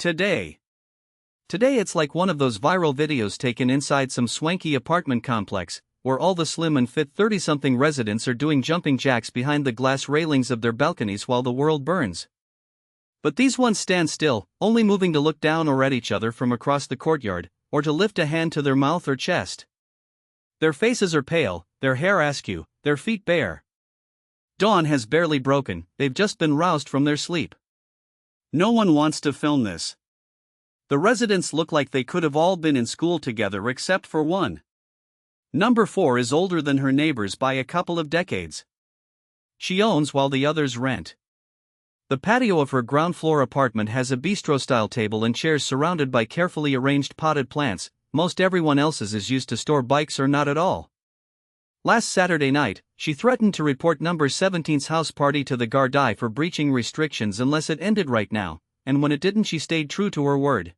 Today it's like one of those viral videos taken inside some swanky apartment complex, where all the slim and fit 30-something residents are doing jumping jacks behind the glass railings of their balconies while the world burns. But these ones stand still, only moving to look down or at each other from across the courtyard, or to lift a hand to their mouth or chest. Their faces are pale, their hair askew, their feet bare. Dawn has barely broken, they've just been roused from their sleep. No one wants to film this. The residents look like they could have all been in school together except for one. Number 4 is older than her neighbors by a couple of decades. She owns while the others rent. The patio of her ground-floor apartment has a bistro-style table and chairs surrounded by carefully arranged potted plants. Most everyone else's is used to store bikes or not at all. Last Saturday night, she threatened to report number 17's house party to the Gardaí for breaching restrictions unless it ended right now, and when it didn't she stayed true to her word.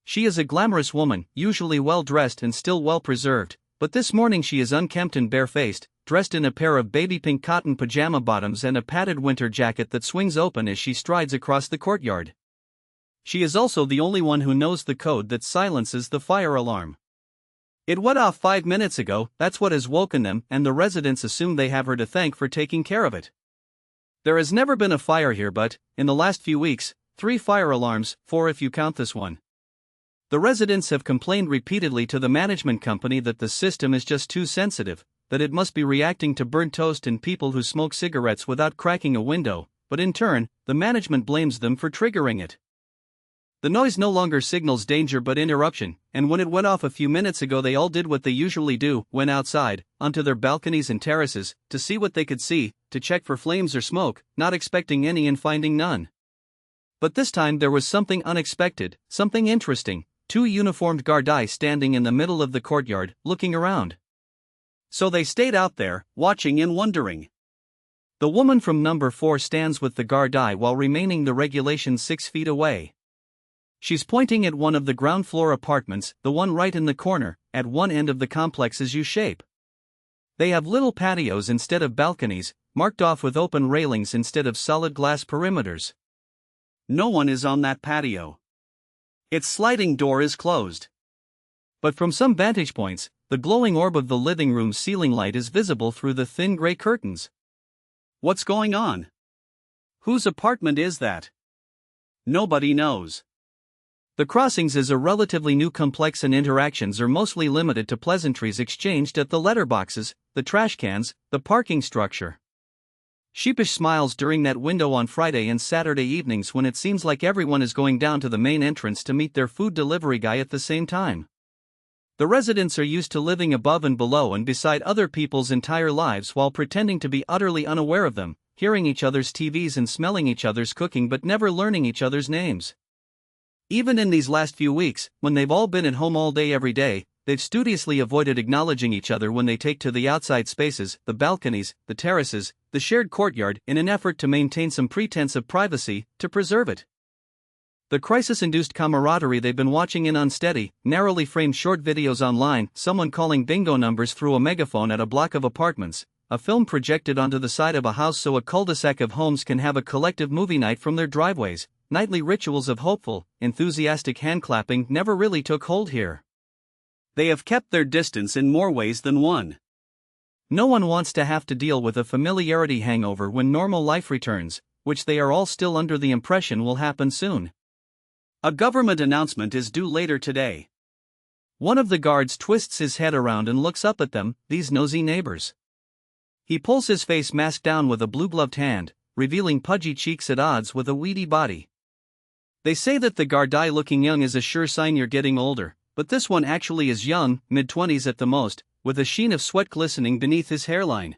She is a glamorous woman, usually well-dressed and still well-preserved, but this morning she is unkempt and barefaced, dressed in a pair of baby pink cotton pajama bottoms and a padded winter jacket that swings open as she strides across the courtyard. She is also the only one who knows the code that silences the fire alarm. It went off 5 minutes ago, that's what has woken them, and the residents assume they have her to thank for taking care of it. There has never been a fire here but, in the last few weeks, 3 fire alarms, 4 if you count this one. The residents have complained repeatedly to the management company that the system is just too sensitive, that it must be reacting to burnt toast and people who smoke cigarettes without cracking a window, but in turn, the management blames them for triggering it. The noise no longer signals danger but interruption, and when it went off a few minutes ago they all did what they usually do, went outside, onto their balconies and terraces, to see what they could see, to check for flames or smoke, not expecting any and finding none. But this time there was something unexpected, something interesting, 2 uniformed Gardaí standing in the middle of the courtyard, looking around. So they stayed out there, watching and wondering. The woman from number 4 stands with the Gardaí while remaining the regulation 6 feet away. She's pointing at one of the ground floor apartments, the one right in the corner, at one end of the complex's U-shape. They have little patios instead of balconies, marked off with open railings instead of solid glass perimeters. No one is on that patio. Its sliding door is closed. But from some vantage points, the glowing orb of the living room's ceiling light is visible through the thin gray curtains. What's going on? Whose apartment is that? Nobody knows. The Crossings is a relatively new complex and interactions are mostly limited to pleasantries exchanged at the letterboxes, the trash cans, the parking structure. Sheepish smiles during that window on Friday and Saturday evenings when it seems like everyone is going down to the main entrance to meet their food delivery guy at the same time. The residents are used to living above and below and beside other people's entire lives while pretending to be utterly unaware of them, hearing each other's TVs and smelling each other's cooking but never learning each other's names. Even in these last few weeks, when they've all been at home all day every day, they've studiously avoided acknowledging each other when they take to the outside spaces, the balconies, the terraces, the shared courtyard, in an effort to maintain some pretense of privacy, to preserve it. The crisis-induced camaraderie they've been watching in unsteady, narrowly framed short videos online, someone calling bingo numbers through a megaphone at a block of apartments, a film projected onto the side of a house so a cul-de-sac of homes can have a collective movie night from their driveways. Nightly rituals of hopeful, enthusiastic hand-clapping never really took hold here. They have kept their distance in more ways than one. No one wants to have to deal with a familiarity hangover when normal life returns, which they are all still under the impression will happen soon. A government announcement is due later today. One of the guards twists his head around and looks up at them, these nosy neighbors. He pulls his face mask down with a blue-gloved hand, revealing pudgy cheeks at odds with a weedy body. They say that the Gardaí looking young is a sure sign you're getting older, but this one actually is young, mid-20s at the most, with a sheen of sweat glistening beneath his hairline.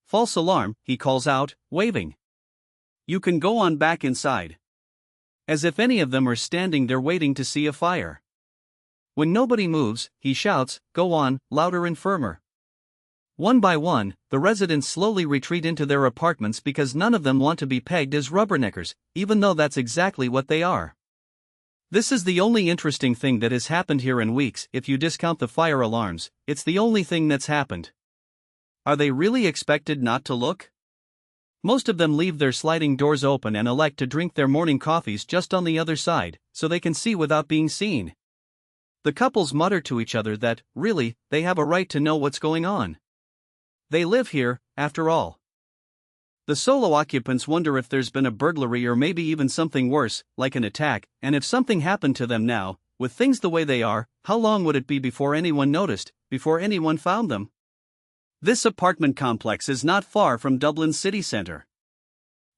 False alarm, he calls out, waving. You can go on back inside. As if any of them are standing there waiting to see a fire. When nobody moves, he shouts, go on, louder and firmer. One by one, the residents slowly retreat into their apartments because none of them want to be pegged as rubberneckers, even though that's exactly what they are. This is the only interesting thing that has happened here in weeks. If you discount the fire alarms, it's the only thing that's happened. Are they really expected not to look? Most of them leave their sliding doors open and elect to drink their morning coffees just on the other side, so they can see without being seen. The couples mutter to each other that, really, they have a right to know what's going on. They live here, after all. The solo occupants wonder if there's been a burglary or maybe even something worse, like an attack, and if something happened to them now, with things the way they are, how long would it be before anyone noticed, before anyone found them? This apartment complex is not far from Dublin's city centre.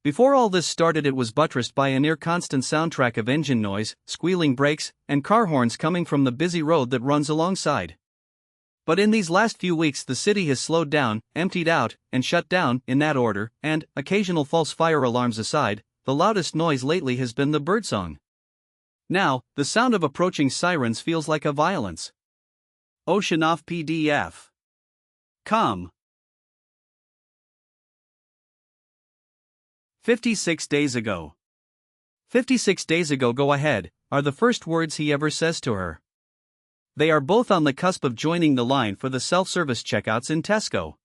Before all this started, it was buttressed by a near-constant soundtrack of engine noise, squealing brakes, and car horns coming from the busy road that runs alongside. But in these last few weeks the city has slowed down, emptied out, and shut down, in that order, and, occasional false fire alarms aside, the loudest noise lately has been the birdsong. Now, the sound of approaching sirens feels like a violence. Ocean off PDF. Com. 56 days ago. 56 days ago, go ahead, are the first words he ever says to her. They are both on the cusp of joining the line for the self-service checkouts in Tesco.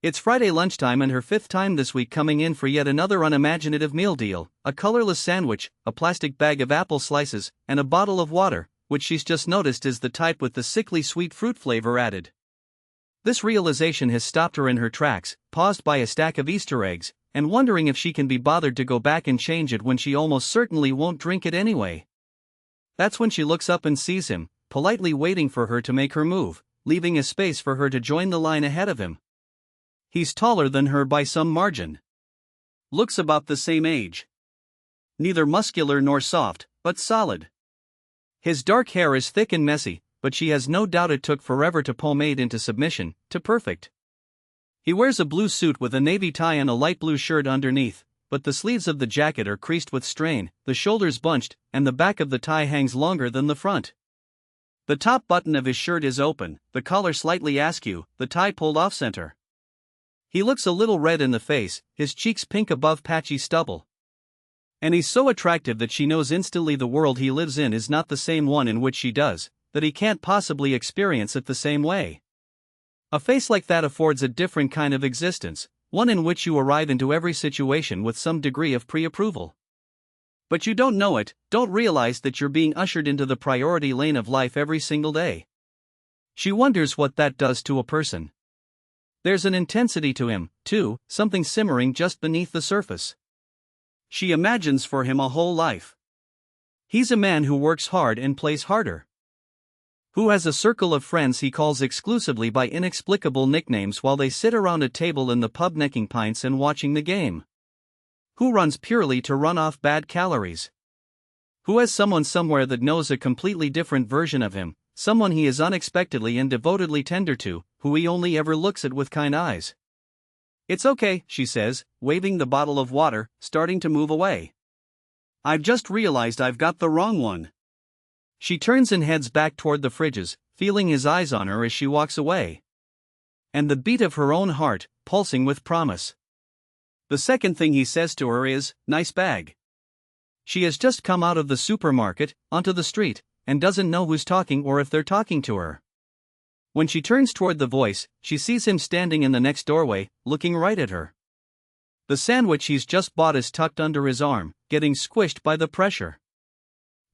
It's Friday lunchtime and her fifth time this week coming in for yet another unimaginative meal deal, a colorless sandwich, a plastic bag of apple slices, and a bottle of water, which she's just noticed is the type with the sickly sweet fruit flavor added. This realization has stopped her in her tracks, paused by a stack of Easter eggs, and wondering if she can be bothered to go back and change it when she almost certainly won't drink it anyway. That's when she looks up and sees him, politely waiting for her to make her move, leaving a space for her to join the line ahead of him. He's taller than her by some margin. Looks about the same age. Neither muscular nor soft, but solid. His dark hair is thick and messy, but she has no doubt it took forever to pomade into submission, to perfect. He wears a blue suit with a navy tie and a light blue shirt underneath, but the sleeves of the jacket are creased with strain, the shoulders bunched, and the back of the tie hangs longer than the front. The top button of his shirt is open, the collar slightly askew, the tie pulled off center. He looks a little red in the face, his cheeks pink above patchy stubble. And he's so attractive that she knows instantly the world he lives in is not the same one in which she does, that he can't possibly experience it the same way. A face like that affords a different kind of existence, one in which you arrive into every situation with some degree of pre-approval. But you don't know it, don't realize that you're being ushered into the priority lane of life every single day. She wonders what that does to a person. There's an intensity to him, too, something simmering just beneath the surface. She imagines for him a whole life. He's a man who works hard and plays harder. Who has a circle of friends he calls exclusively by inexplicable nicknames while they sit around a table in the pub necking pints and watching the game. Who runs purely to run off bad calories. Who has someone somewhere that knows a completely different version of him, someone he is unexpectedly and devotedly tender to, who he only ever looks at with kind eyes. It's okay, she says, waving the bottle of water, starting to move away. I've just realized I've got the wrong one. She turns and heads back toward the fridges, feeling his eyes on her as she walks away. And the beat of her own heart, pulsing with promise. The second thing he says to her is, "Nice bag." She has just come out of the supermarket, onto the street, and doesn't know who's talking or if they're talking to her. When she turns toward the voice, she sees him standing in the next doorway, looking right at her. The sandwich he's just bought is tucked under his arm, getting squished by the pressure.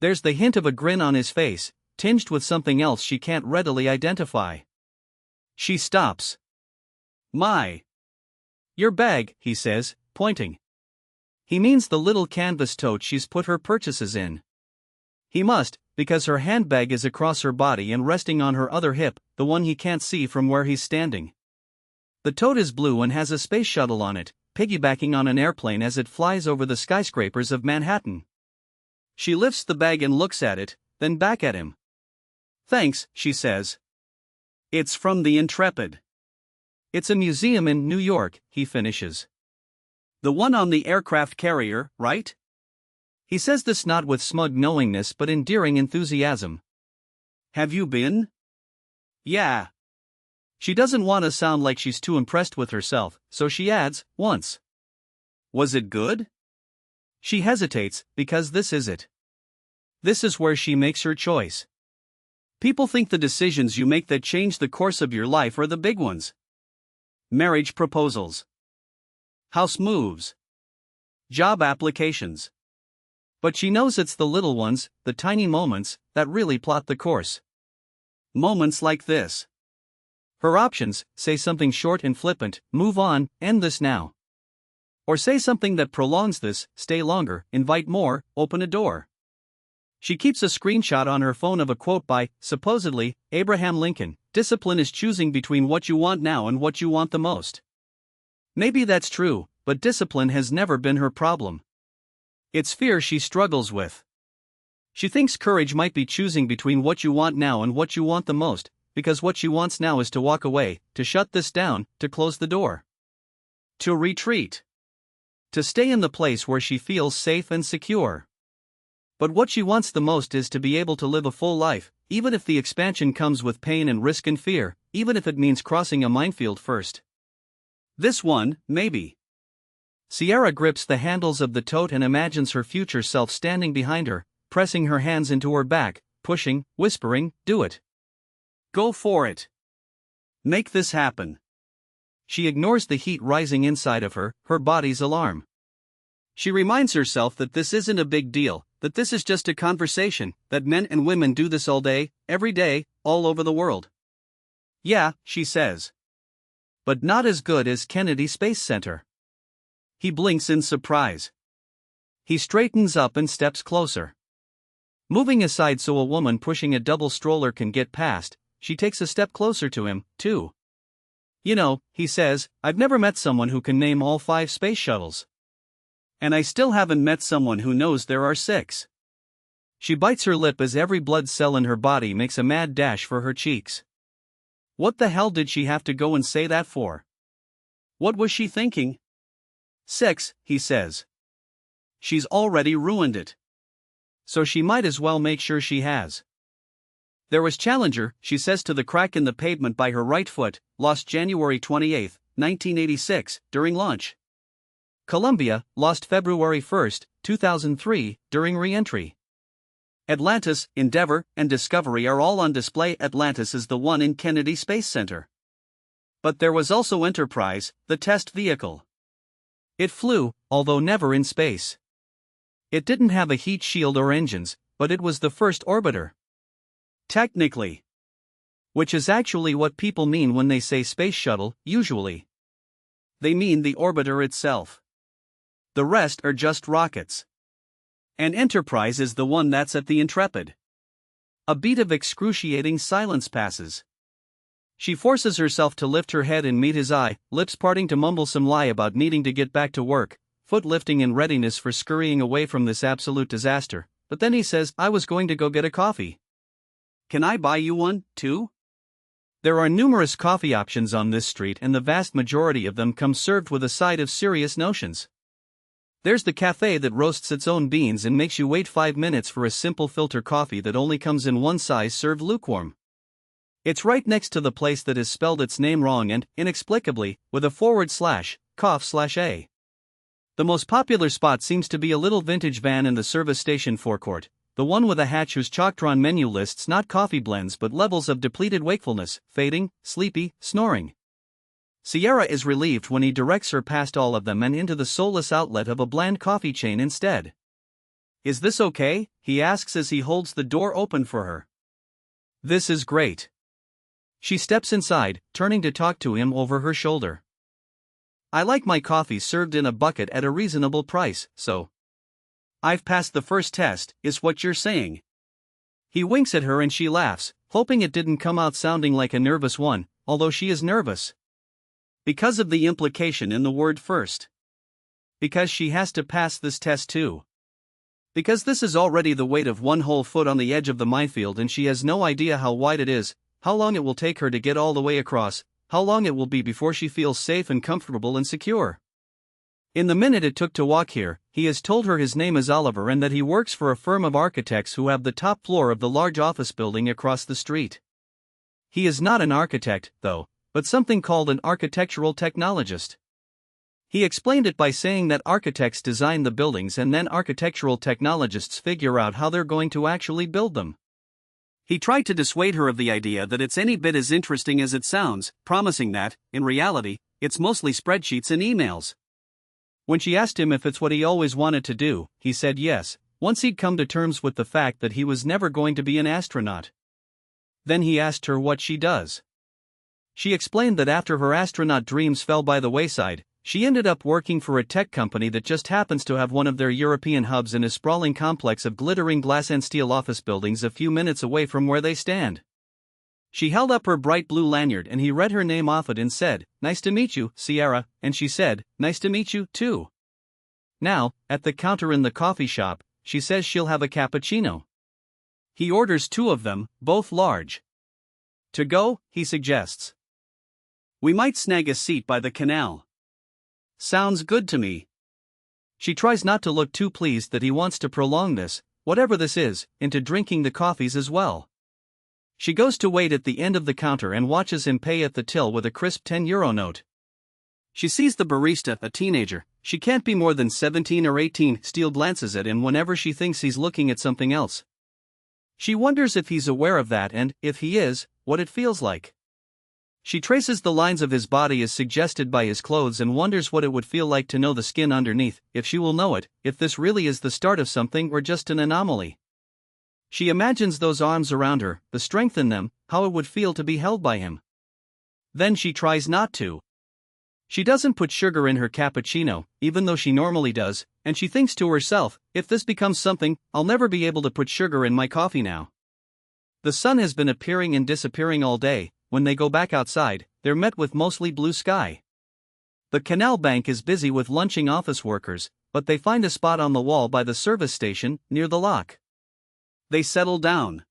There's the hint of a grin on his face, tinged with something else she can't readily identify. She stops. "My. Your bag," he says, pointing. He means the little canvas tote she's put her purchases in. He must, because her handbag is across her body and resting on her other hip, the one he can't see from where he's standing. The tote is blue and has a space shuttle on it, piggybacking on an airplane as it flies over the skyscrapers of Manhattan. She lifts the bag and looks at it, then back at him. "Thanks," she says. "It's from the Intrepid." "It's a museum in New York," he finishes. "The one on the aircraft carrier, right?" He says this not with smug knowingness but endearing enthusiasm. "Have you been?" "Yeah." She doesn't want to sound like she's too impressed with herself, so she adds, "Once." "Was it good?" She hesitates, because this is it. This is where she makes her choice. People think the decisions you make that change the course of your life are the big ones. Marriage proposals. house moves, job applications. But she knows it's the little ones, the tiny moments, that really plot the course. Moments like this. Her options: say something short and flippant, move on, end this now. Or say something that prolongs this, stay longer, invite more, open a door. She keeps a screenshot on her phone of a quote by, supposedly, Abraham Lincoln: "Discipline is choosing between what you want now and what you want the most." Maybe that's true, but discipline has never been her problem. It's fear she struggles with. She thinks courage might be choosing between what you want now and what you want the most, because what she wants now is to walk away, to shut this down, to close the door, to retreat, to stay in the place where she feels safe and secure. But what she wants the most is to be able to live a full life, even if the expansion comes with pain and risk and fear, even if it means crossing a minefield first. This one, maybe. Sierra grips the handles of the tote and imagines her future self standing behind her, pressing her hands into her back, pushing, whispering, "Do it. Go for it. Make this happen." She ignores the heat rising inside of her body's alarm. She reminds herself that this isn't a big deal, that this is just a conversation, that men and women do this all day, every day, all over the world. Yeah, she says. But not as good as Kennedy Space Center. He blinks in surprise. He straightens up and steps closer. Moving aside so a woman pushing a double stroller can get past, she takes a step closer to him, too. "You know," he says, "I've never met someone who can name all 5 space shuttles. And I still haven't met someone who knows there are 6. She bites her lip as every blood cell in her body makes a mad dash for her cheeks. What the hell did she have to go and say that for? What was she thinking? 6, he says. She's already ruined it. So she might as well make sure she has. There was Challenger, she says to the crack in the pavement by her right foot, lost January 28, 1986, during launch. Columbia, lost February 1, 2003, during re-entry. Atlantis, Endeavour, and Discovery are all on display. Atlantis is the one in Kennedy Space Center. But there was also Enterprise, the test vehicle. It flew, although never in space. It didn't have a heat shield or engines, but it was the first orbiter. Technically. Which is actually what people mean when they say space shuttle, usually. They mean the orbiter itself. The rest are just rockets. And Enterprise is the one that's at the Intrepid. A beat of excruciating silence passes. She forces herself to lift her head and meet his eye, lips parting to mumble some lie about needing to get back to work, foot lifting in readiness for scurrying away from this absolute disaster. But then he says, "I was going to go get a coffee. Can I buy you one, too?" There are numerous coffee options on this street, and the vast majority of them come served with a side of serious notions. There's the cafe that roasts its own beans and makes you wait 5 minutes for a simple filter coffee that only comes in one size served lukewarm. It's right next to the place that has spelled its name wrong and, inexplicably, with a /cough/a. The most popular spot seems to be a little vintage van in the service station forecourt, the one with a hatch whose chalk-drawn menu lists not coffee blends but levels of depleted wakefulness, fading, sleepy, snoring. Sierra is relieved when he directs her past all of them and into the soulless outlet of a bland coffee chain instead. "Is this okay?" he asks as he holds the door open for her. "This is great." She steps inside, turning to talk to him over her shoulder. "I like my coffee served in a bucket at a reasonable price, so." "I've passed the first test, is what you're saying." He winks at her and she laughs, hoping it didn't come out sounding like a nervous one, although she is nervous. Because of the implication in the word first. Because she has to pass this test too. Because this is already the weight of one whole foot on the edge of the minefield and she has no idea how wide it is, how long it will take her to get all the way across, how long it will be before she feels safe and comfortable and secure. In the minute it took to walk here, he has told her his name is Oliver and that he works for a firm of architects who have the top floor of the large office building across the street. He is not an architect, though, but something called an architectural technologist. He explained it by saying that architects design the buildings and then architectural technologists figure out how they're going to actually build them. He tried to dissuade her of the idea that it's any bit as interesting as it sounds, promising that, in reality, it's mostly spreadsheets and emails. When she asked him if it's what he always wanted to do, he said yes, once he'd come to terms with the fact that he was never going to be an astronaut. Then he asked her what she does. She explained that after her astronaut dreams fell by the wayside, she ended up working for a tech company that just happens to have one of their European hubs in a sprawling complex of glittering glass and steel office buildings a few minutes away from where they stand. She held up her bright blue lanyard and he read her name off it and said, "Nice to meet you, Sierra," and she said, "Nice to meet you, too." Now, at the counter in the coffee shop, she says she'll have a cappuccino. He orders 2 of them, both large. To go, he suggests. "We might snag a seat by the canal." "Sounds good to me." She tries not to look too pleased that he wants to prolong this, whatever this is, into drinking the coffees as well. She goes to wait at the end of the counter and watches him pay at the till with a crisp €10 note. She sees the barista, a teenager, she can't be more than 17 or 18, still glances at him whenever she thinks he's looking at something else. She wonders if he's aware of that and, if he is, what it feels like. She traces the lines of his body as suggested by his clothes and wonders what it would feel like to know the skin underneath, if she will know it, if this really is the start of something or just an anomaly. She imagines those arms around her, the strength in them, how it would feel to be held by him. Then she tries not to. She doesn't put sugar in her cappuccino, even though she normally does, and she thinks to herself, if this becomes something, I'll never be able to put sugar in my coffee now. The sun has been appearing and disappearing all day. When they go back outside, they're met with mostly blue sky. The canal bank is busy with lunching office workers, but they find a spot on the wall by the service station, near the lock. They settle down.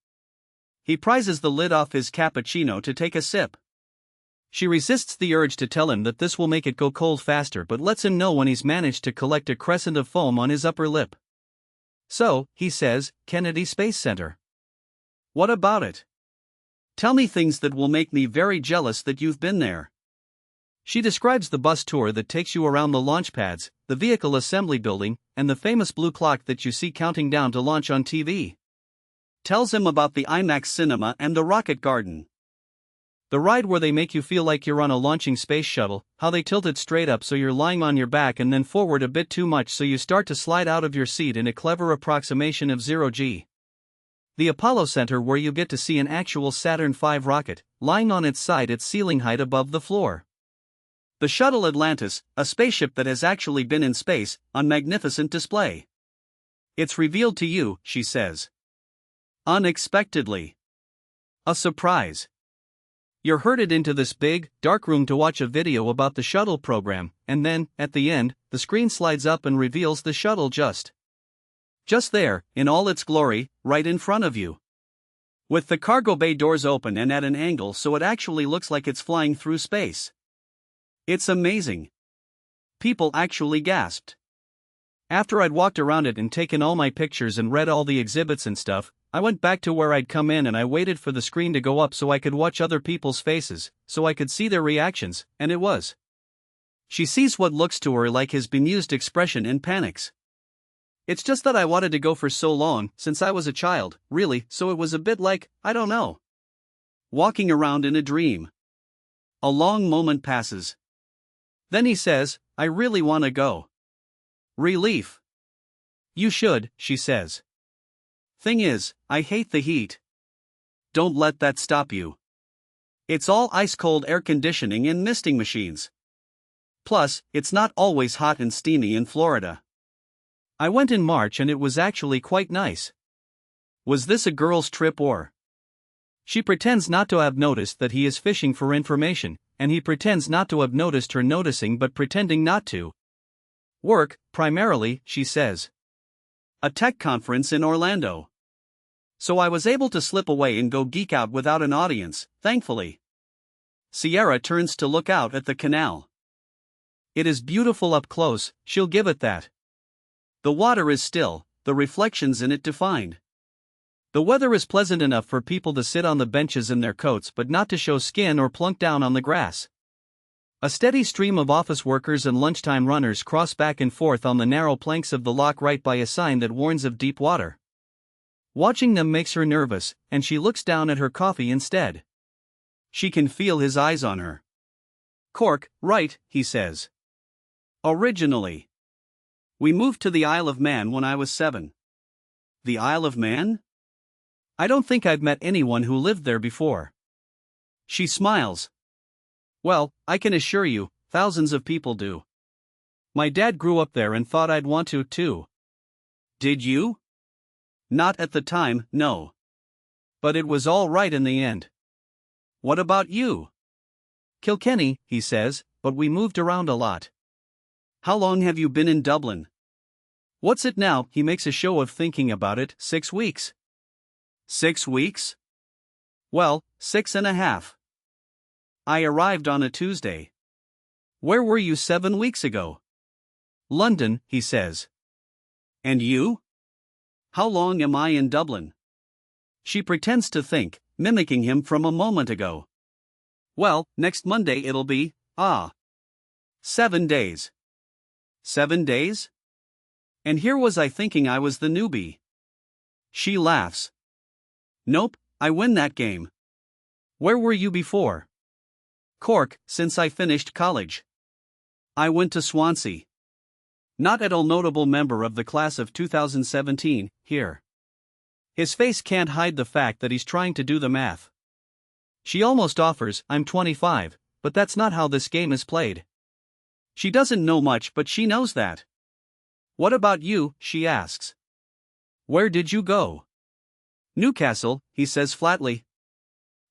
He prizes the lid off his cappuccino to take a sip. She resists the urge to tell him that this will make it go cold faster but lets him know when he's managed to collect a crescent of foam on his upper lip. "So," he says, "Kennedy Space Center. What about it? Tell me things that will make me very jealous that you've been there." She describes the bus tour that takes you around the launch pads, the vehicle assembly building, and the famous blue clock that you see counting down to launch on TV. Tells him about the IMAX cinema and the rocket garden. The ride where they make you feel like you're on a launching space shuttle, how they tilt it straight up so you're lying on your back and then forward a bit too much so you start to slide out of your seat in a clever approximation of 0G. The Apollo Center where you get to see an actual Saturn V rocket, lying on its side at ceiling height above the floor. The shuttle Atlantis, a spaceship that has actually been in space, on magnificent display. It's revealed to you, she says. Unexpectedly. A surprise. You're herded into this big, dark room to watch a video about the shuttle program, and then, at the end, the screen slides up and reveals the shuttle just there, in all its glory, right in front of you. With the cargo bay doors open and at an angle so it actually looks like it's flying through space. It's amazing. People actually gasped. After I'd walked around it and taken all my pictures and read all the exhibits and stuff, I went back to where I'd come in and I waited for the screen to go up so I could watch other people's faces, so I could see their reactions, and it was. She sees what looks to her like his bemused expression and panics. It's just that I wanted to go for so long, since I was a child, really, so it was a bit like, I don't know. Walking around in a dream. A long moment passes. Then he says, I really want to go. Relief. You should, she says. Thing is, I hate the heat. Don't let that stop you. It's all ice-cold air conditioning and misting machines. Plus, it's not always hot and steamy in Florida. I went in March and it was actually quite nice. Was this a girl's trip or? She pretends not to have noticed that he is fishing for information, and he pretends not to have noticed her noticing but pretending not to. Work, primarily, she says. A tech conference in Orlando. So I was able to slip away and go geek out without an audience, thankfully. Sierra turns to look out at the canal. It is beautiful up close, she'll give it that. The water is still, the reflections in it defined. The weather is pleasant enough for people to sit on the benches in their coats but not to show skin or plunk down on the grass. A steady stream of office workers and lunchtime runners cross back and forth on the narrow planks of the lock right by a sign that warns of deep water. Watching them makes her nervous, and she looks down at her coffee instead. She can feel his eyes on her. Cork, right, he says. Originally. We moved to the Isle of Man when I was 7. The Isle of Man? I don't think I've met anyone who lived there before. She smiles. Well, I can assure you, thousands of people do. My dad grew up there and thought I'd want to, too. Did you? Not at the time, no. But it was all right in the end. What about you? Kilkenny, he says, but we moved around a lot. How long have you been in Dublin? What's it now? He makes a show of thinking about it. 6 weeks. 6 weeks? Well, 6.5. I arrived on a Tuesday. Where were you 7 weeks ago? London, he says. And you? How long am I in Dublin? She pretends to think, mimicking him from a moment ago. Well, next Monday it'll be, 7 days. 7 days? And here was I thinking I was the newbie. She laughs. Nope, I win that game. Where were you before? Cork, since I finished college. I went to Swansea. Not at all notable member of the class of 2017, here. His face can't hide the fact that he's trying to do the math. She almost offers, I'm 25, but that's not how this game is played. She doesn't know much, but she knows that. What about you? She asks. Where did you go? Newcastle, he says flatly.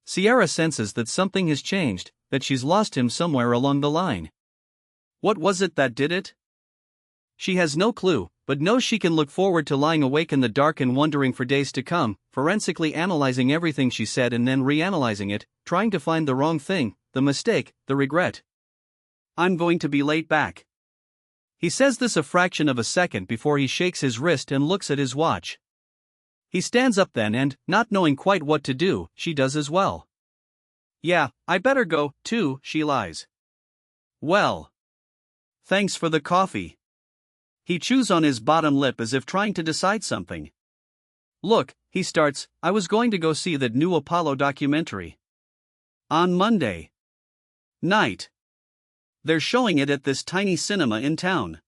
Sierra senses that something has changed, that she's lost him somewhere along the line. What was it that did it? She has no clue, but knows she can look forward to lying awake in the dark and wondering for days to come, forensically analyzing everything she said and then reanalyzing it, trying to find the wrong thing, the mistake, the regret. I'm going to be late back. He says this a fraction of a second before he shakes his wrist and looks at his watch. He stands up then and, not knowing quite what to do, she does as well. Yeah, I better go, too, she lies. Well. Thanks for the coffee. He chews on his bottom lip as if trying to decide something. Look, he starts, I was going to go see that new Apollo documentary. On Monday night. They're showing it at this tiny cinema in town.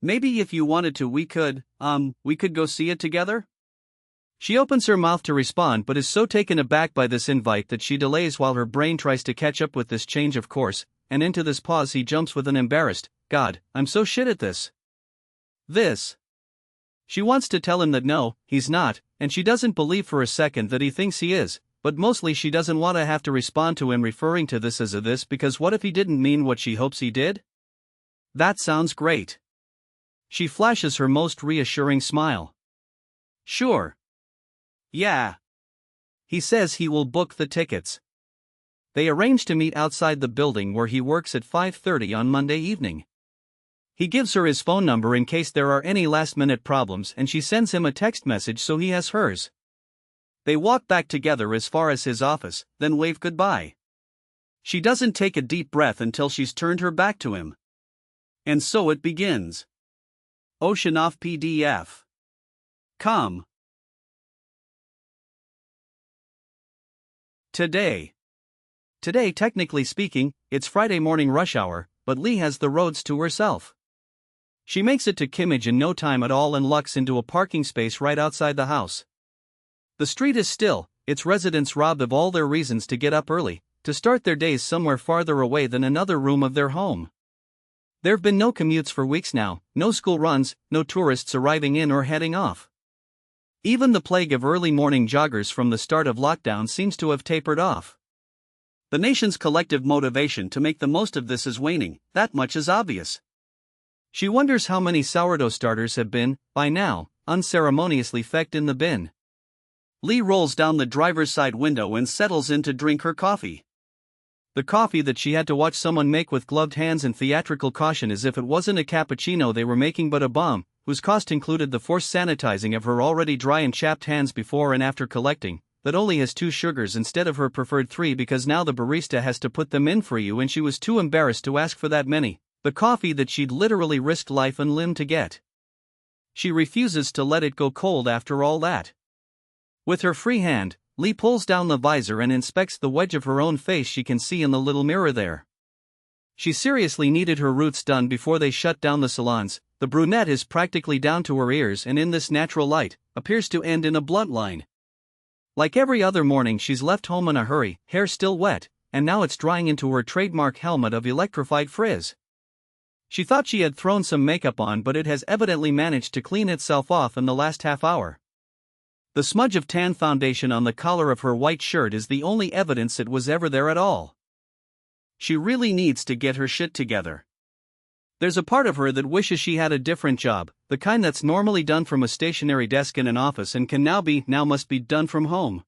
Maybe if you wanted to we could go see it together? She opens her mouth to respond but is so taken aback by this invite that she delays while her brain tries to catch up with this change of course, and into this pause he jumps with an embarrassed, God, I'm so shit at this. She wants to tell him that no, he's not, and she doesn't believe for a second that he thinks he is, but mostly she doesn't want to have to respond to him referring to this as a this because what if he didn't mean what she hopes he did? That sounds great. She flashes her most reassuring smile. Sure. Yeah. He says he will book the tickets. They arrange to meet outside the building where he works at 5:30 on Monday evening. He gives her his phone number in case there are any last-minute problems and she sends him a text message so he has hers. They walk back together as far as his office, then wave goodbye. She doesn't take a deep breath until she's turned her back to him. And so it begins. Oceanoff PDF. Com. Today, technically speaking, it's Friday morning rush hour, but Lee has the roads to herself. She makes it to Kimmage in no time at all and lucks into a parking space right outside the house. The street is still, its residents robbed of all their reasons to get up early, to start their days somewhere farther away than another room of their home. There've been no commutes for weeks now, no school runs, no tourists arriving in or heading off. Even the plague of early morning joggers from the start of lockdown seems to have tapered off. The nation's collective motivation to make the most of this is waning, that much is obvious. She wonders how many sourdough starters have been, by now, unceremoniously fecked in the bin. Lee rolls down the driver's side window and settles in to drink her coffee. The coffee that she had to watch someone make with gloved hands and theatrical caution as if it wasn't a cappuccino they were making but a bomb, whose cost included the forced sanitizing of her already dry and chapped hands before and after collecting, that only has 2 sugars instead of her preferred 3 because now the barista has to put them in for you and she was too embarrassed to ask for that many. The coffee that she'd literally risked life and limb to get. She refuses to let it go cold after all that. With her free hand, Lee pulls down the visor and inspects the wedge of her own face she can see in the little mirror there. She seriously needed her roots done before they shut down the salons. The brunette is practically down to her ears and in this natural light, appears to end in a blunt line. Like every other morning she's left home in a hurry, hair still wet, and now it's drying into her trademark helmet of electrified frizz. She thought she had thrown some makeup on, but it has evidently managed to clean itself off in the last half hour. The smudge of tan foundation on the collar of her white shirt is the only evidence it was ever there at all. She really needs to get her shit together. There's a part of her that wishes she had a different job, the kind that's normally done from a stationary desk in an office and can now must be done from home.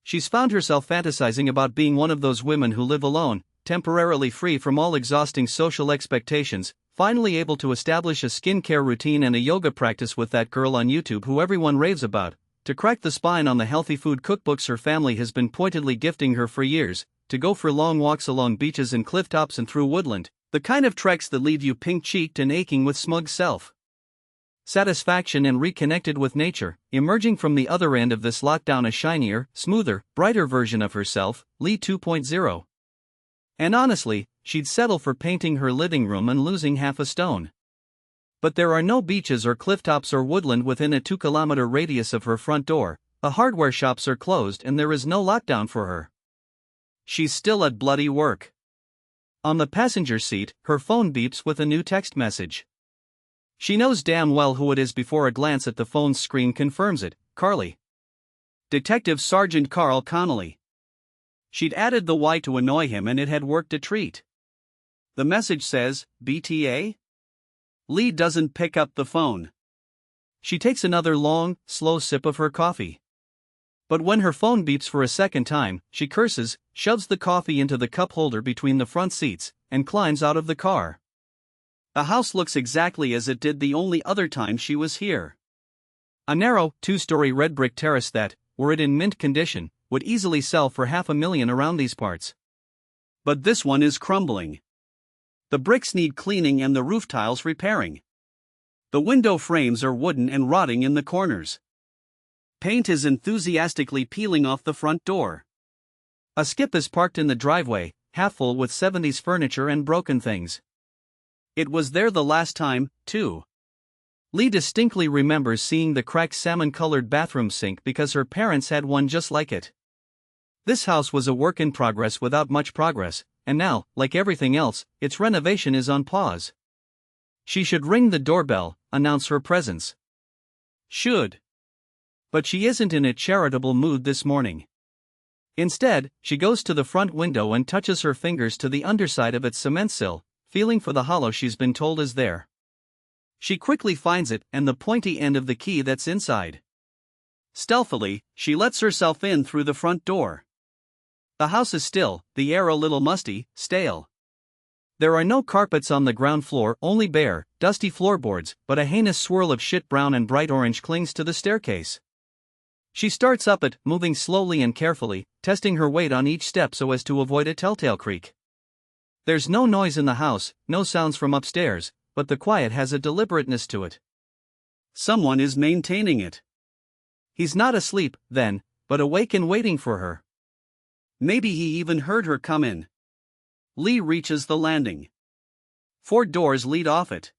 She's found herself fantasizing about being one of those women who live alone, temporarily free from all exhausting social expectations, finally able to establish a skincare routine and a yoga practice with that girl on YouTube who everyone raves about, to crack the spine on the healthy food cookbooks her family has been pointedly gifting her for years, to go for long walks along beaches and clifftops and through woodland, the kind of treks that leave you pink-cheeked and aching with smug self-satisfaction and reconnected with nature. Emerging from the other end of this lockdown a shinier, smoother, brighter version of herself, Lee 2.0. And honestly, she'd settle for painting her living room and losing half a stone. But there are no beaches or clifftops or woodland within a 2-kilometer radius of her front door, the hardware shops are closed and there is no lockdown for her. She's still at bloody work. On the passenger seat, her phone beeps with a new text message. She knows damn well who it is before a glance at the phone's screen confirms it, Carly. Detective Sergeant Carl Connolly. She'd added the Y to annoy him and it had worked a treat. The message says, BTA? Lee doesn't pick up the phone. She takes another long, slow sip of her coffee. But when her phone beeps for a second time, she curses, shoves the coffee into the cup holder between the front seats, and climbs out of the car. The house looks exactly as it did the only other time she was here. A narrow, 2-story red brick terrace that, were it in mint condition, would easily sell for $500,000 around these parts. But this one is crumbling. The bricks need cleaning and the roof tiles repairing. The window frames are wooden and rotting in the corners. Paint is enthusiastically peeling off the front door. A skip is parked in the driveway, half full with 70s furniture and broken things. It was there the last time, too. Lee distinctly remembers seeing the cracked salmon-colored bathroom sink because her parents had one just like it. This house was a work in progress without much progress, and now, like everything else, its renovation is on pause. She should ring the doorbell, announce her presence. Should. But she isn't in a charitable mood this morning. Instead, she goes to the front window and touches her fingers to the underside of its cement sill, feeling for the hollow she's been told is there. She quickly finds it and the pointy end of the key that's inside. Stealthily, she lets herself in through the front door. The house is still, the air a little musty, stale. There are no carpets on the ground floor, only bare, dusty floorboards, but a heinous swirl of shit brown and bright orange clings to the staircase. She starts up it, moving slowly and carefully, testing her weight on each step so as to avoid a telltale creak. There's no noise in the house, no sounds from upstairs, but the quiet has a deliberateness to it. Someone is maintaining it. He's not asleep, then, but awake and waiting for her. Maybe he even heard her come in. Lee reaches the landing. 4 doors lead off it.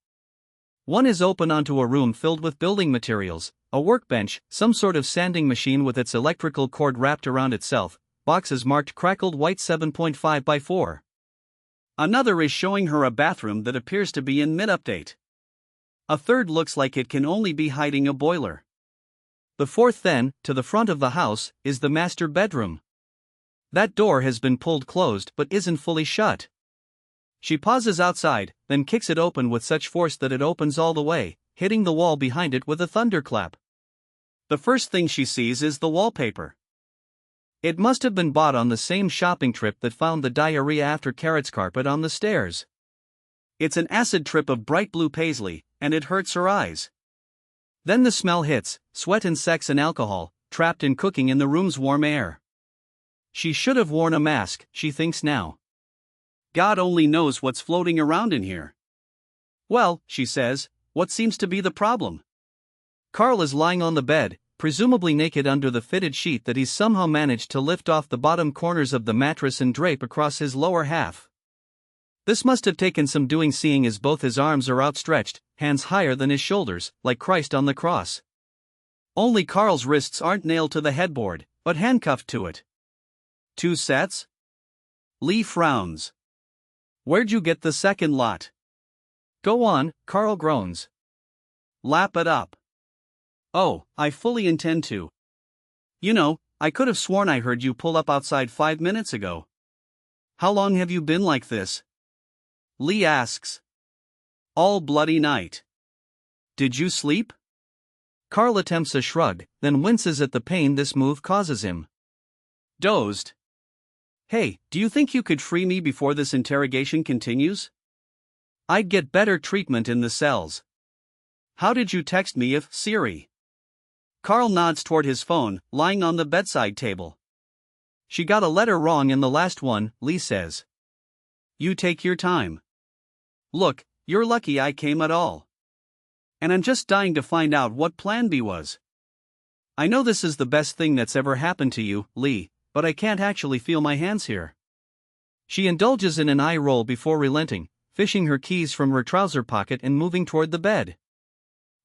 One is open onto a room filled with building materials, a workbench, some sort of sanding machine with its electrical cord wrapped around itself, boxes marked crackled white 7.5 by 4. Another is showing her a bathroom that appears to be in mid-update. A third looks like it can only be hiding a boiler. The fourth then, to the front of the house, is the master bedroom. That door has been pulled closed but isn't fully shut. She pauses outside, then kicks it open with such force that it opens all the way, hitting the wall behind it with a thunderclap. The first thing she sees is the wallpaper. It must have been bought on the same shopping trip that found the diarrhea after carrots carpet on the stairs. It's an acid trip of bright blue paisley, and it hurts her eyes. Then the smell hits, sweat and sex and alcohol, trapped in cooking in the room's warm air. She should have worn a mask, she thinks now. God only knows what's floating around in here. Well, she says, what seems to be the problem? Carl is lying on the bed, presumably naked under the fitted sheet that he's somehow managed to lift off the bottom corners of the mattress and drape across his lower half. This must have taken some doing, seeing as both his arms are outstretched, hands higher than his shoulders, like Christ on the cross. Only Carl's wrists aren't nailed to the headboard, but handcuffed to it. 2 sets? Lee frowns. Where'd you get the second lot? Go on, Carl groans. Lap it up. Oh, I fully intend to. You know, I could have sworn I heard you pull up outside 5 minutes ago. How long have you been like this? Lee asks. All bloody night. Did you sleep? Carl attempts a shrug, then winces at the pain this move causes him. Dozed. Hey, do you think you could free me before this interrogation continues? I'd get better treatment in the cells. How did you text me if Siri? Carl nods toward his phone, lying on the bedside table. She got a letter wrong in the last one, Lee says. You take your time. Look, you're lucky I came at all. And I'm just dying to find out what Plan B was. I know this is the best thing that's ever happened to you, Lee, but I can't actually feel my hands here. She indulges in an eye roll before relenting, fishing her keys from her trouser pocket and moving toward the bed.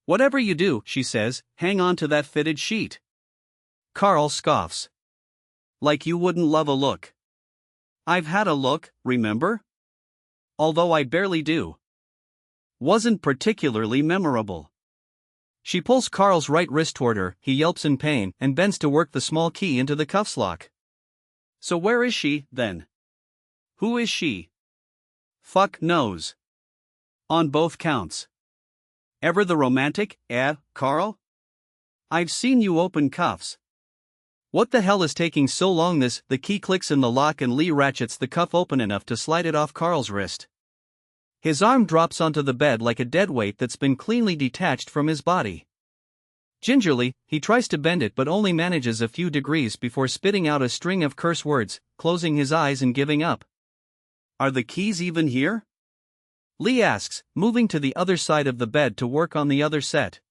Whatever you do, she says, hang on to that fitted sheet. Carl scoffs. Like you wouldn't love a look. I've had a look, remember? Although I barely do. Wasn't particularly memorable. She pulls Carl's right wrist toward her, he yelps in pain, and bends to work the small key into the cuffs lock. So where is she, then? Who is she? Fuck knows. On both counts. Ever the romantic, Carl? I've seen you open cuffs. What the hell is taking so long? The key clicks in the lock and Lee ratchets the cuff open enough to slide it off Carl's wrist. His arm drops onto the bed like a dead weight that's been cleanly detached from his body. Gingerly, he tries to bend it but only manages a few degrees before spitting out a string of curse words, closing his eyes and giving up. Are the keys even here? Lee asks, moving to the other side of the bed to work on the other set.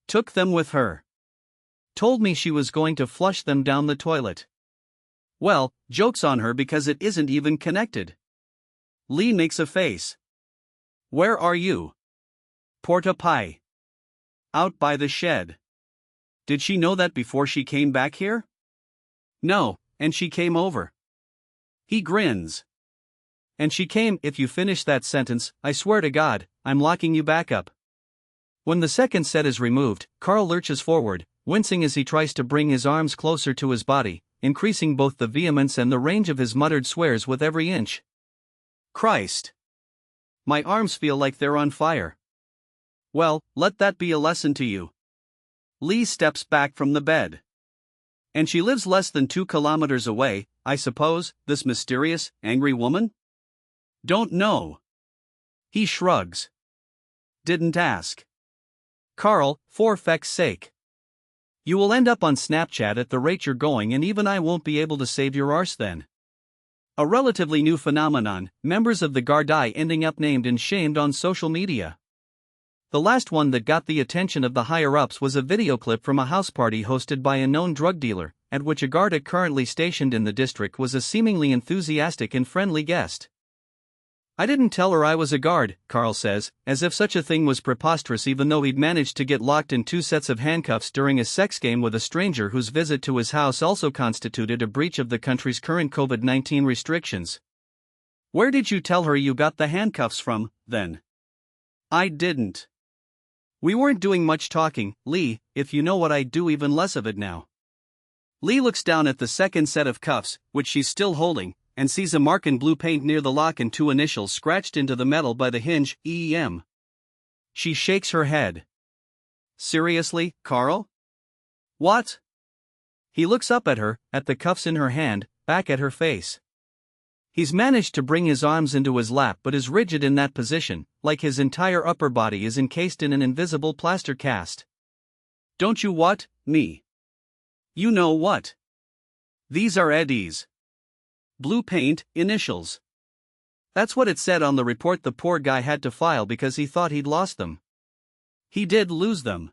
Took them with her. Told me she was going to flush them down the toilet. Well, joke's on her because it isn't even connected. Lee makes a face. Where are you? Porta Pie. Out by the shed. Did she know that before she came back here? No, and she came over. He grins. And she came. If you finish that sentence, I swear to God, I'm locking you back up. When the second set is removed, Carl lurches forward, wincing as he tries to bring his arms closer to his body, increasing both the vehemence and the range of his muttered swears with every inch. Christ. My arms feel like they're on fire. Well, let that be a lesson to you. Lee steps back from the bed. And she lives less than 2 kilometers away, I suppose, this mysterious, angry woman? Don't know. He shrugs. Didn't ask. Carl, for feck's sake. You will end up on Snapchat at the rate you're going, and even I won't be able to save your arse then. A relatively new phenomenon, members of the Gardaí ending up named and shamed on social media. The last one that got the attention of the higher-ups was a video clip from a house party hosted by a known drug dealer, at which a Garda currently stationed in the district was a seemingly enthusiastic and friendly guest. I didn't tell her I was a guard, Carl says, as if such a thing was preposterous, even though he'd managed to get locked in 2 sets of handcuffs during a sex game with a stranger whose visit to his house also constituted a breach of the country's current COVID-19 restrictions. Where did you tell her you got the handcuffs from, then? I didn't. We weren't doing much talking, Lee, if you know what I do, even less of it now. Lee looks down at the second set of cuffs, which she's still holding, and sees a mark in blue paint near the lock and 2 initials scratched into the metal by the hinge, EEM. She shakes her head. Seriously, Carl? What? He looks up at her, at the cuffs in her hand, back at her face. He's managed to bring his arms into his lap but is rigid in that position, like his entire upper body is encased in an invisible plaster cast. Don't you what, me? You know what? These are Eddie's. Blue paint, initials. That's what it said on the report the poor guy had to file because he thought he'd lost them. He did lose them.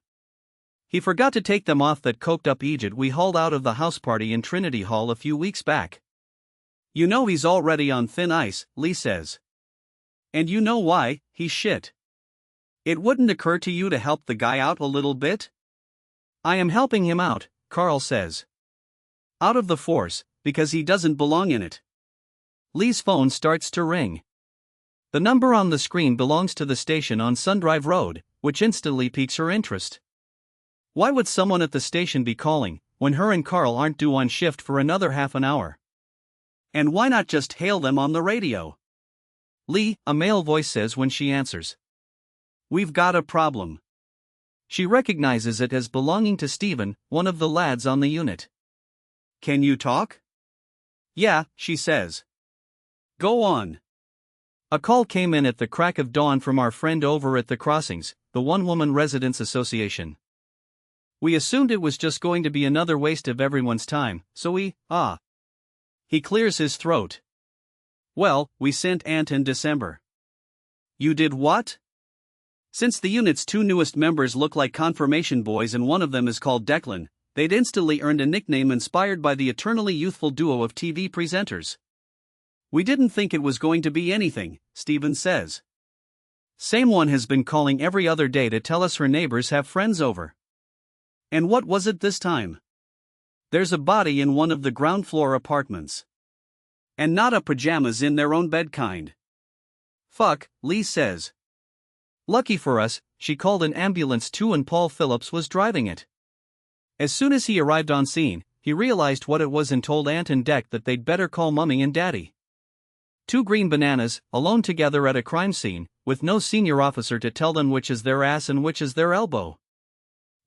He forgot to take them off that coked up Egypt we hauled out of the house party in Trinity Hall a few weeks back. You know he's already on thin ice, Lee says. And you know why, he's shit. It wouldn't occur to you to help the guy out a little bit? I am helping him out, Carl says. Out of the force, because he doesn't belong in it. Lee's phone starts to ring. The number on the screen belongs to the station on Sundrive Road, which instantly piques her interest. Why would someone at the station be calling, when her and Carl aren't due on shift for another half an hour? And why not just hail them on the radio? Lee, a male voice says when she answers. We've got a problem. She recognizes it as belonging to Stephen, one of the lads on the unit. Can you talk? Yeah, she says. Go on. A call came in at the crack of dawn from our friend over at the Crossings, the One-Woman Residents Association. We assumed it was just going to be another waste of everyone's time, so He clears his throat. Well, we sent Ant in December. You did what? Since the unit's two newest members look like confirmation boys and one of them is called Declan, they'd instantly earned a nickname inspired by the eternally youthful duo of TV presenters. We didn't think it was going to be anything, Stephen says. Same one has been calling every other day to tell us her neighbors have friends over. And what was it this time? There's a body in one of the ground floor apartments. And not a pajamas in their own bed kind. Fuck, Lee says. Lucky for us, she called an ambulance too and Paul Phillips was driving it. As soon as he arrived on scene, he realized what it was and told Ant and Dec that they'd better call Mummy and Daddy. Two green bananas, alone together at a crime scene, with no senior officer to tell them which is their ass and which is their elbow.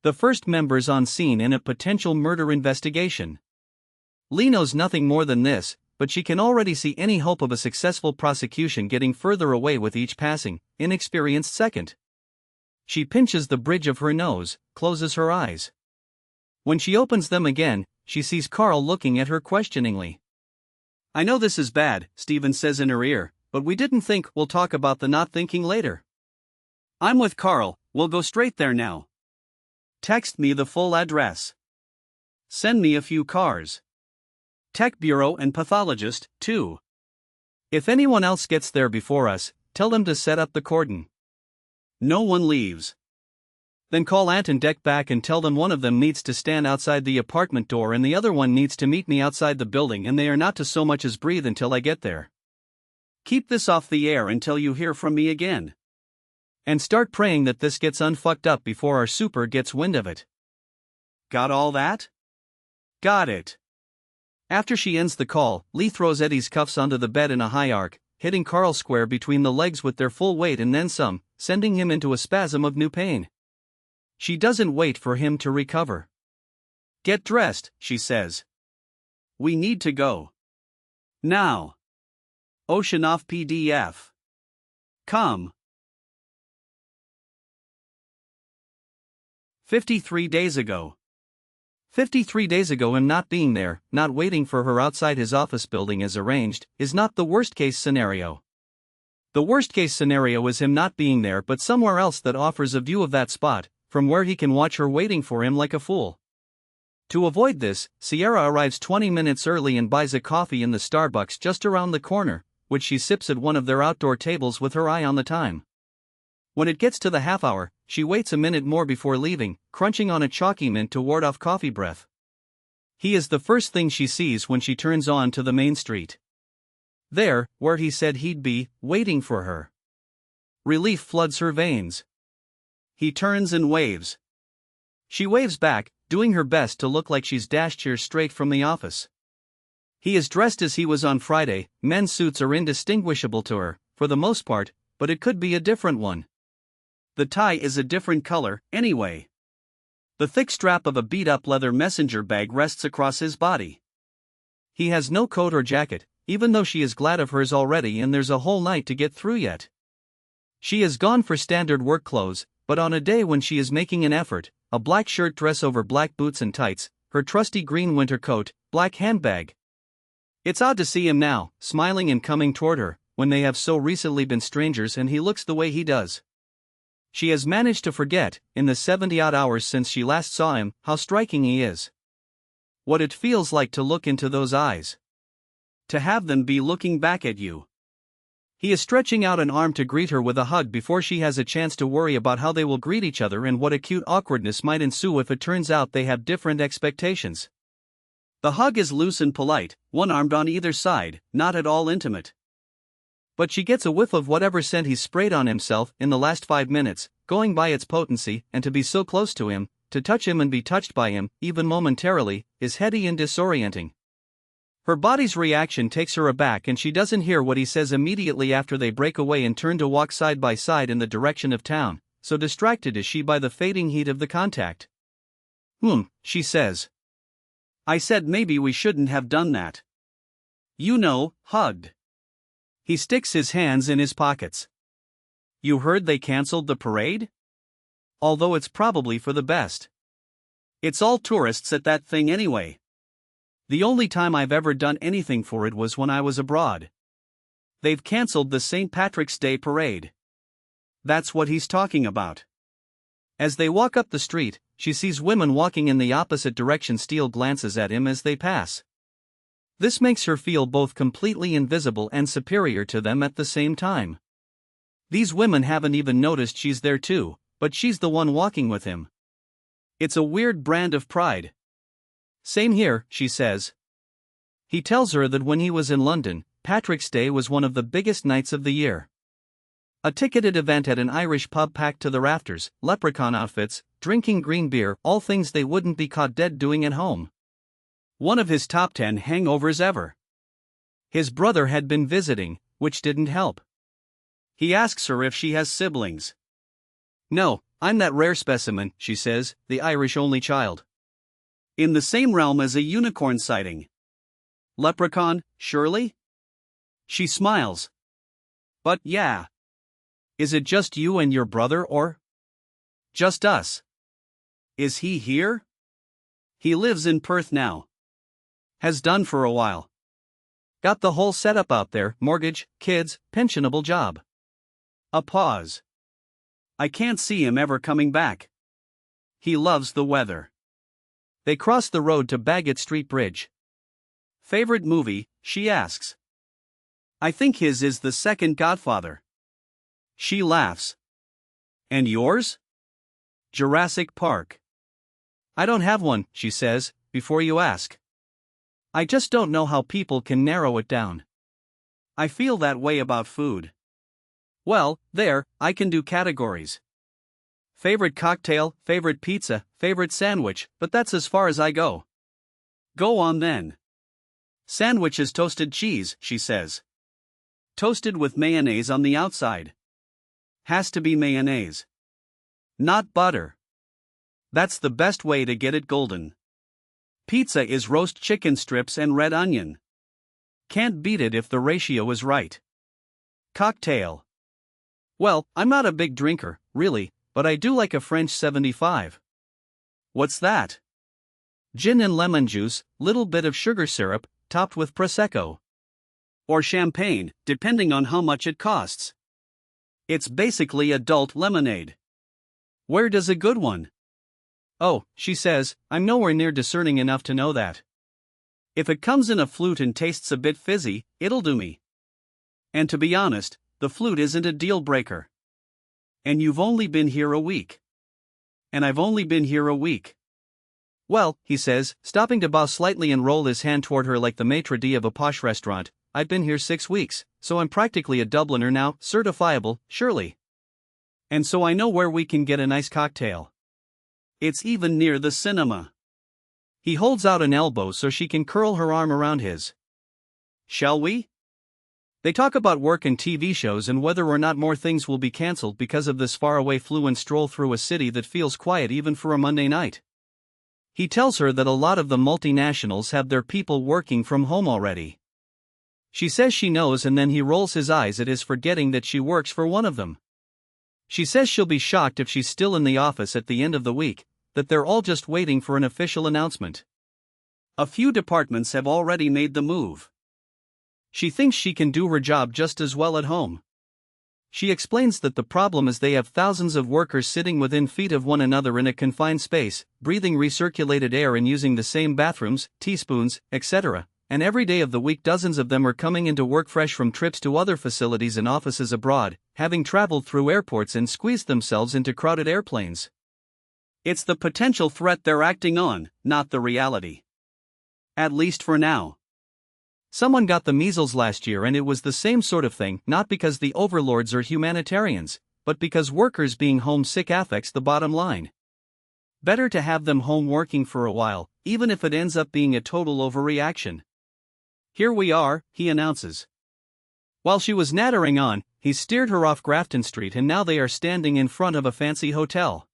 The first members on scene in a potential murder investigation. Lee knows nothing more than this, but she can already see any hope of a successful prosecution getting further away with each passing, inexperienced second. She pinches the bridge of her nose, closes her eyes. When she opens them again, she sees Carl looking at her questioningly. I know this is bad, Stephen says in her ear, but we didn't think we'll talk about the not thinking later. I'm with Carl, we'll go straight there now. Text me the full address. Send me a few cars. Tech Bureau and pathologist, too. If anyone else gets there before us, tell them to set up the cordon. No one leaves. Then call Ant and Dec back and tell them one of them needs to stand outside the apartment door and the other one needs to meet me outside the building and they are not to so much as breathe until I get there. Keep this off the air until you hear from me again. And start praying that this gets unfucked up before our super gets wind of it. Got all that? Got it. After she ends the call, Lee throws Eddie's cuffs onto the bed in a high arc, hitting Carl square between the legs with their full weight and then some, sending him into a spasm of new pain. She doesn't wait for him to recover. Get dressed, she says. We need to go. Now. Oceanoff PDF. Come. 53 days ago. 53 days ago, him not being there, not waiting for her outside his office building as arranged, is not the worst-case scenario. The worst-case scenario is him not being there but somewhere else that offers a view of that spot, from where he can watch her waiting for him like a fool. To avoid this, Sierra arrives 20 minutes early and buys a coffee in the Starbucks just around the corner, which she sips at one of their outdoor tables with her eye on the time. When it gets to the half hour, she waits a minute more before leaving, crunching on a chalky mint to ward off coffee breath. He is the first thing she sees when she turns on to the main street. There, where he said he'd be, waiting for her. Relief floods her veins. He turns and waves. She waves back, doing her best to look like she's dashed here straight from the office. He is dressed as he was on Friday. Men's suits are indistinguishable to her, for the most part, but it could be a different one. The tie is a different color, anyway. The thick strap of a beat-up leather messenger bag rests across his body. He has no coat or jacket, even though she is glad of hers already and there's a whole night to get through yet. She has gone for standard work clothes, but on a day when she is making an effort, a black shirt dress over black boots and tights, her trusty green winter coat, black handbag. It's odd to see him now, smiling and coming toward her, when they have so recently been strangers and he looks the way he does. She has managed to forget, in the 70-odd hours since she last saw him, how striking he is. What it feels like to look into those eyes. To have them be looking back at you. He is stretching out an arm to greet her with a hug before she has a chance to worry about how they will greet each other and what acute awkwardness might ensue if it turns out they have different expectations. The hug is loose and polite, one-armed on either side, not at all intimate. But she gets a whiff of whatever scent he's sprayed on himself in the last 5 minutes, going by its potency, and to be so close to him, to touch him and be touched by him, even momentarily, is heady and disorienting. Her body's reaction takes her aback and she doesn't hear what he says immediately after they break away and turn to walk side by side in the direction of town, so distracted is she by the fading heat of the contact. She says. I said maybe we shouldn't have done that. You know, hugged. He sticks his hands in his pockets. You heard they cancelled the parade? Although it's probably for the best. It's all tourists at that thing anyway. The only time I've ever done anything for it was when I was abroad. They've cancelled the St. Patrick's Day parade. That's what he's talking about. As they walk up the street, she sees women walking in the opposite direction steal glances at him as they pass. This makes her feel both completely invisible and superior to them at the same time. These women haven't even noticed she's there too, but she's the one walking with him. It's a weird brand of pride. Same here, she says. He tells her that when he was in London, Patrick's Day was one of the biggest nights of the year. A ticketed event at an Irish pub packed to the rafters, leprechaun outfits, drinking green beer, all things they wouldn't be caught dead doing at home. One of his top 10 hangovers ever. His brother had been visiting, which didn't help. He asks her if she has siblings. No, I'm that rare specimen, she says, the Irish only child. In the same realm as a unicorn sighting. Leprechaun, surely? She smiles. But yeah. Is it just you and your brother or? Just us. Is he here? He lives in Perth now. Has done for a while. Got the whole setup out there, mortgage, kids, pensionable job. A pause. I can't see him ever coming back. He loves the weather. They cross the road to Baggot Street Bridge. Favorite movie, she asks. I think his is the second Godfather. She laughs. And yours? Jurassic Park. I don't have one, she says, before you ask. I just don't know how people can narrow it down. I feel that way about food. Well, there, I can do categories. Favorite cocktail, favorite pizza, favorite sandwich, but that's as far as I go. Go on then. Sandwich is toasted cheese, she says. Toasted with mayonnaise on the outside. Has to be mayonnaise. Not butter. That's the best way to get it golden. Pizza is roast chicken strips and red onion. Can't beat it if the ratio is right. Cocktail. Well, I'm not a big drinker, really, but I do like a French 75. What's that? Gin and lemon juice, little bit of sugar syrup, topped with Prosecco. Or champagne, depending on how much it costs. It's basically adult lemonade. Where does a good one? Oh, she says, I'm nowhere near discerning enough to know that. If it comes in a flute and tastes a bit fizzy, it'll do me. And to be honest, the flute isn't a deal breaker. And you've only been here a week. And I've only been here a week. Well, he says, stopping to bow slightly and roll his hand toward her like the maitre d' of a posh restaurant, I've been here 6 weeks, so I'm practically a Dubliner now, certifiable, surely. And so I know where we can get a nice cocktail. It's even near the cinema. He holds out an elbow so she can curl her arm around his. Shall we? They talk about work and TV shows and whether or not more things will be cancelled because of this faraway flu and stroll through a city that feels quiet even for a Monday night. He tells her that a lot of the multinationals have their people working from home already. She says she knows and then he rolls his eyes at his forgetting that she works for one of them. She says she'll be shocked if she's still in the office at the end of the week, that they're all just waiting for an official announcement. A few departments have already made the move. She thinks she can do her job just as well at home. She explains that the problem is they have thousands of workers sitting within feet of one another in a confined space, breathing recirculated air and using the same bathrooms, teaspoons, etc., and every day of the week dozens of them are coming into work fresh from trips to other facilities and offices abroad, having traveled through airports and squeezed themselves into crowded airplanes. It's the potential threat they're acting on, not the reality. At least for now. Someone got the measles last year and it was the same sort of thing, not because the overlords are humanitarians, but because workers being homesick affects the bottom line. Better to have them home working for a while, even if it ends up being a total overreaction. "Here we are," he announces. While she was nattering on, he steered her off Grafton Street and now they are standing in front of a fancy hotel.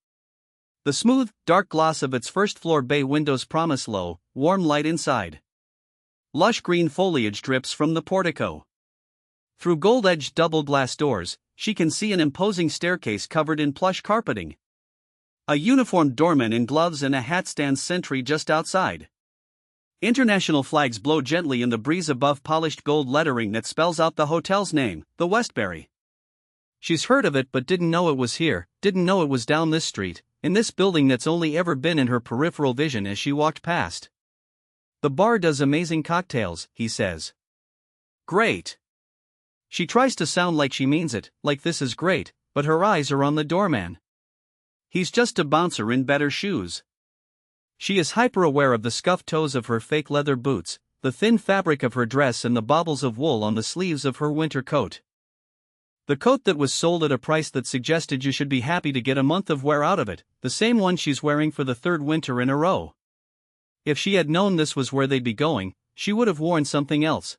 The smooth, dark gloss of its first-floor bay windows promise low, warm light inside. Lush green foliage drips from the portico. Through gold-edged double-glass doors, she can see an imposing staircase covered in plush carpeting. A uniformed doorman in gloves and a hat stands sentry just outside. International flags blow gently in the breeze above polished gold lettering that spells out the hotel's name, the Westbury. She's heard of it but didn't know it was here, didn't know it was down this street, in this building that's only ever been in her peripheral vision as she walked past. "The bar does amazing cocktails," he says. "Great." She tries to sound like she means it, like this is great, but her eyes are on the doorman. He's just a bouncer in better shoes. She is hyper-aware of the scuffed toes of her fake leather boots, the thin fabric of her dress and the baubles of wool on the sleeves of her winter coat. The coat that was sold at a price that suggested you should be happy to get a month of wear out of it, the same one she's wearing for the third winter in a row. If she had known this was where they'd be going, she would have worn something else.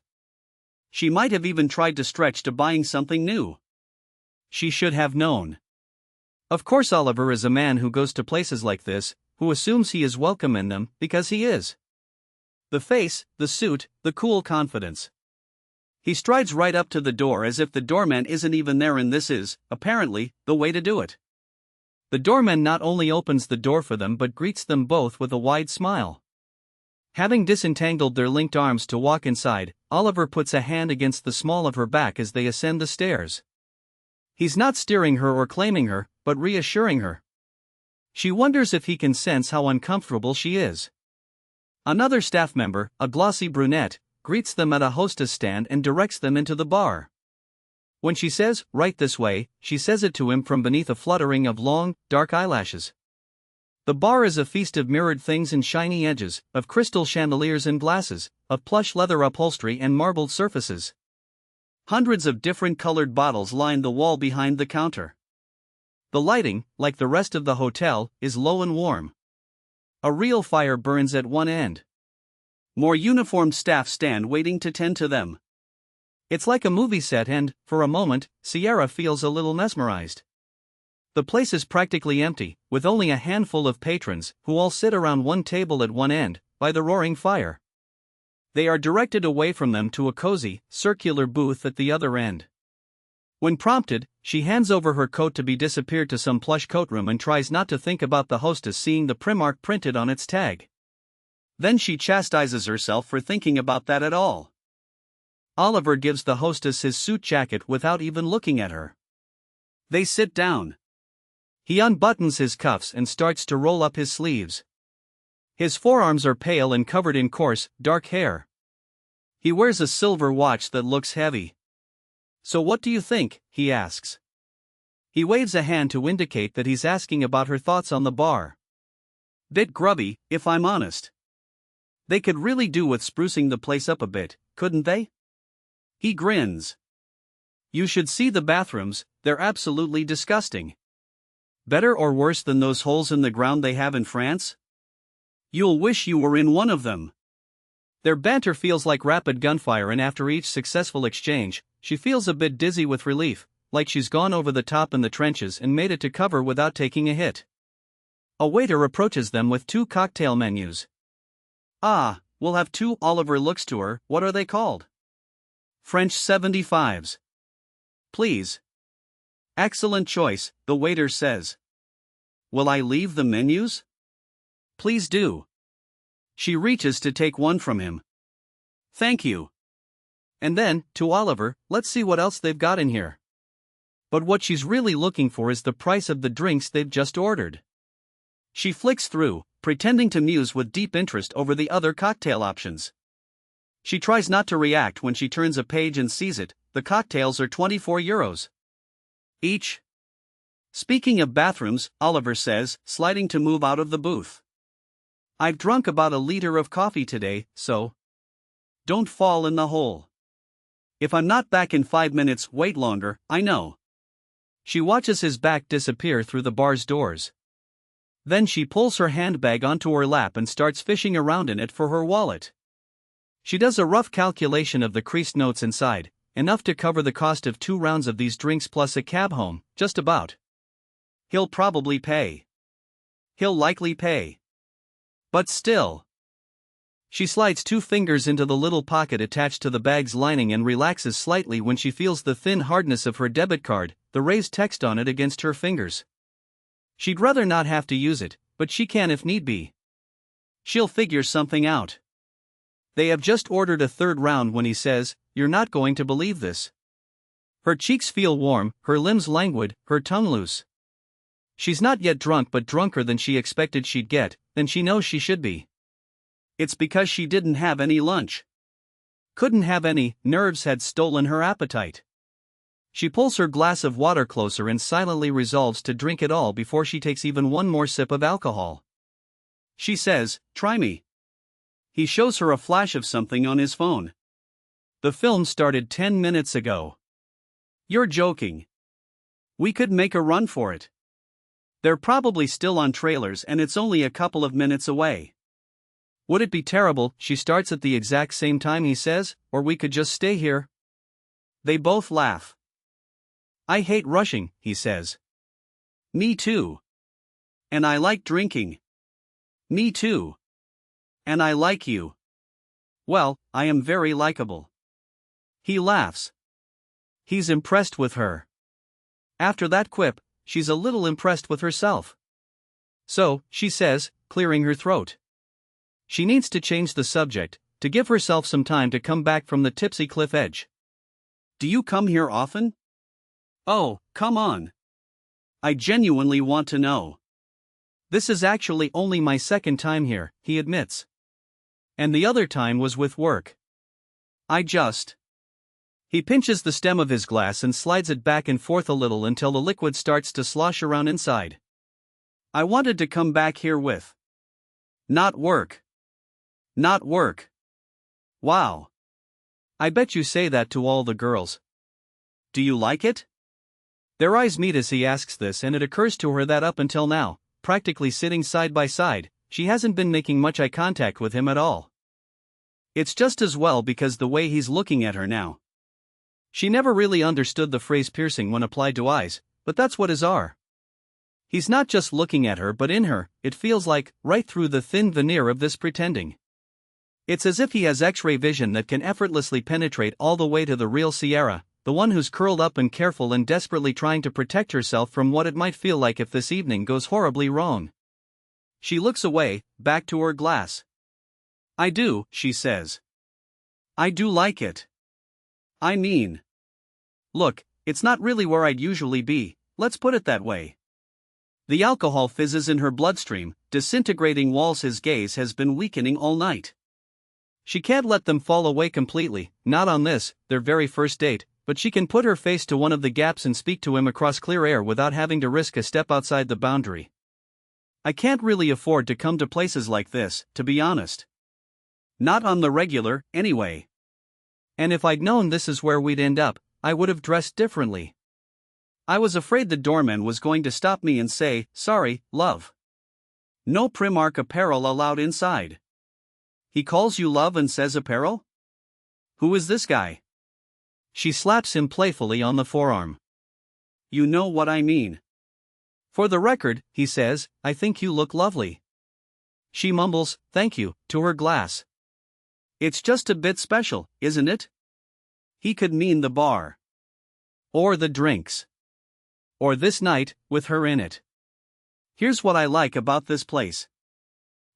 She might have even tried to stretch to buying something new. She should have known. Of course Oliver is a man who goes to places like this, who assumes he is welcome in them, because he is. The face, the suit, the cool confidence. He strides right up to the door as if the doorman isn't even there, and this is, apparently, the way to do it. The doorman not only opens the door for them but greets them both with a wide smile. Having disentangled their linked arms to walk inside, Oliver puts a hand against the small of her back as they ascend the stairs. He's not steering her or claiming her, but reassuring her. She wonders if he can sense how uncomfortable she is. Another staff member, a glossy brunette, greets them at a hostess stand and directs them into the bar. When she says, "Right this way," she says it to him from beneath a fluttering of long, dark eyelashes. The bar is a feast of mirrored things and shiny edges, of crystal chandeliers and glasses, of plush leather upholstery and marbled surfaces. Hundreds of different colored bottles line the wall behind the counter. The lighting, like the rest of the hotel, is low and warm. A real fire burns at one end. More uniformed staff stand waiting to tend to them. It's like a movie set and, for a moment, Sierra feels a little mesmerized. The place is practically empty, with only a handful of patrons, who all sit around one table at one end, by the roaring fire. They are directed away from them to a cozy, circular booth at the other end. When prompted, she hands over her coat to be disappeared to some plush coatroom and tries not to think about the hostess seeing the Primark printed on its tag. Then she chastises herself for thinking about that at all. Oliver gives the hostess his suit jacket without even looking at her. They sit down. He unbuttons his cuffs and starts to roll up his sleeves. His forearms are pale and covered in coarse, dark hair. He wears a silver watch that looks heavy. "So what do you think?" he asks. He waves a hand to indicate that he's asking about her thoughts on the bar. "Bit grubby, if I'm honest. They could really do with sprucing the place up a bit, couldn't they?" He grins. "You should see the bathrooms, they're absolutely disgusting. Better or worse than those holes in the ground they have in France? You'll wish you were in one of them." Their banter feels like rapid gunfire, and after each successful exchange, she feels a bit dizzy with relief, like she's gone over the top in the trenches and made it to cover without taking a hit. A waiter approaches them with 2 cocktail menus. "Ah, we'll have 2." Oliver looks to her. "What are they called?" "French 75s. Please." "Excellent choice," the waiter says. "Will I leave the menus?" "Please do." She reaches to take one from him. "Thank you." And then, to Oliver, "Let's see what else they've got in here." But what she's really looking for is the price of the drinks they've just ordered. She flicks through, pretending to muse with deep interest over the other cocktail options. She tries not to react when she turns a page and sees it. The cocktails are €24 each. Speaking of bathrooms, Oliver says, sliding to move out of the booth. I've drunk about a liter of coffee today, so don't fall in the hole. If I'm not back in 5 minutes, wait longer, I know. She watches his back disappear through the bar's doors. Then she pulls her handbag onto her lap and starts fishing around in it for her wallet. She does a rough calculation of the creased notes inside, enough to cover the cost of 2 rounds of these drinks plus a cab home, just about. He'll probably pay. He'll likely pay. But still. She slides 2 fingers into the little pocket attached to the bag's lining and relaxes slightly when she feels the thin hardness of her debit card, the raised text on it against her fingers. She'd rather not have to use it, but she can if need be. She'll figure something out. They have just ordered a 3rd round when he says, "You're not going to believe this." Her cheeks feel warm, her limbs languid, her tongue loose. She's not yet drunk but drunker than she expected she'd get, than she knows she should be. It's because she didn't have any lunch. Couldn't have any, nerves had stolen her appetite. She pulls her glass of water closer and silently resolves to drink it all before she takes even one more sip of alcohol. She says, "Try me." He shows her a flash of something on his phone. The film started 10 minutes ago. You're joking. We could make a run for it. They're probably still on trailers and it's only a couple of minutes away. Would it be terrible, she starts at the exact same time he says, or we could just stay here? They both laugh. I hate rushing, he says. Me too. And I like drinking. Me too. And I like you. Well, I am very likable. He laughs. He's impressed with her. After that quip, she's a little impressed with herself. So, she says, clearing her throat. She needs to change the subject, to give herself some time to come back from the tipsy cliff edge. Do you come here often? Oh, come on. I genuinely want to know. This is actually only my 2nd time here, he admits. And the other time was with work. He pinches the stem of his glass and slides it back and forth a little until the liquid starts to slosh around inside. I wanted to come back here with. Not work. Not work. Wow. I bet you say that to all the girls. Do you like it? Their eyes meet as he asks this, and it occurs to her that up until now, practically sitting side by side, she hasn't been making much eye contact with him at all. It's just as well because the way he's looking at her now. She never really understood the phrase piercing when applied to eyes, but that's what his are. He's not just looking at her but in her, it feels like, right through the thin veneer of this pretending. It's as if he has X-ray vision that can effortlessly penetrate all the way to the real Sierra, the one who's curled up and careful and desperately trying to protect herself from what it might feel like if this evening goes horribly wrong. She looks away, back to her glass. I do, she says. I do like it. I mean. Look, it's not really where I'd usually be, let's put it that way. The alcohol fizzes in her bloodstream, disintegrating walls. His gaze has been weakening all night. She can't let them fall away completely, not on this, their very first date, but she can put her face to one of the gaps and speak to him across clear air without having to risk a step outside the boundary. I can't really afford to come to places like this, to be honest. Not on the regular, anyway. And if I'd known this is where we'd end up, I would have dressed differently. I was afraid the doorman was going to stop me and say, "Sorry, love. No Primark apparel allowed inside." He calls you love and says apparel? Who is this guy? She slaps him playfully on the forearm. You know what I mean. For the record, he says, I think you look lovely. She mumbles, thank you, to her glass. It's just a bit special, isn't it? He could mean the bar. Or the drinks. Or this night, with her in it. Here's what I like about this place.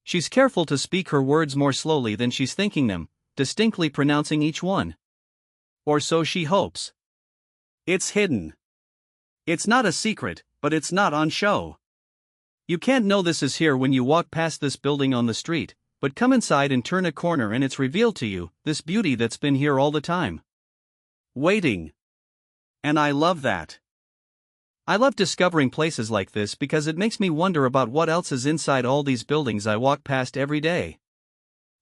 She's careful to speak her words more slowly than she's thinking them, distinctly pronouncing each one. Or so she hopes. It's hidden. It's not a secret, but it's not on show. You can't know this is here when you walk past this building on the street, but come inside and turn a corner and it's revealed to you, this beauty that's been here all the time. Waiting. And I love that. I love discovering places like this because it makes me wonder about what else is inside all these buildings I walk past every day.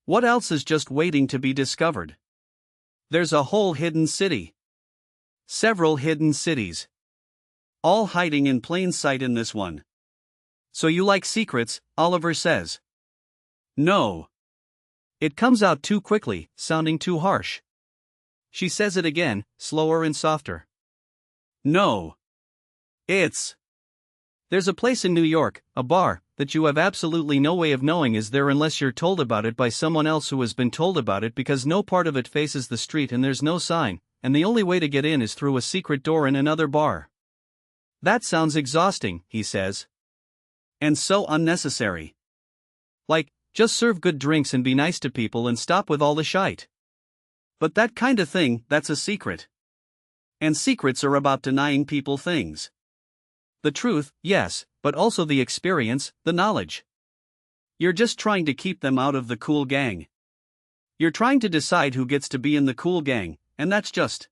What else is just waiting to be discovered? There's a whole hidden city. Several hidden cities. All hiding in plain sight in this one. So you like secrets, Oliver says. No. It comes out too quickly, sounding too harsh. She says it again, slower and softer. No. There's a place in New York, a bar, that you have absolutely no way of knowing is there unless you're told about it by someone else who has been told about it because no part of it faces the street and there's no sign, and the only way to get in is through a secret door in another bar. That sounds exhausting, he says. And so unnecessary. Like, just serve good drinks and be nice to people and stop with all the shite. But that kind of thing, that's a secret. And secrets are about denying people things. The truth, yes, but also the experience, the knowledge. You're just trying to keep them out of the cool gang. You're trying to decide who gets to be in the cool gang, and that's just.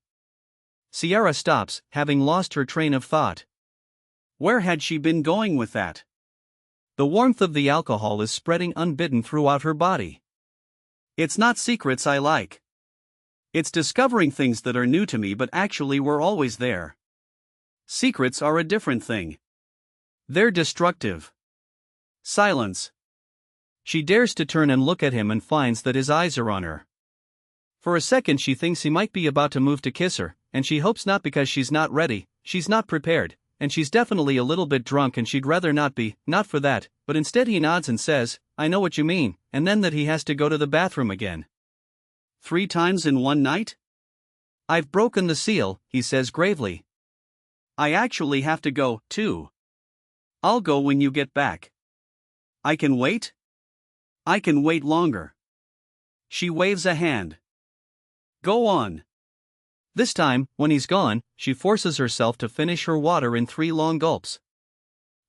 Sierra stops, having lost her train of thought. Where had she been going with that? The warmth of the alcohol is spreading unbidden throughout her body. It's not secrets I like. It's discovering things that are new to me but actually were always there. Secrets are a different thing. They're destructive. Silence. She dares to turn and look at him and finds that his eyes are on her. For a second she thinks he might be about to move to kiss her, and she hopes not because she's not ready, she's not prepared, and she's definitely a little bit drunk and she'd rather not be, not for that, but instead he nods and says, I know what you mean, and then that he has to go to the bathroom again. 3 times in one night? I've broken the seal, he says gravely. I actually have to go, too. I'll go when you get back. I can wait? I can wait longer. She waves a hand. Go on. This time, when he's gone, she forces herself to finish her water in 3 long gulps.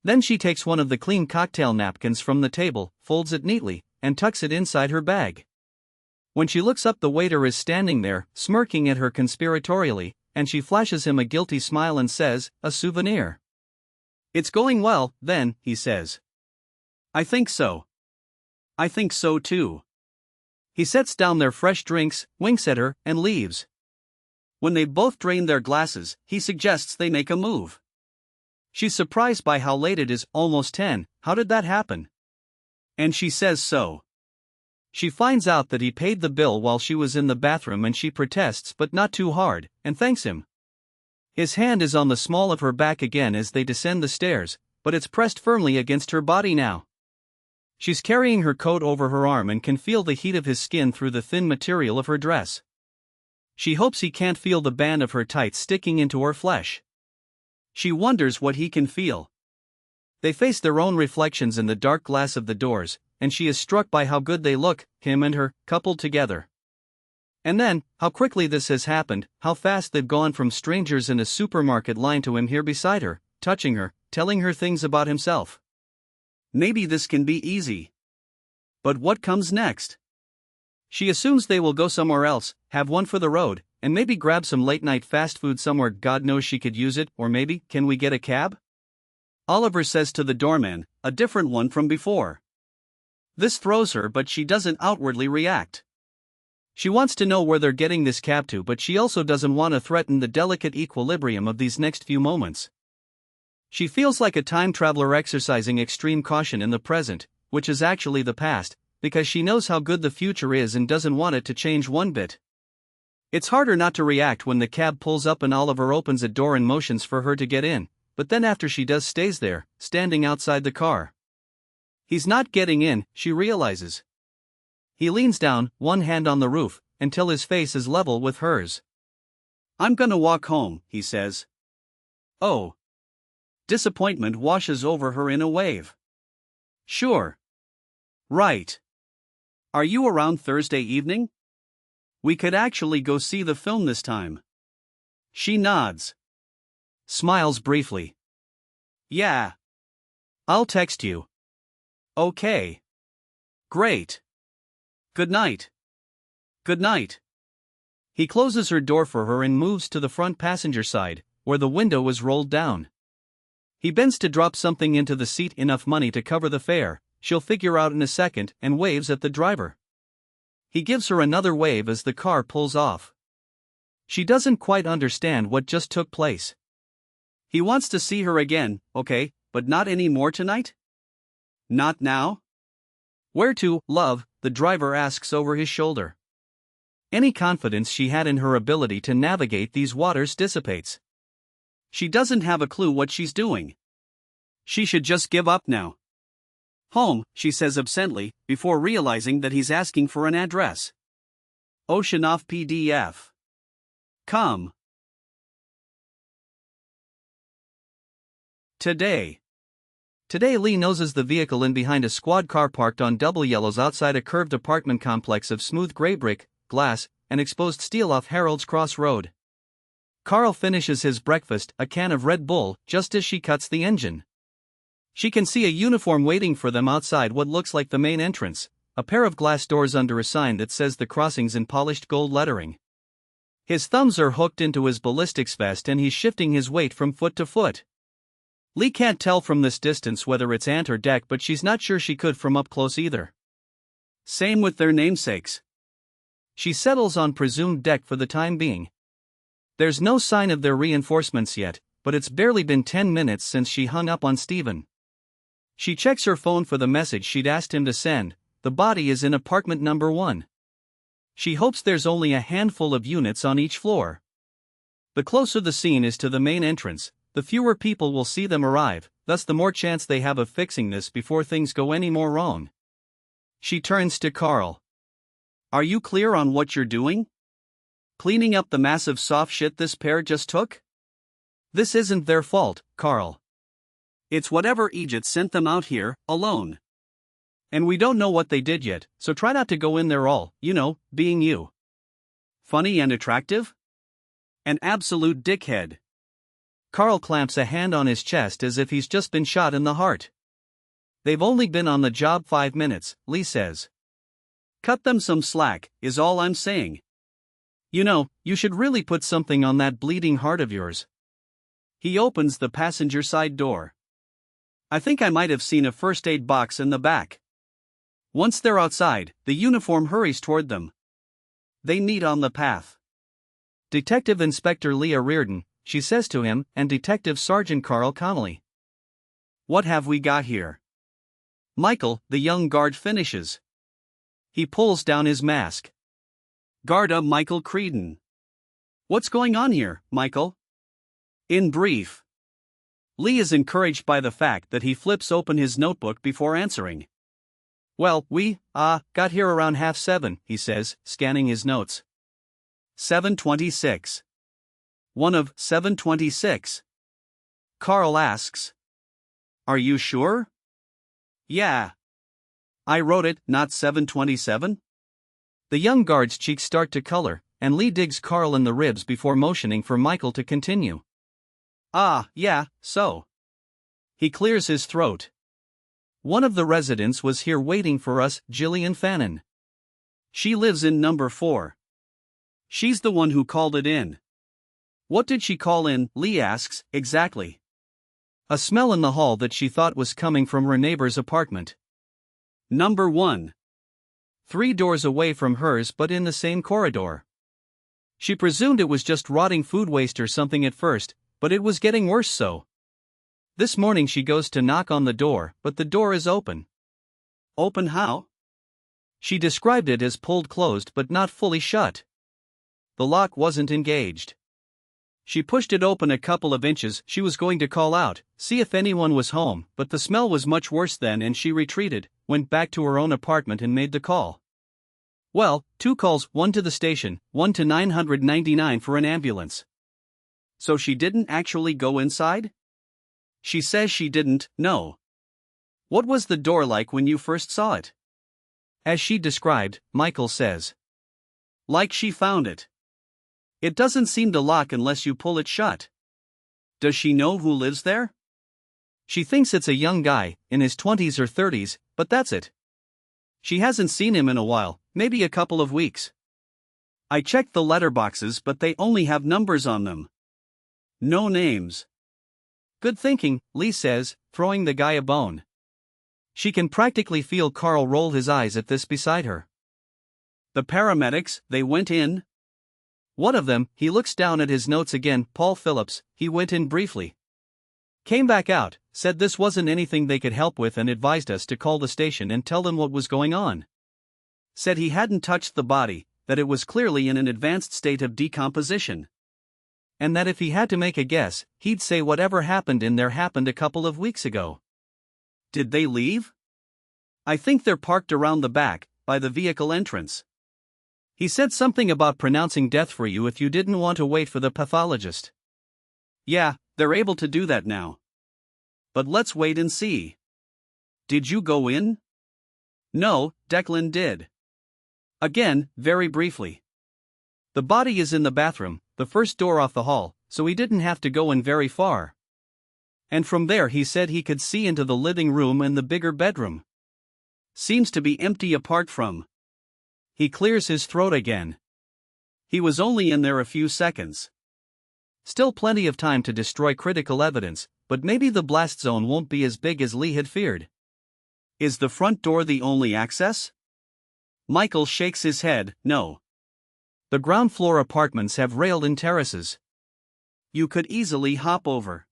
Then she takes one of the clean cocktail napkins from the table, folds it neatly, and tucks it inside her bag. When she looks up, the waiter is standing there, smirking at her conspiratorially, and she flashes him a guilty smile and says, a souvenir. It's going well, then, he says. I think so. I think so too. He sets down their fresh drinks, winks at her, and leaves. When they both drain their glasses, he suggests they make a move. She's surprised by how late it is, almost 10, how did that happen? And she says so. She finds out that he paid the bill while she was in the bathroom and she protests but not too hard, and thanks him. His hand is on the small of her back again as they descend the stairs, but it's pressed firmly against her body now. She's carrying her coat over her arm and can feel the heat of his skin through the thin material of her dress. She hopes he can't feel the band of her tights sticking into her flesh. She wonders what he can feel. They face their own reflections in the dark glass of the doors, and she is struck by how good they look, him and her, coupled together. And then, how quickly this has happened, how fast they've gone from strangers in a supermarket line to him here beside her, touching her, telling her things about himself. Maybe this can be easy. But what comes next? She assumes they will go somewhere else, have one for the road, and maybe grab some late-night fast food somewhere God knows she could use it, or maybe, can we get a cab? Oliver says to the doorman, a different one from before. This throws her, but she doesn't outwardly react. She wants to know where they're getting this cab to, but she also doesn't want to threaten the delicate equilibrium of these next few moments. She feels like a time traveler exercising extreme caution in the present, which is actually the past, because she knows how good the future is and doesn't want it to change one bit. It's harder not to react when the cab pulls up and Oliver opens a door and motions for her to get in, but then after she does stays there, standing outside the car. He's not getting in, she realizes. He leans down, one hand on the roof, until his face is level with hers. I'm gonna walk home, he says. Oh. Disappointment washes over her in a wave. Sure. Right. Are you around Thursday evening? We could actually go see the film this time. She nods. Smiles briefly. Yeah. I'll text you. Okay. Great. Good night. Good night. He closes her door for her and moves to the front passenger side, where the window was rolled down. He bends to drop something into the seat, enough money to cover the fare, she'll figure out in a second, and waves at the driver. He gives her another wave as the car pulls off. She doesn't quite understand what just took place. He wants to see her again, okay, but not any more tonight? Not now? Where to, love? The driver asks over his shoulder. Any confidence she had in her ability to navigate these waters dissipates. She doesn't have a clue what she's doing. She should just give up now. Home, she says absently, before realizing that he's asking for an address. Oceanoff PDF. Come. Today, Lee noses the vehicle in behind a squad car parked on double yellows outside a curved apartment complex of smooth gray brick, glass, and exposed steel off Harold's Cross Road. Carl finishes his breakfast, a can of Red Bull, just as she cuts the engine. She can see a uniform waiting for them outside what looks like the main entrance, a pair of glass doors under a sign that says the crossings in polished gold lettering. His thumbs are hooked into his ballistics vest and he's shifting his weight from foot to foot. Lee can't tell from this distance whether it's ant or deck, but she's not sure she could from up close either. Same with their namesakes. She settles on presumed deck for the time being. There's no sign of their reinforcements yet, but it's barely been 10 minutes since she hung up on Stephen. She checks her phone for the message she'd asked him to send. The body is in apartment number 1. She hopes there's only a handful of units on each floor. The closer the scene is to the main entrance, the fewer people will see them arrive, thus the more chance they have of fixing this before things go any more wrong. She turns to Carl. Are you clear on what you're doing? Cleaning up the massive soft shit this pair just took? This isn't their fault, Carl. It's whatever Egypt sent them out here, alone. And we don't know what they did yet, so try not to go in there all, being you. Funny and attractive? An absolute dickhead. Carl clamps a hand on his chest as if he's just been shot in the heart. They've only been on the job 5 minutes, Lee says. Cut them some slack, is all I'm saying. You should really put something on that bleeding heart of yours. He opens the passenger side door. I think I might have seen a first aid box in the back. Once they're outside, the uniform hurries toward them. They meet on the path. Detective Inspector Leah Reardon, she says to him, and Detective Sergeant Carl Connolly. What have we got here? Michael, the young guard, finishes. He pulls down his mask. Garda Michael Creedon. What's going on here, Michael? In brief. Lee is encouraged by the fact that he flips open his notebook before answering. Well, we got here around 7:30, he says, scanning his notes. 7:26. One of 7:26. Carl asks. Are you sure? Yeah. I wrote it, not 7:27? The young guard's cheeks start to color, and Lee digs Carl in the ribs before motioning for Michael to continue. Yeah, so. He clears his throat. One of the residents was here waiting for us, Jillian Fannin. She lives in number 4. She's the one who called it in. What did she call in? Lee asks, exactly. A smell in the hall that she thought was coming from her neighbor's apartment. Number 1. 3 doors away from hers but in the same corridor. She presumed it was just rotting food waste or something at first, but it was getting worse so. This morning she goes to knock on the door, but the door is open. Open how? She described it as pulled closed but not fully shut. The lock wasn't engaged. She pushed it open a couple of inches. She was going to call out, see if anyone was home, but the smell was much worse then and she retreated, went back to her own apartment and made the call. Well, 2 calls, one to the station, one to 999 for an ambulance. So she didn't actually go inside? She says she didn't, no. What was the door like when you first saw it? As she described, Michael says. Like she found it. It doesn't seem to lock unless you pull it shut. Does she know who lives there? She thinks it's a young guy, in his 20s or 30s, but that's it. She hasn't seen him in a while, maybe a couple of weeks. I checked the letterboxes, but they only have numbers on them. No names. Good thinking, Lee says, throwing the guy a bone. She can practically feel Carl roll his eyes at this beside her. The paramedics, they went in? One of them, he looks down at his notes again, Paul Phillips, he went in briefly. Came back out, said this wasn't anything they could help with and advised us to call the station and tell them what was going on. Said he hadn't touched the body, that it was clearly in an advanced state of decomposition. And that if he had to make a guess, he'd say whatever happened in there happened a couple of weeks ago. Did they leave? I think they're parked around the back, by the vehicle entrance. He said something about pronouncing death for you if you didn't want to wait for the pathologist. Yeah, they're able to do that now. But let's wait and see. Did you go in? No, Declan did. Again, very briefly. The body is in the bathroom, the first door off the hall, so he didn't have to go in very far. And from there he said he could see into the living room and the bigger bedroom. Seems to be empty apart from. He clears his throat again. He was only in there a few seconds. Still plenty of time to destroy critical evidence, but maybe the blast zone won't be as big as Lee had feared. Is the front door the only access? Michael shakes his head, no. The ground floor apartments have railed-in terraces. You could easily hop over.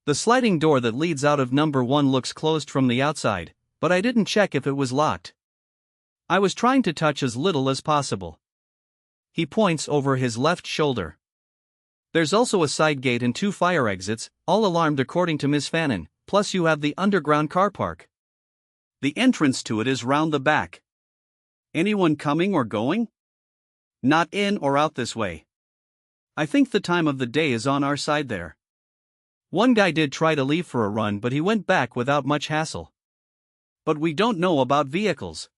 The sliding door that leads out of number 1 looks closed from the outside, but I didn't check if it was locked. I was trying to touch as little as possible. He points over his left shoulder. There's also a side gate and 2 fire exits, all alarmed according to Ms. Fannin, plus you have the underground car park. The entrance to it is round the back. Anyone coming or going? Not in or out this way. I think the time of the day is on our side there. One guy did try to leave for a run, but he went back without much hassle. But we don't know about vehicles.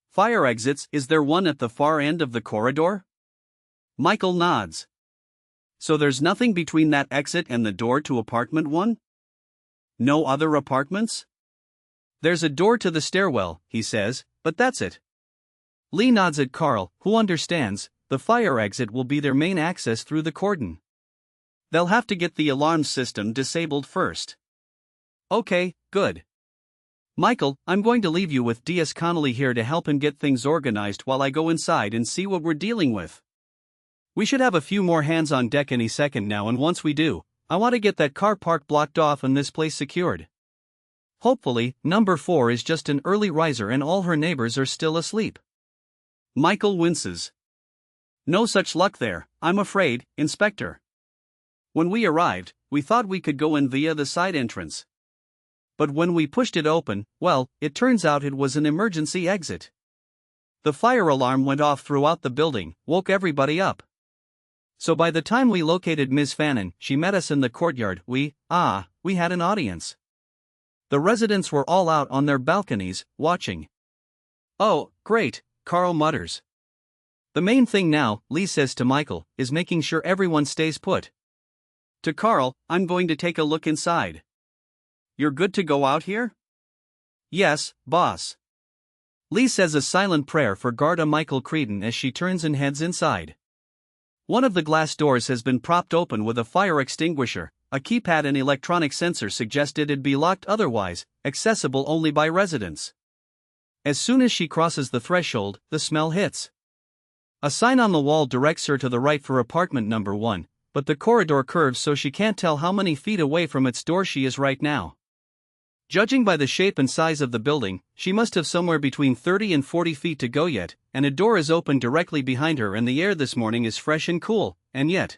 Fire exits, is there one at the far end of the corridor? Michael nods. So there's nothing between that exit and the door to apartment 1? No other apartments? There's a door to the stairwell, he says, but that's it. Lee nods at Carl, who understands, the fire exit will be their main access through the cordon. They'll have to get the alarm system disabled first. Okay, good. Michael, I'm going to leave you with D.S. Connolly here to help him get things organized while I go inside and see what we're dealing with. We should have a few more hands on deck any second now, and once we do, I want to get that car park blocked off and this place secured. Hopefully, number 4 is just an early riser and all her neighbors are still asleep. Michael winces. No such luck there, I'm afraid, Inspector. When we arrived, we thought we could go in via the side entrance. But when we pushed it open, well, it turns out it was an emergency exit. The fire alarm went off throughout the building, woke everybody up. So by the time we located Ms. Fannin, she met us in the courtyard. We had an audience. The residents were all out on their balconies, watching. Oh, great, Carl mutters. The main thing now, Lee says to Michael, is making sure everyone stays put. To Carl, I'm going to take a look inside. You're good to go out here? Yes, boss. Lee says a silent prayer for Garda Michael Creedon as she turns and heads inside. One of the glass doors has been propped open with a fire extinguisher. A keypad and electronic sensor suggested it'd be locked otherwise, accessible only by residents. As soon as she crosses the threshold, the smell hits. A sign on the wall directs her to the right for apartment number 1, but the corridor curves so she can't tell how many feet away from its door she is right now. Judging by the shape and size of the building, she must have somewhere between 30 and 40 feet to go yet, and a door is open directly behind her and the air this morning is fresh and cool, and yet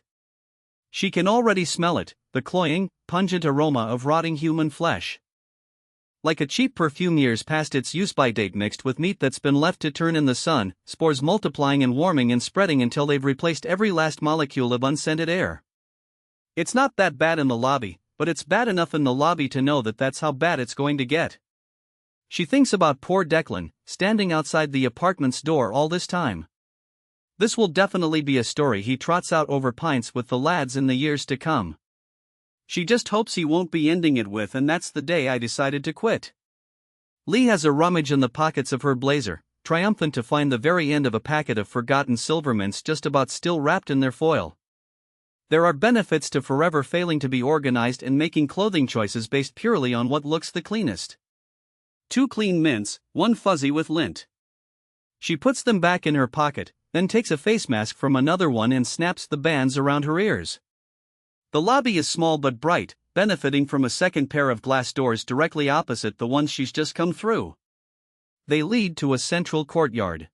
she can already smell it, the cloying, pungent aroma of rotting human flesh. Like a cheap perfume years past its use-by date mixed with meat that's been left to turn in the sun, spores multiplying and warming and spreading until they've replaced every last molecule of unscented air. It's not that bad in the lobby, but it's bad enough in the lobby to know that that's how bad it's going to get. She thinks about poor Declan, standing outside the apartment's door all this time. This will definitely be a story he trots out over pints with the lads in the years to come. She just hopes he won't be ending it with "and that's the day I decided to quit." Lee has a rummage in the pockets of her blazer, triumphant to find the very end of a packet of forgotten silver mints just about still wrapped in their foil. There are benefits to forever failing to be organized and making clothing choices based purely on what looks the cleanest. 2 clean mints, 1 fuzzy with lint. She puts them back in her pocket, then takes a face mask from another one and snaps the bands around her ears. The lobby is small but bright, benefiting from a second pair of glass doors directly opposite the ones she's just come through. They lead to a central courtyard.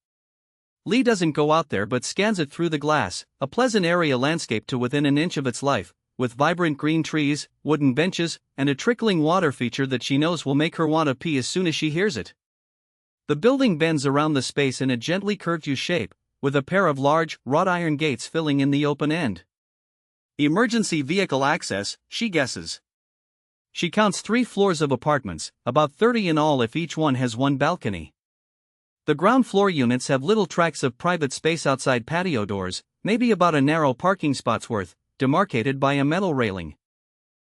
Lee doesn't go out there but scans it through the glass, a pleasant area landscape to within an inch of its life, with vibrant green trees, wooden benches, and a trickling water feature that she knows will make her want to pee as soon as she hears it. The building bends around the space in a gently curved U shape, with a pair of large, wrought iron gates filling in the open end. Emergency vehicle access, she guesses. She counts 3 floors of apartments, about 30 in all if each one has 1 balcony. The ground floor units have little tracts of private space outside patio doors, maybe about a narrow parking spot's worth, demarcated by a metal railing.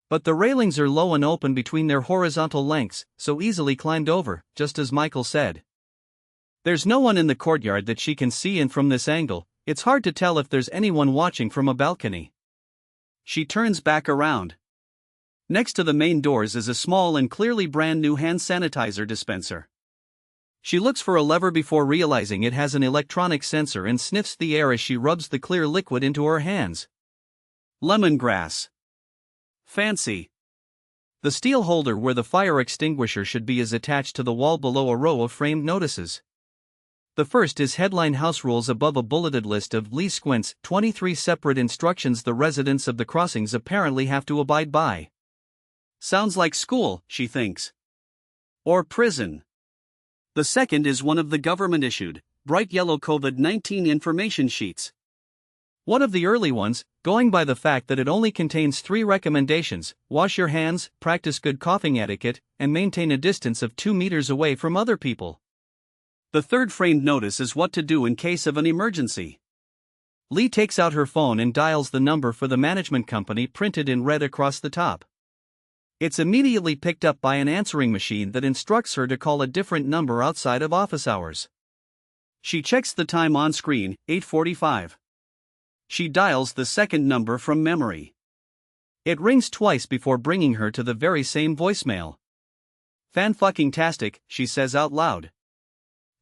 But the railings are low and open between their horizontal lengths, so easily climbed over, just as Michael said. There's no one in the courtyard that she can see, and from this angle, it's hard to tell if there's anyone watching from a balcony. She turns back around. Next to the main doors is a small and clearly brand new hand sanitizer dispenser. She looks for a lever before realizing it has an electronic sensor and sniffs the air as she rubs the clear liquid into her hands. Lemongrass. Fancy. The steel holder where the fire extinguisher should be is attached to the wall below a row of framed notices. The first is headline house rules above a bulleted list of Lee Squint's 23 separate instructions the residents of the crossings apparently have to abide by. Sounds like school, she thinks. Or prison. The second is one of the government-issued, bright yellow COVID-19 information sheets. One of the early ones, going by the fact that it only contains 3 recommendations: wash your hands, practice good coughing etiquette, and maintain a distance of 2 meters away from other people. The third framed notice is what to do in case of an emergency. Lee takes out her phone and dials the number for the management company printed in red across the top. It's immediately picked up by an answering machine that instructs her to call a different number outside of office hours. She checks the time on screen, 8:45. She dials the second number from memory. It rings twice before bringing her to the very same voicemail. "Fan-fucking-tastic," she says out loud.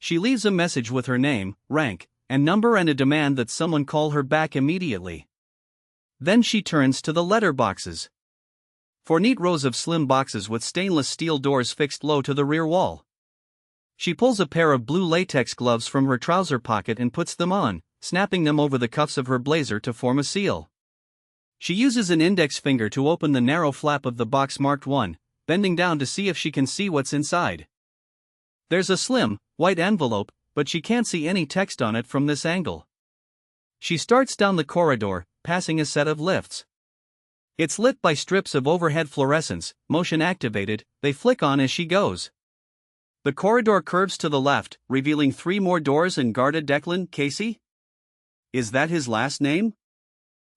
She leaves a message with her name, rank, and number and a demand that someone call her back immediately. Then she turns to the letter boxes. 4 neat rows of slim boxes with stainless steel doors fixed low to the rear wall. She pulls a pair of blue latex gloves from her trouser pocket and puts them on, snapping them over the cuffs of her blazer to form a seal. She uses an index finger to open the narrow flap of the box marked 1, bending down to see if she can see what's inside. There's a slim, white envelope, but she can't see any text on it from this angle. She starts down the corridor, passing a set of lifts. It's lit by strips of overhead fluorescence, motion activated, they flick on as she goes. The corridor curves to the left, revealing 3 more doors and guarded Declan Casey? Is that his last name?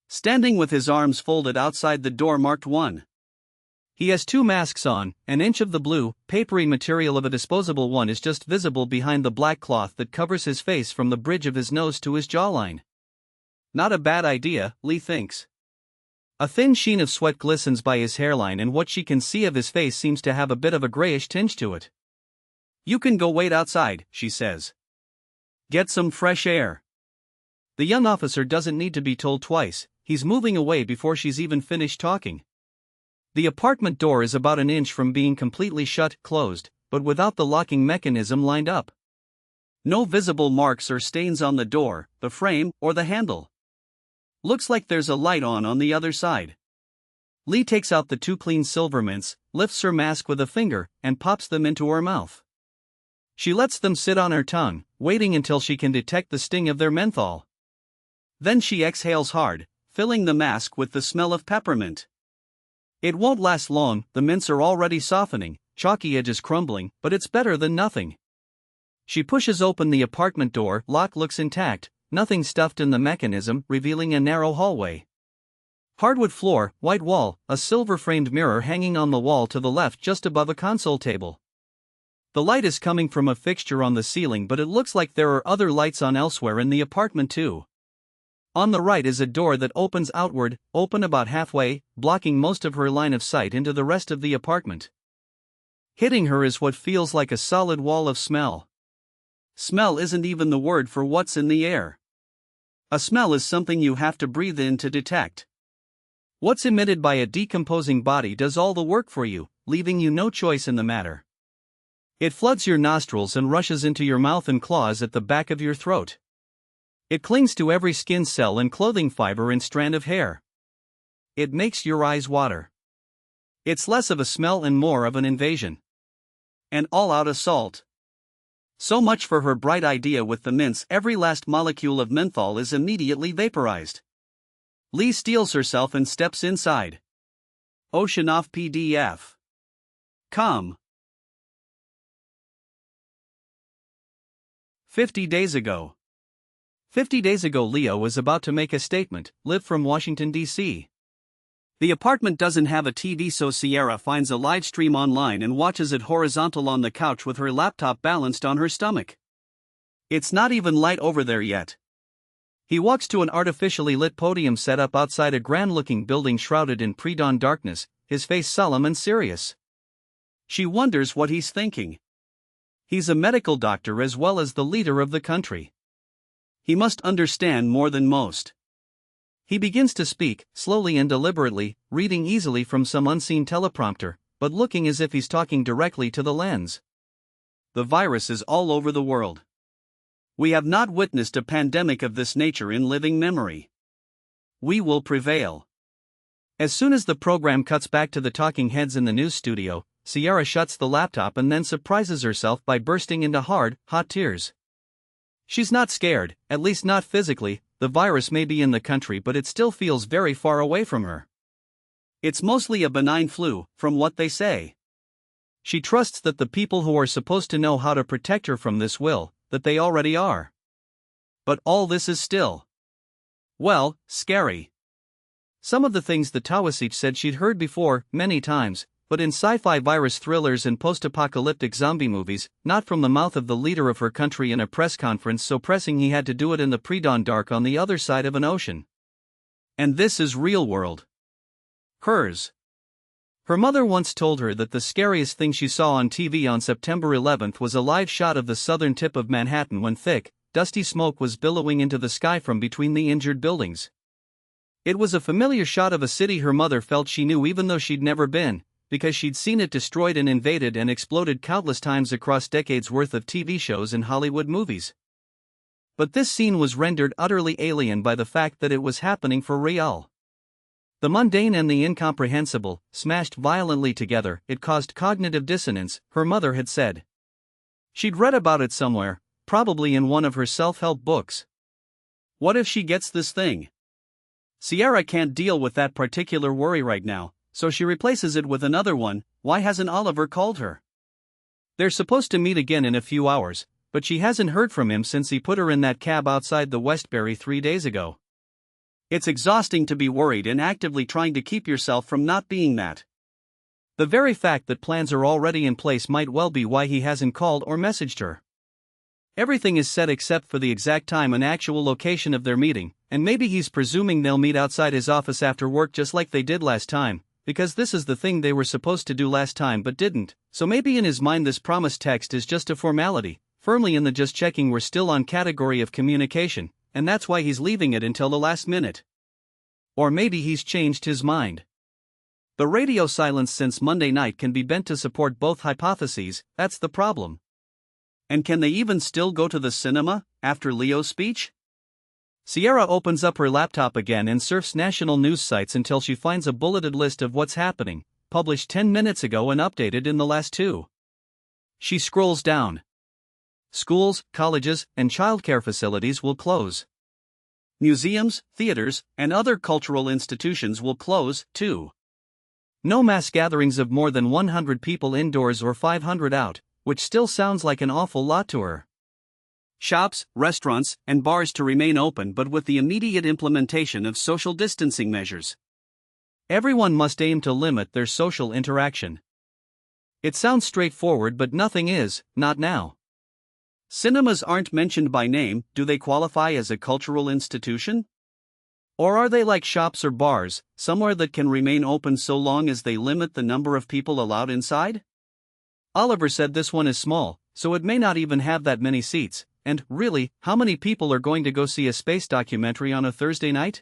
Standing with his arms folded outside the door marked 1. He has 2 masks on, an inch of the blue, papery material of a disposable one is just visible behind the black cloth that covers his face from the bridge of his nose to his jawline. Not a bad idea, Lee thinks. A thin sheen of sweat glistens by his hairline and what she can see of his face seems to have a bit of a grayish tinge to it. "You can go wait outside," she says. "Get some fresh air." The young officer doesn't need to be told twice, he's moving away before she's even finished talking. The apartment door is about an inch from being completely closed, but without the locking mechanism lined up. No visible marks or stains on the door, the frame, or the handle. Looks like there's a light on the other side. Lee takes out the 2 clean silver mints, lifts her mask with a finger, and pops them into her mouth. She lets them sit on her tongue, waiting until she can detect the sting of their menthol. Then she exhales hard, filling the mask with the smell of peppermint. It won't last long, the mints are already softening, chalky edges crumbling, but it's better than nothing. She pushes open the apartment door, lock looks intact, nothing stuffed in the mechanism, revealing a narrow hallway. Hardwood floor, white wall, a silver-framed mirror hanging on the wall to the left just above a console table. The light is coming from a fixture on the ceiling, but it looks like there are other lights on elsewhere in the apartment too. On the right is a door that opens outward, open about halfway, blocking most of her line of sight into the rest of the apartment. Hitting her is what feels like a solid wall of smell. Smell isn't even the word for what's in the air. A smell is something you have to breathe in to detect. What's emitted by a decomposing body does all the work for you, leaving you no choice in the matter. It floods your nostrils and rushes into your mouth and claws at the back of your throat. It clings to every skin cell and clothing fiber and strand of hair. It makes your eyes water. It's less of a smell and more of an invasion. An all-out assault. So much for her bright idea with the mints. Every last molecule of menthol is immediately vaporized. Lee steels herself and steps inside. Ocean off PDF. Come. 50 days ago. 50 days ago, Leo was about to make a statement, live from Washington, D.C. The apartment doesn't have a TV, so Sierra finds a live stream online and watches it horizontal on the couch with her laptop balanced on her stomach. It's not even light over there yet. He walks to an artificially lit podium set up outside a grand-looking building shrouded in pre-dawn darkness, his face solemn and serious. She wonders what he's thinking. He's a medical doctor as well as the leader of the country. He must understand more than most. He begins to speak, slowly and deliberately, reading easily from some unseen teleprompter, but looking as if he's talking directly to the lens. The virus is all over the world. We have not witnessed a pandemic of this nature in living memory. We will prevail. As soon as the program cuts back to the talking heads in the news studio, Sierra shuts the laptop and then surprises herself by bursting into hard, hot tears. She's not scared, at least not physically. The virus may be in the country, but it still feels very far away from her. It's mostly a benign flu, from what they say. She trusts that the people who are supposed to know how to protect her from this will, that they already are. But all this is still, well, scary. Some of the things the Tawasich said she'd heard before, many times, but in sci-fi virus thrillers and post-apocalyptic zombie movies, not from the mouth of the leader of her country in a press conference so pressing he had to do it in the pre-dawn dark on the other side of an ocean. And this is real world. Hers. Her mother once told her that the scariest thing she saw on TV on September 11th was a live shot of the southern tip of Manhattan when thick, dusty smoke was billowing into the sky from between the injured buildings. It was a familiar shot of a city her mother felt she knew even though she'd never been, because she'd seen it destroyed and invaded and exploded countless times across decades worth of TV shows and Hollywood movies. But this scene was rendered utterly alien by the fact that it was happening for real. The mundane and the incomprehensible, smashed violently together, it caused cognitive dissonance, her mother had said. She'd read about it somewhere, probably in one of her self-help books. What if she gets this thing? Sierra can't deal with that particular worry right now, so she replaces it with another one. Why hasn't Oliver called her? They're supposed to meet again in a few hours, but she hasn't heard from him since he put her in that cab outside the Westbury 3 days ago. It's exhausting to be worried and actively trying to keep yourself from not being that. The very fact that plans are already in place might well be why he hasn't called or messaged her. Everything is set except for the exact time and actual location of their meeting, and maybe he's presuming they'll meet outside his office after work just like they did last time, because this is the thing they were supposed to do last time but didn't, so maybe in his mind this promised text is just a formality, firmly in the just checking we're still on category of communication, and that's why he's leaving it until the last minute. Or maybe he's changed his mind. The radio silence since Monday night can be bent to support both hypotheses. That's the problem. And can they even still go to the cinema after Leo's speech? Sierra opens up her laptop again and surfs national news sites until she finds a bulleted list of what's happening, published 10 minutes ago and updated in the last 2. She scrolls down. Schools, colleges, and childcare facilities will close. Museums, theaters, and other cultural institutions will close, too. No mass gatherings of more than 100 people indoors or 500 out, which still sounds like an awful lot to her. Shops, restaurants, and bars to remain open but with the immediate implementation of social distancing measures. Everyone must aim to limit their social interaction. It sounds straightforward, but nothing is, not now. Cinemas aren't mentioned by name. Do they qualify as a cultural institution? Or are they like shops or bars, somewhere that can remain open so long as they limit the number of people allowed inside? Oliver said this one is small, so it may not even have that many seats, and, really, how many people are going to go see a space documentary on a Thursday night?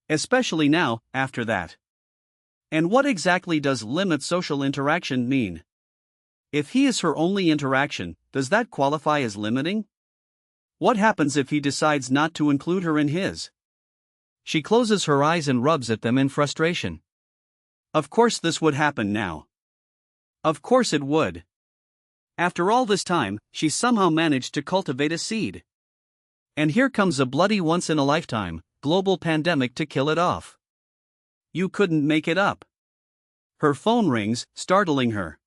Especially now, after that. And what exactly does limit social interaction mean? If he is her only interaction, does that qualify as limiting? What happens if he decides not to include her in his? She closes her eyes and rubs at them in frustration. Of course this would happen now. Of course it would. After all this time, she somehow managed to cultivate a seed. And here comes a bloody once-in-a-lifetime global pandemic to kill it off. You couldn't make it up. Her phone rings, startling her.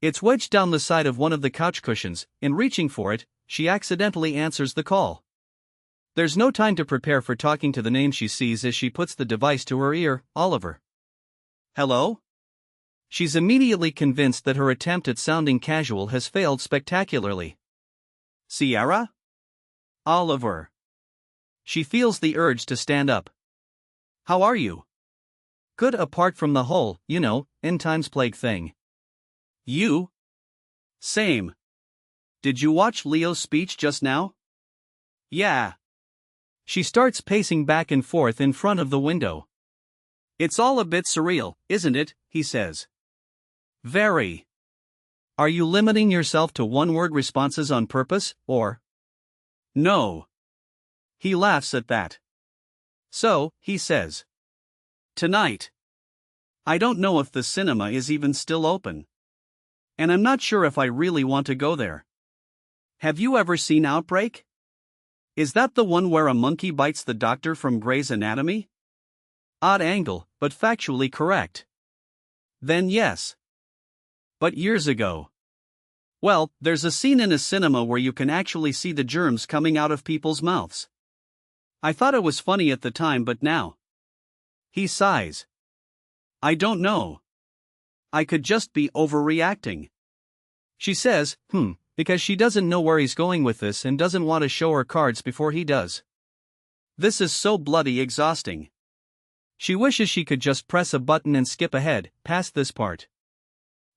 It's wedged down the side of one of the couch cushions. In reaching for it, she accidentally answers the call. There's no time to prepare for talking to the name she sees as she puts the device to her ear. Oliver. Hello? She's immediately convinced that her attempt at sounding casual has failed spectacularly. Sierra? Oliver. She feels the urge to stand up. How are you? Good, apart from the whole, end times plague thing. You? Same. Did you watch Leo's speech just now? Yeah. She starts pacing back and forth in front of the window. It's all a bit surreal, isn't it? He says. Very. Are you limiting yourself to one-word responses on purpose, or? No. He laughs at that. So, he says. Tonight. I don't know if the cinema is even still open. And I'm not sure if I really want to go there. Have you ever seen Outbreak? Is that the one where a monkey bites the doctor from Grey's Anatomy? Odd angle, but factually correct. Then yes. But years ago. Well, there's a scene in a cinema where you can actually see the germs coming out of people's mouths. I thought it was funny at the time, but now. He sighs. I don't know. I could just be overreacting. She says, because she doesn't know where he's going with this and doesn't want to show her cards before he does. This is so bloody exhausting. She wishes she could just press a button and skip ahead, past this part.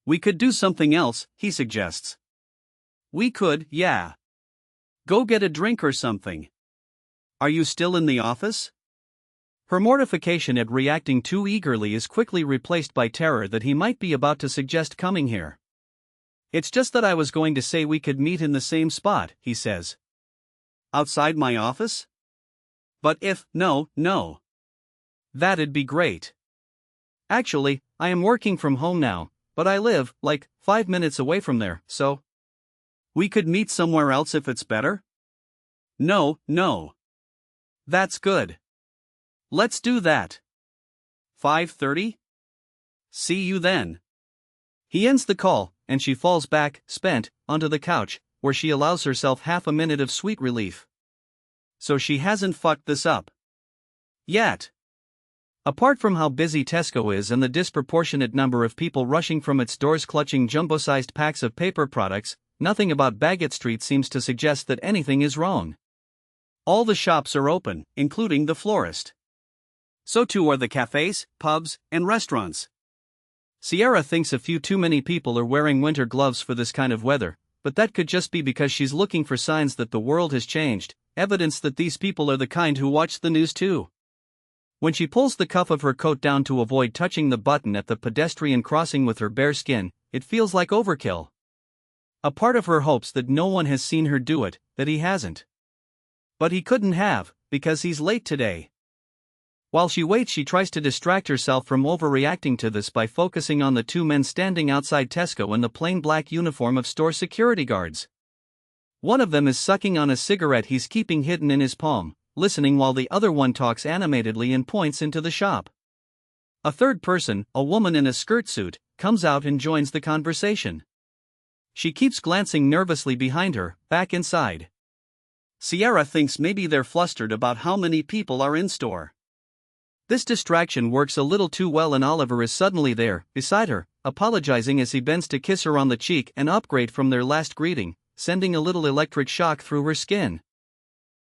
We could do something else, he suggests. We could, yeah. Go get a drink or something. Are you still in the office? Her mortification at reacting too eagerly is quickly replaced by terror that he might be about to suggest coming here. It's just that I was going to say we could meet in the same spot, he says. Outside my office? But no. That'd be great. Actually, I am working from home now, but I live, 5 minutes away from there, so. We could meet somewhere else if it's better? No. That's good. Let's do that. 5:30? See you then. He ends the call, and she falls back, spent, onto the couch, where she allows herself half a minute of sweet relief. So she hasn't fucked this up. Yet. Apart from how busy Tesco is and the disproportionate number of people rushing from its doors clutching jumbo-sized packs of paper products, nothing about Bagot Street seems to suggest that anything is wrong. All the shops are open, including the florist. So too are the cafes, pubs, and restaurants. Sierra thinks a few too many people are wearing winter gloves for this kind of weather, but that could just be because she's looking for signs that the world has changed, evidence that these people are the kind who watch the news too. When she pulls the cuff of her coat down to avoid touching the button at the pedestrian crossing with her bare skin, it feels like overkill. A part of her hopes that no one has seen her do it, that he hasn't. But he couldn't have, because he's late today. While she waits, she tries to distract herself from overreacting to this by focusing on the two men standing outside Tesco in the plain black uniform of store security guards. One of them is sucking on a cigarette he's keeping hidden in his palm, listening while the other one talks animatedly and points into the shop. A third person, a woman in a skirt suit, comes out and joins the conversation. She keeps glancing nervously behind her, back inside. Sierra thinks maybe they're flustered about how many people are in store. This distraction works a little too well and Oliver is suddenly there, beside her, apologizing as he bends to kiss her on the cheek, an upgrade from their last greeting, sending a little electric shock through her skin.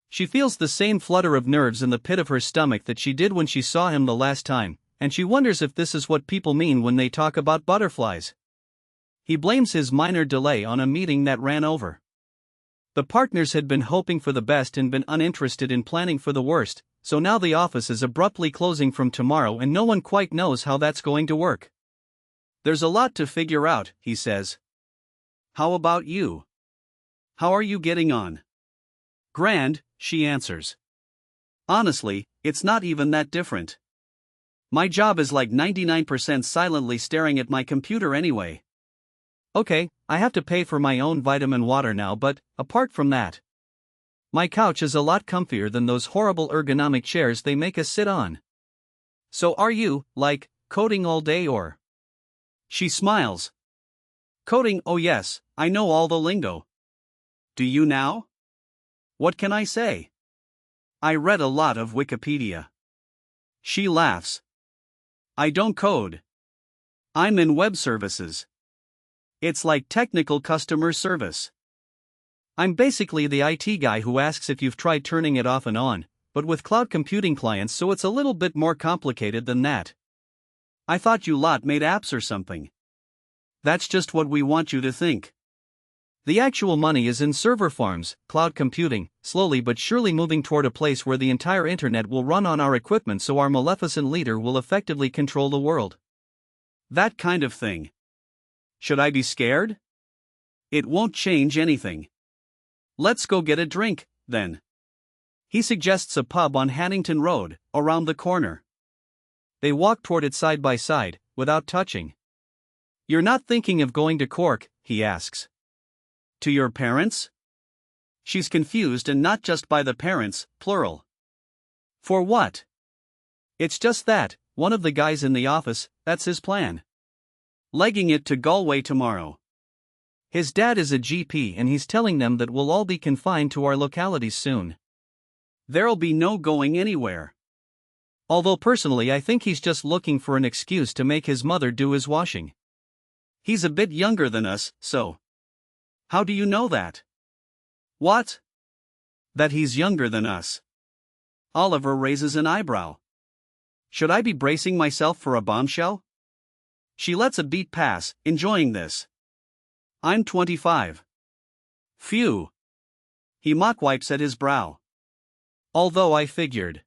She feels the same flutter of nerves in the pit of her stomach that she did when she saw him the last time, and she wonders if this is what people mean when they talk about butterflies. He blames his minor delay on a meeting that ran over. The partners had been hoping for the best and been uninterested in planning for the worst, so now the office is abruptly closing from tomorrow and no one quite knows how that's going to work. There's a lot to figure out, he says. How about you? How are you getting on? Grand, she answers. Honestly, it's not even that different. My job is like 99% silently staring at my computer anyway. Okay, I have to pay for my own vitamin water now, but apart from that, my couch is a lot comfier than those horrible ergonomic chairs they make us sit on. So are you, like, coding all day or? She smiles. Coding, oh yes, I know all the lingo. Do you now? What can I say? I read a lot of Wikipedia. She laughs. I don't code. I'm in web services. It's like technical customer service. I'm basically the IT guy who asks if you've tried turning it off and on, but with cloud computing clients, so it's a little bit more complicated than that. I thought you lot made apps or something. That's just what we want you to think. The actual money is in server farms, cloud computing, slowly but surely moving toward a place where the entire internet will run on our equipment, so our maleficent leader will effectively control the world. That kind of thing. Should I be scared? It won't change anything. Let's go get a drink, then. He suggests a pub on Hannington Road, around the corner. They walk toward it side by side, without touching. You're not thinking of going to Cork, he asks. To your parents? She's confused, and not just by the parents, plural. For what? It's just that, one of the guys in the office, that's his plan. Legging it to Galway tomorrow. His dad is a GP and he's telling them that we'll all be confined to our localities soon. There'll be no going anywhere. Although personally I think he's just looking for an excuse to make his mother do his washing. He's a bit younger than us, so. How do you know that? What? That he's younger than us. Oliver raises an eyebrow. Should I be bracing myself for a bombshell? She lets a beat pass, enjoying this. I'm 25. Phew. He mock wipes at his brow. Although I figured.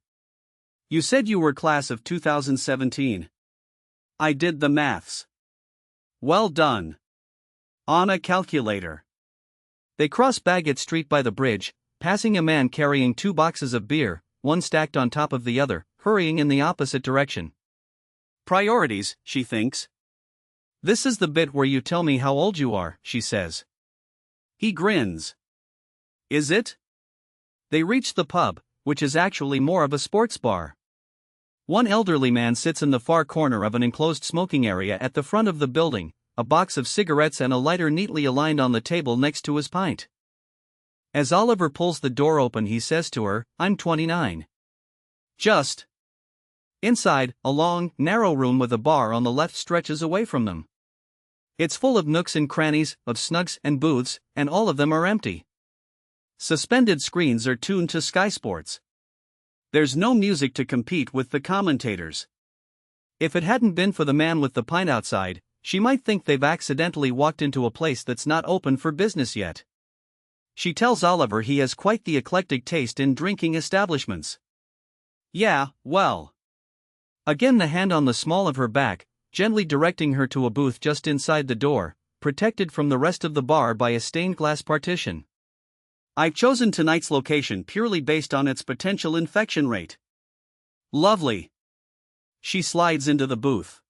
You said you were class of 2017. I did the maths. Well done. On a calculator. They cross Bagot Street by the bridge, passing a man carrying 2 boxes of beer, one stacked on top of the other, hurrying in the opposite direction. Priorities, she thinks. This is the bit where you tell me how old you are, she says. He grins. Is it? They reach the pub, which is actually more of a sports bar. One elderly man sits in the far corner of an enclosed smoking area at the front of the building, a box of cigarettes and a lighter neatly aligned on the table next to his pint. As Oliver pulls the door open, he says to her, I'm 29. Just. Inside, a long, narrow room with a bar on the left stretches away from them. It's full of nooks and crannies, of snugs and booths, and all of them are empty. Suspended screens are tuned to Sky Sports. There's no music to compete with the commentators. If it hadn't been for the man with the pint outside, she might think they've accidentally walked into a place that's not open for business yet. She tells Oliver he has quite the eclectic taste in drinking establishments. Yeah, well. Again the hand on the small of her back, gently directing her to a booth just inside the door, protected from the rest of the bar by a stained glass partition. I've chosen tonight's location purely based on its potential infection rate. Lovely. She slides into the booth.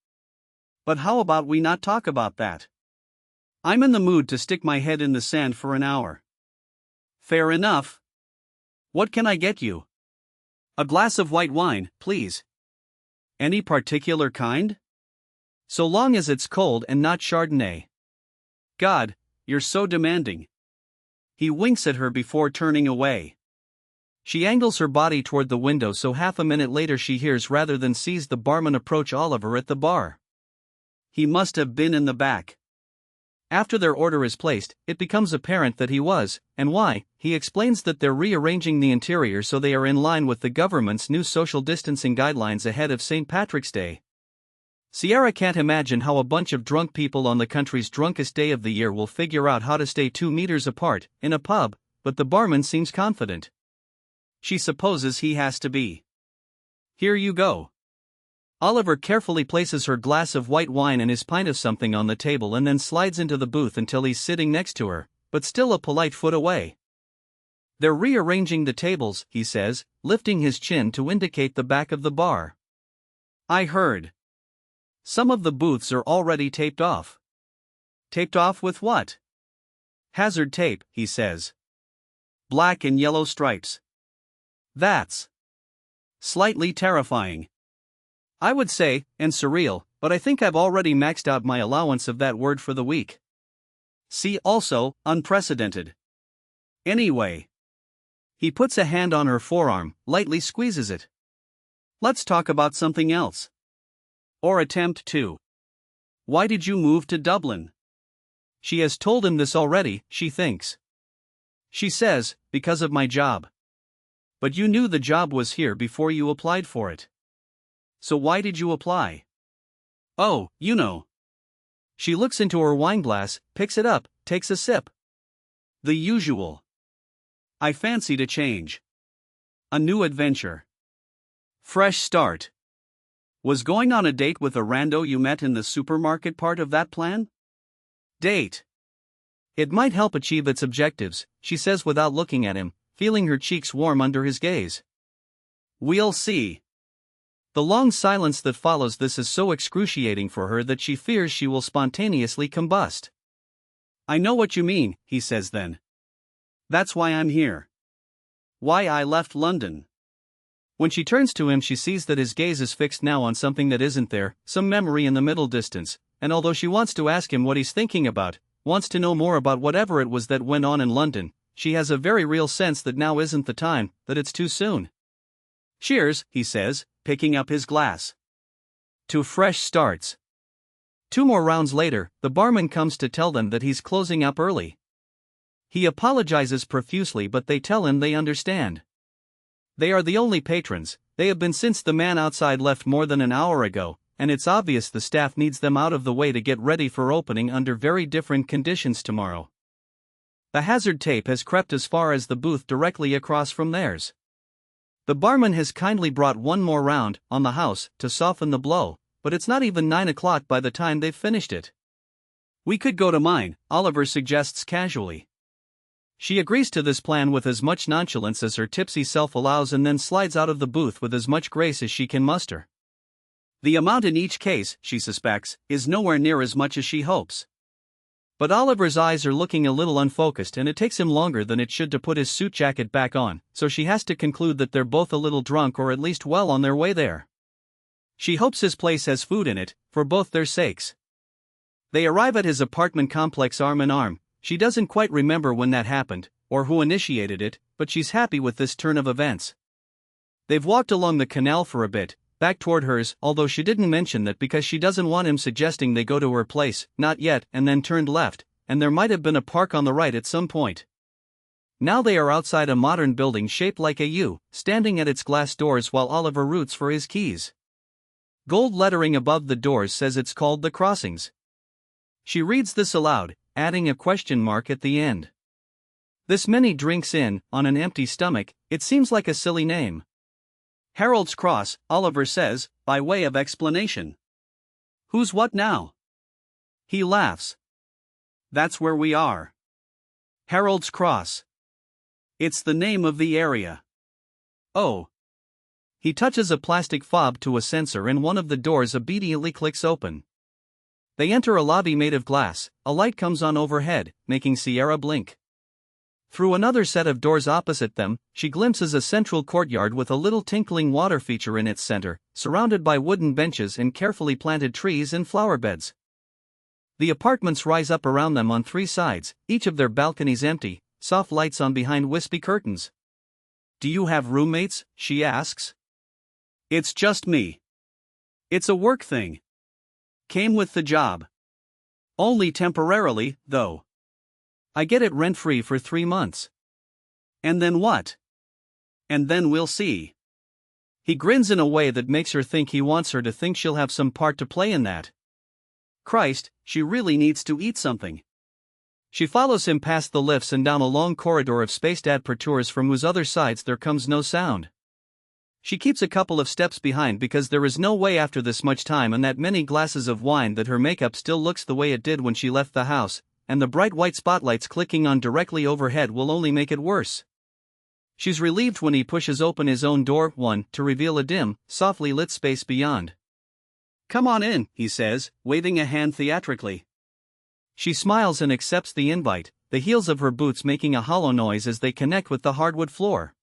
But how about we not talk about that? I'm in the mood to stick my head in the sand for an hour. Fair enough. What can I get you? A glass of white wine, please. Any particular kind? So long as it's cold and not Chardonnay. God, you're so demanding. He winks at her before turning away. She angles her body toward the window so half a minute later she hears rather than sees the barman approach Oliver at the bar. He must have been in the back. After their order is placed, it becomes apparent that he was, and why. He explains that they're rearranging the interior so they are in line with the government's new social distancing guidelines ahead of St. Patrick's Day. Sierra can't imagine how a bunch of drunk people on the country's drunkest day of the year will figure out how to stay 2 meters apart, in a pub, but the barman seems confident. She supposes he has to be. Here you go. Oliver carefully places her glass of white wine and his pint of something on the table and then slides into the booth until he's sitting next to her, but still a polite foot away. They're rearranging the tables, he says, lifting his chin to indicate the back of the bar. I heard. Some of the booths are already taped off. Taped off with what? Hazard tape, he says. Black and yellow stripes. That's slightly terrifying. I would say, and surreal, but I think I've already maxed out my allowance of that word for the week. See also, unprecedented. Anyway. He puts a hand on her forearm, lightly squeezes it. Let's talk about something else. Or attempt to. Why did you move to Dublin? She has told him this already, she thinks. She says, because of my job. But you knew the job was here before you applied for it. So why did you apply? Oh, you know. She looks into her wineglass, picks it up, takes a sip. The usual. I fancied a change. A new adventure. Fresh start. Was going on a date with a rando you met in the supermarket part of that plan? Date. It might help achieve its objectives, she says without looking at him, feeling her cheeks warm under his gaze. We'll see. The long silence that follows this is so excruciating for her that she fears she will spontaneously combust. I know what you mean, he says then. That's why I'm here. Why I left London. When she turns to him, she sees that his gaze is fixed now on something that isn't there, some memory in the middle distance, and although she wants to ask him what he's thinking about, wants to know more about whatever it was that went on in London, she has a very real sense that now isn't the time, that it's too soon. Cheers, he says, picking up his glass. To fresh starts. 2 more rounds later, the barman comes to tell them that he's closing up early. He apologizes profusely, but they tell him they understand. They are the only patrons, they have been since the man outside left more than an hour ago, and it's obvious the staff needs them out of the way to get ready for opening under very different conditions tomorrow. The hazard tape has crept as far as the booth directly across from theirs. The barman has kindly brought 1 more round, on the house, to soften the blow, but it's not even 9 o'clock by the time they've finished it. We could go to mine, Oliver suggests casually. She agrees to this plan with as much nonchalance as her tipsy self allows and then slides out of the booth with as much grace as she can muster. The amount in each case, she suspects, is nowhere near as much as she hopes. But Oliver's eyes are looking a little unfocused and it takes him longer than it should to put his suit jacket back on, so she has to conclude that they're both a little drunk or at least well on their way there. She hopes his place has food in it, for both their sakes. They arrive at his apartment complex arm in arm. She doesn't quite remember when that happened, or who initiated it, but she's happy with this turn of events. They've walked along the canal for a bit, back toward hers, although she didn't mention that because she doesn't want him suggesting they go to her place, not yet, and then turned left, and there might have been a park on the right at some point. Now they are outside a modern building shaped like a U, standing at its glass doors while Oliver roots for his keys. Gold lettering above the doors says it's called The Crossings. She reads this aloud, adding a question mark at the end. This many drinks in, on an empty stomach, it seems like a silly name. Harold's Cross, Oliver says, by way of explanation. Who's what now? He laughs. That's where we are. Harold's Cross. It's the name of the area. Oh. He touches a plastic fob to a sensor and one of the doors obediently clicks open. They enter a lobby made of glass, a light comes on overhead, making Sierra blink. Through another set of doors opposite them, she glimpses a central courtyard with a little tinkling water feature in its center, surrounded by wooden benches and carefully planted trees and flower beds. The apartments rise up around them on 3 sides, each of their balconies empty, soft lights on behind wispy curtains. Do you have roommates? She asks. It's just me. It's a work thing. Came with the job. Only temporarily, though. I get it rent-free for 3 months. And then what? And then we'll see. He grins in a way that makes her think he wants her to think she'll have some part to play in that. Christ, she really needs to eat something. She follows him past the lifts and down a long corridor of spaced apertures from whose other sides there comes no sound. She keeps a couple of steps behind because there is no way after this much time and that many glasses of wine that her makeup still looks the way it did when she left the house, and the bright white spotlights clicking on directly overhead will only make it worse. She's relieved when he pushes open his own door, to reveal a dim, softly lit space beyond. "Come on in," he says, waving a hand theatrically. She smiles and accepts the invite, the heels of her boots making a hollow noise as they connect with the hardwood floor.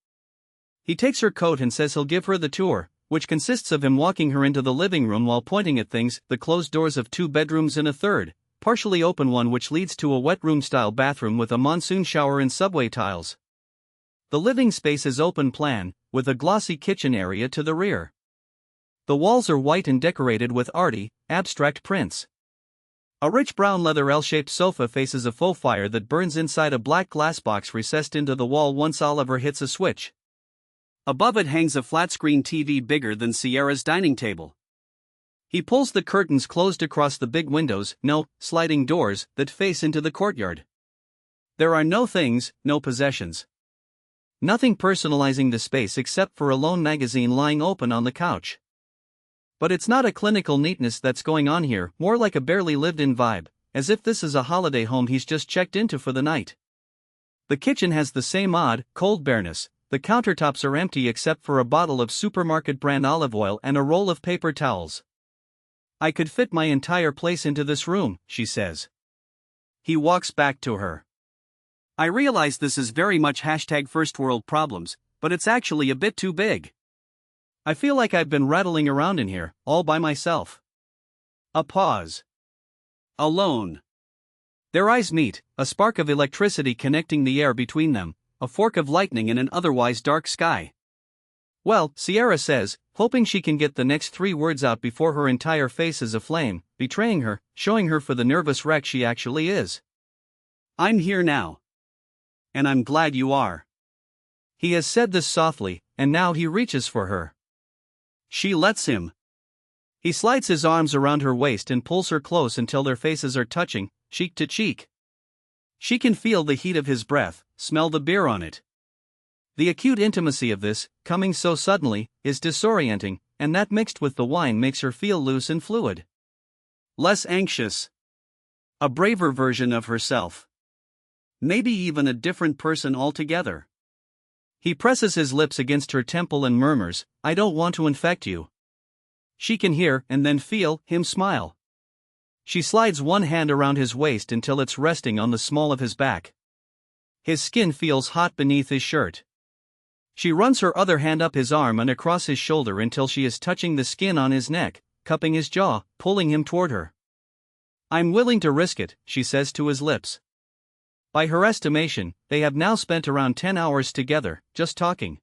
He takes her coat and says he'll give her the tour, which consists of him walking her into the living room while pointing at things, the closed doors of 2 bedrooms and a third, partially open one which leads to a wet room-style bathroom with a monsoon shower and subway tiles. The living space is open plan, with a glossy kitchen area to the rear. The walls are white and decorated with arty, abstract prints. A rich brown leather L-shaped sofa faces a faux fire that burns inside a black glass box recessed into the wall once Oliver hits a switch. Above it hangs a flat-screen TV bigger than Sierra's dining table. He pulls the curtains closed across the big windows, sliding doors, that face into the courtyard. There are no things, no possessions. Nothing personalizing the space except for a lone magazine lying open on the couch. But it's not a clinical neatness that's going on here, more like a barely lived-in vibe, as if this is a holiday home he's just checked into for the night. The kitchen has the same odd, cold bareness. The countertops are empty except for a bottle of supermarket brand olive oil and a roll of paper towels. "I could fit my entire place into this room," she says. He walks back to her. "I realize this is very much #first world problems, but it's actually a bit too big. I feel like I've been rattling around in here, all by myself." A pause. Alone. Their eyes meet, a spark of electricity connecting the air between them, a fork of lightning in an otherwise dark sky. "Well," Sierra says, hoping she can get the next 3 words out before her entire face is aflame, betraying her, showing her for the nervous wreck she actually is. "I'm here now. And I'm glad you are." He has said this softly, and now he reaches for her. She lets him. He slides his arms around her waist and pulls her close until their faces are touching, cheek to cheek. She can feel the heat of his breath, smell the beer on it. The acute intimacy of this, coming so suddenly, is disorienting, and that mixed with the wine makes her feel loose and fluid. Less anxious. A braver version of herself. Maybe even a different person altogether. He presses his lips against her temple and murmurs, "I don't want to infect you." She can hear and then feel him smile. She slides one hand around his waist until it's resting on the small of his back. His skin feels hot beneath his shirt. She runs her other hand up his arm and across his shoulder until she is touching the skin on his neck, cupping his jaw, pulling him toward her. "I'm willing to risk it," she says to his lips. By her estimation, they have now spent around 10 hours together, just talking.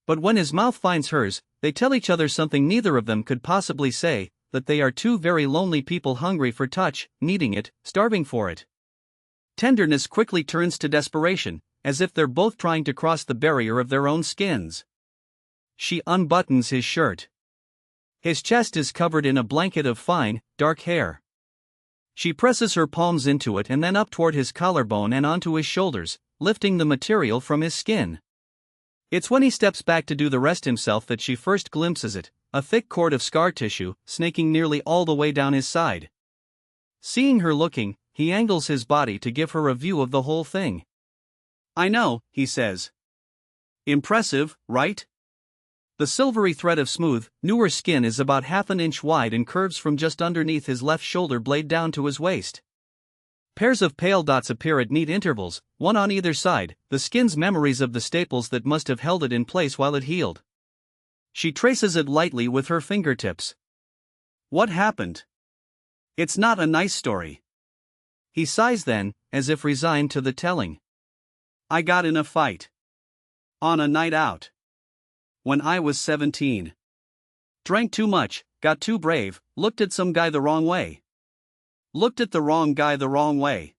But when his mouth finds hers, they tell each other something neither of them could possibly say, that they are 2 very lonely people hungry for touch, needing it, starving for it. Tenderness quickly turns to desperation, as if they're both trying to cross the barrier of their own skins. She unbuttons his shirt. His chest is covered in a blanket of fine, dark hair. She presses her palms into it and then up toward his collarbone and onto his shoulders, lifting the material from his skin. It's when he steps back to do the rest himself that she first glimpses it, a thick cord of scar tissue, snaking nearly all the way down his side. Seeing her looking, he angles his body to give her a view of the whole thing. "I know," he says. "Impressive, right?" The silvery thread of smooth, newer skin is about half an inch wide and curves from just underneath his left shoulder blade down to his waist. Pairs of pale dots appear at neat intervals, one on either side, the skin's memories of the staples that must have held it in place while it healed. She traces it lightly with her fingertips. "What happened? It's not a nice story." He sighs then, as if resigned to the telling. "I got in a fight. On a night out. When I was 17. Drank too much, got too brave, looked at some guy the wrong way. Looked at the wrong guy the wrong way.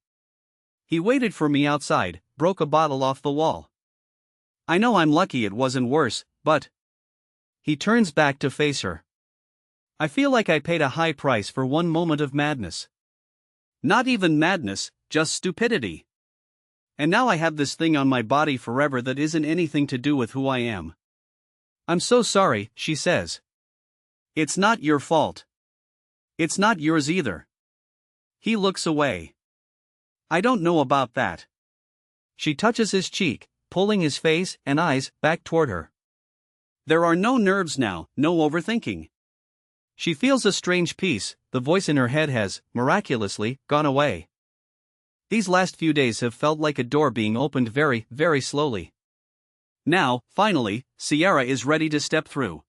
He waited for me outside, broke a bottle off the wall. I know I'm lucky it wasn't worse, but. He turns back to face her. I feel like I paid a high price for one moment of madness. Not even madness, just stupidity. And now I have this thing on my body forever that isn't anything to do with who I am. I'm so sorry, she says. It's not your fault. It's not yours either. He looks away. I don't know about that. She touches his cheek, pulling his face and eyes back toward her. There are no nerves now, no overthinking. She feels a strange peace. The voice in her head has, miraculously, gone away. These last few days have felt like a door being opened very, very slowly. Now, finally, Sierra is ready to step through.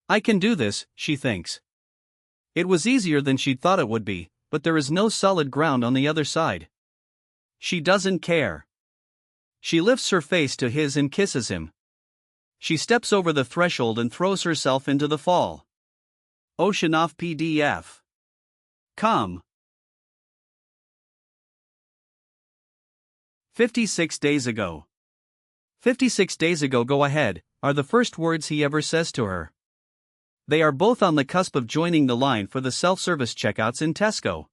I can do this, she thinks. It was easier than she'd thought it would be, but there is no solid ground on the other side. She doesn't care. She lifts her face to his and kisses him. She steps over the threshold and throws herself into the fall. Ocean off PDF. Come. 56 days ago. 56 days ago, go ahead, are the first words he ever says to her. They are both on the cusp of joining the line for the self-service checkouts in Tesco.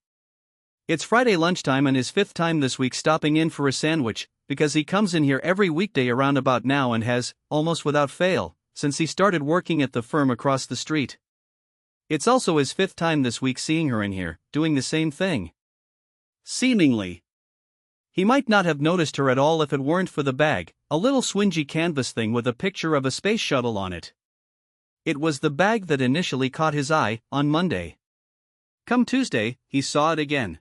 It's Friday lunchtime and his fifth time this week stopping in for a sandwich, because he comes in here every weekday around about now and has, almost without fail, since he started working at the firm across the street. It's also his fifth time this week seeing her in here, doing the same thing. Seemingly. He might not have noticed her at all if it weren't for the bag, a little swingy canvas thing with a picture of a space shuttle on it. It was the bag that initially caught his eye, on Monday. Come Tuesday, he saw it again.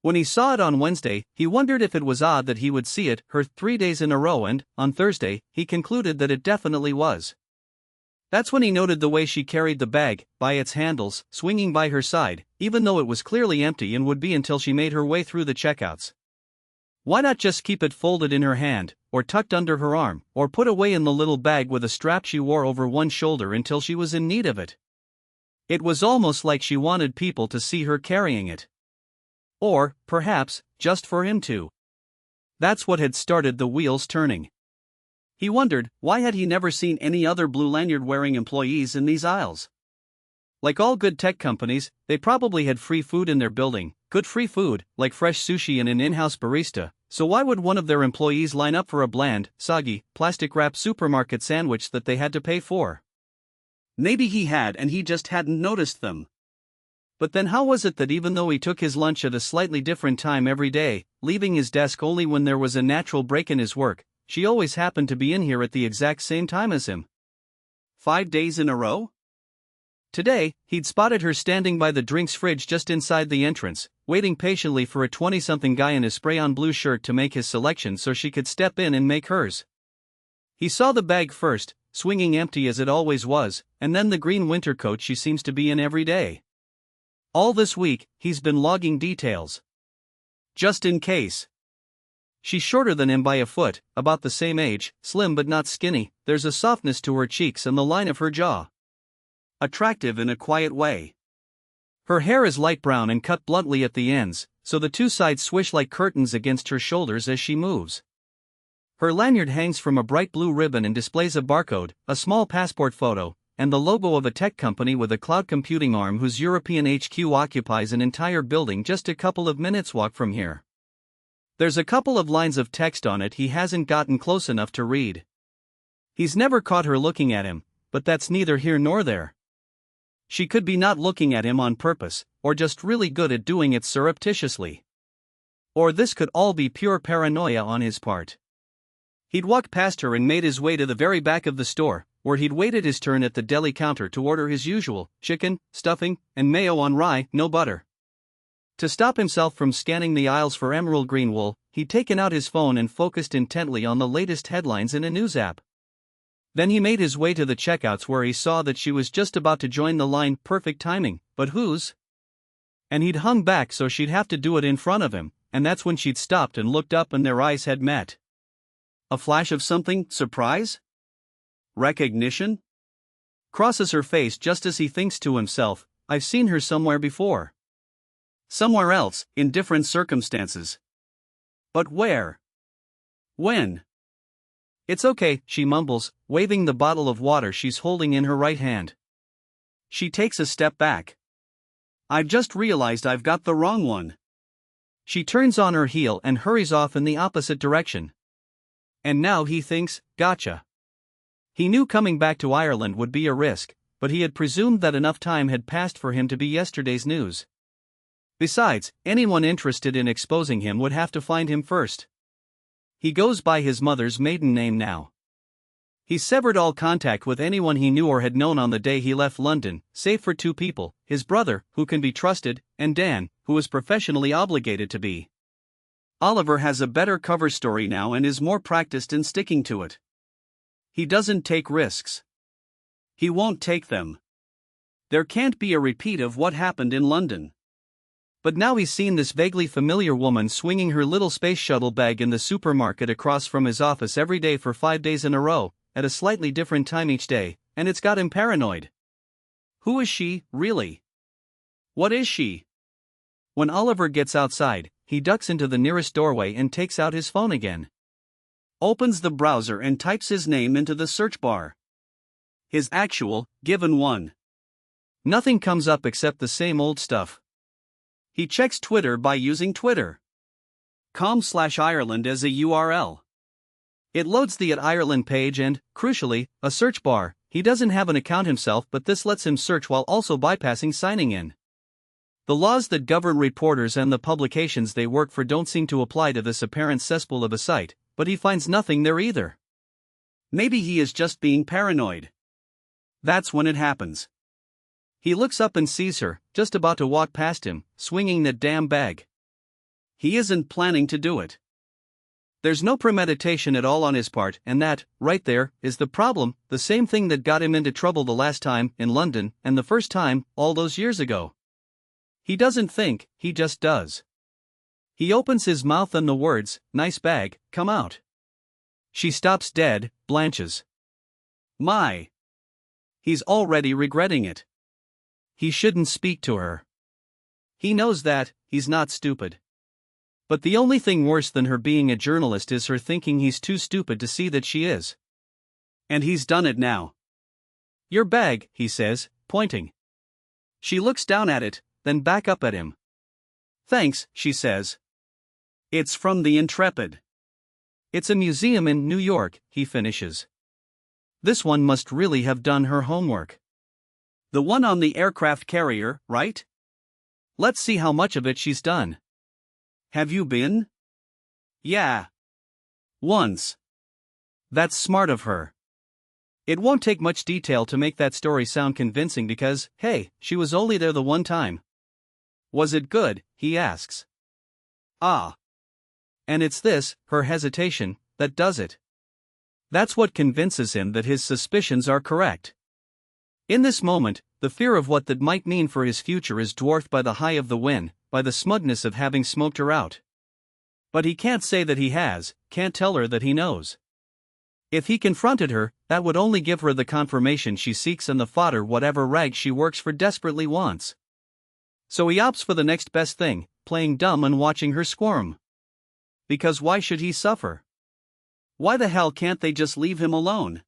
When he saw it on Wednesday, he wondered if it was odd that he would see it her 3 days in a row, and, on Thursday, he concluded that it definitely was. That's when he noted the way she carried the bag, by its handles, swinging by her side, even though it was clearly empty and would be until she made her way through the checkouts. Why not just keep it folded in her hand, or tucked under her arm, or put away in the little bag with a strap she wore over one shoulder until she was in need of it? It was almost like she wanted people to see her carrying it. Or, perhaps, just for him to. That's what had started the wheels turning. He wondered, why had he never seen any other blue lanyard-wearing employees in these aisles? Like all good tech companies, they probably had free food in their building, good free food, like fresh sushi and an in-house barista, so why would one of their employees line up for a bland, soggy, plastic-wrapped supermarket sandwich that they had to pay for? Maybe he had and he just hadn't noticed them. But then how was it that even though he took his lunch at a slightly different time every day, leaving his desk only when there was a natural break in his work, she always happened to be in here at the exact same time as him? 5 days in a row? Today, he'd spotted her standing by the drinks fridge just inside the entrance, waiting patiently for a 20-something guy in a spray-on blue shirt to make his selection so she could step in and make hers. He saw the bag first, swinging empty as it always was, and then the green winter coat she seems to be in every day. All this week, he's been logging details. Just in case. She's shorter than him by a foot, about the same age, slim but not skinny, there's a softness to her cheeks and the line of her jaw. Attractive in a quiet way. Her hair is light brown and cut bluntly at the ends, so the two sides swish like curtains against her shoulders as she moves. Her lanyard hangs from a bright blue ribbon and displays a barcode, a small passport photo, and the logo of a tech company with a cloud computing arm whose European HQ occupies an entire building just a couple of minutes' walk from here. There's a couple of lines of text on it he hasn't gotten close enough to read. He's never caught her looking at him, but that's neither here nor there. She could be not looking at him on purpose, or just really good at doing it surreptitiously. Or this could all be pure paranoia on his part. He'd walked past her and made his way to the very back of the store, where he'd waited his turn at the deli counter to order his usual chicken, stuffing, and mayo on rye, no butter. To stop himself from scanning the aisles for emerald green wool, he'd taken out his phone and focused intently on the latest headlines in a news app. Then he made his way to the checkouts where he saw that she was just about to join the line, perfect timing, but whose? And he'd hung back so she'd have to do it in front of him, and that's when she'd stopped and looked up and their eyes had met. A flash of something, surprise? Recognition? crosses her face just as he thinks to himself, I've seen her somewhere before. Somewhere else, in different circumstances. But where? When? It's okay, she mumbles, waving the bottle of water she's holding in her right hand. She takes a step back. I've just realized I've got the wrong one. She turns on her heel and hurries off in the opposite direction. And now he thinks, gotcha. He knew coming back to Ireland would be a risk, but he had presumed that enough time had passed for him to be yesterday's news. Besides, anyone interested in exposing him would have to find him first. He goes by his mother's maiden name now. He severed all contact with anyone he knew or had known on the day he left London, save for two people, his brother, who can be trusted, and Dan, who is professionally obligated to be. Oliver has a better cover story now and is more practiced in sticking to it. He doesn't take risks. He won't take them. There can't be a repeat of what happened in London. But now he's seen this vaguely familiar woman swinging her little space shuttle bag in the supermarket across from his office every day for 5 days in a row, at a slightly different time each day, and it's got him paranoid. Who is she, really? What is she? When Oliver gets outside, he ducks into the nearest doorway and takes out his phone again. Opens the browser and types his name into the search bar. His actual, given one. Nothing comes up except the same old stuff. He checks Twitter by using Twitter.com/Ireland as a URL. It loads the @Ireland page and, crucially, a search bar. He doesn't have an account himself, but this lets him search while also bypassing signing in. The laws that govern reporters and the publications they work for don't seem to apply to this apparent cesspool of a site, but he finds nothing there either. Maybe he is just being paranoid. That's when it happens. He looks up and sees her, just about to walk past him, swinging that damn bag. He isn't planning to do it. There's no premeditation at all on his part, and that, right there, is the problem, the same thing that got him into trouble the last time, in London, and the first time, all those years ago. He doesn't think, he just does. He opens his mouth and the words, nice bag, come out. She stops dead, blanches. My. He's already regretting it. He shouldn't speak to her. He knows that, he's not stupid. But the only thing worse than her being a journalist is her thinking he's too stupid to see that she is. And he's done it now. Your bag, he says, pointing. She looks down at it, then back up at him. Thanks, she says. It's from the Intrepid. It's a museum in New York, he finishes. This one must really have done her homework. The one on the aircraft carrier, right? Let's see how much of it she's done. Have you been? Yeah. Once. That's smart of her. It won't take much detail to make that story sound convincing because, hey, she was only there the one time. Was it good, he asks. Ah. And it's this, her hesitation, that does it. That's what convinces him that his suspicions are correct. In this moment, the fear of what that might mean for his future is dwarfed by the high of the win, by the smugness of having smoked her out. But he can't say that he has, can't tell her that he knows. If he confronted her, that would only give her the confirmation she seeks and the fodder whatever rag she works for desperately wants. So he opts for the next best thing, playing dumb and watching her squirm. Because why should he suffer? Why the hell can't they just leave him alone?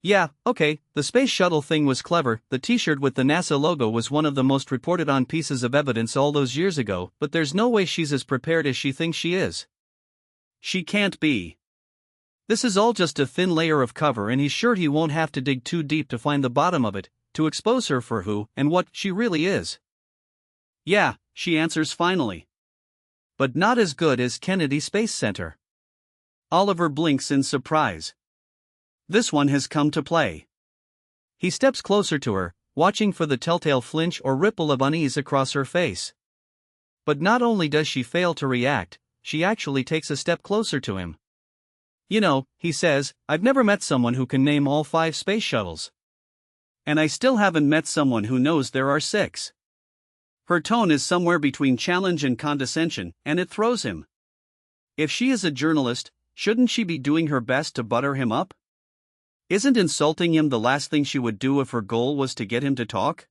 Yeah, okay, the space shuttle thing was clever, the t-shirt with the NASA logo was one of the most reported on pieces of evidence all those years ago, but there's no way she's as prepared as she thinks she is. She can't be. This is all just a thin layer of cover and he's sure he won't have to dig too deep to find the bottom of it, to expose her for who and what she really is. Yeah, she answers finally. But not as good as Kennedy Space Center. Oliver blinks in surprise. This one has come to play. He steps closer to her, watching for the telltale flinch or ripple of unease across her face. But not only does she fail to react, she actually takes a step closer to him. You know, he says, I've never met someone who can name all 5 space shuttles. And I still haven't met someone who knows there are 6. Her tone is somewhere between challenge and condescension, and it throws him. If she is a journalist, shouldn't she be doing her best to butter him up? Isn't insulting him the last thing she would do if her goal was to get him to talk?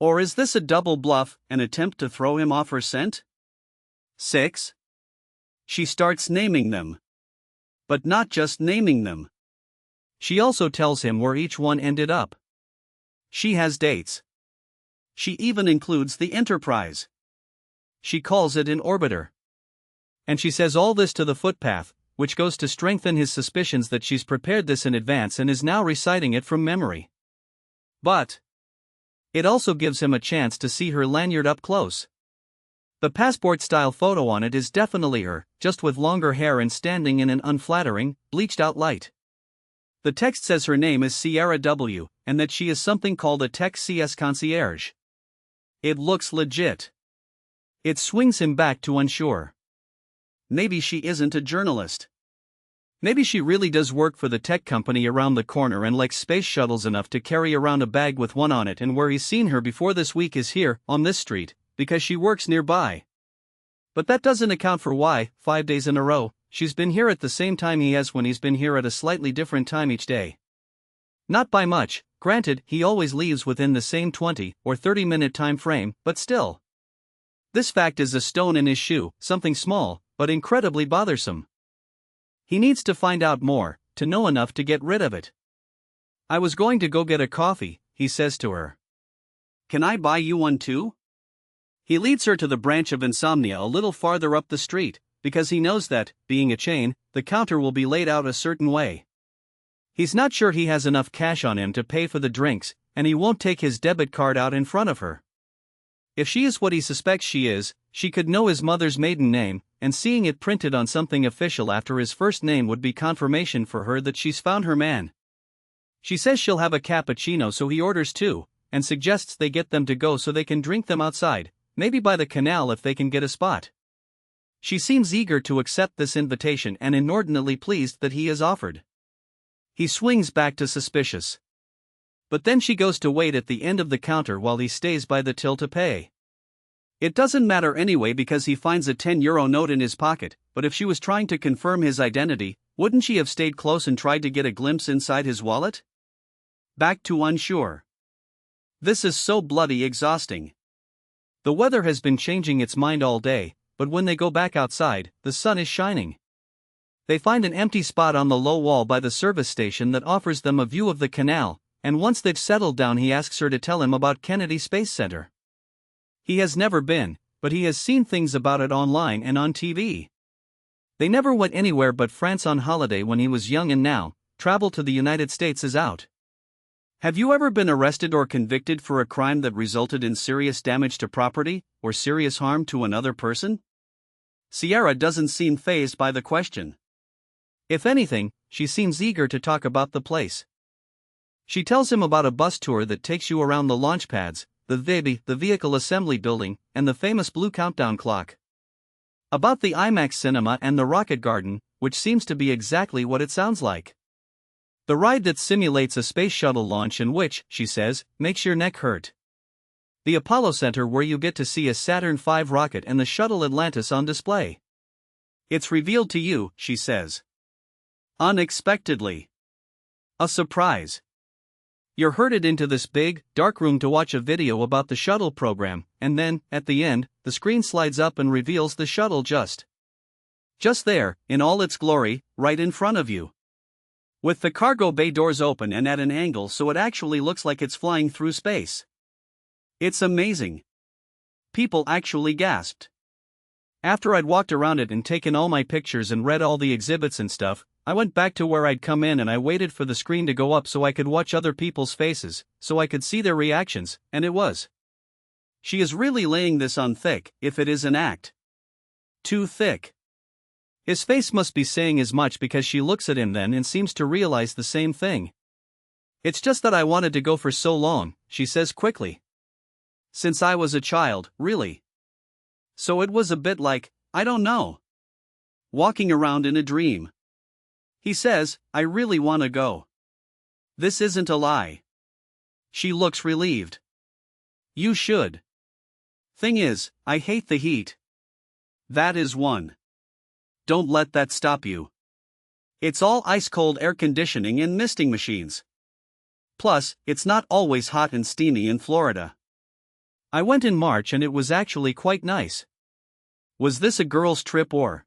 Or is this a double bluff, an attempt to throw him off her scent? 6. She starts naming them. But not just naming them. She also tells him where each one ended up. She has dates. She even includes the Enterprise. She calls it an orbiter. And she says all this to the footpath, which goes to strengthen his suspicions that she's prepared this in advance and is now reciting it from memory. But it also gives him a chance to see her lanyard up close. The passport-style photo on it is definitely her, just with longer hair and standing in an unflattering, bleached-out light. The text says her name is Sierra W., and that she is something called a Tech CS concierge. It looks legit. It swings him back to unsure. Maybe she isn't a journalist. Maybe she really does work for the tech company around the corner and likes space shuttles enough to carry around a bag with one on it, and where he's seen her before this week is here, on this street, because she works nearby. But that doesn't account for why, 5 days in a row, she's been here at the same time he has when he's been here at a slightly different time each day. Not by much, granted, he always leaves within the same 20 or 30-minute time frame, but still. This fact is a stone in his shoe, something small, but incredibly bothersome. He needs to find out more, to know enough to get rid of it. I was going to go get a coffee, he says to her. Can I buy you one too? He leads her to the branch of Insomnia a little farther up the street, because he knows that, being a chain, the counter will be laid out a certain way. He's not sure he has enough cash on him to pay for the drinks, and he won't take his debit card out in front of her. If she is what he suspects she is, she could know his mother's maiden name, and seeing it printed on something official after his first name would be confirmation for her that she's found her man. She says she'll have a cappuccino, so he orders two, and suggests they get them to go so they can drink them outside, maybe by the canal if they can get a spot. She seems eager to accept this invitation and inordinately pleased that he has offered. He swings back to suspicious. But then she goes to wait at the end of the counter while he stays by the till to pay. It doesn't matter anyway because he finds a €10 note in his pocket, but if she was trying to confirm his identity, wouldn't she have stayed close and tried to get a glimpse inside his wallet? Back to unsure. This is so bloody exhausting. The weather has been changing its mind all day, but when they go back outside, the sun is shining. They find an empty spot on the low wall by the service station that offers them a view of the canal, and once they've settled down he asks her to tell him about Kennedy Space Center. He has never been, but he has seen things about it online and on TV. They never went anywhere but France on holiday when he was young, and now, travel to the United States is out. Have you ever been arrested or convicted for a crime that resulted in serious damage to property, or serious harm to another person? Sierra doesn't seem fazed by the question. If anything, she seems eager to talk about the place. She tells him about a bus tour that takes you around the launch pads, the vehicle assembly building, and the famous blue countdown clock. About the IMAX cinema and the rocket garden, which seems to be exactly what it sounds like. The ride that simulates a space shuttle launch and which, she says, makes your neck hurt. The Apollo Center where you get to see a Saturn V rocket and the shuttle Atlantis on display. It's revealed to you, she says. Unexpectedly. A surprise. You're herded into this big, dark room to watch a video about the shuttle program, and then, at the end, the screen slides up and reveals the shuttle just there, in all its glory, right in front of you. With the cargo bay doors open and at an angle so it actually looks like it's flying through space. It's amazing. People actually gasped. After I'd walked around it and taken all my pictures and read all the exhibits and stuff, I went back to where I'd come in and I waited for the screen to go up so I could watch other people's faces, so I could see their reactions, and it was. She is really laying this on thick, if it is an act. Too thick. His face must be saying as much because she looks at him then and seems to realize the same thing. It's just that I wanted to go for so long, she says quickly. Since I was a child, really. So it was a bit like, I don't know. Walking around in a dream. He says, I really want to go. This isn't a lie. She looks relieved. You should. Thing is, I hate the heat. That is one. Don't let that stop you. It's all ice-cold air conditioning and misting machines. Plus, it's not always hot and steamy in Florida. I went in March and it was actually quite nice. Was this a girl's trip or?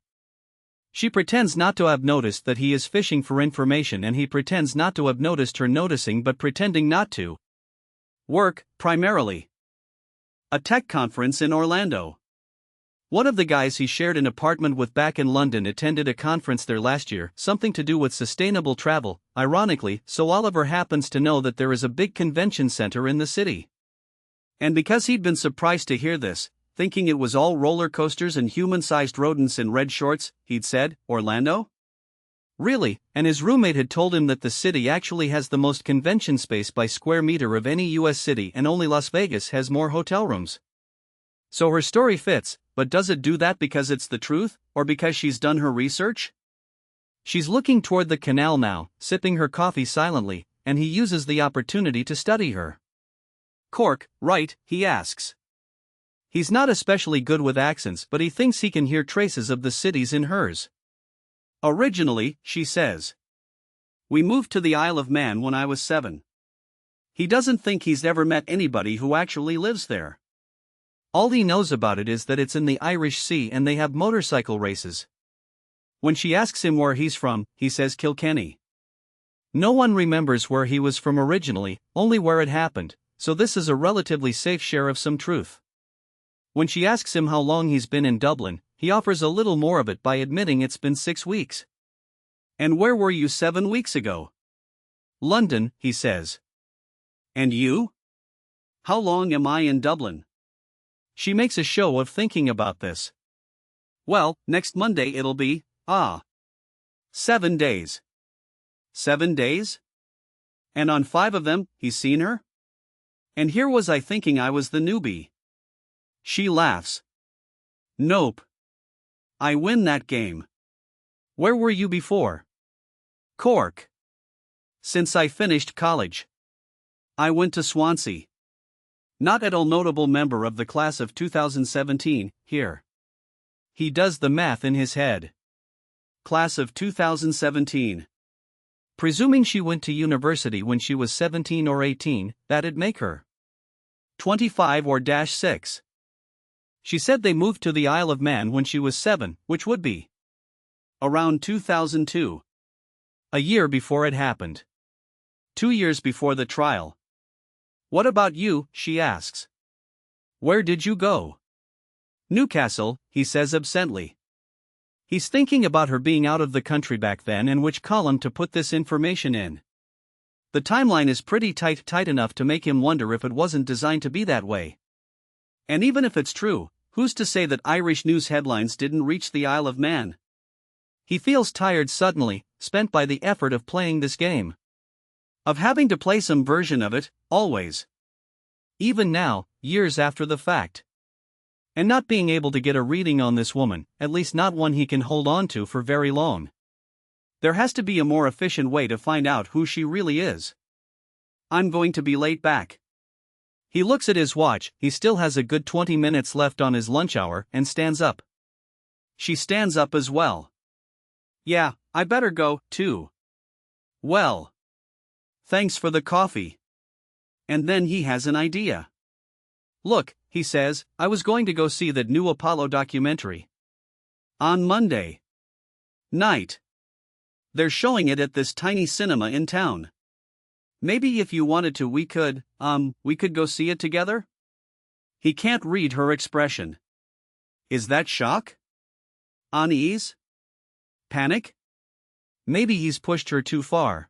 She pretends not to have noticed that he is fishing for information and he pretends not to have noticed her noticing but pretending not to. Work, primarily. A tech conference in Orlando. One of the guys he shared an apartment with back in London attended a conference there last year, something to do with sustainable travel, ironically, so Oliver happens to know that there is a big convention center in the city. And because he'd been surprised to hear this, thinking it was all roller coasters and human-sized rodents in red shorts, he'd said, Orlando? Really, and his roommate had told him that the city actually has the most convention space by square meter of any US city and only Las Vegas has more hotel rooms. So her story fits, but does it do that because it's the truth, or because she's done her research? She's looking toward the canal now, sipping her coffee silently, and he uses the opportunity to study her. Cork, right, he asks. He's not especially good with accents, but he thinks he can hear traces of the cities in hers. Originally, she says. We moved to the Isle of Man when I was 7. He doesn't think he's ever met anybody who actually lives there. All he knows about it is that it's in the Irish Sea and they have motorcycle races. When she asks him where he's from, he says Kilkenny. No one remembers where he was from originally, only where it happened, so this is a relatively safe share of some truth. When she asks him how long he's been in Dublin, he offers a little more of it by admitting it's been 6 weeks. And where were you 7 weeks ago? London, he says. And you? How long am I in Dublin? She makes a show of thinking about this. Well, next Monday it'll be, 7 days. 7 days? And on 5 of them, he's seen her? And here was I thinking I was the newbie. She laughs. Nope. I win that game. Where were you before? Cork. Since I finished college. I went to Swansea. Not at all notable member of the class of 2017, here. He does the math in his head. Class of 2017. Presuming she went to university when she was 17 or 18, that'd make her 25 or -6. She said they moved to the Isle of Man when she was 7, which would be around 2002. A year before it happened. 2 years before the trial. What about you, she asks. Where did you go? Newcastle, he says absently. He's thinking about her being out of the country back then and which column to put this information in. The timeline is pretty tight enough to make him wonder if it wasn't designed to be that way. And even if it's true, who's to say that Irish news headlines didn't reach the Isle of Man? He feels tired suddenly, spent by the effort of playing this game. Of having to play some version of it, always. Even now, years after the fact. And not being able to get a reading on this woman, at least not one he can hold on to for very long. There has to be a more efficient way to find out who she really is. I'm going to be late back. He looks at his watch, he still has a good 20 minutes left on his lunch hour, and stands up. She stands up as well. Yeah, I better go, too. Well. Thanks for the coffee. And then he has an idea. Look, he says, I was going to go see that new Apollo documentary. On Monday night. They're showing it at this tiny cinema in town. Maybe if you wanted to we could go see it together? He can't read her expression. Is that shock? Unease? Panic? Maybe he's pushed her too far.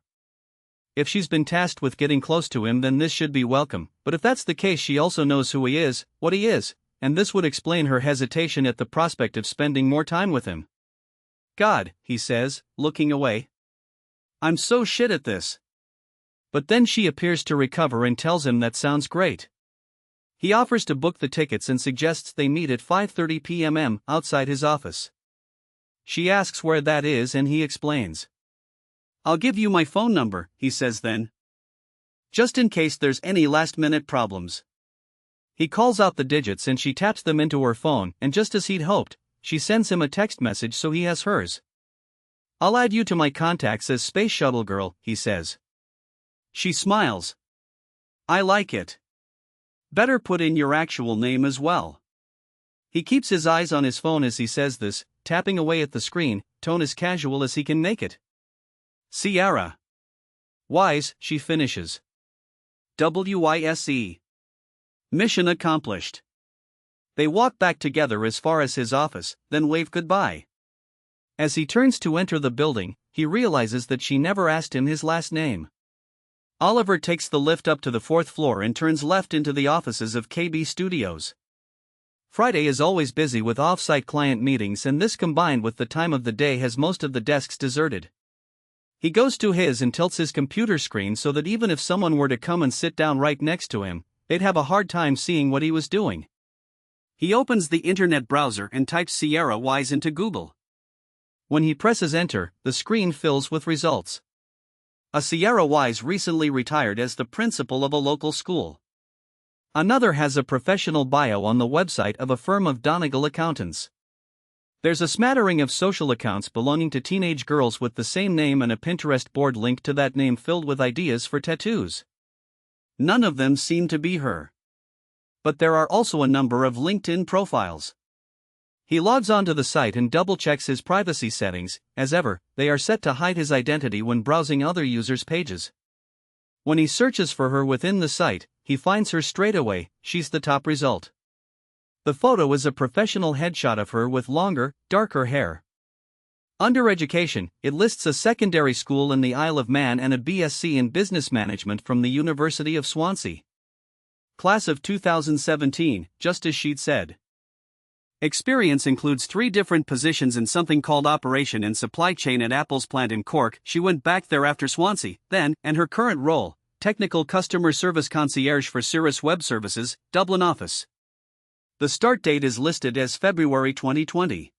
If she's been tasked with getting close to him, then this should be welcome, but if that's the case, she also knows who he is, what he is, and this would explain her hesitation at the prospect of spending more time with him. God, he says, looking away. I'm so shit at this. But then she appears to recover and tells him that sounds great. He offers to book the tickets and suggests they meet at 5:30 p.m. outside his office. She asks where that is and he explains. I'll give you my phone number, he says then. Just in case there's any last-minute problems. He calls out the digits and she taps them into her phone, and just as he'd hoped, she sends him a text message so he has hers. I'll add you to my contacts as Space Shuttle Girl, he says. She smiles. I like it. Better put in your actual name as well. He keeps his eyes on his phone as he says this, tapping away at the screen, tone as casual as he can make it. Sierra. Wise, she finishes. WISE. Mission accomplished. They walk back together as far as his office, then wave goodbye. As he turns to enter the building, he realizes that she never asked him his last name. Oliver takes the lift up to the 4th floor and turns left into the offices of KB Studios. Friday is always busy with off-site client meetings, and this combined with the time of the day has most of the desks deserted. He goes to his and tilts his computer screen so that even if someone were to come and sit down right next to him, they'd have a hard time seeing what he was doing. He opens the internet browser and types Sierra Wise into Google. When he presses enter, the screen fills with results. A Sierra Wise recently retired as the principal of a local school. Another has a professional bio on the website of a firm of Donegal accountants. There's a smattering of social accounts belonging to teenage girls with the same name and a Pinterest board linked to that name filled with ideas for tattoos. None of them seem to be her. But there are also a number of LinkedIn profiles. He logs onto the site and double-checks his privacy settings. As ever, they are set to hide his identity when browsing other users' pages. When he searches for her within the site, he finds her straight away. She's the top result. The photo is a professional headshot of her with longer, darker hair. Under education, it lists a secondary school in the Isle of Man and a BSc in Business Management from the University of Swansea. Class of 2017, just as she'd said. Experience includes 3 different positions in something called Operation and Supply Chain at Apple's plant in Cork. She went back there after Swansea, then, and her current role, Technical Customer Service Concierge for Cirrus Web Services, Dublin office. The start date is listed as February 2020.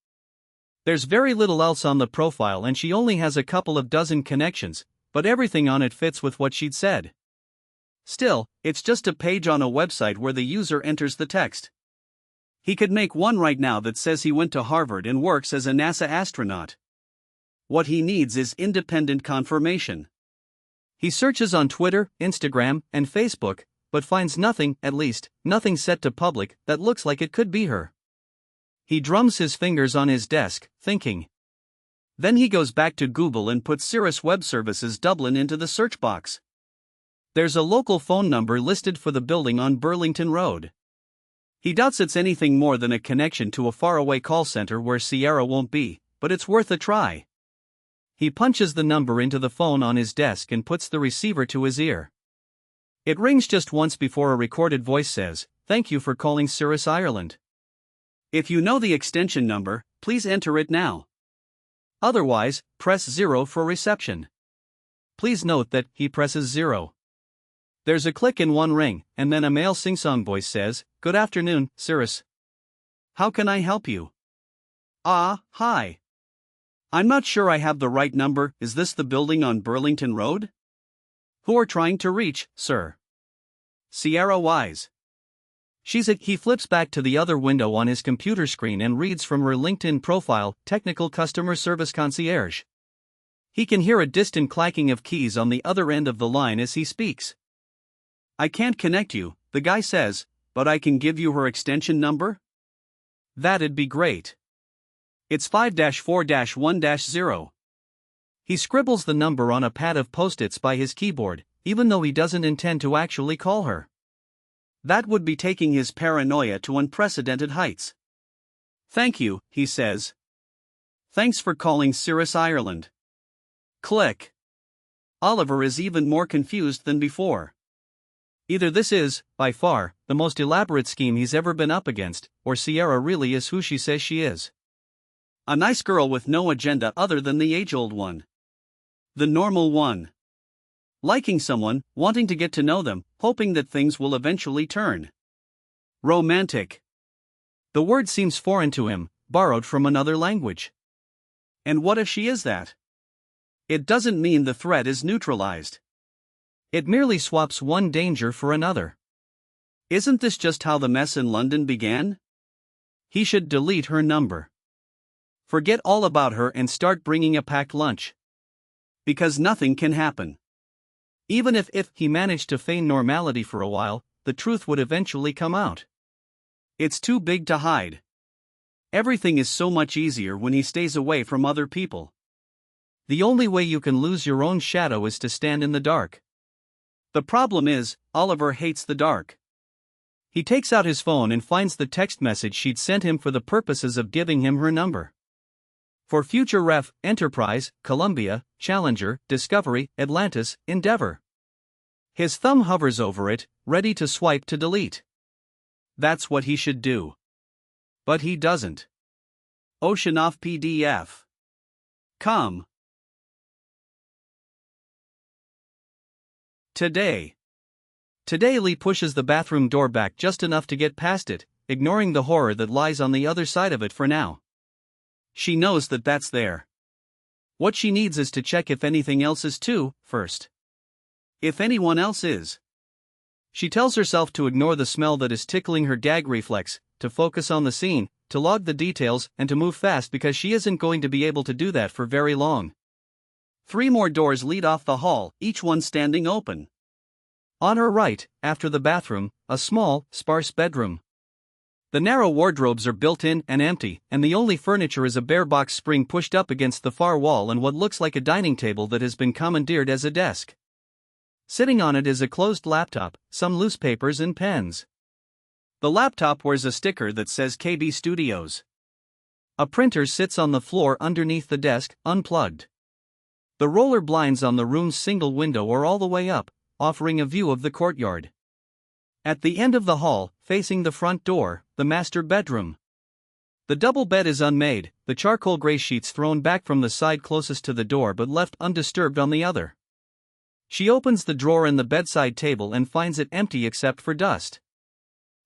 There's very little else on the profile and she only has a couple of dozen connections, but everything on it fits with what she'd said. Still, it's just a page on a website where the user enters the text. He could make one right now that says he went to Harvard and works as a NASA astronaut. What he needs is independent confirmation. He searches on Twitter, Instagram, and Facebook, but finds nothing, at least, nothing set to public, that looks like it could be her. He drums his fingers on his desk, thinking. Then he goes back to Google and puts Cirrus Web Services Dublin into the search box. There's a local phone number listed for the building on Burlington Road. He doubts it's anything more than a connection to a faraway call center where Sierra won't be, but it's worth a try. He punches the number into the phone on his desk and puts the receiver to his ear. It rings just once before a recorded voice says, "Thank you for calling Cirrus Ireland. If you know the extension number, please enter it now. Otherwise, press 0 for reception." Please note that he presses 0. There's a click and one ring, and then a male sing-song voice says, "Good afternoon, Cirrus. How can I help you?" Hi. I'm not sure I have the right number. Is this the building on Burlington Road? Who are trying to reach, sir? Sierra Wise. He flips back to the other window on his computer screen and reads from her LinkedIn profile, Technical Customer Service Concierge. He can hear a distant clacking of keys on the other end of the line as he speaks. I can't connect you, the guy says, but I can give you her extension number? That'd be great. It's 5-4-1-0. He scribbles the number on a pad of post-its by his keyboard, even though he doesn't intend to actually call her. That would be taking his paranoia to unprecedented heights. Thank you, he says. Thanks for calling Cirrus Ireland. Click. Oliver is even more confused than before. Either this is, by far, the most elaborate scheme he's ever been up against, or Sierra really is who she says she is. A nice girl with no agenda other than the age-old one. The normal one. Liking someone, wanting to get to know them, hoping that things will eventually turn romantic. The word seems foreign to him, borrowed from another language. And what if she is that? It doesn't mean the threat is neutralized. It merely swaps one danger for another. Isn't this just how the mess in London began? He should delete her number. Forget all about her and start bringing a packed lunch. Because nothing can happen. Even if he managed to feign normality for a while, the truth would eventually come out. It's too big to hide. Everything is so much easier when he stays away from other people. The only way you can lose your own shadow is to stand in the dark. The problem is, Oliver hates the dark. He takes out his phone and finds the text message she'd sent him for the purposes of giving him her number. For future ref, Enterprise, Columbia, Challenger, Discovery, Atlantis, Endeavour. His thumb hovers over it, ready to swipe to delete. That's what he should do. But he doesn't. Ocean off PDF. Come. Today Lee pushes the bathroom door back just enough to get past it, ignoring the horror that lies on the other side of it for now. She knows that that's there. What she needs is to check if anything else is too, first. If anyone else is. She tells herself to ignore the smell that is tickling her gag reflex, to focus on the scene, to log the details, and to move fast because she isn't going to be able to do that for very long. 3 more doors lead off the hall, each one standing open. On her right, after the bathroom, a small, sparse bedroom. The narrow wardrobes are built in and empty, and the only furniture is a bare box spring pushed up against the far wall and what looks like a dining table that has been commandeered as a desk. Sitting on it is a closed laptop, some loose papers and pens. The laptop wears a sticker that says KB Studios. A printer sits on the floor underneath the desk, unplugged. The roller blinds on the room's single window are all the way up, offering a view of the courtyard. At the end of the hall, facing the front door, the master bedroom. The double bed is unmade, the charcoal gray sheets thrown back from the side closest to the door but left undisturbed on the other. She opens the drawer in the bedside table and finds it empty except for dust.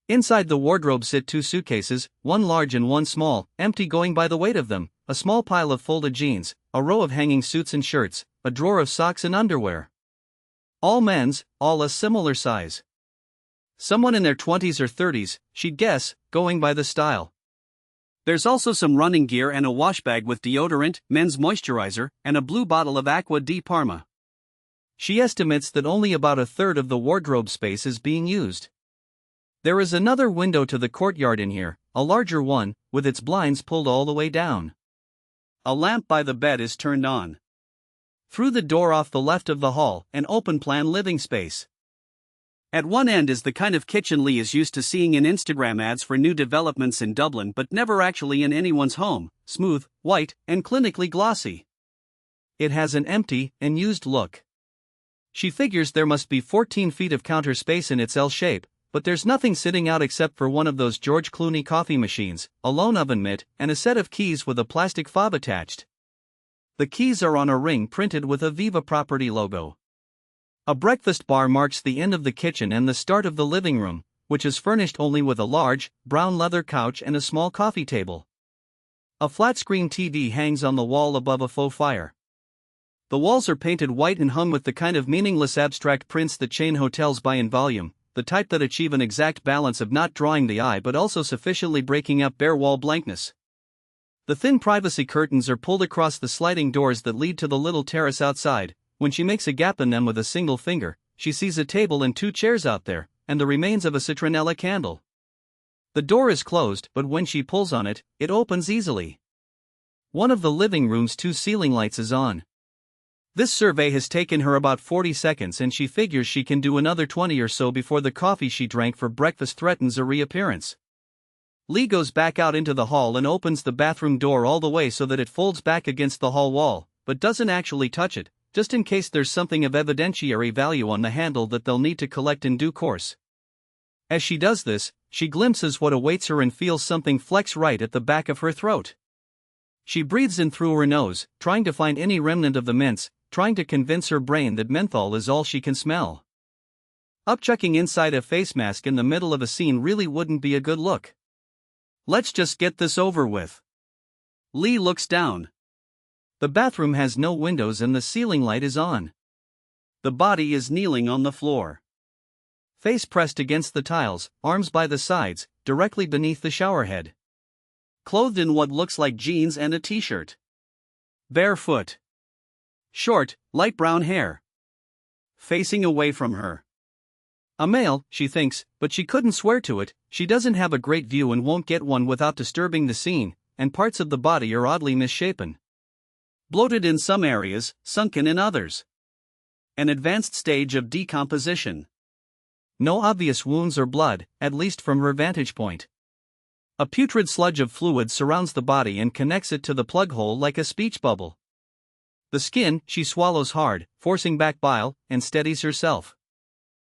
Inside the wardrobe sit 2 suitcases, one large and one small, empty going by the weight of them, a small pile of folded jeans, a row of hanging suits and shirts, a drawer of socks and underwear. All men's, all a similar size. Someone in their 20s or 30s, she'd guess, going by the style. There's also some running gear and a wash bag with deodorant, men's moisturizer, and a blue bottle of Acqua di Parma. She estimates that only about a third of the wardrobe space is being used. There is another window to the courtyard in here, a larger one, with its blinds pulled all the way down. A lamp by the bed is turned on. Through the door off the left of the hall, an open-plan living space. At one end is the kind of kitchen Lee is used to seeing in Instagram ads for new developments in Dublin but never actually in anyone's home, smooth, white, and clinically glossy. It has an empty and used look. She figures there must be 14 feet of counter space in its L shape, but there's nothing sitting out except for one of those George Clooney coffee machines, a lone oven mitt, and a set of keys with a plastic fob attached. The keys are on a ring printed with a Viva Property logo. A breakfast bar marks the end of the kitchen and the start of the living room, which is furnished only with a large, brown leather couch and a small coffee table. A flat-screen TV hangs on the wall above a faux fire. The walls are painted white and hung with the kind of meaningless abstract prints that chain hotels buy in volume, the type that achieve an exact balance of not drawing the eye but also sufficiently breaking up bare wall blankness. The thin privacy curtains are pulled across the sliding doors that lead to the little terrace outside. When she makes a gap in them with a single finger, she sees a table and 2 chairs out there, and the remains of a citronella candle. The door is closed, but when she pulls on it, it opens easily. One of the living room's 2 ceiling lights is on. This survey has taken her about 40 seconds and she figures she can do another 20 or so before the coffee she drank for breakfast threatens a reappearance. Lee goes back out into the hall and opens the bathroom door all the way so that it folds back against the hall wall, but doesn't actually touch it, just in case there's something of evidentiary value on the handle that they'll need to collect in due course. As she does this, she glimpses what awaits her and feels something flex right at the back of her throat. She breathes in through her nose, trying to find any remnant of the mints, trying to convince her brain that menthol is all she can smell. Upchucking inside a face mask in the middle of a scene really wouldn't be a good look. Let's just get this over with. Lee looks down. The bathroom has no windows and the ceiling light is on. The body is kneeling on the floor. Face pressed against the tiles, arms by the sides, directly beneath the showerhead. clothed in what looks like jeans and a t-shirt. Barefoot. Short, light brown hair. Facing away from her. A male, she thinks, but she couldn't swear to it. She doesn't have a great view and won't get one without disturbing the scene, and parts of the body are oddly misshapen. Bloated in some areas, sunken in others. An advanced stage of decomposition. No obvious wounds or blood, at least from her vantage point. A putrid sludge of fluid surrounds the body and connects it to the plug hole like a speech bubble. The skin, she swallows hard, forcing back bile, and steadies herself.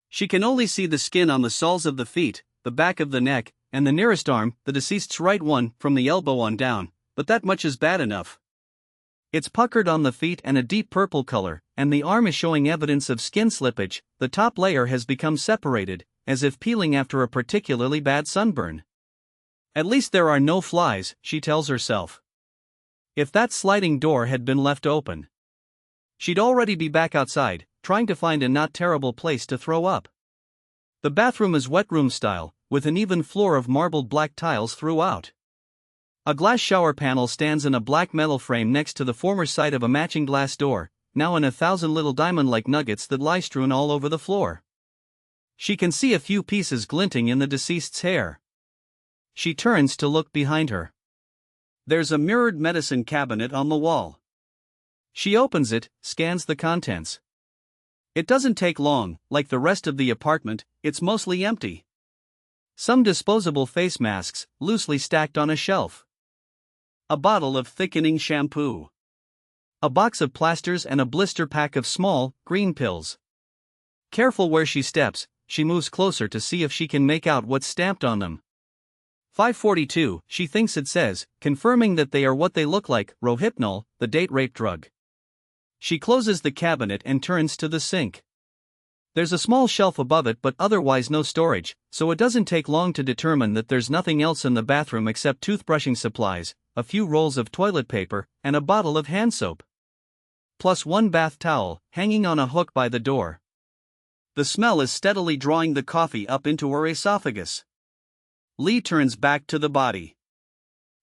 She can only see the skin on the soles of the feet, the back of the neck, and the nearest arm, the deceased's right one, from the elbow on down, but that much is bad enough. It's puckered on the feet and a deep purple color, and the arm is showing evidence of skin slippage. The top layer has become separated, as if peeling after a particularly bad sunburn. At least there are no flies, she tells herself. If that sliding door had been left open, she'd already be back outside, trying to find a not terrible place to throw up. The bathroom is wet room style, with an even floor of marbled black tiles throughout. A glass shower panel stands in a black metal frame next to the former site of a matching glass door, now in 1,000 little diamond-like nuggets that lie strewn all over the floor. She can see a few pieces glinting in the deceased's hair. She turns to look behind her. There's a mirrored medicine cabinet on the wall. She opens it, scans the contents. It doesn't take long. Like the rest of the apartment, it's mostly empty. Some disposable face masks, loosely stacked on a shelf. A bottle of thickening shampoo. A box of plasters and a blister pack of small, green pills. Careful where she steps, she moves closer to see if she can make out what's stamped on them. 542, she thinks it says, confirming that they are what they look like, Rohypnol, the date rape drug. She closes the cabinet and turns to the sink. There's a small shelf above it but otherwise no storage, so it doesn't take long to determine that there's nothing else in the bathroom except toothbrushing supplies, a few rolls of toilet paper, and a bottle of hand soap. Plus one bath towel, hanging on a hook by the door. The smell is steadily drawing the coffee up into her esophagus. Lee turns back to the body.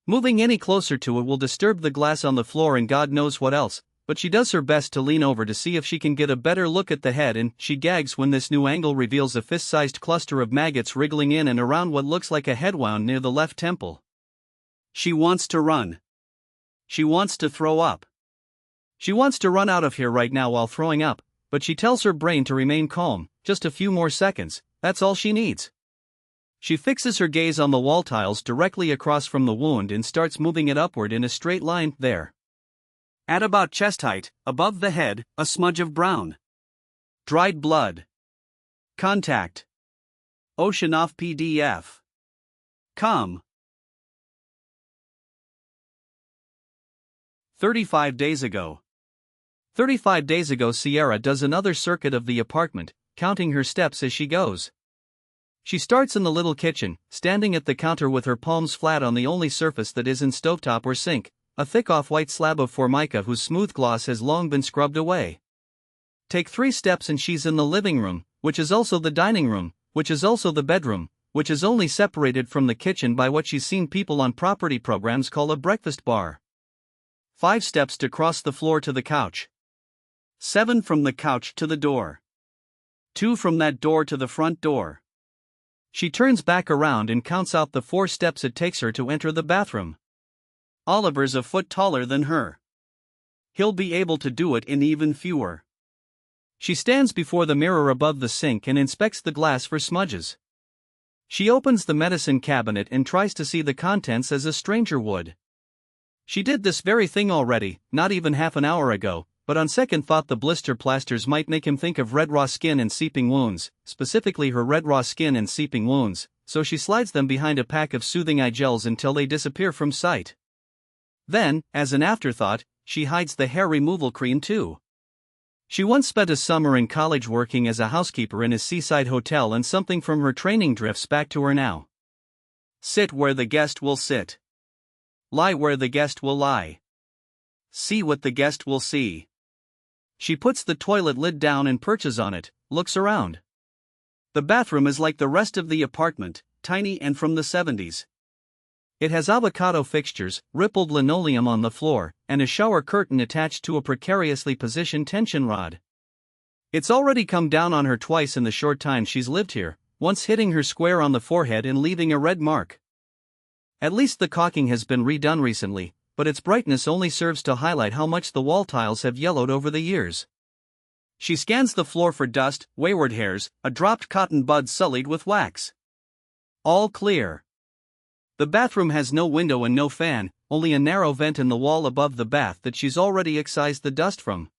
Moving any closer to it will disturb the glass on the floor and God knows what else, but she does her best to lean over to see if she can get a better look at the head, and she gags when this new angle reveals a fist-sized cluster of maggots wriggling in and around what looks like a head wound near the left temple. She wants to run. She wants to throw up. She wants to run out of here right now while throwing up, but she tells her brain to remain calm. Just a few more seconds, that's all she needs. She fixes her gaze on the wall tiles directly across from the wound and starts moving it upward in a straight line. There. At about chest height, above the head, a smudge of brown. Dried blood. Contact. Oceanoff PDF. Com. 35 days ago. 35 days ago Sierra does another circuit of the apartment, counting her steps as she goes. She starts in the little kitchen, standing at the counter with her palms flat on the only surface that isn't stovetop or sink, a thick off-white slab of formica whose smooth gloss has long been scrubbed away. Take 3 steps and she's in the living room, which is also the dining room, which is also the bedroom, which is only separated from the kitchen by what she's seen people on property programs call a breakfast bar. 5 steps to cross the floor to the couch. 7 from the couch to the door. 2 from that door to the front door. She turns back around and counts out the 4 steps it takes her to enter the bathroom. Oliver's a foot taller than her. He'll be able to do it in even fewer. She stands before the mirror above the sink and inspects the glass for smudges. She opens the medicine cabinet and tries to see the contents as a stranger would. She did this very thing already, not even half an hour ago, but on second thought the blister plasters might make him think of red raw skin and seeping wounds, specifically her red raw skin and seeping wounds, so she slides them behind a pack of soothing eye gels until they disappear from sight. Then, as an afterthought, she hides the hair removal cream too. She once spent a summer in college working as a housekeeper in a seaside hotel, and something from her training drifts back to her now. Sit where the guest will sit. Lie where the guest will lie. See what the guest will see. She puts the toilet lid down and perches on it, looks around. The bathroom is like the rest of the apartment, tiny and from the 70s. It has avocado fixtures, rippled linoleum on the floor, and a shower curtain attached to a precariously positioned tension rod. It's already come down on her twice in the short time she's lived here, once hitting her square on the forehead and leaving a red mark. At least the caulking has been redone recently, but its brightness only serves to highlight how much the wall tiles have yellowed over the years. She scans the floor for dust, wayward hairs, a dropped cotton bud sullied with wax. All clear. The bathroom has no window and no fan, only a narrow vent in the wall above the bath that she's already excised the dust from.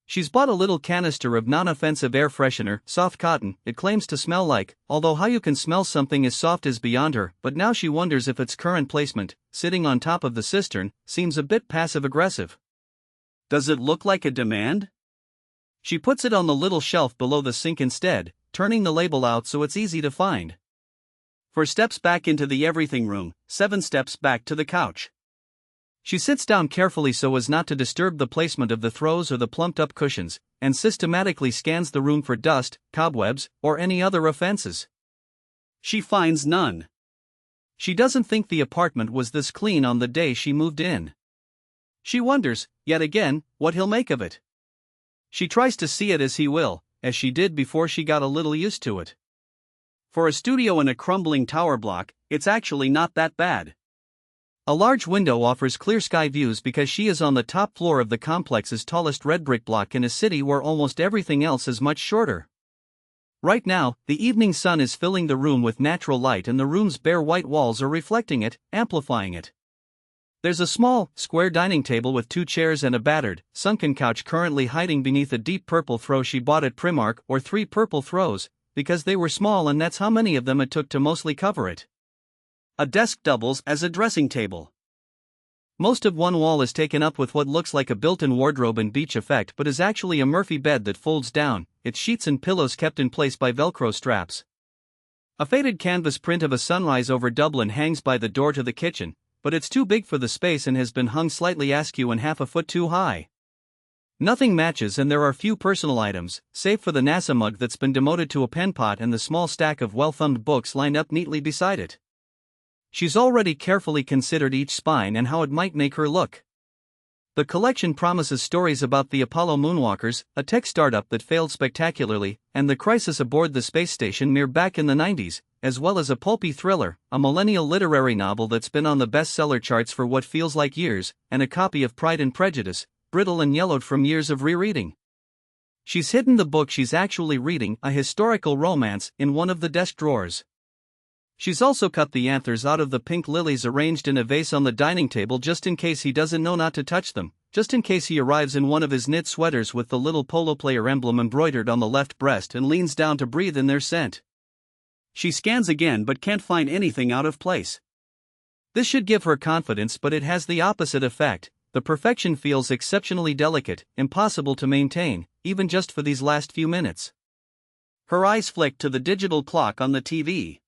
She's bought a little canister of non-offensive air freshener, soft cotton, it claims to smell like, although how you can smell something as soft is beyond her, but now she wonders if its current placement, sitting on top of the cistern, seems a bit passive-aggressive. Does it look like a demand? She puts it on the little shelf below the sink instead, turning the label out so it's easy to find. 4 steps back into the everything room, 7 steps back to the couch. She sits down carefully so as not to disturb the placement of the throws or the plumped-up cushions, and systematically scans the room for dust, cobwebs, or any other offenses. She finds none. She doesn't think the apartment was this clean on the day she moved in. She wonders, yet again, what he'll make of it. She tries to see it as he will, as she did before she got a little used to it. For a studio in a crumbling tower block, it's actually not that bad. A large window offers clear sky views because she is on the top floor of the complex's tallest red brick block in a city where almost everything else is much shorter. Right now, the evening sun is filling the room with natural light and the room's bare white walls are reflecting it, amplifying it. There's a small, square dining table with 2 chairs and a battered, sunken couch currently hiding beneath a deep purple throw she bought at Primark, or 3 purple throws, because they were small and that's how many of them it took to mostly cover it. A desk doubles as a dressing table. Most of one wall is taken up with what looks like a built-in wardrobe and beach effect but is actually a Murphy bed that folds down, its sheets and pillows kept in place by Velcro straps. A faded canvas print of a sunrise over Dublin hangs by the door to the kitchen, but it's too big for the space and has been hung slightly askew and half a foot too high. Nothing matches and there are few personal items, save for the NASA mug that's been demoted to a pen pot and the small stack of well-thumbed books lined up neatly beside it. She's already carefully considered each spine and how it might make her look. The collection promises stories about the Apollo moonwalkers, a tech startup that failed spectacularly, and the crisis aboard the space station Mir back in the 90s, as well as a pulpy thriller, a millennial literary novel that's been on the bestseller charts for what feels like years, and a copy of Pride and Prejudice, brittle and yellowed from years of rereading. She's hidden the book she's actually reading, a historical romance, in one of the desk drawers. She's also cut the anthers out of the pink lilies arranged in a vase on the dining table just in case he doesn't know not to touch them, just in case he arrives in one of his knit sweaters with the little polo player emblem embroidered on the left breast and leans down to breathe in their scent. She scans again but can't find anything out of place. This should give her confidence, but it has the opposite effect. The perfection feels exceptionally delicate, impossible to maintain, even just for these last few minutes. Her eyes flick to the digital clock on the TV.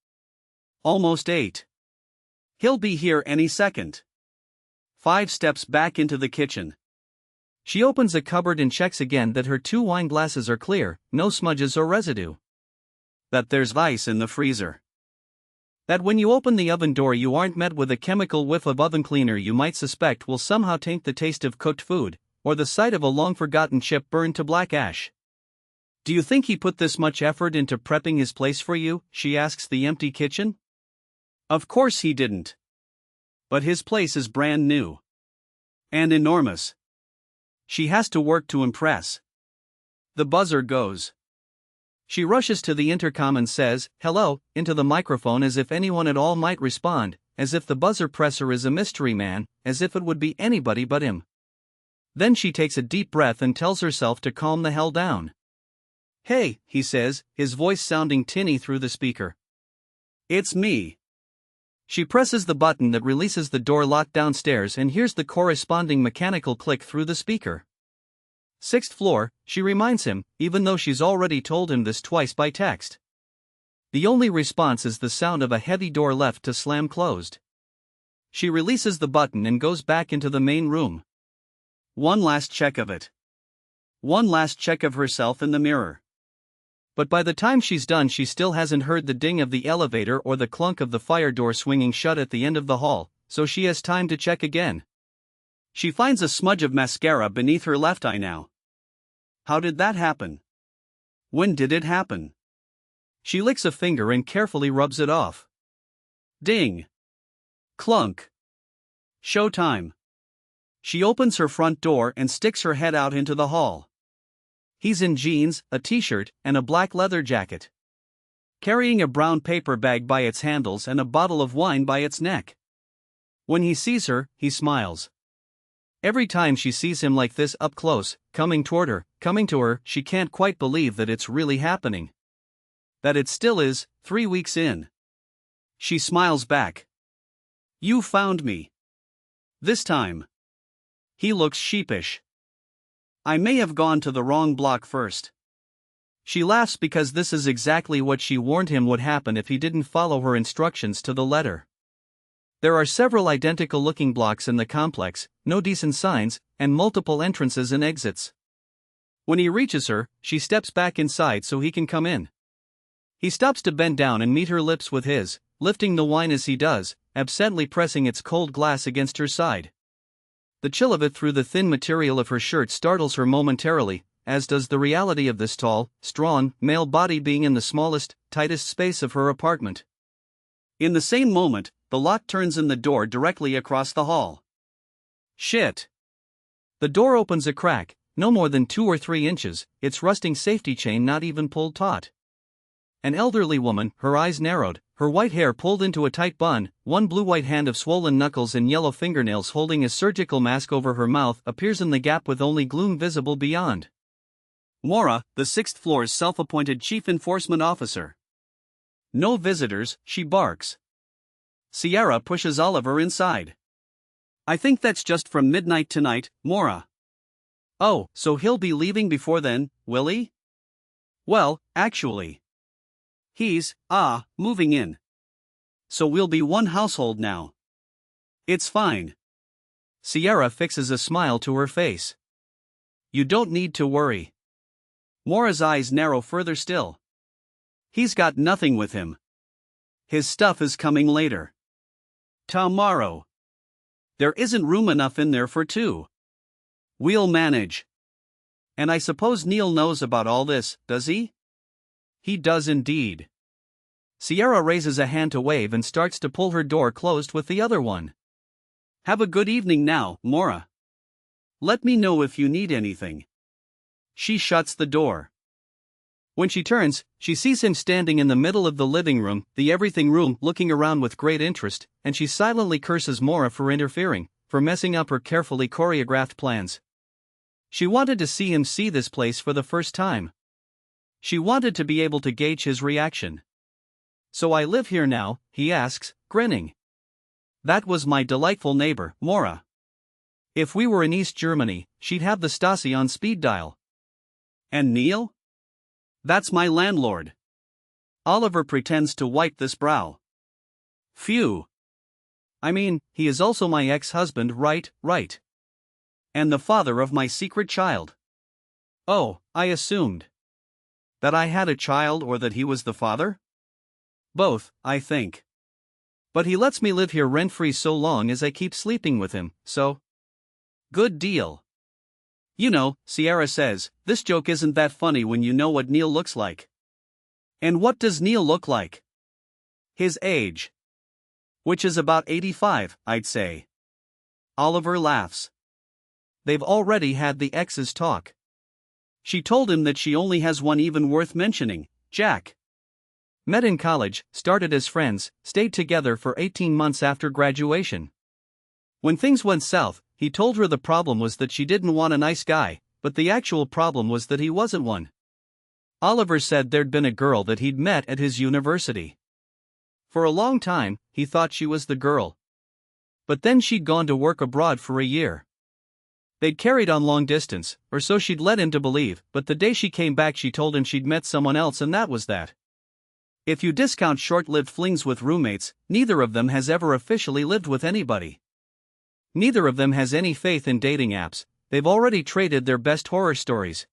Almost 8. He'll be here any second. 5 steps back into the kitchen. She opens a cupboard and checks again that her 2 wine glasses are clear, no smudges or residue. That there's ice in the freezer. That when you open the oven door you aren't met with a chemical whiff of oven cleaner you might suspect will somehow taint the taste of cooked food, or the sight of a long-forgotten chip burned to black ash. Do you think he put this much effort into prepping his place for you? She asks the empty kitchen. Of course he didn't. But his place is brand new. And enormous. She has to work to impress. The buzzer goes. She rushes to the intercom and says, "Hello," into the microphone as if anyone at all might respond, as if the buzzer presser is a mystery man, as if it would be anybody but him. Then she takes a deep breath and tells herself to calm the hell down. "Hey," he says, his voice sounding tinny through the speaker. "It's me." She presses the button that releases the door lock downstairs and hears the corresponding mechanical click through the speaker. 6th floor, she reminds him, even though she's already told him this twice by text. The only response is the sound of a heavy door left to slam closed. She releases the button and goes back into the main room. One last check of it. One last check of herself in the mirror. But by the time she's done, she still hasn't heard the ding of the elevator or the clunk of the fire door swinging shut at the end of the hall, so she has time to check again. She finds a smudge of mascara beneath her left eye now. How did that happen? When did it happen? She licks a finger and carefully rubs it off. Ding! Clunk! Showtime! She opens her front door and sticks her head out into the hall. He's in jeans, a t-shirt, and a black leather jacket, carrying a brown paper bag by its handles and a bottle of wine by its neck. When he sees her, he smiles. Every time she sees him like this up close, coming to her, she can't quite believe that it's really happening. That it still is, 3 weeks in. She smiles back. You found me. This time. He looks sheepish. I may have gone to the wrong block first. She laughs because this is exactly what she warned him would happen if he didn't follow her instructions to the letter. There are several identical-looking blocks in the complex, no decent signs, and multiple entrances and exits. When he reaches her, she steps back inside so he can come in. He stops to bend down and meet her lips with his, lifting the wine as he does, absently pressing its cold glass against her side. The chill of it through the thin material of her shirt startles her momentarily, as does the reality of this tall, strong, male body being in the smallest, tightest space of her apartment. In the same moment, the lock turns in the door directly across the hall. Shit! The door opens a crack, no more than 2 or 3 inches, its rusting safety chain not even pulled taut. An elderly woman, her eyes narrowed, her white hair pulled into a tight bun, one blue-white hand of swollen knuckles and yellow fingernails holding a surgical mask over her mouth, appears in the gap with only gloom visible beyond. Maura, the 6th floor's self-appointed chief enforcement officer. No visitors, she barks. Sierra pushes Oliver inside. I think that's just from midnight tonight, Maura. Oh, so he'll be leaving before then, will he? Well, actually. He's, moving in. So we'll be one household now. It's fine. Sierra fixes a smile to her face. You don't need to worry. Maura's eyes narrow further still. He's got nothing with him. His stuff is coming later. Tomorrow. There isn't room enough in there for 2. We'll manage. And I suppose Neil knows about all this, does he? He does indeed. Sierra raises a hand to wave and starts to pull her door closed with the other one. Have a good evening now, Maura. Let me know if you need anything. She shuts the door. When she turns, she sees him standing in the middle of the living room, the everything room, looking around with great interest, and she silently curses Maura for interfering, for messing up her carefully choreographed plans. She wanted to see him see this place for the first time. She wanted to be able to gauge his reaction. So I live here now, he asks, grinning. That was my delightful neighbor, Maura. If we were in East Germany, she'd have the Stasi on speed dial. And Neil? That's my landlord. Oliver pretends to wipe this brow. Phew. I mean, he is also my ex-husband, right? And the father of my secret child. Oh, I assumed. That I had a child or that he was the father? Both, I think. But he lets me live here rent-free so long as I keep sleeping with him, so. Good deal. You know, Sierra says, this joke isn't that funny when you know what Neil looks like. And what does Neil look like? His age. Which is about 85, I'd say. Oliver laughs. They've already had the exes talk. She told him that she only has one even worth mentioning, Jack. Met in college, started as friends, stayed together for 18 months after graduation. When things went south, he told her the problem was that she didn't want a nice guy, but the actual problem was that he wasn't one. Oliver said there'd been a girl that he'd met at his university. For a long time, he thought she was the girl. But then she'd gone to work abroad for a year. They'd carried on long distance, or so she'd led him to believe, but the day she came back she told him she'd met someone else and that was that. If you discount short-lived flings with roommates, neither of them has ever officially lived with anybody. Neither of them has any faith in dating apps, they've already traded their best horror stories.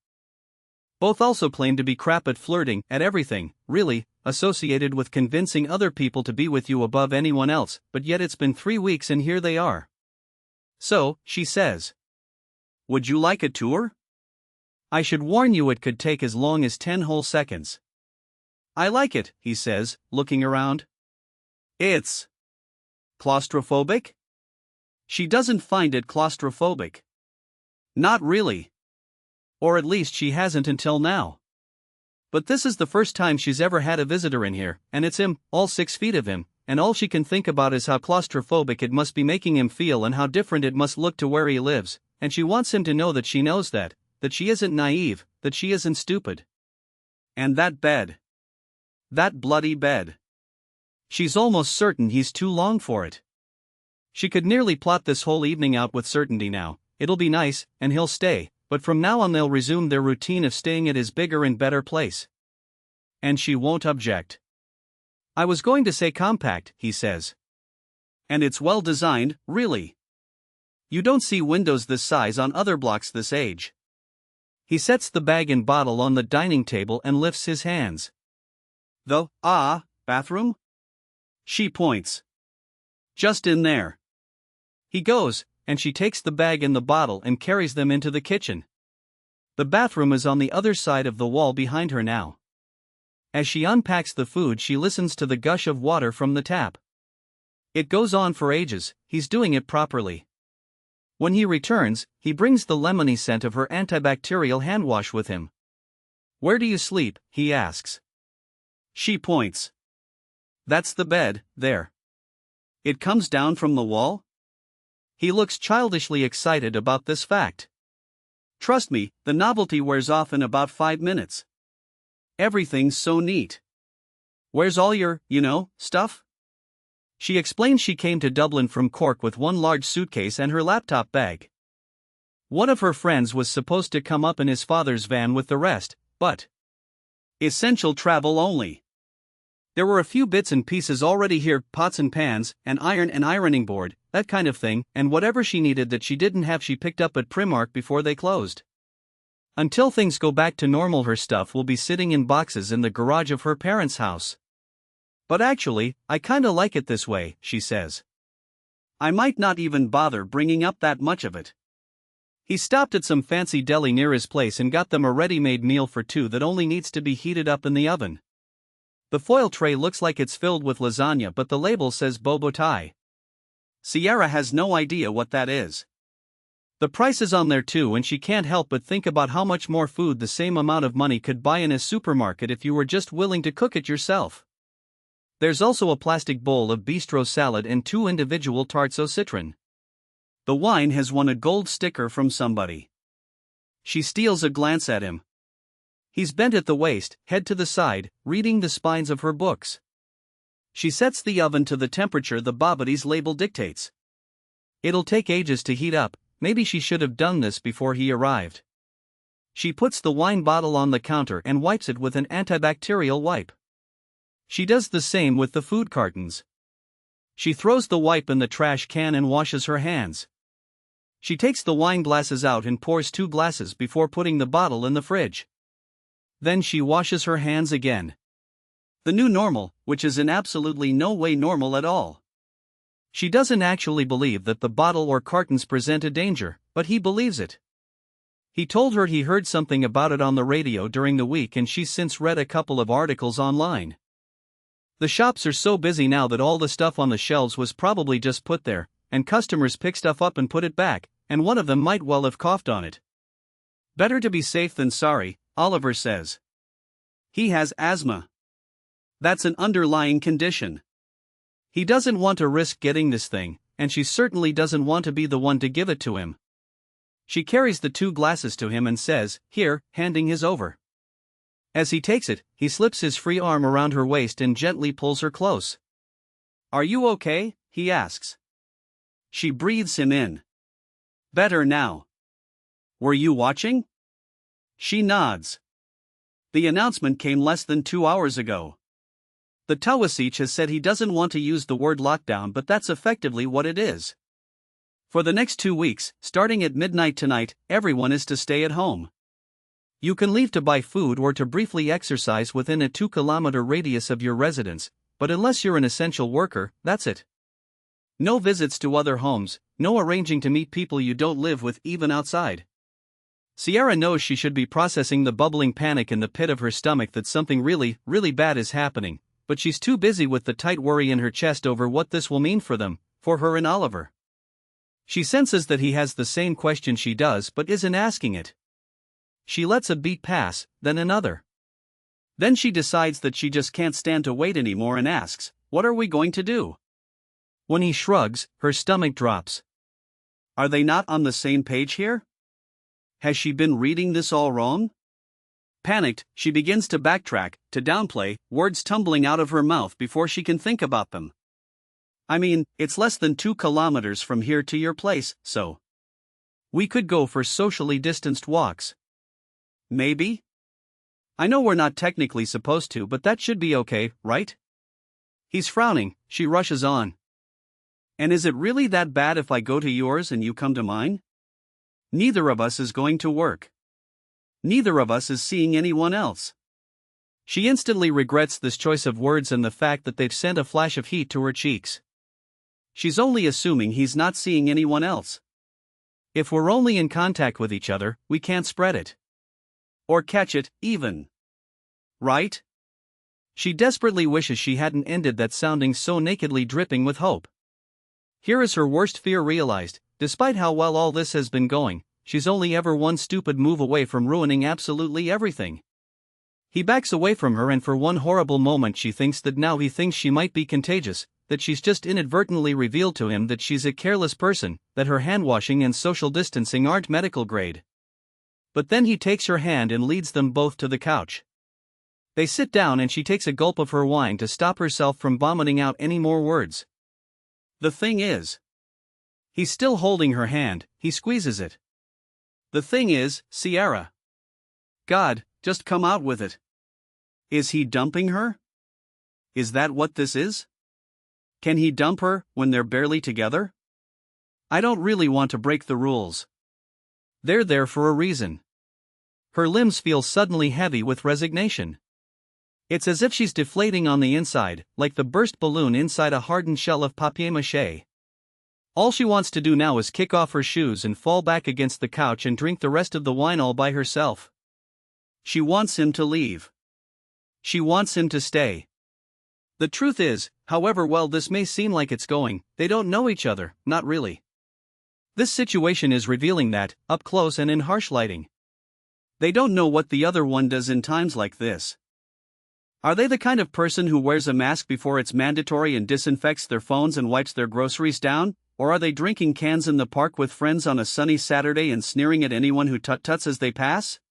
Both also claim to be crap at flirting, at everything, really, associated with convincing other people to be with you above anyone else, but yet it's been 3 weeks and here they are. So, she says, would you like a tour? I should warn you it could take as long as 10 whole seconds. I like it, he says, looking around. It's claustrophobic? She doesn't find it claustrophobic. Not really. Or at least she hasn't until now. But this is the first time she's ever had a visitor in here, and it's him, all 6 feet of him, and all she can think about is how claustrophobic it must be making him feel and how different it must look to where he lives, and she wants him to know that she knows that she isn't naive, that she isn't stupid. And that bed. That bloody bed. She's almost certain he's too long for it. She could nearly plot this whole evening out with certainty now. It'll be nice, and he'll stay, but from now on they'll resume their routine of staying at his bigger and better place. And she won't object. I was going to say compact, he says. And it's well designed, really. You don't see windows this size on other blocks this age. He sets the bag and bottle on the dining table and lifts his hands. The bathroom? She points. Just in there. He goes, and she takes the bag and the bottle and carries them into the kitchen. The bathroom is on the other side of the wall behind her now. As she unpacks the food, she listens to the gush of water from the tap. It goes on for ages, he's doing it properly. When he returns, he brings the lemony scent of her antibacterial hand wash with him. Where do you sleep? He asks. She points. That's the bed, there. It comes down from the wall? He looks childishly excited about this fact. Trust me, the novelty wears off in about 5 minutes. Everything's so neat. Where's all your, stuff? She explains she came to Dublin from Cork with one large suitcase and her laptop bag. One of her friends was supposed to come up in his father's van with the rest, but essential travel only. There were a few bits and pieces already here, pots and pans, an iron and ironing board, that kind of thing, and whatever she needed that she didn't have she picked up at Primark before they closed. Until things go back to normal, her stuff will be sitting in boxes in the garage of her parents' house. But actually, I kinda like it this way, she says. I might not even bother bringing up that much of it. He stopped at some fancy deli near his place and got them a ready-made meal for 2 that only needs to be heated up in the oven. The foil tray looks like it's filled with lasagna, but the label says bobo Thai. Sierra has no idea what that is. The price is on there too, and she can't help but think about how much more food the same amount of money could buy in a supermarket if you were just willing to cook it yourself. There's also a plastic bowl of bistro salad and 2 individual tarts au citron. The wine has won a gold sticker from somebody. She steals a glance at him. He's bent at the waist, head to the side, reading the spines of her books. She sets the oven to the temperature the Boboty's label dictates. It'll take ages to heat up, maybe she should have done this before he arrived. She puts the wine bottle on the counter and wipes it with an antibacterial wipe. She does the same with the food cartons. She throws the wipe in the trash can and washes her hands. She takes the wine glasses out and pours 2 glasses before putting the bottle in the fridge. Then she washes her hands again. The new normal, which is in absolutely no way normal at all. She doesn't actually believe that the bottle or cartons present a danger, but he believes it. He told her he heard something about it on the radio during the week, and she's since read a couple of articles online. The shops are so busy now that all the stuff on the shelves was probably just put there, and customers pick stuff up and put it back, and one of them might well have coughed on it. Better to be safe than sorry, Oliver says. He has asthma. That's an underlying condition. He doesn't want to risk getting this thing, and she certainly doesn't want to be the one to give it to him. She carries the 2 glasses to him and says, "Here," handing his over. As he takes it, he slips his free arm around her waist and gently pulls her close. "Are you okay?" he asks. She breathes him in. "Better now." "Were you watching?" She nods. The announcement came less than 2 hours ago. The Tawasich has said he doesn't want to use the word lockdown, but that's effectively what it is. For the next 2 weeks, starting at midnight tonight, everyone is to stay at home. You can leave to buy food or to briefly exercise within a 2-kilometer radius of your residence, but unless you're an essential worker, that's it. No visits to other homes, no arranging to meet people you don't live with even outside. Sierra knows she should be processing the bubbling panic in the pit of her stomach that something really, really bad is happening, but she's too busy with the tight worry in her chest over what this will mean for them, for her and Oliver. She senses that he has the same question she does but isn't asking it. She lets a beat pass, then another. Then she decides that she just can't stand to wait anymore and asks, "What are we going to do?" When he shrugs, her stomach drops. Are they not on the same page here? Has she been reading this all wrong? Panicked, she begins to backtrack, to downplay, words tumbling out of her mouth before she can think about them. I mean, it's less than 2 kilometers from here to your place, so we could go for socially distanced walks. Maybe? I know we're not technically supposed to, but that should be okay, right? He's frowning, she rushes on. And is it really that bad if I go to yours and you come to mine? Neither of us is going to work. Neither of us is seeing anyone else. She instantly regrets this choice of words and the fact that they've sent a flash of heat to her cheeks. She's only assuming he's not seeing anyone else. If we're only in contact with each other, we can't spread it. Or catch it, even. Right? She desperately wishes she hadn't ended that sounding so nakedly dripping with hope. Here is her worst fear realized. Despite how well all this has been going, she's only ever one stupid move away from ruining absolutely everything. He backs away from her and for one horrible moment she thinks that now he thinks she might be contagious, that she's just inadvertently revealed to him that she's a careless person, that her hand-washing and social distancing aren't medical grade. But then he takes her hand and leads them both to the couch. They sit down and she takes a gulp of her wine to stop herself from vomiting out any more words. The thing is, he's still holding her hand, he squeezes it. The thing is, Sierra. God, just come out with it. Is he dumping her? Is that what this is? Can he dump her when they're barely together? I don't really want to break the rules. They're there for a reason. Her limbs feel suddenly heavy with resignation. It's as if she's deflating on the inside, like the burst balloon inside a hardened shell of papier-mâché. All she wants to do now is kick off her shoes and fall back against the couch and drink the rest of the wine all by herself. She wants him to leave. She wants him to stay. The truth is, however well this may seem like it's going, they don't know each other, not really. This situation is revealing that, up close and in harsh lighting. They don't know what the other one does in times like this. Are they the kind of person who wears a mask before it's mandatory and disinfects their phones and wipes their groceries down? Or are they drinking cans in the park with friends on a sunny Saturday and sneering at anyone who tut-tuts as they pass?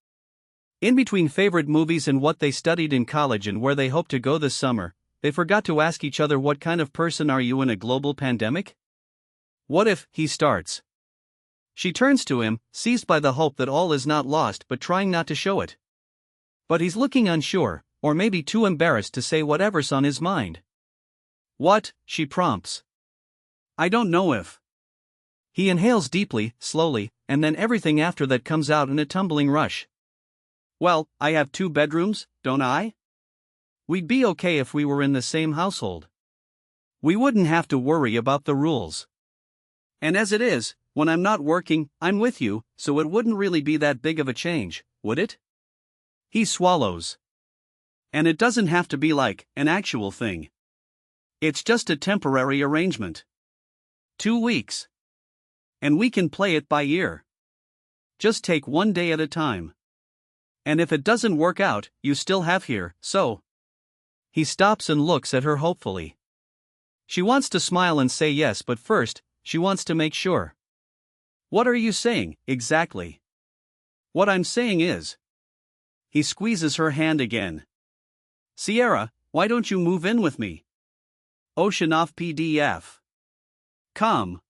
In between favorite movies and what they studied in college and where they hope to go this summer, they forgot to ask each other, what kind of person are you in a global pandemic? What if, he starts. She turns to him, seized by the hope that all is not lost but trying not to show it. But he's looking unsure, or maybe too embarrassed to say whatever's on his mind. What? She prompts. I don't know if. He inhales deeply, slowly, and then everything after that comes out in a tumbling rush. Well, I have 2 bedrooms, don't I? We'd be okay if we were in the same household. We wouldn't have to worry about the rules. And as it is, when I'm not working, I'm with you, so it wouldn't really be that big of a change, would it? He swallows. And it doesn't have to be like an actual thing. It's just a temporary arrangement. 2 weeks. And we can play it by ear. Just take one day at a time. And if it doesn't work out, you still have here, so. He stops and looks at her hopefully. She wants to smile and say yes, but first, she wants to make sure. What are you saying, exactly? What I'm saying is. He squeezes her hand again. Sierra, why don't you move in with me? Ocean off PDF. Come.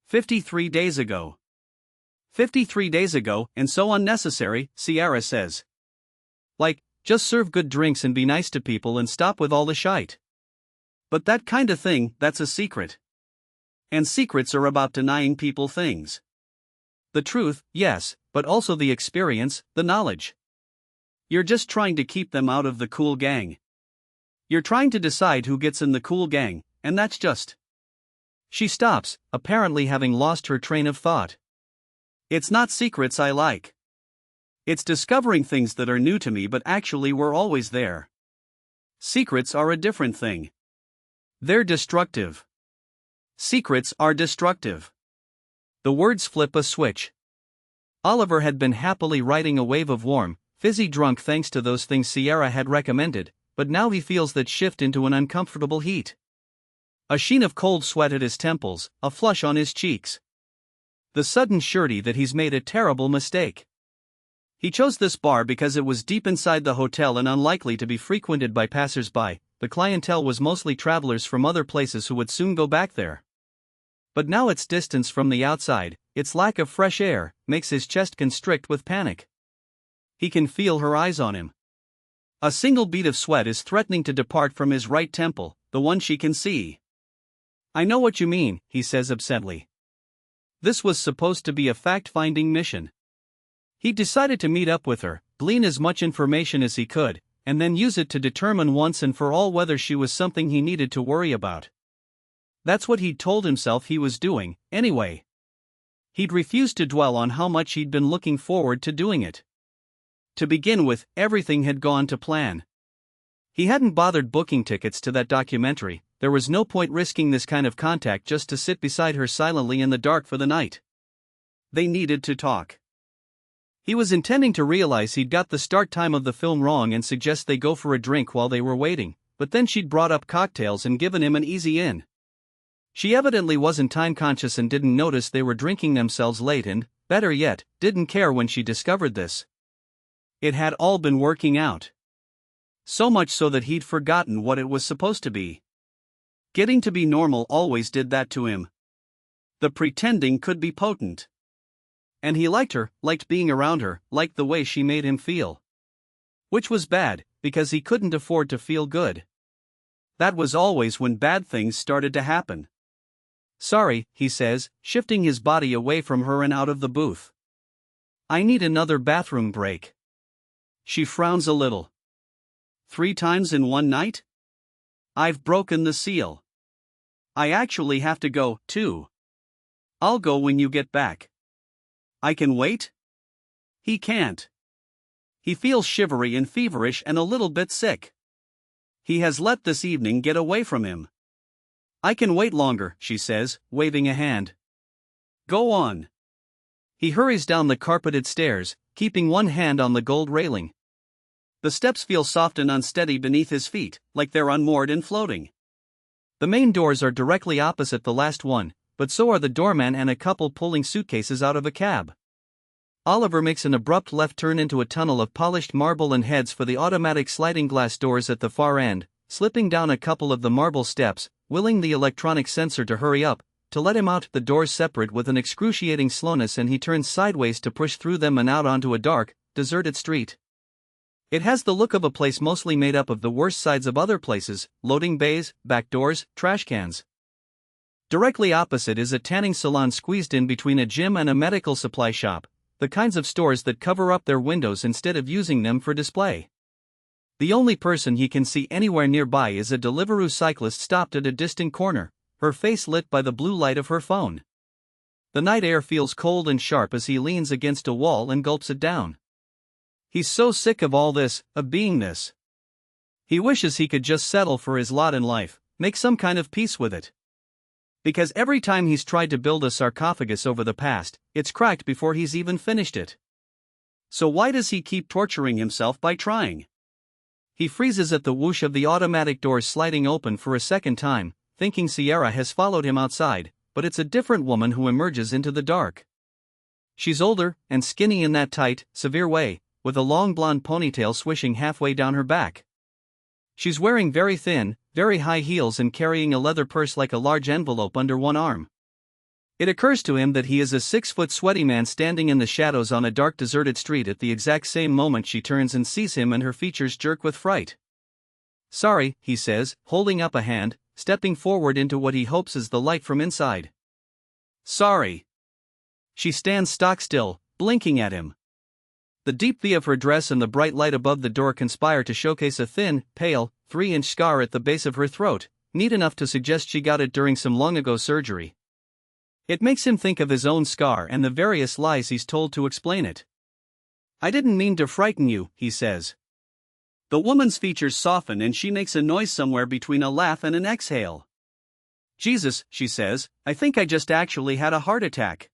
53 days ago. 53 days ago, and so unnecessary, Sierra says. Like, just serve good drinks and be nice to people and stop with all the shite. But that kind of thing, that's a secret. And secrets are about denying people things. The truth, yes, but also the experience, the knowledge. You're just trying to keep them out of the cool gang. You're trying to decide who gets in the cool gang, and that's just. She stops, apparently having lost her train of thought. It's not secrets I like. It's discovering things that are new to me but actually were always there. Secrets are a different thing. They're destructive. Secrets are destructive. The words flip a switch. Oliver had been happily riding a wave of warm, fizzy drunk thanks to those things Sierra had recommended, but now he feels that shift into an uncomfortable heat. A sheen of cold sweat at his temples, a flush on his cheeks. The sudden surety that he's made a terrible mistake. He chose this bar because it was deep inside the hotel and unlikely to be frequented by passers-by. The clientele was mostly travelers from other places who would soon go back there. But now its distance from the outside, its lack of fresh air, makes his chest constrict with panic. He can feel her eyes on him. A single bead of sweat is threatening to depart from his right temple, the one she can see. I know what you mean, he says absently. This was supposed to be a fact-finding mission. He decided to meet up with her, glean as much information as he could, and then use it to determine once and for all whether she was something he needed to worry about. That's what he'd told himself he was doing, anyway. He'd refused to dwell on how much he'd been looking forward to doing it. To begin with, everything had gone to plan. He hadn't bothered booking tickets to that documentary. There was no point risking this kind of contact just to sit beside her silently in the dark for the night. They needed to talk. He was intending to realize he'd got the start time of the film wrong and suggest they go for a drink while they were waiting, but then she'd brought up cocktails and given him an easy in. She evidently wasn't time-conscious and didn't notice they were drinking themselves late and, better yet, didn't care when she discovered this. It had all been working out. So much so that he'd forgotten what it was supposed to be. Getting to be normal always did that to him. The pretending could be potent. And he liked her, liked being around her, liked the way she made him feel. Which was bad, because he couldn't afford to feel good. That was always when bad things started to happen. Sorry, he says, shifting his body away from her and out of the booth. I need another bathroom break. She frowns a little. 3 times in one night? I've broken the seal. I actually have to go, too. I'll go when you get back. I can wait? He can't. He feels shivery and feverish and a little bit sick. He has let this evening get away from him. I can wait longer, she says, waving a hand. Go on. He hurries down the carpeted stairs, keeping one hand on the gold railing. The steps feel soft and unsteady beneath his feet, like they're unmoored and floating. The main doors are directly opposite the last one, but so are the doorman and a couple pulling suitcases out of a cab. Oliver makes an abrupt left turn into a tunnel of polished marble and heads for the automatic sliding glass doors at the far end, slipping down a couple of the marble steps, willing the electronic sensor to hurry up, to let him out. The doors separate with an excruciating slowness and he turns sideways to push through them and out onto a dark, deserted street. It has the look of a place mostly made up of the worst sides of other places, loading bays, back doors, trash cans. Directly opposite is a tanning salon squeezed in between a gym and a medical supply shop, the kinds of stores that cover up their windows instead of using them for display. The only person he can see anywhere nearby is a Deliveroo cyclist stopped at a distant corner, her face lit by the blue light of her phone. The night air feels cold and sharp as he leans against a wall and gulps it down. He's so sick of all this, of being this. He wishes he could just settle for his lot in life, make some kind of peace with it. Because every time he's tried to build a sarcophagus over the past, it's cracked before he's even finished it. So why does he keep torturing himself by trying? He freezes at the whoosh of the automatic doors sliding open for a second time, thinking Sierra has followed him outside, but it's a different woman who emerges into the dark. She's older, and skinny in that tight, severe way, with a long blonde ponytail swishing halfway down her back. She's wearing very thin, very high heels and carrying a leather purse like a large envelope under one arm. It occurs to him that he is a 6-foot sweaty man standing in the shadows on a dark deserted street at the exact same moment she turns and sees him and her features jerk with fright. Sorry, he says, holding up a hand, stepping forward into what he hopes is the light from inside. Sorry. She stands stock still, blinking at him. The deep V of her dress and the bright light above the door conspire to showcase a thin, pale, 3-inch scar at the base of her throat, neat enough to suggest she got it during some long-ago surgery. It makes him think of his own scar and the various lies he's told to explain it. "I didn't mean to frighten you," he says. The woman's features soften and she makes a noise somewhere between a laugh and an exhale. "Jesus," she says, "I think I just actually had a heart attack."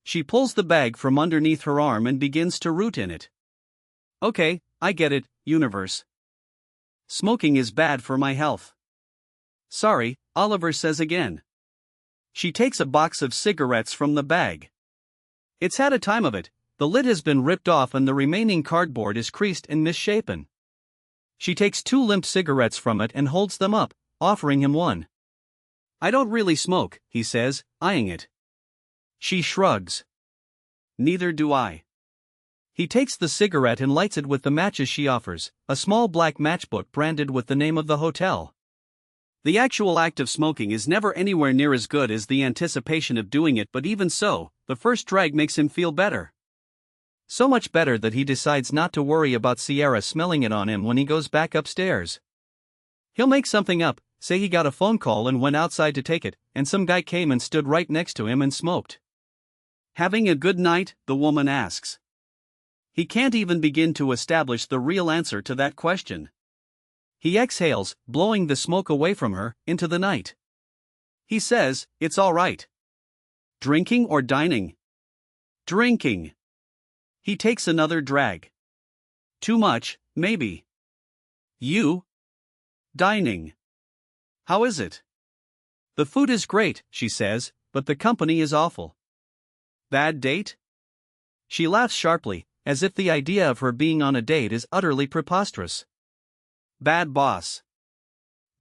She pulls the bag from underneath her arm and begins to root in it. "Okay, I get it, universe. Smoking is bad for my health." "Sorry," Oliver says again. She takes a box of cigarettes from the bag. It's had a time of it. The lid has been ripped off and the remaining cardboard is creased and misshapen. She takes 2 limp cigarettes from it and holds them up, offering him one. "I don't really smoke," he says, eyeing it. She shrugs. "Neither do I." He takes the cigarette and lights it with the matches she offers, a small black matchbook branded with the name of the hotel. The actual act of smoking is never anywhere near as good as the anticipation of doing it, but even so, the first drag makes him feel better. So much better that he decides not to worry about Sierra smelling it on him when he goes back upstairs. He'll make something up, say he got a phone call and went outside to take it, and some guy came and stood right next to him and smoked. "Having a good night?" the woman asks. He can't even begin to establish the real answer to that question. He exhales, blowing the smoke away from her, into the night. He says, "It's all right." Drinking or dining? Drinking. He takes another drag. Too much, maybe. You? Dining. How is it? "The food is great," she says, "but the company is awful." Bad date? She laughs sharply, as if the idea of her being on a date is utterly preposterous. Bad boss.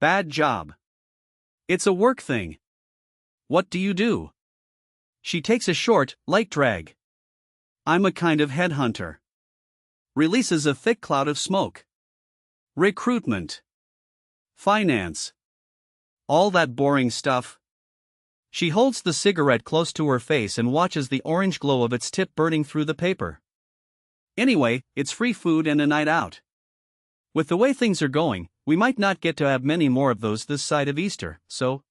Bad job. It's a work thing. What do you do? She takes a short, light drag. "I'm a kind of headhunter." Releases a thick cloud of smoke. Recruitment. Finance. All that boring stuff. She holds the cigarette close to her face and watches the orange glow of its tip burning through the paper. "Anyway, it's free food and a night out. With the way things are going, we might not get to have many more of those this side of Easter, so..."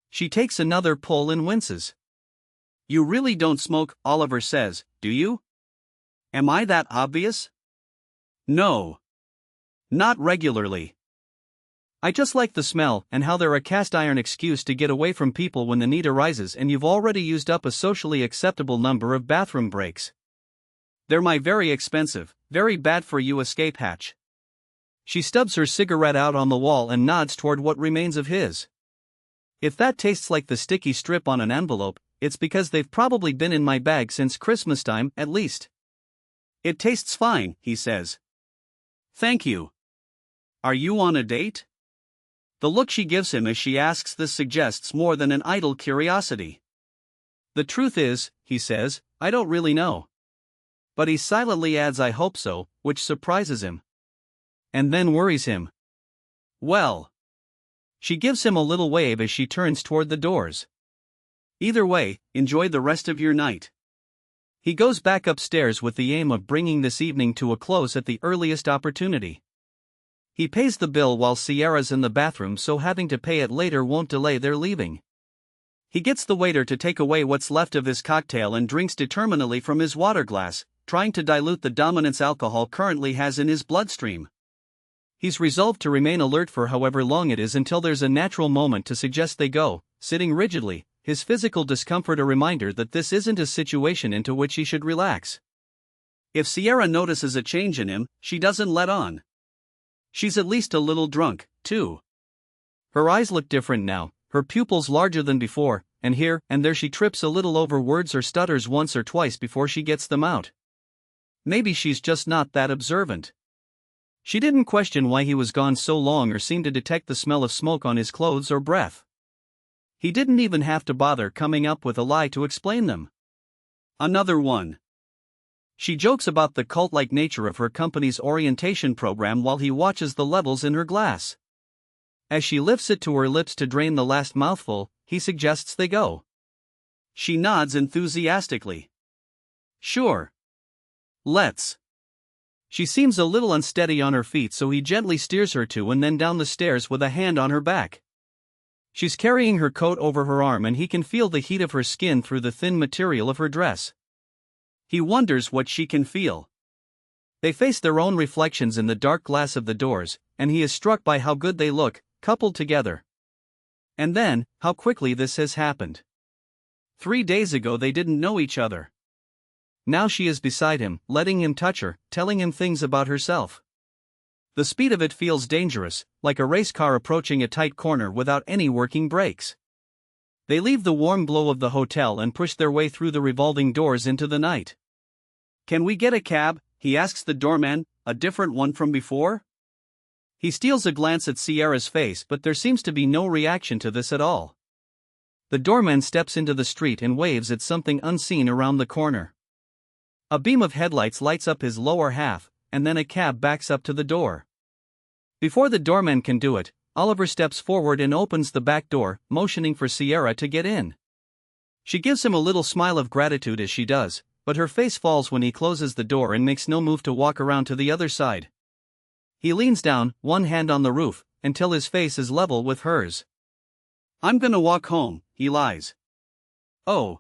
She takes another pull and winces. "You really don't smoke," Oliver says, "do you? Am I that obvious?" "No. Not regularly. I just like the smell and how they're a cast-iron excuse to get away from people when the need arises and you've already used up a socially acceptable number of bathroom breaks. They're my very expensive, very bad-for-you escape hatch." She stubs her cigarette out on the wall and nods toward what remains of his. "If that tastes like the sticky strip on an envelope, it's because they've probably been in my bag since Christmas time, at least." "It tastes fine," he says. "Thank you. Are you on a date?" The look she gives him as she asks this suggests more than an idle curiosity. "The truth is," he says, "I don't really know." But he silently adds, "I hope so," which surprises him. And then worries him. "Well." She gives him a little wave as she turns toward the doors. "Either way, enjoy the rest of your night." He goes back upstairs with the aim of bringing this evening to a close at the earliest opportunity. He pays the bill while Sierra's in the bathroom, so having to pay it later won't delay their leaving. He gets the waiter to take away what's left of his cocktail and drinks determinedly from his water glass, trying to dilute the dominance alcohol currently has in his bloodstream. He's resolved to remain alert for however long it is until there's a natural moment to suggest they go, sitting rigidly, his physical discomfort a reminder that this isn't a situation into which he should relax. If Sierra notices a change in him, she doesn't let on. She's at least a little drunk, too. Her eyes look different now, her pupils larger than before, and here and there she trips a little over words or stutters once or twice before she gets them out. Maybe she's just not that observant. She didn't question why he was gone so long or seem to detect the smell of smoke on his clothes or breath. He didn't even have to bother coming up with a lie to explain them. Another one. She jokes about the cult-like nature of her company's orientation program while he watches the levels in her glass. As she lifts it to her lips to drain the last mouthful, he suggests they go. She nods enthusiastically. Sure. Let's. She seems a little unsteady on her feet, so he gently steers her to and then down the stairs with a hand on her back. She's carrying her coat over her arm and he can feel the heat of her skin through the thin material of her dress. He wonders what she can feel. They face their own reflections in the dark glass of the doors, and he is struck by how good they look, coupled together. And then, how quickly this has happened. 3 days ago they didn't know each other. Now she is beside him, letting him touch her, telling him things about herself. The speed of it feels dangerous, like a race car approaching a tight corner without any working brakes. They leave the warm glow of the hotel and push their way through the revolving doors into the night. Can we get a cab? He asks the doorman, a different one from before. He steals a glance at Sierra's face, but there seems to be no reaction to this at all. The doorman steps into the street and waves at something unseen around the corner. A beam of headlights lights up his lower half, and then a cab backs up to the door. Before the doorman can do it, Oliver steps forward and opens the back door, motioning for Sierra to get in. She gives him a little smile of gratitude as she does, but her face falls when he closes the door and makes no move to walk around to the other side. He leans down, one hand on the roof, until his face is level with hers. I'm gonna walk home, he lies. Oh.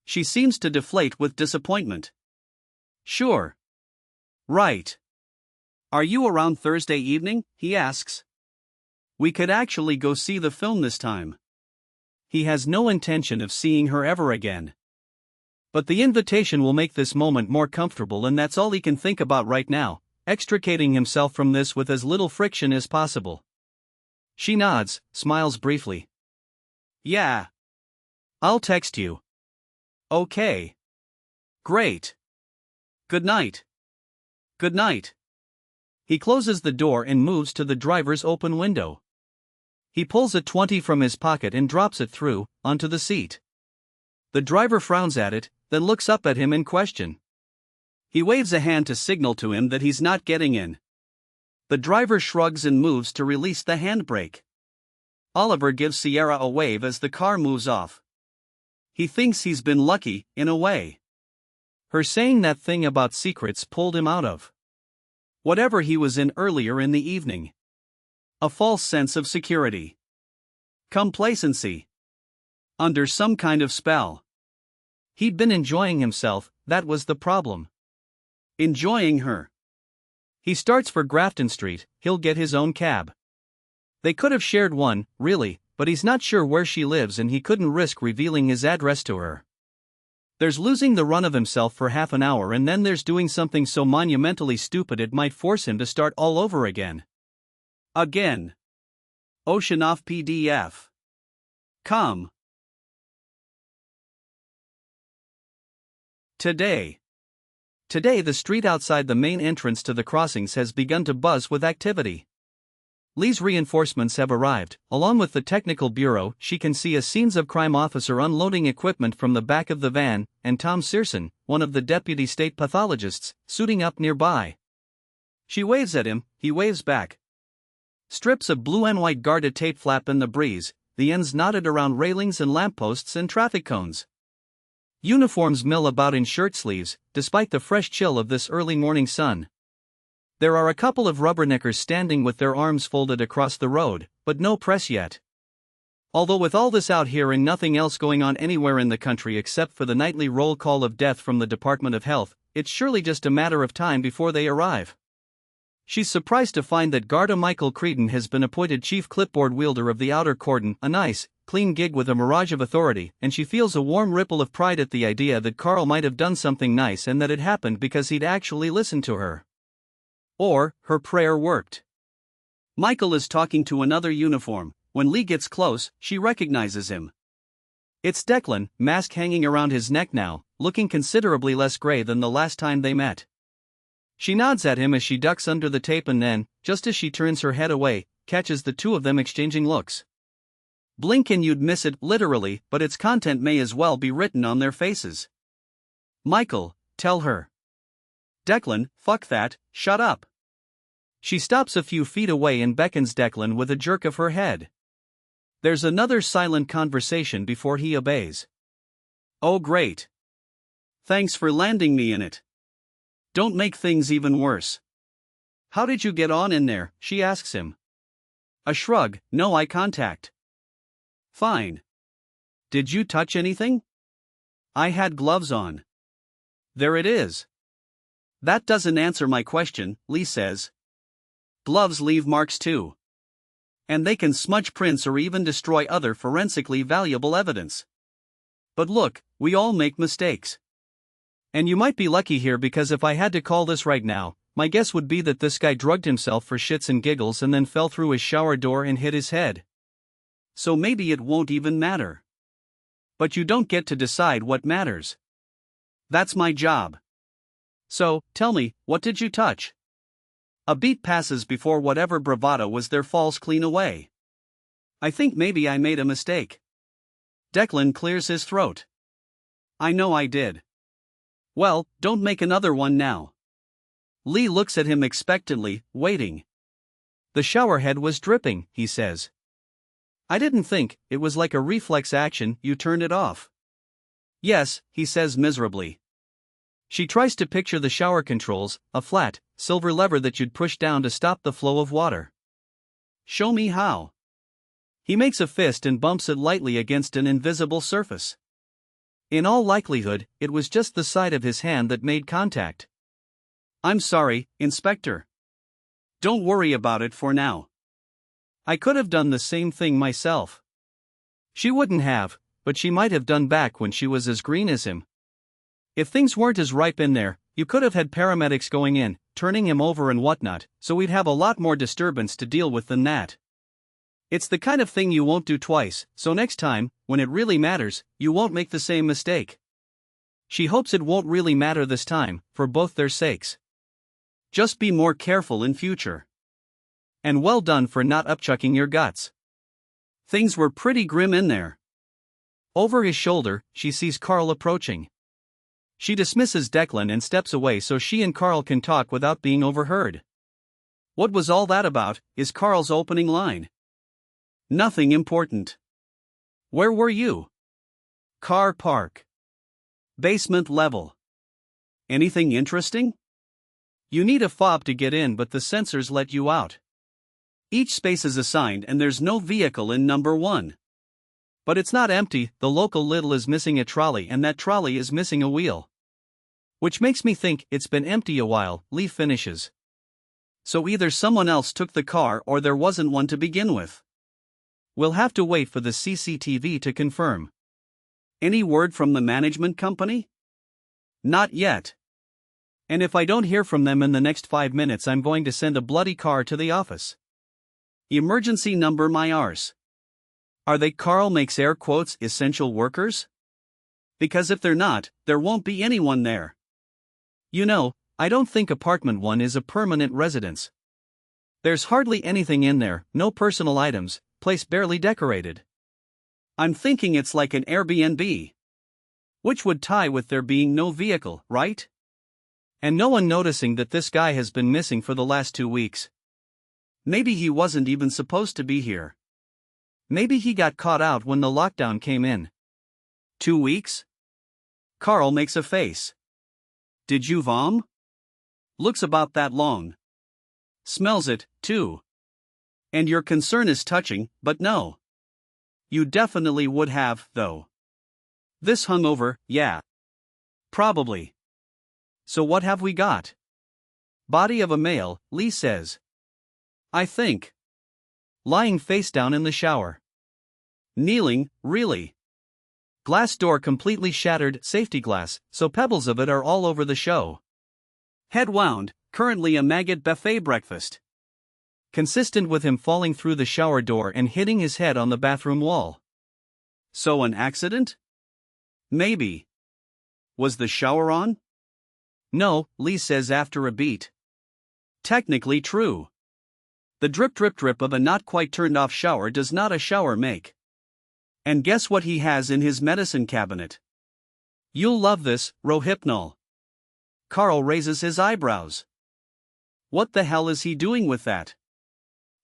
She seems to deflate with disappointment. Sure. Right. Are you around Thursday evening? He asks. We could actually go see the film this time. He has no intention of seeing her ever again. But the invitation will make this moment more comfortable, and that's all he can think about right now, extricating himself from this with as little friction as possible. She nods, smiles briefly. Yeah. I'll text you. Okay. Great. Good night. Good night. He closes the door and moves to the driver's open window. He pulls a 20 from his pocket and drops it through, onto the seat. The driver frowns at it, then looks up at him in question. He waves a hand to signal to him that he's not getting in. The driver shrugs and moves to release the handbrake. Oliver gives Sierra a wave as the car moves off. He thinks he's been lucky, in a way. Her saying that thing about secrets pulled him out of whatever he was in earlier in the evening. A false sense of security. Complacency. Under some kind of spell. He'd been enjoying himself, that was the problem. Enjoying her. He starts for Grafton Street, he'll get his own cab. They could have shared one, really, but he's not sure where she lives and he couldn't risk revealing his address to her. There's losing the run of himself for half an hour, and then there's doing something so monumentally stupid it might force him to start all over again. Again. Oceanoff PDF. Come. Today. Today the street outside the main entrance to the crossings has begun to buzz with activity. Lee's reinforcements have arrived. Along with the technical bureau, she can see a scenes of crime officer unloading equipment from the back of the van, and Tom Searson, one of the deputy state pathologists, suiting up nearby. She waves at him, he waves back. Strips of blue and white Garda tape flap in the breeze, the ends knotted around railings and lampposts and traffic cones. Uniforms mill about in shirt sleeves, despite the fresh chill of this early morning sun. There are a couple of rubberneckers standing with their arms folded across the road, but no press yet. Although with all this out here and nothing else going on anywhere in the country except for the nightly roll call of death from the Department of Health, it's surely just a matter of time before they arrive. She's surprised to find that Garda Michael Creedon has been appointed chief clipboard wielder of the outer cordon, a nice, clean gig with a mirage of authority, and she feels a warm ripple of pride at the idea that Carl might have done something nice and that it happened because he'd actually listened to her. Or, her prayer worked. Michael is talking to another uniform. When Lee gets close, she recognizes him. It's Declan, mask hanging around his neck now, looking considerably less gray than the last time they met. She nods at him as she ducks under the tape and then, just as she turns her head away, catches the two of them exchanging looks. Blink and you'd miss it, literally, but its content may as well be written on their faces. Michael, tell her. Declan, fuck that, shut up. She stops a few feet away and beckons Declan with a jerk of her head. There's another silent conversation before he obeys. Oh great. Thanks for landing me in it. Don't make things even worse. How did you get on in there? She asks him. A shrug, no eye contact. Fine. Did you touch anything? I had gloves on. There it is. That doesn't answer my question, Lee says. Gloves leave marks too. And they can smudge prints or even destroy other forensically valuable evidence. But look, we all make mistakes. And you might be lucky here because if I had to call this right now, my guess would be that this guy drugged himself for shits and giggles and then fell through his shower door and hit his head. So maybe it won't even matter. But you don't get to decide what matters. That's my job. So, tell me, what did you touch? A beat passes before whatever bravado was there falls clean away. I think maybe I made a mistake. Declan clears his throat. I know I did. Well, don't make another one now. Lee looks at him expectantly, waiting. The shower head was dripping, he says. I didn't think, it was like a reflex action, you turned it off. Yes, he says miserably. She tries to picture the shower controls, a flat, silver lever that you'd push down to stop the flow of water. Show me how. He makes a fist and bumps it lightly against an invisible surface. In all likelihood, it was just the side of his hand that made contact. I'm sorry, Inspector. Don't worry about it for now. I could have done the same thing myself. She wouldn't have, but she might have done back when she was as green as him. If things weren't as ripe in there, you could have had paramedics going in, turning him over and whatnot, so we'd have a lot more disturbance to deal with than that. It's the kind of thing you won't do twice, so next time, when it really matters, you won't make the same mistake. She hopes it won't really matter this time, for both their sakes. Just be more careful in future. And well done for not upchucking your guts. Things were pretty grim in there. Over his shoulder, she sees Carl approaching. She dismisses Declan and steps away so she and Carl can talk without being overheard. What was all that about, is Carl's opening line. Nothing important. Where were you? Car park. Basement level. Anything interesting? You need a fob to get in, but the sensors let you out. Each space is assigned and there's no vehicle in number 1. But it's not empty, the local Lidl is missing a trolley and that trolley is missing a wheel. Which makes me think it's been empty a while, Lee finishes. So either someone else took the car or there wasn't one to begin with. We'll have to wait for the CCTV to confirm. Any word from the management company? Not yet. And if I don't hear from them in the next 5 minutes, I'm going to send a bloody car to the office. Emergency number my arse. Are they, Carl makes air quotes, essential workers? Because if they're not, there won't be anyone there. You know, I don't think apartment 1 is a permanent residence. There's hardly anything in there, no personal items, place barely decorated. I'm thinking it's like an Airbnb. Which would tie with there being no vehicle, right? And no one noticing that this guy has been missing for the last 2 weeks. Maybe he wasn't even supposed to be here. Maybe he got caught out when the lockdown came in. 2 weeks? Carl makes a face. Did you vom? Looks about that long. Smells it, too. And your concern is touching, but no. You definitely would have, though. This hungover, yeah. Probably. So what have we got? Body of a male, Lee says. I think. Lying face down in the shower. Kneeling, really. Glass door completely shattered, safety glass, so pebbles of it are all over the show. Head wound, currently a maggot buffet breakfast. Consistent with him falling through the shower door and hitting his head on the bathroom wall. So an accident? Maybe. Was the shower on? No, Lee says after a beat. Technically true. The drip drip drip of a not quite turned off shower does not a shower make. And guess what he has in his medicine cabinet? You'll love this, Rohypnol. Carl raises his eyebrows. What the hell is he doing with that?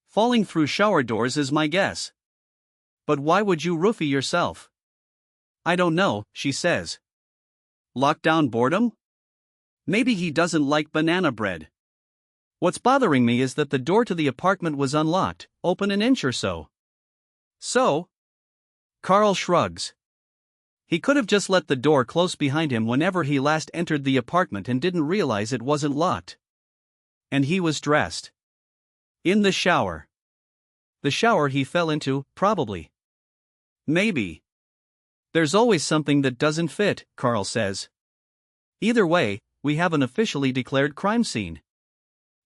Falling through shower doors is my guess. But why would you roofie yourself? I don't know, she says. Lockdown boredom? Maybe he doesn't like banana bread. What's bothering me is that the door to the apartment was unlocked, open an inch or so. So? Carl shrugs. He could have just let the door close behind him whenever he last entered the apartment and didn't realize it wasn't locked. And he was dressed. In the shower. The shower he fell into, probably. Maybe. There's always something that doesn't fit, Carl says. Either way, we have an officially declared crime scene.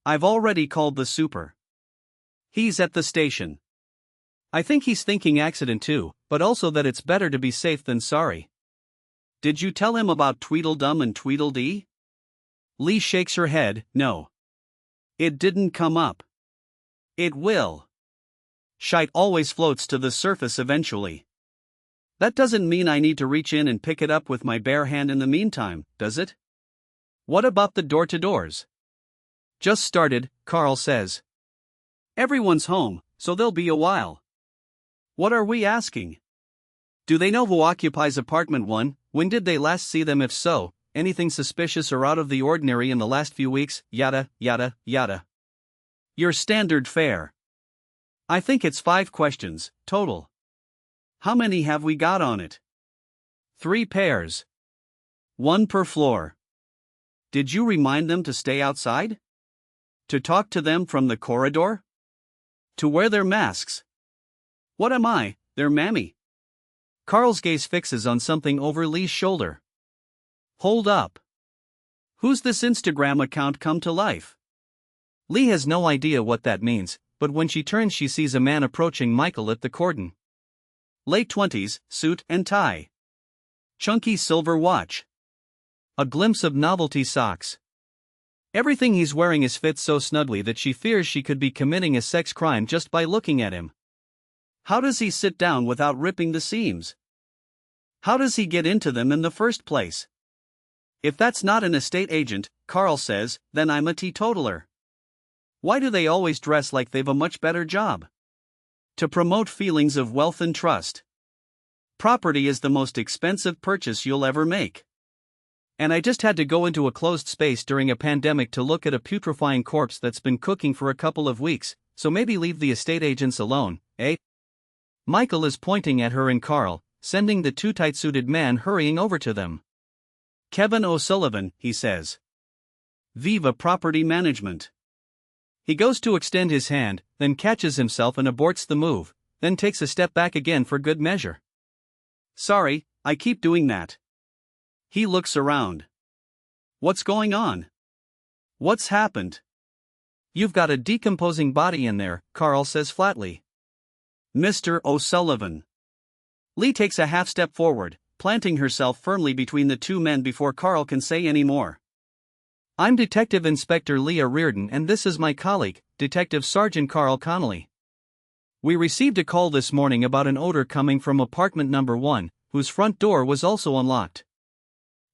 I've already called the super. He's at the station. I think he's thinking accident too, but also that it's better to be safe than sorry. Did you tell him about Tweedledum and Tweedledee? Lee shakes her head, no. It didn't come up. It will. Shite always floats to the surface eventually. That doesn't mean I need to reach in and pick it up with my bare hand in the meantime, does it? What about the door-to-doors? Just started, Carl says. Everyone's home, so they'll be a while. What are we asking? Do they know who occupies apartment 1? When did they last see them? If so, anything suspicious or out of the ordinary in the last few weeks? Yada, yada, yada. Your standard fare. I think it's 5 questions, total. How many have we got on it? 3 pairs. 1 per floor. Did you remind them to stay outside? To talk to them from the corridor? To wear their masks? What am I, their mammy? Carl's gaze fixes on something over Lee's shoulder. Hold up. Who's this Instagram account come to life? Lee has no idea what that means, but when she turns she sees a man approaching Michael at the cordon. Late 20s, suit and tie. Chunky silver watch. A glimpse of novelty socks. Everything he's wearing is fit so snugly that she fears she could be committing a sex crime just by looking at him. How does he sit down without ripping the seams? How does he get into them in the first place? If that's not an estate agent, Carl says, then I'm a teetotaler. Why do they always dress like they've a much better job? To promote feelings of wealth and trust. Property is the most expensive purchase you'll ever make. And I just had to go into a closed space during a pandemic to look at a putrefying corpse that's been cooking for a couple of weeks, so maybe leave the estate agents alone, eh? Michael is pointing at her and Carl, sending the too tight-suited man hurrying over to them. Kevin O'Sullivan, he says. Viva Property Management. He goes to extend his hand, then catches himself and aborts the move, then takes a step back again for good measure. Sorry, I keep doing that. He looks around. What's going on? What's happened? You've got a decomposing body in there, Carl says flatly. Mr. O'Sullivan. Lee takes a half step forward, planting herself firmly between the two men before Carl can say any more. I'm Detective Inspector Leah Reardon and this is my colleague, Detective Sergeant Carl Connolly. We received a call this morning about an odor coming from apartment number 1, whose front door was also unlocked.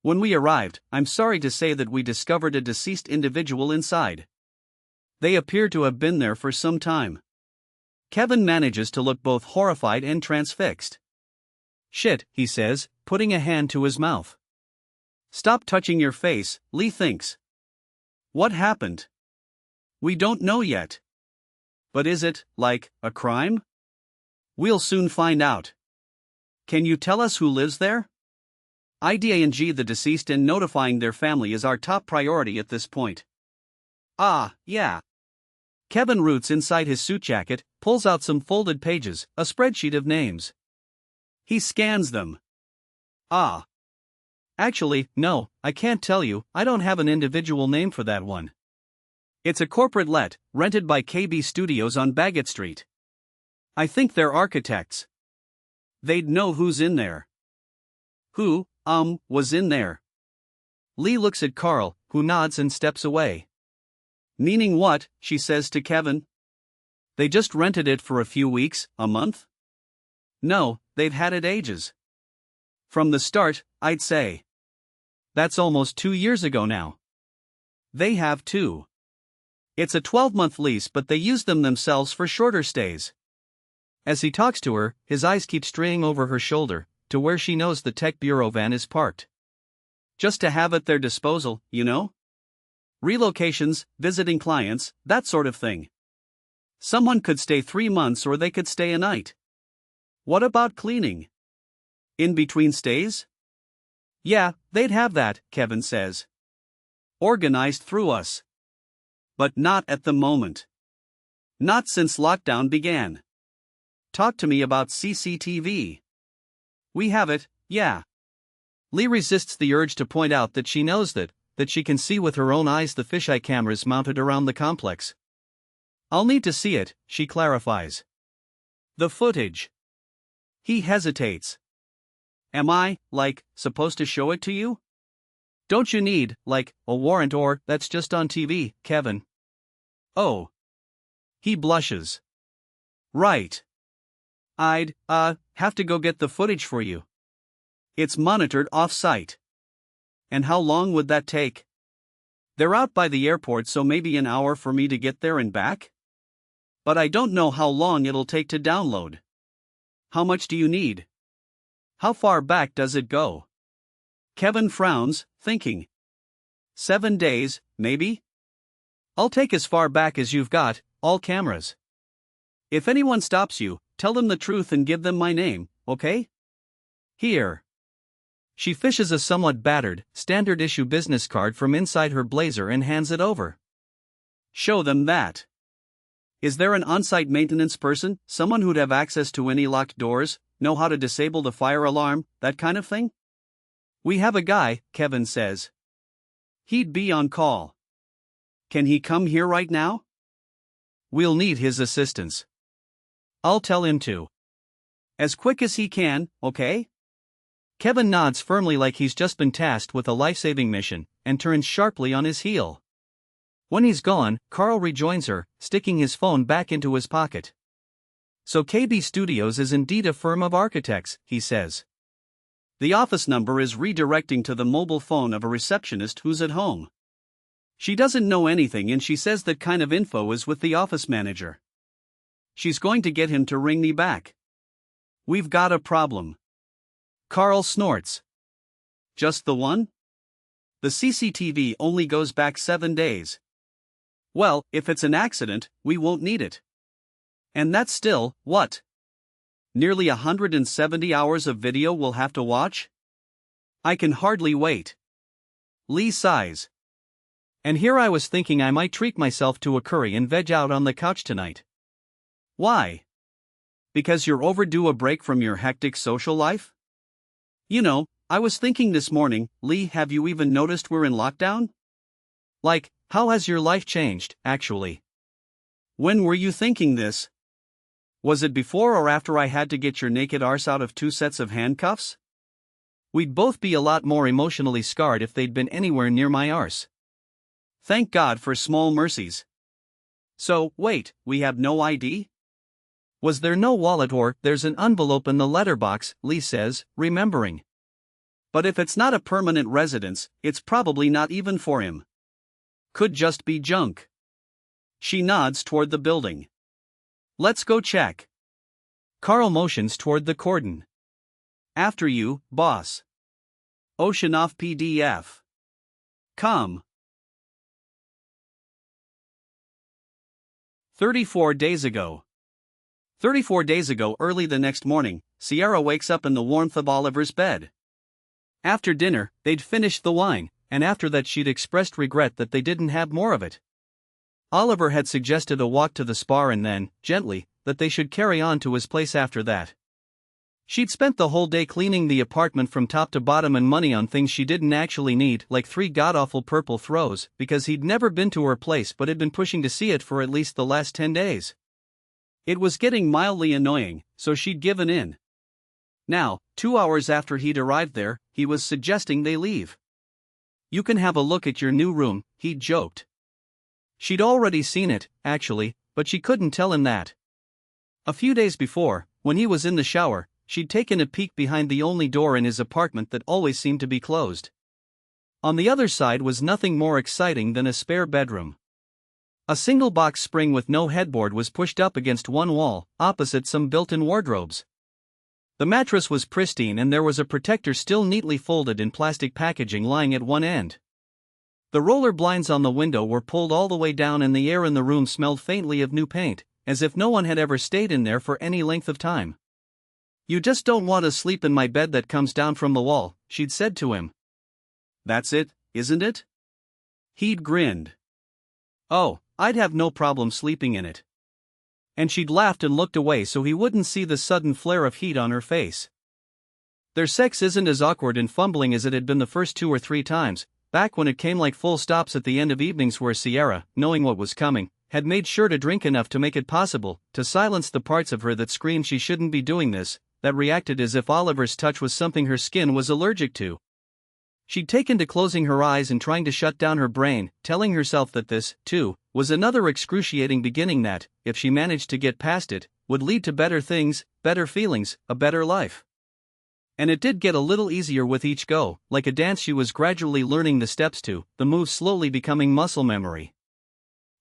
When we arrived, I'm sorry to say that we discovered a deceased individual inside. They appear to have been there for some time. Kevin manages to look both horrified and transfixed. Shit, he says, putting a hand to his mouth. Stop touching your face, Lee thinks. What happened? We don't know yet. But is it, like, a crime? We'll soon find out. Can you tell us who lives there? IDANG the deceased and notifying their family is our top priority at this point. Ah, yeah. Kevin roots inside his suit jacket, pulls out some folded pages, a spreadsheet of names. He scans them. Ah. Actually, no, I can't tell you, I don't have an individual name for that one. It's a corporate let, rented by KB Studios on Bagot Street. I think they're architects. They'd know who's in there. Who, was in there? Lee looks at Carl, who nods and steps away. Meaning what, she says to Kevin. They just rented it for a few weeks, a month? No, they've had it ages. From the start, I'd say. That's almost 2 years ago now. They have too. It's a 12-month lease but they use them themselves for shorter stays. As he talks to her, his eyes keep straying over her shoulder, to where she knows the tech bureau van is parked. Just to have at their disposal, you know? Relocations, visiting clients, that sort of thing. Someone could stay 3 months or they could stay a night. What about cleaning? In between stays? Yeah, they'd have that, Kevin says. Organized through us. But not at the moment. Not since lockdown began. Talk to me about CCTV. We have it, yeah. Lee resists the urge to point out that she knows that she can see with her own eyes the fisheye cameras mounted around the complex. I'll need to see it, she clarifies. The footage. He hesitates. Am I, supposed to show it to you? Don't you need, a warrant or that's just on TV, Kevin? Oh. He blushes. Right. I'd, have to go get the footage for you. It's monitored off-site. And how long would that take? They're out by the airport, so maybe an hour for me to get there and back? But I don't know how long it'll take to download. How much do you need? How far back does it go? Kevin frowns, thinking. 7 days, maybe? I'll take as far back as you've got, all cameras. If anyone stops you, tell them the truth and give them my name, okay? Here. She fishes a somewhat battered, standard-issue business card from inside her blazer and hands it over. Show them that. Is there an on-site maintenance person, someone who'd have access to any locked doors, know how to disable the fire alarm, that kind of thing? We have a guy, Kevin says. He'd be on call. Can he come here right now? We'll need his assistance. I'll tell him to. As quick as he can, okay? Kevin nods firmly like he's just been tasked with a life-saving mission, and turns sharply on his heel. When he's gone, Carl rejoins her, sticking his phone back into his pocket. So KB Studios is indeed a firm of architects, he says. The office number is redirecting to the mobile phone of a receptionist who's at home. She doesn't know anything and she says that kind of info is with the office manager. She's going to get him to ring me back. We've got a problem. Carl snorts. Just the one? The CCTV only goes back 7 days. Well, if it's an accident, we won't need it. And that's still, what? Nearly 170 hours of video we'll have to watch? I can hardly wait. Lee sighs. And here I was thinking I might treat myself to a curry and veg out on the couch tonight. Why? Because you're overdue a break from your hectic social life? You know, I was thinking this morning, Lee, have you even noticed we're in lockdown? How has your life changed, actually? When were you thinking this? Was it before or after I had to get your naked arse out of 2 sets of handcuffs? We'd both be a lot more emotionally scarred if they'd been anywhere near my arse. Thank God for small mercies. So, wait, we have no ID? Was there no wallet or there's an envelope in the letterbox, Lee says, remembering. But if it's not a permanent residence, it's probably not even for him. Could just be junk. She nods toward the building. Let's go check. Carl motions toward the cordon. After you, boss. Oceanoff PDF. Come. 34 days ago. 34 days ago, early the next morning, Sierra wakes up in the warmth of Oliver's bed. After dinner, they'd finished the wine, and after that she'd expressed regret that they didn't have more of it. Oliver had suggested a walk to the spa and then, gently, that they should carry on to his place after that. She'd spent the whole day cleaning the apartment from top to bottom and money on things she didn't actually need, like 3 god-awful purple throws, because he'd never been to her place but had been pushing to see it for at least the last 10 days. It was getting mildly annoying, so she'd given in. Now, 2 hours after he'd arrived there, he was suggesting they leave. You can have a look at your new room, he'd joked. She'd already seen it, actually, but she couldn't tell him that. A few days before, when he was in the shower, she'd taken a peek behind the only door in his apartment that always seemed to be closed. On the other side was nothing more exciting than a spare bedroom. A single box spring with no headboard was pushed up against one wall, opposite some built-in wardrobes. The mattress was pristine and there was a protector still neatly folded in plastic packaging lying at one end. The roller blinds on the window were pulled all the way down and the air in the room smelled faintly of new paint, as if no one had ever stayed in there for any length of time. "You just don't want to sleep in my bed that comes down from the wall," she'd said to him. "That's it, isn't it?" He'd grinned. "Oh, I'd have no problem sleeping in it." And she'd laughed and looked away so he wouldn't see the sudden flare of heat on her face. Their sex isn't as awkward and fumbling as it had been the first 2 or 3 times, back when it came like full stops at the end of evenings where Sierra, knowing what was coming, had made sure to drink enough to make it possible to silence the parts of her that screamed she shouldn't be doing this, that reacted as if Oliver's touch was something her skin was allergic to. She'd taken to closing her eyes and trying to shut down her brain, telling herself that this, too, was another excruciating beginning that, if she managed to get past it, would lead to better things, better feelings, a better life. And it did get a little easier with each go, like a dance she was gradually learning the steps to, the moves slowly becoming muscle memory.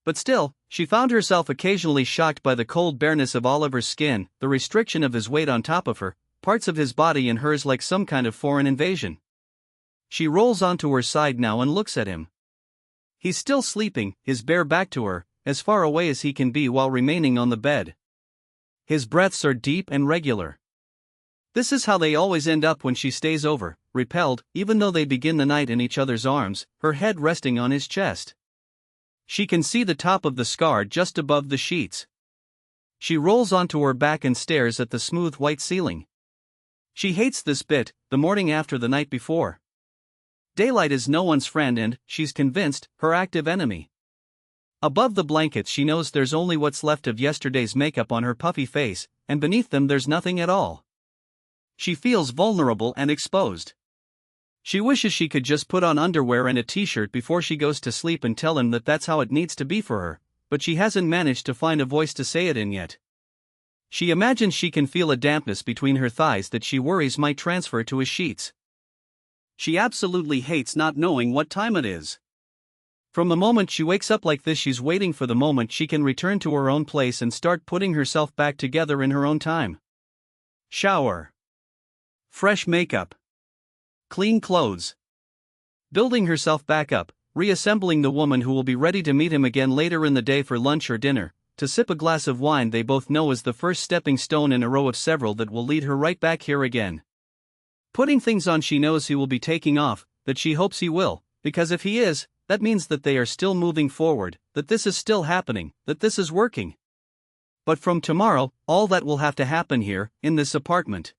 But still, she found herself occasionally shocked by the cold bareness of Oliver's skin, the restriction of his weight on top of her, parts of his body in hers like some kind of foreign invasion. She rolls onto her side now and looks at him. He's still sleeping, his bare back to her, as far away as he can be while remaining on the bed. His breaths are deep and regular. This is how they always end up when she stays over, repelled, even though they begin the night in each other's arms, her head resting on his chest. She can see the top of the scar just above the sheets. She rolls onto her back and stares at the smooth white ceiling. She hates this bit, the morning after the night before. Daylight is no one's friend and, she's convinced, her active enemy. Above the blankets she knows there's only what's left of yesterday's makeup on her puffy face, and beneath them there's nothing at all. She feels vulnerable and exposed. She wishes she could just put on underwear and a t-shirt before she goes to sleep and tell him that that's how it needs to be for her, but she hasn't managed to find a voice to say it in yet. She imagines she can feel a dampness between her thighs that she worries might transfer to his sheets. She absolutely hates not knowing what time it is. From the moment she wakes up like this, she's waiting for the moment she can return to her own place and start putting herself back together in her own time. Shower. Fresh makeup. Clean clothes. Building herself back up, reassembling the woman who will be ready to meet him again later in the day for lunch or dinner, to sip a glass of wine they both know is the first stepping stone in a row of several that will lead her right back here again. Putting things on she knows he will be taking off, that she hopes he will, because if he is, that means that they are still moving forward, that this is still happening, that this is working. But from tomorrow, all that will have to happen here, in this apartment.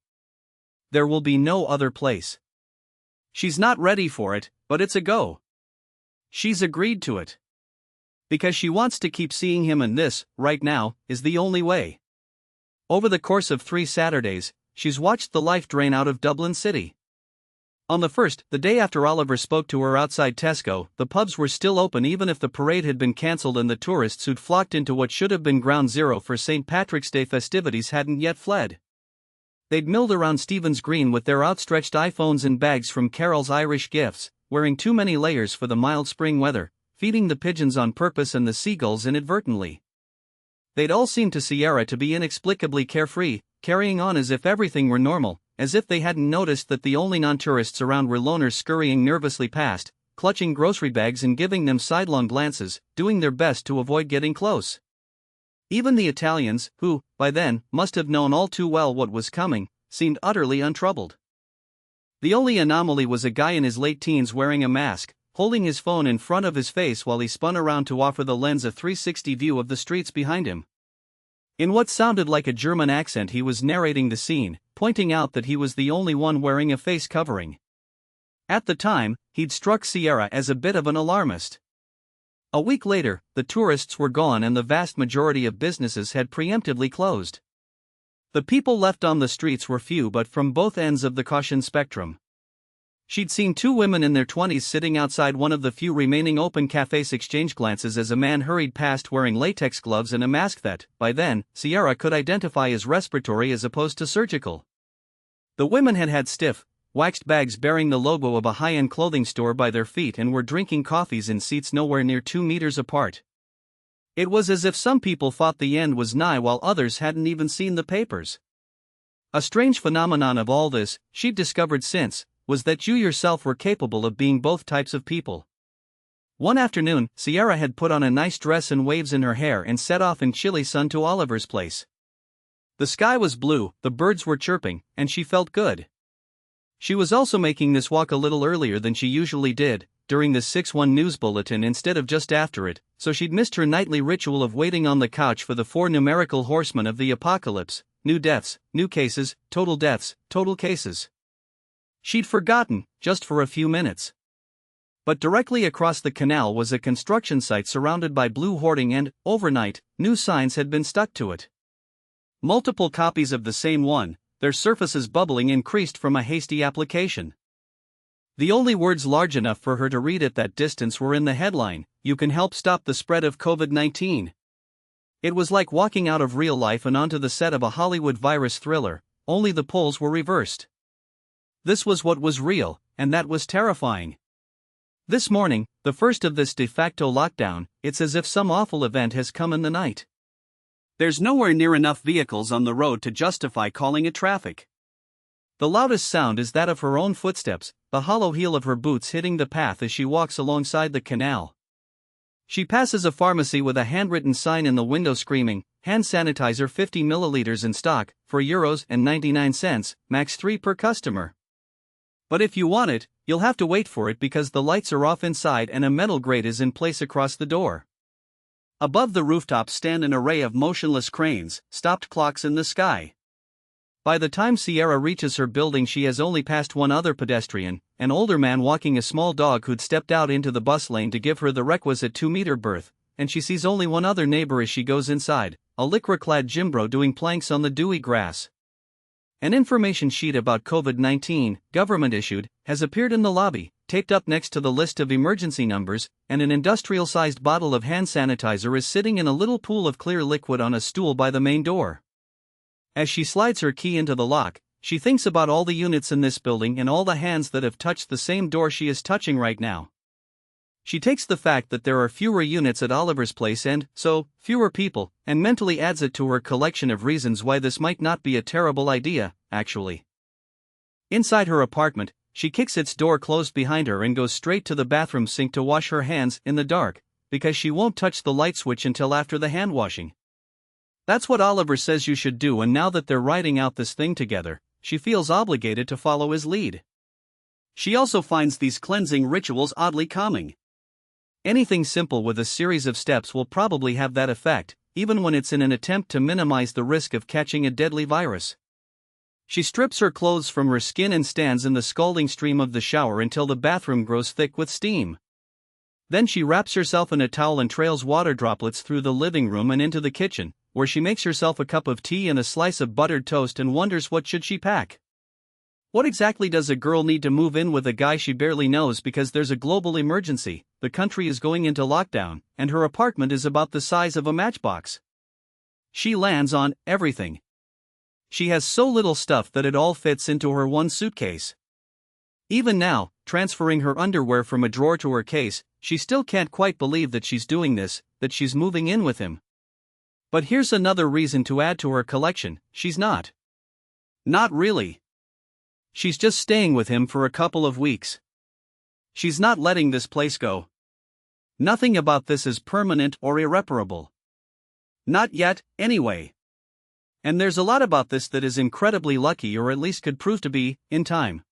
There will be no other place. She's not ready for it, but it's a go. She's agreed to it. Because she wants to keep seeing him, and this, right now, is the only way. Over the course of 3 Saturdays, she's watched the life drain out of Dublin City. On the first, the day after Oliver spoke to her outside Tesco, the pubs were still open even if the parade had been cancelled and the tourists who'd flocked into what should have been ground zero for St. Patrick's Day festivities hadn't yet fled. They'd milled around Stephen's Green with their outstretched iPhones and bags from Carol's Irish gifts, wearing too many layers for the mild spring weather, feeding the pigeons on purpose and the seagulls inadvertently. They'd all seemed to Sierra to be inexplicably carefree, carrying on as if everything were normal, as if they hadn't noticed that the only non-tourists around were loners scurrying nervously past, clutching grocery bags and giving them sidelong glances, doing their best to avoid getting close. Even the Italians, who, by then, must have known all too well what was coming, seemed utterly untroubled. The only anomaly was a guy in his late teens wearing a mask, holding his phone in front of his face while he spun around to offer the lens a 360 view of the streets behind him. In what sounded like a German accent he was narrating the scene, pointing out that he was the only one wearing a face covering. At the time, he'd struck Sierra as a bit of an alarmist. A week later, the tourists were gone and the vast majority of businesses had preemptively closed. The people left on the streets were few but from both ends of the caution spectrum. She'd seen 2 women in their 20s sitting outside one of the few remaining open cafes exchange glances as a man hurried past wearing latex gloves and a mask that, by then, Sierra could identify as respiratory as opposed to surgical. The women had had stiff, waxed bags bearing the logo of a high-end clothing store by their feet and were drinking coffees in seats nowhere near 2 meters apart. It was as if some people thought the end was nigh while others hadn't even seen the papers. A strange phenomenon of all this, she'd discovered since, was that you yourself were capable of being both types of people. One afternoon, Sierra had put on a nice dress and waves in her hair and set off in chilly sun to Oliver's place. The sky was blue, the birds were chirping, and she felt good. She was also making this walk a little earlier than she usually did, during the 6:1 news bulletin instead of just after it, so she'd missed her nightly ritual of waiting on the couch for the 4 numerical horsemen of the apocalypse: new deaths, new cases, total deaths, total cases. She'd forgotten, just for a few minutes. But directly across the canal was a construction site surrounded by blue hoarding and, overnight, new signs had been stuck to it. Multiple copies of the same one, their surfaces bubbling increased from a hasty application. The only words large enough for her to read at that distance were in the headline, "You can help stop the spread of COVID-19. It was like walking out of real life and onto the set of a Hollywood virus thriller, only the poles were reversed. This was what was real, and that was terrifying. This morning, the first of this de facto lockdown, it's as if some awful event has come in the night. There's nowhere near enough vehicles on the road to justify calling it traffic. The loudest sound is that of her own footsteps, the hollow heel of her boots hitting the path as she walks alongside the canal. She passes a pharmacy with a handwritten sign in the window screaming, "Hand sanitizer 50 milliliters in stock, for €99, max 3 per customer. But if you want it, you'll have to wait for it because the lights are off inside and a metal grate is in place across the door." Above the rooftops stand an array of motionless cranes, stopped clocks in the sky. By the time Sierra reaches her building, she has only passed one other pedestrian, an older man walking a small dog who'd stepped out into the bus lane to give her the requisite 2-meter berth, and she sees only one other neighbor as she goes inside, a lycra-clad gymbro doing planks on the dewy grass. An information sheet about COVID-19, government-issued, has appeared in the lobby, taped up next to the list of emergency numbers, and an industrial-sized bottle of hand sanitizer is sitting in a little pool of clear liquid on a stool by the main door. As she slides her key into the lock, she thinks about all the units in this building and all the hands that have touched the same door she is touching right now. She takes the fact that there are fewer units at Oliver's place and, so, fewer people, and mentally adds it to her collection of reasons why this might not be a terrible idea, actually. Inside her apartment, she kicks its door closed behind her and goes straight to the bathroom sink to wash her hands in the dark, because she won't touch the light switch until after the hand washing. That's what Oliver says you should do, and now that they're writing out this thing together, she feels obligated to follow his lead. She also finds these cleansing rituals oddly calming. Anything simple with a series of steps will probably have that effect, even when it's in an attempt to minimize the risk of catching a deadly virus. She strips her clothes from her skin and stands in the scalding stream of the shower until the bathroom grows thick with steam. Then she wraps herself in a towel and trails water droplets through the living room and into the kitchen, where she makes herself a cup of tea and a slice of buttered toast and wonders what should she pack. What exactly does a girl need to move in with a guy she barely knows because there's a global emergency, the country is going into lockdown, and her apartment is about the size of a matchbox? She lands on everything. She has so little stuff that it all fits into her one suitcase. Even now, transferring her underwear from a drawer to her case, she still can't quite believe that she's doing this, that she's moving in with him. But here's another reason to add to her collection: she's not. Not really. She's just staying with him for a couple of weeks. She's not letting this place go. Nothing about this is permanent or irreparable. Not yet, anyway. And there's a lot about this that is incredibly lucky, or at least could prove to be, in time.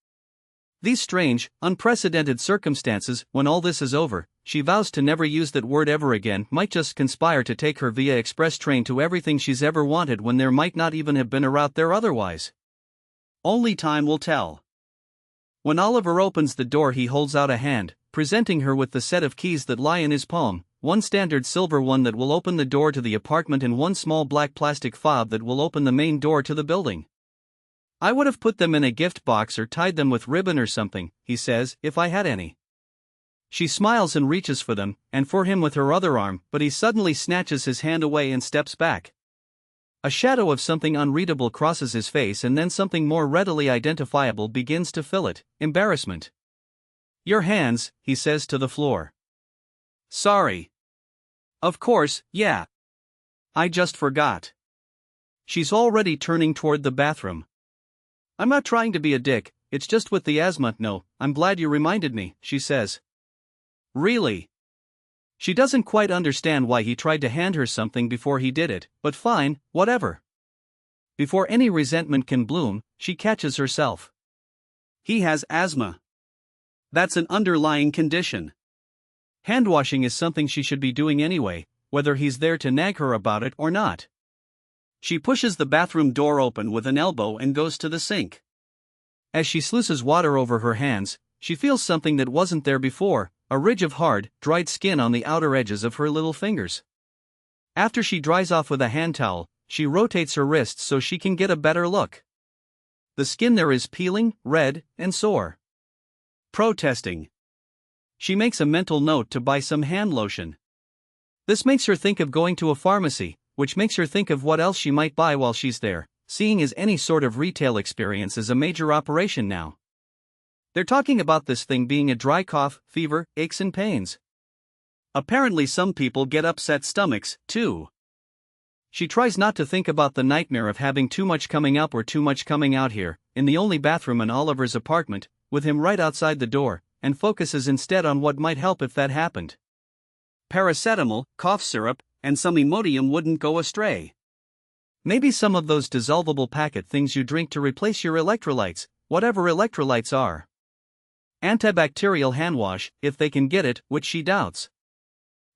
These strange, unprecedented circumstances, when all this is over, she vows to never use that word ever again, might just conspire to take her via express train to everything she's ever wanted when there might not even have been a route there otherwise. Only time will tell. When Oliver opens the door, he holds out a hand, presenting her with the set of keys that lie in his palm, one standard silver one that will open the door to the apartment and one small black plastic fob that will open the main door to the building. "I would have put them in a gift box or tied them with ribbon or something," he says, "if I had any." She smiles and reaches for them, and for him with her other arm, but he suddenly snatches his hand away and steps back. A shadow of something unreadable crosses his face, and then something more readily identifiable begins to fill it: embarrassment. "Your hands," he says to the floor. "Sorry. Of course, yeah. I just forgot." She's already turning toward the bathroom. I'm not trying to be a dick, it's just with the asthma. No, I'm glad you reminded me, she says. Really? She doesn't quite understand why he tried to hand her something before he did it, but fine, whatever. Before any resentment can bloom, she catches herself. He has asthma. That's an underlying condition. Handwashing is something she should be doing anyway, whether he's there to nag her about it or not. She pushes the bathroom door open with an elbow and goes to the sink. As she sluices water over her hands, she feels something that wasn't there before, a ridge of hard, dried skin on the outer edges of her little fingers. After she dries off with a hand towel, she rotates her wrists so she can get a better look. The skin there is peeling, red, and sore. Protesting. She makes a mental note to buy some hand lotion. This makes her think of going to a pharmacy, which makes her think of what else she might buy while she's there, seeing as any sort of retail experience is a major operation now. They're talking about this thing being a dry cough, fever, aches and pains. Apparently some people get upset stomachs, too. She tries not to think about the nightmare of having too much coming up or too much coming out here, in the only bathroom in Oliver's apartment, with him right outside the door, and focuses instead on what might help if that happened. Paracetamol, cough syrup, and some Imodium wouldn't go astray. Maybe some of those dissolvable packet things you drink to replace your electrolytes, whatever electrolytes are. Antibacterial handwash, if they can get it, which she doubts.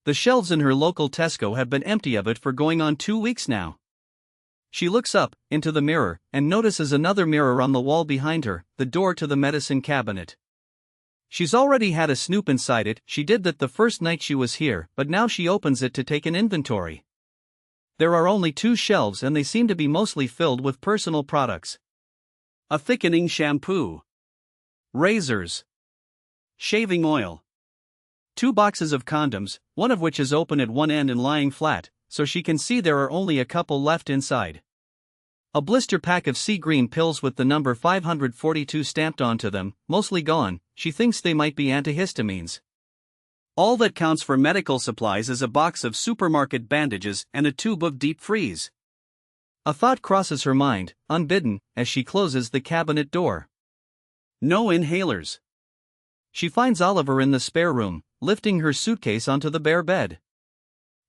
The shelves in her local Tesco have been empty of it for going on 2 weeks now. She looks up, into the mirror, and notices another mirror on the wall behind her, the door to the medicine cabinet. She's already had a snoop inside it. She did that the first night she was here, but now she opens it to take an inventory. There are only 2 shelves and they seem to be mostly filled with personal products. A thickening shampoo. Razors. Shaving oil. 2 boxes of condoms, one of which is open at one end and lying flat, so she can see there are only a couple left inside. A blister pack of sea green pills with the number 542 stamped onto them, mostly gone. She thinks they might be antihistamines. All that counts for medical supplies is a box of supermarket bandages and a tube of deep freeze. A thought crosses her mind, unbidden, as she closes the cabinet door. No inhalers. She finds Oliver in the spare room, lifting her suitcase onto the bare bed.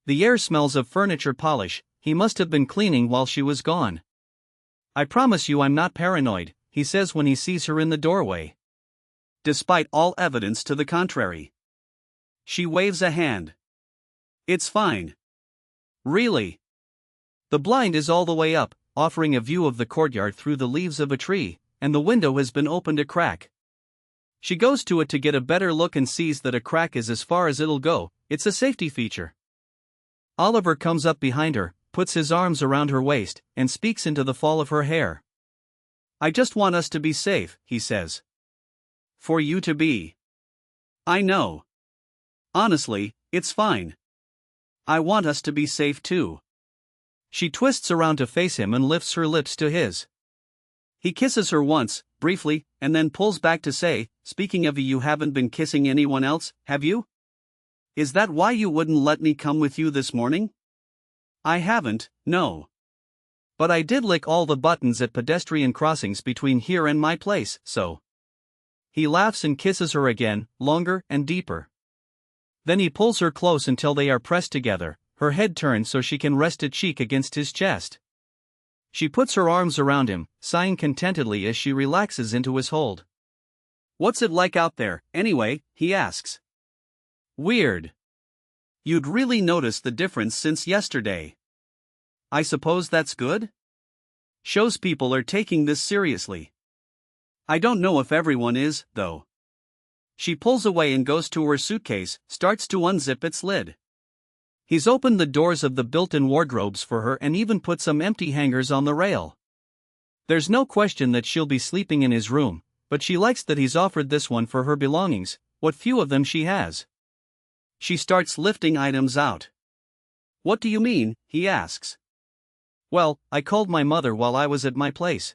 The air smells of furniture polish. He must have been cleaning while she was gone. I promise you I'm not paranoid, he says when he sees her in the doorway. Despite all evidence to the contrary. She waves a hand. It's fine. Really? The blind is all the way up, offering a view of the courtyard through the leaves of a tree, and the window has been opened a crack. She goes to it to get a better look and sees that a crack is as far as it'll go. It's a safety feature. Oliver comes up behind her, puts his arms around her waist, and speaks into the fall of her hair. I just want us to be safe, he says. For you to be. I know. Honestly, it's fine. I want us to be safe too. She twists around to face him and lifts her lips to his. He kisses her once, briefly, and then pulls back to say, speaking of you haven't been kissing anyone else, have you? Is that why you wouldn't let me come with you this morning? I haven't, no. But I did lick all the buttons at pedestrian crossings between here and my place, so. He laughs and kisses her again, longer and deeper. Then he pulls her close until they are pressed together, her head turned so she can rest a cheek against his chest. She puts her arms around him, sighing contentedly as she relaxes into his hold. What's it like out there, anyway? He asks. Weird. You'd really noticed the difference since yesterday. I suppose that's good? Shows people are taking this seriously. I don't know if everyone is, though. She pulls away and goes to her suitcase, starts to unzip its lid. He's opened the doors of the built-in wardrobes for her and even put some empty hangers on the rail. There's no question that she'll be sleeping in his room, but she likes that he's offered this one for her belongings, what few of them she has. She starts lifting items out. What do you mean? He asks. Well, I called my mother while I was at my place.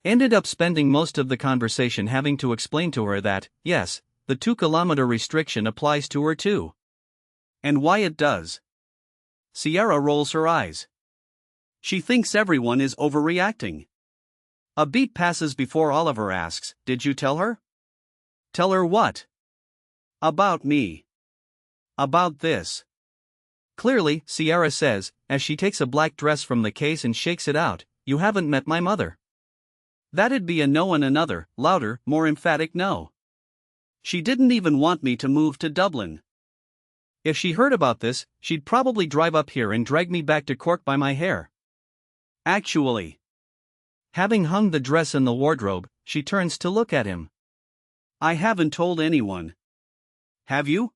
Ended up spending most of the conversation having to explain to her that, yes, the 2-kilometer restriction applies to her too. And why it does. Sierra rolls her eyes. She thinks everyone is overreacting. A beat passes before Oliver asks, "Did you tell her?" "Tell her what?" "About me. About this." Clearly, Sierra says, as she takes a black dress from the case and shakes it out, "You haven't met my mother." That'd be a no and another, louder, more emphatic no. She didn't even want me to move to Dublin. If she heard about this, she'd probably drive up here and drag me back to Cork by my hair. Actually, having hung the dress in the wardrobe, she turns to look at him. I haven't told anyone. Have you?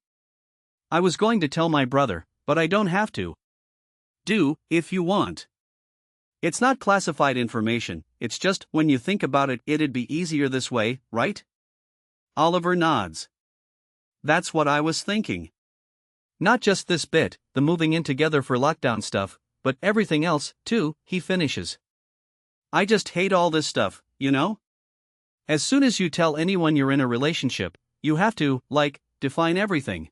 I was going to tell my brother, but I don't have to. Do, if you want. It's not classified information, it's just, when you think about it, it'd be easier this way, right? Oliver nods. That's what I was thinking. Not just this bit, the moving in together for lockdown stuff, but everything else, too, he finishes. I just hate all this stuff, you know? As soon as you tell anyone you're in a relationship, you have to, define everything.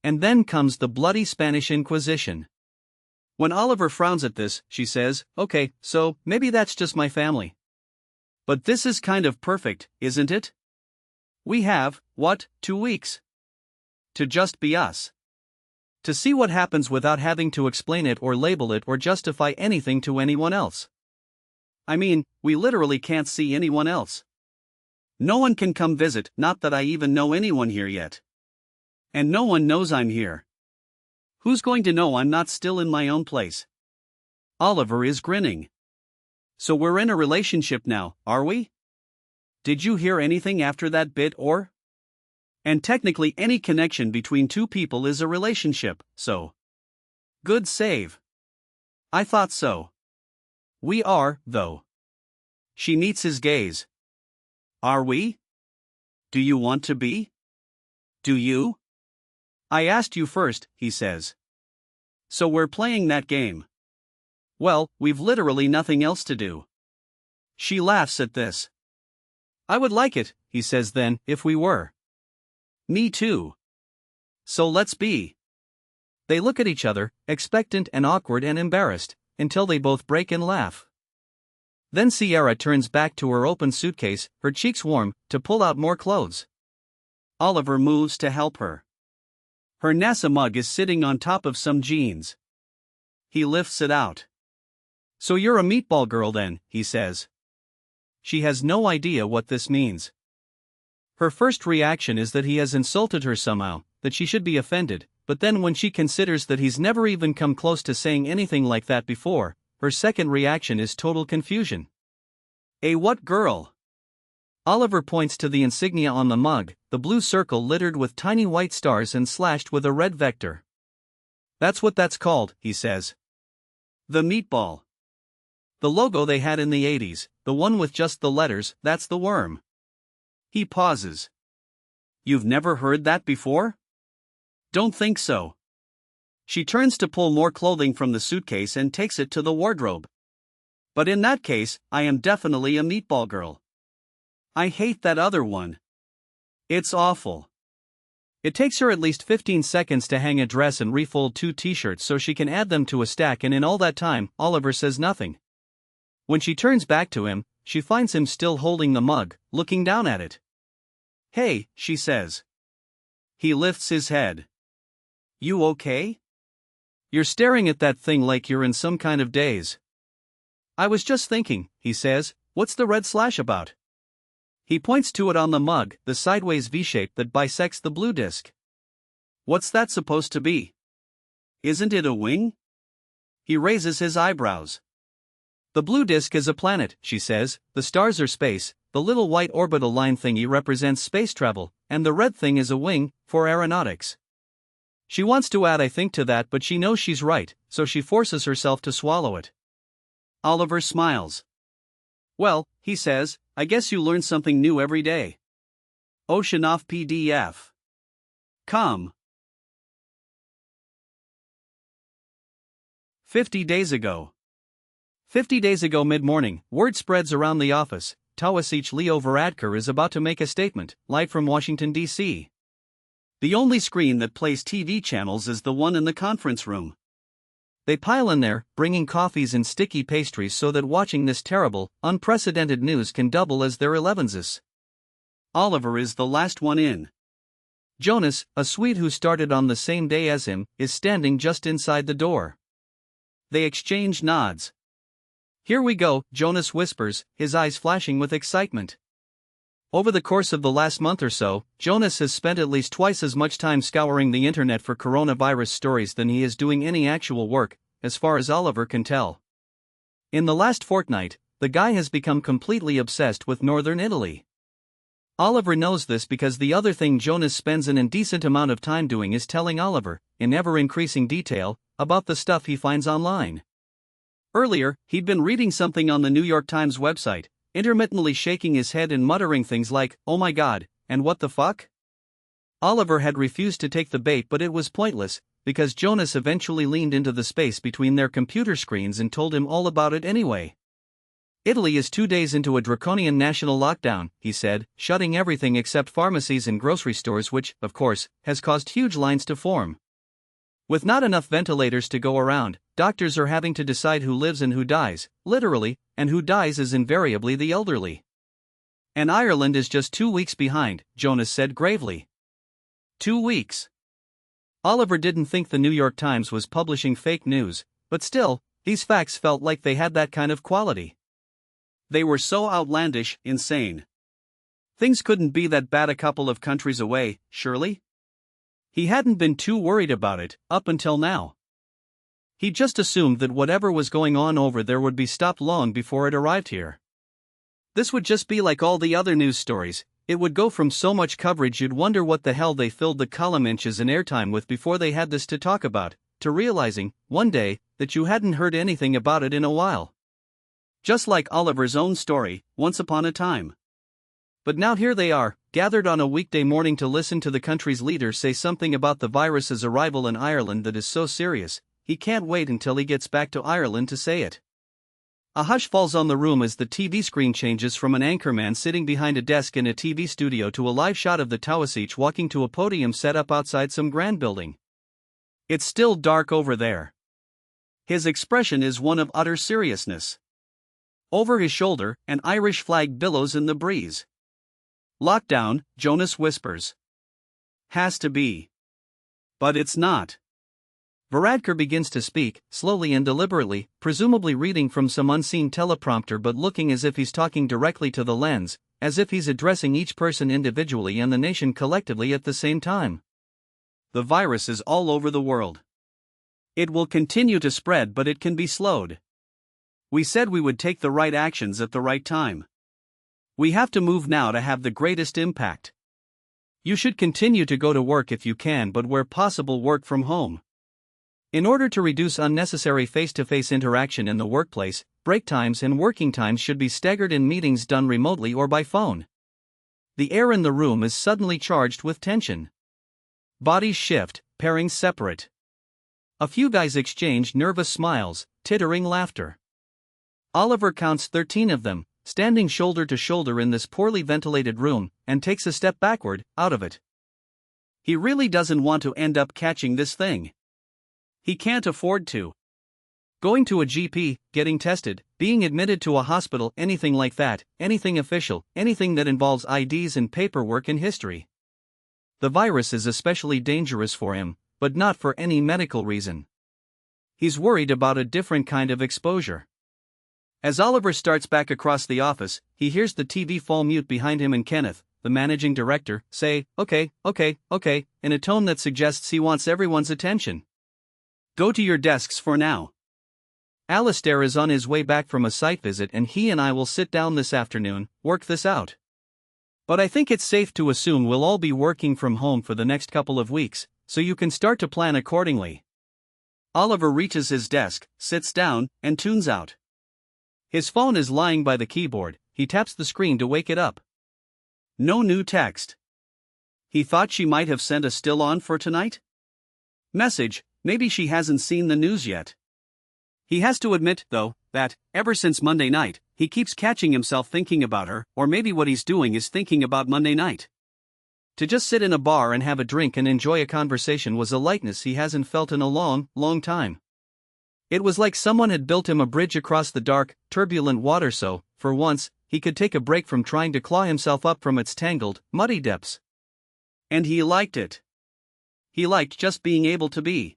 And then comes the bloody Spanish Inquisition. When Oliver frowns at this, she says, "Okay, so, maybe that's just my family. But this is kind of perfect, isn't it? We have, 2 weeks? To just be us. To see what happens without having to explain it or label it or justify anything to anyone else. I mean, we literally can't see anyone else. No one can come visit, not that I even know anyone here yet. And no one knows I'm here. Who's going to know I'm not still in my own place?" Oliver is grinning. "So we're in a relationship now, are we? Did you hear anything after that bit or? And technically any connection between two people is a relationship, so. Good save. I thought so. We are, though." She meets his gaze. "Are we? Do you want to be? Do you?" "I asked you first," he says. "So we're playing that game. Well, we've literally nothing else to do." She laughs at this. "I would like it," he says then, "if we were." "Me too. So let's be." They look at each other, expectant and awkward and embarrassed, until they both break in laugh. Then Sierra turns back to her open suitcase, her cheeks warm, to pull out more clothes. Oliver moves to help her. Her NASA mug is sitting on top of some jeans. He lifts it out. "So you're a meatball girl then," he says. She has no idea what this means. Her first reaction is that he has insulted her somehow, that she should be offended, but then when she considers that he's never even come close to saying anything like that before, her second reaction is total confusion. "A what girl?" Oliver points to the insignia on the mug, the blue circle littered with tiny white stars and slashed with a red vector. "That's what that's called," he says. "The meatball. The logo they had in the 80s, the one with just the letters, that's the worm." He pauses. "You've never heard that before?" "Don't think so." She turns to pull more clothing from the suitcase and takes it to the wardrobe. "But in that case, I am definitely a meatball girl. I hate that other one. It's awful." It takes her at least 15 seconds to hang a dress and refold 2 t-shirts so she can add them to a stack, and in all that time, Oliver says nothing. When she turns back to him, she finds him still holding the mug, looking down at it. "Hey," she says. He lifts his head. "You okay?" "You're staring at that thing like you're in some kind of daze." "I was just thinking," he says, "what's the red slash about?" He points to it on the mug, the sideways V-shape that bisects the blue disc. "What's that supposed to be? Isn't it a wing?" He raises his eyebrows. "The blue disc is a planet," she says, "the stars are space, the little white orbital line thingy represents space travel, and the red thing is a wing, for aeronautics." She wants to add "I think" to that, but she knows she's right, so she forces herself to swallow it. Oliver smiles. "Well," he says, "I guess you learn something new every day. Ocean off PDF. Come." 50 days ago. 50 days ago mid-morning, word spreads around the office, Taoiseach Leo Varadkar is about to make a statement, live from Washington, D.C. The only screen that plays TV channels is the one in the conference room. They pile in there, bringing coffees and sticky pastries so that watching this terrible, unprecedented news can double as their elevenses. Oliver is the last one in. Jonas, a Swede who started on the same day as him, is standing just inside the door. They exchange nods. "Here we go," Jonas whispers, his eyes flashing with excitement. Over the course of the last month or so, Jonas has spent at least twice as much time scouring the internet for coronavirus stories than he is doing any actual work, as far as Oliver can tell. In the last fortnight, the guy has become completely obsessed with northern Italy. Oliver knows this because the other thing Jonas spends an indecent amount of time doing is telling Oliver, in ever-increasing detail, about the stuff he finds online. Earlier, he'd been reading something on the New York Times website, intermittently shaking his head and muttering things like, "Oh my god," and "what the fuck?" Oliver had refused to take the bait, but it was pointless, because Jonas eventually leaned into the space between their computer screens and told him all about it anyway. "Italy is 2 days into a draconian national lockdown," he said, shutting everything except pharmacies and grocery stores, which, of course, has caused huge lines to form. With not enough ventilators to go around, doctors are having to decide who lives and who dies, literally, and who dies is invariably the elderly. "And Ireland is just 2 weeks behind," Jonas said gravely. 2 weeks. Oliver didn't think the New York Times was publishing fake news, but still, these facts felt like they had that kind of quality. They were so outlandish, insane. Things couldn't be that bad a couple of countries away, surely? He hadn't been too worried about it, up until now. He just assumed that whatever was going on over there would be stopped long before it arrived here. This would just be like all the other news stories. It would go from so much coverage you'd wonder what the hell they filled the column inches and airtime with before they had this to talk about, to realizing, one day, that you hadn't heard anything about it in a while. Just like Oliver's own story, once upon a time. But now here they are, gathered on a weekday morning to listen to the country's leader say something about the virus's arrival in Ireland that is so serious, he can't wait until he gets back to Ireland to say it. A hush falls on the room as the TV screen changes from an anchorman sitting behind a desk in a TV studio to a live shot of the Taoiseach walking to a podium set up outside some grand building. It's still dark over there. His expression is one of utter seriousness. Over his shoulder, an Irish flag billows in the breeze. "Lockdown," Jonas whispers. "Has to be. But it's not." Varadkar begins to speak, slowly and deliberately, presumably reading from some unseen teleprompter but looking as if he's talking directly to the lens, as if he's addressing each person individually and the nation collectively at the same time. "The virus is all over the world. It will continue to spread, but it can be slowed. We said we would take the right actions at the right time. We have to move now to have the greatest impact. You should continue to go to work if you can, but where possible work from home. In order to reduce unnecessary face-to-face interaction in the workplace, break times and working times should be staggered and meetings done remotely or by phone." The air in the room is suddenly charged with tension. Bodies shift, pairings separate. A few guys exchange nervous smiles, tittering laughter. Oliver counts 13 of them, standing shoulder to shoulder in this poorly ventilated room, and takes a step backward, out of it. He really doesn't want to end up catching this thing. He can't afford to. Going to a GP, getting tested, being admitted to a hospital, anything like that, anything official, anything that involves IDs and paperwork and history. The virus is especially dangerous for him, but not for any medical reason. He's worried about a different kind of exposure. As Oliver starts back across the office, he hears the TV fall mute behind him and Kenneth, the managing director, say, okay, in a tone that suggests he wants everyone's attention. "Go to your desks for now. Alistair is on his way back from a site visit and he and I will sit down this afternoon, work this out. But I think it's safe to assume we'll all be working from home for the next couple of weeks, so you can start to plan accordingly." Oliver reaches his desk, sits down, and tunes out. His phone is lying by the keyboard. He taps the screen to wake it up. No new text. He thought she might have sent a still on for tonight? Message, maybe she hasn't seen the news yet. He has to admit, though, that, ever since Monday night, he keeps catching himself thinking about her, or maybe what he's doing is thinking about Monday night. To just sit in a bar and have a drink and enjoy a conversation was a lightness he hasn't felt in a long, long time. It was like someone had built him a bridge across the dark, turbulent water so, for once, he could take a break from trying to claw himself up from its tangled, muddy depths. And he liked it. He liked just being able to be.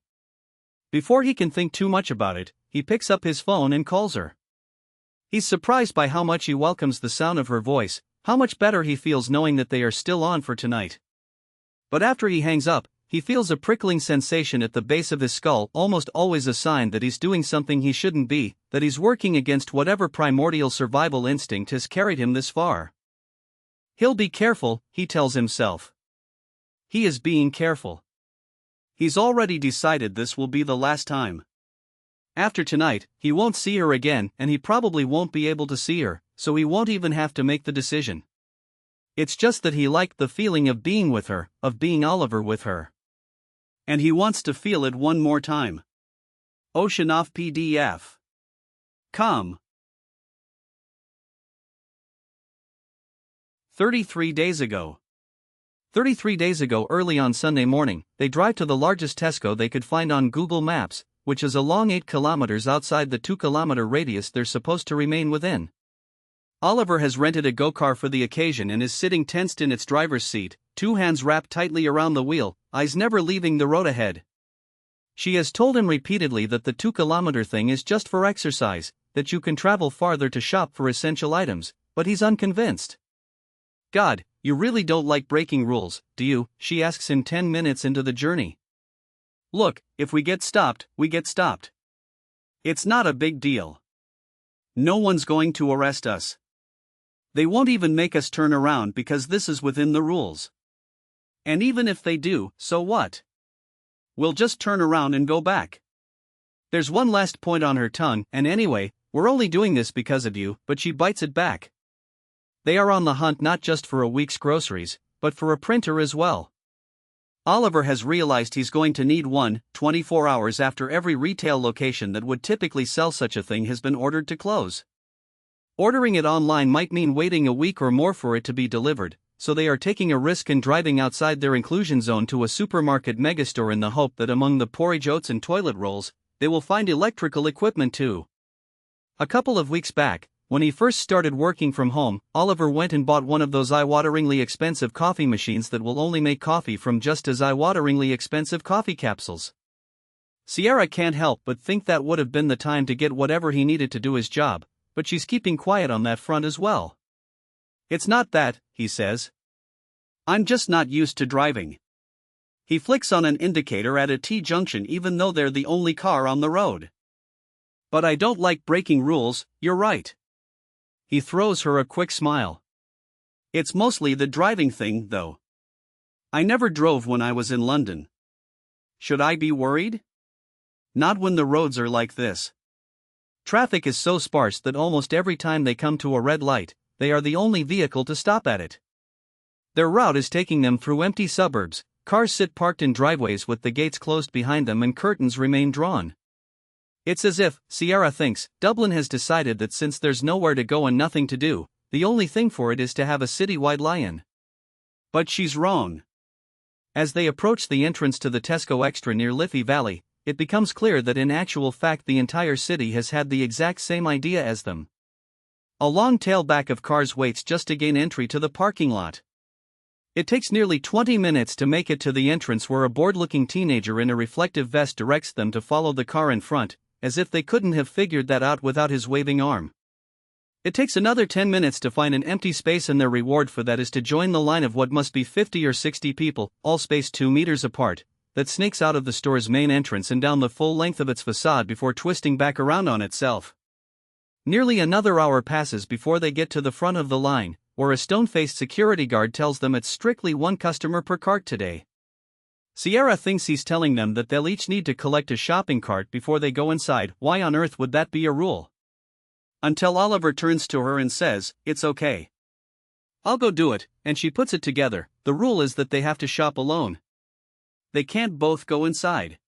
Before he can think too much about it, he picks up his phone and calls her. He's surprised by how much he welcomes the sound of her voice, how much better he feels knowing that they are still on for tonight. But after he hangs up, he feels a prickling sensation at the base of his skull, almost always a sign that he's doing something he shouldn't be, that he's working against whatever primordial survival instinct has carried him this far. He'll be careful, he tells himself. He is being careful. He's already decided this will be the last time. After tonight, he won't see her again, and he probably won't be able to see her, so he won't even have to make the decision. It's just that he liked the feeling of being with her, of being Oliver with her. And he wants to feel it one more time. Ocean off PDF. Come. 33 days ago. 33 days ago, early on Sunday morning, they drive to the largest Tesco they could find on Google Maps, which is a long 8 kilometers outside the 2-kilometer radius they're supposed to remain within. Oliver has rented a go-car for the occasion and is sitting tensed in its driver's seat, 2 hands wrapped tightly around the wheel, eyes never leaving the road ahead. She has told him repeatedly that the 2-kilometer thing is just for exercise, that you can travel farther to shop for essential items, but he's unconvinced. God, you really don't like breaking rules, do you? She asks him 10 minutes into the journey. Look, if we get stopped, we get stopped. It's not a big deal. No one's going to arrest us. They won't even make us turn around because this is within the rules. And even if they do, so what? We'll just turn around and go back. There's one last point on her tongue, and anyway, we're only doing this because of you, but she bites it back. They are on the hunt not just for a week's groceries, but for a printer as well. Oliver has realized he's going to need one 24 hours after every retail location that would typically sell such a thing has been ordered to close. Ordering it online might mean waiting a week or more for it to be delivered, so they are taking a risk and driving outside their inclusion zone to a supermarket megastore in the hope that among the porridge oats and toilet rolls, they will find electrical equipment too. A couple of weeks back, when he first started working from home, Oliver went and bought one of those eye-wateringly expensive coffee machines that will only make coffee from just as eye-wateringly expensive coffee capsules. Sierra can't help but think that would have been the time to get whatever he needed to do his job, but she's keeping quiet on that front as well. It's not that, he says. I'm just not used to driving. He flicks on an indicator at a T-junction even though they're the only car on the road. But I don't like breaking rules, you're right. He throws her a quick smile. It's mostly the driving thing, though. I never drove when I was in London. Should I be worried? Not when the roads are like this. Traffic is so sparse that almost every time they come to a red light, they are the only vehicle to stop at it. Their route is taking them through empty suburbs, cars sit parked in driveways with the gates closed behind them and curtains remain drawn. It's as if, Sierra thinks, Dublin has decided that since there's nowhere to go and nothing to do, the only thing for it is to have a citywide lie-in. But she's wrong. As they approach the entrance to the Tesco Extra near Liffey Valley, it becomes clear that in actual fact the entire city has had the exact same idea as them. A long tailback of cars waits just to gain entry to the parking lot. It takes nearly 20 minutes to make it to the entrance where a bored-looking teenager in a reflective vest directs them to follow the car in front, as if they couldn't have figured that out without his waving arm. It takes another 10 minutes to find an empty space and their reward for that is to join the line of what must be 50 or 60 people, all spaced 2 meters apart, that snakes out of the store's main entrance and down the full length of its facade before twisting back around on itself. Nearly another hour passes before they get to the front of the line, where a stone-faced security guard tells them it's strictly one customer per cart today. Sierra thinks he's telling them that they'll each need to collect a shopping cart before they go inside. Why on earth would that be a rule? Until Oliver turns to her and says, "It's okay. I'll go do it," and she puts it together. The rule is that they have to shop alone. They can't both go inside.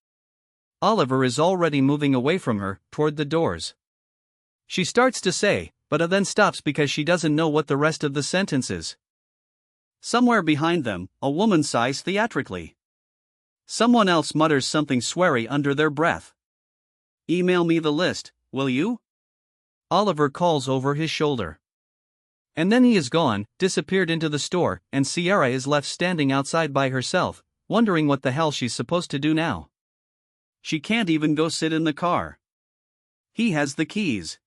Oliver is already moving away from her, toward the doors. She starts to say, but then stops because she doesn't know what the rest of the sentence is. Somewhere behind them, a woman sighs theatrically. Someone else mutters something sweary under their breath. Email me the list, will you? Oliver calls over his shoulder. And then he is gone, disappeared into the store, and Sierra is left standing outside by herself, wondering what the hell she's supposed to do now. She can't even go sit in the car. He has the keys.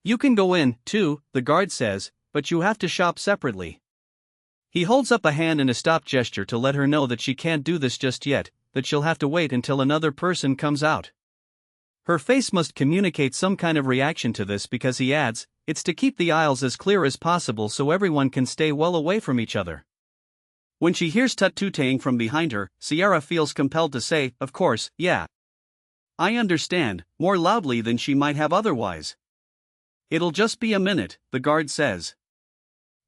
You can go in, too, the guard says, but you have to shop separately. He holds up a hand in a stop gesture to let her know that she can't do this just yet, that she'll have to wait until another person comes out. Her face must communicate some kind of reaction to this because he adds, it's to keep the aisles as clear as possible so everyone can stay well away from each other. When she hears tut-tooting from behind her, Sierra feels compelled to say, of course, yeah. I understand, more loudly than she might have otherwise. It'll just be a minute, the guard says.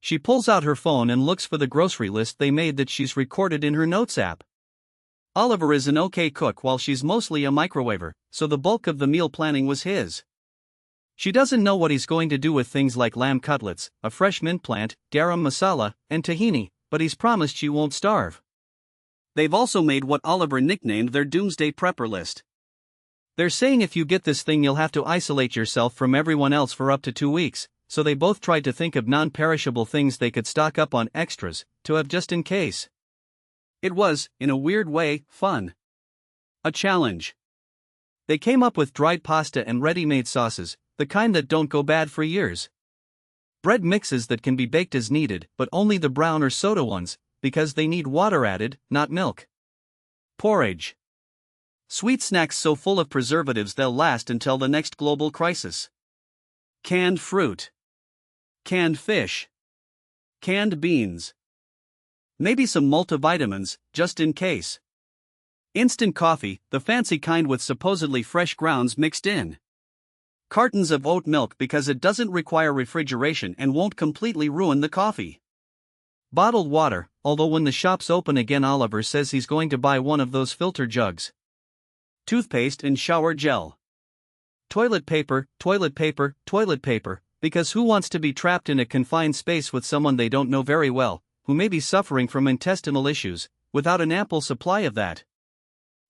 She pulls out her phone and looks for the grocery list they made that she's recorded in her notes app. Oliver is an okay cook while she's mostly a microwaver, so the bulk of the meal planning was his. She doesn't know what he's going to do with things like lamb cutlets, a fresh mint plant, garam masala, and tahini, but he's promised she won't starve. They've also made what Oliver nicknamed their doomsday prepper list. They're saying if you get this thing you'll have to isolate yourself from everyone else for up to 2 weeks, so they both tried to think of non-perishable things they could stock up on extras, to have just in case. It was, in a weird way, fun. A challenge. They came up with dried pasta and ready-made sauces, the kind that don't go bad for years. Bread mixes that can be baked as needed, but only the brown or soda ones, because they need water added, not milk. Porridge. Sweet snacks so full of preservatives they'll last until the next global crisis. Canned fruit. Canned fish. Canned beans. Maybe some multivitamins, just in case. Instant coffee, the fancy kind with supposedly fresh grounds mixed in. Cartons of oat milk because it doesn't require refrigeration and won't completely ruin the coffee. Bottled water, although when the shops open again Oliver says he's going to buy one of those filter jugs. Toothpaste and shower gel. Toilet paper, toilet paper, toilet paper, because who wants to be trapped in a confined space with someone they don't know very well, who may be suffering from intestinal issues, without an ample supply of that?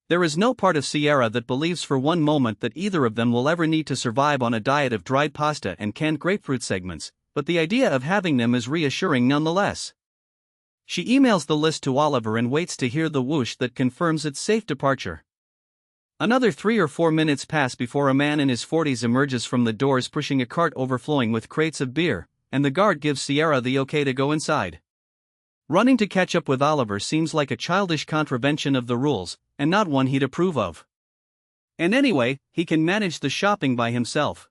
There is no part of Sierra that believes for one moment that either of them will ever need to survive on a diet of dried pasta and canned grapefruit segments, but the idea of having them is reassuring nonetheless. She emails the list to Oliver and waits to hear the whoosh that confirms its safe departure. Another 3 or 4 minutes pass before a man in his 40s emerges from the doors pushing a cart overflowing with crates of beer, and the guard gives Sierra the okay to go inside. Running to catch up with Oliver seems like a childish contravention of the rules, and not one he'd approve of. And anyway, he can manage the shopping by himself.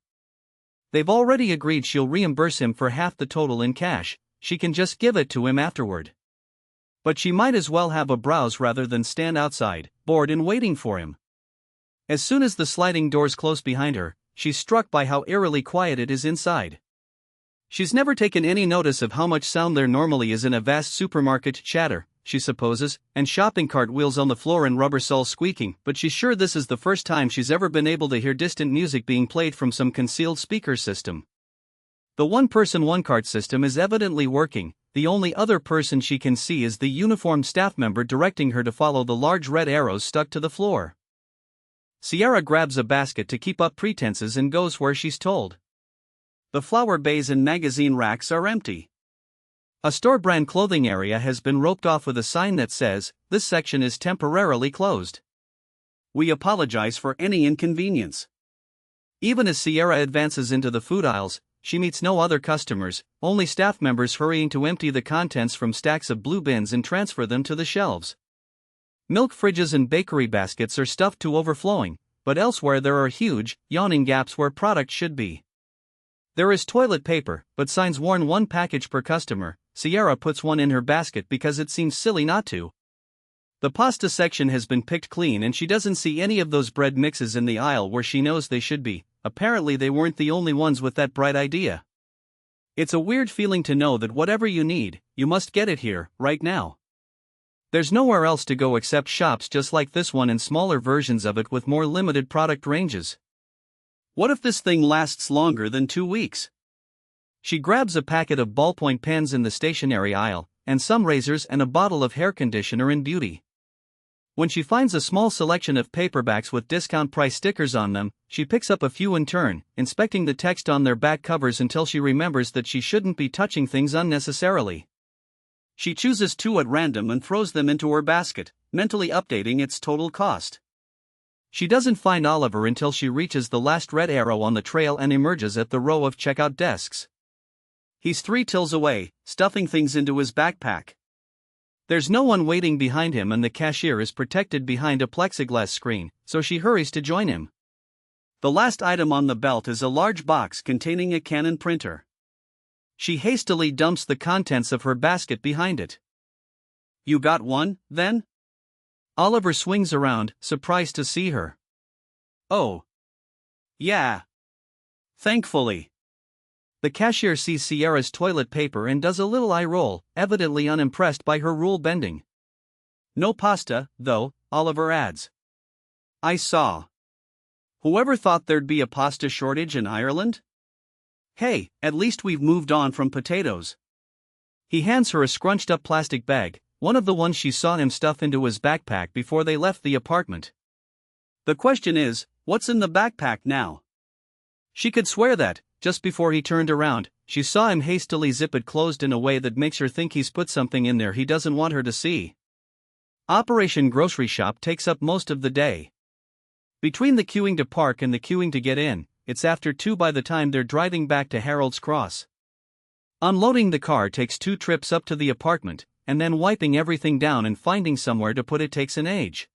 They've already agreed she'll reimburse him for half the total in cash, she can just give it to him afterward. But she might as well have a browse rather than stand outside, bored and waiting for him. As soon as the sliding doors close behind her, she's struck by how eerily quiet it is inside. She's never taken any notice of how much sound there normally is in a vast supermarket chatter, she supposes, and shopping cart wheels on the floor and rubber soles squeaking, but she's sure this is the first time she's ever been able to hear distant music being played from some concealed speaker system. The one-person one-cart system is evidently working, the only other person she can see is the uniformed staff member directing her to follow the large red arrows stuck to the floor. Sierra grabs a basket to keep up pretenses and goes where she's told. The flower bays and magazine racks are empty. A store-brand clothing area has been roped off with a sign that says, "This section is temporarily closed. We apologize for any inconvenience." Even as Sierra advances into the food aisles, she meets no other customers, only staff members hurrying to empty the contents from stacks of blue bins and transfer them to the shelves. Milk fridges and bakery baskets are stuffed to overflowing, but elsewhere there are huge, yawning gaps where product should be. There is toilet paper, but signs warn 1 package per customer. Sierra puts one in her basket because it seems silly not to. The pasta section has been picked clean and she doesn't see any of those bread mixes in the aisle where she knows they should be. Apparently they weren't the only ones with that bright idea. It's a weird feeling to know that whatever you need, you must get it here, right now. There's nowhere else to go except shops just like this one and smaller versions of it with more limited product ranges. What if this thing lasts longer than 2 weeks? She grabs a packet of ballpoint pens in the stationery aisle, and some razors and a bottle of hair conditioner in beauty. When she finds a small selection of paperbacks with discount price stickers on them, she picks up a few in turn, inspecting the text on their back covers until she remembers that she shouldn't be touching things unnecessarily. She chooses 2 at random and throws them into her basket, mentally updating its total cost. She doesn't find Oliver until she reaches the last red arrow on the trail and emerges at the row of checkout desks. He's 3 tills away, stuffing things into his backpack. There's no one waiting behind him and the cashier is protected behind a plexiglass screen, so she hurries to join him. The last item on the belt is a large box containing a Canon printer. She hastily dumps the contents of her basket behind it. "You got one, then?" Oliver swings around, surprised to see her. "Oh. Yeah. Thankfully." The cashier sees Sierra's toilet paper and does a little eye roll, evidently unimpressed by her rule bending. "No pasta, though," Oliver adds. "I saw. Whoever thought there'd be a pasta shortage in Ireland? Hey, at least we've moved on from potatoes." He hands her a scrunched up plastic bag, one of the ones she saw him stuff into his backpack before they left the apartment. The question is, what's in the backpack now? She could swear that, just before he turned around, she saw him hastily zip it closed in a way that makes her think he's put something in there he doesn't want her to see. Operation Grocery Shop takes up most of the day. Between the queuing to park and the queuing to get in, it's after 2 by the time they're driving back to Harold's Cross. Unloading the car takes 2 trips up to the apartment, and then wiping everything down and finding somewhere to put it takes an age.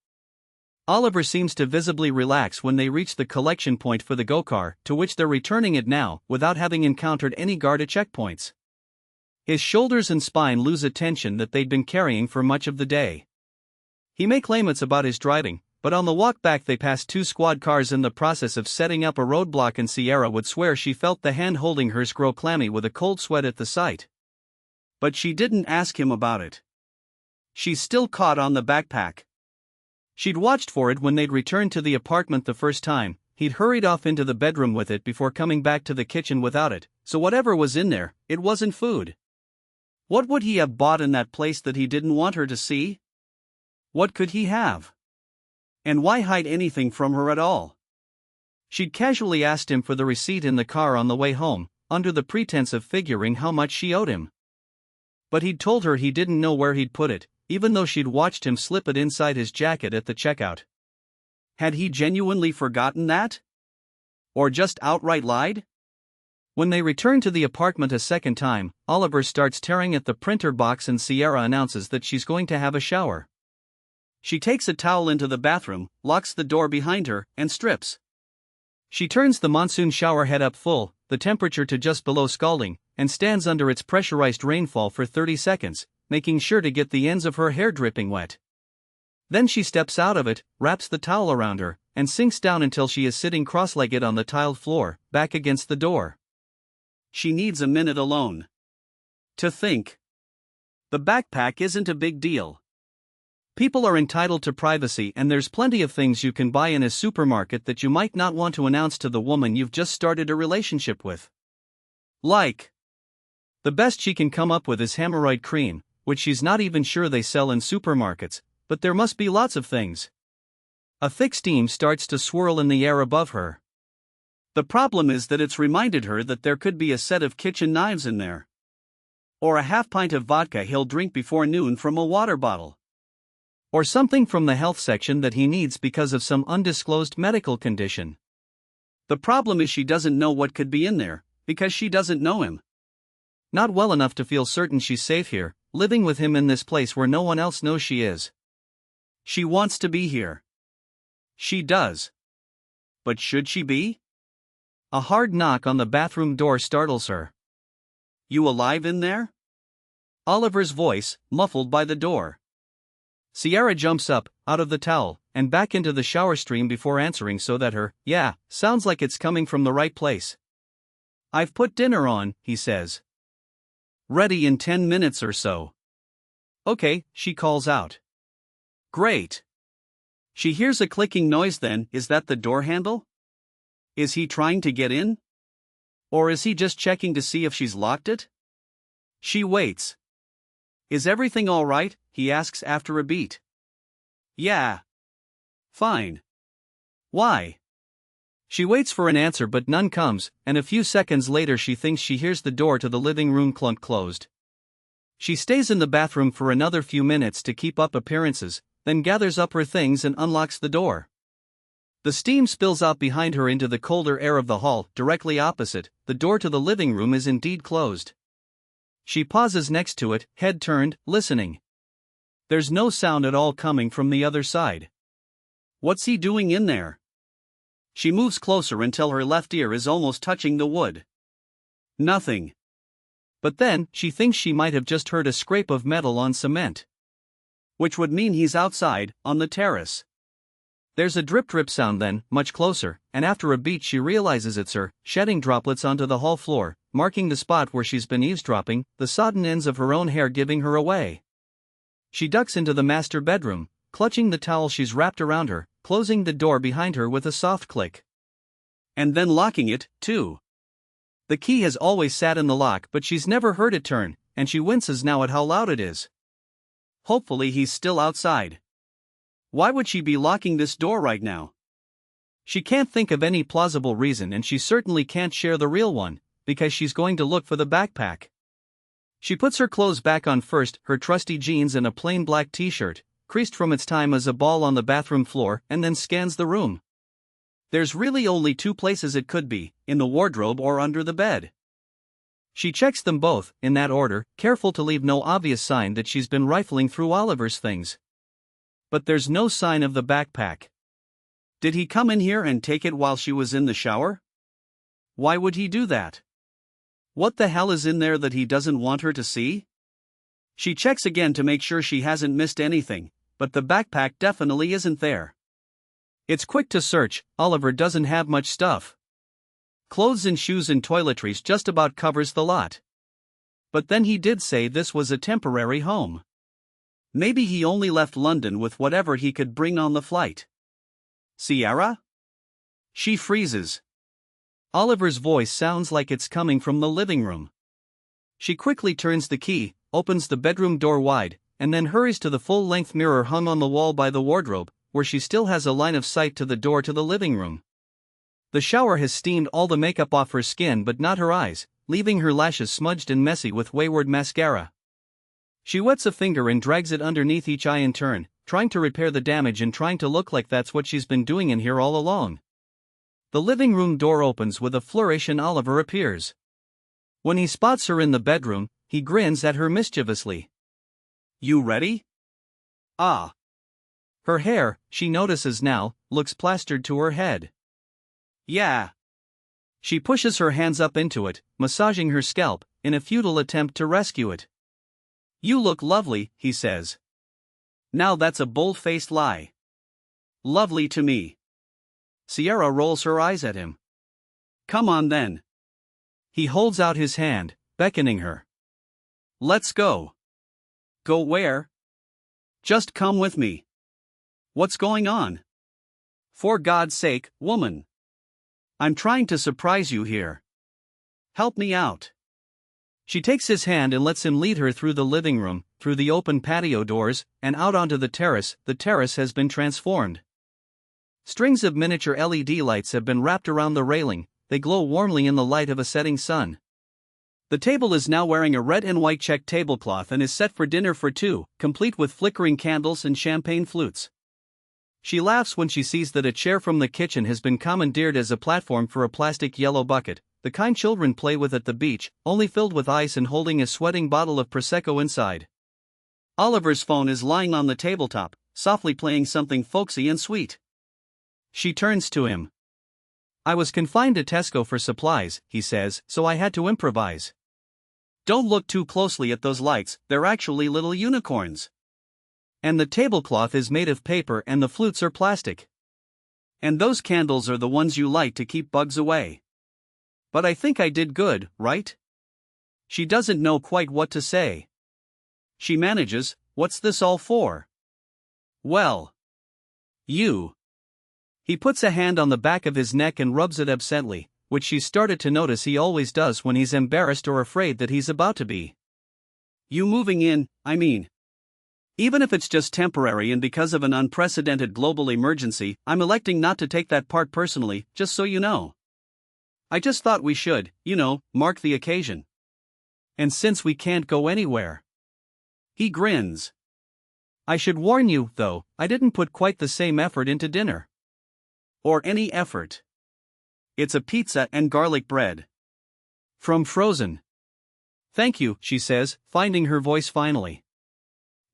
Oliver seems to visibly relax when they reach the collection point for the go-car, to which they're returning it now, without having encountered any guard at checkpoints. His shoulders and spine lose a tension that they'd been carrying for much of the day. He may claim it's about his driving, but on the walk back they pass 2 squad cars in the process of setting up a roadblock, and Sierra would swear she felt the hand holding hers grow clammy with a cold sweat at the sight. But she didn't ask him about it. She's still caught on the backpack. She'd watched for it when they'd returned to the apartment the first time. He'd hurried off into the bedroom with it before coming back to the kitchen without it, so whatever was in there, it wasn't food. What would he have bought in that place that he didn't want her to see? What could he have? And why hide anything from her at all? She'd casually asked him for the receipt in the car on the way home, under the pretense of figuring how much she owed him. But he'd told her he didn't know where he'd put it, even though she'd watched him slip it inside his jacket at the checkout. Had he genuinely forgotten that? Or just outright lied? When they return to the apartment a second time, Oliver starts tearing at the printer box and Sierra announces that she's going to have a shower. She takes a towel into the bathroom, locks the door behind her, and strips. She turns the monsoon shower head up full, the temperature to just below scalding, and stands under its pressurized rainfall for 30 seconds, making sure to get the ends of her hair dripping wet. Then she steps out of it, wraps the towel around her, and sinks down until she is sitting cross-legged on the tiled floor, back against the door. She needs a minute alone. To think. The backpack isn't a big deal. People are entitled to privacy, and there's plenty of things you can buy in a supermarket that you might not want to announce to the woman you've just started a relationship with. Like. The best she can come up with is hemorrhoid cream, which she's not even sure they sell in supermarkets, but there must be lots of things. A thick steam starts to swirl in the air above her. The problem is that it's reminded her that there could be a set of kitchen knives in there. Or a half pint of vodka he'll drink before noon from a water bottle. Or something from the health section that he needs because of some undisclosed medical condition. The problem is she doesn't know what could be in there, because she doesn't know him. Not well enough to feel certain she's safe here, living with him in this place where no one else knows she is. She wants to be here. She does. But should she be? A hard knock on the bathroom door startles her. "You alive in there?" Oliver's voice, muffled by the door. Sierra jumps up, out of the towel, and back into the shower stream before answering so that her, "Yeah, sounds like it's coming from the right place." "I've put dinner on," he says. "Ready in 10 minutes or so." "Okay," she calls out. "Great." She hears a clicking noise then. Is that the door handle? Is he trying to get in? Or is he just checking to see if she's locked it? She waits. "Is everything all right?" he asks after a beat. Yeah. Fine. Why? She waits for an answer but none comes, and a few seconds later she thinks she hears the door to the living room clunk closed. She stays in the bathroom for another few minutes to keep up appearances, then gathers up her things and unlocks the door. The steam spills out behind her into the colder air of the hall. Directly opposite, the door to the living room is indeed closed. She pauses next to it, head turned, listening. There's no sound at all coming from the other side. What's he doing in there? She moves closer until her left ear is almost touching the wood. Nothing. But then, she thinks she might have just heard a scrape of metal on cement. Which would mean he's outside, on the terrace. There's a drip-drip sound then, much closer, and after a beat she realizes it's her, shedding droplets onto the hall floor, marking the spot where she's been eavesdropping, the sodden ends of her own hair giving her away. She ducks into the master bedroom, clutching the towel she's wrapped around her, closing the door behind her with a soft click. And then locking it, too. The key has always sat in the lock but she's never heard it turn, and she winces now at how loud it is. Hopefully he's still outside. Why would she be locking this door right now? She can't think of any plausible reason and she certainly can't share the real one, because she's going to look for the backpack. She puts her clothes back on first, her trusty jeans and a plain black t-shirt, creased from its time as a ball on the bathroom floor, and then scans the room. There's really only two places it could be, in the wardrobe or under the bed. She checks them both, in that order, careful to leave no obvious sign that she's been rifling through Oliver's things. But there's no sign of the backpack. Did he come in here and take it while she was in the shower? Why would he do that? What the hell is in there that he doesn't want her to see? She checks again to make sure she hasn't missed anything, but the backpack definitely isn't there. It's quick to search. Oliver doesn't have much stuff. Clothes and shoes and toiletries just about covers the lot. But then he did say this was a temporary home. Maybe he only left London with whatever he could bring on the flight. Sierra? She freezes. Oliver's voice sounds like it's coming from the living room. She quickly turns the key, opens the bedroom door wide, and then hurries to the full-length mirror hung on the wall by the wardrobe, where she still has a line of sight to the door to the living room. The shower has steamed all the makeup off her skin but not her eyes, leaving her lashes smudged and messy with wayward mascara. She wets a finger and drags it underneath each eye in turn, trying to repair the damage and trying to look like that's what she's been doing in here all along. The living room door opens with a flourish and Oliver appears. When he spots her in the bedroom, he grins at her mischievously. You ready? Ah. Her hair, she notices now, looks plastered to her head. Yeah. She pushes her hands up into it, massaging her scalp, in a futile attempt to rescue it. You look lovely, he says. Now that's a bold-faced lie. Lovely to me. Sierra rolls her eyes at him. Come on then. He holds out his hand, beckoning her. Let's go. Go where? Just come with me. What's going on? For God's sake, woman. I'm trying to surprise you here. Help me out. She takes his hand and lets him lead her through the living room, through the open patio doors, and out onto the terrace. The terrace has been transformed. Strings of miniature LED lights have been wrapped around the railing, they glow warmly in the light of a setting sun. The table is now wearing a red and white checked tablecloth and is set for dinner for two, complete with flickering candles and champagne flutes. She laughs when she sees that a chair from the kitchen has been commandeered as a platform for a plastic yellow bucket, the kind children play with at the beach, only filled with ice and holding a sweating bottle of Prosecco inside. Oliver's phone is lying on the tabletop, softly playing something folksy and sweet. She turns to him. I was confined to Tesco for supplies, he says, so I had to improvise. Don't look too closely at those lights, they're actually little unicorns. And the tablecloth is made of paper and the flutes are plastic. And those candles are the ones you light to keep bugs away. But I think I did good, right? She doesn't know quite what to say. She manages, what's this all for? Well. You. He puts a hand on the back of his neck and rubs it absently, which she's started to notice he always does when he's embarrassed or afraid that he's about to be. You moving in, I mean. Even if it's just temporary and because of an unprecedented global emergency, I'm electing not to take that part personally, just so you know. I just thought we should, mark the occasion. And since we can't go anywhere. He grins. I should warn you, though, I didn't put quite the same effort into dinner. Or any effort. It's a pizza and garlic bread. From Frozen. Thank you, she says, finding her voice finally.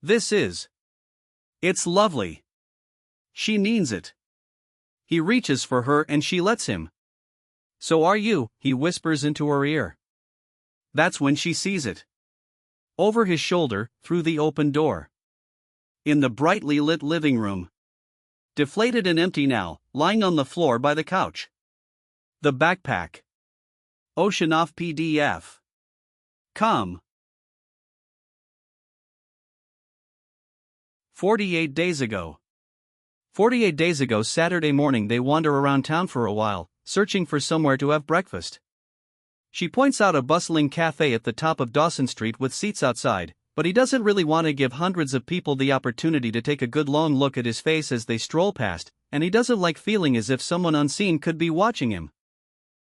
This is. It's lovely. She means it. He reaches for her and she lets him. So are you, he whispers into her ear. That's when she sees it. Over his shoulder, through the open door. In the brightly lit living room. Deflated and empty now, lying on the floor by the couch. The backpack. Oceanoff PDF. Come. 48 days ago. 48 days ago Saturday morning they wander around town for a while, searching for somewhere to have breakfast. She points out a bustling cafe at the top of Dawson Street with seats outside, but he doesn't really want to give hundreds of people the opportunity to take a good long look at his face as they stroll past, and he doesn't like feeling as if someone unseen could be watching him.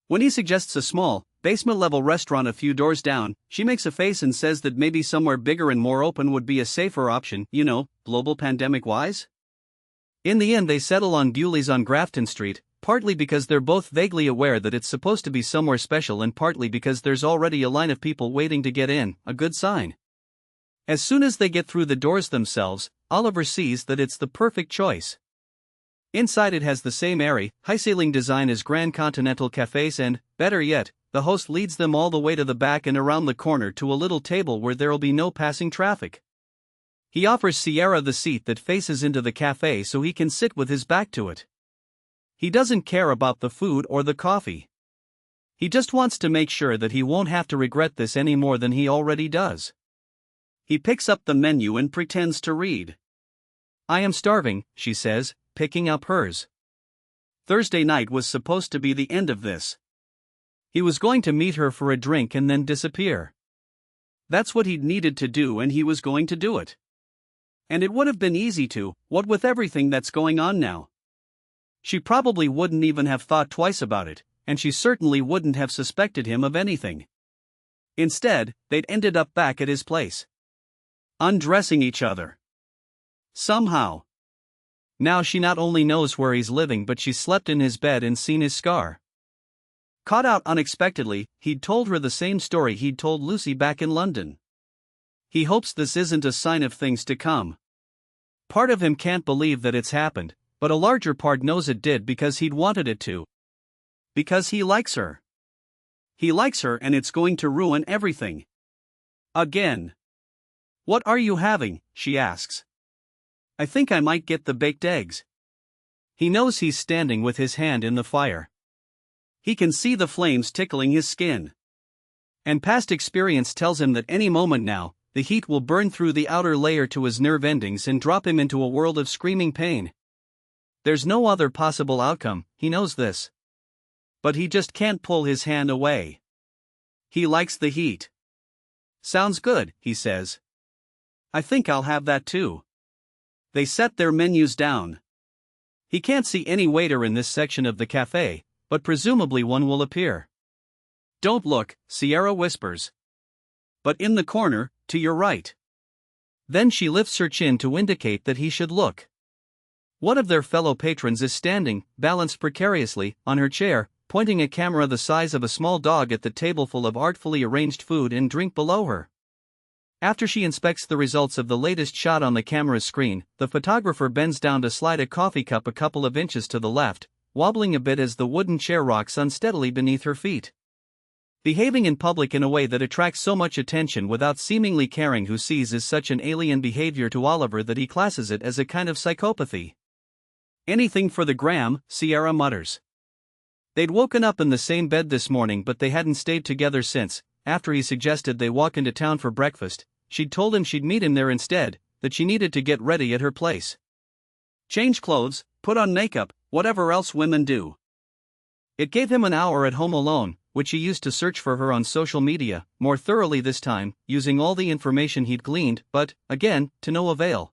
When he suggests a small, basement-level restaurant a few doors down, she makes a face and says that maybe somewhere bigger and more open would be a safer option, global pandemic-wise. In the end they settle on Bewley's on Grafton Street, partly because they're both vaguely aware that it's supposed to be somewhere special and partly because there's already a line of people waiting to get in, a good sign. As soon as they get through the doors themselves, Oliver sees that it's the perfect choice. Inside it has the same airy, high-ceiling design as Grand Continental cafes and, better yet, the host leads them all the way to the back and around the corner to a little table where there'll be no passing traffic. He offers Sierra the seat that faces into the cafe so he can sit with his back to it. He doesn't care about the food or the coffee. He just wants to make sure that he won't have to regret this any more than he already does. He picks up the menu and pretends to read. I am starving, she says, picking up hers. Thursday night was supposed to be the end of this. He was going to meet her for a drink and then disappear. That's what he'd needed to do and he was going to do it. And it would have been easy to, what with everything that's going on now. She probably wouldn't even have thought twice about it, and she certainly wouldn't have suspected him of anything. Instead, they'd ended up back at his place. Undressing each other. Somehow. Now she not only knows where he's living but she's slept in his bed and seen his scar. Caught out unexpectedly, he'd told her the same story he'd told Lucy back in London. He hopes this isn't a sign of things to come. Part of him can't believe that it's happened, but a larger part knows it did because he'd wanted it to. Because he likes her. He likes her and it's going to ruin everything. Again. What are you having? She asks. I think I might get the baked eggs. He knows he's standing with his hand in the fire. He can see the flames tickling his skin. And past experience tells him that any moment now, the heat will burn through the outer layer to his nerve endings and drop him into a world of screaming pain. There's no other possible outcome, he knows this. But he just can't pull his hand away. He likes the heat. Sounds good, he says. I think I'll have that too. They set their menus down. He can't see any waiter in this section of the cafe, but presumably one will appear. Don't look, Sierra whispers. But in the corner, to your right. Then she lifts her chin to indicate that he should look. One of their fellow patrons is standing, balanced precariously, on her chair, pointing a camera the size of a small dog at the tableful of artfully arranged food and drink below her. After she inspects the results of the latest shot on the camera's screen, the photographer bends down to slide a coffee cup a couple of inches to the left, wobbling a bit as the wooden chair rocks unsteadily beneath her feet. Behaving in public in a way that attracts so much attention without seemingly caring who sees is such an alien behavior to Oliver that he classes it as a kind of psychopathy. Anything for the gram, Sierra mutters. They'd woken up in the same bed this morning but they hadn't stayed together since. After he suggested they walk into town for breakfast, she'd told him she'd meet him there instead, that she needed to get ready at her place. Change clothes, put on makeup, whatever else women do. It gave him an hour at home alone, which he used to search for her on social media, more thoroughly this time, using all the information he'd gleaned, but, again, to no avail.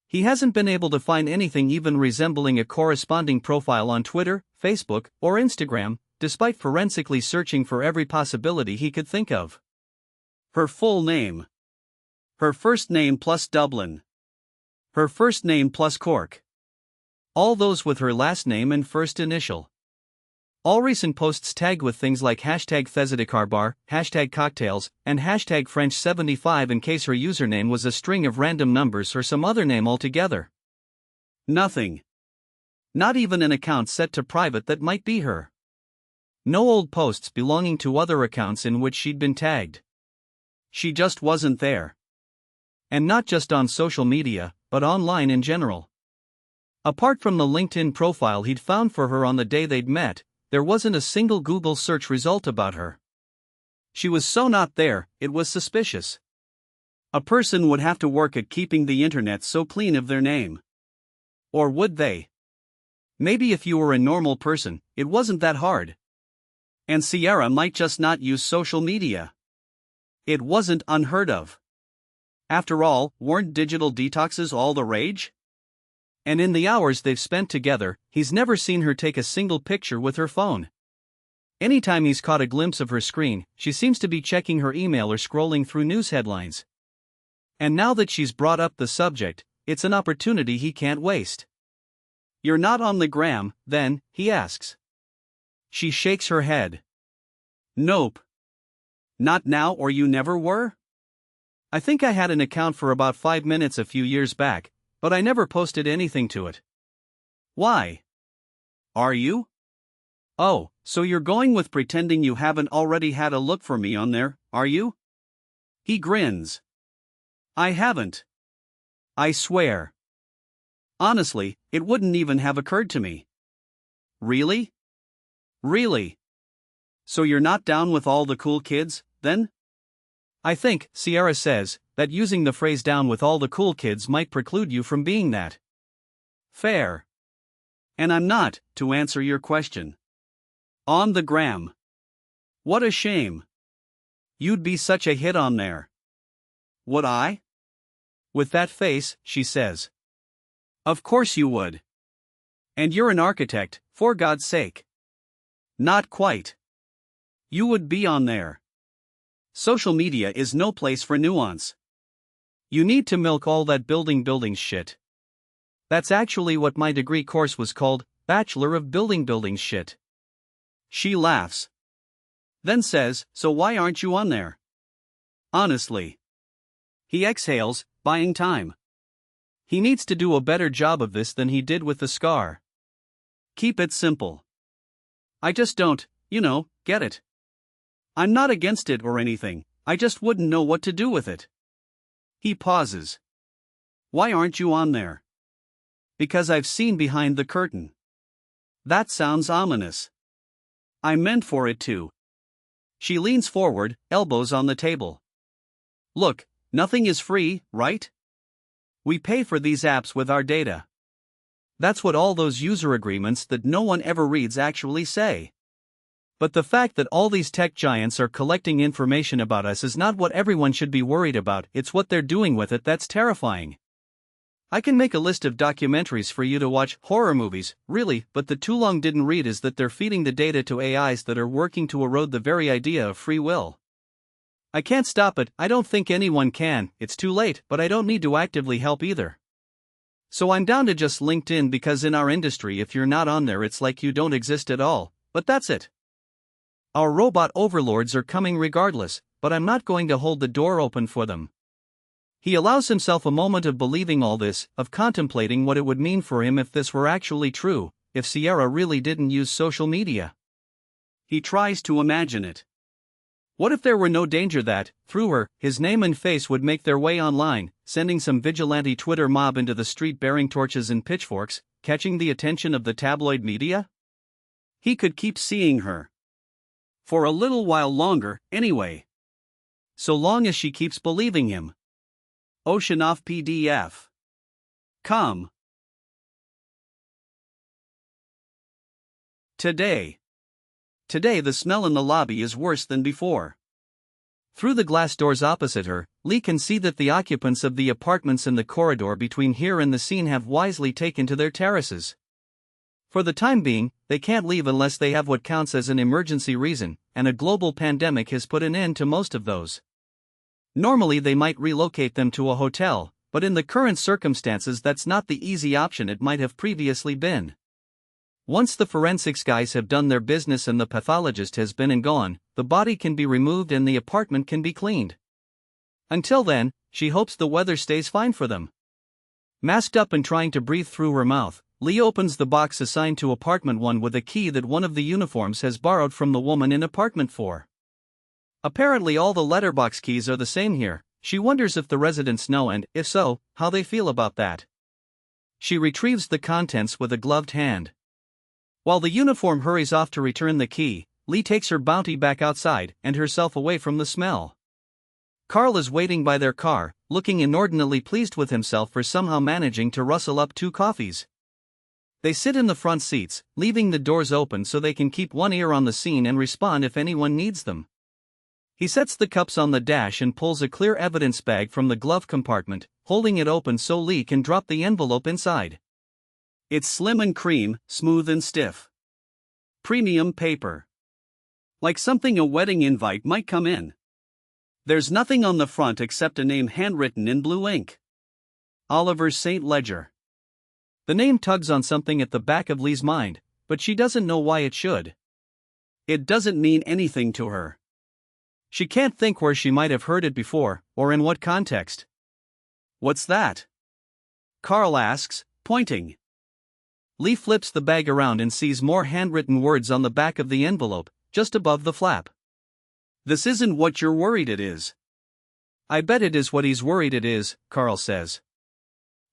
He hasn't been able to find anything even resembling a corresponding profile on Twitter, Facebook, or Instagram, despite forensically searching for every possibility he could think of. Her full name. Her first name plus Dublin. Her first name plus Cork. All those with her last name and first initial. All recent posts tagged with things like hashtag #Thezadikarbar, hashtag cocktails, and hashtag French75 in case her username was a string of random numbers or some other name altogether. Nothing. Not even an account set to private that might be her. No old posts belonging to other accounts in which she'd been tagged. She just wasn't there. And not just on social media, but online in general. Apart from the LinkedIn profile he'd found for her on the day they'd met, there wasn't a single Google search result about her. She was so not there, it was suspicious. A person would have to work at keeping the internet so clean of their name. Or would they? Maybe if you were a normal person, it wasn't that hard. And Sierra might just not use social media. It wasn't unheard of. After all, weren't digital detoxes all the rage? And in the hours they've spent together, he's never seen her take a single picture with her phone. Anytime he's caught a glimpse of her screen, she seems to be checking her email or scrolling through news headlines. And now that she's brought up the subject, it's an opportunity he can't waste. "You're not on the gram, then?" he asks. She shakes her head. "Nope. Not now, or you never were?" "I think I had an account for about 5 minutes a few years back, but I never posted anything to it." "Why? Are you? Oh, so you're going with pretending you haven't already had a look for me on there, are you?" He grins. "I haven't. I swear. Honestly, it wouldn't even have occurred to me." "Really? Really? So you're not down with all the cool kids, then?" "I think," Sierra says, "that using the phrase down with all the cool kids might preclude you from being that." "Fair. And I'm not, to answer your question. On the gram. What a shame. You'd be such a hit on there." "Would I?" "With that face," she says. "Of course you would. And you're an architect, for God's sake." "Not quite. You would be on there. Social media is no place for nuance. You need to milk all that building shit. That's actually what my degree course was called, Bachelor of Building shit." She laughs. Then says, "So why aren't you on there?" "Honestly." He exhales, buying time. He needs to do a better job of this than he did with the scar. "Keep it simple. I just don't, get it. I'm not against it or anything, I just wouldn't know what to do with it." He pauses. "Why aren't you on there?" "Because I've seen behind the curtain." That sounds ominous. I meant for it to. She leans forward, elbows on the table. "Look, nothing is free, right? We pay for these apps with our data." That's what all those user agreements that no one ever reads actually say. But the fact that all these tech giants are collecting information about us is not what everyone should be worried about, it's what they're doing with it that's terrifying. I can make a list of documentaries for you to watch, horror movies, really, but the too long didn't read is that they're feeding the data to AIs that are working to erode the very idea of free will. I can't stop it, I don't think anyone can, it's too late, but I don't need to actively help either. So I'm down to just LinkedIn because in our industry if you're not on there it's like you don't exist at all, but that's it. Our robot overlords are coming regardless, but I'm not going to hold the door open for them. He allows himself a moment of believing all this, of contemplating what it would mean for him if this were actually true, if Sierra really didn't use social media. He tries to imagine it. What if there were no danger that, through her, his name and face would make their way online, sending some vigilante Twitter mob into the street bearing torches and pitchforks, catching the attention of the tabloid media? He could keep seeing her. For a little while longer, anyway. So long as she keeps believing him. Oceanoff PDF. Come. Today. Today the smell in the lobby is worse than before. Through the glass doors opposite her, Lee can see that the occupants of the apartments in the corridor between here and the scene have wisely taken to their terraces. For the time being, they can't leave unless they have what counts as an emergency reason, and a global pandemic has put an end to most of those. Normally they might relocate them to a hotel, but in the current circumstances that's not the easy option it might have previously been. Once the forensics guys have done their business and the pathologist has been and gone, the body can be removed and the apartment can be cleaned. Until then, she hopes the weather stays fine for them. Masked up and trying to breathe through her mouth, Lee opens the box assigned to apartment 1 with a key that one of the uniforms has borrowed from the woman in apartment 4. Apparently all the letterbox keys are the same here. She wonders if the residents know and, if so, how they feel about that. She retrieves the contents with a gloved hand. While the uniform hurries off to return the key, Lee takes her bounty back outside and herself away from the smell. Carl is waiting by their car, looking inordinately pleased with himself for somehow managing to rustle up 2 coffees. They sit in the front seats, leaving the doors open so they can keep one ear on the scene and respond if anyone needs them. He sets the cups on the dash and pulls a clear evidence bag from the glove compartment, holding it open so Lee can drop the envelope inside. It's slim and cream, smooth and stiff. Premium paper. Like something a wedding invite might come in. There's nothing on the front except a name handwritten in blue ink. Oliver St. Ledger. The name tugs on something at the back of Lee's mind, but she doesn't know why it should. It doesn't mean anything to her. She can't think where she might have heard it before, or in what context. What's that? Carl asks, pointing. Lee flips the bag around and sees more handwritten words on the back of the envelope, just above the flap. This isn't what you're worried it is. I bet it is what he's worried it is, Carl says.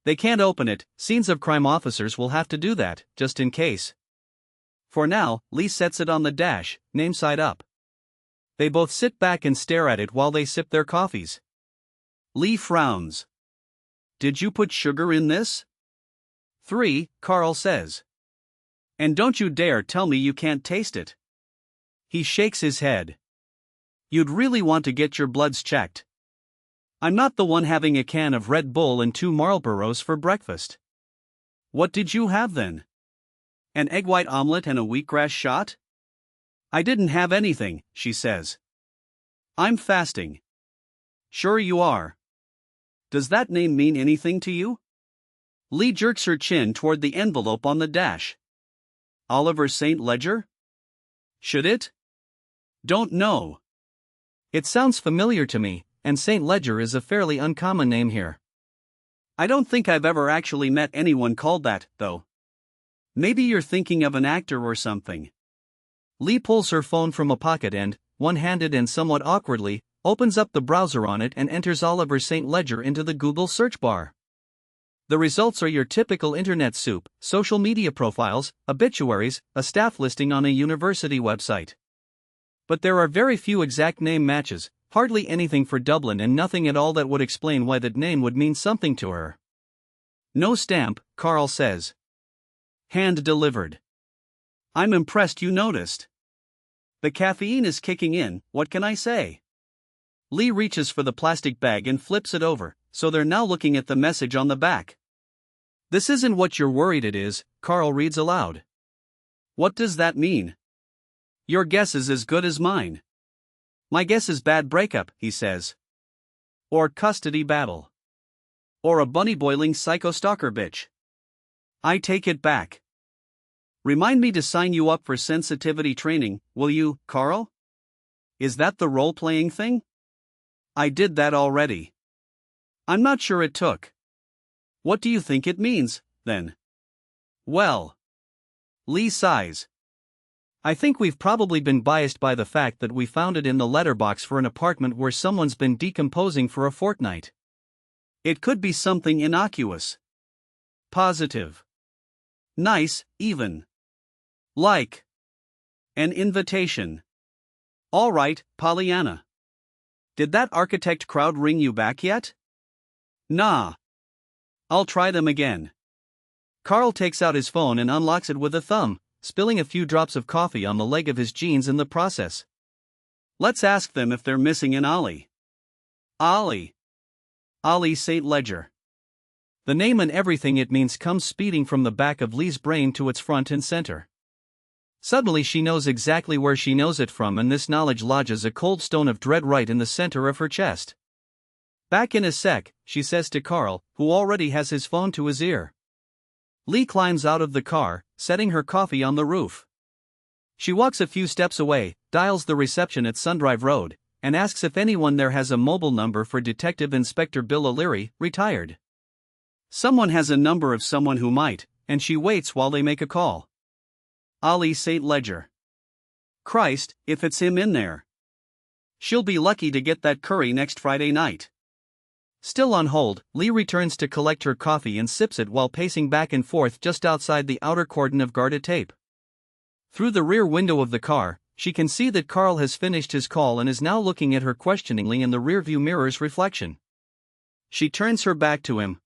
They can't open it, scenes of crime officers will have to do that, just in case. For now, Lee sets it on the dash, name side up. They both sit back and stare at it while they sip their coffees. Lee frowns. Did you put sugar in this? 3, Carl says. And don't you dare tell me you can't taste it. He shakes his head. You'd really want to get your bloods checked. I'm not the one having a can of Red Bull and 2 Marlboros for breakfast. What did you have then? An egg white omelet and a wheatgrass shot? I didn't have anything, she says. I'm fasting. Sure you are. Does that name mean anything to you? Lee jerks her chin toward the envelope on the dash. Oliver St. Ledger? Should it? Don't know. It sounds familiar to me, and St. Ledger is a fairly uncommon name here. I don't think I've ever actually met anyone called that, though. Maybe you're thinking of an actor or something. Lee pulls her phone from a pocket and, one-handed and somewhat awkwardly, opens up the browser on it and enters Oliver St. Ledger into the Google search bar. The results are your typical internet soup: social media profiles, obituaries, a staff listing on a university website. But there are very few exact name matches, hardly anything for Dublin and nothing at all that would explain why that name would mean something to her. No stamp, Carl says. Hand delivered. I'm impressed you noticed. The caffeine is kicking in, what can I say? Lee reaches for the plastic bag and flips it over, so they're now looking at the message on the back. This isn't what you're worried it is, Carl reads aloud. What does that mean? Your guess is as good as mine. My guess is bad breakup, he says. Or custody battle. Or a bunny boiling psycho stalker bitch. I take it back. Remind me to sign you up for sensitivity training, will you, Carl? Is that the role-playing thing? I did that already. I'm not sure it took. What do you think it means, then? Well. Lee sighs. I think we've probably been biased by the fact that we found it in the letterbox for an apartment where someone's been decomposing for a fortnight. It could be something innocuous. Positive. Nice, even. Like. An invitation. All right, Pollyanna. Did that architect crowd ring you back yet? Nah. I'll try them again. Carl takes out his phone and unlocks it with a thumb, spilling a few drops of coffee on the leg of his jeans in the process. Let's ask them if they're missing an Ollie. Ollie. Ollie St. Ledger. The name and everything it means comes speeding from the back of Lee's brain to its front and center. Suddenly she knows exactly where she knows it from, and this knowledge lodges a cold stone of dread right in the center of her chest. Back in a sec, she says to Carl, who already has his phone to his ear. Lee climbs out of the car, setting her coffee on the roof. She walks a few steps away, dials the reception at Sundrive Road, and asks if anyone there has a mobile number for Detective Inspector Bill O'Leary, retired. Someone has a number of someone who might, and she waits while they make a call. Ollie St. Ledger. Christ, if it's him in there. She'll be lucky to get that curry next Friday night. Still on hold, Lee returns to collect her coffee and sips it while pacing back and forth just outside the outer cordon of guarded tape. Through the rear window of the car, she can see that Carl has finished his call and is now looking at her questioningly in the rearview mirror's reflection. She turns her back to him.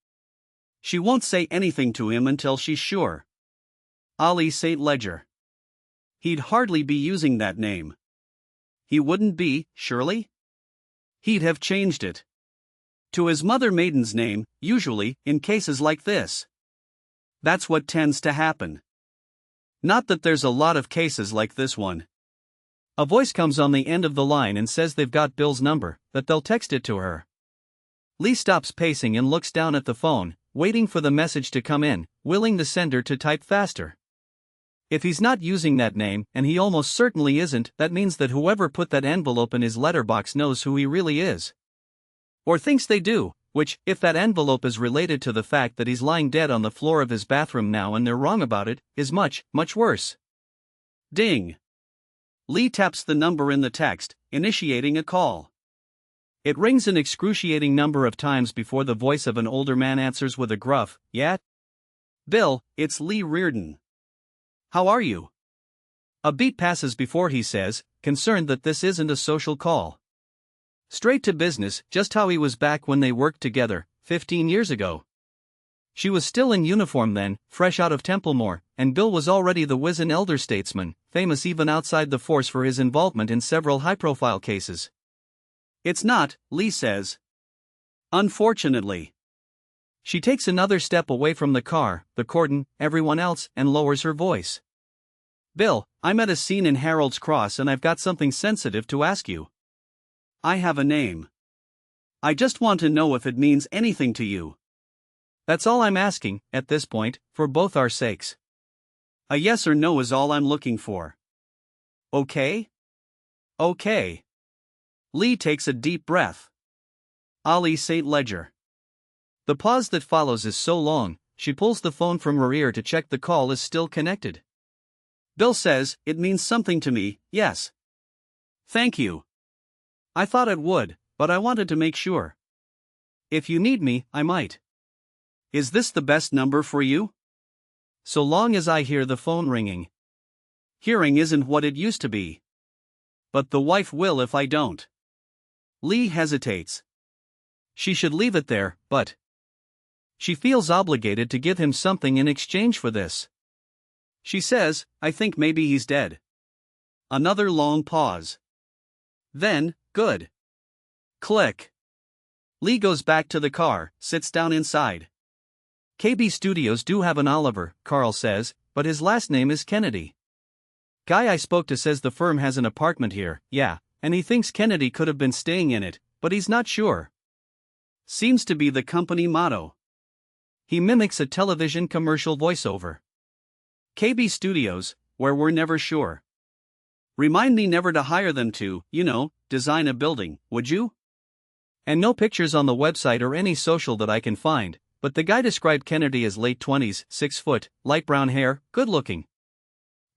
She won't say anything to him until she's sure. Ollie St. Ledger. He'd hardly be using that name. He wouldn't be, surely? He'd have changed it to his mother maiden's name, usually, in cases like this. That's what tends to happen. Not that there's a lot of cases like this one. A voice comes on the end of the line and says they've got Bill's number, that they'll text it to her. Lee stops pacing and looks down at the phone, waiting for the message to come in, willing the sender to type faster. If he's not using that name, and he almost certainly isn't, that means that whoever put that envelope in his letterbox knows who he really is. Or thinks they do, which, if that envelope is related to the fact that he's lying dead on the floor of his bathroom now and they're wrong about it, is much, much worse. Ding. Lee taps the number in the text, initiating a call. It rings an excruciating number of times before the voice of an older man answers with a gruff, "Yeah? Bill, it's Lee Reardon. How are you?" A beat passes before he says, concerned that this isn't a social call. Straight to business, just how he was back when they worked together, 15 years ago. She was still in uniform then, fresh out of Templemore, and Bill was already the wizened elder statesman, famous even outside the force for his involvement in several high-profile cases. It's not, Lee says. Unfortunately. She takes another step away from the car, the cordon, everyone else, and lowers her voice. Bill, I'm at a scene in Harold's Cross and I've got something sensitive to ask you. I have a name. I just want to know if it means anything to you. That's all I'm asking, at this point, for both our sakes. A yes or no is all I'm looking for. Okay? Okay. Lee takes a deep breath. Ollie St. Ledger. The pause that follows is so long, she pulls the phone from her ear to check the call is still connected. Bill says, it means something to me, yes. Thank you. I thought it would, but I wanted to make sure. If you need me, I might. Is this the best number for you? So long as I hear the phone ringing. Hearing isn't what it used to be. But the wife will if I don't. Lee hesitates. She should leave it there, but she feels obligated to give him something in exchange for this. She says, I think maybe he's dead. Another long pause. Then, good. Click. Lee goes back to the car, sits down inside. KB Studios do have an Oliver, Carl says, but his last name is Kennedy. Guy I spoke to says the firm has an apartment here, yeah, and he thinks Kennedy could have been staying in it, but he's not sure. Seems to be the company motto. He mimics a television commercial voiceover. KB Studios, where we're never sure. Remind me never to hire them to, design a building, would you? And no pictures on the website or any social that I can find, but the guy described Kennedy as late 20s, 6 foot, light brown hair, good looking.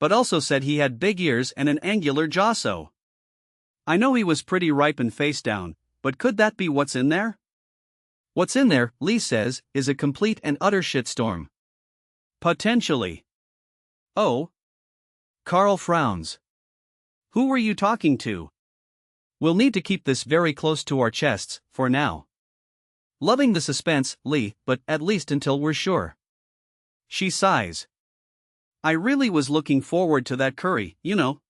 But also said he had big ears and an angular jaw so. I know he was pretty ripe and face down, but could that be what's in there? What's in there, Lee says, is a complete and utter shitstorm. Potentially. Oh? Carl frowns. Who were you talking to? We'll need to keep this very close to our chests, for now. Loving the suspense, Lee, but at least until we're sure. She sighs. I really was looking forward to that curry, you know.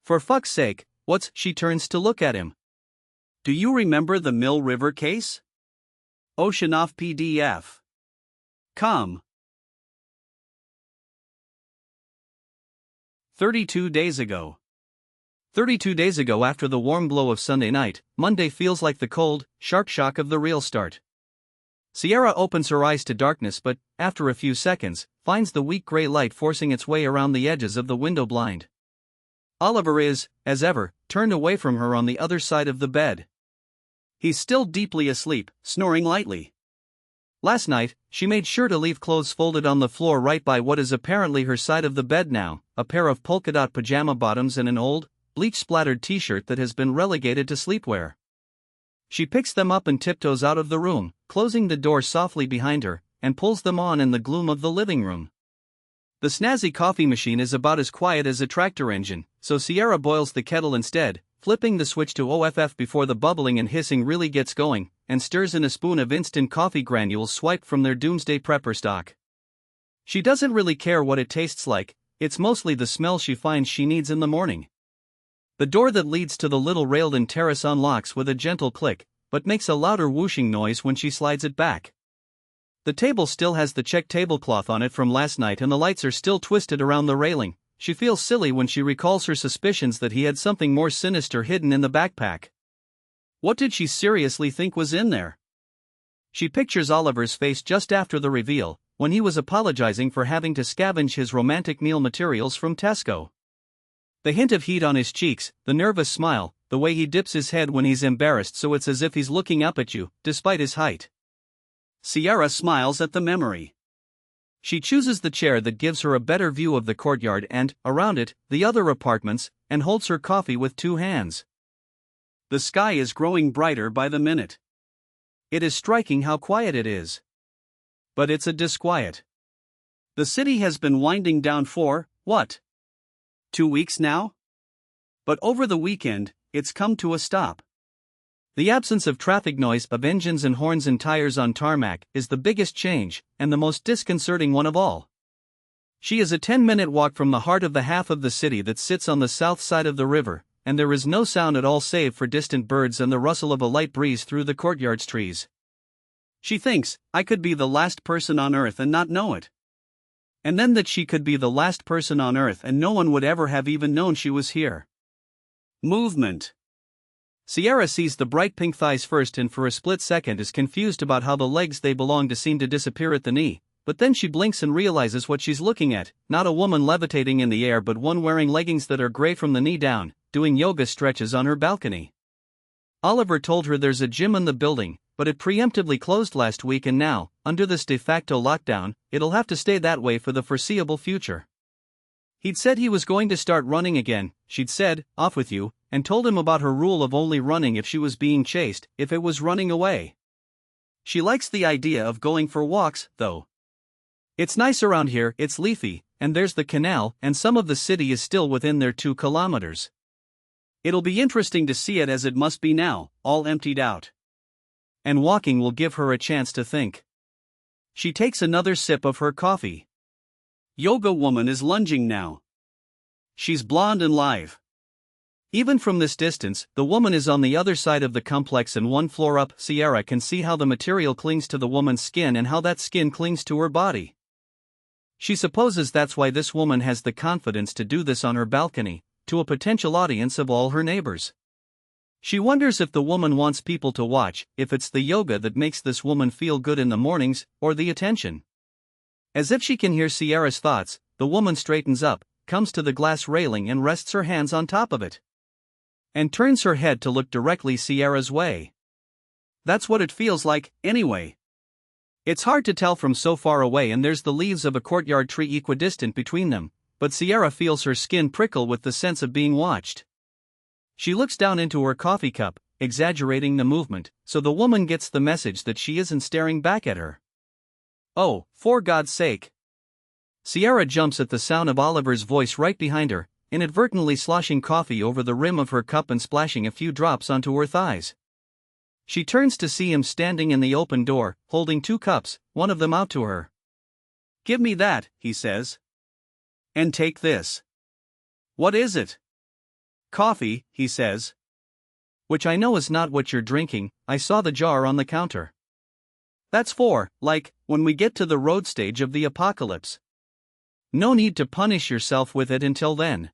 For fuck's sake, what's. She turns to look at him. Do you remember the Mill River case? Ocean off PDF. Come. 32 days ago. 32 days ago, after the warm glow of Sunday night, Monday feels like the cold, sharp shock of the real start. Sierra opens her eyes to darkness but, after a few seconds, finds the weak gray light forcing its way around the edges of the window blind. Oliver is, as ever, turned away from her on the other side of the bed. He's still deeply asleep, snoring lightly. Last night, she made sure to leave clothes folded on the floor right by what is apparently her side of the bed now, a pair of polka-dot pajama bottoms and an old, bleach-splattered t-shirt that has been relegated to sleepwear. She picks them up and tiptoes out of the room, closing the door softly behind her, and pulls them on in the gloom of the living room. The snazzy coffee machine is about as quiet as a tractor engine, so Sierra boils the kettle instead, flipping the switch to OFF before the bubbling and hissing really gets going, and stirs in a spoon of instant coffee granules swiped from their doomsday prepper stock. She doesn't really care what it tastes like, it's mostly the smell she finds she needs in the morning. The door that leads to the little railed-in terrace unlocks with a gentle click, but makes a louder whooshing noise when she slides it back. The table still has the check tablecloth on it from last night and the lights are still twisted around the railing. She feels silly when she recalls her suspicions that he had something more sinister hidden in the backpack. What did she seriously think was in there? She pictures Oliver's face just after the reveal, when he was apologizing for having to scavenge his romantic meal materials from Tesco. The hint of heat on his cheeks, the nervous smile, the way he dips his head when he's embarrassed so it's as if he's looking up at you, despite his height. Sierra smiles at the memory. She chooses the chair that gives her a better view of the courtyard and, around it, the other apartments, and holds her coffee with two hands. The sky is growing brighter by the minute. It is striking how quiet it is. But it's a disquiet. The city has been winding down for, what? 2 weeks now? But over the weekend, it's come to a stop. The absence of traffic noise, of engines and horns and tires on tarmac, is the biggest change, and the most disconcerting one of all. She is a 10-minute walk from the heart of the half of the city that sits on the south side of the river, and there is no sound at all save for distant birds and the rustle of a light breeze through the courtyard's trees. She thinks, I could be the last person on earth and not know it. And then that she could be the last person on earth and no one would ever have even known she was here. Movement. Sierra sees the bright pink thighs first and for a split second is confused about how the legs they belong to seem to disappear at the knee, but then she blinks and realizes what she's looking at, not a woman levitating in the air but one wearing leggings that are gray from the knee down, doing yoga stretches on her balcony. Oliver told her there's a gym in the building, but it preemptively closed last week and now, under this de facto lockdown, it'll have to stay that way for the foreseeable future. He'd said he was going to start running again, she'd said, off with you, and told him about her rule of only running if she was being chased, if it was running away. She likes the idea of going for walks, though. It's nice around here, it's leafy, and there's the canal, and some of the city is still within their 2 kilometers. It'll be interesting to see it as it must be now, all emptied out. And walking will give her a chance to think. She takes another sip of her coffee. Yoga woman is lunging now. She's blonde and live. Even from this distance, the woman is on the other side of the complex and 1 floor up. Sierra can see how the material clings to the woman's skin and how that skin clings to her body. She supposes that's why this woman has the confidence to do this on her balcony, to a potential audience of all her neighbors. She wonders if the woman wants people to watch, if it's the yoga that makes this woman feel good in the mornings, or the attention. As if she can hear Sierra's thoughts, the woman straightens up, comes to the glass railing and rests her hands on top of it. And turns her head to look directly Sierra's way. That's what it feels like, anyway. It's hard to tell from so far away and there's the leaves of a courtyard tree equidistant between them, but Sierra feels her skin prickle with the sense of being watched. She looks down into her coffee cup, exaggerating the movement, so the woman gets the message that she isn't staring back at her. Oh, for God's sake. Sierra jumps at the sound of Oliver's voice right behind her, inadvertently sloshing coffee over the rim of her cup and splashing a few drops onto her thighs. She turns to see him standing in the open door, holding 2 cups, one of them out to her. Give me that, he says. And take this. What is it? Coffee, he says. Which I know is not what you're drinking, I saw the jar on the counter. That's for, like, when we get to the road stage of the apocalypse. No need to punish yourself with it until then.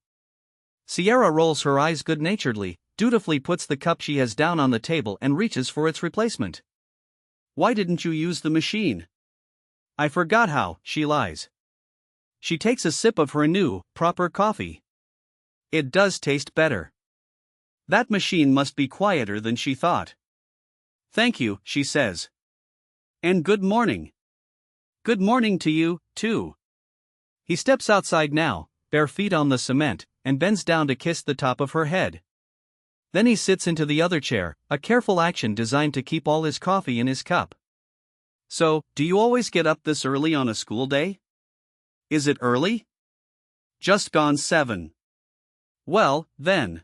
Sierra rolls her eyes good-naturedly, dutifully puts the cup she has down on the table and reaches for its replacement. Why didn't you use the machine? I forgot how, she lies. She takes a sip of her new, proper coffee. It does taste better. That machine must be quieter than she thought. Thank you, she says. And good morning. Good morning to you, too. He steps outside now, bare feet on the cement, and bends down to kiss the top of her head. Then he sits into the other chair, a careful action designed to keep all his coffee in his cup. So, do you always get up this early on a school day? Is it early? Just gone 7. Well, then.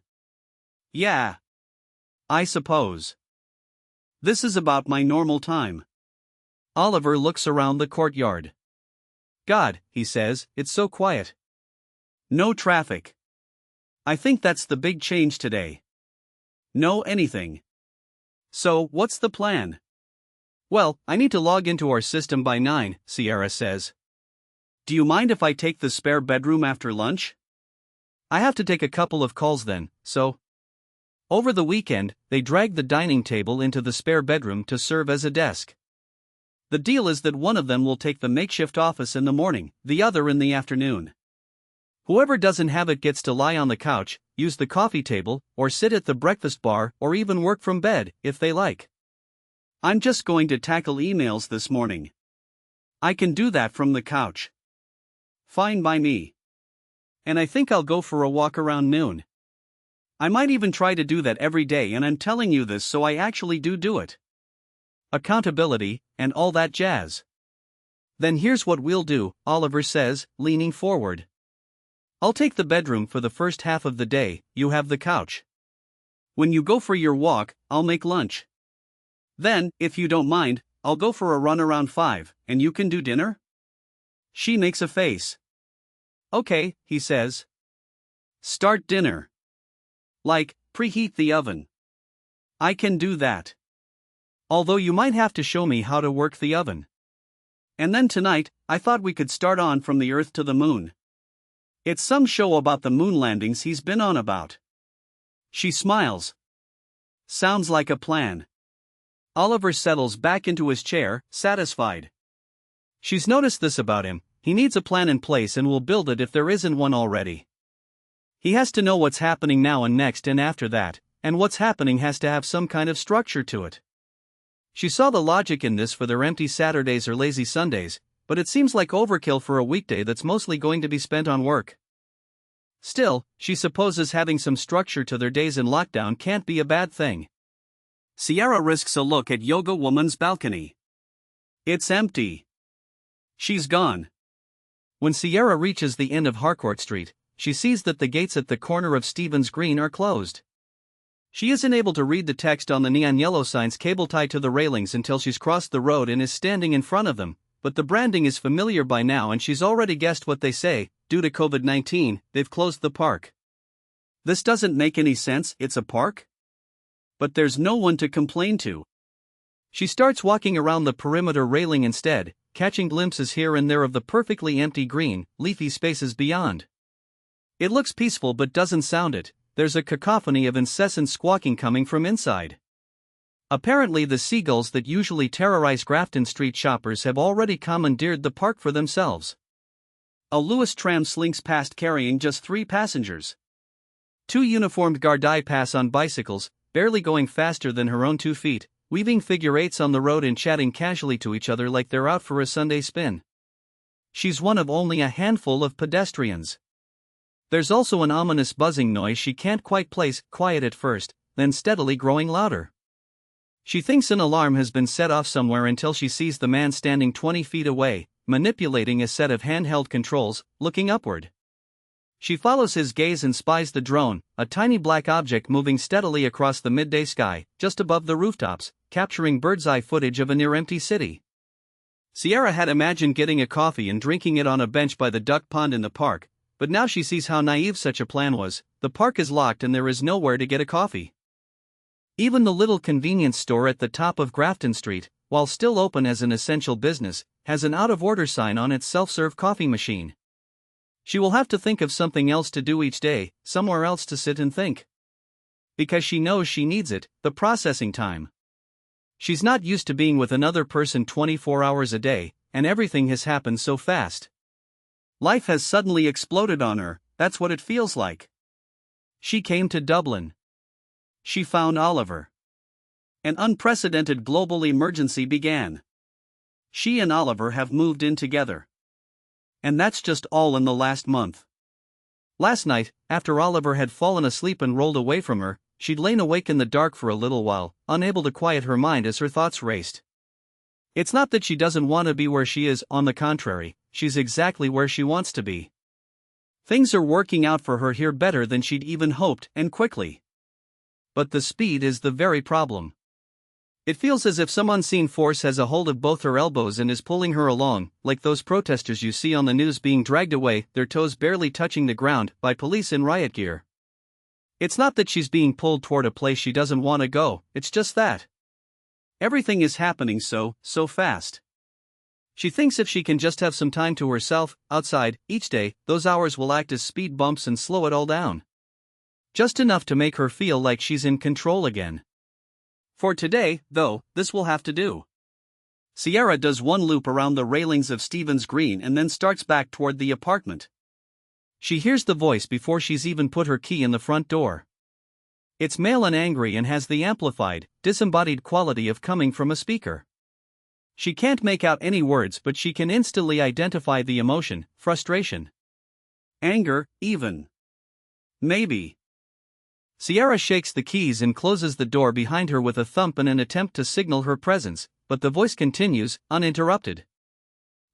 Yeah. I suppose. This is about my normal time. Oliver looks around the courtyard. God, he says, it's so quiet. No traffic. I think that's the big change today. No anything. So, what's the plan? Well, I need to log into our system by 9, Sierra says. Do you mind if I take the spare bedroom after lunch? I have to take a couple of calls then, so. Over the weekend, they dragged the dining table into the spare bedroom to serve as a desk. The deal is that one of them will take the makeshift office in the morning, the other in the afternoon. Whoever doesn't have it gets to lie on the couch, use the coffee table, or sit at the breakfast bar, or even work from bed, if they like. I'm just going to tackle emails this morning. I can do that from the couch. Fine by me. And I think I'll go for a walk around noon. I might even try to do that every day, and I'm telling you this so I actually do it. Accountability, and all that jazz. Then here's what we'll do, Oliver says, leaning forward. I'll take the bedroom for the first half of the day, you have the couch. When you go for your walk, I'll make lunch. Then, if you don't mind, I'll go for a run around 5, and you can do dinner? She makes a face. Okay, he says. Start dinner. Like, preheat the oven. I can do that. Although you might have to show me how to work the oven. And then tonight, I thought we could start on from the Earth to the Moon. It's some show about the moon landings he's been on about. She smiles. Sounds like a plan. Oliver settles back into his chair, satisfied. She's noticed this about him, he needs a plan in place and will build it if there isn't one already. He has to know what's happening now and next and after that, and what's happening has to have some kind of structure to it. She saw the logic in this for their empty Saturdays or lazy Sundays, but it seems like overkill for a weekday that's mostly going to be spent on work. Still, she supposes having some structure to their days in lockdown can't be a bad thing. Sierra risks a look at Yoga Woman's balcony. It's empty. She's gone. When Sierra reaches the end of Harcourt Street, she sees that the gates at the corner of Stevens Green are closed. She isn't able to read the text on the neon yellow signs cable tied to the railings until she's crossed the road and is standing in front of them, but the branding is familiar by now and she's already guessed what they say. Due to COVID-19, they've closed the park. This doesn't make any sense, it's a park? But there's no one to complain to. She starts walking around the perimeter railing instead, catching glimpses here and there of the perfectly empty green, leafy spaces beyond. It looks peaceful but doesn't sound it, there's a cacophony of incessant squawking coming from inside. Apparently the seagulls that usually terrorize Grafton Street shoppers have already commandeered the park for themselves. A Lewis tram slinks past carrying just 3 passengers. 2 uniformed Gardai pass on bicycles, barely going faster than her own 2 feet, weaving figure eights on the road and chatting casually to each other like they're out for a Sunday spin. She's one of only a handful of pedestrians. There's also an ominous buzzing noise she can't quite place, quiet at first, then steadily growing louder. She thinks an alarm has been set off somewhere until she sees the man standing 20 feet away, manipulating a set of handheld controls, looking upward. She follows his gaze and spies the drone, a tiny black object moving steadily across the midday sky, just above the rooftops, capturing bird's-eye footage of a near-empty city. Sierra had imagined getting a coffee and drinking it on a bench by the duck pond in the park, But now she sees how naive such a plan was. The park is locked and there is nowhere to get a coffee. Even the little convenience store at the top of Grafton Street, while still open as an essential business, has an out-of-order sign on its self-serve coffee machine. She will have to think of something else to do each day, somewhere else to sit and think. Because she knows she needs it, the processing time. She's not used to being with another person 24 hours a day, and everything has happened so fast. Life has suddenly exploded on her, that's what it feels like. She came to Dublin. She found Oliver. An unprecedented global emergency began. She and Oliver have moved in together. And that's just all in the last month. Last night, after Oliver had fallen asleep and rolled away from her, she'd lain awake in the dark for a little while, unable to quiet her mind as her thoughts raced. It's not that she doesn't want to be where she is, on the contrary, she's exactly where she wants to be. Things are working out for her here better than she'd even hoped, and quickly. But the speed is the very problem. It feels as if some unseen force has a hold of both her elbows and is pulling her along, like those protesters you see on the news being dragged away, their toes barely touching the ground, by police in riot gear. It's not that she's being pulled toward a place she doesn't want to go, it's just that everything is happening so fast. She thinks if she can just have some time to herself, outside, each day, those hours will act as speed bumps and slow it all down. Just enough to make her feel like she's in control again. For today, though, this will have to do. Sierra does one loop around the railings of Stephen's Green and then starts back toward the apartment. She hears the voice before she's even put her key in the front door. It's male and angry and has the amplified, disembodied quality of coming from a speaker. She can't make out any words, but she can instantly identify the emotion, frustration. Anger, even. Maybe. Sierra shakes the keys and closes the door behind her with a thump in an attempt to signal her presence, but the voice continues, uninterrupted.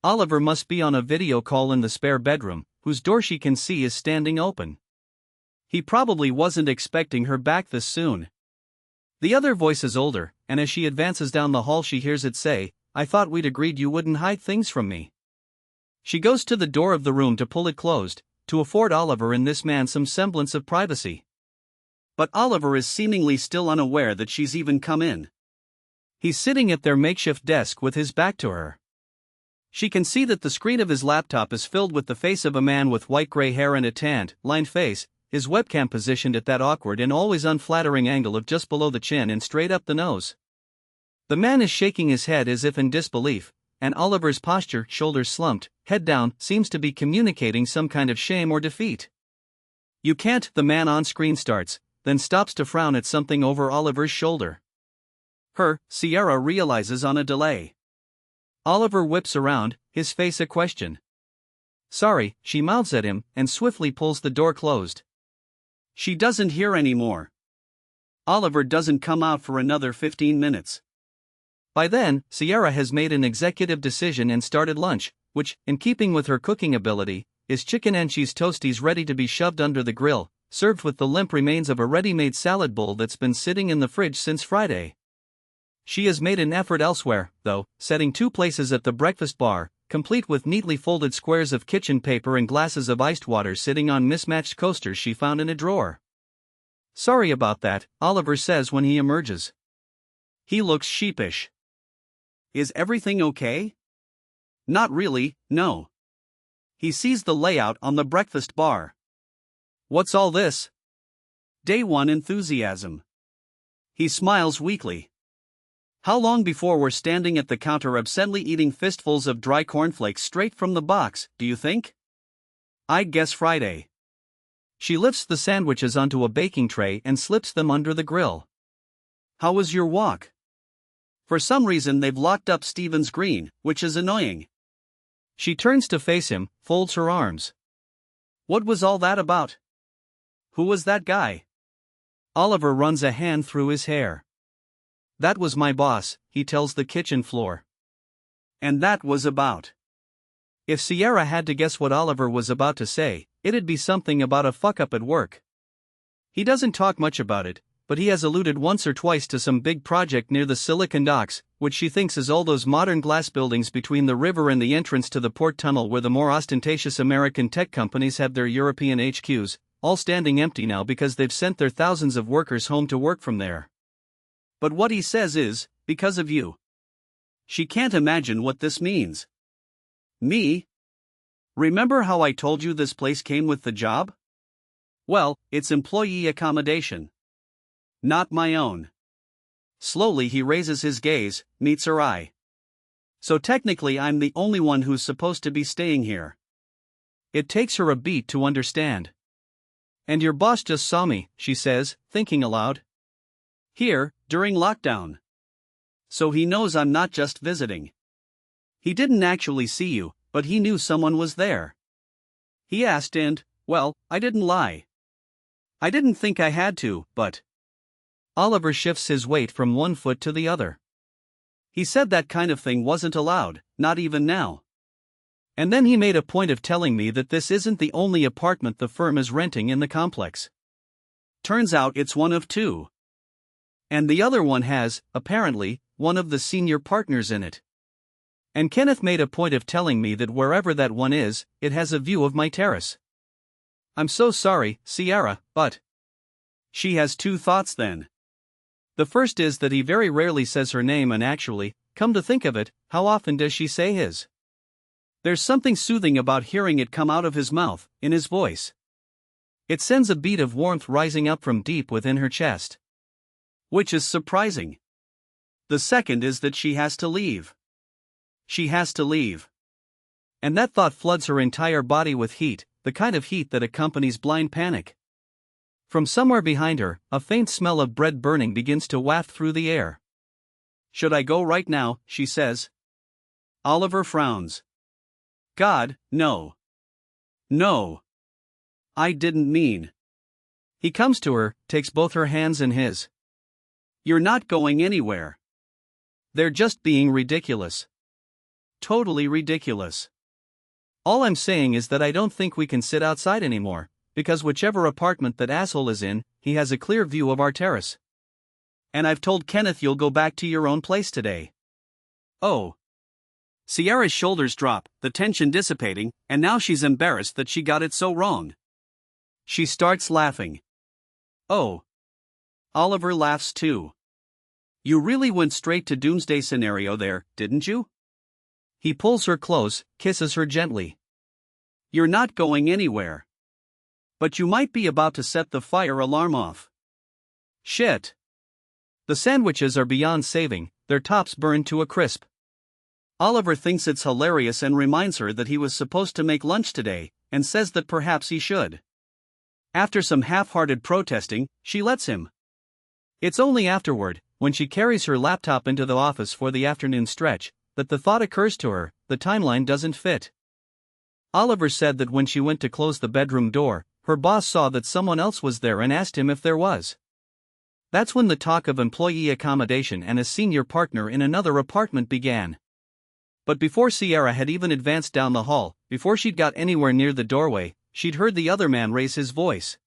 Oliver must be on a video call in the spare bedroom, whose door she can see is standing open. He probably wasn't expecting her back this soon. The other voice is older, and as she advances down the hall she hears it say, "I thought we'd agreed you wouldn't hide things from me." She goes to the door of the room to pull it closed, to afford Oliver and this man some semblance of privacy. But Oliver is seemingly still unaware that she's even come in. He's sitting at their makeshift desk with his back to her. She can see that the screen of his laptop is filled with the face of a man with white gray hair and a tanned, lined face, his webcam positioned at that awkward and always unflattering angle of just below the chin and straight up the nose. The man is shaking his head as if in disbelief, and Oliver's posture, shoulders slumped, head down, seems to be communicating some kind of shame or defeat. "You can't," the man on screen starts, then stops to frown at something over Oliver's shoulder. Sierra realizes on a delay. Oliver whips around, his face a question. "Sorry," she mouths at him, and swiftly pulls the door closed. She doesn't hear anymore. Oliver doesn't come out for another 15 minutes. By then, Sierra has made an executive decision and started lunch, which, in keeping with her cooking ability, is chicken and cheese toasties ready to be shoved under the grill, served with the limp remains of a ready-made salad bowl that's been sitting in the fridge since Friday. She has made an effort elsewhere, though, setting 2 places at the breakfast bar, complete with neatly folded squares of kitchen paper and glasses of iced water sitting on mismatched coasters she found in a drawer. "Sorry about that," Oliver says when he emerges. He looks sheepish. "Is everything okay?" "Not really, no." He sees the layout on the breakfast bar. "What's all this?" Day 1 enthusiasm. He smiles weakly. "How long before we're standing at the counter absently eating fistfuls of dry cornflakes straight from the box, do you think?" "I'd guess Friday." She lifts the sandwiches onto a baking tray and slips them under the grill. "How was your walk?" For some reason they've locked up Stephen's Green, which is annoying. She turns to face him, folds her arms. "What was all that about? Who was that guy?" Oliver runs a hand through his hair. "That was my boss," he tells the kitchen floor. And that was about. If Sierra had to guess what Oliver was about to say, it'd be something about a fuck-up at work. He doesn't talk much about it, but he has alluded once or twice to some big project near the Silicon Docks, which she thinks is all those modern glass buildings between the river and the entrance to the port tunnel where the more ostentatious American tech companies have their European HQs, all standing empty now because they've sent their thousands of workers home to work from there. But what he says is, because of you. She can't imagine what this means. Me? Remember how I told you this place came with the job? Well, it's employee accommodation. Not my own. Slowly he raises his gaze, meets her eye. So technically I'm the only one who's supposed to be staying here. It takes her a beat to understand. And your boss just saw me, she says, thinking aloud. Here, during lockdown. So he knows I'm not just visiting. He didn't actually see you, but he knew someone was there. He asked and, well, I didn't lie. I didn't think I had to, but... Oliver shifts his weight from one foot to the other. He said that kind of thing wasn't allowed, not even now. And then he made a point of telling me that this isn't the only apartment the firm is renting in the complex. Turns out it's one of two. And the other one has, apparently, one of the senior partners in it. And Kenneth made a point of telling me that wherever that one is, it has a view of my terrace. I'm so sorry, Sierra, but... She has two thoughts then. The first is that he very rarely says her name, and actually, come to think of it, how often does she say his? There's something soothing about hearing it come out of his mouth, in his voice. It sends a beat of warmth rising up from deep within her chest. Which is surprising. The second is that she has to leave. She has to leave. And that thought floods her entire body with heat, the kind of heat that accompanies blind panic. From somewhere behind her, a faint smell of bread burning begins to waft through the air. Should I go right now, she says. Oliver frowns. God, no. No. I didn't mean. He comes to her, takes both her hands in his. You're not going anywhere. They're just being ridiculous. Totally ridiculous. All I'm saying is that I don't think we can sit outside anymore. Because whichever apartment that asshole is in, he has a clear view of our terrace. And I've told Kenneth you'll go back to your own place today. Oh. Sierra's shoulders drop, the tension dissipating, and now she's embarrassed that she got it so wrong. She starts laughing. Oh. Oliver laughs too. You really went straight to doomsday scenario there, didn't you? He pulls her close, kisses her gently. You're not going anywhere. But you might be about to set the fire alarm off. Shit. The sandwiches are beyond saving, their tops burned to a crisp. Oliver thinks it's hilarious and reminds her that he was supposed to make lunch today, and says that perhaps he should. After some half-hearted protesting, she lets him. It's only afterward, when she carries her laptop into the office for the afternoon stretch, that the thought occurs to her, the timeline doesn't fit. Oliver said that when she went to close the bedroom door, her boss saw that someone else was there and asked him if there was. That's when the talk of employee accommodation and a senior partner in another apartment began. But before Sierra had even advanced down the hall, before she'd got anywhere near the doorway, she'd heard the other man raise his voice.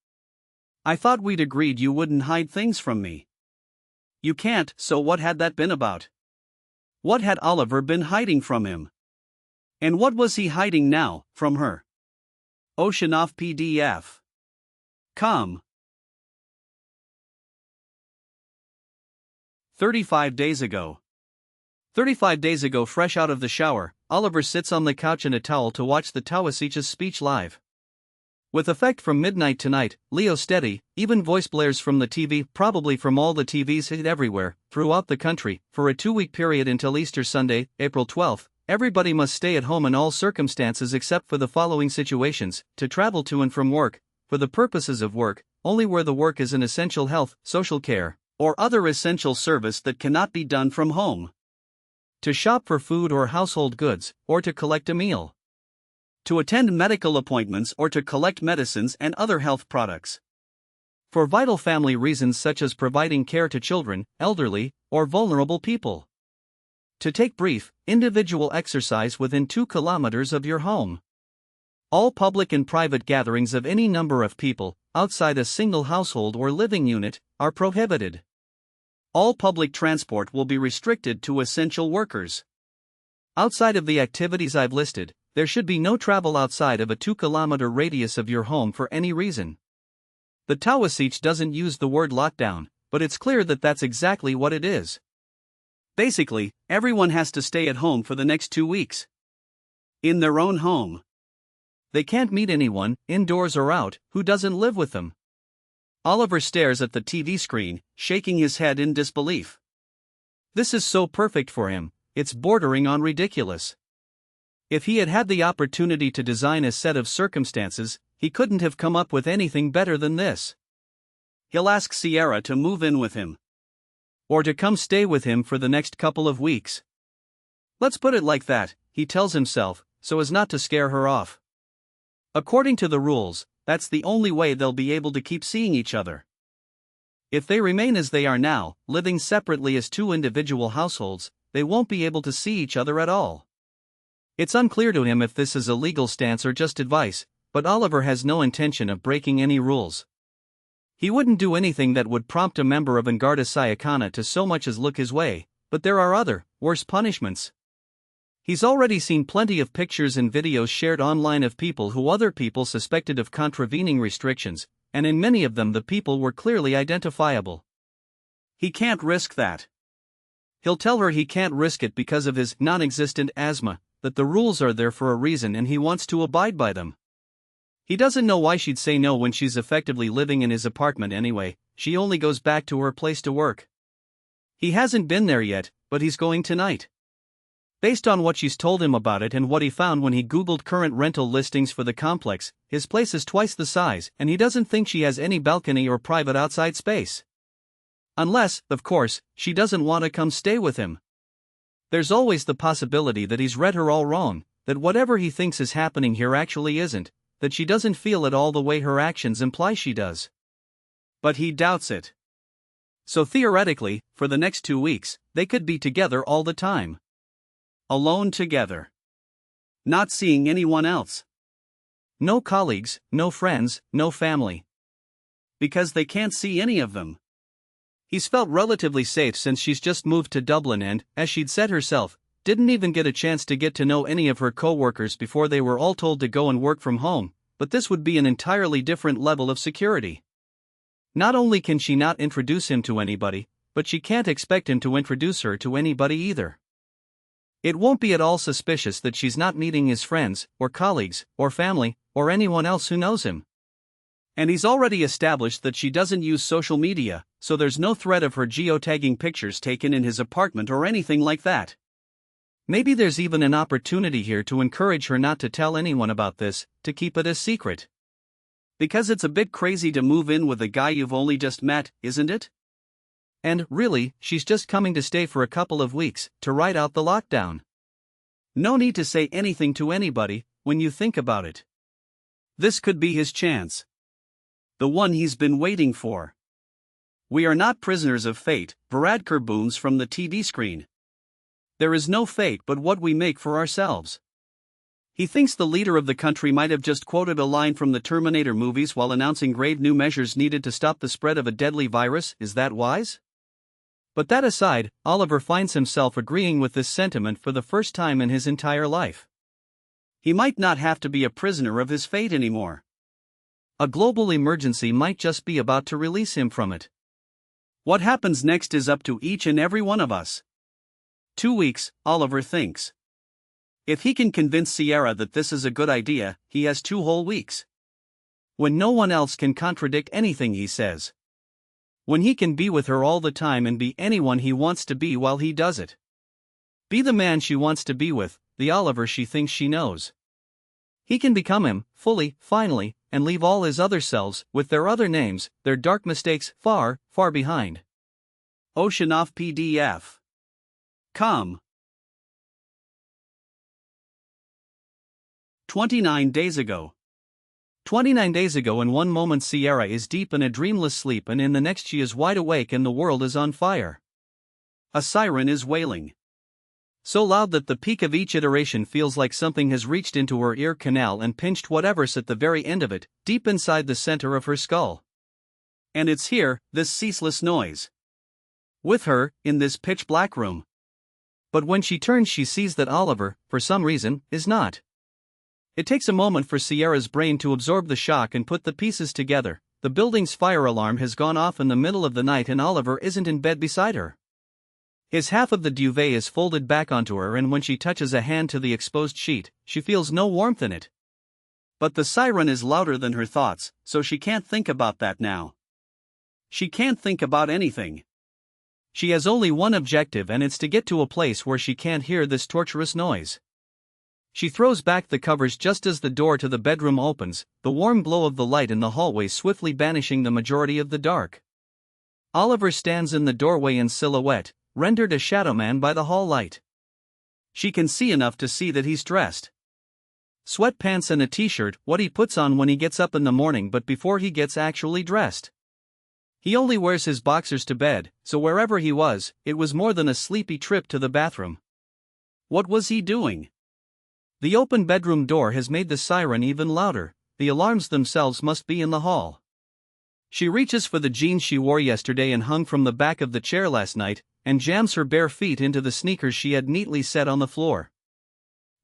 I thought we'd agreed you wouldn't hide things from me. You can't, so what had that been about? What had Oliver been hiding from him? And what was he hiding now, from her? Ocean off PDF. Come. 35 days ago. 35 days ago, fresh out of the shower, Oliver sits on the couch in a towel to watch the Tawasich's speech live. With effect from midnight tonight, Leo steady, even voice blares from the TV, probably from all the TVs hit everywhere, throughout the country, for a 2-week period until Easter Sunday, April 12th. Everybody must stay at home in all circumstances except for the following situations: to travel to and from work, for the purposes of work, only where the work is an essential health, social care, or other essential service that cannot be done from home. To shop for food or household goods, or to collect a meal. To attend medical appointments or to collect medicines and other health products. For vital family reasons such as providing care to children, elderly, or vulnerable people. To take brief, individual exercise within 2 kilometers of your home. All public and private gatherings of any number of people, outside a single household or living unit, are prohibited. All public transport will be restricted to essential workers. Outside of the activities I've listed, there should be no travel outside of a 2-kilometer radius of your home for any reason. The Taoiseach doesn't use the word lockdown, but it's clear that that's exactly what it is. Basically, everyone has to stay at home for the next 2 weeks. In their own home. They can't meet anyone, indoors or out, who doesn't live with them. Oliver stares at the TV screen, shaking his head in disbelief. This is so perfect for him, it's bordering on ridiculous. If he had had the opportunity to design a set of circumstances, he couldn't have come up with anything better than this. He'll ask Sierra to move in with him. Or to come stay with him for the next couple of weeks. Let's put it like that, he tells himself, so as not to scare her off. According to the rules, that's the only way they'll be able to keep seeing each other. If they remain as they are now, living separately as 2 individual households, they won't be able to see each other at all. It's unclear to him if this is a legal stance or just advice, but Oliver has no intention of breaking any rules. He wouldn't do anything that would prompt a member of Engarda Syakana to so much as look his way, but there are other, worse punishments. He's already seen plenty of pictures and videos shared online of people who other people suspected of contravening restrictions, and in many of them the people were clearly identifiable. He can't risk that. He'll tell her he can't risk it because of his non-existent asthma, that the rules are there for a reason and he wants to abide by them. He doesn't know why she'd say no when she's effectively living in his apartment anyway, she only goes back to her place to work. He hasn't been there yet, but he's going tonight. Based on what she's told him about it and what he found when he Googled current rental listings for the complex, his place is twice the size and he doesn't think she has any balcony or private outside space. Unless, of course, she doesn't want to come stay with him. There's always the possibility that he's read her all wrong, that whatever he thinks is happening here actually isn't, that she doesn't feel it all the way her actions imply she does. But he doubts it. So theoretically, for the next 2 weeks, they could be together all the time. Alone together. Not seeing anyone else. No colleagues, no friends, no family. Because they can't see any of them. He's felt relatively safe since she's just moved to Dublin and, as she'd said herself, didn't even get a chance to get to know any of her co-workers before they were all told to go and work from home, but this would be an entirely different level of security. Not only can she not introduce him to anybody, but she can't expect him to introduce her to anybody either. It won't be at all suspicious that she's not meeting his friends, or colleagues, or family, or anyone else who knows him. And he's already established that she doesn't use social media, so there's no threat of her geotagging pictures taken in his apartment or anything like that. Maybe there's even an opportunity here to encourage her not to tell anyone about this, to keep it a secret. Because it's a bit crazy to move in with a guy you've only just met, isn't it? And, really, she's just coming to stay for a couple of weeks, to ride out the lockdown. No need to say anything to anybody, when you think about it. This could be his chance. The one he's been waiting for. We are not prisoners of fate, Varadkar booms from the TV screen. There is no fate but what we make for ourselves. He thinks the leader of the country might have just quoted a line from the Terminator movies while announcing grave new measures needed to stop the spread of a deadly virus. Is that wise? But that aside, Oliver finds himself agreeing with this sentiment for the first time in his entire life. He might not have to be a prisoner of his fate anymore. A global emergency might just be about to release him from it. What happens next is up to each and every one of us. 2 weeks, Oliver thinks. If he can convince Sierra that this is a good idea, he has 2 whole weeks. When no one else can contradict anything he says. When he can be with her all the time and be anyone he wants to be while he does it. Be the man she wants to be with, the Oliver she thinks she knows. He can become him, fully, finally, and leave all his other selves, with their other names, their dark mistakes, far, far behind. Oceanoff PDF. Come. 29 days ago. 29 days ago, in one moment Sierra is deep in a dreamless sleep and in the next she is wide awake and the world is on fire. A siren is wailing. So loud that the peak of each iteration feels like something has reached into her ear canal and pinched whatever's at the very end of it, deep inside the center of her skull. And it's here, this ceaseless noise. With her, in this pitch-black room. But when she turns, she sees that Oliver, for some reason, is not. It takes a moment for Sierra's brain to absorb the shock and put the pieces together. The building's fire alarm has gone off in the middle of the night and Oliver isn't in bed beside her. His half of the duvet is folded back onto her, and when she touches a hand to the exposed sheet, she feels no warmth in it. But the siren is louder than her thoughts, so she can't think about that now. She can't think about anything. She has only one objective, and it's to get to a place where she can't hear this torturous noise. She throws back the covers just as the door to the bedroom opens, the warm glow of the light in the hallway swiftly banishing the majority of the dark. Oliver stands in the doorway in silhouette, rendered a shadow man by the hall light. She can see enough to see that he's dressed. Sweatpants and a t-shirt, what he puts on when he gets up in the morning but before he gets actually dressed. He only wears his boxers to bed, so wherever he was, it was more than a sleepy trip to the bathroom. What was he doing? The open bedroom door has made the siren even louder. The alarms themselves must be in the hall. She reaches for the jeans she wore yesterday and hung from the back of the chair last night, and jams her bare feet into the sneakers she had neatly set on the floor.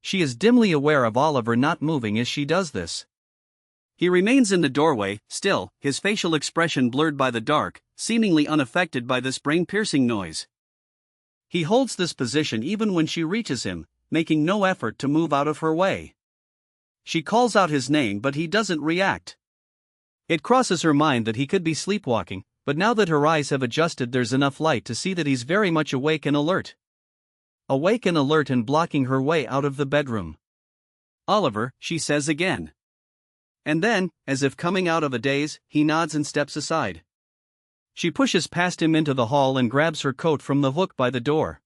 She is dimly aware of Oliver not moving as she does this. He remains in the doorway, still, his facial expression blurred by the dark, seemingly unaffected by this brain-piercing noise. He holds this position even when she reaches him, making no effort to move out of her way. She calls out his name but he doesn't react. It crosses her mind that he could be sleepwalking, but now that her eyes have adjusted, there's enough light to see that he's very much awake and alert. Awake and alert and blocking her way out of the bedroom. "Oliver," she says again. And then, as if coming out of a daze, he nods and steps aside. She pushes past him into the hall and grabs her coat from the hook by the door.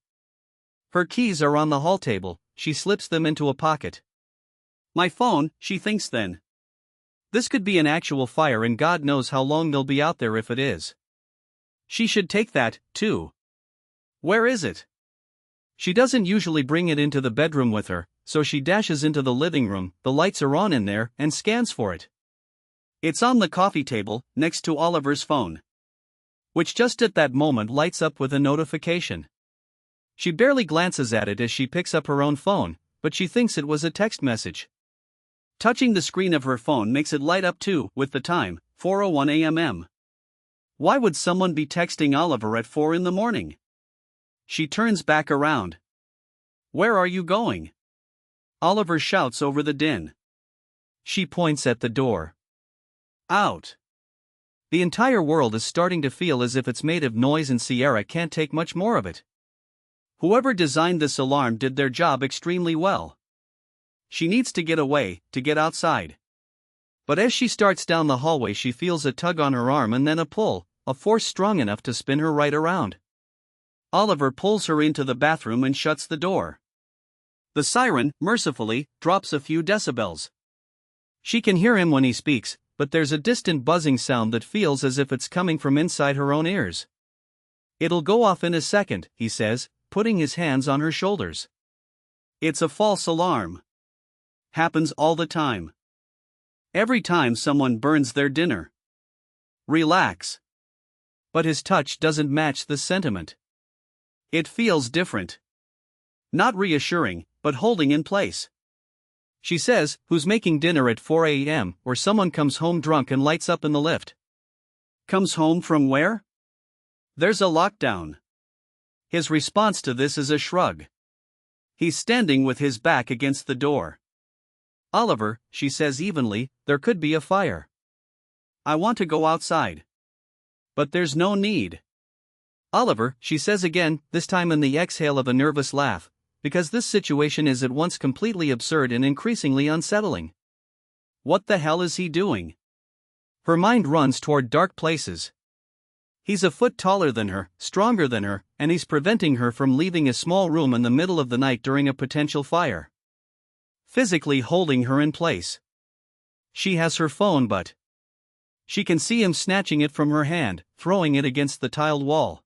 Her keys are on the hall table, she slips them into a pocket. My phone, she thinks then. This could be an actual fire and God knows how long they'll be out there if it is. She should take that, too. Where is it? She doesn't usually bring it into the bedroom with her, so she dashes into the living room, the lights are on in there, and scans for it. It's on the coffee table, next to Oliver's phone, which just at that moment lights up with a notification. She barely glances at it as she picks up her own phone, but she thinks it was a text message. Touching the screen of her phone makes it light up too, with the time, 4:01 a.m. Why would someone be texting Oliver at 4 in the morning? She turns back around. Where are you going? Oliver shouts over the din. She points at the door. Out. The entire world is starting to feel as if it's made of noise and Sierra can't take much more of it. Whoever designed this alarm did their job extremely well. She needs to get away, to get outside. But as she starts down the hallway, she feels a tug on her arm and then a pull, a force strong enough to spin her right around. Oliver pulls her into the bathroom and shuts the door. The siren, mercifully, drops a few decibels. She can hear him when he speaks, but there's a distant buzzing sound that feels as if it's coming from inside her own ears. It'll go off in a second, he says, putting his hands on her shoulders. It's a false alarm. Happens all the time. Every time someone burns their dinner. Relax. But his touch doesn't match the sentiment. It feels different. Not reassuring, but holding in place. She says, who's making dinner at 4 a.m., or someone comes home drunk and lights up in the lift. Comes home from where? There's a lockdown. His response to this is a shrug. He's standing with his back against the door. Oliver, she says evenly, there could be a fire. I want to go outside. But there's no need. Oliver, she says again, this time in the exhale of a nervous laugh, because this situation is at once completely absurd and increasingly unsettling. What the hell is he doing? Her mind runs toward dark places. He's a foot taller than her, stronger than her, and he's preventing her from leaving a small room in the middle of the night during a potential fire. Physically holding her in place. She has her phone, but she can see him snatching it from her hand, throwing it against the tiled wall.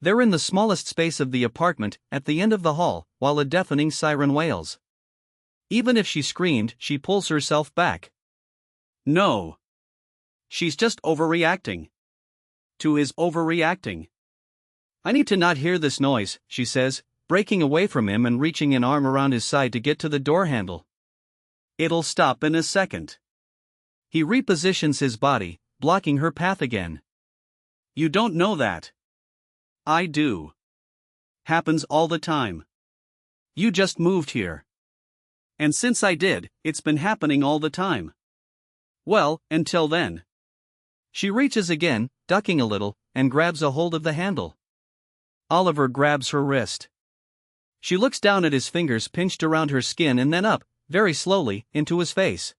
They're in the smallest space of the apartment, at the end of the hall, while a deafening siren wails. Even if she screamed, she pulls herself back. No. She's just overreacting. to his overreacting. I need to not hear this noise, she says, breaking away from him and reaching an arm around his side to get to the door handle. It'll stop in a second. He repositions his body, blocking her path again. You don't know that. I do. Happens all the time. You just moved here. And since I did, it's been happening all the time. Well, until then. She reaches again, ducking a little, and grabs a hold of the handle. Oliver grabs her wrist. She looks down at his fingers pinched around her skin and then up, very slowly, into his face.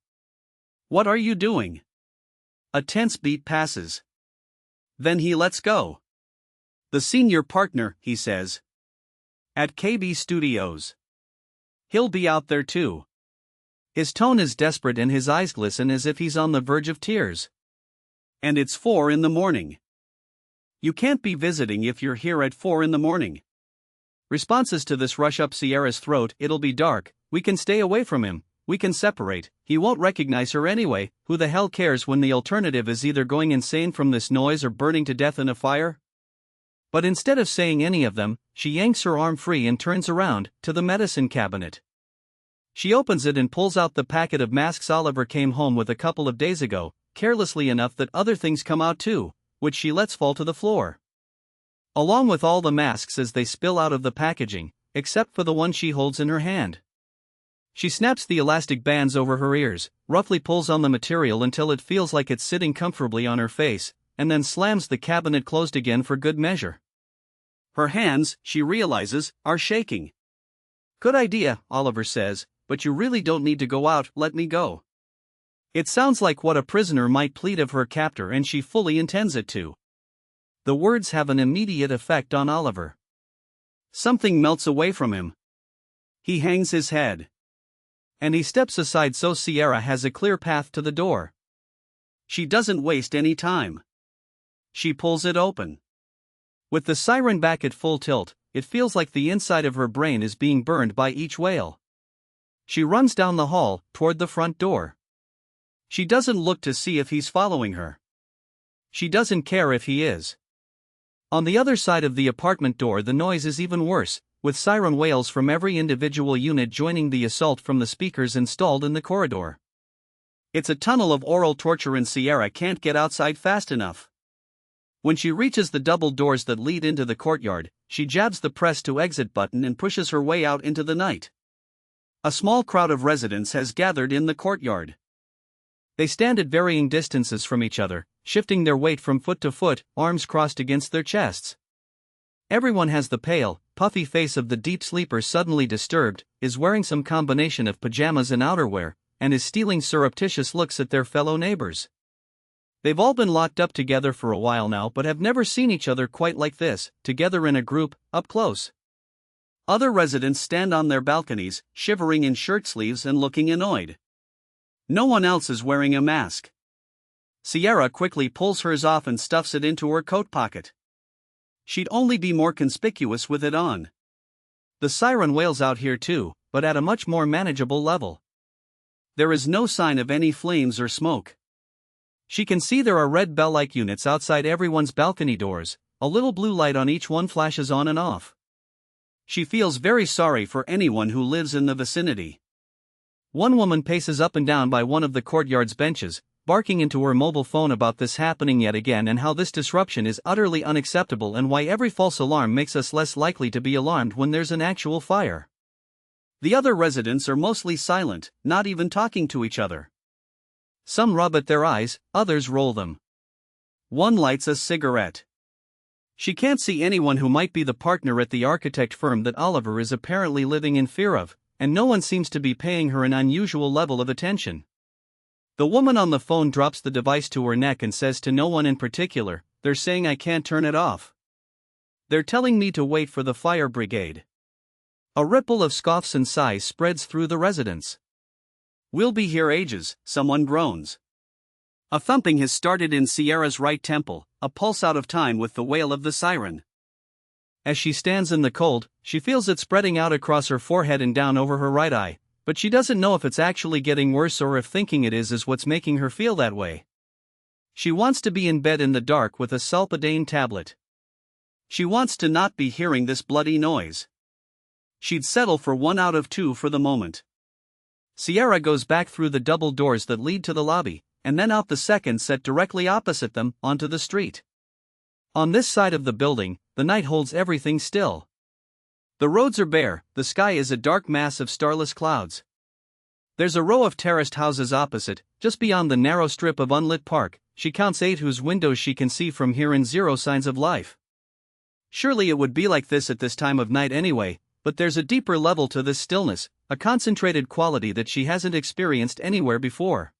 What are you doing? A tense beat passes. Then he lets go. The senior partner, he says. At KB Studios. He'll be out there too. His tone is desperate and his eyes glisten as if he's on the verge of tears. And it's 4 a.m. You can't be visiting if you're here at 4 a.m. Responses to this rush up Sierra's throat. It'll be dark, we can stay away from him, we can separate, he won't recognize her anyway, who the hell cares when the alternative is either going insane from this noise or burning to death in a fire? But instead of saying any of them, she yanks her arm free and turns around, to the medicine cabinet. She opens it and pulls out the packet of masks Oliver came home with a couple of days ago, carelessly enough that other things come out too, which she lets fall to the floor. Along with all the masks as they spill out of the packaging, except for the one she holds in her hand. She snaps the elastic bands over her ears, roughly pulls on the material until it feels like it's sitting comfortably on her face, and then slams the cabinet closed again for good measure. Her hands, she realizes, are shaking. Good idea, Oliver says, but you really don't need to go out, let me go. It sounds like what a prisoner might plead of her captor, and she fully intends it to. The words have an immediate effect on Oliver. Something melts away from him. He hangs his head. And he steps aside so Sierra has a clear path to the door. She doesn't waste any time. She pulls it open. With the siren back at full tilt, it feels like the inside of her brain is being burned by each wail. She runs down the hall, toward the front door. She doesn't look to see if he's following her. She doesn't care if he is. On the other side of the apartment door the noise is even worse, with siren wails from every individual unit joining the assault from the speakers installed in the corridor. It's a tunnel of oral torture and Sierra can't get outside fast enough. When she reaches the double doors that lead into the courtyard, she jabs the press to exit button and pushes her way out into the night. A small crowd of residents has gathered in the courtyard. They stand at varying distances from each other, shifting their weight from foot to foot, arms crossed against their chests. Everyone has the pale, puffy face of the deep sleeper suddenly disturbed, is wearing some combination of pajamas and outerwear, and is stealing surreptitious looks at their fellow neighbors. They've all been locked up together for a while now but have never seen each other quite like this, together in a group, up close. Other residents stand on their balconies, shivering in shirt sleeves and looking annoyed. No one else is wearing a mask. Sierra quickly pulls hers off and stuffs it into her coat pocket. She'd only be more conspicuous with it on. The siren wails out here too, but at a much more manageable level. There is no sign of any flames or smoke. She can see there are red bell-like units outside everyone's balcony doors, a little blue light on each one flashes on and off. She feels very sorry for anyone who lives in the vicinity. One woman paces up and down by one of the courtyard's benches, barking into her mobile phone about this happening yet again and how this disruption is utterly unacceptable and why every false alarm makes us less likely to be alarmed when there's an actual fire. The other residents are mostly silent, not even talking to each other. Some rub at their eyes, others roll them. One lights a cigarette. She can't see anyone who might be the partner at the architect firm that Oliver is apparently living in fear of, and no one seems to be paying her an unusual level of attention. The woman on the phone drops the device to her neck and says to no one in particular, "They're saying I can't turn it off. They're telling me to wait for the fire brigade." A ripple of scoffs and sighs spreads through the residence. "We'll be here ages," someone groans. A thumping has started in Sierra's right temple, a pulse out of time with the wail of the siren. As she stands in the cold, she feels it spreading out across her forehead and down over her right eye, but she doesn't know if it's actually getting worse or if thinking it is what's making her feel that way. She wants to be in bed in the dark with a sulpadane tablet. She wants to not be hearing this bloody noise. She'd settle for 1 out of 2 for the moment. Sierra goes back through the double doors that lead to the lobby, and then out the second set directly opposite them, onto the street. On this side of the building, the night holds everything still. The roads are bare, the sky is a dark mass of starless clouds. There's a row of terraced houses opposite, just beyond the narrow strip of unlit park. She counts 8 whose windows she can see from here and 0 signs of life. Surely it would be like this at this time of night anyway, but there's a deeper level to this stillness, a concentrated quality that she hasn't experienced anywhere before.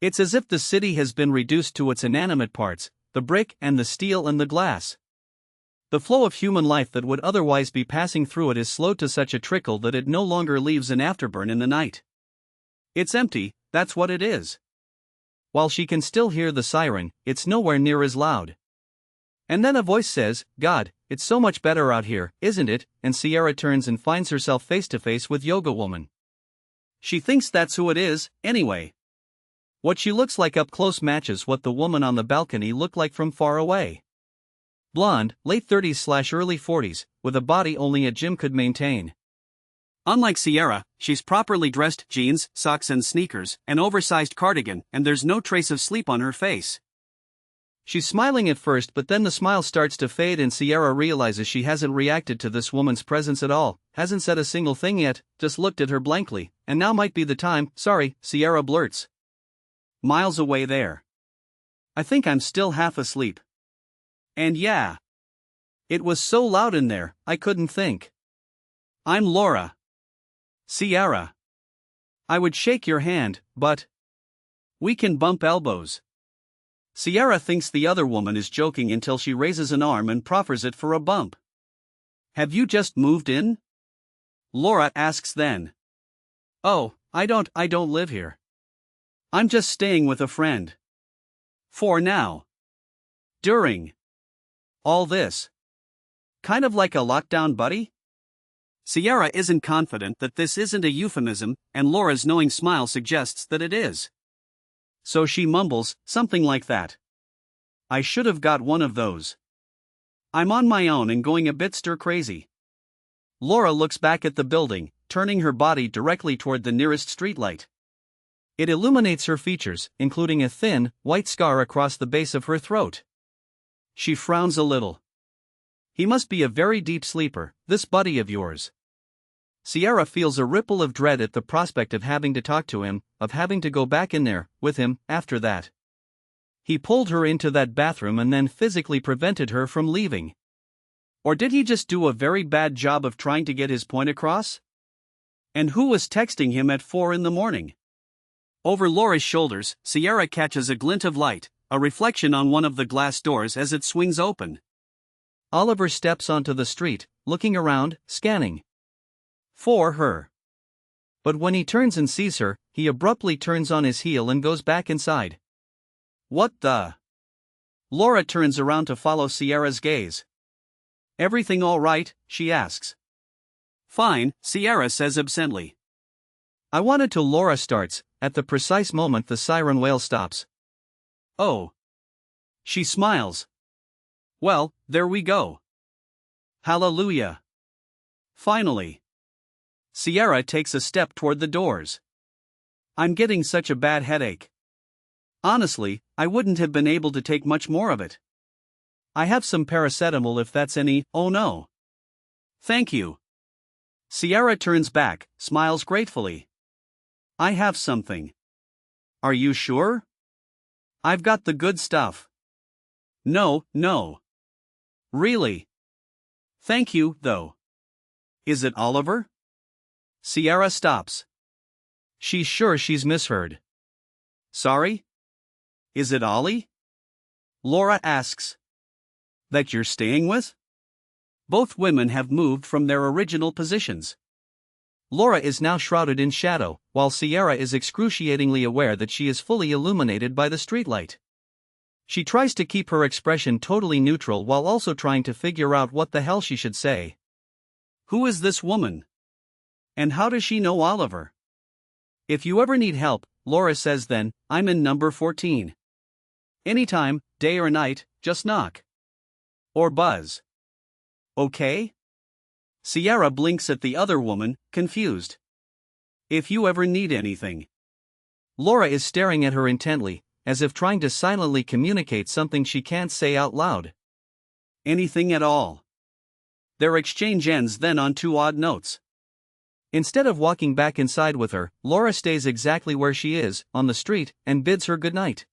It's as if the city has been reduced to its inanimate parts, the brick and the steel and the glass. The flow of human life that would otherwise be passing through it is slowed to such a trickle that it no longer leaves an afterburn in the night. It's empty, that's what it is. While she can still hear the siren, it's nowhere near as loud. And then a voice says, "God, it's so much better out here, isn't it?" And Sierra turns and finds herself face to face with Yoga Woman. She thinks that's who it is, anyway. What she looks like up close matches what the woman on the balcony looked like from far away. Blonde, late 30s/early 40s, with a body only a gym could maintain. Unlike Sierra, she's properly dressed: jeans, socks and sneakers, an oversized cardigan, and there's no trace of sleep on her face. She's smiling at first, but then the smile starts to fade and Sierra realizes she hasn't reacted to this woman's presence at all, hasn't said a single thing yet, just looked at her blankly, and now might be the time. "Sorry," Sierra blurts. Miles away there. "I think I'm still half asleep." And yeah. It was so loud in there, I couldn't think. "I'm Laura." "Sierra. I would shake your hand, but we can bump elbows." Sierra thinks the other woman is joking until she raises an arm and proffers it for a bump. "Have you just moved in?" Laura asks then. "Oh, I don't live here. I'm just staying with a friend. For now. During all this. Kind of like a lockdown buddy?" Sierra isn't confident that this isn't a euphemism, and Laura's knowing smile suggests that it is. So she mumbles, something like that. "I should have got one of those. I'm on my own and going a bit stir-crazy." Laura looks back at the building, turning her body directly toward the nearest streetlight. It illuminates her features, including a thin, white scar across the base of her throat. She frowns a little. "He must be a very deep sleeper, this buddy of yours." Sierra feels a ripple of dread at the prospect of having to talk to him, of having to go back in there, with him, after that. He pulled her into that bathroom and then physically prevented her from leaving. Or did he just do a very bad job of trying to get his point across? And who was texting him at 4 in the morning? Over Laura's shoulders, Sierra catches a glint of light, a reflection on one of the glass doors as it swings open. Oliver steps onto the street, looking around, scanning for her. But when he turns and sees her, he abruptly turns on his heel and goes back inside. "What the?" Laura turns around to follow Sierra's gaze. "Everything all right?" she asks. "Fine," Sierra says absently. "I wanted to." Laura starts, at the precise moment the siren wail stops. "Oh." She smiles. "Well, there we go. Hallelujah. Finally." Sierra takes a step toward the doors. "I'm getting such a bad headache. Honestly, I wouldn't have been able to take much more of it. I have some paracetamol if that's any." "Oh no. Thank you." Sierra turns back, smiles gratefully. "I have something." "Are you sure?" "I've got the good stuff." No. Really? Thank you, though." "Is it Oliver?" Sierra stops. She's sure she's misheard. "Sorry? Is it Ollie?" Laura asks. "That you're staying with?" Both women have moved from their original positions. Laura is now shrouded in shadow, while Sierra is excruciatingly aware that she is fully illuminated by the streetlight. She tries to keep her expression totally neutral while also trying to figure out what the hell she should say. Who is this woman? And how does she know Oliver? "If you ever need help," Laura says then, "I'm in number 14. Anytime, day or night, just knock. Or buzz. Okay? Sierra blinks at the other woman, confused. If you ever need anything. Laura is staring at her intently, as if trying to silently communicate something she can't say out loud. Anything at all. Their exchange ends then on two odd notes. Instead of walking back inside with her, Laura stays exactly where she is, on the street, and bids her goodnight.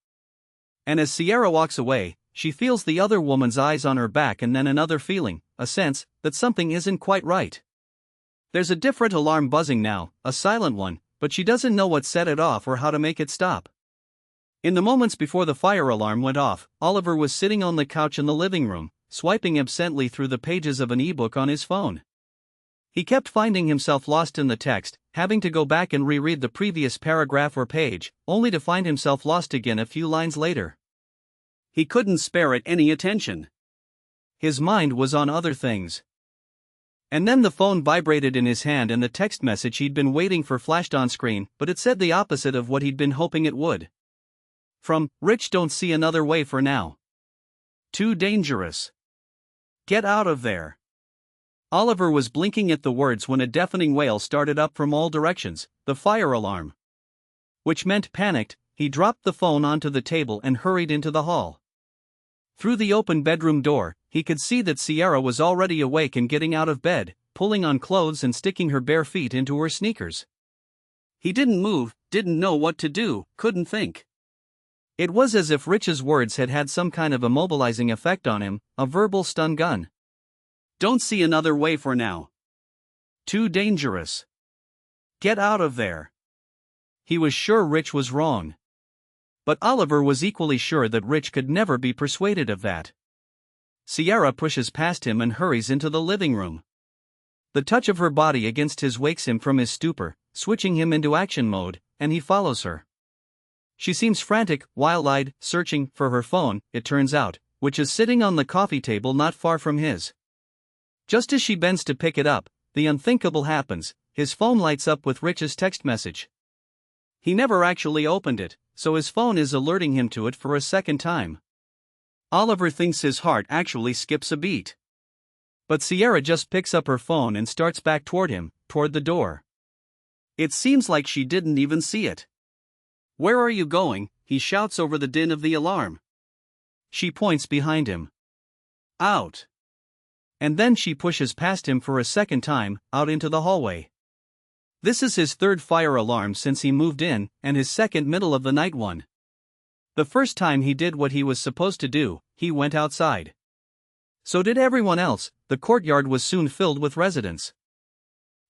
And as Sierra walks away, she feels the other woman's eyes on her back and then another feeling, a sense, that something isn't quite right. There's a different alarm buzzing now, a silent one, but she doesn't know what set it off or how to make it stop. In the moments before the fire alarm went off, Oliver was sitting on the couch in the living room, swiping absently through the pages of an ebook on his phone. He kept finding himself lost in the text, having to go back and reread the previous paragraph or page, only to find himself lost again a few lines later. He couldn't spare it any attention. His mind was on other things. And then the phone vibrated in his hand and the text message he'd been waiting for flashed on screen, but it said the opposite of what he'd been hoping it would. From, Rich, don't see another way for now. Too dangerous. Get out of there. Oliver was blinking at the words when a deafening wail started up from all directions, the fire alarm. Which meant panicked, he dropped the phone onto the table and hurried into the hall. Through the open bedroom door, he could see that Sierra was already awake and getting out of bed, pulling on clothes and sticking her bare feet into her sneakers. He didn't move, didn't know what to do, couldn't think. It was as if Rich's words had had some kind of immobilizing effect on him, a verbal stun gun. Don't see another way for now. Too dangerous. Get out of there. He was sure Rich was wrong. But Oliver was equally sure that Rich could never be persuaded of that. Sierra pushes past him and hurries into the living room. The touch of her body against his wakes him from his stupor, switching him into action mode, and he follows her. She seems frantic, wild-eyed, searching for her phone, it turns out, which is sitting on the coffee table not far from his. Just as she bends to pick it up, the unthinkable happens, his phone lights up with Rich's text message. He never actually opened it, so his phone is alerting him to it for a second time. Oliver thinks his heart actually skips a beat. But Sierra just picks up her phone and starts back toward him, toward the door. It seems like she didn't even see it. Where are you going? He shouts over the din of the alarm. She points behind him. Out. And then she pushes past him for a second time, out into the hallway. This is his third fire alarm since he moved in, and his second middle-of-the-night one. The first time he did what he was supposed to do, he went outside. So did everyone else. The courtyard was soon filled with residents.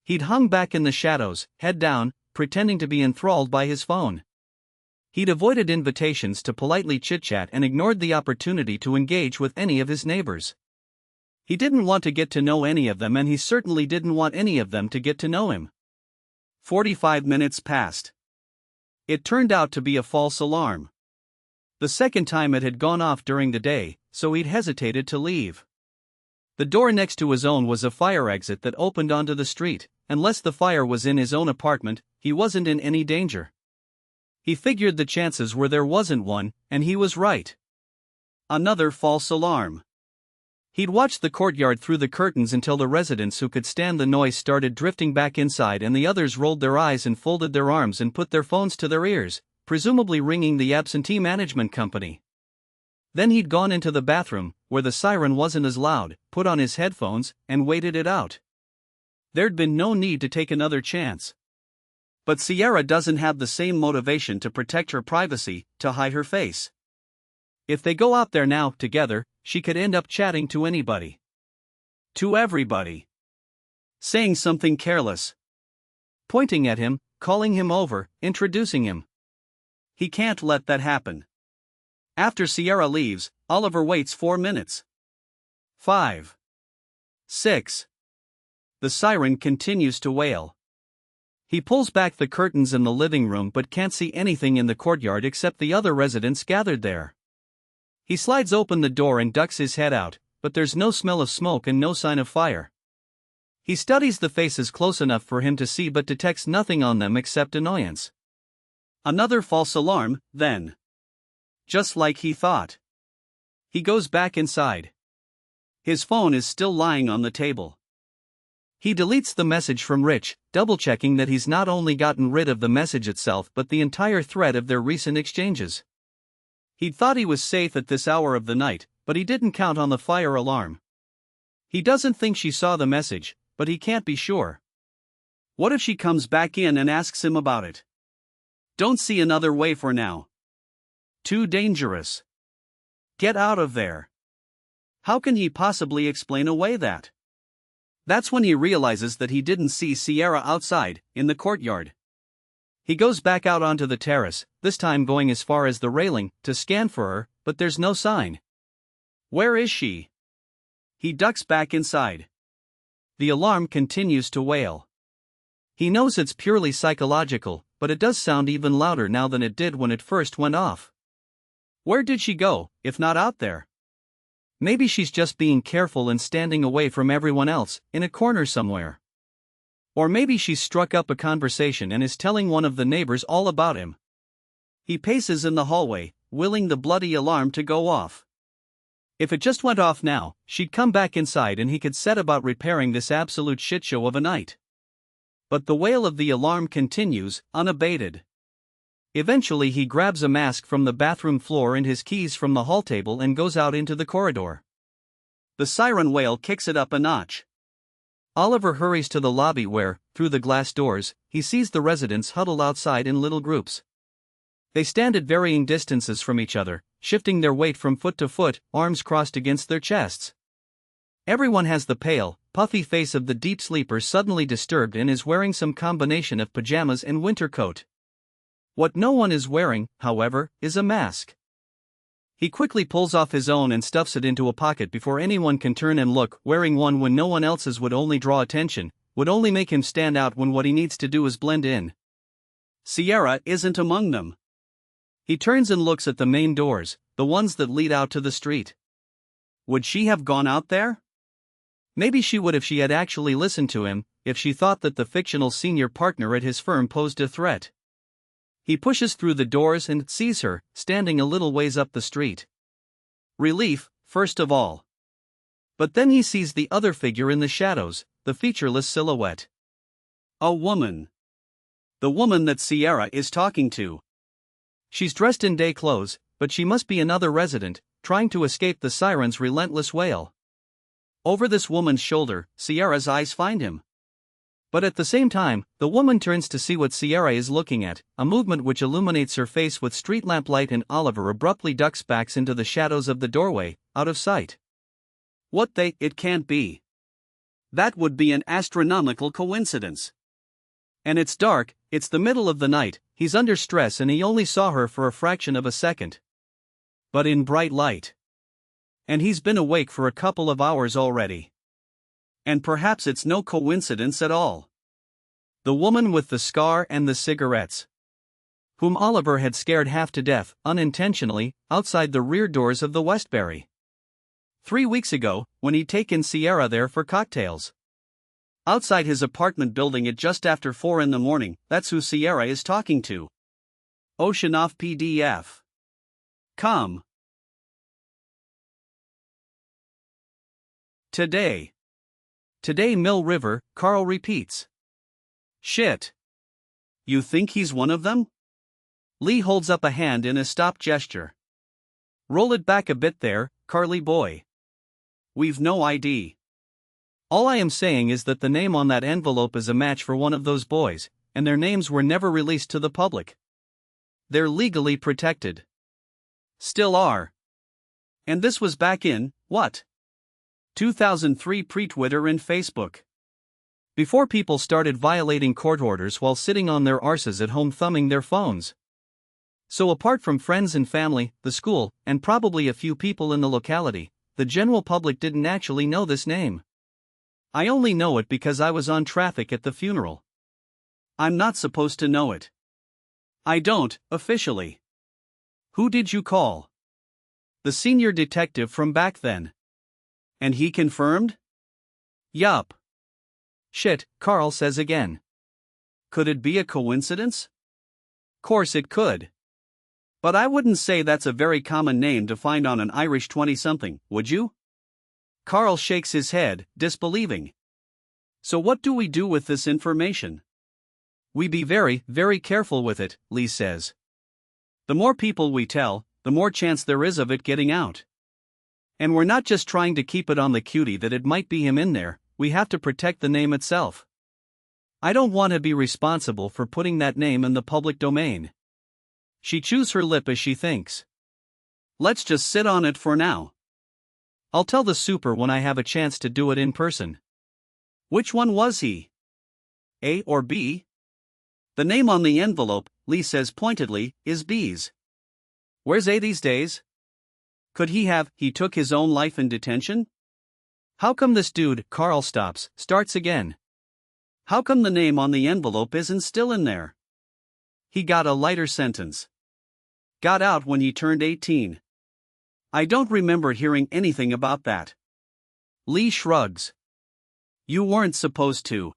He'd hung back in the shadows, head down, pretending to be enthralled by his phone. He'd avoided invitations to politely chit-chat and ignored the opportunity to engage with any of his neighbors. He didn't want to get to know any of them, and he certainly didn't want any of them to get to know him. 45 minutes passed. It turned out to be a false alarm. The second time it had gone off during the day, so he'd hesitated to leave. The door next to his own was a fire exit that opened onto the street. Unless the fire was in his own apartment, he wasn't in any danger. He figured the chances were there wasn't one, and he was right. Another false alarm. He'd watched the courtyard through the curtains until the residents who could stand the noise started drifting back inside and the others rolled their eyes and folded their arms and put their phones to their ears, presumably ringing the absentee management company. Then he'd gone into the bathroom, where the siren wasn't as loud, put on his headphones, and waited it out. There'd been no need to take another chance. But Sierra doesn't have the same motivation to protect her privacy, to hide her face. If they go out there now, together, she could end up chatting to anybody. To everybody. Saying something careless. Pointing at him, calling him over, introducing him. He can't let that happen. After Sierra leaves, Oliver waits 4 minutes. 5. 6. The siren continues to wail. He pulls back the curtains in the living room but can't see anything in the courtyard except the other residents gathered there. He slides open the door and ducks his head out, but there's no smell of smoke and no sign of fire. He studies the faces close enough for him to see but detects nothing on them except annoyance. Another false alarm, then. Just like he thought. He goes back inside. His phone is still lying on the table. He deletes the message from Rich, double-checking that he's not only gotten rid of the message itself but the entire thread of their recent exchanges. He'd thought he was safe at this hour of the night, but he didn't count on the fire alarm. He doesn't think she saw the message, but he can't be sure. What if she comes back in and asks him about it? Don't see another way for now. Too dangerous. Get out of there. How can he possibly explain away that? That's when he realizes that he didn't see Sierra outside, in the courtyard. He goes back out onto the terrace, this time going as far as the railing, to scan for her, but there's no sign. Where is she? He ducks back inside. The alarm continues to wail. He knows it's purely psychological, but it does sound even louder now than it did when it first went off. Where did she go, if not out there? Maybe she's just being careful and standing away from everyone else, in a corner somewhere. Or maybe she's struck up a conversation and is telling one of the neighbors all about him. He paces in the hallway, willing the bloody alarm to go off. If it just went off now, she'd come back inside and he could set about repairing this absolute shitshow of a night. But the wail of the alarm continues, unabated. Eventually he grabs a mask from the bathroom floor and his keys from the hall table and goes out into the corridor. The siren wail kicks it up a notch. Oliver hurries to the lobby where, through the glass doors, he sees the residents huddled outside in little groups. They stand at varying distances from each other, shifting their weight from foot to foot, arms crossed against their chests. Everyone has the pale, puffy face of the deep sleeper suddenly disturbed and is wearing some combination of pajamas and winter coat. What no one is wearing, however, is a mask. He quickly pulls off his own and stuffs it into a pocket before anyone can turn and look. Wearing one when no one else's would only draw attention, would only make him stand out when what he needs to do is blend in. Sierra isn't among them. He turns and looks at the main doors, the ones that lead out to the street. Would she have gone out there? Maybe she would if she had actually listened to him, if she thought that the fictional senior partner at his firm posed a threat. He pushes through the doors and sees her, standing a little ways up the street. Relief, first of all. But then he sees the other figure in the shadows, the featureless silhouette. A woman. The woman that Sierra is talking to. She's dressed in day clothes, but she must be another resident, trying to escape the siren's relentless wail. Over this woman's shoulder, Sierra's eyes find him. But at the same time, the woman turns to see what Sierra is looking at, a movement which illuminates her face with street lamplight, and Oliver abruptly ducks back into the shadows of the doorway, out of sight. It can't be. That would be an astronomical coincidence. And it's dark, it's the middle of the night, he's under stress and he only saw her for a fraction of a second. But in bright light. And he's been awake for a couple of hours already. And perhaps it's no coincidence at all. The woman with the scar and the cigarettes. Whom Oliver had scared half to death, unintentionally, outside the rear doors of the Westbury. 3 weeks ago, when he'd taken Sierra there for cocktails. Outside his apartment building at just after 4 in the morning, that's who Sierra is talking to. Oceanoff PDF. Come. Today, Mill River, Carl repeats. Shit. You think he's one of them? Lee holds up a hand in a stop gesture. Roll it back a bit there, Carly boy. We've no ID. All I am saying is that the name on that envelope is a match for one of those boys, and their names were never released to the public. They're legally protected. Still are. And this was back in, what? 2003, pre-Twitter and Facebook. Before people started violating court orders while sitting on their arses at home thumbing their phones. So apart from friends and family, the school, and probably a few people in the locality, the general public didn't actually know this name. I only know it because I was on traffic at the funeral. I'm not supposed to know it. I don't, officially. Who did you call? The senior detective from back then. And he confirmed? Yup. Shit, Carl says again. Could it be a coincidence? Course it could. But I wouldn't say that's a very common name to find on an Irish 20-something, would you? Carl shakes his head, disbelieving. So what do we do with this information? We be very, very careful with it, Lee says. The more people we tell, the more chance there is of it getting out. And we're not just trying to keep it on the cutie that it might be him in there, we have to protect the name itself. I don't want to be responsible for putting that name in the public domain. She chews her lip as she thinks. Let's just sit on it for now. I'll tell the super when I have a chance to do it in person. Which one was he? A or B? The name on the envelope, Lee says pointedly, is B's. Where's A these days? Could he took his own life in detention? How come this dude, Carl starts again. How come the name on the envelope isn't still in there? He got a lighter sentence. Got out when he turned 18. I don't remember hearing anything about that. Lee shrugs. You weren't supposed to.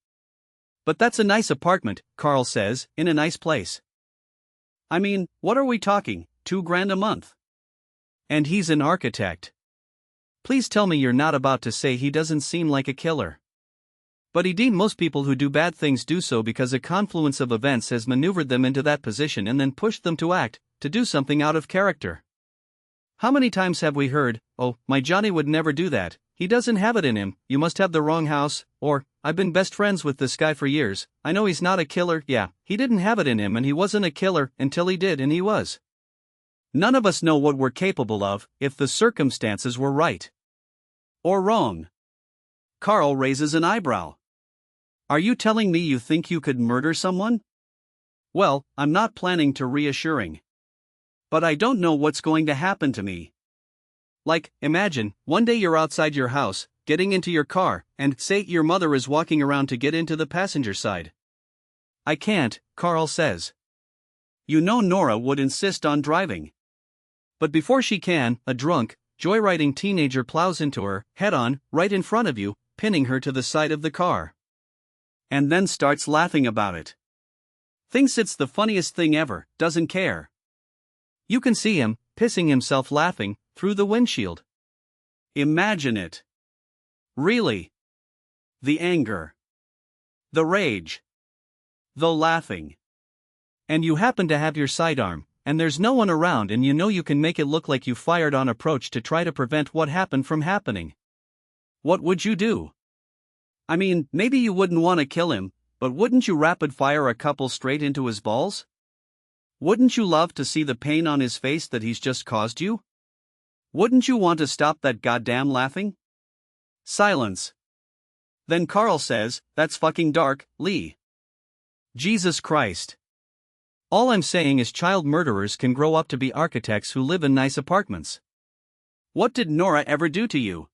But that's a nice apartment, Carl says, in a nice place. I mean, what are we talking, $2,000 a month? And he's an architect. Please tell me you're not about to say he doesn't seem like a killer. But indeed most people who do bad things do so because a confluence of events has maneuvered them into that position and then pushed them to act, to do something out of character. How many times have we heard, oh, my Johnny would never do that, he doesn't have it in him, you must have the wrong house, or, I've been best friends with this guy for years, I know he's not a killer, yeah, he didn't have it in him and he wasn't a killer until he did and he was. None of us know what we're capable of, if the circumstances were right. Or wrong. Carl raises an eyebrow. Are you telling me you think you could murder someone? Well, I'm not planning to reassuring. But I don't know what's going to happen to me. Like, imagine, one day you're outside your house, getting into your car, and, say, your mother is walking around to get into the passenger side. I can't, Carl says. You know Nora would insist on driving. But before she can, a drunk, joyriding teenager plows into her, head-on, right in front of you, pinning her to the side of the car. And then starts laughing about it. Thinks it's the funniest thing ever, doesn't care. You can see him, pissing himself laughing, through the windshield. Imagine it. Really. The anger. The rage. The laughing. And you happen to have your sidearm, and there's no one around and you know you can make it look like you fired on approach to try to prevent what happened from happening. What would you do? I mean, maybe you wouldn't want to kill him, but wouldn't you rapid fire a couple straight into his balls? Wouldn't you love to see the pain on his face that he's just caused you? Wouldn't you want to stop that goddamn laughing? Silence. Then Carl says, that's fucking dark, Lee. Jesus Christ. All I'm saying is child murderers can grow up to be architects who live in nice apartments. What did Nora ever do to you?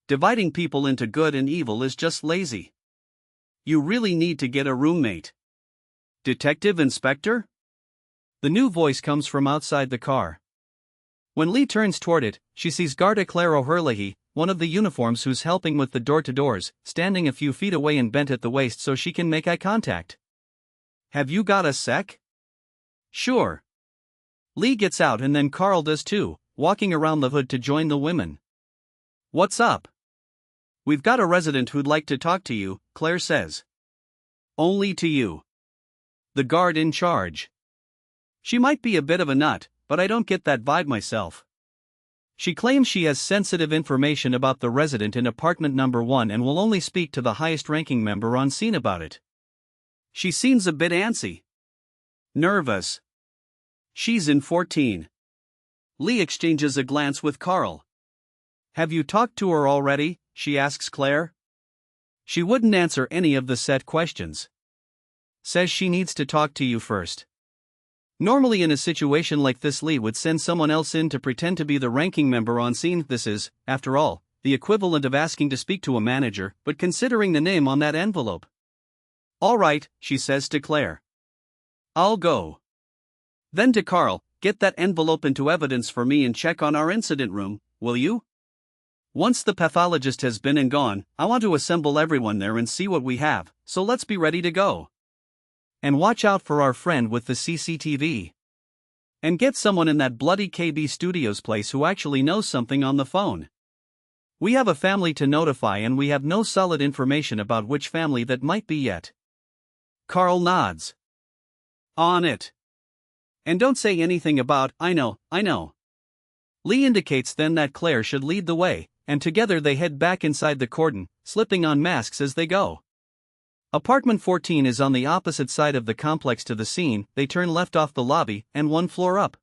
Dividing people into good and evil is just lazy. You really need to get a roommate. Detective Inspector? The new voice comes from outside the car. When Lee turns toward it, she sees Garda Claire O'Herlihy, one of the uniforms who's helping with the door-to-doors, standing a few feet away and bent at the waist so she can make eye contact. Have you got a sec? Sure. Lee gets out and then Carl does too, walking around the hood to join the women. What's up? We've got a resident who'd like to talk to you, Claire says. Only to you. The guard in charge. She might be a bit of a nut, but I don't get that vibe myself. She claims she has sensitive information about the resident in apartment number 1 and will only speak to the highest-ranking member on scene about it. She seems a bit antsy. Nervous. She's in 14. Lee exchanges a glance with Carl. Have you talked to her already? She asks Claire. She wouldn't answer any of the set questions. Says she needs to talk to you first. Normally in a situation like this Lee would send someone else in to pretend to be the ranking member on scene. This is, after all, the equivalent of asking to speak to a manager, but considering the name on that envelope. All right, she says to Claire. I'll go. Then to Carl, get that envelope into evidence for me and check on our incident room, will you? Once the pathologist has been and gone, I want to assemble everyone there and see what we have, so let's be ready to go. And watch out for our friend with the CCTV. And get someone in that bloody KB Studios place who actually knows something on the phone. We have a family to notify and we have no solid information about which family that might be yet. Carl nods. On it. And don't say anything about, I know. Lee indicates then that Claire should lead the way, and together they head back inside the cordon, slipping on masks as they go. Apartment 14 is on the opposite side of the complex to the scene. They turn left off the lobby, and one floor up.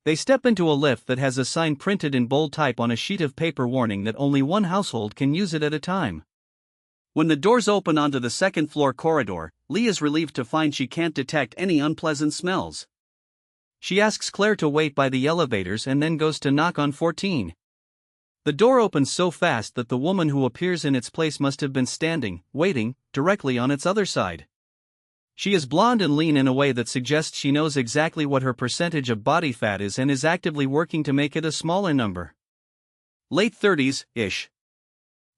They step into a lift that has a sign printed in bold type on a sheet of paper warning that only one household can use it at a time. When the doors open onto the second floor corridor, Lee is relieved to find she can't detect any unpleasant smells. She asks Claire to wait by the elevators and then goes to knock on 14. The door opens so fast that the woman who appears in its place must have been standing, waiting, directly on its other side. She is blonde and lean in a way that suggests she knows exactly what her percentage of body fat is and is actively working to make it a smaller number. Late 30s-ish.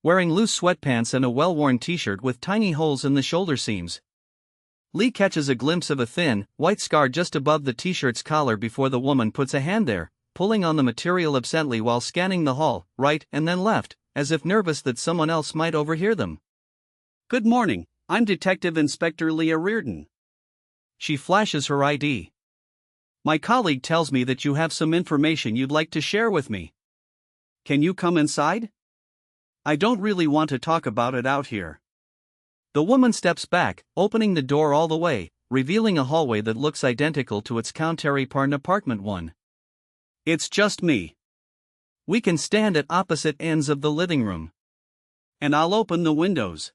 Wearing loose sweatpants and a well-worn t-shirt with tiny holes in the shoulder seams. Lee catches a glimpse of a thin, white scar just above the t-shirt's collar before the woman puts a hand there, pulling on the material absently while scanning the hall, right and then left, as if nervous that someone else might overhear them. Good morning, I'm Detective Inspector Leah Reardon. She flashes her ID. My colleague tells me that you have some information you'd like to share with me. Can you come inside? I don't really want to talk about it out here. The woman steps back, opening the door all the way, revealing a hallway that looks identical to its counterpart in apartment 1. It's just me. We can stand at opposite ends of the living room. And I'll open the windows.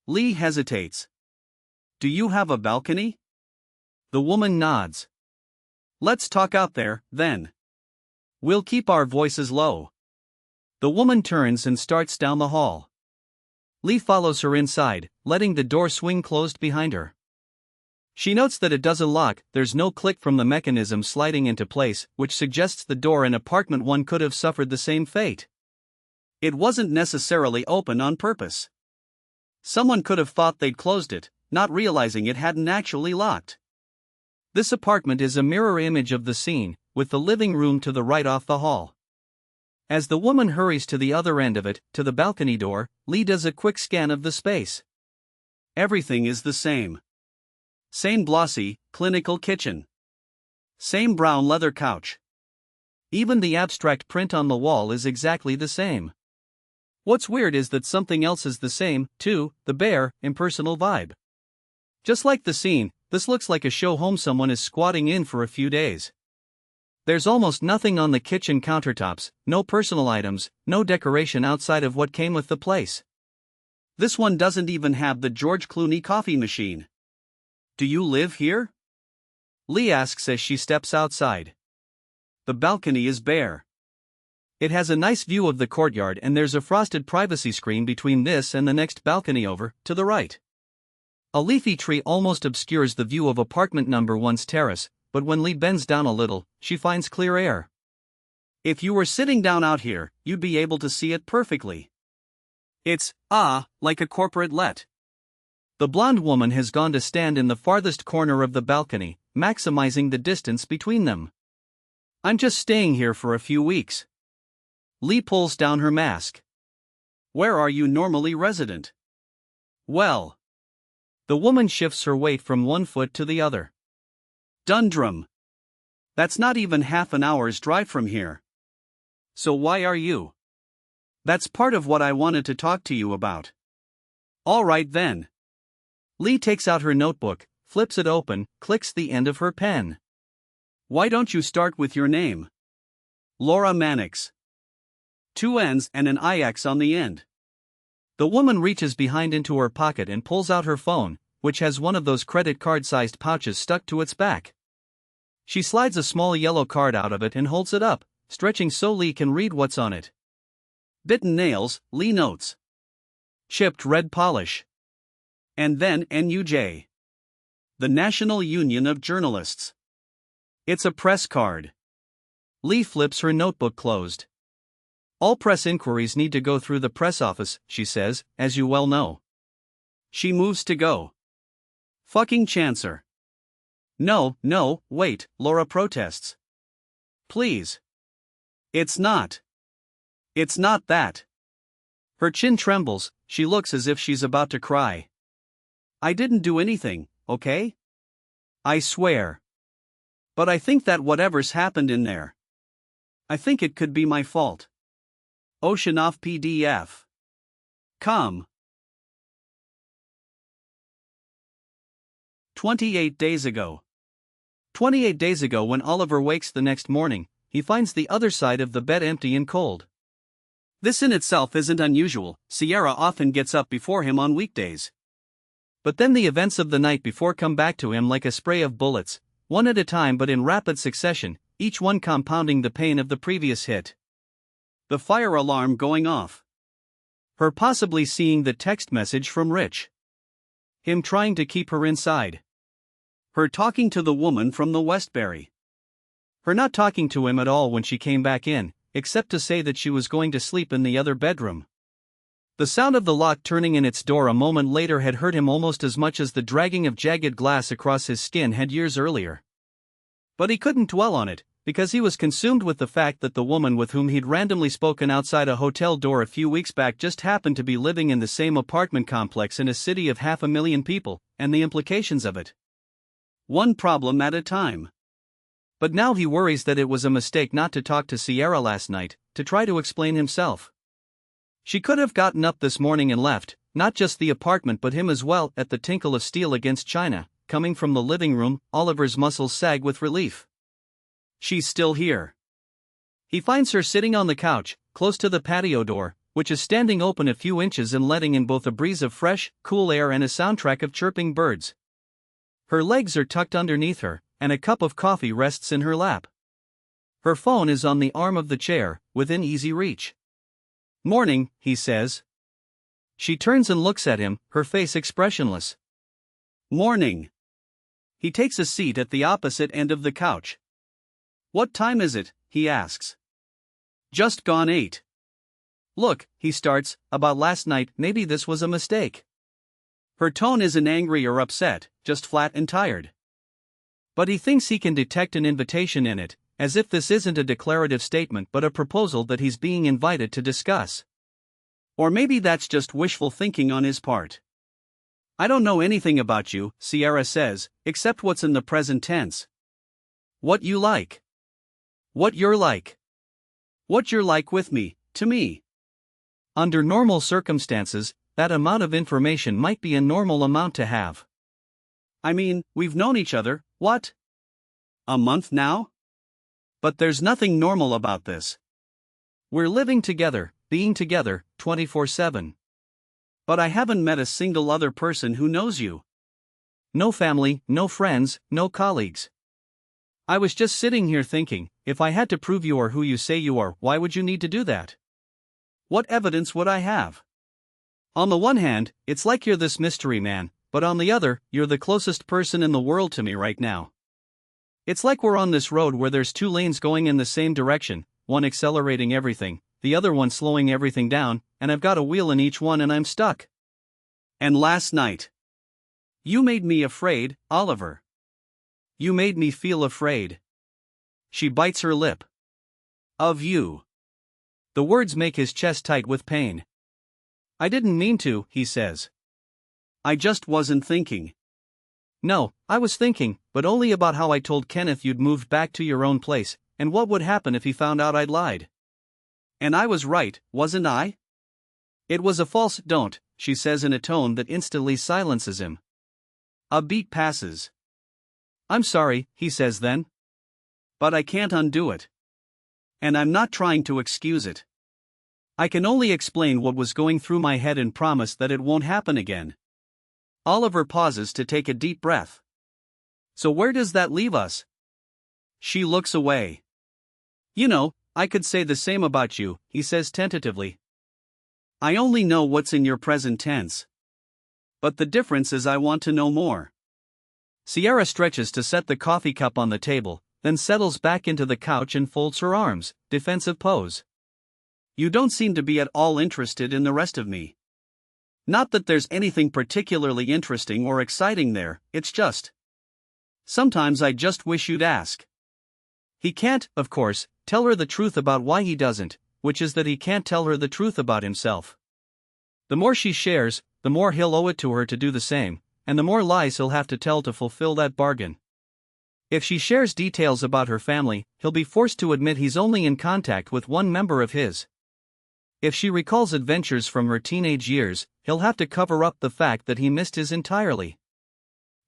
Lee hesitates. Do you have a balcony? The woman nods. Let's talk out there, then. We'll keep our voices low. The woman turns and starts down the hall. Lee follows her inside, letting the door swing closed behind her. She notes that it doesn't lock. There's no click from the mechanism sliding into place, which suggests the door in apartment 1 could have suffered the same fate. It wasn't necessarily open on purpose. Someone could have thought they'd closed it, not realizing it hadn't actually locked. This apartment is a mirror image of the scene, with the living room to the right off the hall. As the woman hurries to the other end of it, to the balcony door, Lee does a quick scan of the space. Everything is the same. Same glossy, clinical kitchen. Same brown leather couch. Even the abstract print on the wall is exactly the same. What's weird is that something else is the same, too, the bare, impersonal vibe. Just like the scene, this looks like a show home someone is squatting in for a few days. There's almost nothing on the kitchen countertops, no personal items, no decoration outside of what came with the place. This one doesn't even have the George Clooney coffee machine. Do you live here? Lee asks as she steps outside. The balcony is bare. It has a nice view of the courtyard and there's a frosted privacy screen between this and the next balcony over, to the right. A leafy tree almost obscures the view of apartment number 1's terrace, but when Lee bends down a little, she finds clear air. If you were sitting down out here, you'd be able to see it perfectly. It's, like a corporate let. The blonde woman has gone to stand in the farthest corner of the balcony, maximizing the distance between them. I'm just staying here for a few weeks. Lee pulls down her mask. Where are you normally resident? Well. The woman shifts her weight from one foot to the other. Dundrum. That's not even half an hour's drive from here. So why are you? That's part of what I wanted to talk to you about. All right then. Lee takes out her notebook, flips it open, clicks the end of her pen. Why don't you start with your name? Laura Mannix. 2 N's and an IX on the end. The woman reaches behind into her pocket and pulls out her phone, which has one of those credit card-sized pouches stuck to its back. She slides a small yellow card out of it and holds it up, stretching so Lee can read what's on it. Bitten nails, Lee notes. Chipped red polish. And then NUJ. The National Union of Journalists. It's a press card. Lee flips her notebook closed. All press inquiries need to go through the press office, she says, as you well know. She moves to go. Fucking chancer. No, no, wait, Laura protests. Please. It's not. It's not that. Her chin trembles, she looks as if she's about to cry. I didn't do anything, okay? I swear. But I think that whatever's happened in there. I think it could be my fault. Oceanoff PDF. Come. 28 days ago. 28 days ago, when Oliver wakes the next morning, he finds the other side of the bed empty and cold. This in itself isn't unusual. Sierra often gets up before him on weekdays. But then the events of the night before come back to him like a spray of bullets, one at a time but in rapid succession, each one compounding the pain of the previous hit. The fire alarm going off. Her possibly seeing the text message from Rich. Him trying to keep her inside. Her talking to the woman from the Westbury. Her not talking to him at all when she came back in, except to say that she was going to sleep in the other bedroom. The sound of the lock turning in its door a moment later had hurt him almost as much as the dragging of jagged glass across his skin had years earlier. But he couldn't dwell on it, because he was consumed with the fact that the woman with whom he'd randomly spoken outside a hotel door a few weeks back just happened to be living in the same apartment complex in a city of 500,000 people, and the implications of it. One problem at a time. But now he worries that it was a mistake not to talk to Sierra last night, to try to explain himself. She could have gotten up this morning and left, not just the apartment but him as well, at the tinkle of steel against china, coming from the living room. Oliver's muscles sag with relief. She's still here. He finds her sitting on the couch, close to the patio door, which is standing open a few inches and letting in both a breeze of fresh, cool air and a soundtrack of chirping birds. Her legs are tucked underneath her, and a cup of coffee rests in her lap. Her phone is on the arm of the chair, within easy reach. "Morning," he says. She turns and looks at him, her face expressionless. "Morning." He takes a seat at the opposite end of the couch. "What time is it?" he asks. "Just gone 8. "Look," he starts, "about last night, maybe this was a mistake." Her tone isn't angry or upset, just flat and tired. But he thinks he can detect an invitation in it, as if this isn't a declarative statement but a proposal that he's being invited to discuss. Or maybe that's just wishful thinking on his part. "I don't know anything about you," Sierra says, "except what's in the present tense. What you like. What you're like. What you're like with me, to me." Under normal circumstances, that amount of information might be a normal amount to have. I mean, we've known each other, what? A month now? But there's nothing normal about this. We're living together, being together, 24/7. But I haven't met a single other person who knows you. No family, no friends, no colleagues. I was just sitting here thinking, if I had to prove you are who you say you are, why would you need to do that? What evidence would I have? On the one hand, it's like you're this mystery man, but on the other, you're the closest person in the world to me right now. It's like we're on this road where there's two lanes going in the same direction, one accelerating everything, the other one slowing everything down, and I've got a wheel in each one and I'm stuck. And last night, you made me afraid, Oliver. You made me feel afraid. She bites her lip. Of you. The words make his chest tight with pain. I didn't mean to, he says. I just wasn't thinking. No, I was thinking, but only about how I told Kenneth you'd moved back to your own place, and what would happen if he found out I'd lied. And I was right, wasn't I? It was a false don't, she says in a tone that instantly silences him. A beat passes. I'm sorry, he says then. But I can't undo it. And I'm not trying to excuse it. I can only explain what was going through my head and promise that it won't happen again. Oliver pauses to take a deep breath. So where does that leave us? She looks away. You know, I could say the same about you, he says tentatively. I only know what's in your present tense. But the difference is I want to know more. Sierra stretches to set the coffee cup on the table, then settles back into the couch and folds her arms, defensive pose. You don't seem to be at all interested in the rest of me. Not that there's anything particularly interesting or exciting there, it's just. Sometimes I just wish you'd ask. He can't, of course, tell her the truth about why he doesn't, which is that he can't tell her the truth about himself. The more she shares, the more he'll owe it to her to do the same, and the more lies he'll have to tell to fulfill that bargain. If she shares details about her family, he'll be forced to admit he's only in contact with one member of his. If she recalls adventures from her teenage years, he'll have to cover up the fact that he missed his entirely.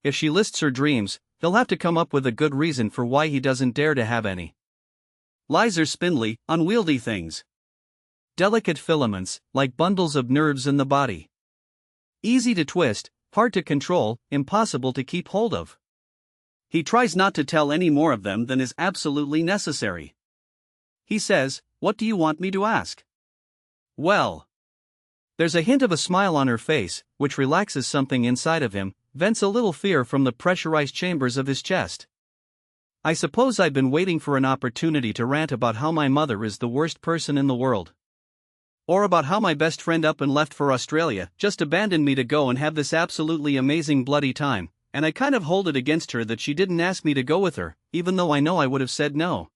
If she lists her dreams, he'll have to come up with a good reason for why he doesn't dare to have any. Lies are spindly, unwieldy things. Delicate filaments, like bundles of nerves in the body. Easy to twist, hard to control, impossible to keep hold of. He tries not to tell any more of them than is absolutely necessary. He says, "What do you want me to ask?" Well. There's a hint of a smile on her face, which relaxes something inside of him, vents a little fear from the pressurized chambers of his chest. I suppose I've been waiting for an opportunity to rant about how my mother is the worst person in the world. Or about how my best friend up and left for Australia, just abandoned me to go and have this absolutely amazing bloody time, and I kind of hold it against her that she didn't ask me to go with her, even though I know I would have said no.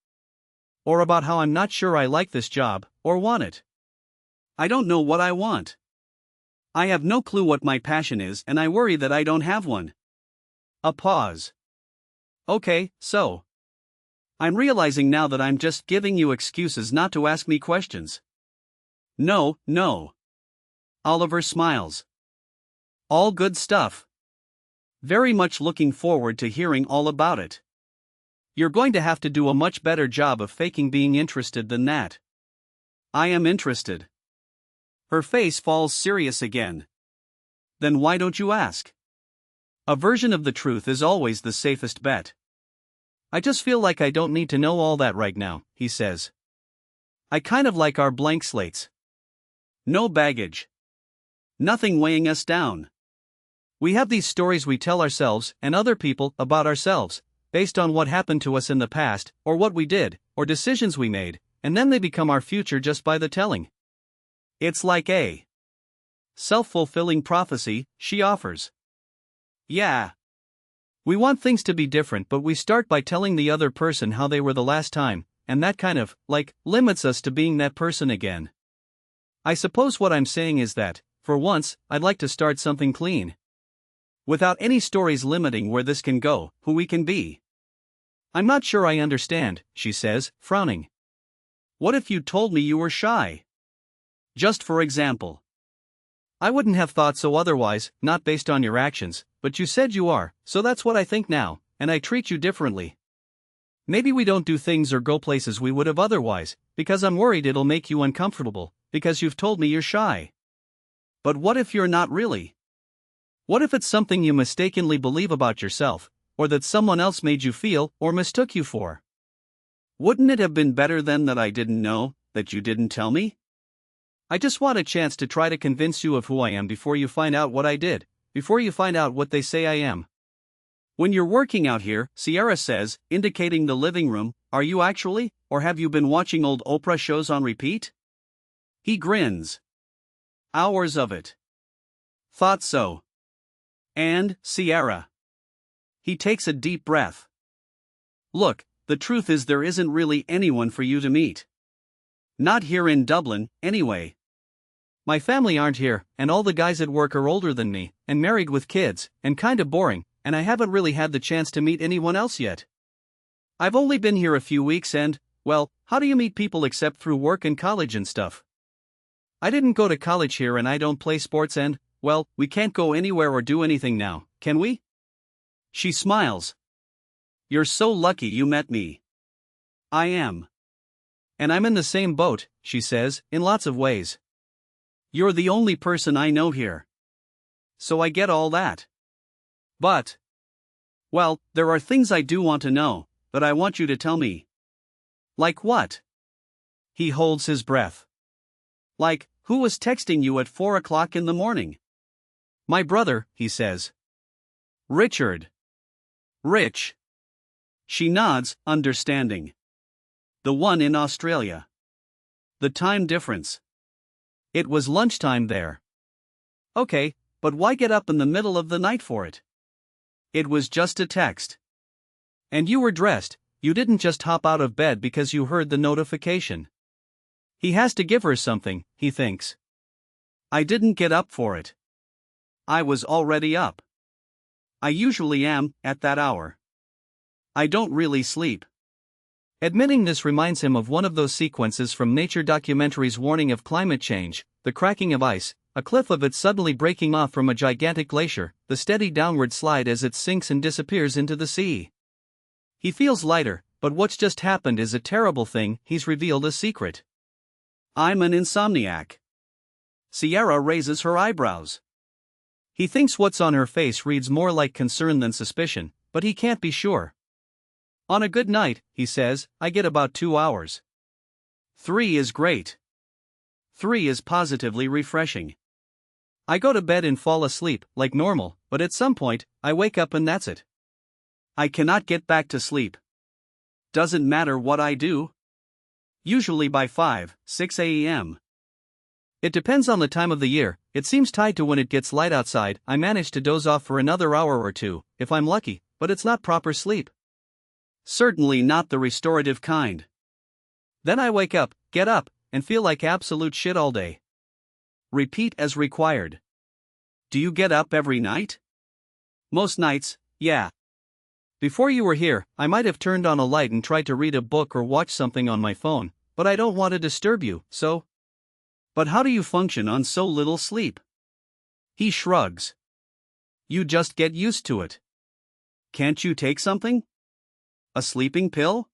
Or about how I'm not sure I like this job, or want it. I don't know what I want. I have no clue what my passion is, and I worry that I don't have one. A pause. Okay, so. I'm realizing now that I'm just giving you excuses not to ask me questions. No. Oliver smiles. All good stuff. Very much looking forward to hearing all about it. You're going to have to do a much better job of faking being interested than that. I am interested. Her face falls serious again. Then why don't you ask? A version of the truth is always the safest bet. I just feel like I don't need to know all that right now, he says. I kind of like our blank slates. No baggage. Nothing weighing us down. We have these stories we tell ourselves and other people about ourselves, based on what happened to us in the past, or what we did, or decisions we made, and then they become our future just by the telling. It's like a self-fulfilling prophecy, she offers. Yeah. We want things to be different, but we start by telling the other person how they were the last time, and that kind of, limits us to being that person again. I suppose what I'm saying is that, for once, I'd like to start something clean. Without any stories limiting where this can go, who we can be. I'm not sure I understand, she says, frowning. What if you told me you were shy? Just for example. I wouldn't have thought so otherwise, not based on your actions, but you said you are, so that's what I think now, and I treat you differently. Maybe we don't do things or go places we would have otherwise, because I'm worried it'll make you uncomfortable, because you've told me you're shy. But what if you're not really? What if it's something you mistakenly believe about yourself, or that someone else made you feel or mistook you for? Wouldn't it have been better then that I didn't know, that you didn't tell me? I just want a chance to try to convince you of who I am before you find out what I did, before you find out what they say I am. When you're working out here, Sierra says, indicating the living room, are you actually, or have you been watching old Oprah shows on repeat? He grins. Hours of it. Thought so. And, Sierra. He takes a deep breath. Look, the truth is there isn't really anyone for you to meet. Not here in Dublin, anyway. My family aren't here, and all the guys at work are older than me, and married with kids, and kinda boring, and I haven't really had the chance to meet anyone else yet. I've only been here a few weeks and, well, how do you meet people except through work and college and stuff? I didn't go to college here and I don't play sports and, well, we can't go anywhere or do anything now, can we? She smiles. You're so lucky you met me. I am. And I'm in the same boat, she says, in lots of ways. You're the only person I know here. So I get all that. But, well, there are things I do want to know, but I want you to tell me. Like what? He holds his breath. Like, who was texting you at 4 o'clock in the morning? My brother, he says. Richard. Rich. She nods, understanding. The one in Australia. The time difference. It was lunchtime there. Okay, but why get up in the middle of the night for it? It was just a text. And you were dressed, you didn't just hop out of bed because you heard the notification. He has to give her something, he thinks. I didn't get up for it. I was already up. I usually am, at that hour. I don't really sleep. Admitting this reminds him of one of those sequences from nature documentaries warning of climate change, the cracking of ice, a cliff of it suddenly breaking off from a gigantic glacier, the steady downward slide as it sinks and disappears into the sea. He feels lighter, but what's just happened is a terrible thing. He's revealed a secret. I'm an insomniac. Sierra raises her eyebrows. He thinks what's on her face reads more like concern than suspicion, but he can't be sure. On a good night, he says, I get about 2 hours. 3 is great. 3 is positively refreshing. I go to bed and fall asleep, like normal, but at some point, I wake up and that's it. I cannot get back to sleep. Doesn't matter what I do. Usually by 5, 6 a.m. It depends on the time of the year. It seems tied to when it gets light outside. I manage to doze off for another hour or two, if I'm lucky, but it's not proper sleep. Certainly not the restorative kind. Then I wake up, get up, and feel like absolute shit all day. Repeat as required. Do you get up every night? Most nights, yeah. Before you were here, I might have turned on a light and tried to read a book or watch something on my phone, but I don't want to disturb you, so. But how do you function on so little sleep? He shrugs. You just get used to it. Can't you take something? A sleeping pill?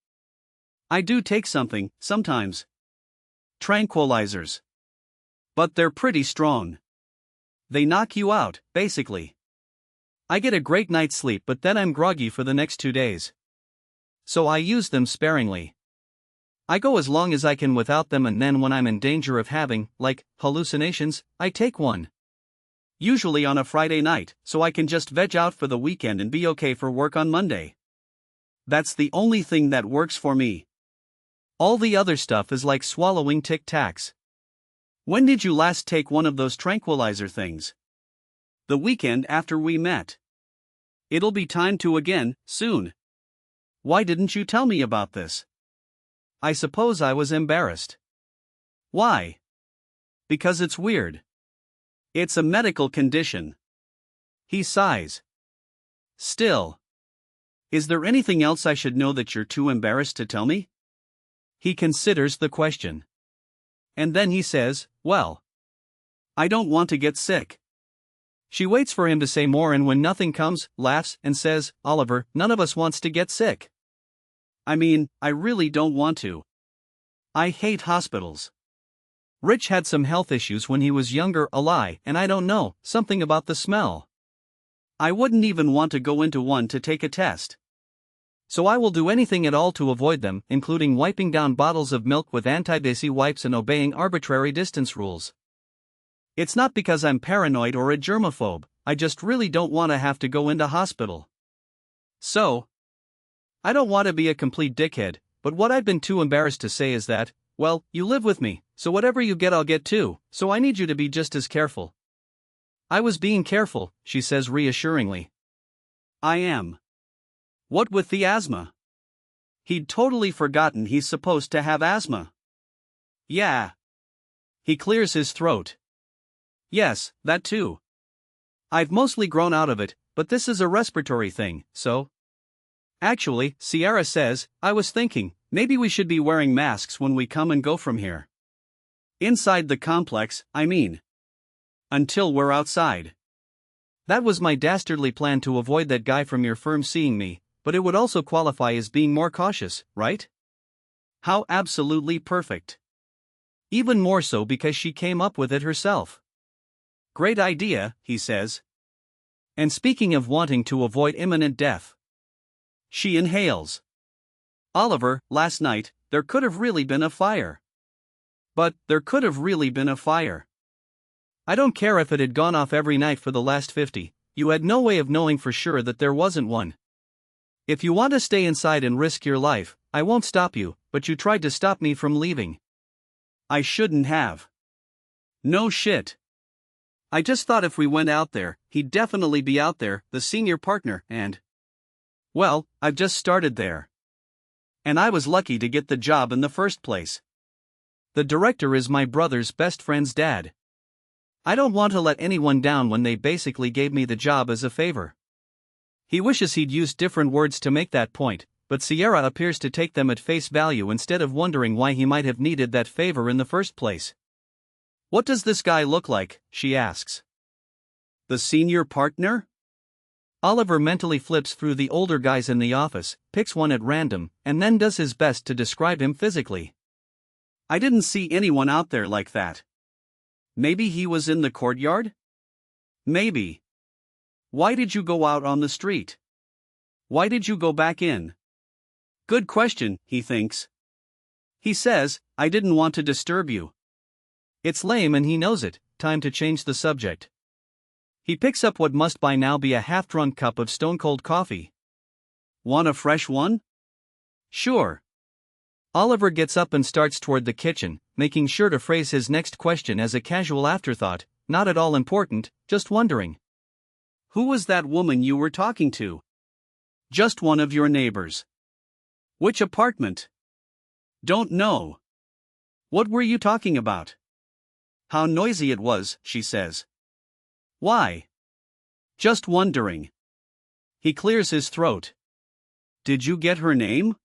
I do take something, sometimes. Tranquilizers. But they're pretty strong. They knock you out, basically. I get a great night's sleep, but then I'm groggy for the next 2 days. So I use them sparingly. I go as long as I can without them, and then when I'm in danger of having, like, hallucinations, I take one. Usually on a Friday night, so I can just veg out for the weekend and be okay for work on Monday. That's the only thing that works for me. All the other stuff is like swallowing Tic Tacs. When did you last take one of those tranquilizer things? The weekend after we met. It'll be time to again, soon. Why didn't you tell me about this? I suppose I was embarrassed. Why? Because it's weird. It's a medical condition. He sighs. Still. Is there anything else I should know that you're too embarrassed to tell me? He considers the question. And then he says, well, I don't want to get sick. She waits for him to say more, and when nothing comes, laughs and says, Oliver, none of us wants to get sick. I mean, I really don't want to. I hate hospitals. Rich had some health issues when he was younger, a lie, and I don't know, something about the smell. I wouldn't even want to go into one to take a test. So I will do anything at all to avoid them, including wiping down bottles of milk with anti-daisy wipes and obeying arbitrary distance rules. It's not because I'm paranoid or a germaphobe, I just really don't want to have to go into hospital. So, I don't want to be a complete dickhead, but what I've been too embarrassed to say is that, well, you live with me, so whatever you get I'll get too, so I need you to be just as careful. I was being careful, she says reassuringly. I am. What with the asthma? He'd totally forgotten he's supposed to have asthma. Yeah. He clears his throat. Yes, that too. I've mostly grown out of it, but this is a respiratory thing, so. Actually, Sierra says, I was thinking, maybe we should be wearing masks when we come and go from here. Inside the complex, I mean. Until we're outside. That was my dastardly plan to avoid that guy from your firm seeing me, but it would also qualify as being more cautious, right? How absolutely perfect. Even more so because she came up with it herself. Great idea, he says. And speaking of wanting to avoid imminent death. She inhales. Oliver, last night, there could have really been a fire. But there could have really been a fire. I don't care if it had gone off every night for the last 50, you had no way of knowing for sure that there wasn't one. If you want to stay inside and risk your life, I won't stop you, but you tried to stop me from leaving. I shouldn't have. No shit. I just thought if we went out there, he'd definitely be out there, the senior partner, and... Well, I've just started there. And I was lucky to get the job in the first place. The director is my brother's best friend's dad. I don't want to let anyone down when they basically gave me the job as a favor. He wishes he'd used different words to make that point, but Sierra appears to take them at face value instead of wondering why he might have needed that favor in the first place. What does this guy look like, she asks. The senior partner? Oliver mentally flips through the older guys in the office, picks one at random, and then does his best to describe him physically. I didn't see anyone out there like that. Maybe he was in the courtyard? Maybe. Why did you go out on the street? Why did you go back in? Good question, he thinks. He says, I didn't want to disturb you. It's lame and he knows it, time to change the subject. He picks up what must by now be a half-drunk cup of stone-cold coffee. Want a fresh one? Sure. Oliver gets up and starts toward the kitchen, making sure to phrase his next question as a casual afterthought, not at all important, just wondering. Who was that woman you were talking to? Just one of your neighbors. Which apartment? Don't know. What were you talking about? How noisy it was, she says. Why? Just wondering. He clears his throat. Did you get her name?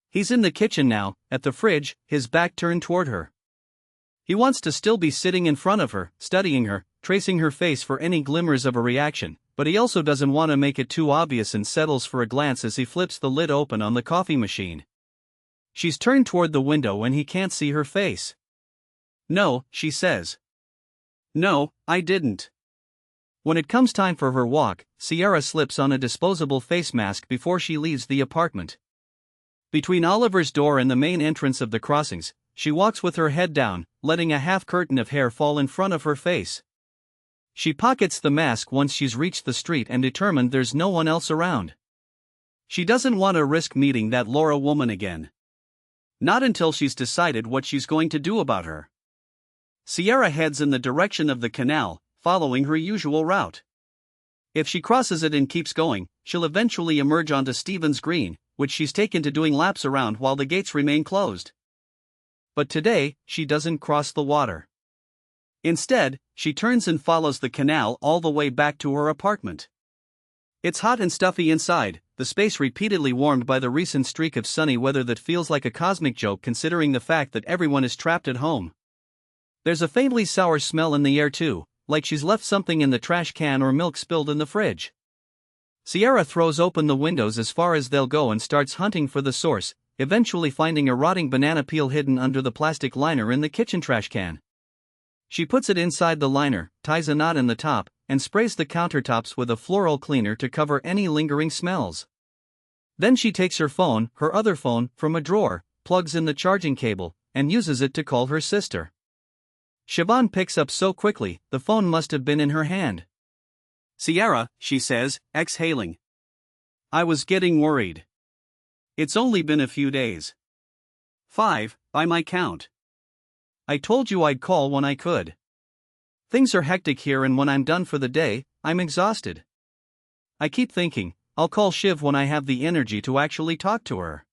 He's in the kitchen now, at the fridge, his back turned toward her. He wants to still be sitting in front of her, studying her, tracing her face for any glimmers of a reaction, but he also doesn't want to make it too obvious and settles for a glance as he flips the lid open on the coffee machine. She's turned toward the window and he can't see her face. No, she says. No, I didn't. When it comes time for her walk, Sierra slips on a disposable face mask before she leaves the apartment. Between Oliver's door and the main entrance of the crossings, she walks with her head down, letting a half curtain of hair fall in front of her face. She pockets the mask once she's reached the street and determined there's no one else around. She doesn't want to risk meeting that Laura woman again. Not until she's decided what she's going to do about her. Sierra heads in the direction of the canal, following her usual route. If she crosses it and keeps going, she'll eventually emerge onto Stevens Green, which she's taken to doing laps around while the gates remain closed. But today, she doesn't cross the water. Instead, she turns and follows the canal all the way back to her apartment. It's hot and stuffy inside, the space repeatedly warmed by the recent streak of sunny weather that feels like a cosmic joke considering the fact that everyone is trapped at home. There's a faintly sour smell in the air too, like she's left something in the trash can or milk spilled in the fridge. Sierra throws open the windows as far as they'll go and starts hunting for the source, eventually finding a rotting banana peel hidden under the plastic liner in the kitchen trash can. She puts it inside the liner, ties a knot in the top, and sprays the countertops with a floral cleaner to cover any lingering smells. Then she takes her phone, her other phone, from a drawer, plugs in the charging cable, and uses it to call her sister. Siobhan picks up so quickly, the phone must have been in her hand. Sierra, she says, exhaling. I was getting worried. It's only been a few days. 5, by my count. I told you I'd call when I could. Things are hectic here and when I'm done for the day, I'm exhausted. I keep thinking, I'll call Shiv when I have the energy to actually talk to her.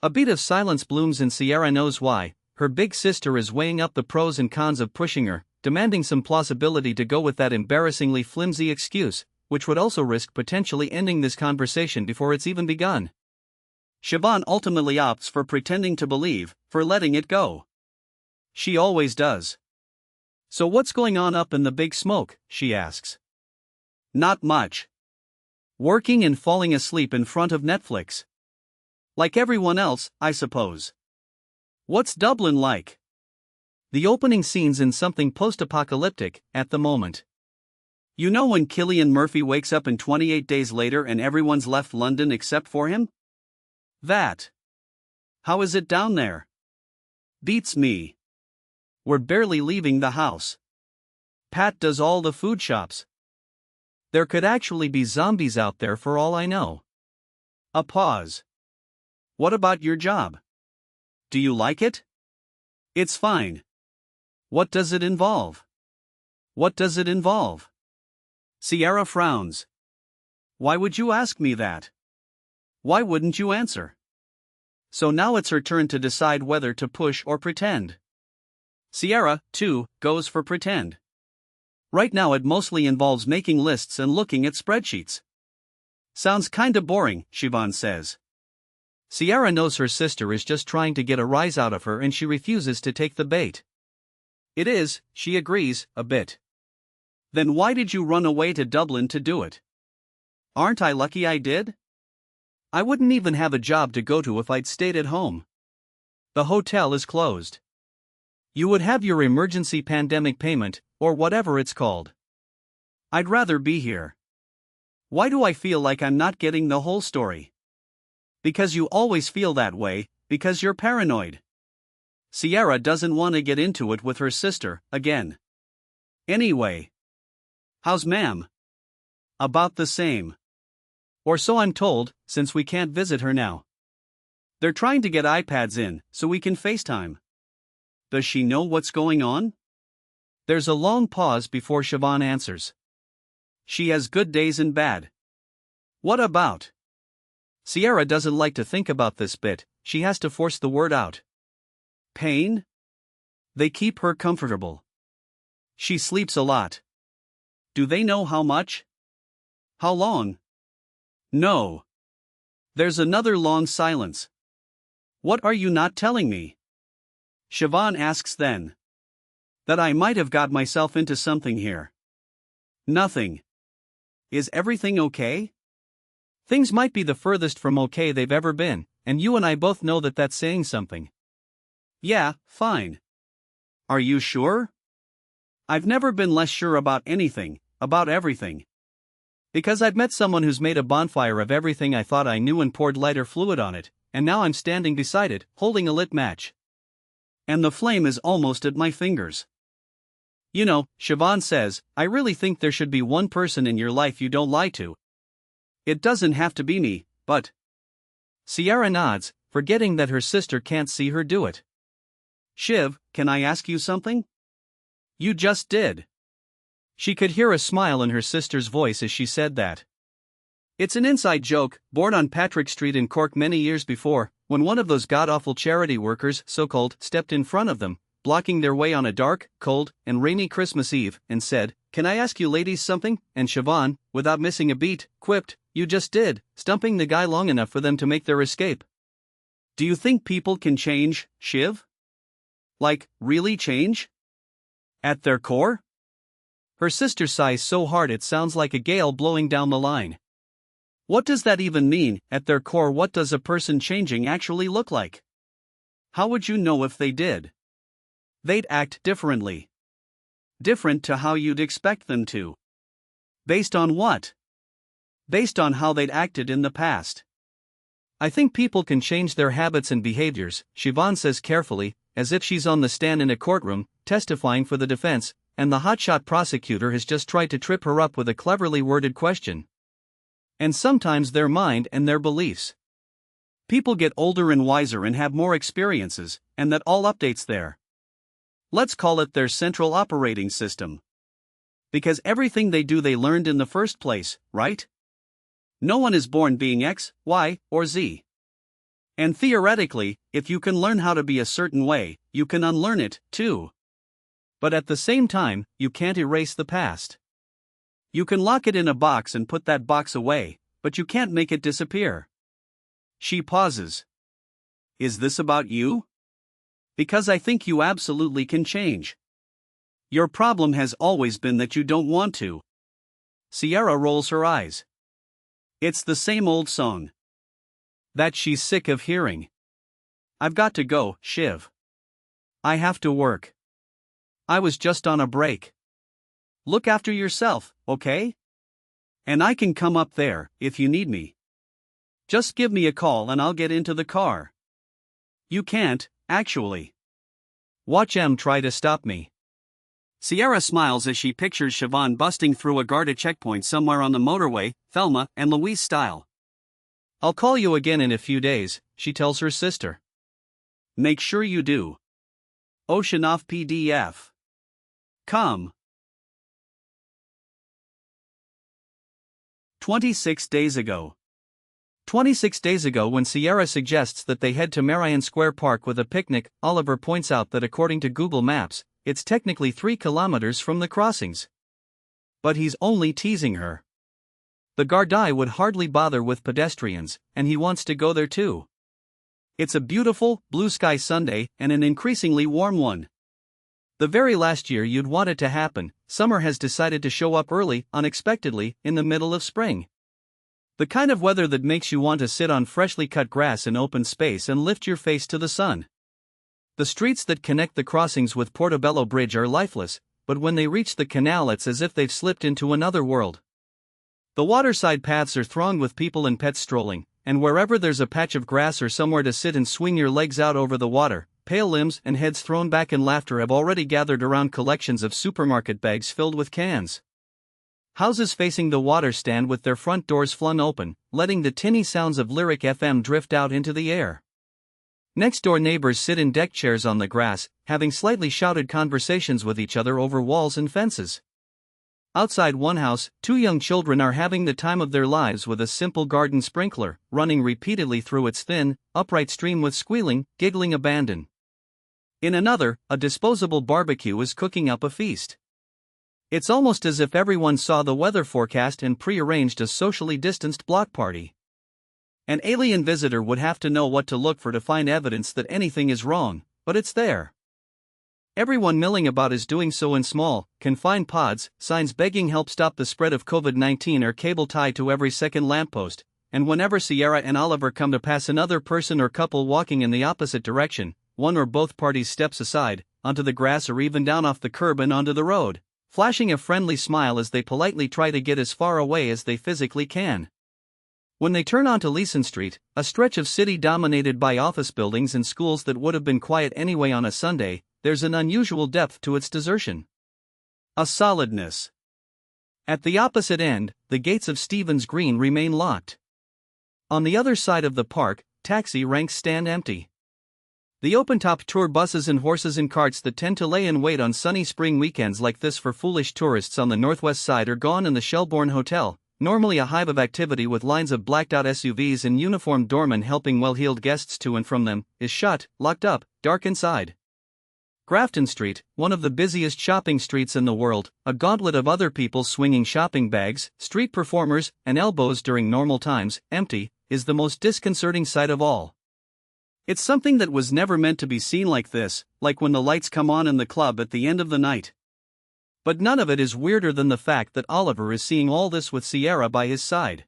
A beat of silence blooms and Sierra knows why. Her big sister is weighing up the pros and cons of pushing her, demanding some plausibility to go with that embarrassingly flimsy excuse, which would also risk potentially ending this conversation before it's even begun. Siobhan ultimately opts for pretending to believe, for letting it go. She always does. So what's going on up in the big smoke, she asks. Not much. Working and falling asleep in front of Netflix. Like everyone else, I suppose. What's Dublin like? The opening scene's in something post-apocalyptic, at the moment. You know when Cillian Murphy wakes up in 28 Days Later and everyone's left London except for him? That. How is it down there? Beats me. We're barely leaving the house. Pat does all the food shops. There could actually be zombies out there for all I know. A pause. What about your job? Do you like it? It's fine. What does it involve? What does it involve? Sierra frowns. Why would you ask me that? Why wouldn't you answer? So now it's her turn to decide whether to push or pretend. Sierra, too, goes for pretend. Right now it mostly involves making lists and looking at spreadsheets. Sounds kinda boring, Siobhan says. Sierra knows her sister is just trying to get a rise out of her and she refuses to take the bait. It is, she agrees, a bit. Then why did you run away to Dublin to do it? Aren't I lucky I did? I wouldn't even have a job to go to if I'd stayed at home. The hotel is closed. You would have your emergency pandemic payment, or whatever it's called. I'd rather be here. Why do I feel like I'm not getting the whole story? Because you always feel that way, because you're paranoid. Sierra doesn't want to get into it with her sister, again. Anyway. How's Ma'am? About the same. Or so I'm told, since we can't visit her now. They're trying to get iPads in, so we can FaceTime. Does she know what's going on? There's a long pause before Siobhan answers. She has good days and bad. What about? Sierra doesn't like to think about this bit, she has to force the word out. Pain? They keep her comfortable. She sleeps a lot. Do they know how much? How long? No. There's another long silence. What are you not telling me? Siobhan asks then. That I might have got myself into something here. Nothing. Is everything okay? Things might be the furthest from okay they've ever been, and you and I both know that that's saying something. Yeah, fine. Are you sure? I've never been less sure about anything, about everything. Because I've met someone who's made a bonfire of everything I thought I knew and poured lighter fluid on it, and now I'm standing beside it, holding a lit match. And the flame is almost at my fingers. You know, Siobhan says, I really think there should be one person in your life you don't lie to. It doesn't have to be me, but... Sierra nods, forgetting that her sister can't see her do it. Shiv, can I ask you something? You just did. She could hear a smile in her sister's voice as she said that. It's an inside joke, born on Patrick Street in Cork many years before, when one of those god-awful charity workers, so-called, stepped in front of them, blocking their way on a dark, cold, and rainy Christmas Eve, and said, "Can I ask you ladies something?" And Siobhan, without missing a beat, quipped, "You just did," stumping the guy long enough for them to make their escape. Do you think people can change, Shiv? Like, really change? At their core? Her sister sighs so hard it sounds like a gale blowing down the line. What does that even mean? At their core, what does a person changing actually look like? How would you know if they did? They'd act differently. Different to how you'd expect them to. Based on what? Based on how they'd acted in the past. I think people can change their habits and behaviors, Siobhan says carefully, as if she's on the stand in a courtroom, testifying for the defense, and the hotshot prosecutor has just tried to trip her up with a cleverly worded question. And sometimes their mind and their beliefs. People get older and wiser and have more experiences, and that all updates there. Let's call it their central operating system. Because everything they do they learned in the first place, right? No one is born being X, Y, or Z. And theoretically, if you can learn how to be a certain way, you can unlearn it, too. But at the same time, you can't erase the past. You can lock it in a box and put that box away, but you can't make it disappear. She pauses. Is this about you? Because I think you absolutely can change. Your problem has always been that you don't want to. Sierra rolls her eyes. It's the same old song. That she's sick of hearing. I've got to go, Shiv. I have to work. I was just on a break. Look after yourself, okay? And I can come up there, if you need me. Just give me a call and I'll get into the car. You can't, actually. Watch M try to stop me. Sierra smiles as she pictures Siobhan busting through a guarded checkpoint somewhere on the motorway, Thelma and Louise style. I'll call you again in a few days, she tells her sister. Make sure you do. Oceanoff PDF. Come. 26 days ago. 26 days ago, when Sierra suggests that they head to Marion Square Park with a picnic, Oliver points out that according to Google Maps, it's technically 3 kilometers from the crossings. But he's only teasing her. The Gardaí would hardly bother with pedestrians, and he wants to go there too. It's a beautiful, blue sky Sunday, and an increasingly warm one. The very last year you'd want it to happen, summer has decided to show up early, unexpectedly, in the middle of spring. The kind of weather that makes you want to sit on freshly cut grass in open space and lift your face to the sun. The streets that connect the crossings with Portobello Bridge are lifeless, but when they reach the canal it's as if they've slipped into another world. The waterside paths are thronged with people and pets strolling, and wherever there's a patch of grass or somewhere to sit and swing your legs out over the water, pale limbs and heads thrown back in laughter have already gathered around collections of supermarket bags filled with cans. Houses facing the water stand with their front doors flung open, letting the tinny sounds of Lyric FM drift out into the air. Next-door neighbors sit in deck chairs on the grass, having slightly shouted conversations with each other over walls and fences. Outside one house, 2 young children are having the time of their lives with a simple garden sprinkler, running repeatedly through its thin, upright stream with squealing, giggling abandon. In another, a disposable barbecue is cooking up a feast. It's almost as if everyone saw the weather forecast and pre-arranged a socially distanced block party. An alien visitor would have to know what to look for to find evidence that anything is wrong, but it's there. Everyone milling about is doing so in small, confined pods, signs begging help stop the spread of COVID-19 are cable tied to every second lamppost, and whenever Sierra and Oliver come to pass another person or couple walking in the opposite direction, one or both parties steps aside, onto the grass or even down off the curb and onto the road, flashing a friendly smile as they politely try to get as far away as they physically can. When they turn onto Leeson Street, a stretch of city dominated by office buildings and schools that would have been quiet anyway on a Sunday, there's an unusual depth to its desertion. A solidness. At the opposite end, the gates of Stevens Green remain locked. On the other side of the park, taxi ranks stand empty. The open-top tour buses and horses and carts that tend to lay in wait on sunny spring weekends like this for foolish tourists on the northwest side are gone, and the Shelbourne Hotel, normally a hive of activity with lines of blacked-out SUVs and uniformed doormen helping well-heeled guests to and from them, is shut, locked up, dark inside. Grafton Street, one of the busiest shopping streets in the world, a gauntlet of other people swinging shopping bags, street performers, and elbows during normal times, empty, is the most disconcerting sight of all. It's something that was never meant to be seen like this, like when the lights come on in the club at the end of the night. But none of it is weirder than the fact that Oliver is seeing all this with Sierra by his side.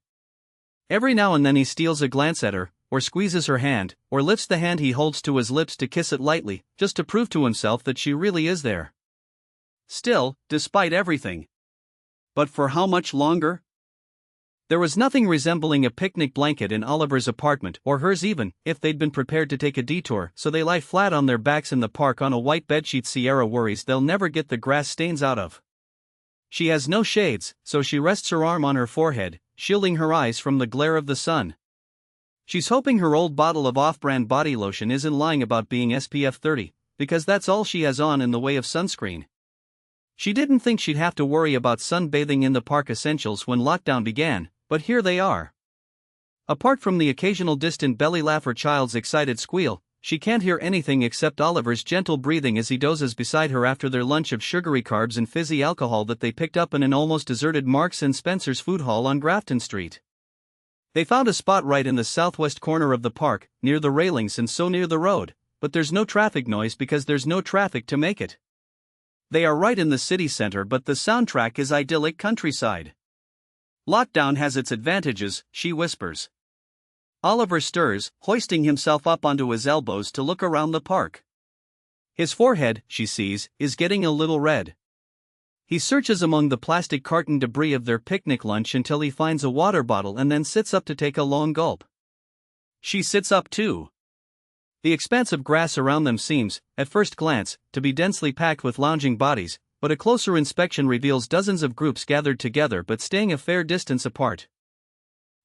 Every now and then he steals a glance at her, or squeezes her hand, or lifts the hand he holds to his lips to kiss it lightly, just to prove to himself that she really is there. Still, despite everything. But for how much longer? There was nothing resembling a picnic blanket in Oliver's apartment, or hers even, if they'd been prepared to take a detour, so they lie flat on their backs in the park on a white bedsheet Sierra worries they'll never get the grass stains out of. She has no shades, so she rests her arm on her forehead, shielding her eyes from the glare of the sun. She's hoping her old bottle of off-brand body lotion isn't lying about being SPF 30, because that's all she has on in the way of sunscreen. She didn't think she'd have to worry about sunbathing in the park essentials when lockdown began, but here they are. Apart from the occasional distant belly laugh or child's excited squeal, she can't hear anything except Oliver's gentle breathing as he dozes beside her after their lunch of sugary carbs and fizzy alcohol that they picked up in an almost deserted Marks and Spencer's food hall on Grafton Street. They found a spot right in the southwest corner of the park, near the railings and so near the road, but there's no traffic noise because there's no traffic to make it. They are right in the city center, but the soundtrack is idyllic countryside. Lockdown has its advantages, she whispers. Oliver stirs, hoisting himself up onto his elbows to look around the park. His forehead, she sees, is getting a little red. He searches among the plastic carton debris of their picnic lunch until he finds a water bottle and then sits up to take a long gulp. She sits up too. The expanse of grass around them seems, at first glance, to be densely packed with lounging bodies, but a closer inspection reveals dozens of groups gathered together but staying a fair distance apart.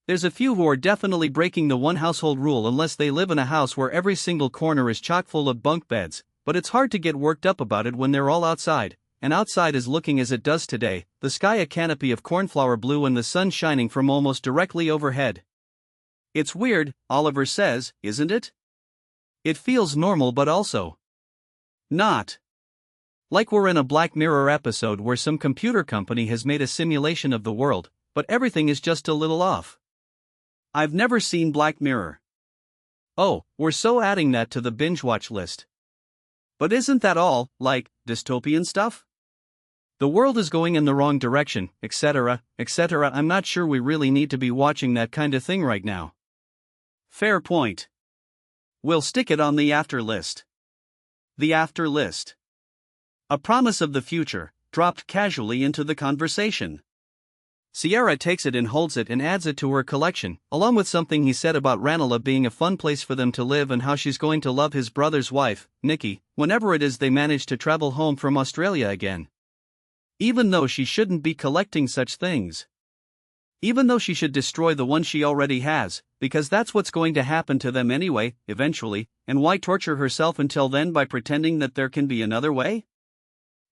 There's a few who are definitely breaking the one household rule unless they live in a house where every single corner is chock full of bunk beds, but it's hard to get worked up about it when they're all outside, and outside is looking as it does today, the sky a canopy of cornflower blue and the sun shining from almost directly overhead. It's weird, Oliver says, isn't it? It feels normal but also not. like we're in a Black Mirror episode where some computer company has made a simulation of the world, but everything is just a little off. I've never seen Black Mirror. Oh, we're so adding that to the binge watch list. But isn't that all, like, dystopian stuff? The world is going in the wrong direction, etc., etc. I'm not sure we really need to be watching that kind of thing right now. Fair point. We'll stick it on the after list. The after list. A promise of the future, dropped casually into the conversation. Sierra takes it and holds it and adds it to her collection, along with something he said about Ranelagh being a fun place for them to live and how she's going to love his brother's wife, Nikki, whenever it is they manage to travel home from Australia again. Even though she shouldn't be collecting such things. Even though she should destroy the one she already has, because that's what's going to happen to them anyway, eventually, and why torture herself until then by pretending that there can be another way?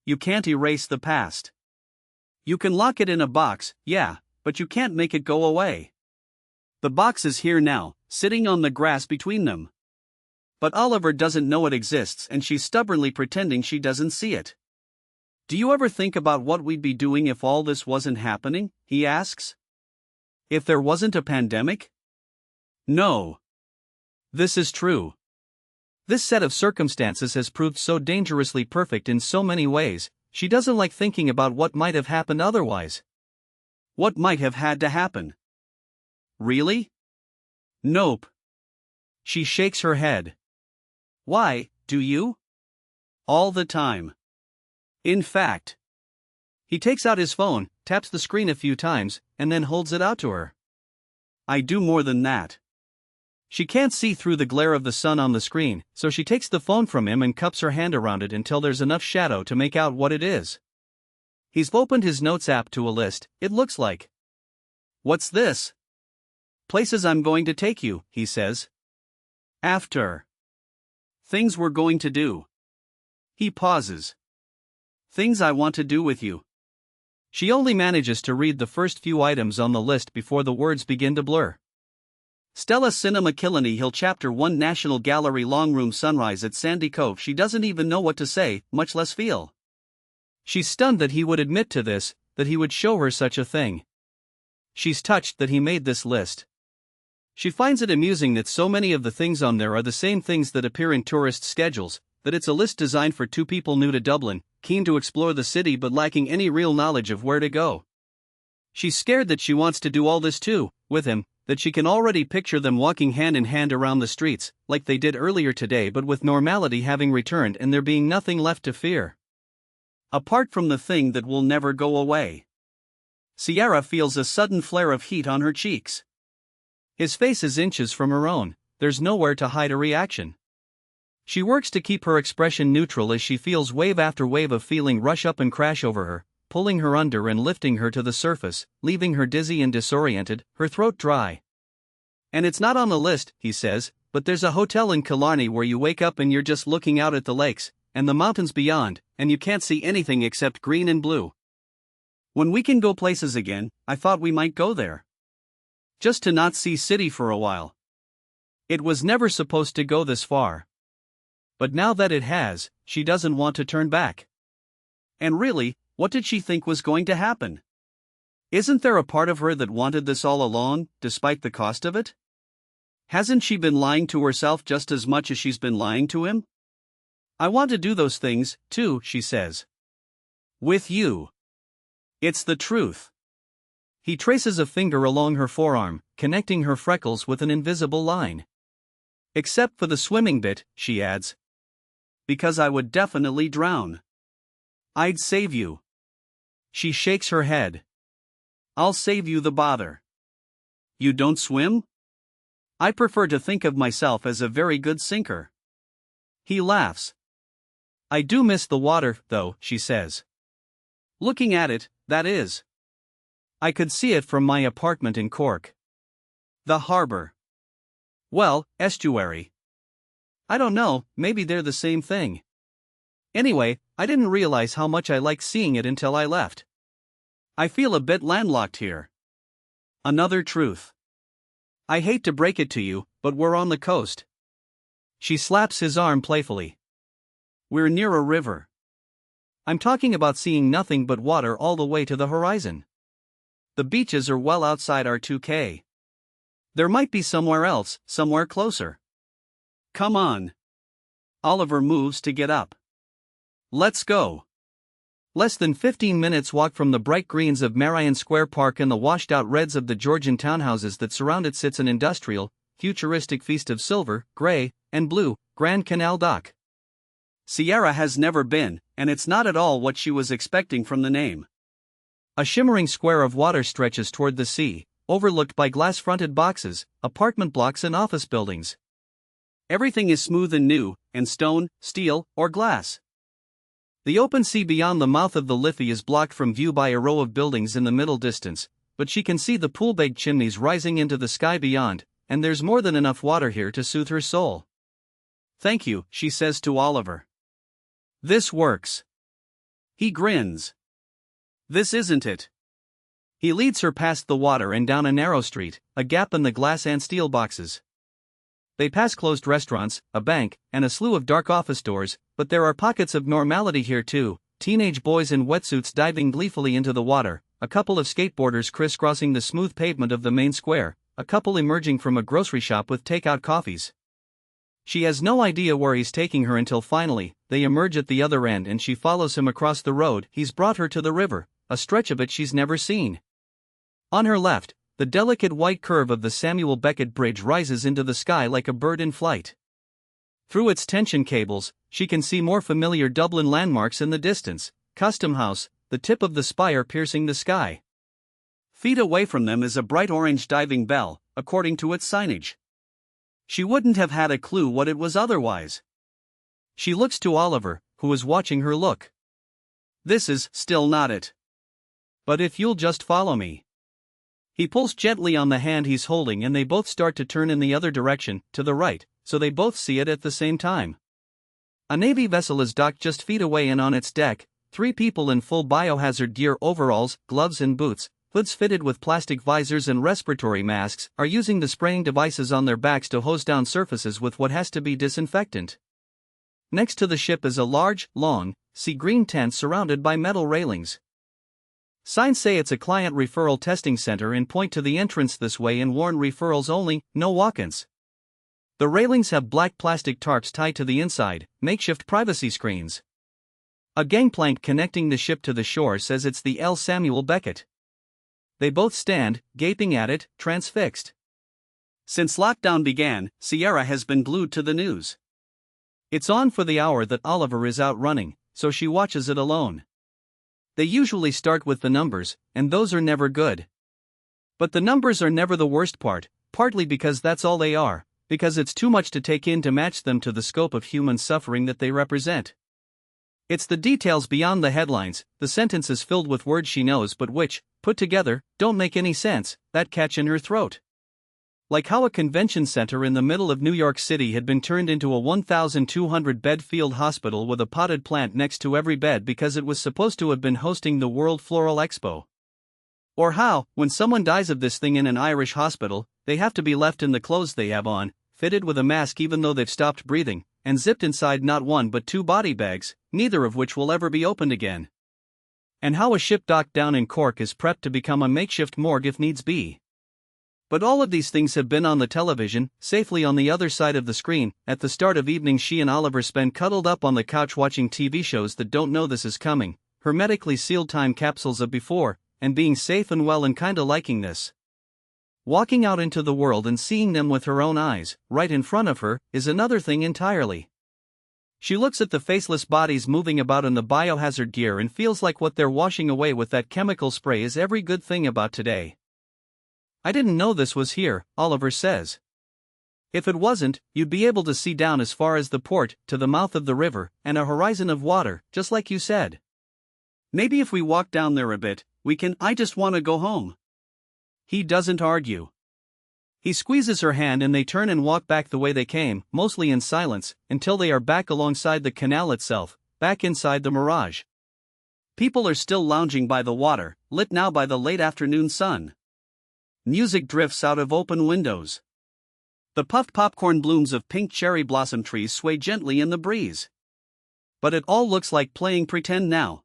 You can't erase the past. You can lock it in a box, yeah, but you can't make it go away. The box is here now, sitting on the grass between them. But Oliver doesn't know it exists and she's stubbornly pretending she doesn't see it. Do you ever think about what we'd be doing if all this wasn't happening? He asks. If there wasn't a pandemic? No. This is true. This set of circumstances has proved so dangerously perfect in so many ways, she doesn't like thinking about what might have happened otherwise. What might have had to happen? Really? Nope. She shakes her head. Why, do you? All the time. In fact. He takes out his phone, taps the screen a few times, and then holds it out to her. I do more than that. She can't see through the glare of the sun on the screen, so she takes the phone from him and cups her hand around it until there's enough shadow to make out what it is. He's opened his notes app to a list, it looks like. What's this? Places I'm going to take you, he says. After. Things we're going to do. He pauses. Things I want to do with you. She only manages to read the first few items on the list before the words begin to blur. Stella Cinema Killiney Hill Chapter 1 National Gallery Long Room Sunrise at Sandy Cove. She doesn't even know what to say, much less feel. She's stunned that he would admit to this, that he would show her such a thing. She's touched that he made this list. She finds it amusing that so many of the things on there are the same things that appear in tourist schedules, that it's a list designed for two people new to Dublin, keen to explore the city but lacking any real knowledge of where to go. She's scared that she wants to do all this too, with him, that she can already picture them walking hand in hand around the streets, like they did earlier today but with normality having returned and there being nothing left to fear. Apart from the thing that will never go away. Sierra feels a sudden flare of heat on her cheeks. His face is inches from her own, there's nowhere to hide a reaction. She works to keep her expression neutral as she feels wave after wave of feeling rush up and crash over her, pulling her under and lifting her to the surface, leaving her dizzy and disoriented, her throat dry. And it's not on the list, he says, but there's a hotel in Killarney where you wake up and you're just looking out at the lakes, and the mountains beyond, and you can't see anything except green and blue. When we can go places again, I thought we might go there. Just to not see city for a while. It was never supposed to go this far. But now that it has, she doesn't want to turn back. And really, what did she think was going to happen? Isn't there a part of her that wanted this all along, despite the cost of it? Hasn't she been lying to herself just as much as she's been lying to him? I want to do those things, too, she says. With you. It's the truth. He traces a finger along her forearm, connecting her freckles with an invisible line. Except for the swimming bit, she adds. Because I would definitely drown. I'd save you. She shakes her head. I'll save you the bother. You don't swim? I prefer to think of myself as a very good sinker. He laughs. I do miss the water, though, she says. Looking at it, that is. I could see it from my apartment in Cork. The harbor. Well, estuary. I don't know, maybe they're the same thing. Anyway, I didn't realize how much I liked seeing it until I left. I feel a bit landlocked here. Another truth. I hate to break it to you, but we're on the coast. She slaps his arm playfully. We're near a river. I'm talking about seeing nothing but water all the way to the horizon. The beaches are well outside our 2K. There might be somewhere else, somewhere closer. Come on. Oliver moves to get up. Let's go. Less than 15 minutes walk from the bright greens of Marion Square Park and the washed-out reds of the Georgian townhouses that surround it sits an industrial, futuristic feast of silver, gray, and blue, Grand Canal Dock. Sierra has never been, and it's not at all what she was expecting from the name. A shimmering square of water stretches toward the sea, overlooked by glass-fronted boxes, apartment blocks and office buildings. Everything is smooth and new, and stone, steel, or glass. The open sea beyond the mouth of the Liffey is blocked from view by a row of buildings in the middle distance, but she can see the pool-baked chimneys rising into the sky beyond, and there's more than enough water here to soothe her soul. Thank you, she says to Oliver. This works. He grins. This isn't it. He leads her past the water and down a narrow street, a gap in the glass and steel boxes. They pass closed restaurants, a bank, and a slew of dark office doors, but there are pockets of normality here too, teenage boys in wetsuits diving gleefully into the water, a couple of skateboarders crisscrossing the smooth pavement of the main square, a couple emerging from a grocery shop with takeout coffees. She has no idea where he's taking her until finally, they emerge at the other end and she follows him across the road. He's brought her to the river, a stretch of it she's never seen. On her left, the delicate white curve of the Samuel Beckett Bridge rises into the sky like a bird in flight. Through its tension cables, she can see more familiar Dublin landmarks in the distance, Custom House, the tip of the spire piercing the sky. Feet away from them is a bright orange diving bell, according to its signage. She wouldn't have had a clue what it was otherwise. She looks to Oliver, who is watching her look. This is still not it. But if you'll just follow me. He pulls gently on the hand he's holding and they both start to turn in the other direction, to the right, so they both see it at the same time. A Navy vessel is docked just feet away and on its deck, 3 people in full biohazard gear overalls, gloves and boots, hoods fitted with plastic visors and respiratory masks, are using the spraying devices on their backs to hose down surfaces with what has to be disinfectant. Next to the ship is a large, long, sea green tent surrounded by metal railings. Signs say it's a client referral testing center and point to the entrance this way and warn referrals only, no walk-ins. The railings have black plastic tarps tied to the inside, makeshift privacy screens. A gangplank connecting the ship to the shore says it's the L. Samuel Beckett. They both stand, gaping at it, transfixed. Since lockdown began, Sierra has been glued to the news. It's on for the hour that Oliver is out running, so she watches it alone. They usually start with the numbers, and those are never good. But the numbers are never the worst part, partly because that's all they are, because it's too much to take in to match them to the scope of human suffering that they represent. It's the details beyond the headlines, the sentences filled with words she knows but which, put together, don't make any sense, that catch in her throat. Like how a convention center in the middle of New York City had been turned into a 1,200-bed field hospital with a potted plant next to every bed because it was supposed to have been hosting the World Floral Expo. Or how, when someone dies of this thing in an Irish hospital, they have to be left in the clothes they have on, fitted with a mask even though they've stopped breathing, and zipped inside not 1 but 2 body bags, neither of which will ever be opened again. And how a ship docked down in Cork is prepped to become a makeshift morgue if needs be. But all of these things have been on the television, safely on the other side of the screen. At the start of evening she and Oliver spend cuddled up on the couch watching TV shows that don't know this is coming, hermetically sealed time capsules of before, and being safe and well and kinda liking this. Walking out into the world and seeing them with her own eyes, right in front of her, is another thing entirely. She looks at the faceless bodies moving about in the biohazard gear and feels like what they're washing away with that chemical spray is every good thing about today. I didn't know this was here, Oliver says. If it wasn't, you'd be able to see down as far as the port, to the mouth of the river, and a horizon of water, just like you said. Maybe if we walk down there a bit, we can. I just want to go home. He doesn't argue. He squeezes her hand and they turn and walk back the way they came, mostly in silence, until they are back alongside the canal itself, back inside the Mirage. People are still lounging by the water, lit now by the late afternoon sun. Music drifts out of open windows. The puffed popcorn blooms of pink cherry blossom trees sway gently in the breeze. But it all looks like playing pretend now.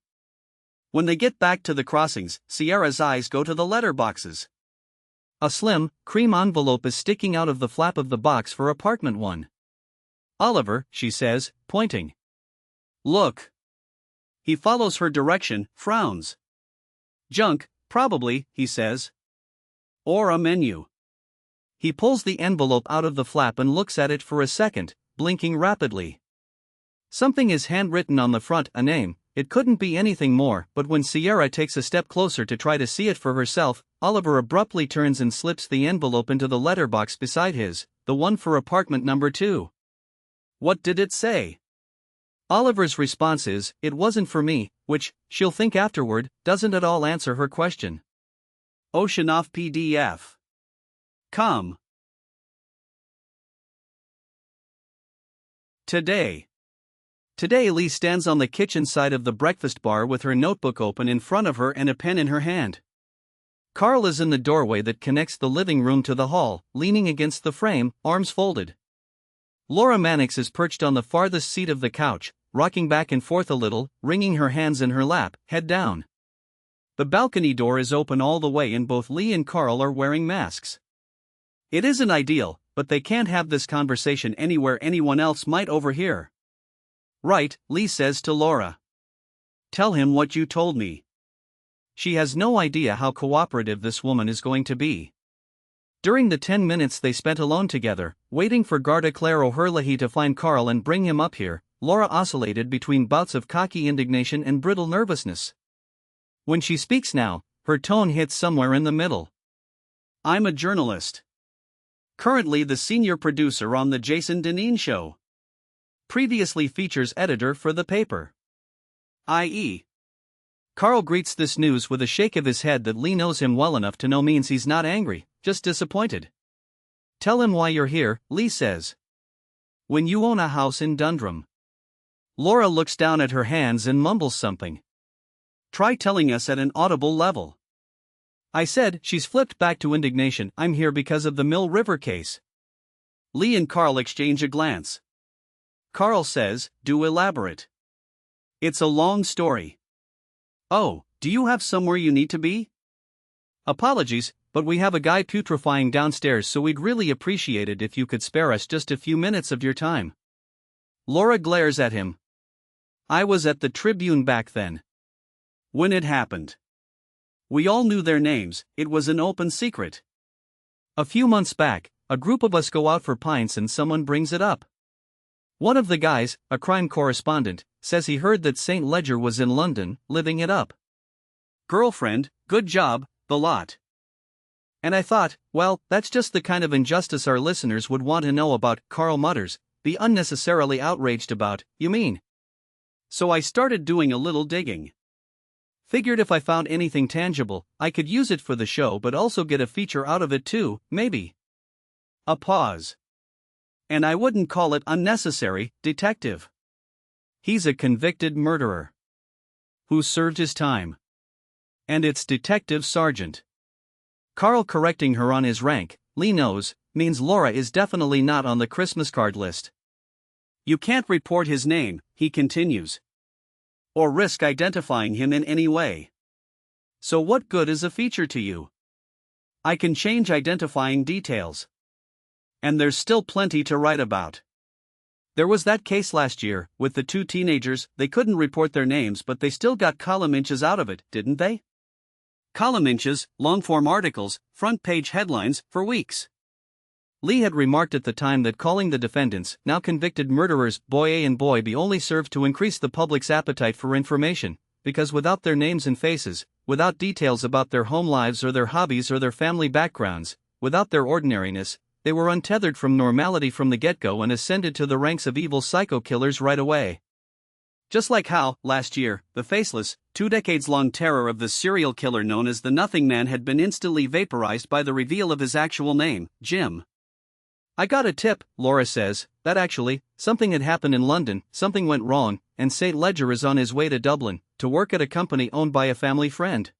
When they get back to the crossings, Sierra's eyes go to the letterboxes. A slim, cream envelope is sticking out of the flap of the box for apartment 1. Oliver, she says, pointing. Look. He follows her direction, frowns. Junk, probably, he says. Or a menu. He pulls the envelope out of the flap and looks at it for a second, blinking rapidly. Something is handwritten on the front, a name. It couldn't be anything more, but when Sierra takes a step closer to try to see it for herself, Oliver abruptly turns and slips the envelope into the letterbox beside his, the one for apartment number 2. What did it say? Oliver's response is, "It wasn't for me," which, she'll think afterward, doesn't at all answer her question. Oceanoff PDF. Come. Today, Lee stands on the kitchen side of the breakfast bar with her notebook open in front of her and a pen in her hand. Carl is in the doorway that connects the living room to the hall, leaning against the frame, arms folded. Laura Mannix is perched on the farthest seat of the couch, rocking back and forth a little, wringing her hands in her lap, head down. The balcony door is open all the way and both Lee and Carl are wearing masks. It isn't ideal, but they can't have this conversation anywhere anyone else might overhear. Right, Lee says to Laura. Tell him what you told me. She has no idea how cooperative this woman is going to be. During the 10 minutes they spent alone together, waiting for Garda Claire O'Herlihy to find Carl and bring him up here, Laura oscillated between bouts of cocky indignation and brittle nervousness. When she speaks now, her tone hits somewhere in the middle. I'm a journalist. Currently the senior producer on the Jason Deneen Show. Previously features editor for the paper. I.e. Carl greets this news with a shake of his head that Lee knows him well enough to know means he's not angry, just disappointed. Tell him why you're here, Lee says. When you own a house in Dundrum. Laura looks down at her hands and mumbles something. Try telling us at an audible level. I said, she's flipped back to indignation, I'm here because of the Mill River case. Lee and Carl exchange a glance. Carl says, do elaborate. It's a long story. Oh, do you have somewhere you need to be? Apologies, but we have a guy putrefying downstairs, so we'd really appreciate it if you could spare us just a few minutes of your time. Laura glares at him. I was at the Tribune back then. When it happened. We all knew their names, it was an open secret. A few months back, a group of us go out for pints and someone brings it up. One of the guys, a crime correspondent, says he heard that St. Ledger was in London, living it up. Girlfriend, good job, the lot. And I thought, well, that's just the kind of injustice our listeners would want to know about. Carl mutters, be unnecessarily outraged about, you mean? So I started doing a little digging. Figured if I found anything tangible, I could use it for the show but also get a feature out of it too, maybe. A pause. And I wouldn't call it unnecessary, detective. He's a convicted murderer. Who served his time. And it's Detective Sergeant. Carl correcting her on his rank, Lee knows, means Laura is definitely not on the Christmas card list. You can't report his name, he continues. Or risk identifying him in any way. So what good is a feature to you? I can change identifying details. And there's still plenty to write about. There was that case last year, with the 2 teenagers, they couldn't report their names but they still got column inches out of it, didn't they? Column inches, long-form articles, front-page headlines, for weeks. Lee had remarked at the time that calling the defendants, now convicted murderers, Boy A and Boy B only served to increase the public's appetite for information, because without their names and faces, without details about their home lives or their hobbies or their family backgrounds, without their ordinariness, they were untethered from normality from the get-go and ascended to the ranks of evil psycho-killers right away. Just like how, last year, the faceless, 2-decades-long terror of the serial killer known as the Nothing Man had been instantly vaporized by the reveal of his actual name, Jim. I got a tip, Laura says, that actually, something had happened in London, something went wrong, and St. Ledger is on his way to Dublin, to work at a company owned by a family friend.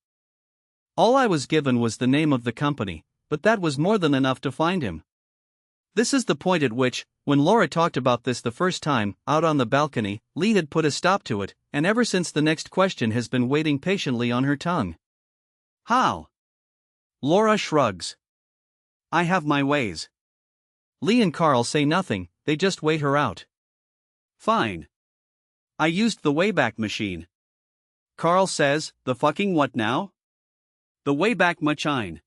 All I was given was the name of the company, but that was more than enough to find him. This is the point at which, when Laura talked about this the first time, out on the balcony, Lee had put a stop to it, and ever since the next question has been waiting patiently on her tongue. How? Laura shrugs. I have my ways. Lee and Carl say nothing, they just wait her out. Fine. I used the Wayback Machine. Carl says, the fucking what now? The Wayback Machine.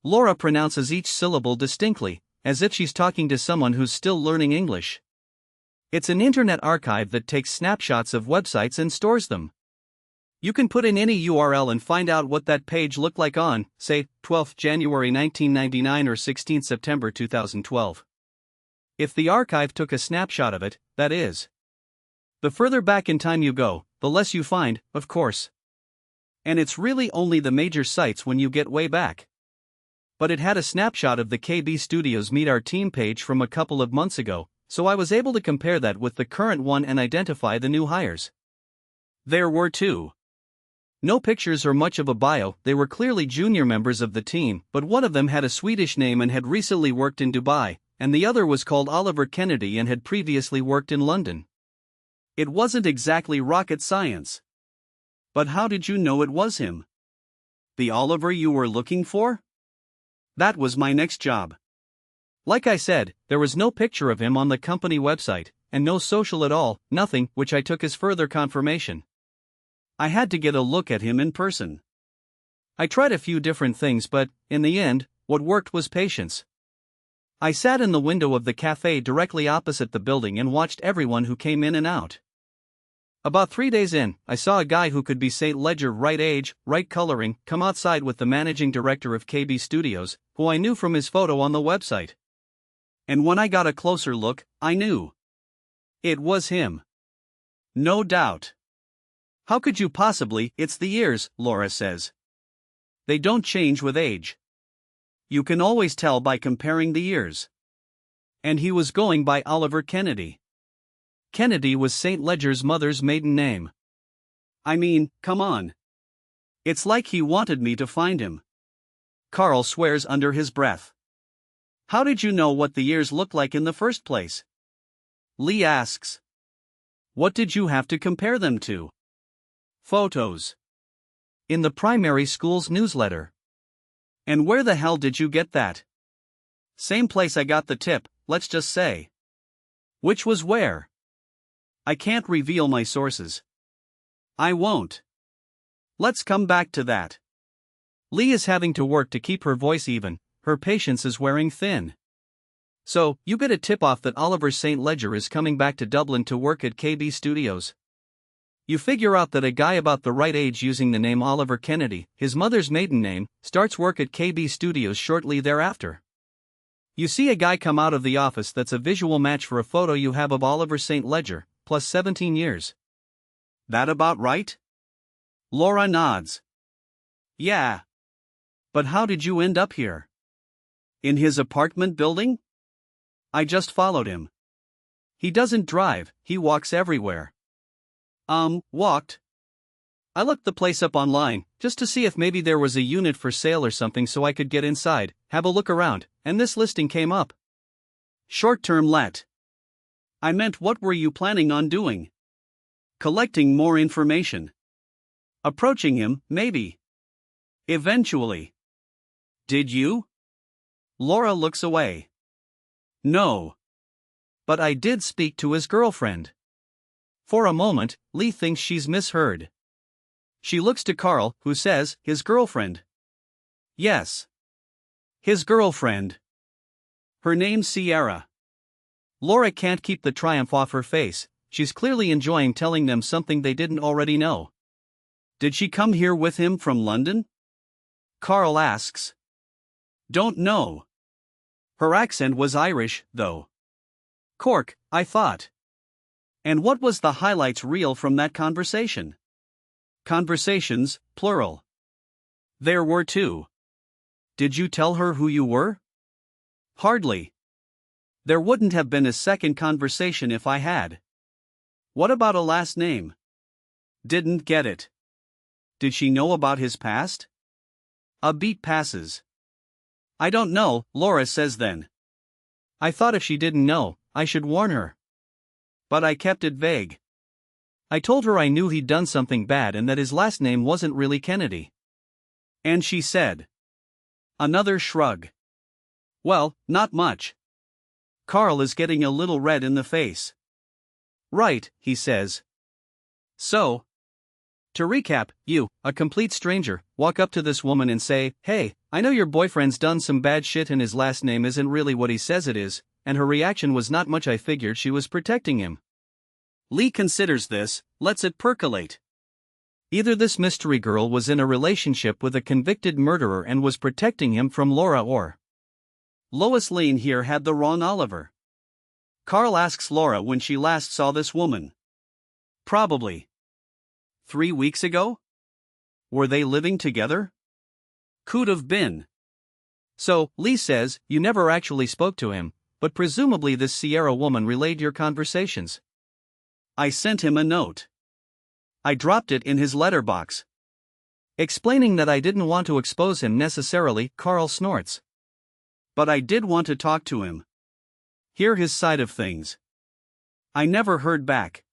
Laura pronounces each syllable distinctly, as if she's talking to someone who's still learning English. It's an internet archive that takes snapshots of websites and stores them. You can put in any URL and find out what that page looked like on, say, 12th January 1999 or 16th September 2012. If the archive took a snapshot of it, that is. The further back in time you go, the less you find, of course. And it's really only the major sites when you get way back. But it had a snapshot of the KB Studios Meet Our Team page from a couple of months ago, so I was able to compare that with the current one and identify the new hires. There were two. No pictures or much of a bio, they were clearly junior members of the team, but one of them had a Swedish name and had recently worked in Dubai, and the other was called Oliver Kennedy and had previously worked in London. It wasn't exactly rocket science. But how did you know it was him? The Oliver you were looking for? That was my next job. Like I said, there was no picture of him on the company website, and no social at all, nothing, which I took as further confirmation. I had to get a look at him in person. I tried a few different things, but, in the end, what worked was patience. I sat in the window of the cafe directly opposite the building and watched everyone who came in and out. About 3 days in, I saw a guy who could be St. Ledger, right age, right coloring, come outside with the managing director of KB Studios, who I knew from his photo on the website. And when I got a closer look, I knew. It was him. No doubt. How could you possibly? It's the years, Laura says. They don't change with age. You can always tell by comparing the years. And he was going by Oliver Kennedy. Kennedy was St. Ledger's mother's maiden name. I mean, come on. It's like he wanted me to find him. Carl swears under his breath. How did you know what the years looked like in the first place? Lee asks. What did you have to compare them to? Photos. In the primary school's newsletter. And where the hell did you get that? Same place I got the tip, let's just say. Which was where? I can't reveal my sources. I won't. Let's come back to that. Lee is having to work to keep her voice even, her patience is wearing thin. So, you get a tip-off that Oliver St. Ledger is coming back to Dublin to work at KB Studios. You figure out that a guy about the right age using the name Oliver Kennedy, his mother's maiden name, starts work at KB Studios shortly thereafter. You see a guy come out of the office that's a visual match for a photo you have of Oliver St. Ledger, plus 17 years. That about right? Laura nods. Yeah. But how did you end up here? In his apartment building? I just followed him. He doesn't drive, he walks everywhere. Walked. I looked the place up online, just to see if maybe there was a unit for sale or something so I could get inside, have a look around, and this listing came up. Short-term let. I meant, what were you planning on doing? Collecting more information. Approaching him, maybe. Eventually. Did you? Laura looks away. No. But I did speak to his girlfriend. For a moment, Lee thinks she's misheard. She looks to Carl, who says, his girlfriend. Yes. His girlfriend. Her name's Sierra. Laura can't keep the triumph off her face, she's clearly enjoying telling them something they didn't already know. Did she come here with him from London? Carl asks. Don't know. Her accent was Irish, though. Cork, I thought. And what was the highlights reel from that conversation? Conversations, plural. There were two. Did you tell her who you were? Hardly. There wouldn't have been a second conversation if I had. What about a last name? Didn't get it. Did she know about his past? A beat passes. I don't know, Laura says then. I thought if she didn't know, I should warn her. But I kept it vague. I told her I knew he'd done something bad and that his last name wasn't really Kennedy. And she said. Another shrug. Well, not much. Carl is getting a little red in the face. Right, he says. So, to recap, you, a complete stranger, walk up to this woman and say, "Hey, I know your boyfriend's done some bad shit and his last name isn't really what he says it is," and her reaction was not much. I figured she was protecting him. Lee considers this, lets it percolate. Either this mystery girl was in a relationship with a convicted murderer and was protecting him from Laura, or Lois Lane here had the wrong Oliver. Carl asks Laura when she last saw this woman. Probably 3 weeks ago? Were they living together? Could have been. So, Lee says, you never actually spoke to him, but presumably this Sierra woman relayed your conversations. I sent him a note. I dropped it in his letterbox. Explaining that I didn't want to expose him necessarily, Carl snorts. But I did want to talk to him. Hear his side of things. I never heard back.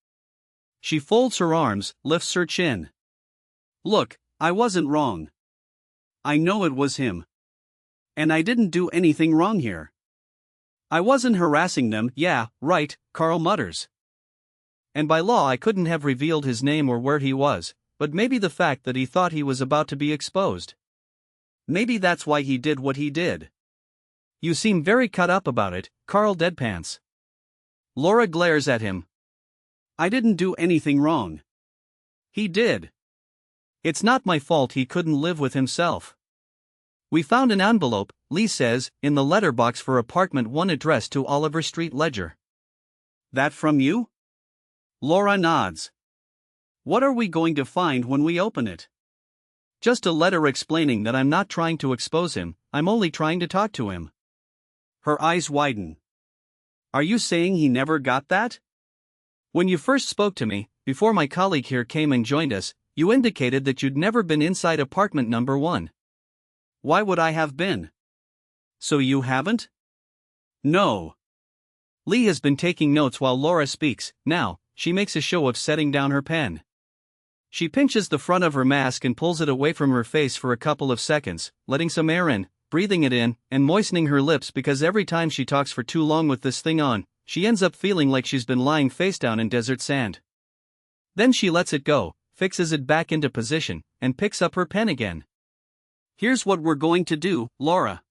She folds her arms, lifts her chin. Look, I wasn't wrong. I know it was him. And I didn't do anything wrong here. I wasn't harassing them. Yeah, right, Carl mutters. And by law I couldn't have revealed his name or where he was, but maybe the fact that he thought he was about to be exposed. Maybe that's why he did what he did. You seem very cut up about it, Carl deadpans. Laura glares at him. I didn't do anything wrong. He did. It's not my fault he couldn't live with himself. We found an envelope, Lee says, in the letterbox for apartment 1 addressed to Oliver Street Ledger. That from you? Laura nods. What are we going to find when we open it? Just a letter explaining that I'm not trying to expose him, I'm only trying to talk to him. Her eyes widen. Are you saying he never got that? When you first spoke to me, before my colleague here came and joined us, you indicated that you'd never been inside apartment number 1. Why would I have been? So you haven't? No. Lee has been taking notes while Laura speaks. Now, she makes a show of setting down her pen. She pinches the front of her mask and pulls it away from her face for a couple of seconds, letting some air in, breathing it in, and moistening her lips because every time she talks for too long with this thing on, she ends up feeling like she's been lying face down in desert sand. Then she lets it go, fixes it back into position, and picks up her pen again. Here's what we're going to do, Laura.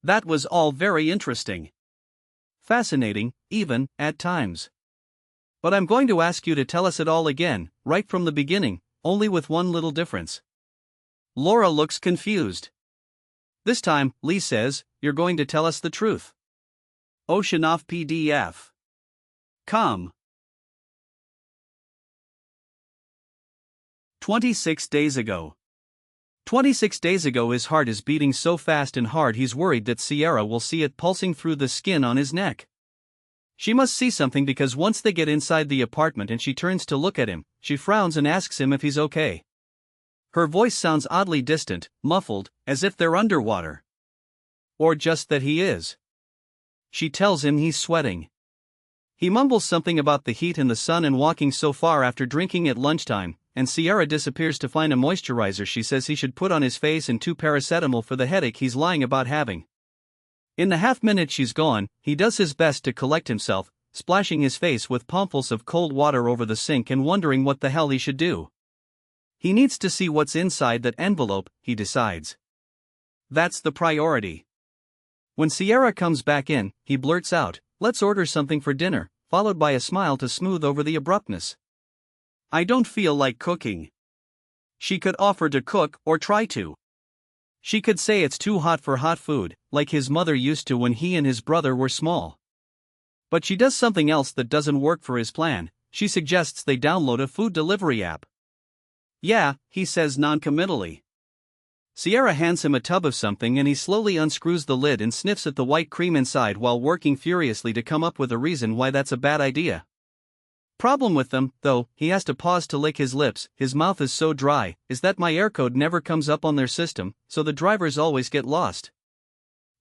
That was all very interesting. Fascinating, even, at times. But I'm going to ask you to tell us it all again, right from the beginning, only with one little difference. Laura looks confused. This time, Lee says, you're going to tell us the truth. Oceanoff PDF. Com. 26 days ago. 26 days ago his heart is beating so fast and hard he's worried that Sierra will see it pulsing through the skin on his neck. She must see something because once they get inside the apartment and she turns to look at him, she frowns and asks him if he's okay. Her voice sounds oddly distant, muffled, as if they're underwater. Or just that he is. She tells him he's sweating. He mumbles something about the heat and the sun and walking so far after drinking at lunchtime, and Sierra disappears to find a moisturizer she says he should put on his face and 2 paracetamol for the headache he's lying about having. In the half-minute she's gone, he does his best to collect himself, splashing his face with palmfuls of cold water over the sink and wondering what the hell he should do. He needs to see what's inside that envelope, he decides. That's the priority. When Sierra comes back in, he blurts out, "Let's order something for dinner," followed by a smile to smooth over the abruptness. I don't feel like cooking. She could offer to cook or try to. She could say it's too hot for hot food, like his mother used to when he and his brother were small. But she does something else that doesn't work for his plan. She suggests they download a food delivery app. Yeah, he says noncommittally. Sierra hands him a tub of something and he slowly unscrews the lid and sniffs at the white cream inside while working furiously to come up with a reason why that's a bad idea. Problem with them, though, he has to pause to lick his lips, his mouth is so dry, is that my air code never comes up on their system, so the drivers always get lost.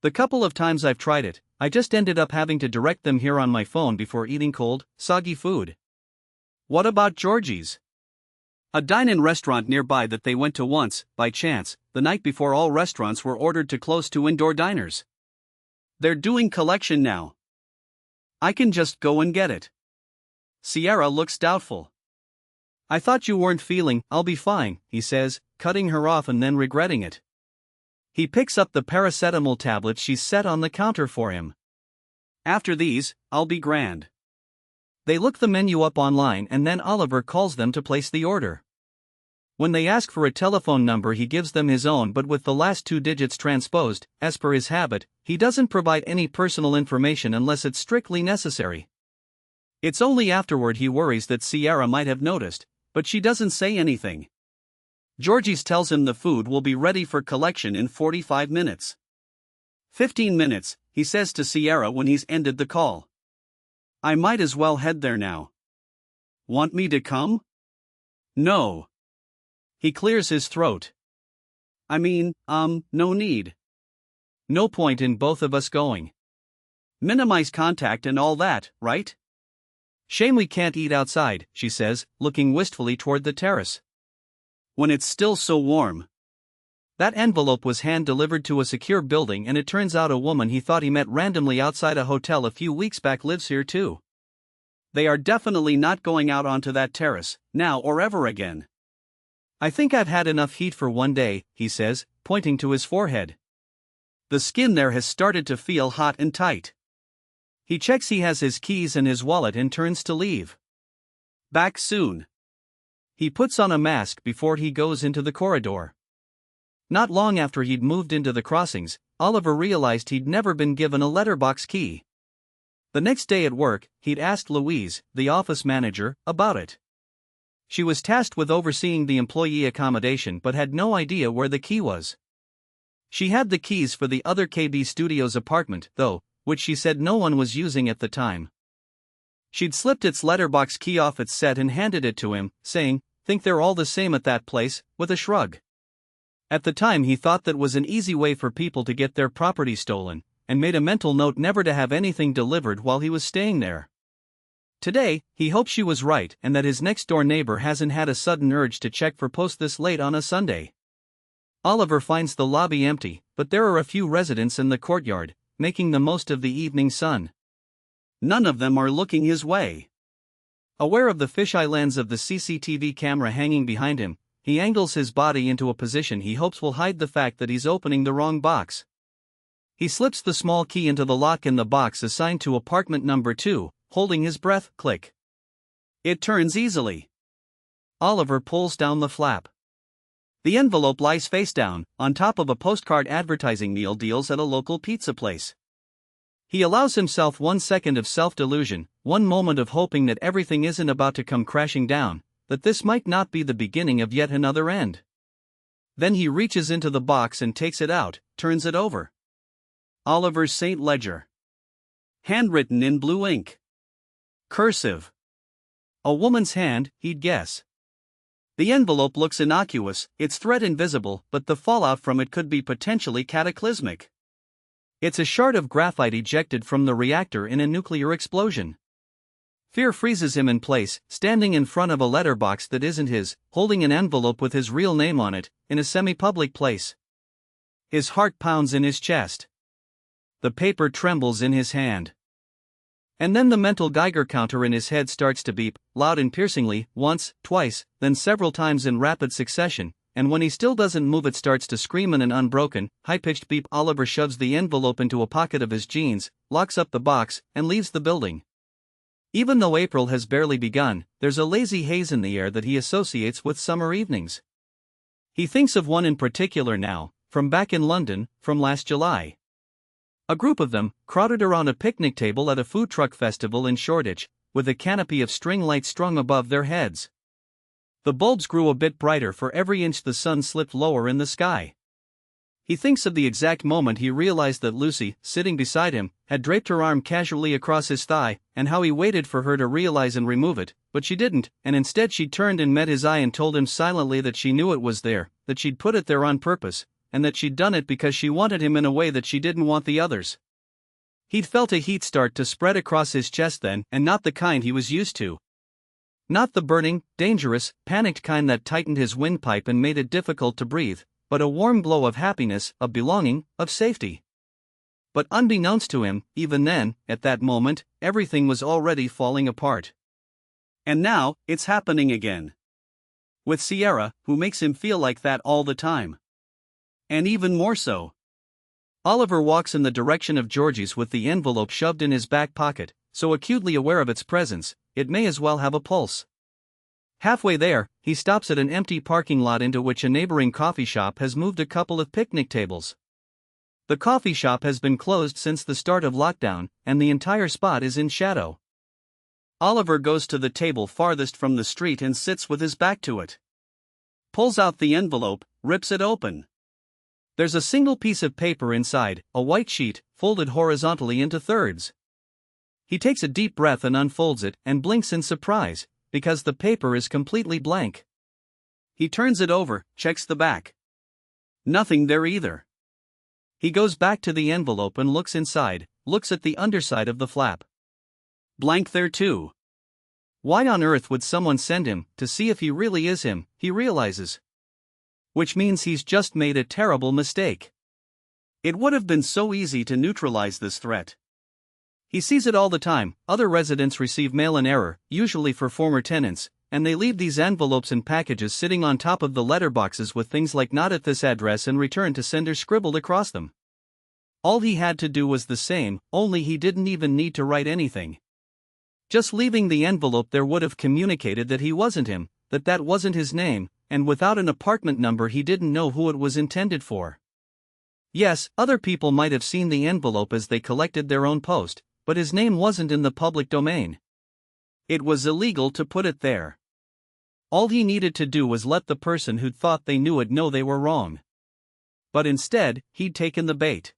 The couple of times I've tried it, I just ended up having to direct them here on my phone before eating cold, soggy food. What about Georgie's? A dine-in restaurant nearby that they went to once, by chance, the night before all restaurants were ordered to close to indoor diners. They're doing collection now. I can just go and get it. Sierra looks doubtful. I thought you weren't feeling, I'll be fine, he says, cutting her off and then regretting it. He picks up the paracetamol tablets she's set on the counter for him. After these, I'll be grand. They look the menu up online and then Oliver calls them to place the order. When they ask for a telephone number, he gives them his own, but with the last two digits transposed. As per his habit, he doesn't provide any personal information unless it's strictly necessary. It's only afterward he worries that Sierra might have noticed, but she doesn't say anything. Georgie's tells him the food will be ready for collection in 45 minutes. 15 minutes, he says to Sierra when he's ended the call. I might as well head there now. Want me to come? No. He clears his throat. I mean, no need. No point in both of us going. Minimize contact and all that, right? Shame we can't eat outside, she says, looking wistfully toward the terrace. When it's still so warm. That envelope was hand-delivered to a secure building, and it turns out a woman he thought he met randomly outside a hotel a few weeks back lives here too. They are definitely not going out onto that terrace, now or ever again. I think I've had enough heat for one day, he says, pointing to his forehead. The skin there has started to feel hot and tight. He checks he has his keys and his wallet and turns to leave. Back soon. He puts on a mask before he goes into the corridor. Not long after he'd moved into the crossings, Oliver realized he'd never been given a letterbox key. The next day at work, he'd asked Louise, the office manager, about it. She was tasked with overseeing the employee accommodation but had no idea where the key was. She had the keys for the other KB Studios apartment, though, which she said no one was using at the time. She'd slipped its letterbox key off its set and handed it to him, saying, "Think they're all the same at that place," with a shrug. At the time he thought that was an easy way for people to get their property stolen, and made a mental note never to have anything delivered while he was staying there. Today, he hopes she was right and that his next-door neighbor hasn't had a sudden urge to check for post this late on a Sunday. Oliver finds the lobby empty, but there are a few residents in the courtyard, making the most of the evening sun. None of them are looking his way. Aware of the fisheye lens of the CCTV camera hanging behind him, he angles his body into a position he hopes will hide the fact that he's opening the wrong box. He slips the small key into the lock in the box assigned to apartment number 2, holding his breath. Click. It turns easily. Oliver pulls down the flap. The envelope lies face down, on top of a postcard advertising meal deals at a local pizza place. He allows himself 1 second of self-delusion, one moment of hoping that everything isn't about to come crashing down, that this might not be the beginning of yet another end. Then he reaches into the box and takes it out, turns it over. Oliver's St. Ledger. Handwritten in blue ink. Cursive. A woman's hand, he'd guess. The envelope looks innocuous, its thread invisible, but the fallout from it could be potentially cataclysmic. It's a shard of graphite ejected from the reactor in a nuclear explosion. Fear freezes him in place, standing in front of a letterbox that isn't his, holding an envelope with his real name on it, in a semi-public place. His heart pounds in his chest. The paper trembles in his hand. And then the mental Geiger counter in his head starts to beep, loud and piercingly, once, twice, then several times in rapid succession, and when he still doesn't move it starts to scream in an unbroken, high-pitched beep. Oliver shoves the envelope into a pocket of his jeans, locks up the box, and leaves the building. Even though April has barely begun, there's a lazy haze in the air that he associates with summer evenings. He thinks of one in particular now, from back in London, from last July. A group of them, crowded around a picnic table at a food truck festival in Shoreditch, with a canopy of string lights strung above their heads. The bulbs grew a bit brighter for every inch the sun slipped lower in the sky. He thinks of the exact moment he realized that Lucy, sitting beside him, had draped her arm casually across his thigh, and how he waited for her to realize and remove it, but she didn't, and instead she turned and met his eye and told him silently that she knew it was there, that she'd put it there on purpose, and that she'd done it because she wanted him in a way that she didn't want the others. He'd felt a heat start to spread across his chest then, and not the kind he was used to. Not the burning, dangerous, panicked kind that tightened his windpipe and made it difficult to breathe, but a warm glow of happiness, of belonging, of safety. But unbeknownst to him, even then, at that moment, everything was already falling apart. And now, it's happening again. With Sierra, who makes him feel like that all the time. And even more so. Oliver walks in the direction of Georgie's with the envelope shoved in his back pocket, so acutely aware of its presence, it may as well have a pulse. Halfway there, he stops at an empty parking lot into which a neighboring coffee shop has moved a couple of picnic tables. The coffee shop has been closed since the start of lockdown, and the entire spot is in shadow. Oliver goes to the table farthest from the street and sits with his back to it. Pulls out the envelope, rips it open. There's a single piece of paper inside, a white sheet, folded horizontally into thirds. He takes a deep breath and unfolds it, and blinks in surprise, because the paper is completely blank. He turns it over, checks the back. Nothing there either. He goes back to the envelope and looks inside, looks at the underside of the flap. Blank there too. Why on earth would someone send him, to see if he really is him, he realizes. Which means he's just made a terrible mistake. It would have been so easy to neutralize this threat. He sees it all the time. Other residents receive mail in error, usually for former tenants, and they leave these envelopes and packages sitting on top of the letterboxes with things like "not at this address" and "return to sender" scribbled across them. All he had to do was the same, only he didn't even need to write anything. Just leaving the envelope there would have communicated that he wasn't him, that wasn't his name, and without an apartment number he didn't know who it was intended for. Yes, other people might have seen the envelope as they collected their own post, but his name wasn't in the public domain. It was illegal to put it there. All he needed to do was let the person who'd thought they knew it know they were wrong. But instead, he'd taken the bait.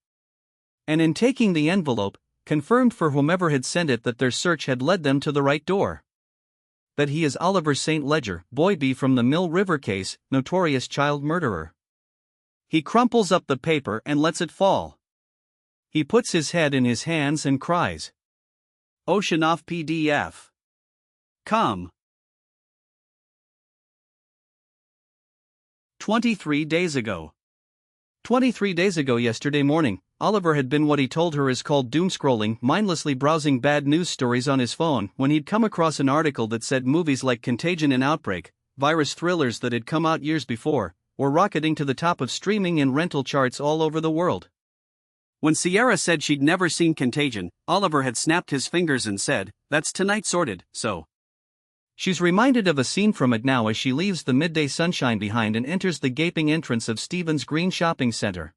And in taking the envelope, confirmed for whomever had sent it that their search had led them to the right door. That he is Oliver St. Ledger, Boy B from the Mill River case, notorious child murderer. He crumples up the paper and lets it fall. He puts his head in his hands and cries. Ocean off PDF. Come. 23 days ago. 23 days ago yesterday morning, Oliver had been what he told her is called doom-scrolling, mindlessly browsing bad news stories on his phone when he'd come across an article that said movies like Contagion and Outbreak, virus thrillers that had come out years before, were rocketing to the top of streaming and rental charts all over the world. When Sierra said she'd never seen Contagion, Oliver had snapped his fingers and said, "That's tonight sorted, so." She's reminded of a scene from it now as she leaves the midday sunshine behind and enters the gaping entrance of Stevens Green Shopping Center.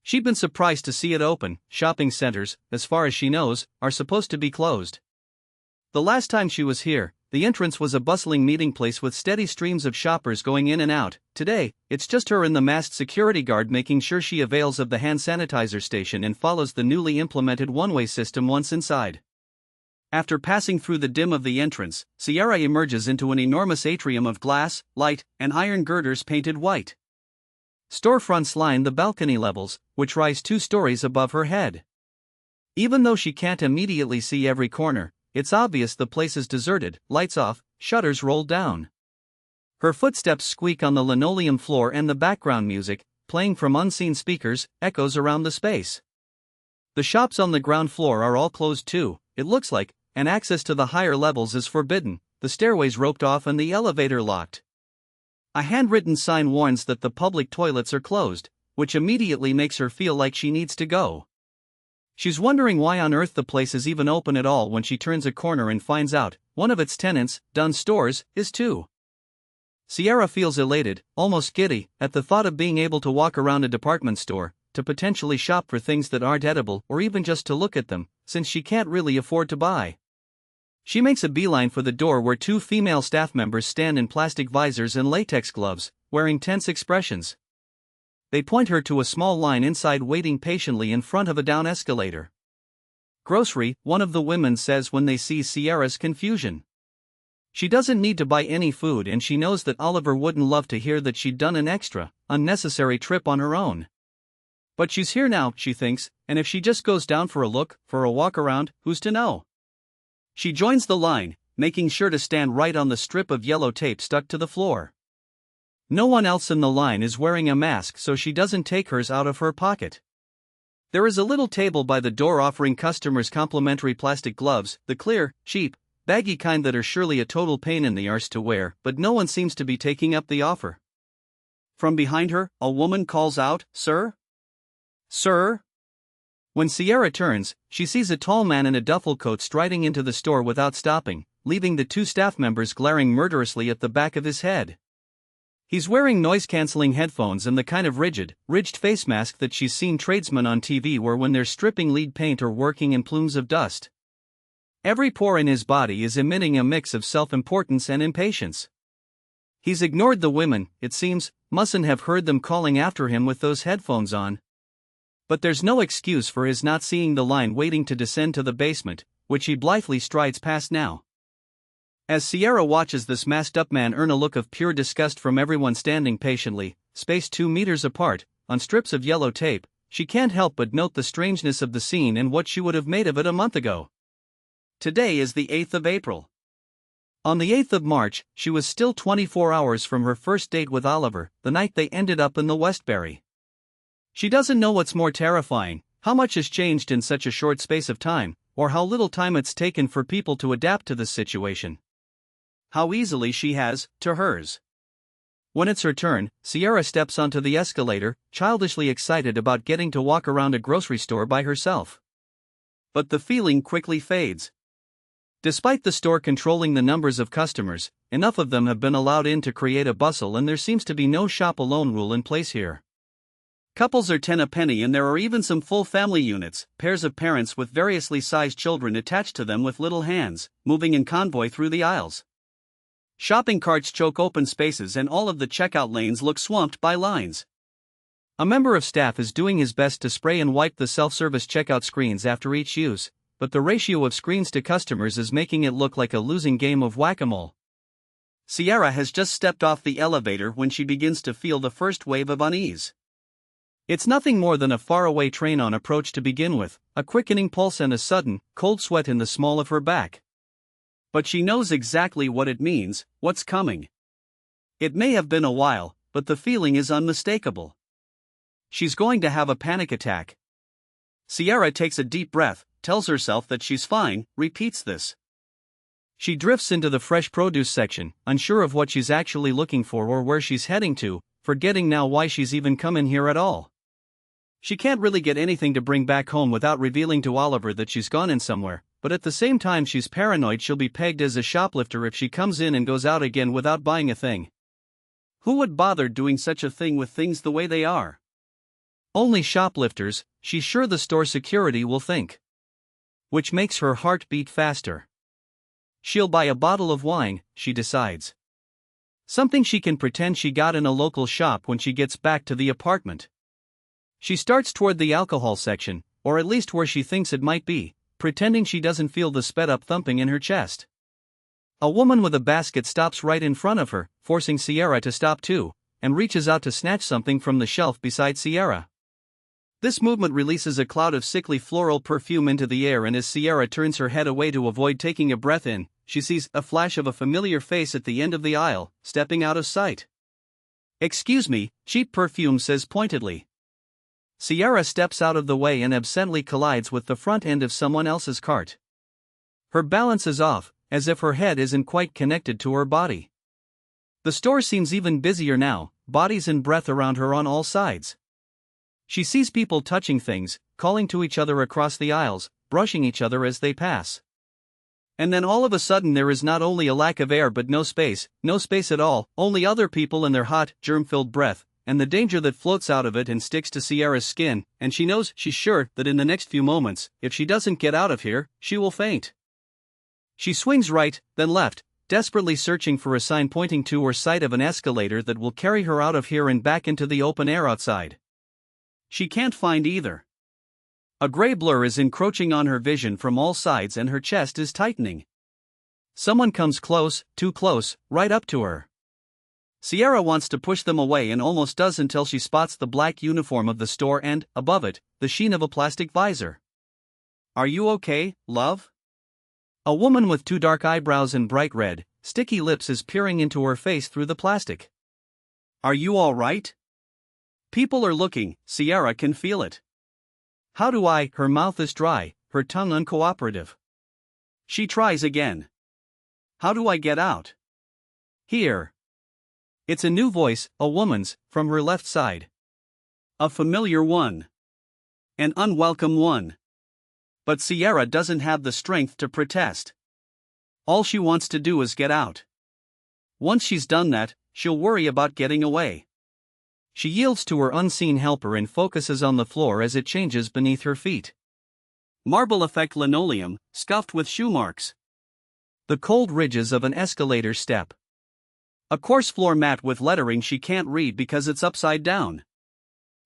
She'd been surprised to see it open. Shopping centers, as far as she knows, are supposed to be closed. The last time she was here, the entrance was a bustling meeting place with steady streams of shoppers going in and out. Today, it's just her and the masked security guard making sure she avails of the hand sanitizer station and follows the newly implemented one-way system once inside. After passing through the dim of the entrance, Sierra emerges into an enormous atrium of glass, light, and iron girders painted white. Storefronts line the balcony levels, which rise 2 stories above her head. Even though she can't immediately see every corner, it's obvious the place is deserted, lights off, shutters rolled down. Her footsteps squeak on the linoleum floor and the background music, playing from unseen speakers, echoes around the space. The shops on the ground floor are all closed too, it looks like, and access to the higher levels is forbidden, the stairways roped off and the elevator locked. A handwritten sign warns that the public toilets are closed, which immediately makes her feel like she needs to go. She's wondering why on earth the place is even open at all when she turns a corner and finds out one of its tenants, Dunn Stores, is too. Sierra feels elated, almost giddy, at the thought of being able to walk around a department store, to potentially shop for things that aren't edible or even just to look at them, since she can't really afford to buy. She makes a beeline for the door where 2 female staff members stand in plastic visors and latex gloves, wearing tense expressions. They point her to a small line inside waiting patiently in front of a down escalator. Grocery, one of the women says when they see Sierra's confusion. She doesn't need to buy any food and she knows that Oliver wouldn't love to hear that she'd done an extra, unnecessary trip on her own. But she's here now, she thinks, and if she just goes down for a look, for a walk around, who's to know? She joins the line, making sure to stand right on the strip of yellow tape stuck to the floor. No one else in the line is wearing a mask, so she doesn't take hers out of her pocket. There is a little table by the door offering customers complimentary plastic gloves, the clear, cheap, baggy kind that are surely a total pain in the arse to wear, but no one seems to be taking up the offer. From behind her, a woman calls out, "Sir? Sir?" When Sierra turns, she sees a tall man in a duffel coat striding into the store without stopping, leaving the two staff members glaring murderously at the back of his head. He's wearing noise-canceling headphones and the kind of ridged face mask that she's seen tradesmen on TV wear when they're stripping lead paint or working in plumes of dust. Every pore in his body is emitting a mix of self-importance and impatience. He's ignored the women, it seems, mustn't have heard them calling after him with those headphones on. But there's no excuse for his not seeing the line waiting to descend to the basement, which he blithely strides past now. As Sierra watches this masked-up man earn a look of pure disgust from everyone standing patiently, spaced 2 meters apart, on strips of yellow tape, she can't help but note the strangeness of the scene and what she would have made of it a month ago. Today is the 8th of April. On the 8th of March, she was still 24 hours from her first date with Oliver, the night they ended up in the Westbury. She doesn't know what's more terrifying, how much has changed in such a short space of time, or how little time it's taken for people to adapt to this situation. How easily she has, to hers. When it's her turn, Sierra steps onto the escalator, childishly excited about getting to walk around a grocery store by herself. But the feeling quickly fades. Despite the store controlling the numbers of customers, enough of them have been allowed in to create a bustle and there seems to be no shop alone rule in place here. Couples are 10 a penny and there are even some full family units, pairs of parents with variously sized children attached to them with little hands, moving in convoy through the aisles. Shopping carts choke open spaces and all of the checkout lanes look swamped by lines. A member of staff is doing his best to spray and wipe the self-service checkout screens after each use, but the ratio of screens to customers is making it look like a losing game of whack-a-mole. Sierra has just stepped off the elevator when she begins to feel the first wave of unease. It's nothing more than a faraway train on approach to begin with, a quickening pulse and a sudden, cold sweat in the small of her back. But she knows exactly what it means, what's coming. It may have been a while, but the feeling is unmistakable. She's going to have a panic attack. Sierra takes a deep breath, tells herself that she's fine, repeats this. She drifts into the fresh produce section, unsure of what she's actually looking for or where she's heading to, forgetting now why she's even come in here at all. She can't really get anything to bring back home without revealing to Oliver that she's gone in somewhere, but at the same time she's paranoid she'll be pegged as a shoplifter if she comes in and goes out again without buying a thing. Who would bother doing such a thing with things the way they are? Only shoplifters, she's sure the store security will think. Which makes her heart beat faster. She'll buy a bottle of wine, she decides. Something she can pretend she got in a local shop when she gets back to the apartment. She starts toward the alcohol section, or at least where she thinks it might be, pretending she doesn't feel the sped-up thumping in her chest. A woman with a basket stops right in front of her, forcing Sierra to stop too, and reaches out to snatch something from the shelf beside Sierra. This movement releases a cloud of sickly floral perfume into the air, and as Sierra turns her head away to avoid taking a breath in, she sees a flash of a familiar face at the end of the aisle, stepping out of sight. "Excuse me," cheap perfume says pointedly. Sierra steps out of the way and absently collides with the front end of someone else's cart. Her balance is off, as if her head isn't quite connected to her body. The store seems even busier now, bodies and breath around her on all sides. She sees people touching things, calling to each other across the aisles, brushing each other as they pass. And then all of a sudden there is not only a lack of air but no space at all, only other people and their hot, germ-filled breath, and the danger that floats out of it and sticks to Sierra's skin, and she's sure that in the next few moments, if she doesn't get out of here, she will faint. She swings right, then left, desperately searching for a sign pointing to or sight of an escalator that will carry her out of here and back into the open air outside. She can't find either. A gray blur is encroaching on her vision from all sides and her chest is tightening. Someone comes close, too close, right up to her. Sierra wants to push them away and almost does until she spots the black uniform of the store and, above it, the sheen of a plastic visor. "Are you okay, love?" A woman with two dark eyebrows and bright red, sticky lips is peering into her face through the plastic. "Are you all right?" People are looking, Sierra can feel it. How do I? Her mouth is dry, her tongue uncooperative. She tries again. How do I get out? Here. It's a new voice, a woman's, from her left side. A familiar one. An unwelcome one. But Sierra doesn't have the strength to protest. All she wants to do is get out. Once she's done that, she'll worry about getting away. She yields to her unseen helper and focuses on the floor as it changes beneath her feet. Marble effect linoleum, scuffed with shoe marks. The cold ridges of an escalator step. A coarse floor mat with lettering she can't read because it's upside down.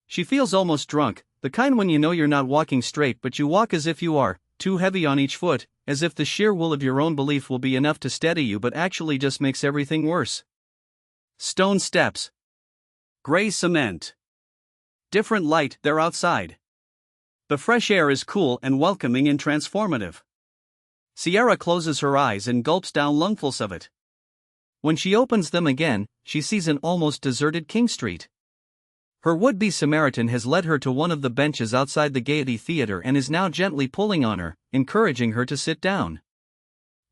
She feels almost drunk, the kind when you know you're not walking straight but you walk as if you are, too heavy on each foot, as if the sheer will of your own belief will be enough to steady you but actually just makes everything worse. Stone steps. Gray cement. Different light, they're outside. The fresh air is cool and welcoming and transformative. Sierra closes her eyes and gulps down lungfuls of it. When she opens them again, she sees an almost deserted King Street. Her would-be Samaritan has led her to one of the benches outside the Gaiety Theater and is now gently pulling on her, encouraging her to sit down.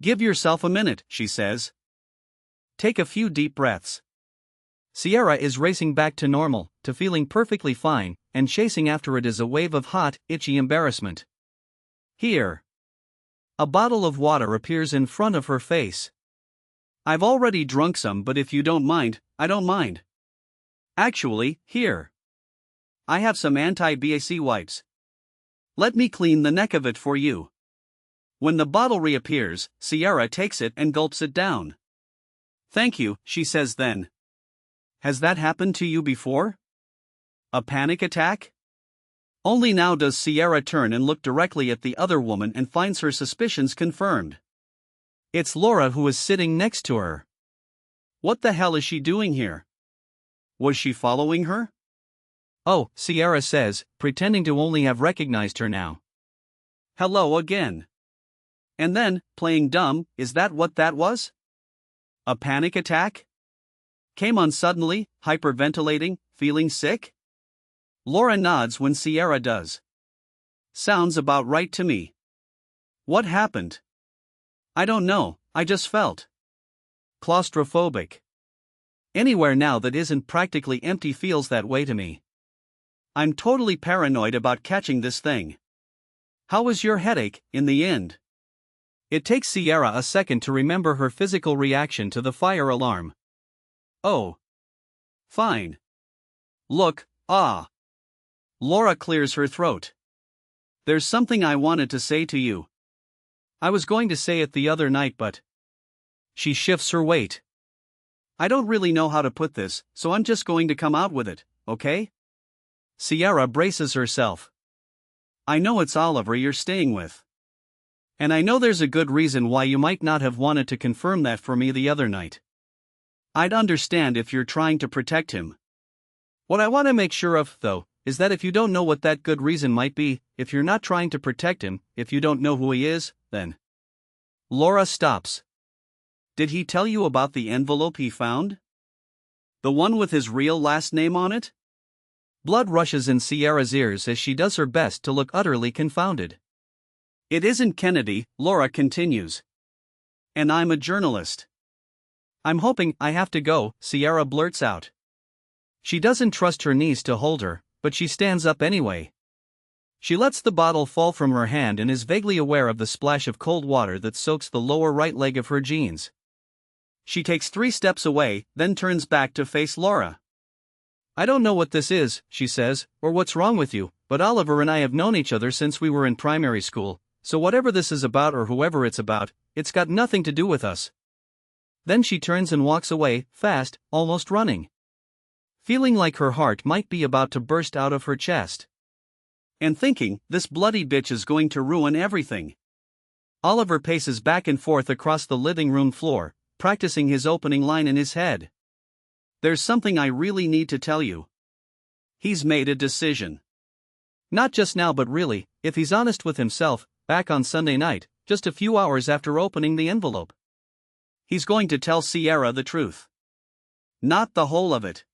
"Give yourself a minute," she says. "Take a few deep breaths." Sierra is racing back to normal, to feeling perfectly fine, and chasing after it is a wave of hot, itchy embarrassment. Here. A bottle of water appears in front of her face. "I've already drunk some, but if you don't mind, I don't mind. Actually, here. I have some anti-BAC wipes. Let me clean the neck of it for you." When the bottle reappears, Sierra takes it and gulps it down. "Thank you," she says then. Has that happened to you before? A panic attack? Only now does Sierra turn and look directly at the other woman and finds her suspicions confirmed. It's Laura who is sitting next to her. What the hell is she doing here? Was she following her? Oh, Sierra says, pretending to only have recognized her now. Hello again. And then, playing dumb, is that what that was? A panic attack? Came on suddenly, hyperventilating, feeling sick? Laura nods when Sierra does. Sounds about right to me. What happened? I don't know, I just felt claustrophobic. Anywhere now that isn't practically empty feels that way to me. I'm totally paranoid about catching this thing. How was your headache, in the end? It takes Sierra a second to remember her physical reaction to the fire alarm. Oh. Fine. Look, Laura clears her throat. There's something I wanted to say to you. I was going to say it the other night but... She shifts her weight. I don't really know how to put this, so I'm just going to come out with it, okay? Sierra braces herself. I know it's Oliver you're staying with. And I know there's a good reason why you might not have wanted to confirm that for me the other night. I'd understand if you're trying to protect him. What I want to make sure of, though, is that if you don't know what that good reason might be, if you're not trying to protect him, if you don't know who he is, then... Laura stops. Did he tell you about the envelope he found? The one with his real last name on it? Blood rushes in Sierra's ears as she does her best to look utterly confounded. It isn't Kennedy, Laura continues. And I'm a journalist. I'm hoping I have to go, Sierra blurts out. She doesn't trust her niece to hold her, but she stands up anyway. She lets the bottle fall from her hand and is vaguely aware of the splash of cold water that soaks the lower right leg of her jeans. She takes 3 steps away, then turns back to face Laura. I don't know what this is, she says, or what's wrong with you, but Oliver and I have known each other since we were in primary school, so whatever this is about or whoever it's about, it's got nothing to do with us. Then she turns and walks away, fast, almost running. Feeling like her heart might be about to burst out of her chest. And thinking, this bloody bitch is going to ruin everything. Oliver paces back and forth across the living room floor, practicing his opening line in his head. There's something I really need to tell you. He's made a decision. Not just now, but really, if he's honest with himself, back on Sunday night, just a few hours after opening the envelope. He's going to tell Sierra the truth. Not the whole of it,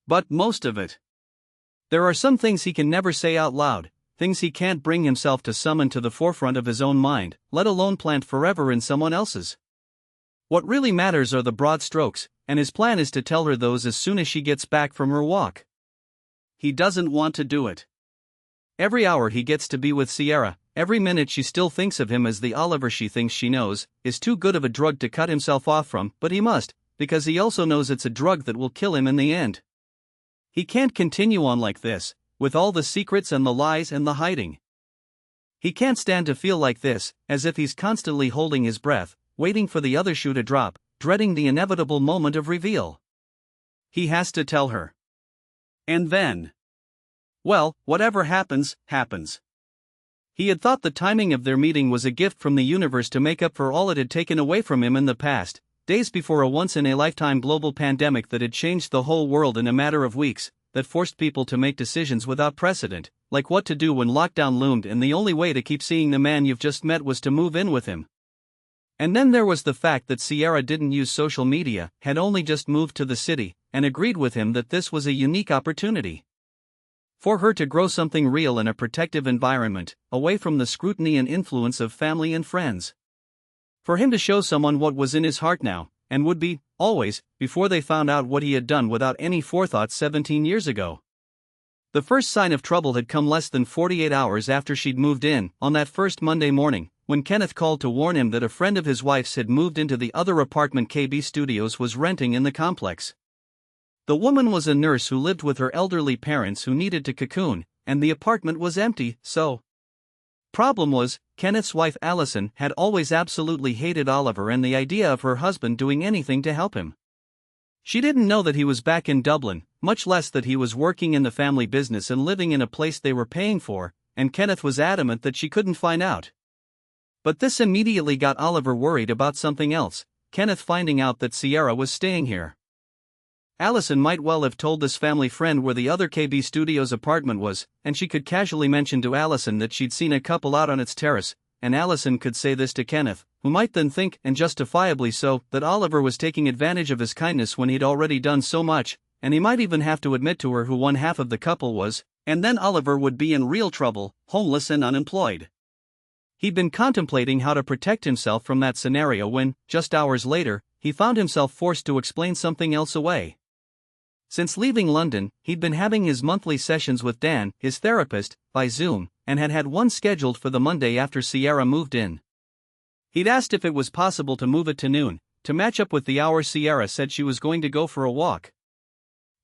but most of it. There are some things he can never say out loud, things he can't bring himself to summon to the forefront of his own mind, let alone plant forever in someone else's. What really matters are the broad strokes, and his plan is to tell her those as soon as she gets back from her walk. He doesn't want to do it. Every hour he gets to be with Sierra, every minute she still thinks of him as the Oliver she thinks she knows, is too good of a drug to cut himself off from, but he must, because he also knows it's a drug that will kill him in the end. He can't continue on like this, with all the secrets and the lies and the hiding. He can't stand to feel like this, as if he's constantly holding his breath, waiting for the other shoe to drop, dreading the inevitable moment of reveal. He has to tell her. And then, well, whatever happens, happens. He had thought the timing of their meeting was a gift from the universe to make up for all it had taken away from him in the past, days before a once-in-a-lifetime global pandemic that had changed the whole world in a matter of weeks, that forced people to make decisions without precedent, like what to do when lockdown loomed and the only way to keep seeing the man you've just met was to move in with him. And then there was the fact that Sierra didn't use social media, had only just moved to the city, and agreed with him that this was a unique opportunity for her to grow something real in a protective environment, away from the scrutiny and influence of family and friends. For him to show someone what was in his heart now, and would be, always, before they found out what he had done without any forethought 17 years ago. The first sign of trouble had come less than 48 hours after she'd moved in, on that first Monday morning, when Kenneth called to warn him that a friend of his wife's had moved into the other apartment KB Studios was renting in the complex. The woman was a nurse who lived with her elderly parents who needed to cocoon, and the apartment was empty, so. Problem was, Kenneth's wife Allison had always absolutely hated Oliver and the idea of her husband doing anything to help him. She didn't know that he was back in Dublin, much less that he was working in the family business and living in a place they were paying for, and Kenneth was adamant that she couldn't find out. But this immediately got Oliver worried about something else, Kenneth finding out that Sierra was staying here. Allison might well have told this family friend where the other KB Studios apartment was, and she could casually mention to Allison that she'd seen a couple out on its terrace, and Allison could say this to Kenneth, who might then think, and justifiably so, that Oliver was taking advantage of his kindness when he'd already done so much, and he might even have to admit to her who one half of the couple was, and then Oliver would be in real trouble, homeless and unemployed. He'd been contemplating how to protect himself from that scenario when, just hours later, he found himself forced to explain something else away. Since leaving London, he'd been having his monthly sessions with Dan, his therapist, by Zoom, and had had one scheduled for the Monday after Sierra moved in. He'd asked if it was possible to move it to noon, to match up with the hour Sierra said she was going to go for a walk.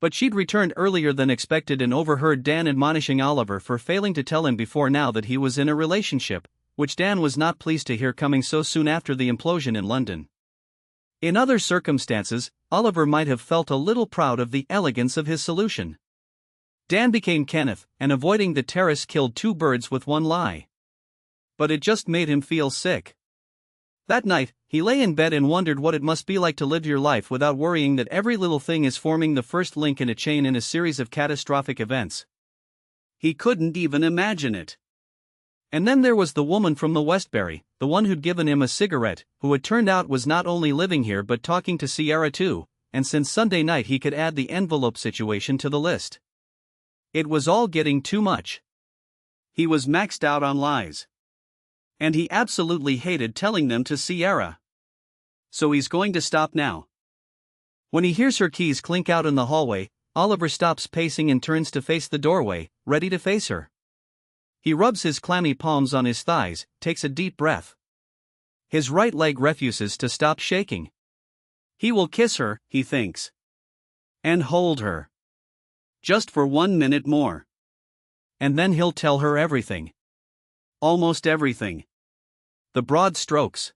But she'd returned earlier than expected and overheard Dan admonishing Oliver for failing to tell him before now that he was in a relationship, which Dan was not pleased to hear coming so soon after the implosion in London. In other circumstances, Oliver might have felt a little proud of the elegance of his solution. Dan became Kenneth, and avoiding the terrace killed two birds with one lie. But it just made him feel sick. That night, he lay in bed and wondered what it must be like to live your life without worrying that every little thing is forming the first link in a chain in a series of catastrophic events. He couldn't even imagine it. And then there was the woman from the Westbury, the one who'd given him a cigarette, who it turned out was not only living here but talking to Sierra too, and since Sunday night he could add the envelope situation to the list. It was all getting too much. He was maxed out on lies. And he absolutely hated telling them to Sierra. So he's going to stop now. When he hears her keys clink out in the hallway, Oliver stops pacing and turns to face the doorway, ready to face her. He rubs his clammy palms on his thighs, takes a deep breath. His right leg refuses to stop shaking. He will kiss her, he thinks. And hold her. Just for 1 minute more. And then he'll tell her everything. Almost everything. The broad strokes.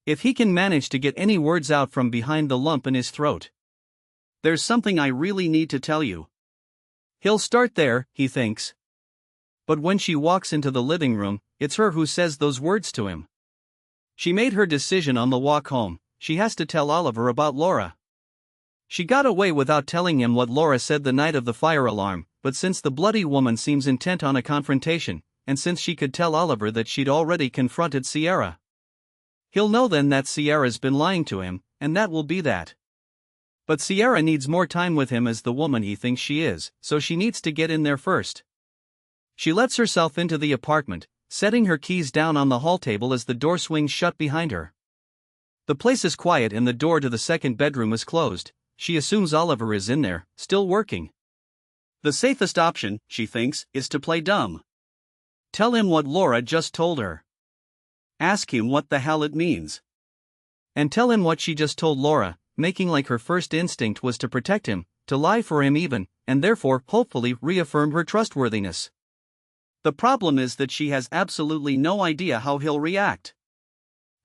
If he can manage to get any words out from behind the lump in his throat. There's something I really need to tell you. He'll start there, he thinks. But when she walks into the living room, it's her who says those words to him. She made her decision on the walk home, she has to tell Oliver about Laura. She got away without telling him what Laura said the night of the fire alarm, but since the bloody woman seems intent on a confrontation, and since she could tell Oliver that she'd already confronted Sierra, he'll know then that Sierra's been lying to him, and that will be that. But Sierra needs more time with him as the woman he thinks she is, so she needs to get in there first. She lets herself into the apartment, setting her keys down on the hall table as the door swings shut behind her. The place is quiet and the door to the second bedroom is closed. She assumes Oliver is in there, still working. The safest option, she thinks, is to play dumb. Tell him what Laura just told her. Ask him what the hell it means. And tell him what she just told Laura, making like her first instinct was to protect him, to lie for him even, and therefore, hopefully, reaffirm her trustworthiness. The problem is that she has absolutely no idea how he'll react.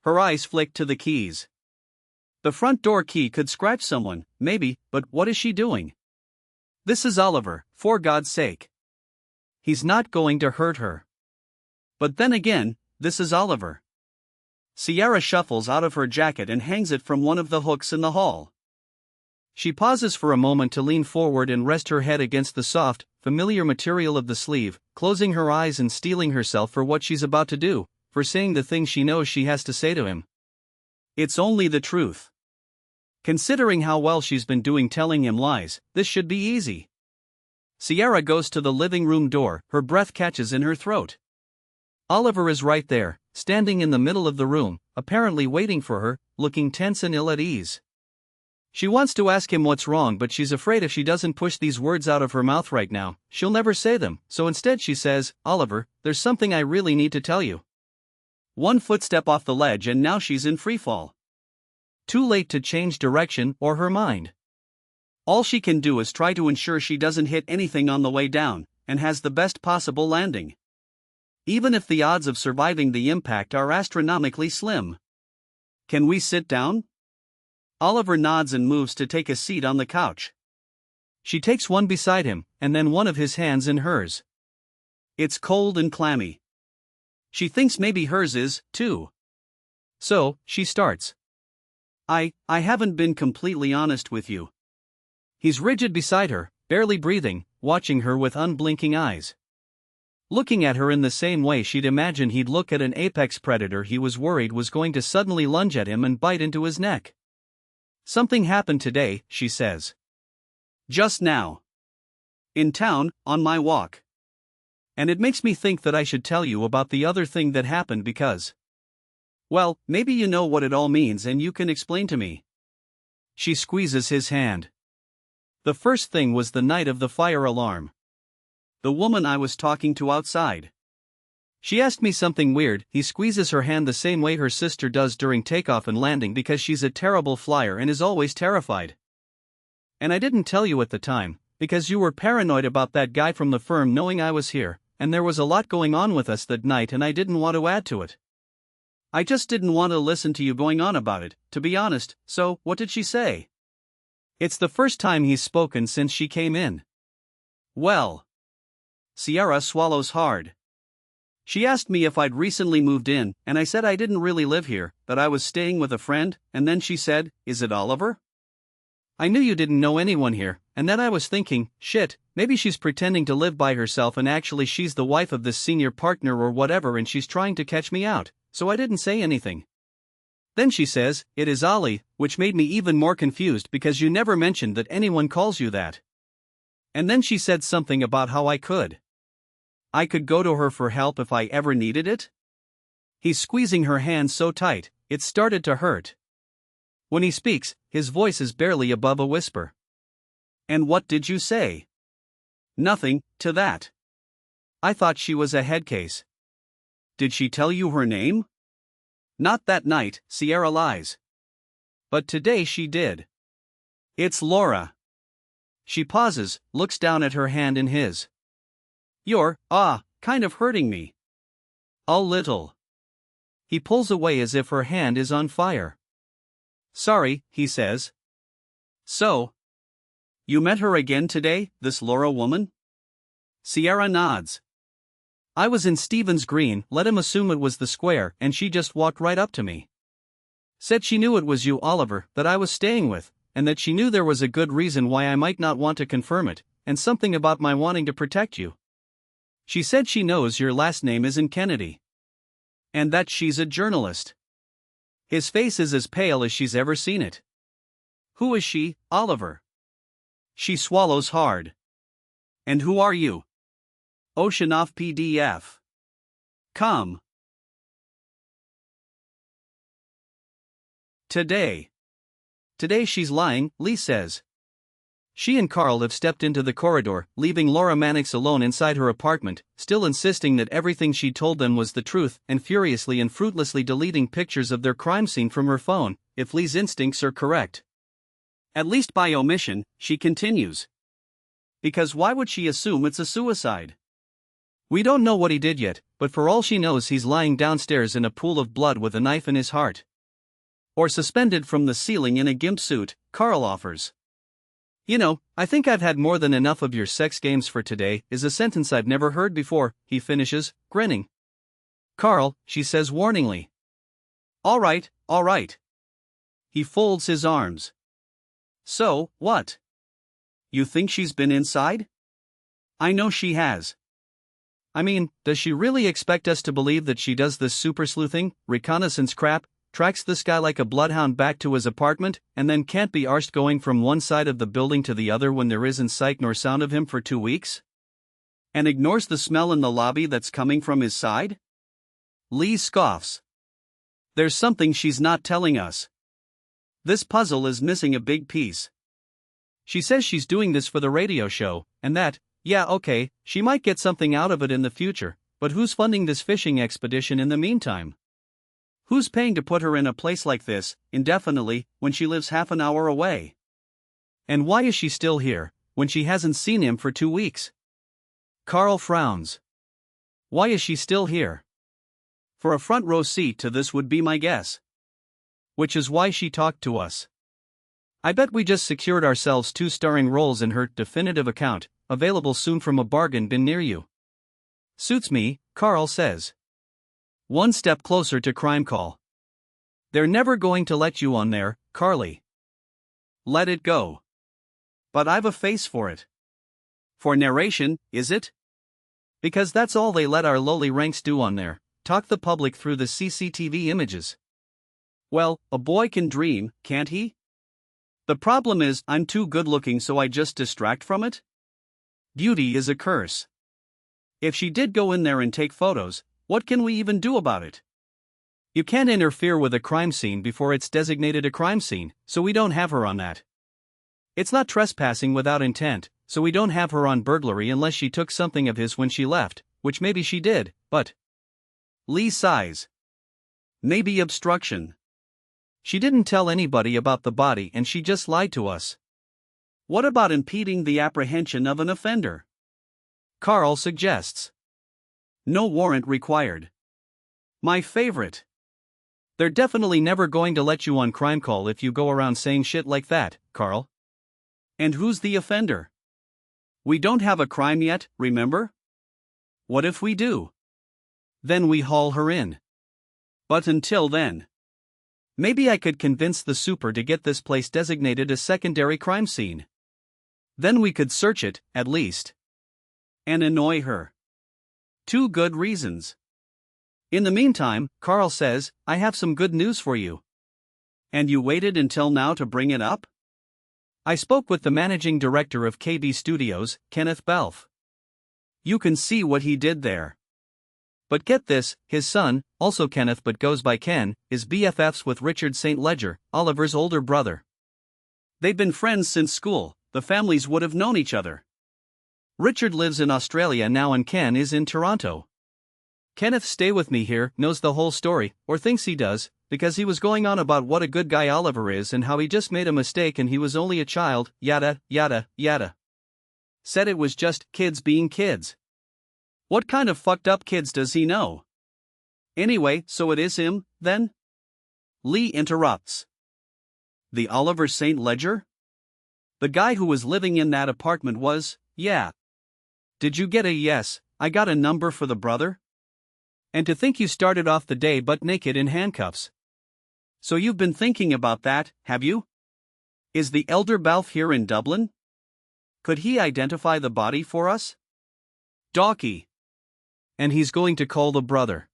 Her eyes flick to the keys. The front door key could scratch someone, maybe, but what is she doing? This is Oliver, for God's sake. He's not going to hurt her. But then again, this is Oliver. Sierra shuffles out of her jacket and hangs it from one of the hooks in the hall. She pauses for a moment to lean forward and rest her head against the soft, familiar material of the sleeve, closing her eyes and steeling herself for what she's about to do, for saying the thing she knows she has to say to him. It's only the truth. Considering how well she's been doing telling him lies, this should be easy. Sierra goes to the living room door, her breath catches in her throat. Oliver is right there, standing in the middle of the room, apparently waiting for her, looking tense and ill at ease. She wants to ask him what's wrong, but she's afraid if she doesn't push these words out of her mouth right now, she'll never say them, so instead she says, "Oliver, there's something I really need to tell you." One footstep off the ledge and now she's in freefall. Too late to change direction or her mind. All she can do is try to ensure she doesn't hit anything on the way down, and has the best possible landing. Even if the odds of surviving the impact are astronomically slim. Can we sit down? Oliver nods and moves to take a seat on the couch. She takes one beside him, and then one of his hands in hers. It's cold and clammy. She thinks maybe hers is, too. So, she starts. I haven't been completely honest with you. He's rigid beside her, barely breathing, watching her with unblinking eyes. Looking at her in the same way she'd imagined he'd look at an apex predator he was worried was going to suddenly lunge at him and bite into his neck. Something happened today, she says. Just now. In town, on my walk. And it makes me think that I should tell you about the other thing that happened because, well, maybe you know what it all means and you can explain to me. She squeezes his hand. The first thing was the night of the fire alarm. The woman I was talking to outside. She asked me something weird. He squeezes her hand the same way her sister does during takeoff and landing because she's a terrible flyer and is always terrified. And I didn't tell you at the time, because you were paranoid about that guy from the firm knowing I was here, and there was a lot going on with us that night and I didn't want to add to it. I just didn't want to listen to you going on about it, to be honest, so what did she say? It's the first time he's spoken since she came in. Well. Sierra swallows hard. She asked me if I'd recently moved in, and I said I didn't really live here, that I was staying with a friend, and then she said, "Is it Oliver?" I knew you didn't know anyone here, and then I was thinking, shit, maybe she's pretending to live by herself and actually she's the wife of this senior partner or whatever and she's trying to catch me out, so I didn't say anything. Then she says, "It is Ollie," which made me even more confused because you never mentioned that anyone calls you that. And then she said something about how I could go to her for help if I ever needed it? He's squeezing her hand so tight, it started to hurt. When he speaks, his voice is barely above a whisper. And what did you say? Nothing, to that. I thought she was a head case. Did she tell you her name? Not that night, Sierra lies. But today she did. It's Laura. She pauses, looks down at her hand in his. You're, kind of hurting me. A little. He pulls away as if her hand is on fire. Sorry, he says. So? You met her again today, this Laura woman? Sierra nods. I was in Stevens Green, let him assume it was the square, and she just walked right up to me. Said she knew it was you, Oliver, that I was staying with, and that she knew there was a good reason why I might not want to confirm it, and something about my wanting to protect you. She said she knows your last name isn't Kennedy. And that she's a journalist. His face is as pale as she's ever seen it. Who is she, Oliver? She swallows hard. And who are you? Oceanoff PDF. Come. Today she's lying, Lee says. She and Carl have stepped into the corridor, leaving Laura Mannix alone inside her apartment, still insisting that everything she told them was the truth, and furiously and fruitlessly deleting pictures of their crime scene from her phone, if Lee's instincts are correct. At least by omission, she continues. Because why would she assume it's a suicide? We don't know what he did yet, but for all she knows he's lying downstairs in a pool of blood with a knife in his heart. Or suspended from the ceiling in a gimp suit, Carl offers. You know, I think I've had more than enough of your sex games for today, is a sentence I've never heard before, he finishes, grinning. Carl, she says warningly. All right. He folds his arms. So, what? You think she's been inside? I know she has. I mean, does she really expect us to believe that she does this super sleuthing, reconnaissance crap, tracks this guy like a bloodhound back to his apartment, and then can't be arsed going from one side of the building to the other when there isn't sight nor sound of him for 2 weeks? And ignores the smell in the lobby that's coming from his side? Lee scoffs. There's something she's not telling us. This puzzle is missing a big piece. She says she's doing this for the radio show, and that, yeah, okay, she might get something out of it in the future, but who's funding this fishing expedition in the meantime? Who's paying to put her in a place like this, indefinitely, when she lives half an hour away? And why is she still here, when she hasn't seen him for 2 weeks? Carl frowns. Why is she still here? For a front row seat to this would be my guess. Which is why she talked to us. I bet we just secured ourselves 2 starring roles in her definitive account, available soon from a bargain bin near you. Suits me, Carl says. One step closer to crime call. They're never going to let you on there, Carly. Let it go. But I've a face for it. For narration, is it? Because that's all they let our lowly ranks do on there, talk the public through the CCTV images. Well, a boy can dream, can't he? The problem is, I'm too good looking, so I just distract from it? Beauty is a curse. If she did go in there and take photos, what can we even do about it? You can't interfere with a crime scene before it's designated a crime scene, so we don't have her on that. It's not trespassing without intent, so we don't have her on burglary unless she took something of his when she left, which maybe she did, but... Lee sighs. Maybe obstruction. She didn't tell anybody about the body and she just lied to us. What about impeding the apprehension of an offender? Carl suggests. No warrant required. My favorite. They're definitely never going to let you on crime call if you go around saying shit like that, Carl. And who's the offender? We don't have a crime yet, remember? What if we do? Then we haul her in. But until then, maybe I could convince the super to get this place designated a secondary crime scene. Then we could search it, at least. And annoy her. 2 good reasons. In the meantime, Carl says, I have some good news for you. And you waited until now to bring it up? I spoke with the managing director of KB Studios, Kenneth Belf. You can see what he did there. But get this, his son, also Kenneth but goes by Ken, is BFFs with Richard St. Ledger, Oliver's older brother. They've been friends since school, the families would have known each other. Richard lives in Australia now and Ken is in Toronto. Kenneth Stay With Me here knows the whole story, or thinks he does, because he was going on about what a good guy Oliver is and how he just made a mistake and he was only a child, yada, yada, yada. Said it was just kids being kids. What kind of fucked up kids does he know? Anyway, so it is him, then? Lee interrupts. The Oliver St. Ledger? The guy who was living in that apartment was, yeah. Did you get a yes, I got a number for the brother? And to think you started off the day butt naked in handcuffs. So you've been thinking about that, have you? Is the elder Balfe here in Dublin? Could he identify the body for us? Dawkie. And he's going to call the brother.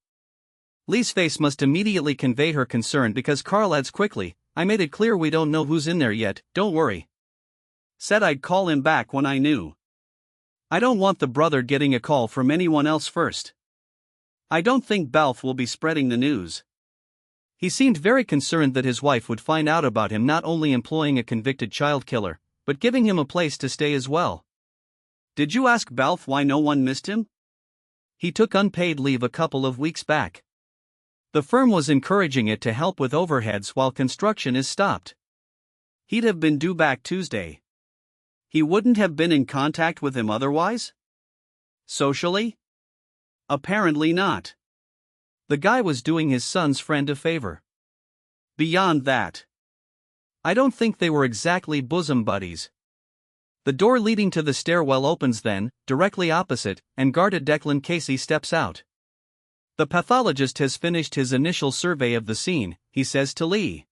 Lee's face must immediately convey her concern because Carl adds quickly, I made it clear we don't know who's in there yet, don't worry. Said I'd call him back when I knew. I don't want the brother getting a call from anyone else first. I don't think Balfe will be spreading the news. He seemed very concerned that his wife would find out about him not only employing a convicted child killer, but giving him a place to stay as well. Did you ask Balfe why no one missed him? He took unpaid leave a couple of weeks back. The firm was encouraging it to help with overheads while construction is stopped. He'd have been due back Tuesday. He wouldn't have been in contact with him otherwise? Socially? Apparently not. The guy was doing his son's friend a favor. Beyond that, I don't think they were exactly bosom buddies. The door leading to the stairwell opens then, directly opposite, and guarded Declan Casey steps out. The pathologist has finished his initial survey of the scene, he says to Lee.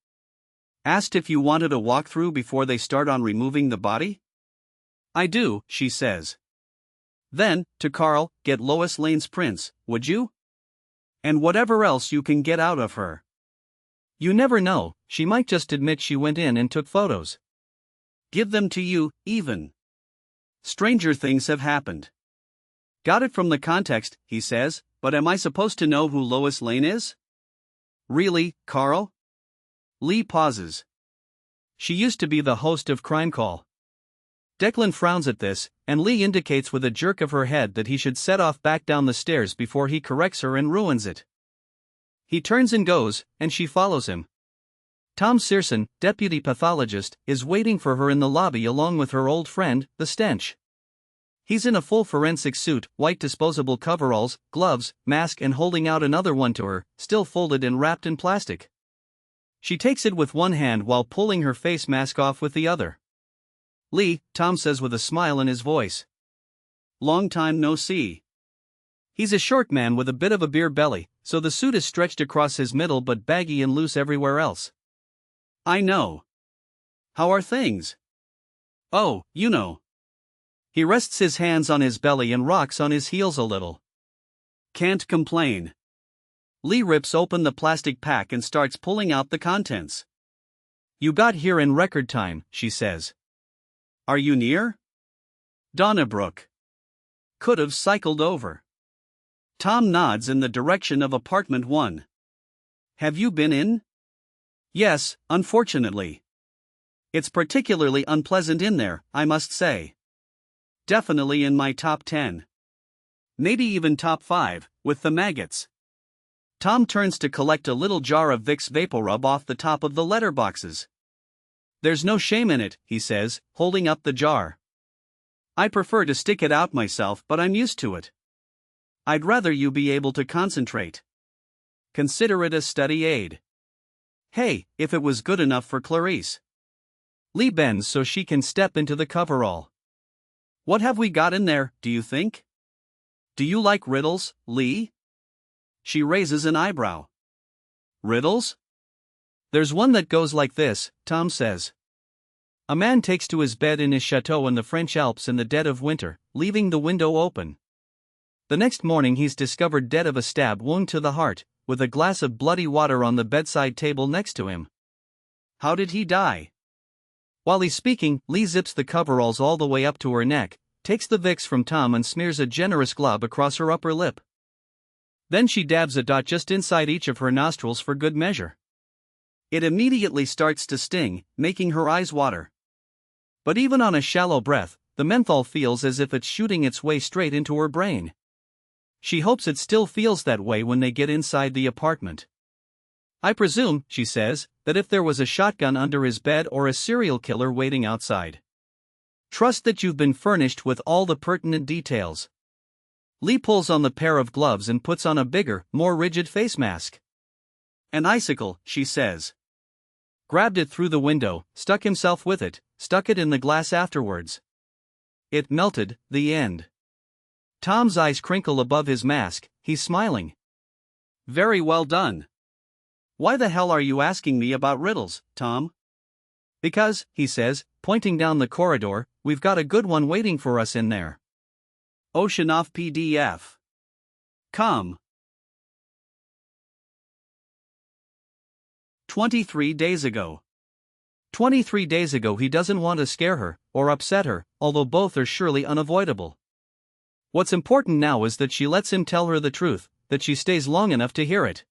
Asked if you wanted a walkthrough before they start on removing the body? I do, she says. Then, to Carl, get Lois Lane's prints, would you? And whatever else you can get out of her. You never know, she might just admit she went in and took photos. Give them to you, even. Stranger things have happened. Got it from the context, he says, but am I supposed to know who Lois Lane is? Really, Carl? Lee pauses. She used to be the host of Crime Call. Declan frowns at this, and Lee indicates with a jerk of her head that he should set off back down the stairs before he corrects her and ruins it. He turns and goes, and she follows him. Tom Searson, deputy pathologist, is waiting for her in the lobby along with her old friend, the Stench. He's in a full forensic suit, white disposable coveralls, gloves, mask, and holding out another one to her, still folded and wrapped in plastic. She takes it with one hand while pulling her face mask off with the other. Lee, Tom says with a smile in his voice. Long time no see. He's a short man with a bit of a beer belly, so the suit is stretched across his middle but baggy and loose everywhere else. I know. How are things? Oh, you know. He rests his hands on his belly and rocks on his heels a little. Can't complain. Lee rips open the plastic pack and starts pulling out the contents. You got here in record time, she says. Are you near? Donnybrook. Could have cycled over. Tom nods in the direction of apartment 1. Have you been in? Yes, unfortunately. It's particularly unpleasant in there, I must say. Definitely in my top 10. Maybe even top 5, with the maggots. Tom turns to collect a little jar of Vicks VapoRub off the top of the letterboxes. There's no shame in it, he says, holding up the jar. I prefer to stick it out myself, but I'm used to it. I'd rather you be able to concentrate. Consider it a study aid. Hey, if it was good enough for Clarice. Lee bends so she can step into the coverall. What have we got in there, do you think? Do you like riddles, Lee? She raises an eyebrow. Riddles? There's one that goes like this, Tom says. A man takes to his bed in his chateau in the French Alps in the dead of winter, leaving the window open. The next morning he's discovered dead of a stab wound to the heart, with a glass of bloody water on the bedside table next to him. How did he die? While he's speaking, Lee zips the coveralls all the way up to her neck, takes the Vicks from Tom and smears a generous glob across her upper lip. Then she dabs a dot just inside each of her nostrils for good measure. It immediately starts to sting, making her eyes water. But even on a shallow breath, the menthol feels as if it's shooting its way straight into her brain. She hopes it still feels that way when they get inside the apartment. I presume, she says, that if there was a shotgun under his bed or a serial killer waiting outside. Trust that you've been furnished with all the pertinent details. Lee pulls on the pair of gloves and puts on a bigger, more rigid face mask. An icicle, she says. Grabbed it through the window, stuck himself with it, stuck it in the glass afterwards. It melted, the end. Tom's eyes crinkle above his mask, he's smiling. Very well done. Why the hell are you asking me about riddles, Tom? Because, he says, pointing down the corridor, we've got a good one waiting for us in there. Oceanoff PDF. Come. 23 days ago. 23 days ago he doesn't want to scare her, or upset her, although both are surely unavoidable. What's important now is that she lets him tell her the truth, that she stays long enough to hear it.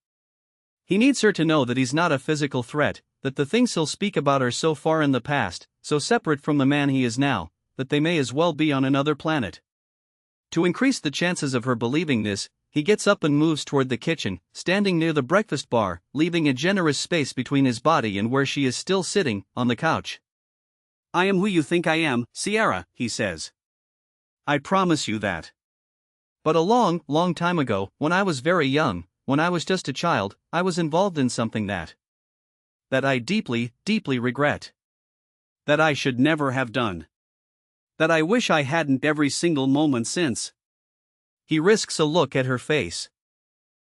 He needs her to know that he's not a physical threat, that the things he'll speak about are so far in the past, so separate from the man he is now, that they may as well be on another planet. To increase the chances of her believing this, he gets up and moves toward the kitchen, standing near the breakfast bar, leaving a generous space between his body and where she is still sitting, on the couch. I am who you think I am, Sierra, he says. I promise you that. But a long, long time ago, when I was very young, when I was just a child, I was involved in something that I deeply, deeply regret. That I should never have done. That I wish I hadn't every single moment since. He risks a look at her face.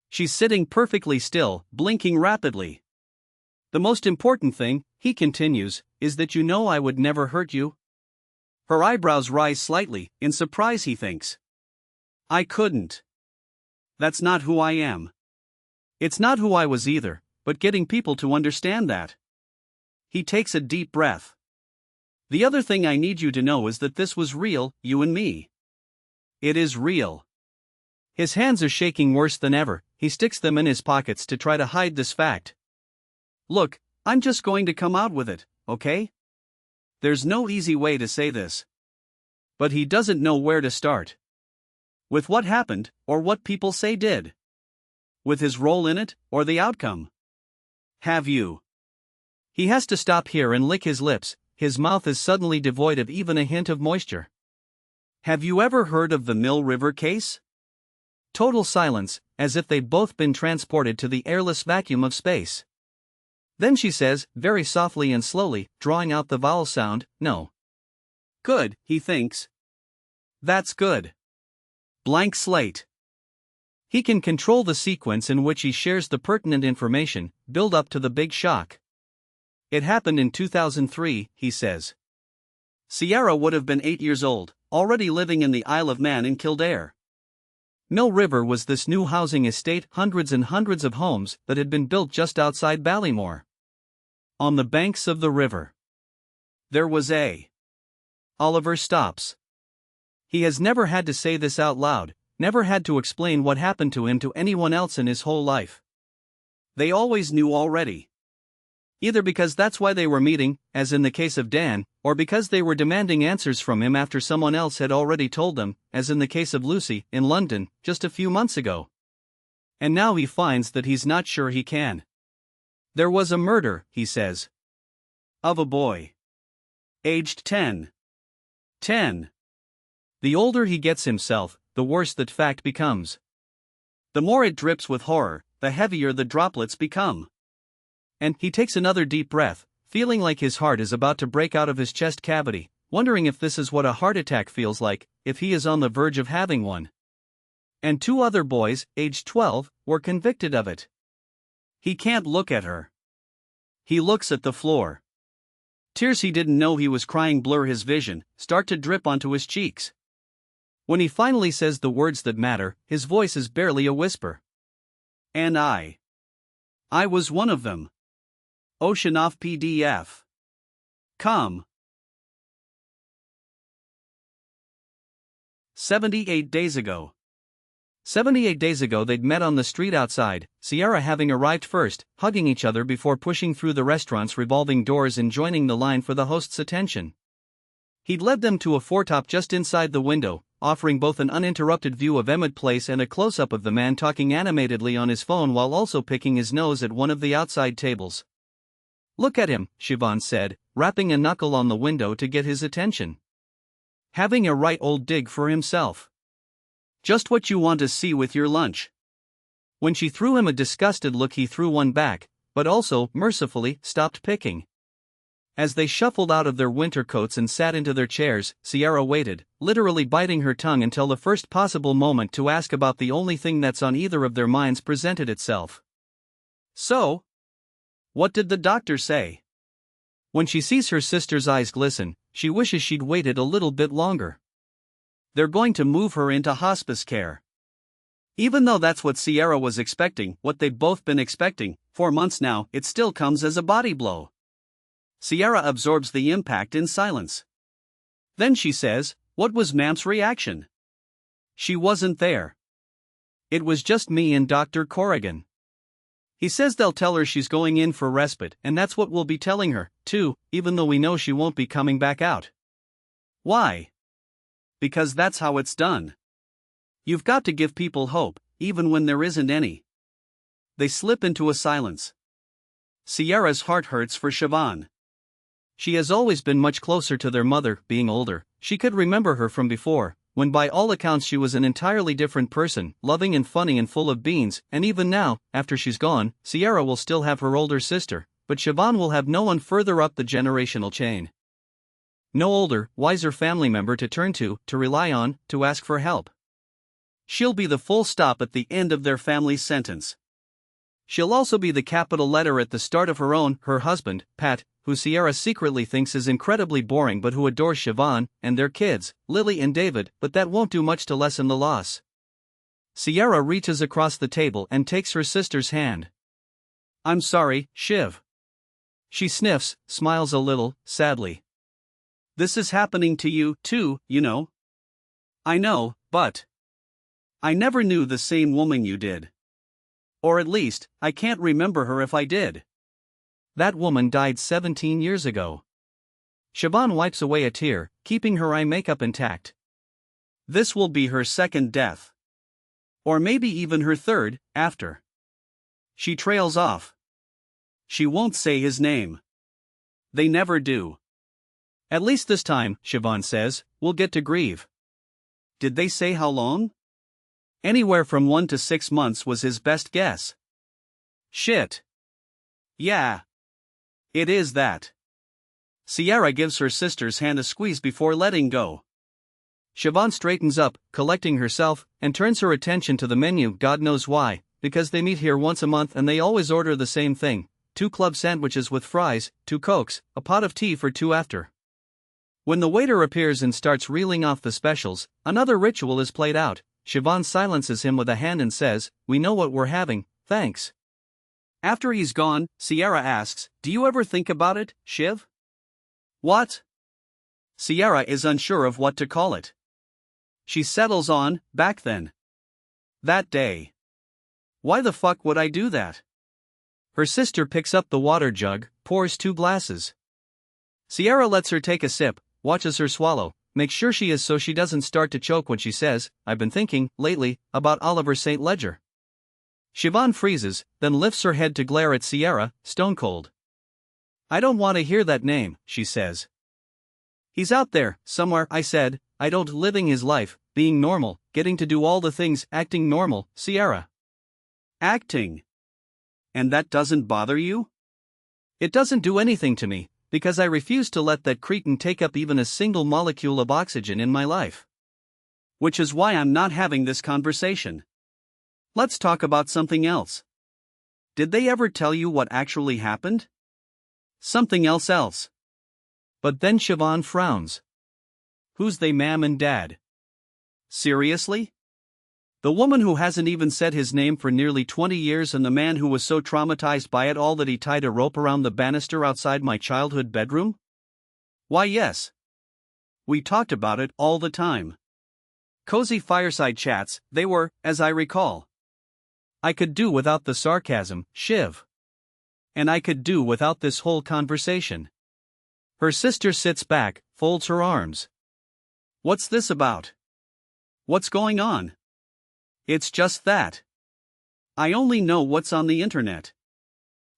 She's sitting perfectly still, blinking rapidly. The most important thing, he continues, is that you know I would never hurt you. Her eyebrows rise slightly, in surprise he thinks. I couldn't. That's not who I am. It's not who I was either, but getting people to understand that. He takes a deep breath. The other thing I need you to know is that this was real, you and me. It is real. His hands are shaking worse than ever, he sticks them in his pockets to try to hide this fact. Look, I'm just going to come out with it, okay? There's no easy way to say this. But he doesn't know where to start. With what happened, or what people say did? With his role in it, or the outcome? Have you? He has to stop here and lick his lips, his mouth is suddenly devoid of even a hint of moisture. Have you ever heard of the Mill River case? Total silence, as if they'd both been transported to the airless vacuum of space. Then she says, very softly and slowly, drawing out the vowel sound, no. Good, he thinks. That's good. Blank slate. He can control the sequence in which he shares the pertinent information, build up to the big shock. It happened in 2003, he says. Sierra would have been 8 years old, already living in the Isle of Man in Kildare. Mill River was this new housing estate, hundreds and hundreds of homes that had been built just outside Ballymore. On the banks of the river. There was a. Oliver stops. He has never had to say this out loud, never had to explain what happened to him to anyone else in his whole life. They always knew already. Either because that's why they were meeting, as in the case of Dan, or because they were demanding answers from him after someone else had already told them, as in the case of Lucy, in London, just a few months ago. And now he finds that he's not sure he can. There was a murder, he says. Of a boy. Aged 10. 10. The older he gets himself, the worse that fact becomes. The more it drips with horror, the heavier the droplets become. And he takes another deep breath, feeling like his heart is about to break out of his chest cavity, wondering if this is what a heart attack feels like, if he is on the verge of having one. And 2 other boys, aged 12, were convicted of it. He can't look at her. He looks at the floor. Tears he didn't know he was crying blur his vision, start to drip onto his cheeks. When he finally says the words that matter, his voice is barely a whisper. And I was one of them. Oceanoff PDF. Come. 78 days ago. 78 days ago they'd met on the street outside, Sierra having arrived first, hugging each other before pushing through the restaurant's revolving doors and joining the line for the host's attention. He'd led them to a foretop just inside the window, offering both an uninterrupted view of Emmett Place and a close-up of the man talking animatedly on his phone while also picking his nose at one of the outside tables. Look at him, Siobhan said, rapping a knuckle on the window to get his attention. Having a right old dig for himself. Just what you want to see with your lunch. When she threw him a disgusted look he threw one back, but also, mercifully, stopped picking. As they shuffled out of their winter coats and sat into their chairs, Sierra waited, literally biting her tongue until the first possible moment to ask about the only thing that's on either of their minds presented itself. So? What did the doctor say? When she sees her sister's eyes glisten, she wishes she'd waited a little bit longer. They're going to move her into hospice care. Even though that's what Sierra was expecting, what they've both been expecting, for months now, it still comes as a body blow. Sierra absorbs the impact in silence. Then she says, "What was Mam's reaction?" She wasn't there. It was just me and Dr. Corrigan. He says they'll tell her she's going in for respite, and that's what we'll be telling her, too, even though we know she won't be coming back out. Why? Because that's how it's done. You've got to give people hope, even when there isn't any. They slip into a silence. Sierra's heart hurts for Siobhan. She has always been much closer to their mother, being older. She could remember her from before, when by all accounts she was an entirely different person, loving and funny and full of beans, and even now, after she's gone, Sierra will still have her older sister, but Siobhan will have no one further up the generational chain. No older, wiser family member to turn to rely on, to ask for help. She'll be the full stop at the end of their family's sentence. She'll also be the capital letter at the start of her husband, Pat, who Sierra secretly thinks is incredibly boring but who adores Siobhan, and their kids, Lily and David, but that won't do much to lessen the loss. Sierra reaches across the table and takes her sister's hand. "I'm sorry, Shiv." She sniffs, smiles a little, sadly. "This is happening to you, too, you know." "I know, but I never knew the same woman you did. Or at least, I can't remember her if I did." "That woman died 17 years ago." Siobhan wipes away a tear, keeping her eye makeup intact. "This will be her second death. Or maybe even her third, after." She trails off. She won't say his name. They never do. "At least this time," Siobhan says, "we'll get to grieve." Did they say how long? Anywhere from 1 to 6 months was his best guess. Shit. Yeah. It is that. Sierra gives her sister's hand a squeeze before letting go. Siobhan straightens up, collecting herself, and turns her attention to the menu. God knows why, because they meet here once a month and they always order the same thing: 2 club sandwiches with fries, 2 Cokes, a pot of tea for 2 after. When the waiter appears and starts reeling off the specials, another ritual is played out. Siobhan silences him with a hand and says, "We know what we're having, thanks." After he's gone, Sierra asks, "Do you ever think about it, Shiv?" "What?" Sierra is unsure of what to call it. She settles on, "Back then. That day. Why the fuck would I do that?" Her sister picks up the water jug, pours 2 glasses. Sierra lets her take a sip, watches her swallow, makes sure she is so she doesn't start to choke when she says, "I've been thinking, lately, about Oliver St. Ledger." Siobhan freezes, then lifts her head to glare at Sierra, stone cold. "I don't want to hear that name," she says. "He's out there, somewhere," I said. "I don't living his life, being normal, getting to do all the things, acting normal, Sierra." "Acting? And that doesn't bother you?" "It doesn't do anything to me, because I refuse to let that cretin take up even a single molecule of oxygen in my life." Which is why I'm not having this conversation. Let's talk about something else. Did they ever tell you what actually happened? Something else. But then Siobhan frowns. "Who's they, Ma'am and Dad?" "Seriously? The woman who hasn't even said his name for nearly 20 years and the man who was so traumatized by it all that he tied a rope around the banister outside my childhood bedroom?" "Why, yes. We talked about it all the time. Cozy fireside chats, they were, as I recall." I could do without the sarcasm, Shiv. And I could do without this whole conversation. Her sister sits back, folds her arms. "What's this about? What's going on?" "It's just that. I only know what's on the internet."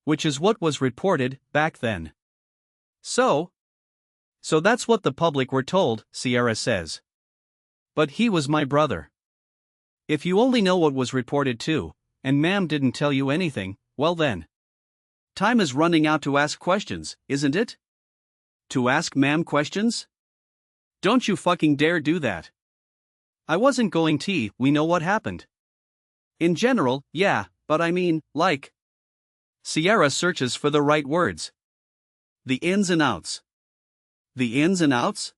Which is what was reported, back then. So that's what the public were told, Sierra says. But he was my brother. If you only know what was reported too, and Ma'am didn't tell you anything, well then. Time is running out to ask questions, isn't it? To ask Ma'am questions? Don't you fucking dare do that. I wasn't going to, we know what happened. In general, yeah, but I mean, like. Sierra searches for the right words. The ins and outs. The ins and outs?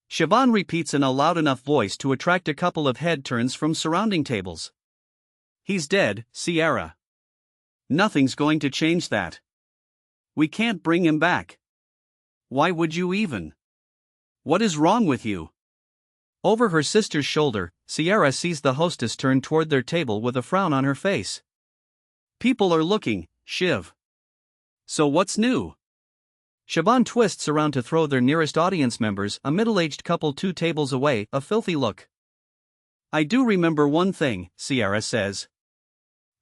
Siobhan repeats in a loud enough voice to attract a couple of head turns from surrounding tables. He's dead, Sierra. Nothing's going to change that. We can't bring him back. Why would you even? What is wrong with you? Over her sister's shoulder, Sierra sees the hostess turn toward their table with a frown on her face. People are looking, Shiv. So what's new? Siobhan twists around to throw their nearest audience members, a middle-aged couple 2 tables away, a filthy look. I do remember one thing, Sierra says.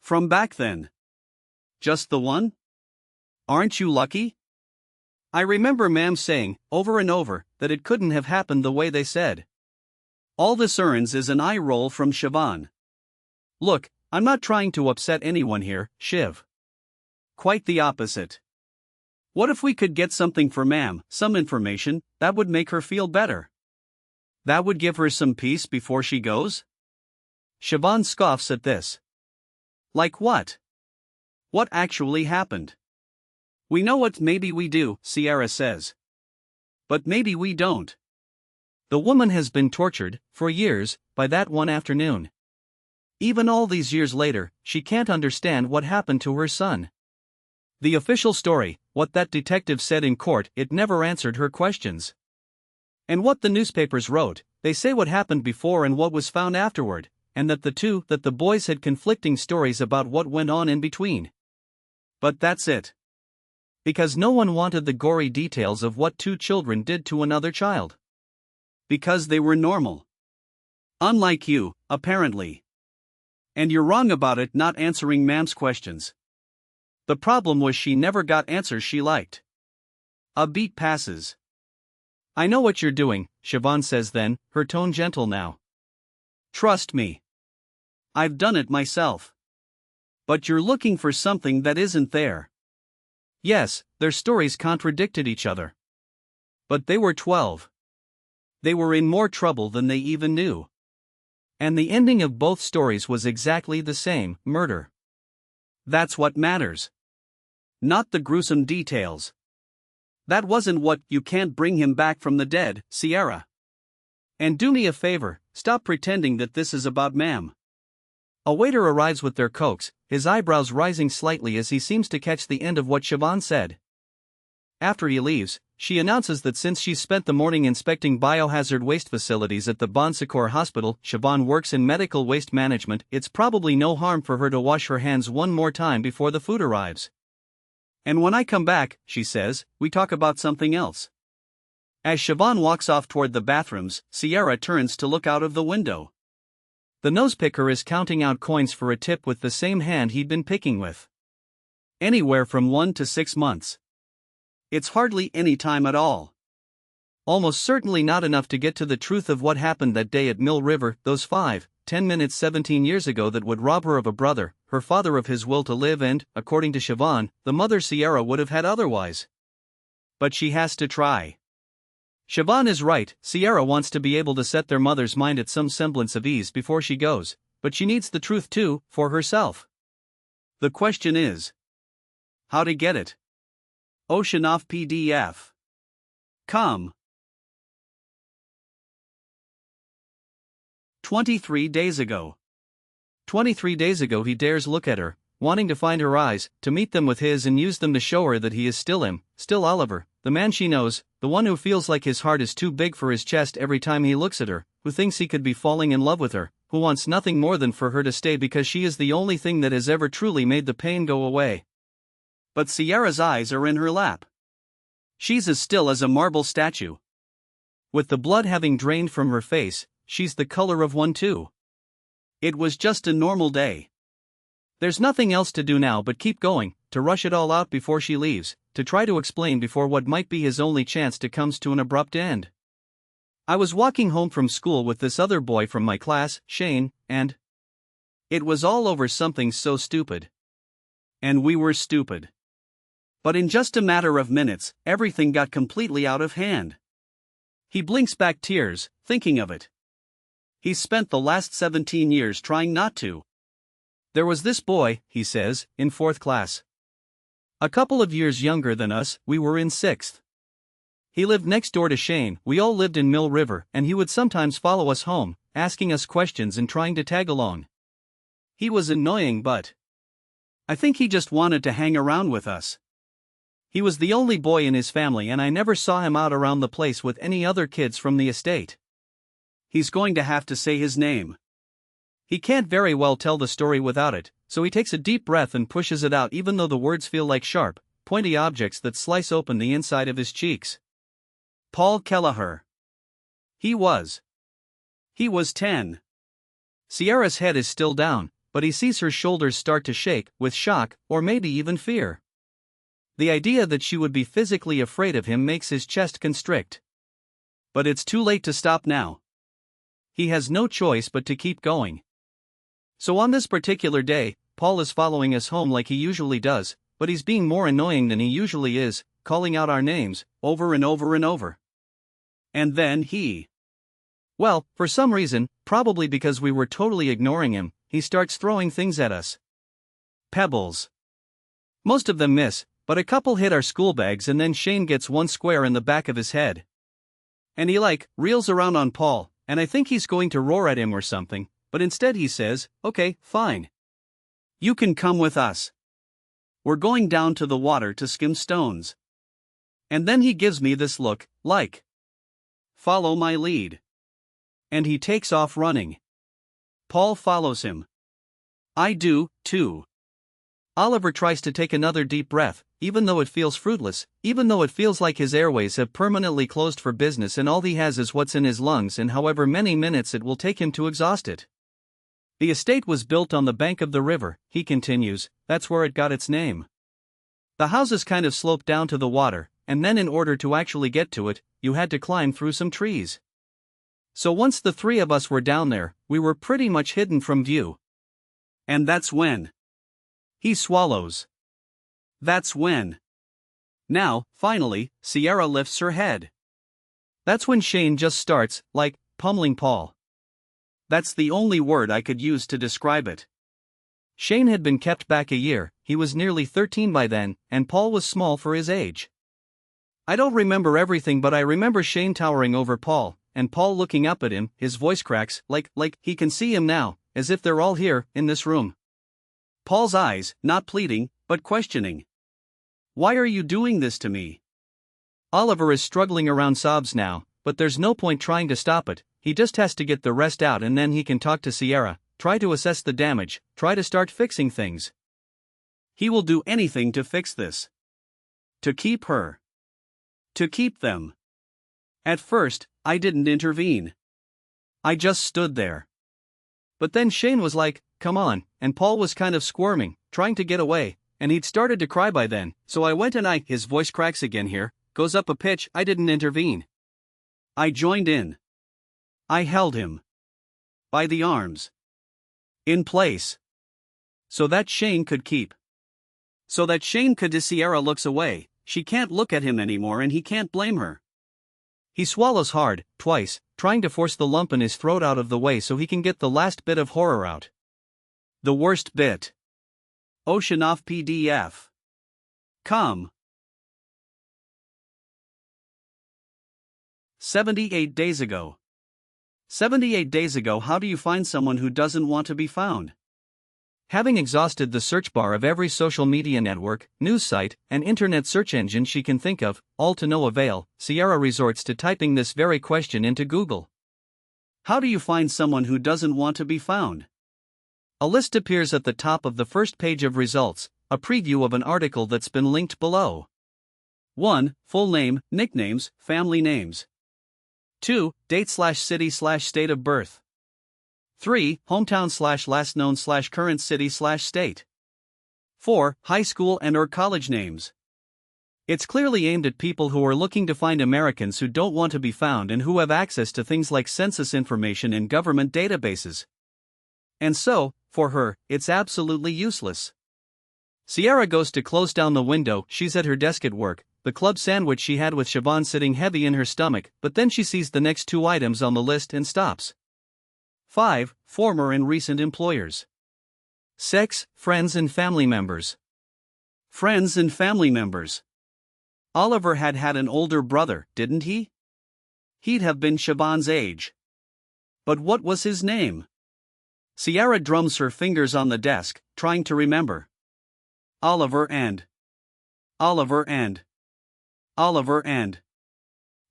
From back then. Just the one? Aren't you lucky? I remember Ma'am saying, over and over, that it couldn't have happened the way they said. All this earns is an eye roll from Siobhan. Look, I'm not trying to upset anyone here, Shiv. Quite the opposite. What if we could get something for Ma'am, some information, that would make her feel better? That would give her some peace before she goes? Siobhan scoffs at this. Like what? What actually happened? We know what maybe we do, Sierra says. But maybe we don't. The woman has been tortured, for years, by that one afternoon. Even all these years later, she can't understand what happened to her son. The official story, what that detective said in court, it never answered her questions. And what the newspapers wrote, they say what happened before and what was found afterward, and that the boys had conflicting stories about what went on in between. But that's it. Because no one wanted the gory details of what 2 children did to another child. Because they were normal. Unlike you, apparently. And you're wrong about it not answering Ma'am's questions. The problem was she never got answers she liked. A beat passes. I know what you're doing, Siobhan says then, her tone gentle now. Trust me. I've done it myself. But you're looking for something that isn't there. Yes, their stories contradicted each other. But they were 12. They were in more trouble than they even knew. And the ending of both stories was exactly the same, murder. That's what matters. Not the gruesome details. That wasn't what you can't bring him back from the dead, Sierra. And do me a favor, stop pretending that this is about Ma'am. A waiter arrives with their cokes, his eyebrows rising slightly as he seems to catch the end of what Siobhan said. After he leaves, she announces that since she's spent the morning inspecting biohazard waste facilities at the Bon Secours Hospital, Siobhan works in medical waste management, it's probably no harm for her to wash her hands one more time before the food arrives. And when I come back, she says, we talk about something else. As Siobhan walks off toward the bathrooms, Sierra turns to look out of the window. The nosepicker is counting out coins for a tip with the same hand he'd been picking with. Anywhere from 1 to 6 months. It's hardly any time at all. Almost certainly not enough to get to the truth of what happened that day at Mill River, those 5-10 minutes 17 years ago that would rob her of a brother, her father of his will to live and, according to Siobhan, the mother Sierra would have had otherwise. But she has to try. Siobhan is right, Sierra wants to be able to set their mother's mind at some semblance of ease before she goes, but she needs the truth too, for herself. The question is, how to get it? Oceanoff PDF. Com. 23 days ago. 23 days ago he dares look at her, wanting to find her eyes, to meet them with his and use them to show her that he is still him, still Oliver, the man she knows, the one who feels like his heart is too big for his chest every time he looks at her, who thinks he could be falling in love with her, who wants nothing more than for her to stay because she is the only thing that has ever truly made the pain go away. But Sierra's eyes are in her lap. She's as still as a marble statue. With the blood having drained from her face, she's the color of one too. It was just a normal day. There's nothing else to do now but keep going, to rush it all out before she leaves, to try to explain before what might be his only chance to comes to an abrupt end. I was walking home from school with this other boy from my class, Shane, and it was all over something so stupid. And we were stupid. But in just a matter of minutes, everything got completely out of hand. He blinks back tears, thinking of it. He's spent the last 17 years trying not to. There was this boy, he says, in 4th class. A couple of years younger than us, we were in 6th. He lived next door to Shane, we all lived in Mill River, and he would sometimes follow us home, asking us questions and trying to tag along. He was annoying, but I think he just wanted to hang around with us. He was the only boy in his family and I never saw him out around the place with any other kids from the estate. He's going to have to say his name. He can't very well tell the story without it, so he takes a deep breath and pushes it out even though the words feel like sharp, pointy objects that slice open the inside of his cheeks. Paul Kelleher. He was 10. Sierra's head is still down, but he sees her shoulders start to shake, with shock, or maybe even fear. The idea that she would be physically afraid of him makes his chest constrict. But it's too late to stop now. He has no choice but to keep going. So on this particular day, Paul is following us home like he usually does, but he's being more annoying than he usually is, calling out our names, over and over and over. And then well, for some reason, probably because we were totally ignoring him, he starts throwing things at us. Pebbles. Most of them miss, but a couple hit our school bags and then Shane gets one square in the back of his head. And he reels around on Paul, and I think he's going to roar at him or something, but instead he says, "Okay, fine. You can come with us. We're going down to the water to skim stones." And then he gives me this look, follow my lead. And he takes off running. Paul follows him. I do, too. Oliver tries to take another deep breath, even though it feels fruitless, even though it feels like his airways have permanently closed for business and all he has is what's in his lungs and however many minutes it will take him to exhaust it. The estate was built on the bank of the river, he continues, that's where it got its name. The houses kind of sloped down to the water, and then in order to actually get to it, you had to climb through some trees. So once the three of us were down there, we were pretty much hidden from view. And that's when he swallows. That's when. Now, finally, Sierra lifts her head. That's when Shane just starts, pummeling Paul. That's the only word I could use to describe it. Shane had been kept back a year, he was nearly 13 by then, and Paul was small for his age. I don't remember everything, but I remember Shane towering over Paul, and Paul looking up at him, his voice cracks, like he can see him now, as if they're all here, in this room. Paul's eyes, not pleading, but questioning. Why are you doing this to me? Oliver is struggling around sobs now, but there's no point trying to stop it, he just has to get the rest out and then he can talk to Sierra, try to assess the damage, try to start fixing things. He will do anything to fix this. To keep her. To keep them. At first, I didn't intervene. I just stood there. But then Shane was like, "Come on," and Paul was kind of squirming, trying to get away, and he'd started to cry by then, so I went and his voice cracks again here, goes up a pitch, I didn't intervene. I joined in. I held him. By the arms. In place. So that Shane could keep. So that Shane could. Sierra looks away, she can't look at him anymore and he can't blame her. He swallows hard, twice, trying to force the lump in his throat out of the way so he can get the last bit of horror out. The worst bit. Ocean off PDF. Come. 78 days ago. 78 days ago. How do you find someone who doesn't want to be found? Having exhausted the search bar of every social media network, news site, and internet search engine she can think of, all to no avail, Sierra resorts to typing this very question into Google. How do you find someone who doesn't want to be found? A list appears at the top of the first page of results, a preview of an article that's been linked below. 1. Full name, nicknames, family names. 2. Date/city/state of birth. 3. Hometown/last known/current city/state. 4. High school and/or college names. It's clearly aimed at people who are looking to find Americans who don't want to be found and who have access to things like census information in government databases. And so, for her, it's absolutely useless. Sierra goes to close down the window, she's at her desk at work, the club sandwich she had with Siobhan sitting heavy in her stomach, but then she sees the next two items on the list and stops. 5. Former and recent employers. 6. Friends and family members. Friends and family members. Oliver had an older brother, didn't he? He'd have been Siobhan's age. But what was his name? Sierra drums her fingers on the desk, trying to remember. Oliver and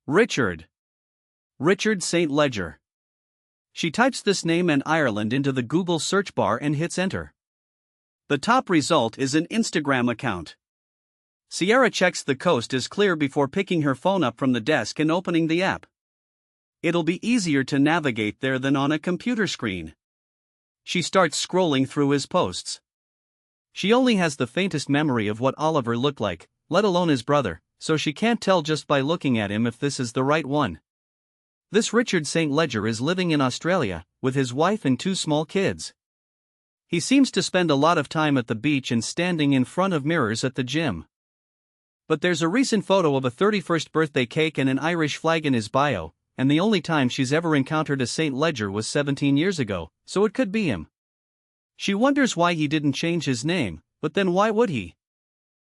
Richard. Richard St. Ledger. She types this name and Ireland into the Google search bar and hits enter. The top result is an Instagram account. Sierra checks the coast is clear before picking her phone up from the desk and opening the app. It'll be easier to navigate there than on a computer screen. She starts scrolling through his posts. She only has the faintest memory of what Oliver looked like, let alone his brother, so she can't tell just by looking at him if this is the right one. This Richard St. Ledger is living in Australia, with his wife and 2 small kids. He seems to spend a lot of time at the beach and standing in front of mirrors at the gym. But there's a recent photo of a 31st birthday cake and an Irish flag in his bio, and the only time she's ever encountered a St. Ledger was 17 years ago, so it could be him. She wonders why he didn't change his name, but then why would he?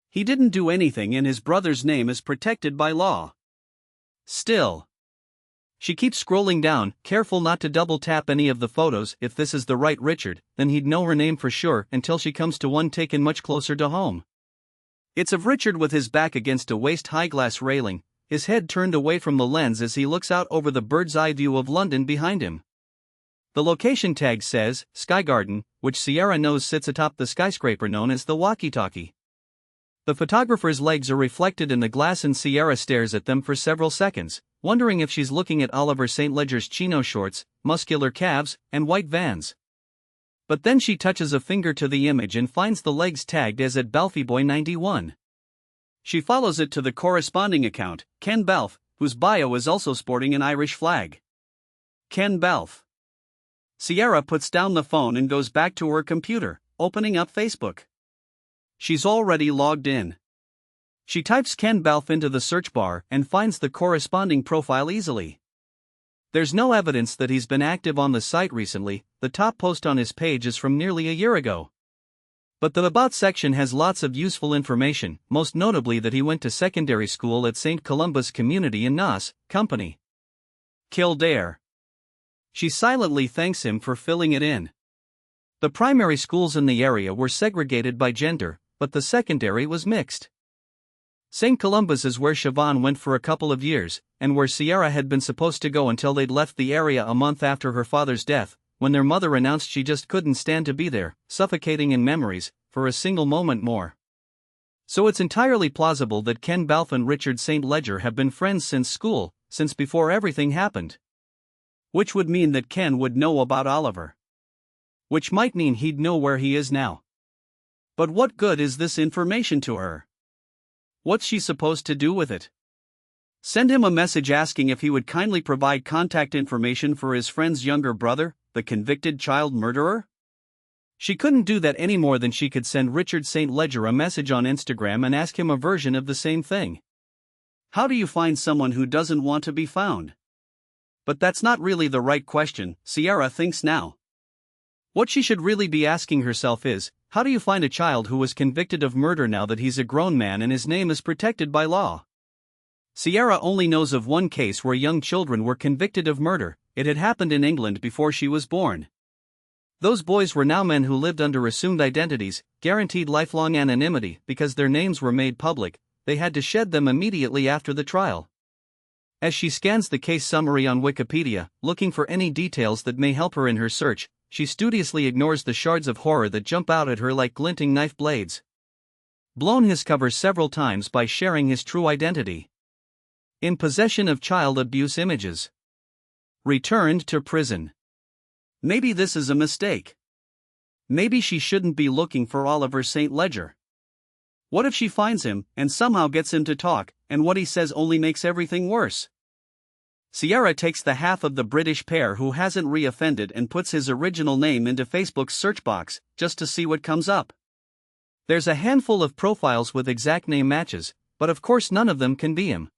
He didn't do anything and his brother's name is protected by law. Still. She keeps scrolling down, careful not to double tap any of the photos. If this is the right Richard, then he'd know her name for sure until she comes to one taken much closer to home. It's of Richard with his back against a waist-high glass railing, his head turned away from the lens as he looks out over the bird's-eye view of London behind him. The location tag says, Sky Garden, which Sierra knows sits atop the skyscraper known as the walkie-talkie. The photographer's legs are reflected in the glass and Sierra stares at them for several seconds, wondering if she's looking at Oliver St. Ledger's chino shorts, muscular calves, and white Vans. But then she touches a finger to the image and finds the legs tagged as at Balfyboy91. She follows it to the corresponding account, Ken Balf, whose bio is also sporting an Irish flag. Ken Balf. Sierra puts down the phone and goes back to her computer, opening up Facebook. She's already logged in. She types Ken Balf into the search bar and finds the corresponding profile easily. There's no evidence that he's been active on the site recently. The top post on his page is from nearly a year ago. But the About section has lots of useful information, most notably that he went to secondary school at St. Columba's Community in Naas, Company Kildare. She silently thanks him for filling it in. The primary schools in the area were segregated by gender, but the secondary was mixed. St. Columba's is where Siobhan went for a couple of years, and where Sierra had been supposed to go until they'd left the area a month after her father's death, when their mother announced she just couldn't stand to be there, suffocating in memories, for a single moment more. So it's entirely plausible that Ken Balf and Richard St. Ledger have been friends since school, since before everything happened. Which would mean that Ken would know about Oliver. Which might mean he'd know where he is now. But what good is this information to her? What's she supposed to do with it? Send him a message asking if he would kindly provide contact information for his friend's younger brother, the convicted child murderer? She couldn't do that any more than she could send Richard St. Ledger a message on Instagram and ask him a version of the same thing. How do you find someone who doesn't want to be found? But that's not really the right question, Sierra thinks now. What she should really be asking herself is, how do you find a child who was convicted of murder now that he's a grown man and his name is protected by law? Sierra only knows of one case where young children were convicted of murder. It had happened in England before she was born. Those boys were now men who lived under assumed identities, guaranteed lifelong anonymity because their names were made public. They had to shed them immediately after the trial. As she scans the case summary on Wikipedia, looking for any details that may help her in her search, she studiously ignores the shards of horror that jump out at her like glinting knife blades. Blown his cover several times by sharing his true identity. In possession of child abuse images. Returned to prison. Maybe this is a mistake. Maybe she shouldn't be looking for Oliver St. Ledger. What if she finds him, and somehow gets him to talk, and what he says only makes everything worse? Sierra takes the half of the British pair who hasn't re-offended and puts his original name into Facebook's search box, just to see what comes up. There's a handful of profiles with exact name matches, but of course none of them can be him.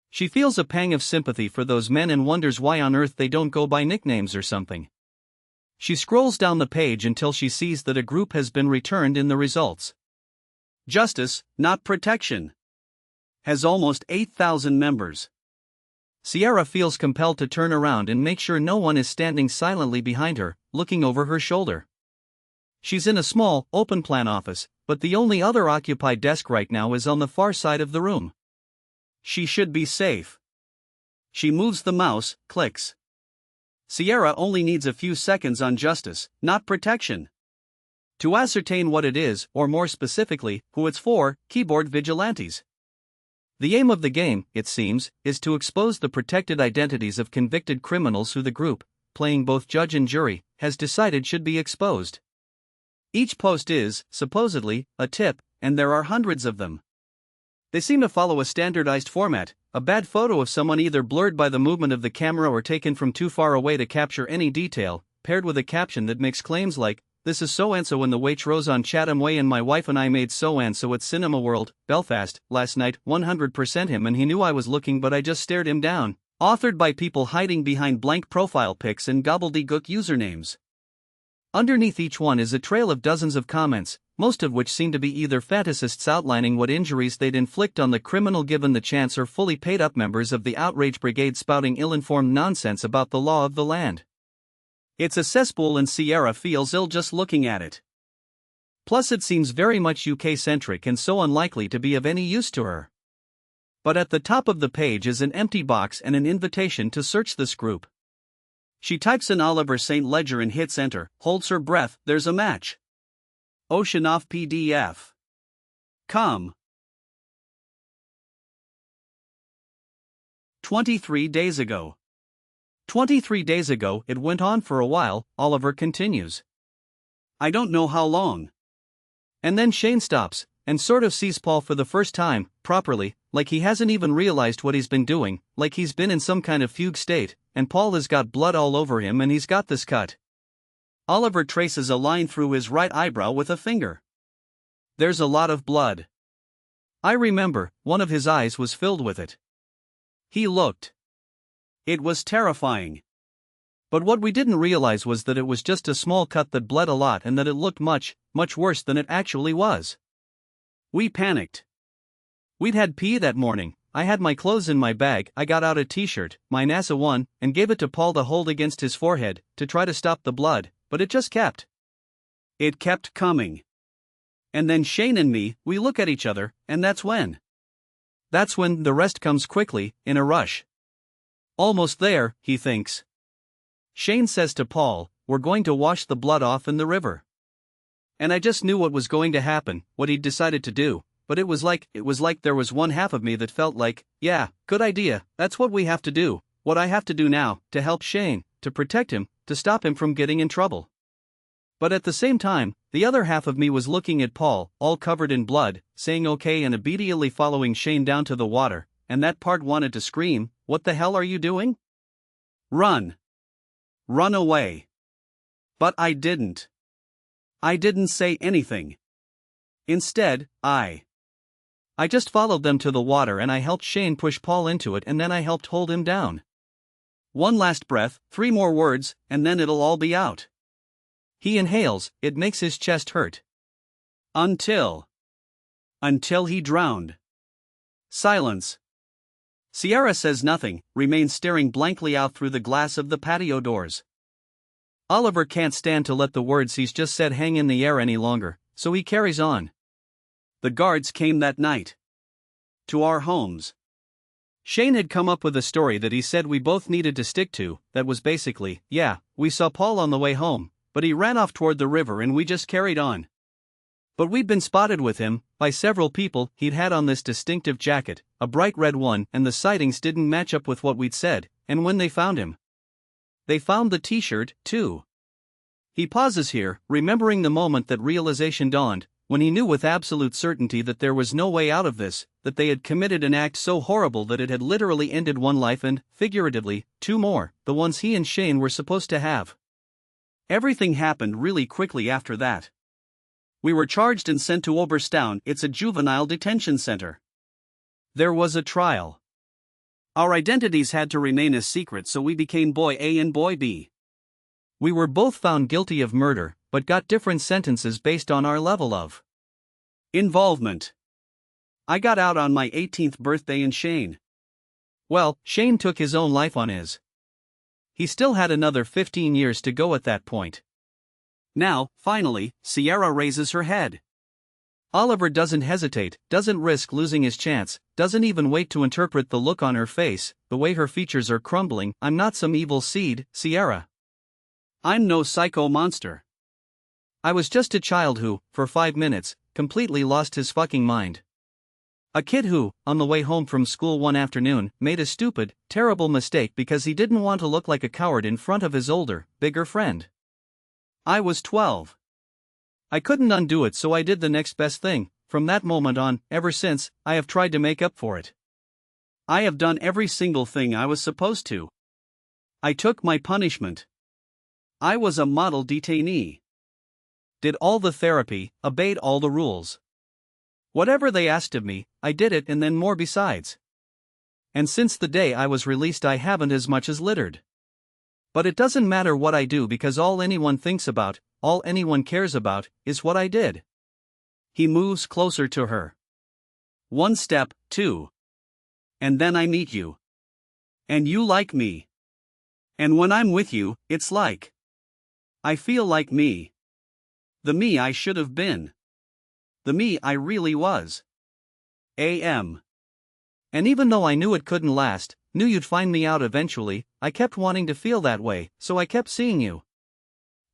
She feels a pang of sympathy for those men and wonders why on earth they don't go by nicknames or something. She scrolls down the page until she sees that a group has been returned in the results. Justice, not protection. Has almost 8,000 members. Sierra feels compelled to turn around and make sure no one is standing silently behind her, looking over her shoulder. She's in a small, open-plan office, but the only other occupied desk right now is on the far side of the room. She should be safe. She moves the mouse, clicks. Sierra only needs a few seconds on justice, not protection. To ascertain what it is, or more specifically, who it's for, keyboard vigilantes. The aim of the game, it seems, is to expose the protected identities of convicted criminals who the group, playing both judge and jury, has decided should be exposed. Each post is, supposedly, a tip, and there are hundreds of them. They seem to follow a standardized format: a bad photo of someone either blurred by the movement of the camera or taken from too far away to capture any detail, paired with a caption that makes claims like, "This is so-and-so in the Waitrose on Chatham Way and my wife and I made so-and-so at Cinema World, Belfast, last night, 100% him and he knew I was looking but I just stared him down." Authored by people hiding behind blank profile pics and gobbledygook usernames. Underneath each one is a trail of dozens of comments, most of which seem to be either fantasists outlining what injuries they'd inflict on the criminal given the chance or fully paid up members of the outrage brigade spouting ill-informed nonsense about the law of the land. It's a cesspool and Sierra feels ill just looking at it. Plus it seems very much UK-centric and so unlikely to be of any use to her. But at the top of the page is an empty box and an invitation to search this group. She types in Oliver St. Ledger and hits enter, holds her breath, there's a match. Oceanoff PDF. Com. 23 days ago. 23 days ago, it went on for a while, Oliver continues. I don't know how long. And then Shane stops, and sort of sees Paul for the first time, properly, like he hasn't even realized what he's been doing, like he's been in some kind of fugue state, and Paul has got blood all over him and he's got this cut. Oliver traces a line through his right eyebrow with a finger. There's a lot of blood. I remember, one of his eyes was filled with it. He looked. It was terrifying. But what we didn't realize was that it was just a small cut that bled a lot and that it looked much, much worse than it actually was. We panicked. We'd had pee that morning. I had my clothes in my bag. I got out a t-shirt, my NASA one, and gave it to Paul to hold against his forehead, to try to stop the blood, but it just kept. It kept coming. And then Shane and me, we look at each other, and that's when the rest comes quickly, in a rush. Almost there, he thinks. Shane says to Paul, we're going to wash the blood off in the river. And I just knew what was going to happen, what he'd decided to do, but it was like there was one half of me that felt like, yeah, good idea, that's what we have to do, what I have to do now, to help Shane, to protect him, to stop him from getting in trouble. But at the same time, the other half of me was looking at Paul, all covered in blood, saying okay and immediately following Shane down to the water, and that part wanted to scream, what the hell are you doing? Run. Run away. But I didn't. I didn't say anything. Instead, I just followed them to the water and I helped Shane push Paul into it and then I helped hold him down. One last breath, 3 more words, and then it'll all be out. He inhales, it makes his chest hurt. Until he drowned. Silence. Sierra says nothing, remains staring blankly out through the glass of the patio doors. Oliver can't stand to let the words he's just said hang in the air any longer, so he carries on. The guards came that night. To our homes. Shane had come up with a story that he said we both needed to stick to, that was basically, yeah, we saw Paul on the way home, but he ran off toward the river and we just carried on. But we'd been spotted with him, by several people. He'd had on this distinctive jacket, a bright red one, and the sightings didn't match up with what we'd said, and when they found him. They found the t-shirt, too. He pauses here, remembering the moment that realization dawned, when he knew with absolute certainty that there was no way out of this, that they had committed an act so horrible that it had literally ended one life and, figuratively, 2 more, the ones he and Shane were supposed to have. Everything happened really quickly after that. We were charged and sent to Oberstown. It's a juvenile detention center. There was a trial. Our identities had to remain a secret, so we became Boy A and Boy B. We were both found guilty of murder, but got different sentences based on our level of Involvement. I got out on my 18th birthday and Shane. Well, Shane took his own life on his. He still had another 15 years to go at that point. Now, finally, Sierra raises her head. Oliver doesn't hesitate, doesn't risk losing his chance, doesn't even wait to interpret the look on her face, the way her features are crumbling. I'm not some evil seed, Sierra. I'm no psycho monster. I was just a child who, for 5 minutes, completely lost his fucking mind. A kid who, on the way home from school one afternoon, made a stupid, terrible mistake because he didn't want to look like a coward in front of his older, bigger friend. I was 12. I couldn't undo it, so I did the next best thing. From that moment on, ever since, I have tried to make up for it. I have done every single thing I was supposed to. I took my punishment. I was a model detainee. Did all the therapy, obeyed all the rules. Whatever they asked of me, I did it and then more besides. And since the day I was released, I haven't as much as littered. But it doesn't matter what I do because all anyone thinks about, all anyone cares about, is what I did. He moves closer to her. 1 step, 2. And then I meet you. And you like me. And when I'm with you, it's like I feel like me. The me I should have been. The me I really was. A.M. And even though I knew it couldn't last, knew you'd find me out eventually, I kept wanting to feel that way, so I kept seeing you.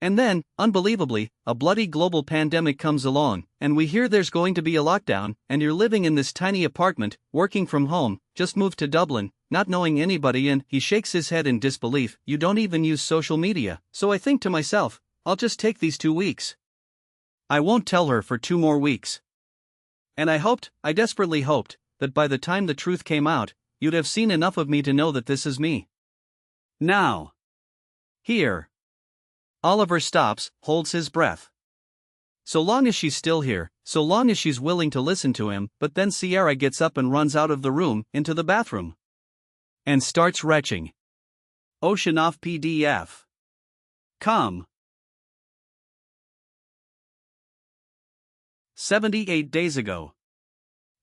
And then, unbelievably, a bloody global pandemic comes along, and we hear there's going to be a lockdown, and you're living in this tiny apartment, working from home, just moved to Dublin, not knowing anybody, and he shakes his head in disbelief. You don't even use social media, so I think to myself, I'll just take these 2 weeks. I won't tell her for 2 more weeks. And I desperately hoped, that by the time the truth came out, you'd have seen enough of me to know that this is me. Now. Here. Oliver stops, holds his breath. So long as she's still here, so long as she's willing to listen to him, but then Sierra gets up and runs out of the room, into the bathroom. And starts retching. Ocean off PDF. Come. 78 days ago.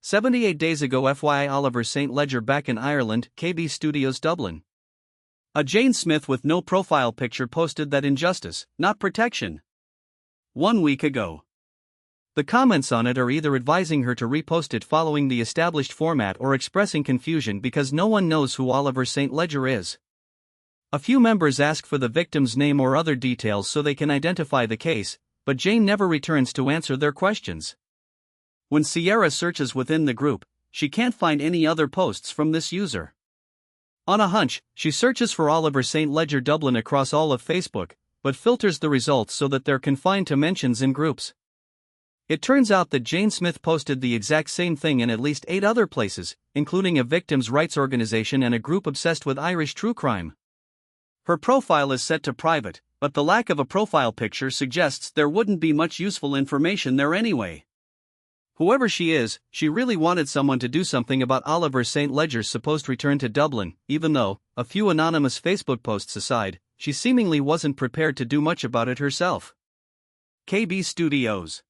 78 days ago, FYI, Oliver St. Ledger back in Ireland, KB Studios, Dublin. A Jane Smith with no profile picture posted that injustice, not protection. 1 week ago. The comments on it are either advising her to repost it following the established format or expressing confusion because no one knows who Oliver St. Ledger is. A few members ask for the victim's name or other details so they can identify the case, but Jane never returns to answer their questions. When Sierra searches within the group, she can't find any other posts from this user. On a hunch, she searches for Oliver St. Ledger Dublin across all of Facebook, but filters the results so that they're confined to mentions in groups. It turns out that Jane Smith posted the exact same thing in at least 8 other places, including a victims' rights organization and a group obsessed with Irish true crime. Her profile is set to private, but the lack of a profile picture suggests there wouldn't be much useful information there anyway. Whoever she is, she really wanted someone to do something about Oliver St. Ledger's supposed return to Dublin, even though, a few anonymous Facebook posts aside, she seemingly wasn't prepared to do much about it herself. KB Studios.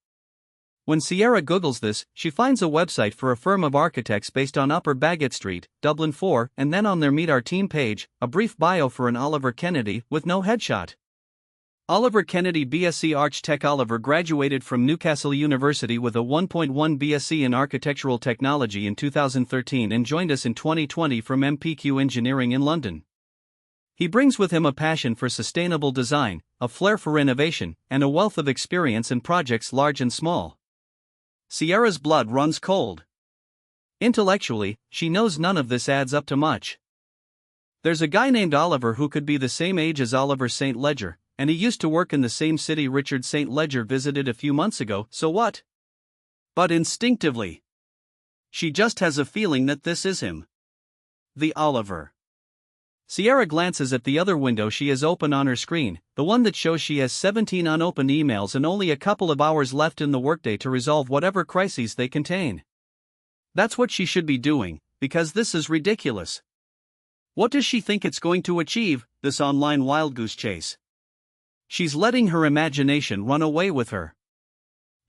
When Sierra Googles this, she finds a website for a firm of architects based on Upper Bagot Street, Dublin 4, and then on their Meet Our Team page, a brief bio for an Oliver Kennedy with no headshot. Oliver Kennedy BSc Arch-Tech. Oliver graduated from Newcastle University with a 1.1 BSc in Architectural Technology in 2013 and joined us in 2020 from MPQ Engineering in London. He brings with him a passion for sustainable design, a flair for innovation, and a wealth of experience in projects large and small. Sierra's blood runs cold. Intellectually, she knows none of this adds up to much. There's a guy named Oliver who could be the same age as Oliver St. Ledger, and he used to work in the same city Richard St. Ledger visited a few months ago, so what? But instinctively, she just has a feeling that this is him. The Oliver. Sierra glances at the other window she has open on her screen, the one that shows she has 17 unopened emails and only a couple of hours left in the workday to resolve whatever crises they contain. That's what she should be doing, because this is ridiculous. What does she think it's going to achieve, this online wild goose chase? She's letting her imagination run away with her.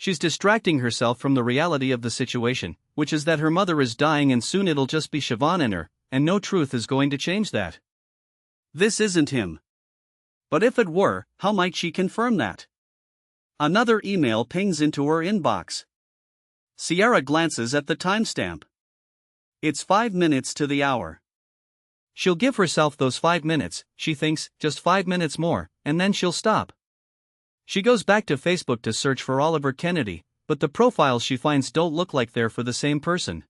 She's distracting herself from the reality of the situation, which is that her mother is dying and soon it'll just be Siobhan and her, and no truth is going to change that. This isn't him. But if it were, how might she confirm that? Another email pings into her inbox. Sierra glances at the timestamp. It's 5 minutes to the hour. She'll give herself those 5 minutes, she thinks, just 5 minutes more, and then she'll stop. She goes back to Facebook to search for Oliver Kennedy, but the profiles she finds don't look like they're for the same person.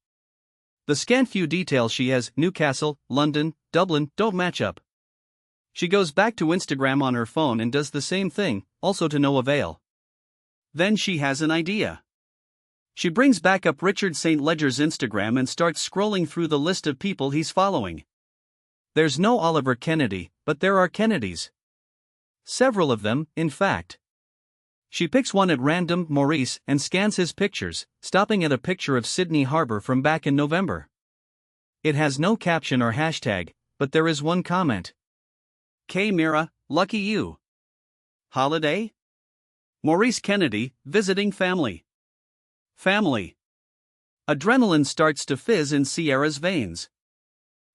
The scant few details she has, Newcastle, London, Dublin, don't match up. She goes back to Instagram on her phone and does the same thing, also to no avail. Then she has an idea. She brings back up Richard St. Ledger's Instagram and starts scrolling through the list of people he's following. There's no Oliver Kennedy, but there are Kennedys. Several of them, in fact. She picks one at random, Maurice, and scans his pictures, stopping at a picture of Sydney Harbour from back in November. It has no caption or hashtag, but there is one comment. K. Mira, lucky you. Holiday? Maurice Kennedy, visiting family. Family. Adrenaline starts to fizz in Sierra's veins.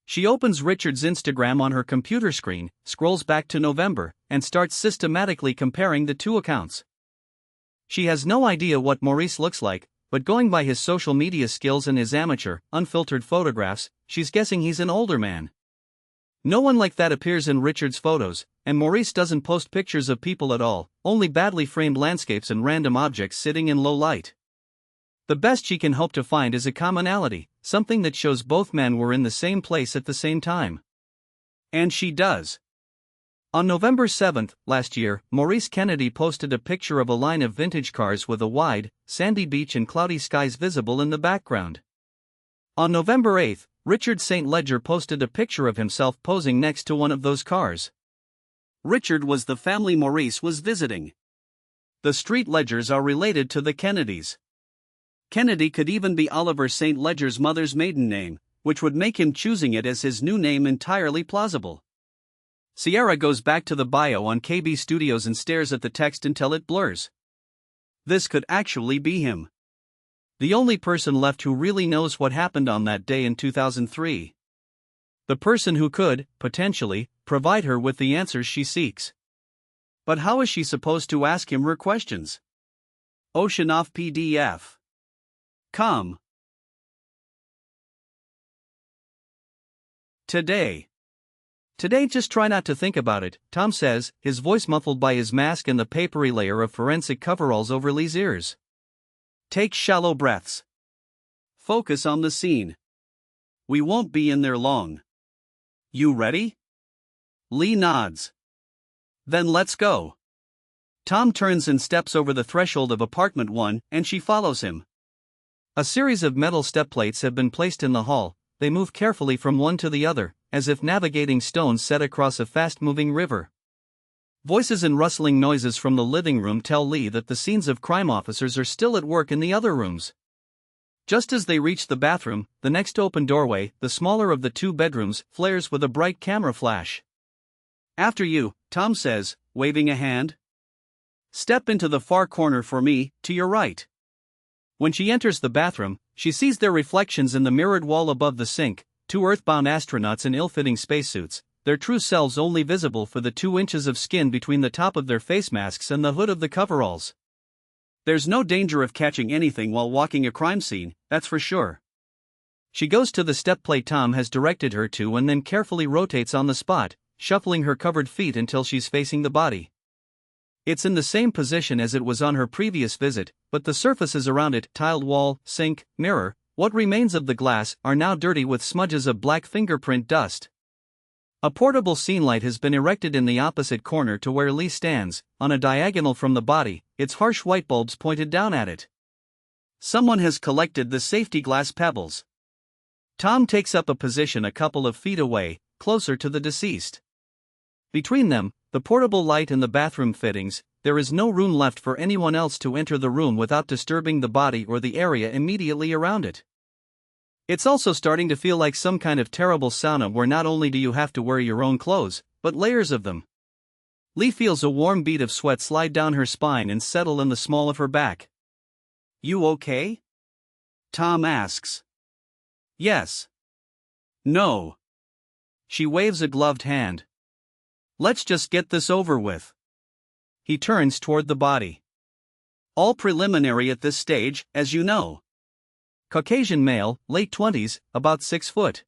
She opens Richard's Instagram on her computer screen, scrolls back to November, and starts systematically comparing the two accounts. She has no idea what Maurice looks like, but going by his social media skills and his amateur, unfiltered photographs, she's guessing he's an older man. No one like that appears in Richard's photos, and Maurice doesn't post pictures of people at all, only badly framed landscapes and random objects sitting in low light. The best she can hope to find is a commonality, something that shows both men were in the same place at the same time. And she does. On November 7th, last year, Maurice Kennedy posted a picture of a line of vintage cars with a wide, sandy beach and cloudy skies visible in the background. On November 8th, Richard St. Ledger posted a picture of himself posing next to one of those cars. Richard was the family Maurice was visiting. The street Ledgers are related to the Kennedys. Kennedy could even be Oliver St. Ledger's mother's maiden name, which would make him choosing it as his new name entirely plausible. Sierra goes back to the bio on KB Studios and stares at the text until it blurs. This could actually be him. The only person left who really knows what happened on that day in 2003. The person who could, potentially, provide her with the answers she seeks. But how is she supposed to ask him her questions? Oceanoff PDF. Com. Today, just try not to think about it, Tom says, his voice muffled by his mask and the papery layer of forensic coveralls over Lee's ears. Take shallow breaths. Focus on the scene. We won't be in there long. You ready? Lee nods. Then let's go. Tom turns and steps over the threshold of apartment 1, and she follows him. A series of metal step plates have been placed in the hall. They move carefully from one to the other, as if navigating stones set across a fast-moving river. Voices and rustling noises from the living room tell Lee that the scenes of crime officers are still at work in the other rooms. Just as they reach the bathroom, the next open doorway, the smaller of the two bedrooms, flares with a bright camera flash. After you, Tom says, waving a hand. Step into the far corner for me, to your right. When she enters the bathroom, she sees their reflections in the mirrored wall above the sink, two earthbound astronauts in ill-fitting spacesuits, their true selves only visible for the 2 inches of skin between the top of their face masks and the hood of the coveralls. There's no danger of catching anything while walking a crime scene, that's for sure. She goes to the step plate Tom has directed her to and then carefully rotates on the spot, shuffling her covered feet until she's facing the body. It's in the same position as it was on her previous visit, but the surfaces around it, tiled wall, sink, mirror, what remains of the glass, are now dirty with smudges of black fingerprint dust. A portable scene light has been erected in the opposite corner to where Lee stands, on a diagonal from the body, its harsh white bulbs pointed down at it. Someone has collected the safety glass pebbles. Tom takes up a position a couple of feet away, closer to the deceased. Between them, the portable light and the bathroom fittings, there is no room left for anyone else to enter the room without disturbing the body or the area immediately around it. It's also starting to feel like some kind of terrible sauna where not only do you have to wear your own clothes, but layers of them. Lee feels a warm bead of sweat slide down her spine and settle in the small of her back. You okay? Tom asks. Yes. No. She waves a gloved hand. Let's just get this over with. He turns toward the body. All preliminary at this stage, as you know. Caucasian male, late 20s, about 6 foot.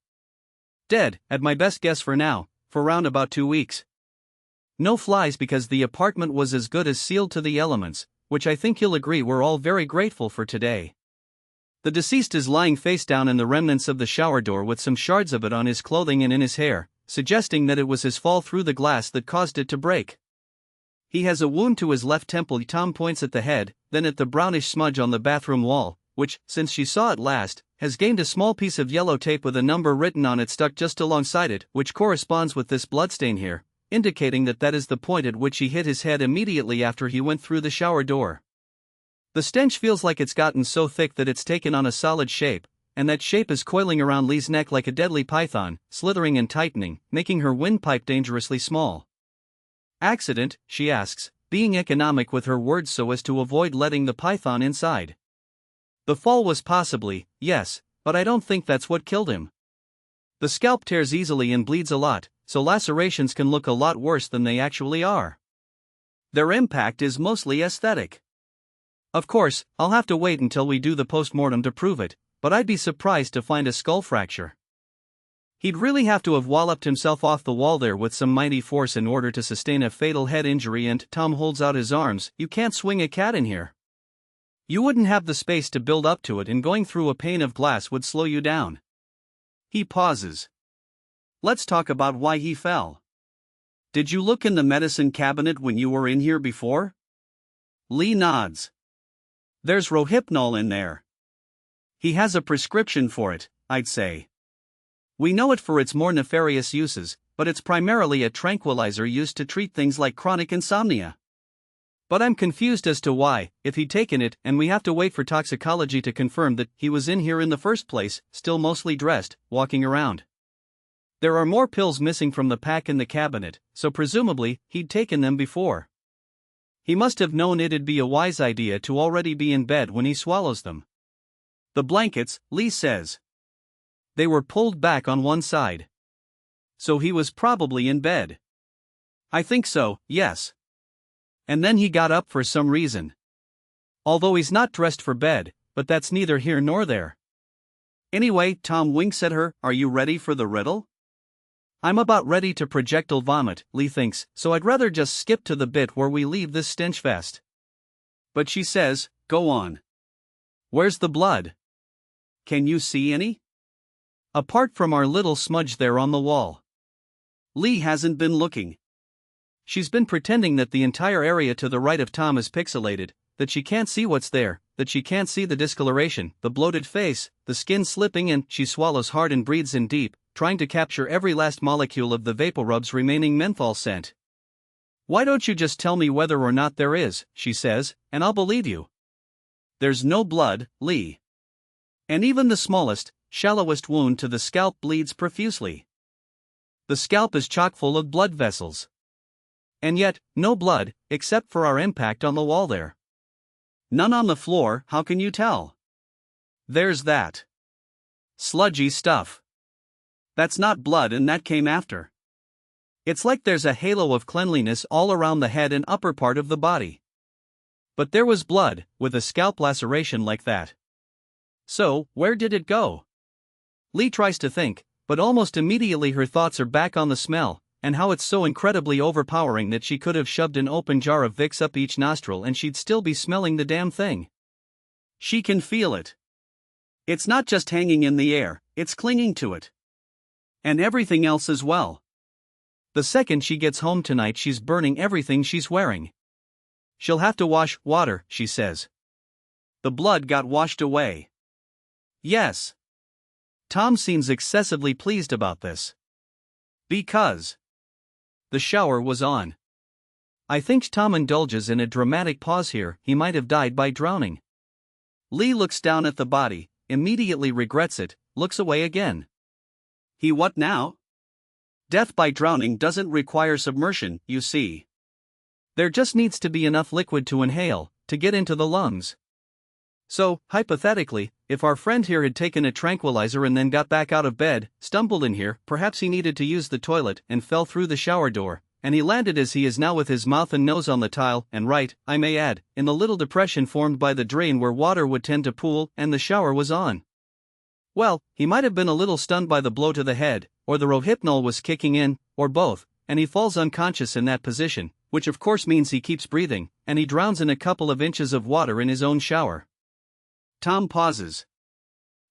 Dead, at my best guess for now, for round about 2 weeks. No flies because the apartment was as good as sealed to the elements, which I think you'll agree we're all very grateful for today. The deceased is lying face down in the remnants of the shower door with some shards of it on his clothing and in his hair, suggesting that it was his fall through the glass that caused it to break. He has a wound to his left temple. Tom points at the head, then at the brownish smudge on the bathroom wall, which, since she saw it last, has gained a small piece of yellow tape with a number written on it stuck just alongside it, which corresponds with this bloodstain here, indicating that is the point at which he hit his head immediately after he went through the shower door. The stench feels like it's gotten so thick that it's taken on a solid shape, and that shape is coiling around Lee's neck like a deadly python, slithering and tightening, making her windpipe dangerously small. Accident, she asks, being economic with her words so as to avoid letting the python inside. The fall was possibly, yes, but I don't think that's what killed him. The scalp tears easily and bleeds a lot, so lacerations can look a lot worse than they actually are. Their impact is mostly aesthetic. Of course, I'll have to wait until we do the postmortem to prove it, but I'd be surprised to find a skull fracture. He'd really have to have walloped himself off the wall there with some mighty force in order to sustain a fatal head injury. And Tom holds out his arms. You can't swing a cat in here. You wouldn't have the space to build up to it, and going through a pane of glass would slow you down. He pauses. Let's talk about why he fell. Did you look in the medicine cabinet when you were in here before? Lee nods. There's Rohypnol in there. He has a prescription for it, I'd say. We know it for its more nefarious uses, but it's primarily a tranquilizer used to treat things like chronic insomnia. But I'm confused as to why, if he'd taken it and we have to wait for toxicology to confirm that he was in here in the first place, still mostly dressed, walking around. There are more pills missing from the pack in the cabinet, so presumably he'd taken them before. He must have known it'd be a wise idea to already be in bed when he swallows them. The blankets, Lee says. They were pulled back on one side. So he was probably in bed. I think so, yes. And then he got up for some reason. Although he's not dressed for bed, but that's neither here nor there. Anyway, Tom winks at her. Are you ready for the riddle? I'm about ready to projectile vomit, Lee thinks, so I'd rather just skip to the bit where we leave this stench fest. But she says, go on. Where's the blood? Can you see any? Apart from our little smudge there on the wall. Lee hasn't been looking. She's been pretending that the entire area to the right of Tom is pixelated, that she can't see what's there, that she can't see the discoloration, the bloated face, the skin slipping, and she swallows hard and breathes in deep, trying to capture every last molecule of the VapoRub's remaining menthol scent. Why don't you just tell me whether or not there is, she says, and I'll believe you. There's no blood, Lee. And even the smallest, shallowest wound to the scalp bleeds profusely. The scalp is chock full of blood vessels. And yet, no blood, except for our impact on the wall there. None on the floor. How can you tell? There's that sludgy stuff. That's not blood, and that came after. It's like there's a halo of cleanliness all around the head and upper part of the body. But there was blood, with a scalp laceration like that. So, where did it go? Lee tries to think, but almost immediately her thoughts are back on the smell, and how it's so incredibly overpowering that she could have shoved an open jar of Vicks up each nostril and she'd still be smelling the damn thing. She can feel it. It's not just hanging in the air, it's clinging to it. And everything else as well. The second she gets home tonight, she's burning everything she's wearing. She'll have to wash water, she says. The blood got washed away. Yes. Tom seems excessively pleased about this. Because the shower was on. I think Tom indulges in a dramatic pause here. He might have died by drowning. Lee looks down at the body, immediately regrets it, looks away again. He what now? Death by drowning doesn't require submersion, you see. There just needs to be enough liquid to inhale, to get into the lungs. So, hypothetically, if our friend here had taken a tranquilizer and then got back out of bed, stumbled in here, perhaps he needed to use the toilet and fell through the shower door, and he landed as he is now with his mouth and nose on the tile, and right, I may add, in the little depression formed by the drain where water would tend to pool, and the shower was on. Well, he might have been a little stunned by the blow to the head, or the rohypnol was kicking in, or both, and he falls unconscious in that position, which of course means he keeps breathing, and he drowns in a couple of inches of water in his own shower. Tom pauses.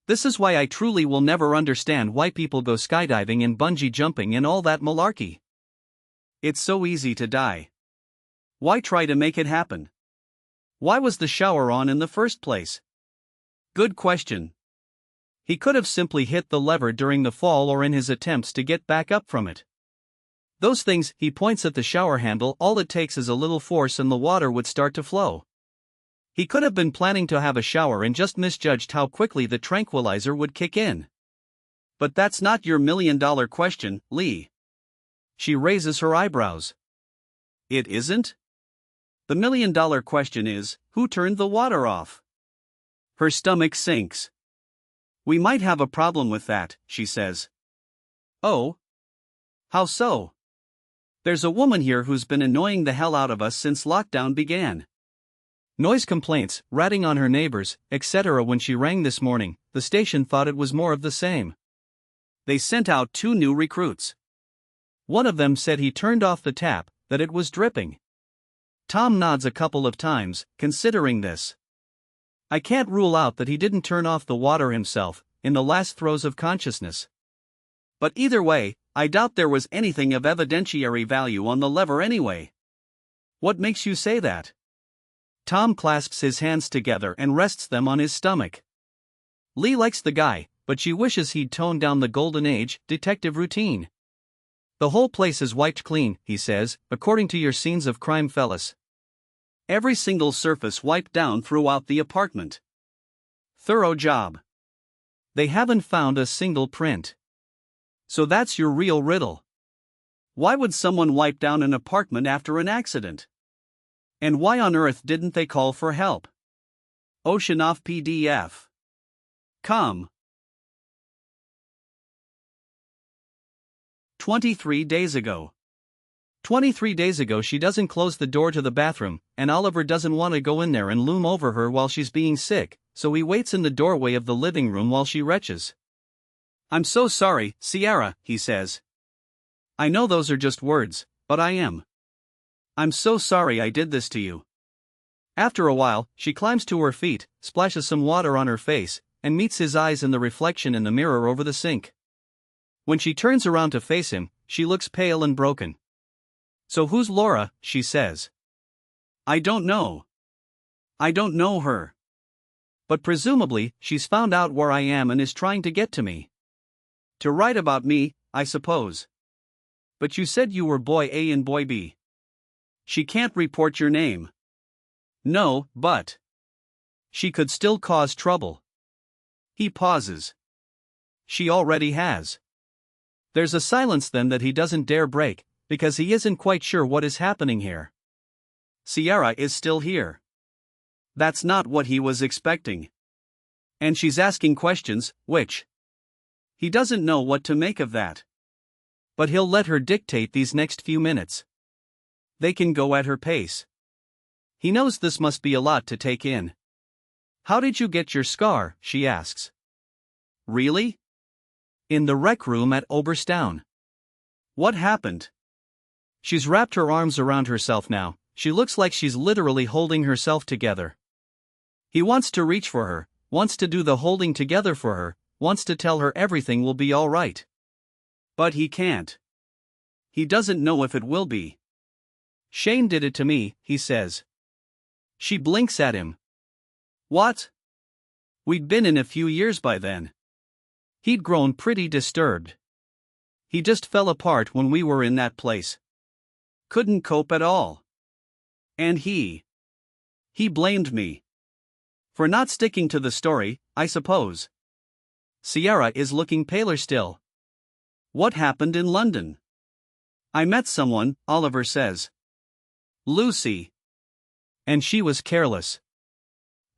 This is why I truly will never understand why people go skydiving and bungee jumping and all that malarkey. It's so easy to die. Why try to make it happen? Why was the shower on in the first place? Good question. He could have simply hit the lever during the fall or in his attempts to get back up from it. Those things, he points at the shower handle, all it takes is a little force and the water would start to flow. He could have been planning to have a shower and just misjudged how quickly the tranquilizer would kick in. But that's not your million-dollar question, Lee. She raises her eyebrows. It isn't? The million-dollar question is, who turned the water off? Her stomach sinks. We might have a problem with that, she says. Oh? How so? There's a woman here who's been annoying the hell out of us since lockdown began. Noise complaints, ratting on her neighbors, etc. When she rang this morning, the station thought it was more of the same. They sent out 2 new recruits. One of them said he turned off the tap, that it was dripping. Tom nods a couple of times, considering this. I can't rule out that he didn't turn off the water himself, in the last throes of consciousness. But either way, I doubt there was anything of evidentiary value on the lever anyway. What makes you say that? Tom clasps his hands together and rests them on his stomach. Lee likes the guy, but she wishes he'd toned down the golden age detective routine. The whole place is wiped clean, he says, according to your scenes of crime, fellas. Every single surface wiped down throughout the apartment. Thorough job. They haven't found a single print. So that's your real riddle. Why would someone wipe down an apartment after an accident? And why on earth didn't they call for help? Oceanoff PDF. Com. 23 days ago. 23 days ago she doesn't close the door to the bathroom, and Oliver doesn't want to go in there and loom over her while she's being sick, so he waits in the doorway of the living room while she retches. I'm so sorry, Sierra, he says. I know those are just words, but I am. I'm so sorry I did this to you. After a while, she climbs to her feet, splashes some water on her face, and meets his eyes in the reflection in the mirror over the sink. When she turns around to face him, she looks pale and broken. So who's Laura, she says. I don't know. I don't know her. But presumably, she's found out where I am and is trying to get to me. To write about me, I suppose. But you said you were boy A and boy B. She can't report your name. No, but she could still cause trouble. He pauses. She already has. There's a silence then that he doesn't dare break, because he isn't quite sure what is happening here. Sierra is still here. That's not what he was expecting. And she's asking questions, which he doesn't know what to make of that. But he'll let her dictate these next few minutes. They can go at her pace. He knows this must be a lot to take in. How did you get your scar, she asks. Really? In the rec room at Oberstown. What happened? She's wrapped her arms around herself now, she looks like she's literally holding herself together. He wants to reach for her, wants to do the holding together for her, wants to tell her everything will be all right. But he can't. He doesn't know if it will be. Shane did it to me, he says. She blinks at him. What? We'd been in a few years by then. He'd grown pretty disturbed. He just fell apart when we were in that place. Couldn't cope at all. And he blamed me. For not sticking to the story, I suppose. Sierra is looking paler still. What happened in London? I met someone, Oliver says. Lucy. And she was careless.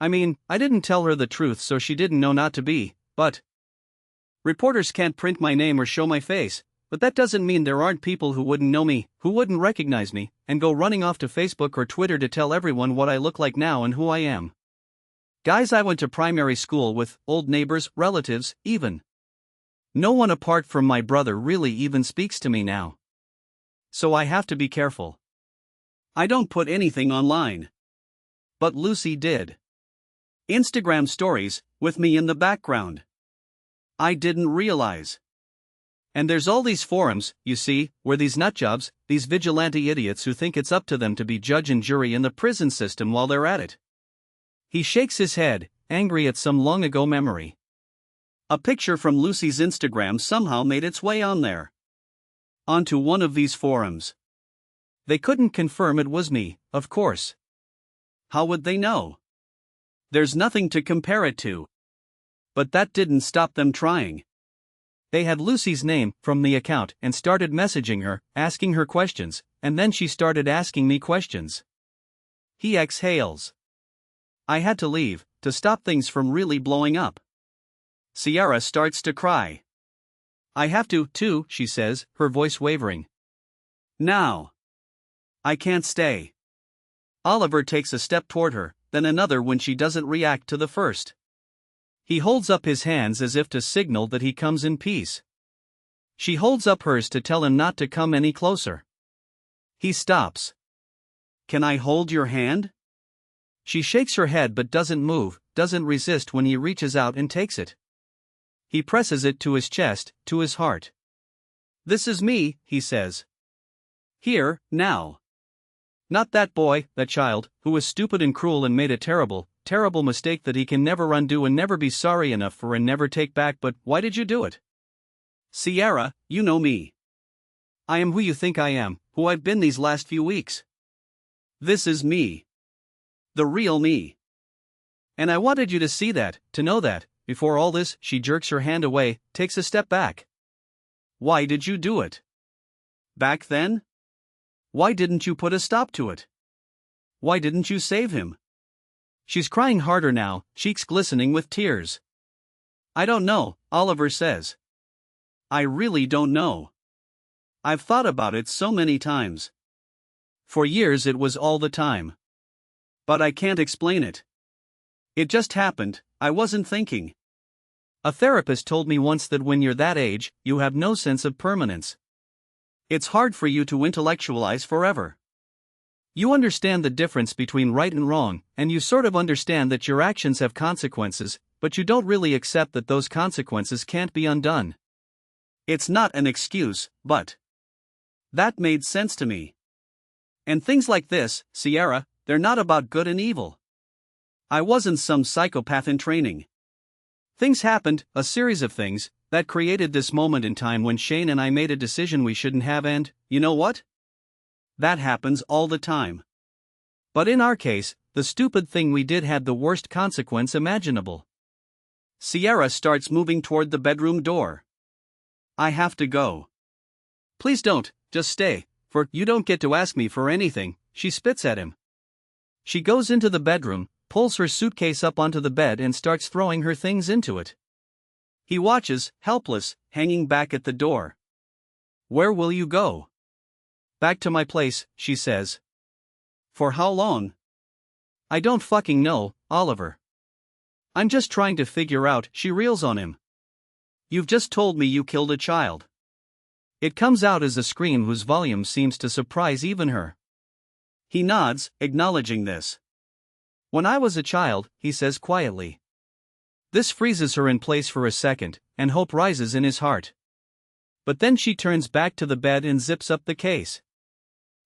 I mean, I didn't tell her the truth so she didn't know not to be, but reporters can't print my name or show my face, but that doesn't mean there aren't people who wouldn't know me, who wouldn't recognize me, and go running off to Facebook or Twitter to tell everyone what I look like now and who I am. Guys I went to primary school with, old neighbors, relatives, even. No one apart from my brother really even speaks to me now. So I have to be careful. I don't put anything online. But Lucy did. Instagram stories, with me in the background. I didn't realize. And there's all these forums, you see, where these nutjobs, these vigilante idiots who think it's up to them to be judge and jury in the prison system while they're at it. He shakes his head, angry at some long-ago memory. A picture from Lucy's Instagram somehow made its way on there. Onto one of these forums. They couldn't confirm it was me, of course. How would they know? There's nothing to compare it to. But that didn't stop them trying. They had Lucy's name from the account and started messaging her, asking her questions, and then she started asking me questions. He exhales. I had to leave, to stop things from really blowing up. Sierra starts to cry. I have to, too, she says, her voice wavering. Now. I can't stay. Oliver takes a step toward her, then another when she doesn't react to the first. He holds up his hands as if to signal that he comes in peace. She holds up hers to tell him not to come any closer. He stops. Can I hold your hand? She shakes her head but doesn't move, doesn't resist when he reaches out and takes it. He presses it to his chest, to his heart. This is me, he says. Here, now. Not that boy, that child, who was stupid and cruel and made a terrible, terrible mistake that he can never undo and never be sorry enough for and never take back, but why did you do it? Sierra, you know me. I am who you think I am, who I've been these last few weeks. This is me. The real me. And I wanted you to see that, to know that, before all this. She jerks her hand away, takes a step back. Why did you do it? Back then? Why didn't you put a stop to it? Why didn't you save him? She's crying harder now, cheeks glistening with tears. I don't know, Oliver says. I really don't know. I've thought about it so many times. For years it was all the time. But I can't explain it. It just happened, I wasn't thinking. A therapist told me once that when you're that age, you have no sense of permanence. It's hard for you to intellectualize forever. You understand the difference between right and wrong, and you sort of understand that your actions have consequences, but you don't really accept that those consequences can't be undone. It's not an excuse, but that made sense to me. And things like this, Sierra, they're not about good and evil. I wasn't some psychopath in training. Things happened, a series of things, that created this moment in time when Shane and I made a decision we shouldn't have, and, you know what? That happens all the time. But in our case, the stupid thing we did had the worst consequence imaginable. Sierra starts moving toward the bedroom door. I have to go. Please don't, just stay, for you don't get to ask me for anything, she spits at him. She goes into the bedroom, pulls her suitcase up onto the bed and starts throwing her things into it. He watches, helpless, hanging back at the door. Where will you go? Back to my place, she says. For how long? I don't fucking know, Oliver. I'm just trying to figure out, she reels on him. You've just told me you killed a child. It comes out as a scream whose volume seems to surprise even her. He nods, acknowledging this. When I was a child, he says quietly. This freezes her in place for a second, and hope rises in his heart. But then she turns back to the bed and zips up the case.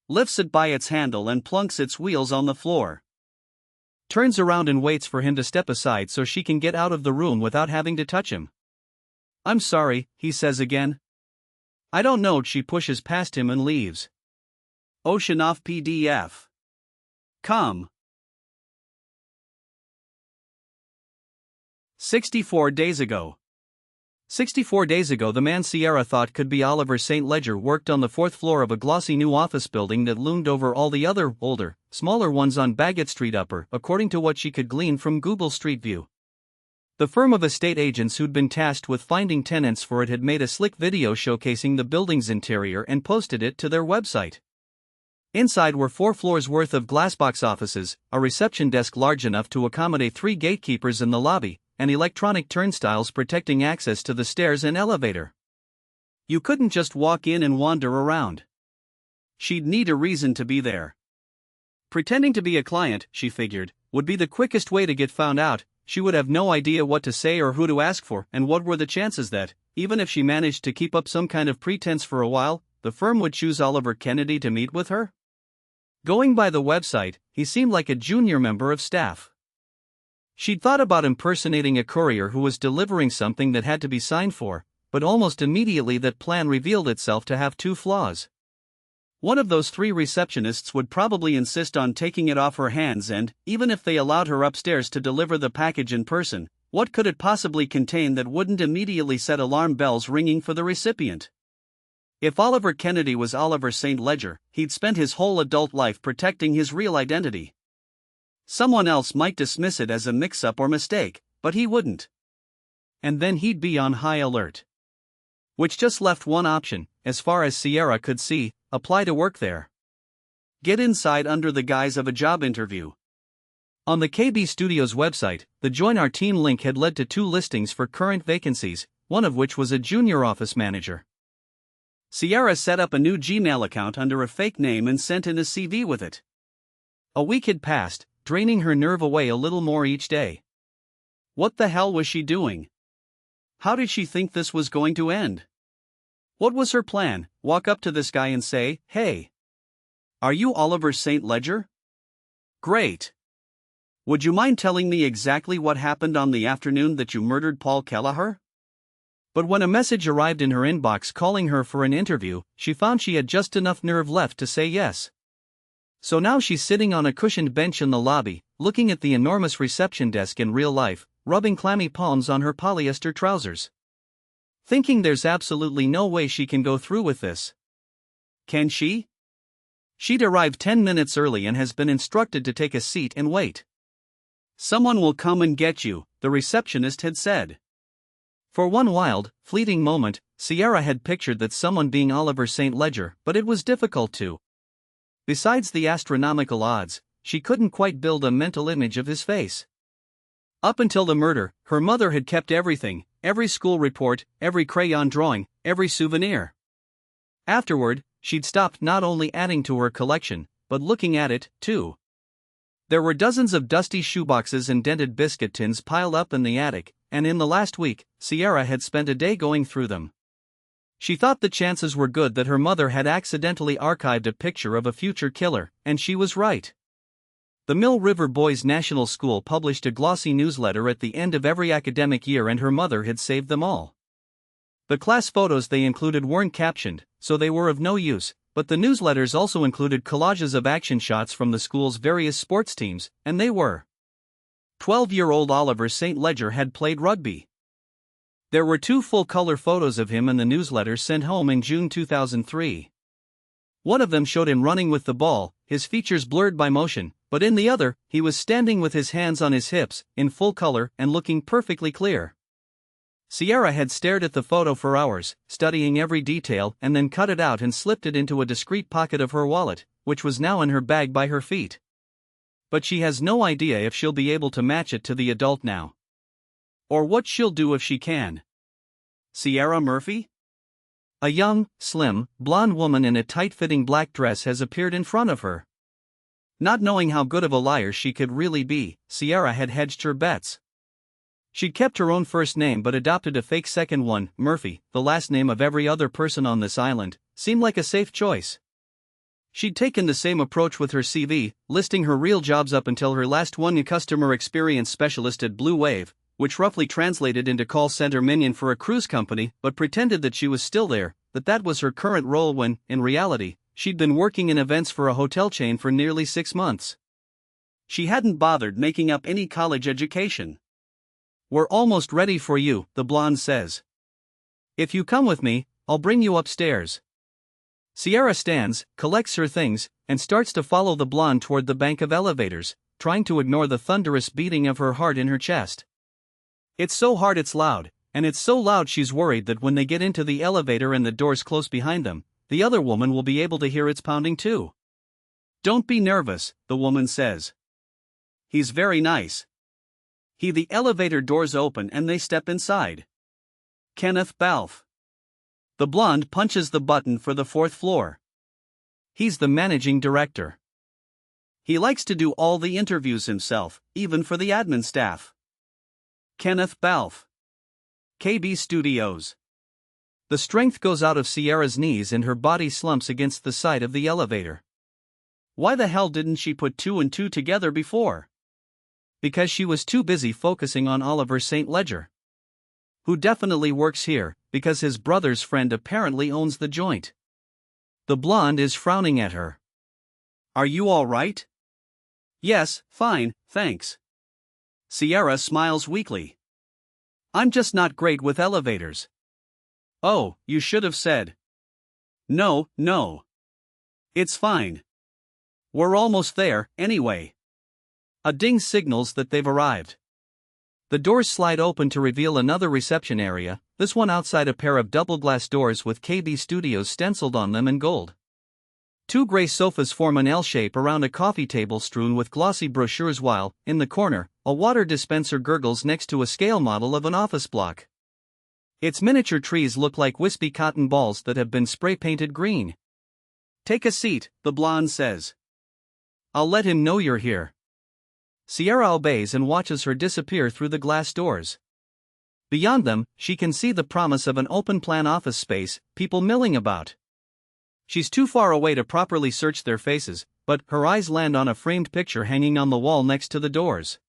Lifts it by its handle and plunks its wheels on the floor. Turns around and waits for him to step aside so she can get out of the room without having to touch him. I'm sorry, he says again. I don't know. She pushes past him and leaves. Ocean off PDF. Come. 64 days ago. 64 days ago, the man Sierra thought could be Oliver St. Ledger worked on the fourth floor of a glossy new office building that loomed over all the other, older, smaller ones on Bagot Street Upper, according to what she could glean from Google Street View. The firm of estate agents who'd been tasked with finding tenants for it had made a slick video showcasing the building's interior and posted it to their website. Inside were 4 floors worth of glassbox offices, a reception desk large enough to accommodate 3 gatekeepers in the lobby, and electronic turnstiles protecting access to the stairs and elevator. You couldn't just walk in and wander around. She'd need a reason to be there. Pretending to be a client, she figured, would be the quickest way to get found out. She would have no idea what to say or who to ask for, and what were the chances that, even if she managed to keep up some kind of pretense for a while, the firm would choose Oliver Kennedy to meet with her? Going by the website, he seemed like a junior member of staff. She'd thought about impersonating a courier who was delivering something that had to be signed for, but almost immediately that plan revealed itself to have 2 flaws. One of those 3 receptionists would probably insist on taking it off her hands, and, even if they allowed her upstairs to deliver the package in person, what could it possibly contain that wouldn't immediately set alarm bells ringing for the recipient? If Oliver Kennedy was Oliver St. Ledger, he'd spent his whole adult life protecting his real identity. Someone else might dismiss it as a mix-up or mistake, but he wouldn't. And then he'd be on high alert. Which just left one option, as far as Sierra could see: apply to work there. Get inside under the guise of a job interview. On the KB Studios website, the Join Our Team link had led to 2 listings for current vacancies, one of which was a junior office manager. Sierra set up a new Gmail account under a fake name and sent in a CV with it. A week had passed, draining her nerve away a little more each day. What the hell was she doing? How did she think this was going to end? What was her plan? Walk up to this guy and say, "Hey, are you Oliver St. Ledger? Great. Would you mind telling me exactly what happened on the afternoon that you murdered Paul Kelleher?" But when a message arrived in her inbox calling her for an interview, she found she had just enough nerve left to say yes. So now she's sitting on a cushioned bench in the lobby, looking at the enormous reception desk in real life, rubbing clammy palms on her polyester trousers. Thinking there's absolutely no way she can go through with this. Can she? She'd arrived 10 minutes early and has been instructed to take a seat and wait. "Someone will come and get you," the receptionist had said. For one wild, fleeting moment, Sierra had pictured that someone being Oliver St. Ledger, but it was difficult to. Besides the astronomical odds, she couldn't quite build a mental image of his face. Up until the murder, her mother had kept everything, every school report, every crayon drawing, every souvenir. Afterward, she'd stopped not only adding to her collection, but looking at it, too. There were dozens of dusty shoeboxes and dented biscuit tins piled up in the attic, and in the last week, Sierra had spent a day going through them. She thought the chances were good that her mother had accidentally archived a picture of a future killer, and she was right. The Mill River Boys National School published a glossy newsletter at the end of every academic year, and her mother had saved them all. The class photos they included weren't captioned, so they were of no use, but the newsletters also included collages of action shots from the school's various sports teams, and they were. 12-year-old Oliver St. Ledger had played rugby. There were 2 full-color photos of him in the newsletter sent home in June 2003. One of them showed him running with the ball, his features blurred by motion, but in the other, he was standing with his hands on his hips, in full color, and looking perfectly clear. Sierra had stared at the photo for hours, studying every detail, and then cut it out and slipped it into a discreet pocket of her wallet, which was now in her bag by her feet. But she has no idea if she'll be able to match it to the adult now. Or what she'll do if she can. Sierra Murphy? A young, slim, blonde woman in a tight-fitting black dress has appeared in front of her. Not knowing how good of a liar she could really be, Sierra had hedged her bets. She'd kept her own first name but adopted a fake second one. Murphy, the last name of every other person on this island, seemed like a safe choice. She'd taken the same approach with her CV, listing her real jobs up until her last one: customer experience specialist at Blue Wave, which roughly translated into call center minion for a cruise company, but pretended that she was still there, that was her current role when, in reality, she'd been working in events for a hotel chain for nearly 6 months. She hadn't bothered making up any college education. "We're almost ready for you," the blonde says. If you come with me, I'll bring you upstairs. Sierra stands, collects her things, and starts to follow the blonde toward the bank of elevators, trying to ignore the thunderous beating of her heart in her chest. It's so hard it's loud, and it's so loud she's worried that when they get into the elevator and the doors close behind them, the other woman will be able to hear its pounding too. Don't be nervous, the woman says. He's very nice. The elevator doors open and they step inside. Kenneth Balfe. The blonde punches the button for the 4th floor. He's the managing director. He likes to do all the interviews himself, even for the admin staff. Kenneth Balfe. KB Studios. The strength goes out of Sierra's knees and her body slumps against the side of the elevator. Why the hell didn't she put 2 and 2 together before? Because she was too busy focusing on Oliver St. Ledger, who definitely works here, because his brother's friend apparently owns the joint. The blonde is frowning at her. Are you all right? Yes, fine, thanks. Sierra smiles weakly. I'm just not great with elevators. Oh, you should have said. No. It's fine. We're almost there, anyway. A ding signals that they've arrived. The doors slide open to reveal another reception area, this one outside a pair of double glass doors with KB Studios stenciled on them in gold. 2 gray sofas form an L shape around a coffee table strewn with glossy brochures while, in the corner, a water dispenser gurgles next to a scale model of an office block. Its miniature trees look like wispy cotton balls that have been spray-painted green. Take a seat, the blonde says. I'll let him know you're here. Sierra obeys and watches her disappear through the glass doors. Beyond them, she can see the promise of an open-plan office space, people milling about. She's too far away to properly search their faces, but her eyes land on a framed picture hanging on the wall next to the doors.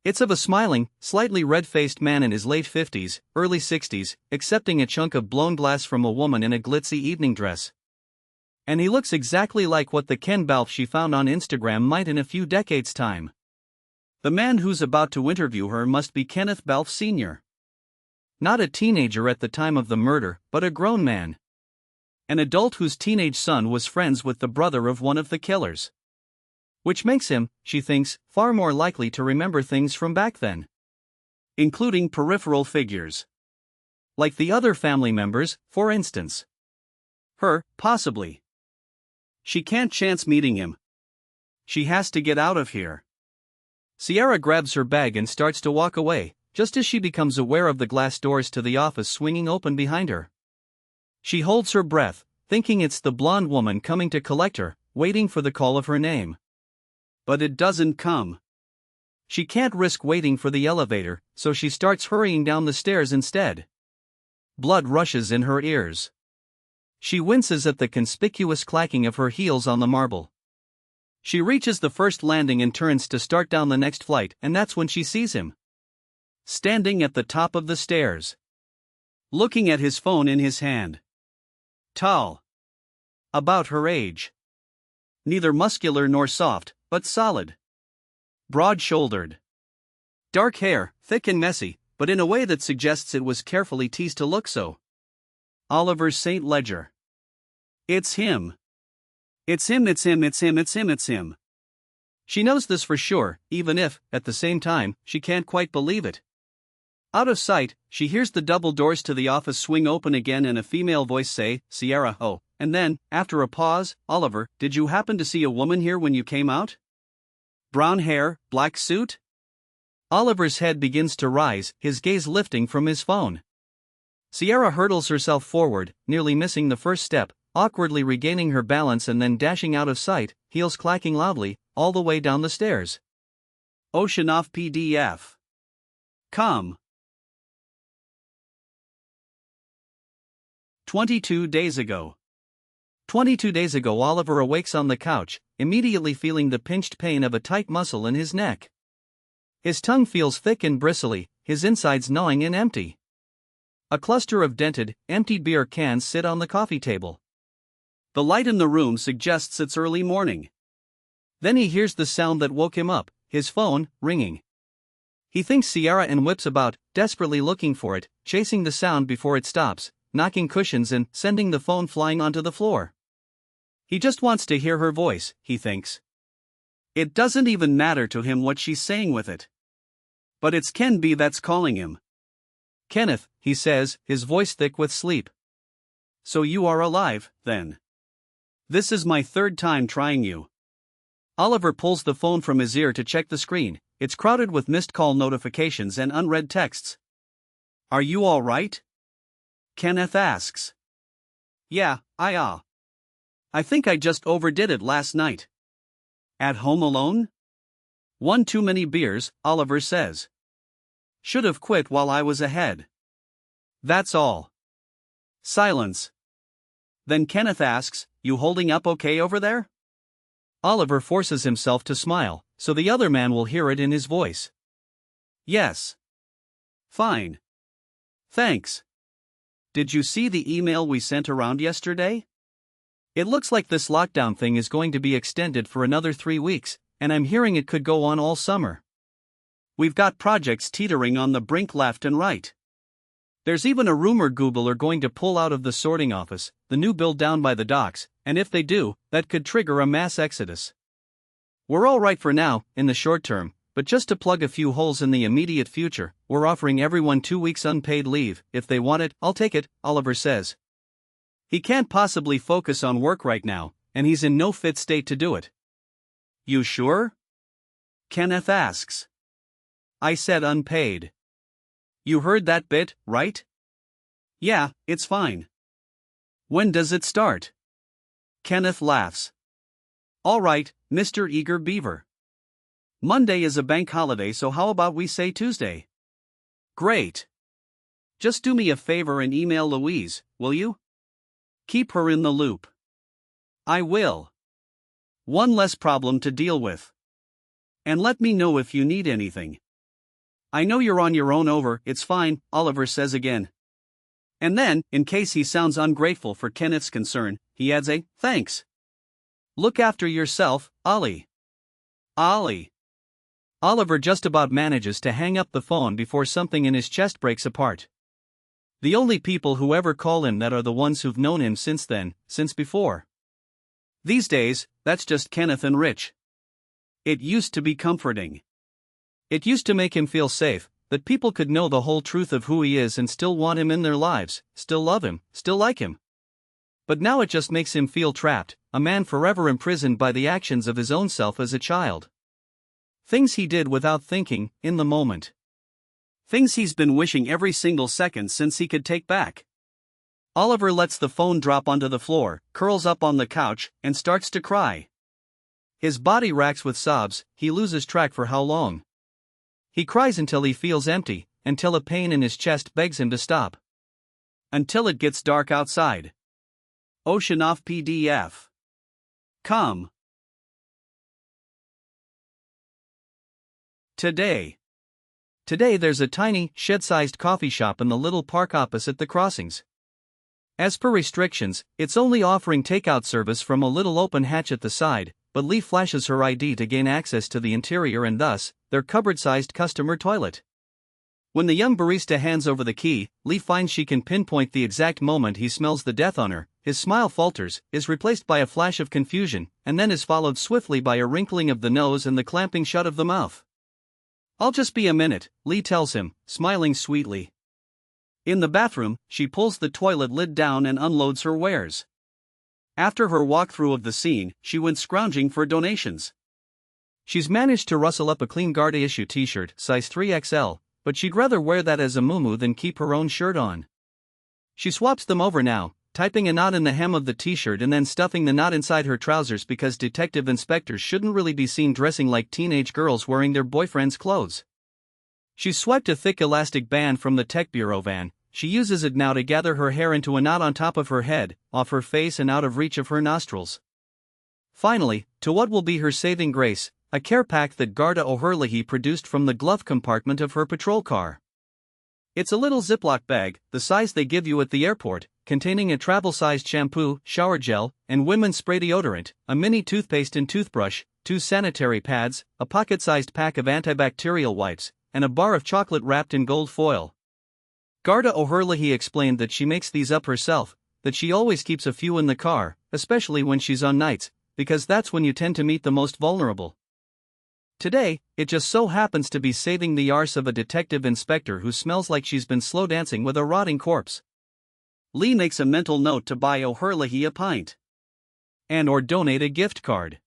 It's of a smiling, slightly red-faced man in his late 50s, early 60s, accepting a chunk of blown glass from a woman in a glitzy evening dress. And he looks exactly like what the Ken Balfe she found on Instagram might in a few decades' time. The man who's about to interview her must be Kenneth Balfe Sr. Not a teenager at the time of the murder, but a grown man. An adult whose teenage son was friends with the brother of one of the killers. Which makes him, she thinks, far more likely to remember things from back then. Including peripheral figures. Like the other family members, for instance. Her, possibly. She can't chance meeting him. She has to get out of here. Sierra grabs her bag and starts to walk away, just as she becomes aware of the glass doors to the office swinging open behind her. She holds her breath, thinking it's the blonde woman coming to collect her, waiting for the call of her name. But it doesn't come. She can't risk waiting for the elevator, so she starts hurrying down the stairs instead. Blood rushes in her ears. She winces at the conspicuous clacking of her heels on the marble. She reaches the first landing and turns to start down the next flight, and that's when she sees him. Standing at the top of the stairs. Looking at his phone in his hand. Tall. About her age. Neither muscular nor soft, but solid. Broad-shouldered. Dark hair, thick and messy, but in a way that suggests it was carefully teased to look so. Oliver St. Ledger. It's him. It's him. She knows this for sure, even if, at the same time, she can't quite believe it. Out of sight, she hears the double doors to the office swing open again and a female voice say, "Sierra, oh," and then, after a pause, "Oliver, did you happen to see a woman here when you came out? Brown hair, black suit?" Oliver's head begins to rise, his gaze lifting from his phone. Sierra hurtles herself forward, nearly missing the first step, awkwardly regaining her balance and then dashing out of sight, heels clacking loudly, all the way down the stairs. Oceanoff PDF. Com. 22 days ago. 22 days ago, Oliver awakes on the couch, immediately feeling the pinched pain of a tight muscle in his neck. His tongue feels thick and bristly, his insides gnawing and empty. A cluster of dented, emptied beer cans sit on the coffee table. The light in the room suggests it's early morning. Then he hears the sound that woke him up, his phone, ringing. He thinks Sierra and whips about, desperately looking for it, chasing the sound before it stops, knocking cushions and sending the phone flying onto the floor. He just wants to hear her voice, he thinks. It doesn't even matter to him what she's saying with it. But it's Ken B that's calling him. Kenneth, he says, his voice thick with sleep. So you are alive, then. This is my third time trying you. Oliver pulls the phone from his ear to check the screen. It's crowded with missed call notifications and unread texts. Are you all right? Kenneth asks. Yeah, I think I just overdid it last night. At home alone? One too many beers, Oliver says. Should have quit while I was ahead. That's all. Silence. Then Kenneth asks, you holding up okay over there? Oliver forces himself to smile, so the other man will hear it in his voice. Yes. Fine. Thanks. Did you see the email we sent around yesterday? It looks like this lockdown thing is going to be extended for another 3 weeks, and I'm hearing it could go on all summer. We've got projects teetering on the brink left and right. There's even a rumor Google are going to pull out of the sorting office, the new build down by the docks, and if they do, that could trigger a mass exodus. We're all right for now, in the short term, but just to plug a few holes in the immediate future, we're offering everyone 2 weeks unpaid leave. If they want it, I'll take it, Oliver says. He can't possibly focus on work right now, and he's in no fit state to do it. You sure? Kenneth asks. I said unpaid. You heard that bit, right? Yeah, it's fine. When does it start? Kenneth laughs. All right, Mr. Eager Beaver. Monday is a bank holiday, so how about we say Tuesday? Great. Just do me a favor and email Louise, will you? Keep her in the loop. I will. One less problem to deal with. And let me know if you need anything. I know you're on your own over, it's fine, Oliver says again. And then, in case he sounds ungrateful for Kenneth's concern, he adds a, thanks. Look after yourself, Ollie. Ollie. Oliver just about manages to hang up the phone before something in his chest breaks apart. The only people who ever call him that are the ones who've known him since then, since before. These days, that's just Kenneth and Rich. It used to be comforting. It used to make him feel safe, that people could know the whole truth of who he is and still want him in their lives, still love him, still like him. But now it just makes him feel trapped, a man forever imprisoned by the actions of his own self as a child. Things he did without thinking, in the moment. Things he's been wishing every single second since he could take back. Oliver lets the phone drop onto the floor, curls up on the couch, and starts to cry. His body racks with sobs, he loses track for how long. He cries until he feels empty, until a pain in his chest begs him to stop. Until it gets dark outside. Ocean off PDF. Come. Today there's a tiny, shed-sized coffee shop in the little park opposite the crossings. As per restrictions, it's only offering takeout service from a little open hatch at the side, but Lee flashes her ID to gain access to the interior and thus, their cupboard-sized customer toilet. When the young barista hands over the key, Lee finds she can pinpoint the exact moment he smells the death on her. His smile falters, is replaced by a flash of confusion, and then is followed swiftly by a wrinkling of the nose and the clamping shut of the mouth. I'll just be a minute, Lee tells him, smiling sweetly. In the bathroom, she pulls the toilet lid down and unloads her wares. After her walkthrough of the scene, she went scrounging for donations. She's managed to rustle up a clean Garda issue t-shirt, size 3XL, but she'd rather wear that as a muumuu than keep her own shirt on. She swaps them over now, typing a knot in the hem of the t-shirt and then stuffing the knot inside her trousers because detective inspectors shouldn't really be seen dressing like teenage girls wearing their boyfriend's clothes. She's swiped a thick elastic band from the tech bureau van. She uses it now to gather her hair into a knot on top of her head, off her face and out of reach of her nostrils. Finally, to what will be her saving grace, a care pack that Garda O'Hurley produced from the glove compartment of her patrol car. It's a little Ziploc bag, the size they give you at the airport, containing a travel-sized shampoo, shower gel, and women's spray deodorant, a mini toothpaste and toothbrush, 2 sanitary pads, a pocket-sized pack of antibacterial wipes, and a bar of chocolate wrapped in gold foil. Garda O'Herlihy explained that she makes these up herself, that she always keeps a few in the car, especially when she's on nights, because that's when you tend to meet the most vulnerable. Today, it just so happens to be saving the arse of a detective inspector who smells like she's been slow dancing with a rotting corpse. Lee makes a mental note to buy O'Herlihy a pint. Or donate a gift card.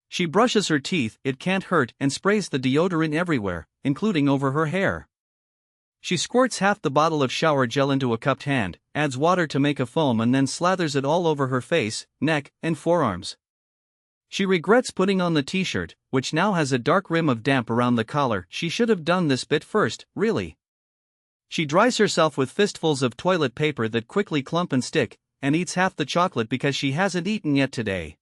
She brushes her teeth, it can't hurt, and sprays the deodorant everywhere, including over her hair. She squirts half the bottle of shower gel into a cupped hand, adds water to make a foam, and then slathers it all over her face, neck, and forearms. She regrets putting on the t-shirt, which now has a dark rim of damp around the collar. She should have done this bit first, really. She dries herself with fistfuls of toilet paper that quickly clump and stick, and eats half the chocolate because she hasn't eaten yet today.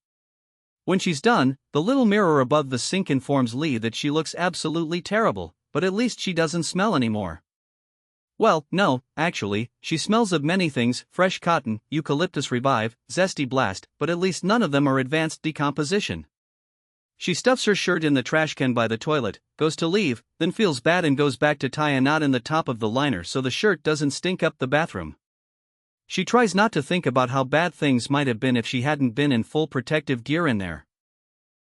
When she's done, the little mirror above the sink informs Lee that she looks absolutely terrible, but at least she doesn't smell anymore. Well, no, actually, she smells of many things: fresh cotton, eucalyptus revive, zesty blast, but at least none of them are advanced decomposition. She stuffs her shirt in the trash can by the toilet, goes to leave, then feels bad and goes back to tie a knot in the top of the liner so the shirt doesn't stink up the bathroom. She tries not to think about how bad things might have been if she hadn't been in full protective gear in there.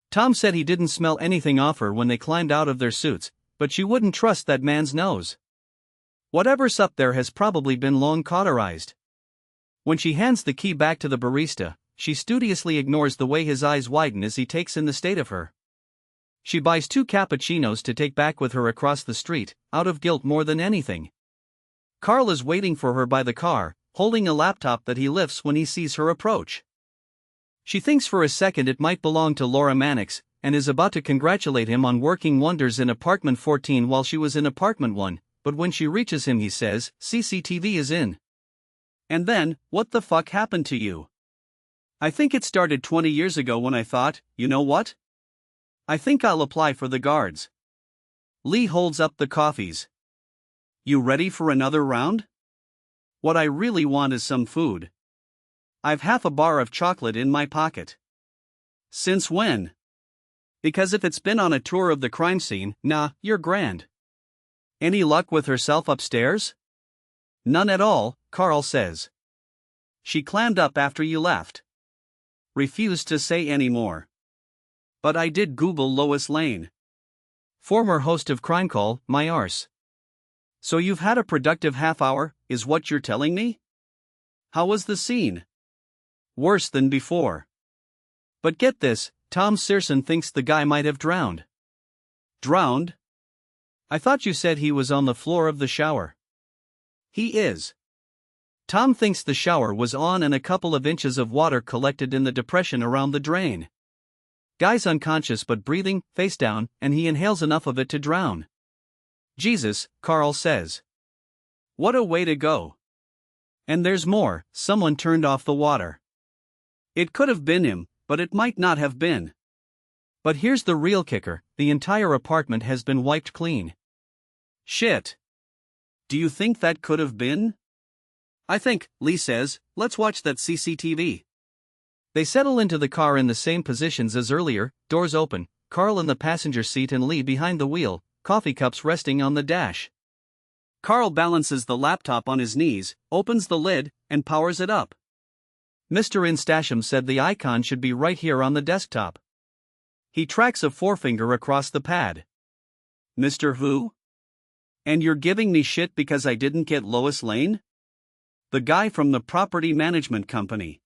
Tom said he didn't smell anything off her when they climbed out of their suits, but she wouldn't trust that man's nose. Whatever's up there has probably been long cauterized. When she hands the key back to the barista, she studiously ignores the way his eyes widen as he takes in the state of her. She buys 2 cappuccinos to take back with her across the street, out of guilt more than anything. Carl is waiting for her by the car, holding a laptop that he lifts when he sees her approach. She thinks for a second it might belong to Laura Mannix, and is about to congratulate him on working wonders in apartment 14 while she was in apartment 1, but when she reaches him he says, "CCTV is in." And then, what the fuck happened to you? I think it started 20 years ago when I thought, you know what? I think I'll apply for the guards. Lee holds up the coffees. You ready for another round? What I really want is some food. I've half a bar of chocolate in my pocket. Since when? Because if it's been on a tour of the crime scene, nah, you're grand. Any luck with herself upstairs? None at all, Carl says. She clammed up after you left. Refused to say any more. But I did Google Lois Lane. Former host of Crime Call, my arse. So you've had a productive half hour, is what you're telling me? How was the scene? Worse than before. But get this, Tom Searson thinks the guy might have drowned. Drowned? I thought you said he was on the floor of the shower. He is. Tom thinks the shower was on and a couple of inches of water collected in the depression around the drain. Guy's unconscious but breathing, face down, and he inhales enough of it to drown. Jesus, Carl says. What a way to go. And there's more, someone turned off the water. It could have been him, but it might not have been. But here's the real kicker, the entire apartment has been wiped clean. Shit. Do you think that could have been? I think, Lee says, let's watch that CCTV. They settle into the car in the same positions as earlier, doors open, Carl in the passenger seat and Lee behind the wheel, coffee cups resting on the dash. Carl balances the laptop on his knees, opens the lid, and powers it up. Mr. Instasham said the icon should be right here on the desktop. He tracks a forefinger across the pad. Mr. Who? And you're giving me shit because I didn't get Lois Lane? The guy from the property management company.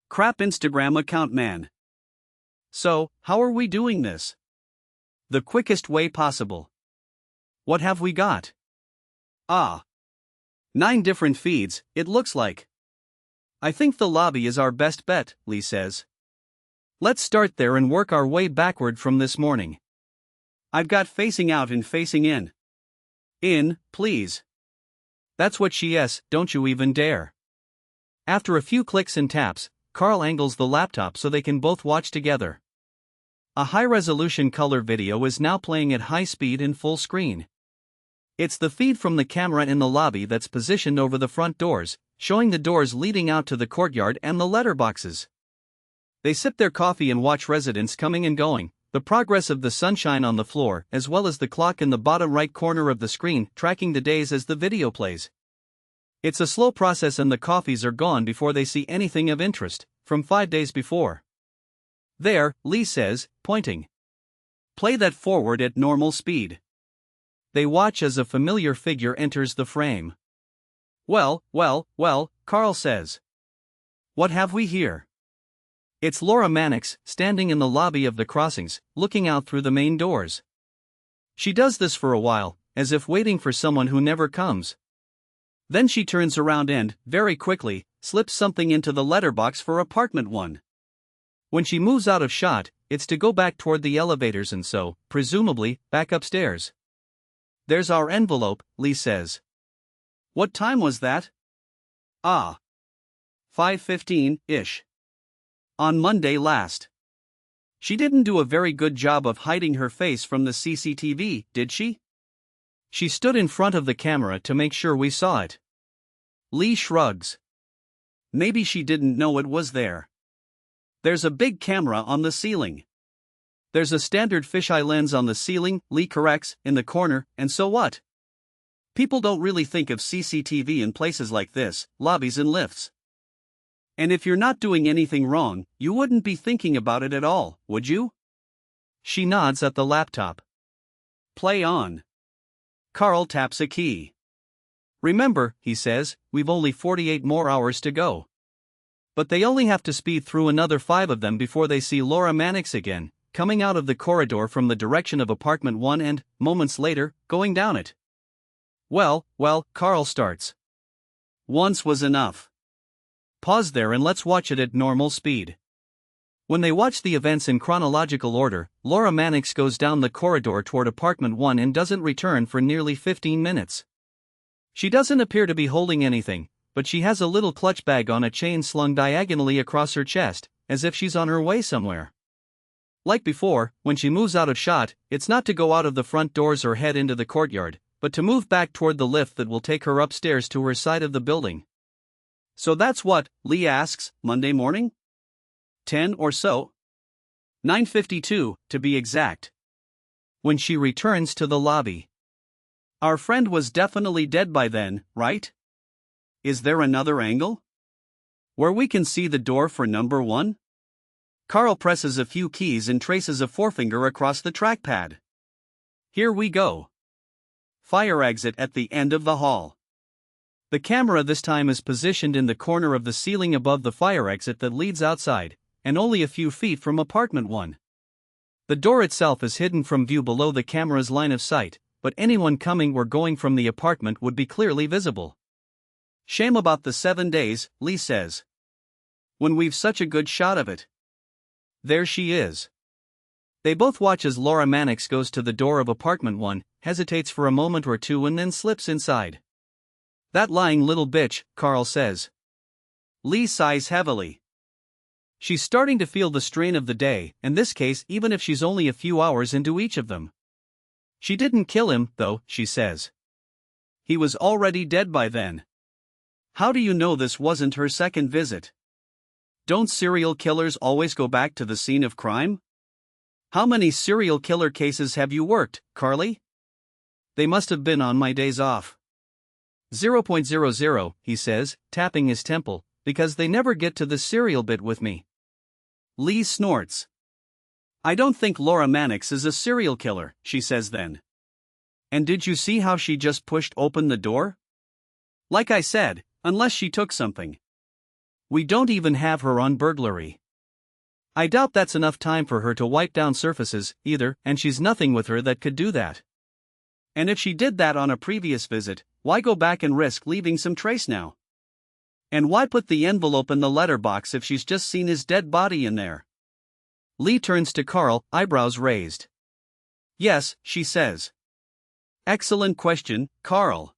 Crap Instagram account man. So, how are we doing this? The quickest way possible. What have we got? 9 different feeds, it looks like. I think the lobby is our best bet, Lee says. Let's start there and work our way backward from this morning. I've got facing out and facing in. In, please. That's what she is, don't you even dare. After a few clicks and taps, Carl angles the laptop so they can both watch together. A high-resolution color video is now playing at high speed and full screen. It's the feed from the camera in the lobby that's positioned over the front doors, showing the doors leading out to the courtyard and the letterboxes. They sip their coffee and watch residents coming and going, The progress of the sunshine on the floor, as well as the clock in the bottom right corner of the screen, tracking the days as the video plays. It's a slow process and the coffees are gone before they see anything of interest, from 5 days before. There, Lee says, pointing. Play that forward at normal speed. They watch as a familiar figure enters the frame. Well, Carl says. What have we here? It's Laura Mannix, standing in the lobby of the Crossings, looking out through the main doors. She does this for a while, as if waiting for someone who never comes. Then she turns around and, very quickly, slips something into the letterbox for apartment 1. When she moves out of shot, it's to go back toward the elevators and so, presumably, back upstairs. There's our envelope, Lee says. What time was that? 5:15-ish. On Monday last. She didn't do a very good job of hiding her face from the CCTV, did she? She stood in front of the camera to make sure we saw it. Lee shrugs. Maybe she didn't know it was there. There's a big camera on the ceiling. There's a standard fisheye lens on the ceiling, Lee corrects, in the corner, and so what? People don't really think of CCTV in places like this, lobbies and lifts. And if you're not doing anything wrong, you wouldn't be thinking about it at all, would you? She nods at the laptop. Play on. Carl taps a key. Remember, he says, we've only 48 more hours to go. But they only have to speed through another 5 of them before they see Laura Mannix again, coming out of the corridor from the direction of apartment 1 and, moments later, going down it. Well, Carl starts. Once was enough. Pause there and let's watch it at normal speed. When they watch the events in chronological order, Laura Mannix goes down the corridor toward apartment 1 and doesn't return for nearly 15 minutes. She doesn't appear to be holding anything, but she has a little clutch bag on a chain slung diagonally across her chest, as if she's on her way somewhere. Like before, when she moves out of shot, it's not to go out of the front doors or head into the courtyard, but to move back toward the lift that will take her upstairs to her side of the building. So that's what, Lee asks, Monday morning? 10 or so? 9:52, to be exact. When she returns to the lobby. Our friend was definitely dead by then, right? Is there another angle? Where we can see the door for number 1? Carl presses a few keys and traces a forefinger across the trackpad. Here we go. Fire exit at the end of the hall. The camera this time is positioned in the corner of the ceiling above the fire exit that leads outside, and only a few feet from apartment 1. The door itself is hidden from view below the camera's line of sight, but anyone coming or going from the apartment would be clearly visible. Shame about the 7 days, Lee says. When we've such a good shot of it. There she is. They both watch as Laura Mannix goes to the door of apartment 1, hesitates for a moment or two and then slips inside. That lying little bitch, Carl says. Lee sighs heavily. She's starting to feel the strain of the day, in this case even if she's only a few hours into each of them. She didn't kill him, though, she says. He was already dead by then. How do you know this wasn't her second visit? Don't serial killers always go back to the scene of crime? How many serial killer cases have you worked, Carly? They must have been on my days off. 0.00, he says, tapping his temple, because they never get to the serial bit with me. Lee snorts. I don't think Laura Mannix is a serial killer, she says then. And did you see how she just pushed open the door? Like I said, unless she took something. We don't even have her on burglary. I doubt that's enough time for her to wipe down surfaces, either, and she's nothing with her that could do that. And if she did that on a previous visit, why go back and risk leaving some trace now? And why put the envelope in the letterbox if she's just seen his dead body in there? Lee turns to Carl, eyebrows raised. Yes, she says. Excellent question, Carl.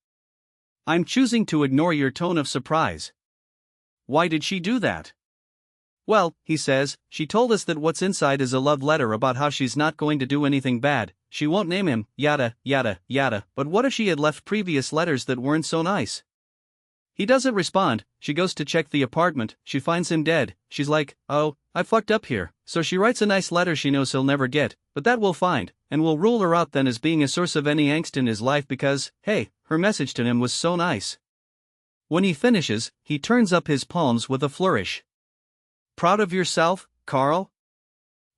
I'm choosing to ignore your tone of surprise. Why did she do that? Well, he says, she told us that what's inside is a love letter about how she's not going to do anything bad, she won't name him, yada, yada, yada, but what if she had left previous letters that weren't so nice? He doesn't respond, she goes to check the apartment, she finds him dead, she's like, oh, I fucked up here, so she writes a nice letter she knows he'll never get, but that we'll find, and we'll rule her out then as being a source of any angst in his life because, hey, her message to him was so nice. When he finishes, he turns up his palms with a flourish. Proud of yourself, Carl?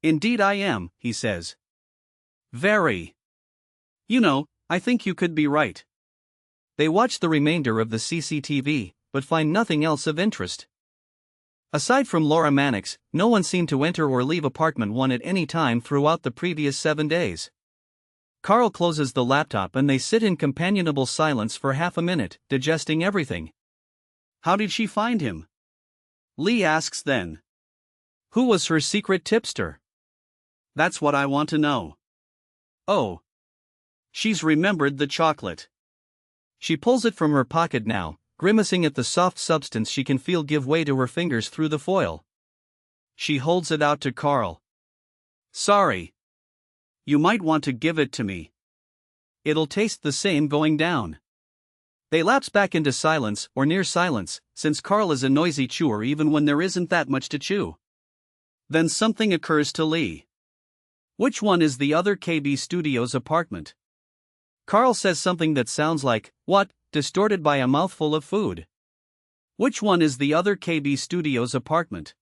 Indeed I am, he says. Very. You know, I think you could be right. They watch the remainder of the CCTV, but find nothing else of interest. Aside from Laura Mannix, no one seemed to enter or leave apartment 1 at any time throughout the previous 7 days. Carl closes the laptop and they sit in companionable silence for half a minute, digesting everything. How did she find him? Lee asks then. Who was her secret tipster? That's what I want to know. Oh. She's remembered the chocolate. She pulls it from her pocket now, grimacing at the soft substance she can feel give way to her fingers through the foil. She holds it out to Carl. Sorry. You might want to give it to me. It'll taste the same going down. They lapse back into silence, or near silence, since Carl is a noisy chewer even when there isn't that much to chew. Then something occurs to Lee. Which one is the other KB Studios apartment? Carl says something that sounds like, what, distorted by a mouthful of food. Which one is the other KB Studios apartment?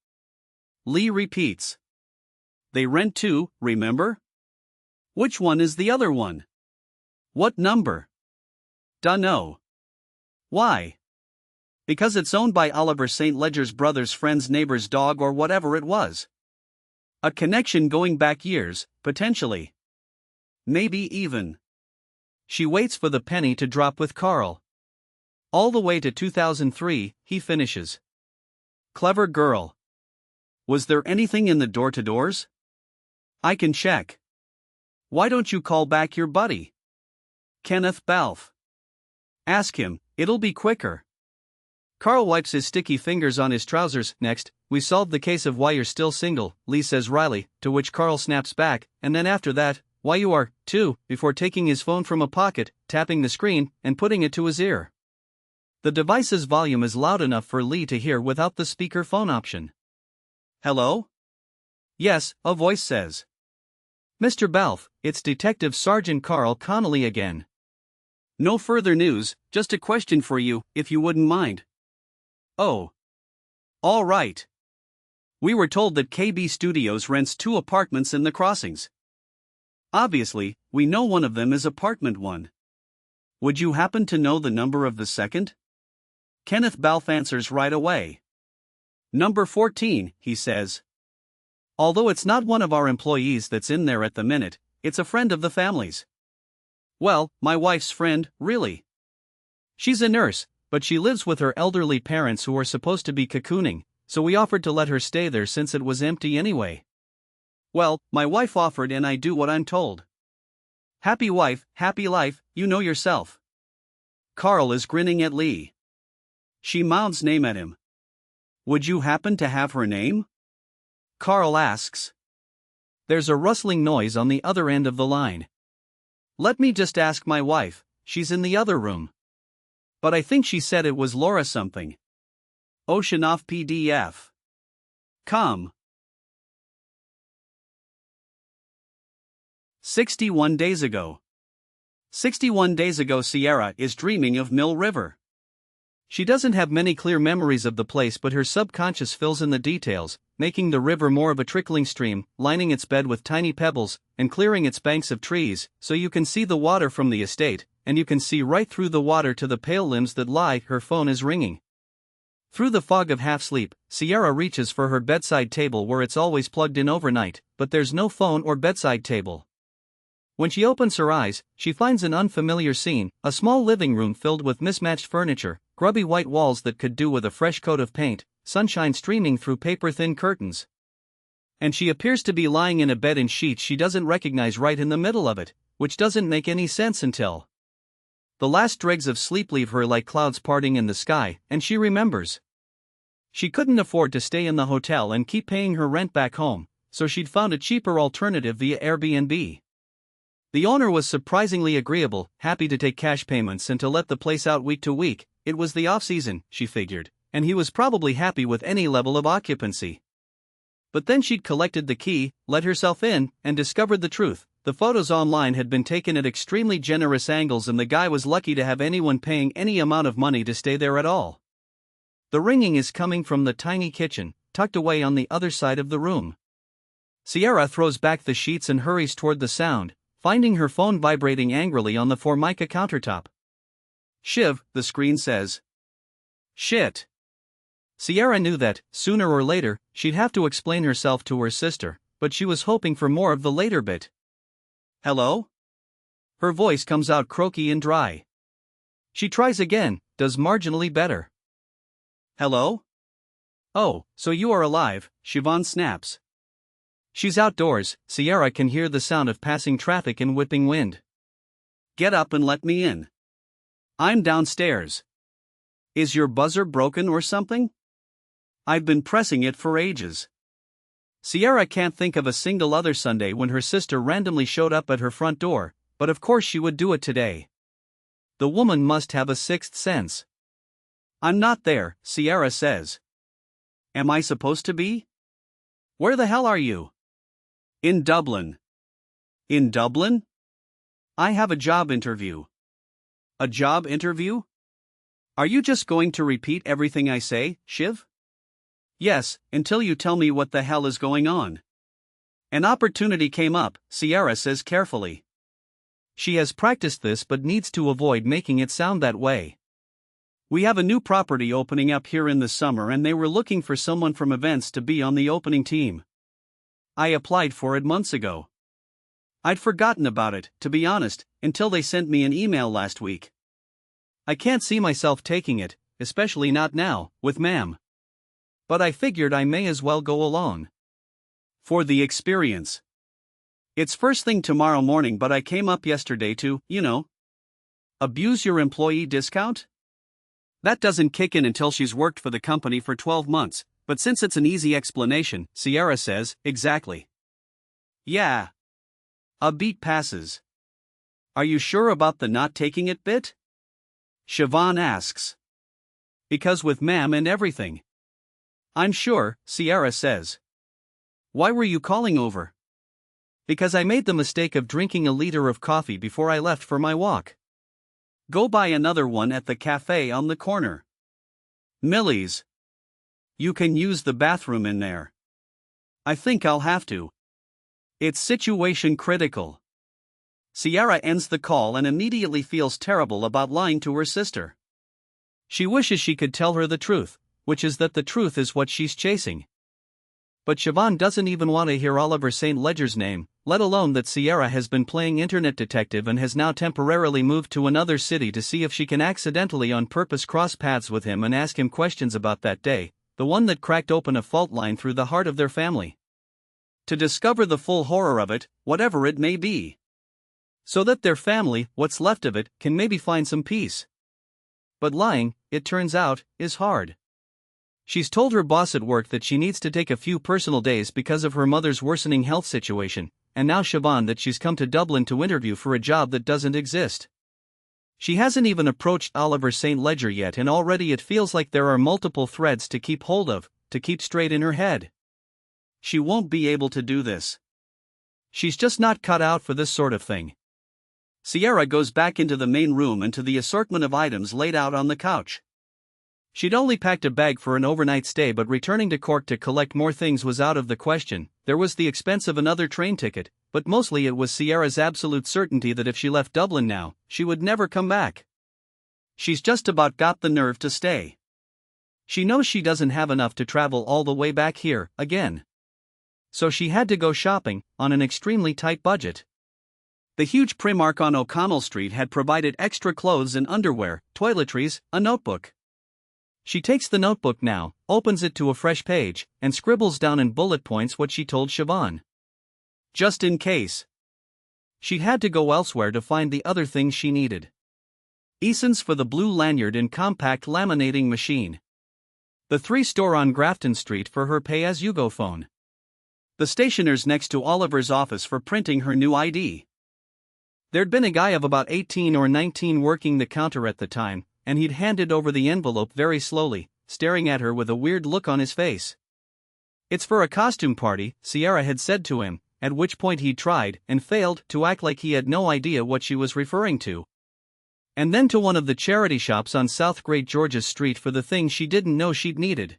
Lee repeats. They rent 2, remember? Which one is the other one? What number? Dunno. Why? Because it's owned by Oliver St. Ledger's brother's friend's neighbor's dog or whatever it was. A connection going back years, potentially. Maybe even. She waits for the penny to drop with Carl. All the way to 2003, he finishes. Clever girl. Was there anything in the door-to-doors? I can check. Why don't you call back your buddy? Kenneth Balfe. Ask him, it'll be quicker. Carl wipes his sticky fingers on his trousers. Next, we solved the case of why you're still single, Lee says wryly, to which Carl snaps back, and then after that, why you are, too, before taking his phone from a pocket, tapping the screen, and putting it to his ear. The device's volume is loud enough for Lee to hear without the speaker phone option. Hello? Yes, a voice says. Mr. Balfe, it's Detective Sergeant Carl Connolly again. No further news, just a question for you, if you wouldn't mind. Oh. All right. We were told that KB Studios rents 2 apartments in the Crossings. Obviously, we know one of them is apartment 1. Would you happen to know the number of the second? Kenneth Balfe answers right away. Number 14, he says. Although it's not one of our employees that's in there at the minute, it's a friend of the family's. Well, my wife's friend, really. She's a nurse, but she lives with her elderly parents who are supposed to be cocooning, so we offered to let her stay there since it was empty anyway. Well, my wife offered and I do what I'm told. Happy wife, happy life, you know yourself. Carl is grinning at Lee. She mouths name at him. Would you happen to have her name? Carl asks. There's a rustling noise on the other end of the line. Let me just ask my wife, she's in the other room. But I think she said it was Laura something. Oceanoff PDF. Come. 61 days ago. 61 days ago Sierra is dreaming of Mill River. She doesn't have many clear memories of the place, but her subconscious fills in the details, making the river more of a trickling stream, lining its bed with tiny pebbles, and clearing its banks of trees, so you can see the water from the estate, and you can see right through the water to the pale limbs that lie. Her phone is ringing. Through the fog of half-sleep, Sierra reaches for her bedside table where it's always plugged in overnight, but there's no phone or bedside table. When she opens her eyes, she finds an unfamiliar scene, a small living room filled with mismatched furniture, grubby white walls that could do with a fresh coat of paint, sunshine streaming through paper-thin curtains. And she appears to be lying in a bed in sheets she doesn't recognize right in the middle of it, which doesn't make any sense until the last dregs of sleep leave her like clouds parting in the sky, and she remembers. She couldn't afford to stay in the hotel and keep paying her rent back home, so she'd found a cheaper alternative via Airbnb. The owner was surprisingly agreeable, happy to take cash payments and to let the place out week to week. It was the off-season, she figured, and he was probably happy with any level of occupancy. But then she'd collected the key, let herself in, and discovered the truth. The photos online had been taken at extremely generous angles, and the guy was lucky to have anyone paying any amount of money to stay there at all. The ringing is coming from the tiny kitchen, tucked away on the other side of the room. Sierra throws back the sheets and hurries toward the sound, finding her phone vibrating angrily on the Formica countertop. Shiv, the screen says. Shit. Sierra knew that, sooner or later, she'd have to explain herself to her sister, but she was hoping for more of the later bit. Hello? Her voice comes out croaky and dry. She tries again, does marginally better. Hello? Oh, so you are alive, Siobhan snaps. She's outdoors. Sierra can hear the sound of passing traffic and whipping wind. Get up and let me in. I'm downstairs. Is your buzzer broken or something? I've been pressing it for ages. Sierra can't think of a single other Sunday when her sister randomly showed up at her front door, but of course she would do it today. The woman must have a sixth sense. I'm not there, Sierra says. Am I supposed to be? Where the hell are you? In Dublin. In Dublin? I have a job interview. A job interview? Are you just going to repeat everything I say, Shiv? Yes, until you tell me what the hell is going on. An opportunity came up, Sierra says carefully. She has practiced this but needs to avoid making it sound that way. We have a new property opening up here in the summer and they were looking for someone from events to be on the opening team. I applied for it months ago. I'd forgotten about it, to be honest, until they sent me an email last week. I can't see myself taking it, especially not now, with ma'am. But I figured I may as well go along. For the experience. It's first thing tomorrow morning, but I came up yesterday to, abuse your employee discount? That doesn't kick in until she's worked for the company for 12 months, but since it's an easy explanation, Sierra says, exactly. Yeah. A beat passes. Are you sure about the not taking it bit? Siobhan asks. Because with ma'am and everything. I'm sure, Sierra says. Why were you calling over? Because I made the mistake of drinking a liter of coffee before I left for my walk. Go buy another one at the cafe on the corner. Millie's. You can use the bathroom in there. I think I'll have to. It's situation critical. Sierra ends the call and immediately feels terrible about lying to her sister. She wishes she could tell her the truth, which is that the truth is what she's chasing. But Siobhan doesn't even want to hear Oliver St. Ledger's name, let alone that Sierra has been playing internet detective and has now temporarily moved to another city to see if she can accidentally on purpose cross paths with him and ask him questions about that day, the one that cracked open a fault line through the heart of their family. To discover the full horror of it, whatever it may be. So that their family, what's left of it, can maybe find some peace. But lying, it turns out, is hard. She's told her boss at work that she needs to take a few personal days because of her mother's worsening health situation, and now Siobhan that she's come to Dublin to interview for a job that doesn't exist. She hasn't even approached Oliver St. Ledger yet, and already it feels like there are multiple threads to keep hold of, to keep straight in her head. She won't be able to do this. She's just not cut out for this sort of thing. Sierra goes back into the main room and to the assortment of items laid out on the couch. She'd only packed a bag for an overnight stay, but returning to Cork to collect more things was out of the question. There was the expense of another train ticket, but mostly it was Sierra's absolute certainty that if she left Dublin now, she would never come back. She's just about got the nerve to stay. She knows she doesn't have enough to travel all the way back here, again. So she had to go shopping, on an extremely tight budget. The huge Primark on O'Connell Street had provided extra clothes and underwear, toiletries, a notebook. She takes the notebook now, opens it to a fresh page, and scribbles down in bullet points what she told Siobhan. Just in case. She had to go elsewhere to find the other things she needed. Eason's for the blue lanyard and compact laminating machine. The 3-store on Grafton Street for her pay-as-you-go phone. The stationer's next to Oliver's office for printing her new ID. There'd been a guy of about 18 or 19 working the counter at the time, and he'd handed over the envelope very slowly, staring at her with a weird look on his face. "It's for a costume party," Sierra had said to him, at which point he tried and failed to act like he had no idea what she was referring to. And then to one of the charity shops on South Great George's Street for the thing she didn't know she'd needed.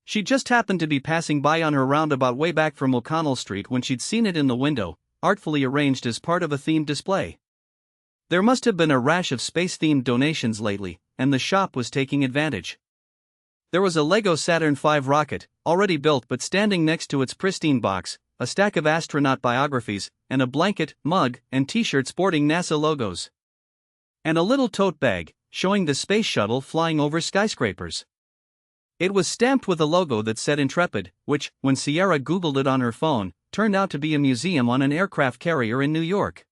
She just happened to be passing by on her roundabout way back from O'Connell Street when she'd seen it in the window, artfully arranged as part of a themed display. There must have been a rash of space-themed donations lately, and the shop was taking advantage. There was a Lego Saturn V rocket, already built but standing next to its pristine box, a stack of astronaut biographies, and a blanket, mug, and t-shirt sporting NASA logos. And a little tote bag, showing the space shuttle flying over skyscrapers. It was stamped with a logo that said Intrepid, which, when Sierra Googled it on her phone, turned out to be a museum on an aircraft carrier in New York.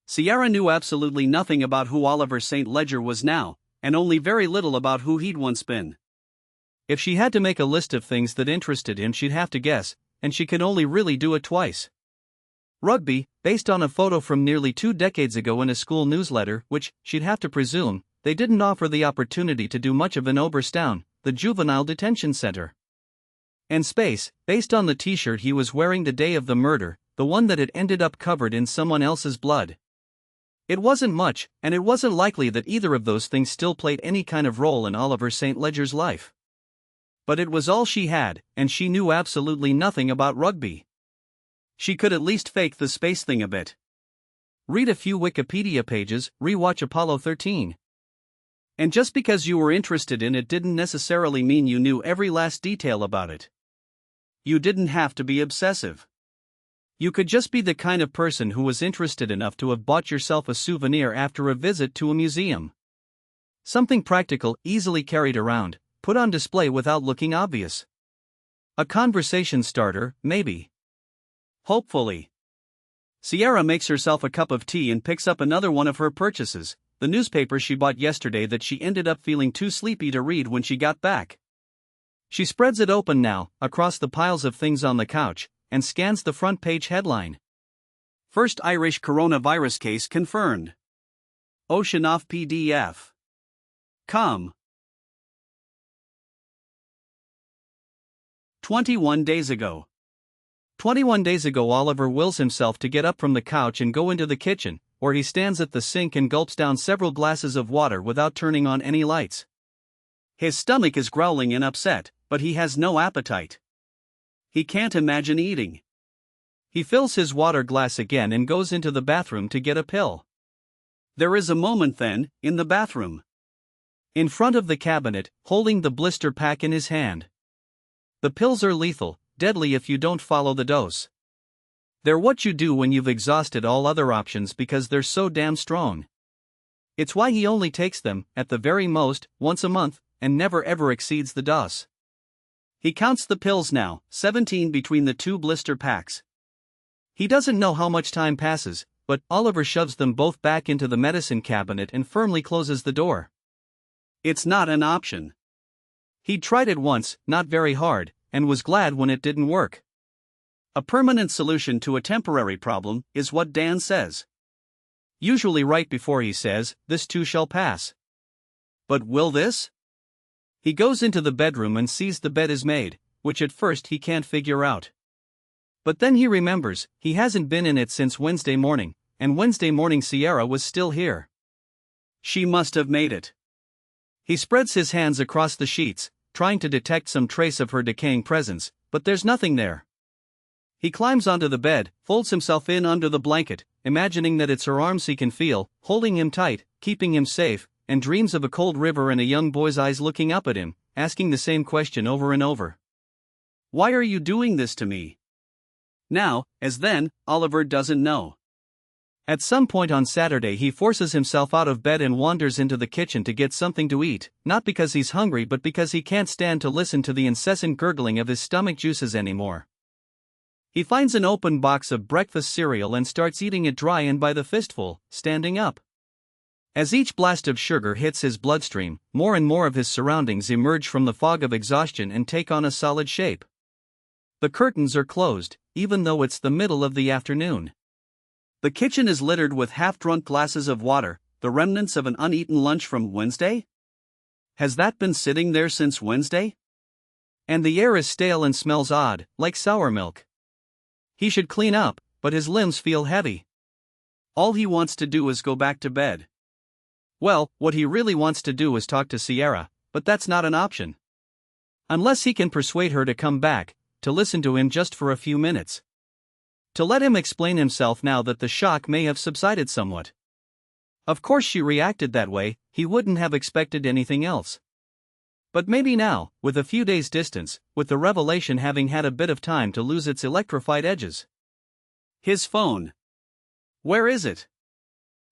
Sierra knew absolutely nothing about who Oliver St. Ledger was now, and only very little about who he'd once been. If she had to make a list of things that interested him, she'd have to guess, and she could only really do it twice. Rugby, based on a photo from nearly 2 decades ago in a school newsletter, which, she'd have to presume, they didn't offer the opportunity to do much of in Oberstown, the juvenile detention center. And space, based on the t-shirt he was wearing the day of the murder, the one that had ended up covered in someone else's blood. It wasn't much, and it wasn't likely that either of those things still played any kind of role in Oliver St. Ledger's life. But it was all she had, and she knew absolutely nothing about rugby. She could at least fake the space thing a bit. Read a few Wikipedia pages, rewatch Apollo 13. And just because you were interested in it didn't necessarily mean you knew every last detail about it. You didn't have to be obsessive. You could just be the kind of person who was interested enough to have bought yourself a souvenir after a visit to a museum. Something practical, easily carried around, put on display without looking obvious. A conversation starter, maybe. Hopefully. Sierra makes herself a cup of tea and picks up another one of her purchases, the newspaper she bought yesterday that she ended up feeling too sleepy to read when she got back. She spreads it open now, across the piles of things on the couch, and scans the front page headline. First Irish coronavirus case confirmed. Ocean off PDF. Com. 21 days ago. 21 days ago Oliver wills himself to get up from the couch and go into the kitchen, where he stands at the sink and gulps down several glasses of water without turning on any lights. His stomach is growling and upset, but he has no appetite. He can't imagine eating. He fills his water glass again and goes into the bathroom to get a pill. There is a moment then, in the bathroom. In front of the cabinet, holding the blister pack in his hand. The pills are lethal, deadly if you don't follow the dose. They're what you do when you've exhausted all other options because they're so damn strong. It's why he only takes them, at the very most, once a month, and never ever exceeds the dose. He counts the pills now, 17 between the 2 blister packs. He doesn't know how much time passes, but Oliver shoves them both back into the medicine cabinet and firmly closes the door. It's not an option. He'd tried it once, not very hard, and was glad when it didn't work. A permanent solution to a temporary problem is what Dan says. Usually right before he says, "This too shall pass." But will this? He goes into the bedroom and sees the bed is made, which at first he can't figure out. But then he remembers, he hasn't been in it since Wednesday morning, and Wednesday morning Sierra was still here. She must have made it. He spreads his hands across the sheets, trying to detect some trace of her decaying presence, but there's nothing there. He climbs onto the bed, folds himself in under the blanket, imagining that it's her arms he can feel, holding him tight, keeping him safe, and dreams of a cold river and a young boy's eyes looking up at him, asking the same question over and over. Why are you doing this to me? Now, as then, Oliver doesn't know. At some point on Saturday he forces himself out of bed and wanders into the kitchen to get something to eat, not because he's hungry but because he can't stand to listen to the incessant gurgling of his stomach juices anymore. He finds an open box of breakfast cereal and starts eating it dry and by the fistful, standing up. As each blast of sugar hits his bloodstream, more and more of his surroundings emerge from the fog of exhaustion and take on a solid shape. The curtains are closed, even though it's the middle of the afternoon. The kitchen is littered with half-drunk glasses of water, the remnants of an uneaten lunch from Wednesday? Has that been sitting there since Wednesday? And the air is stale and smells odd, like sour milk. He should clean up, but his limbs feel heavy. All he wants to do is go back to bed. Well, what he really wants to do is talk to Sierra, but that's not an option. Unless he can persuade her to come back, to listen to him just for a few minutes. To let him explain himself now that the shock may have subsided somewhat. Of course she reacted that way, he wouldn't have expected anything else. But maybe now, with a few days' distance, with the revelation having had a bit of time to lose its electrified edges. His phone. Where is it?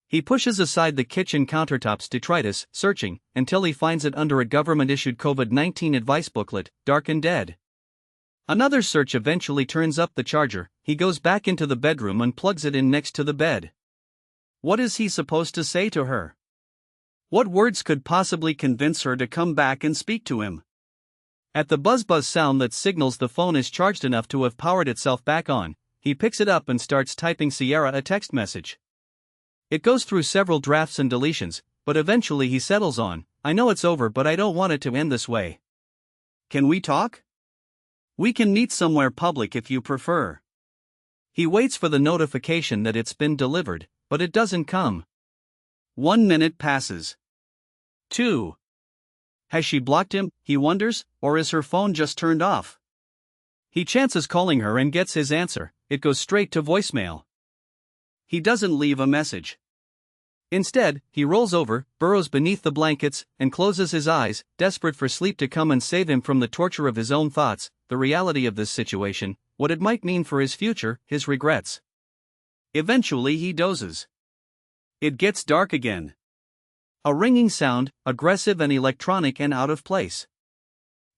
He pushes aside the kitchen countertop's detritus, searching, until he finds it under a government-issued COVID-19 advice booklet, dark and dead. Another search eventually turns up the charger. He goes back into the bedroom and plugs it in next to the bed. What is he supposed to say to her? What words could possibly convince her to come back and speak to him? At the buzz sound that signals the phone is charged enough to have powered itself back on, he picks it up and starts typing Sierra a text message. It goes through several drafts and deletions, but eventually he settles on, "I know it's over, but I don't want it to end this way. Can we talk? We can meet somewhere public if you prefer." He waits for the notification that it's been delivered, but it doesn't come. 1 minute passes. 2. Has she blocked him, he wonders, or is her phone just turned off? He chances calling her and gets his answer. It goes straight to voicemail. He doesn't leave a message. Instead, he rolls over, burrows beneath the blankets, and closes his eyes, desperate for sleep to come and save him from the torture of his own thoughts, the reality of this situation, what it might mean for his future, his regrets. Eventually he dozes. It gets dark again. A ringing sound, aggressive and electronic and out of place.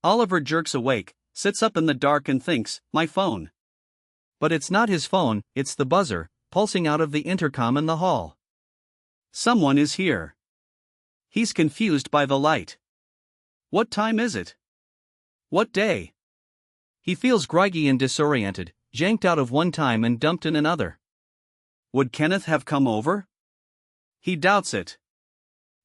Oliver jerks awake, sits up in the dark and thinks, my phone. But it's not his phone, it's the buzzer, pulsing out of the intercom in the hall. Someone is here. He's confused by the light. What time is it? What day? He feels groggy and disoriented, janked out of one time and dumped in another. Would Kenneth have come over? He doubts it.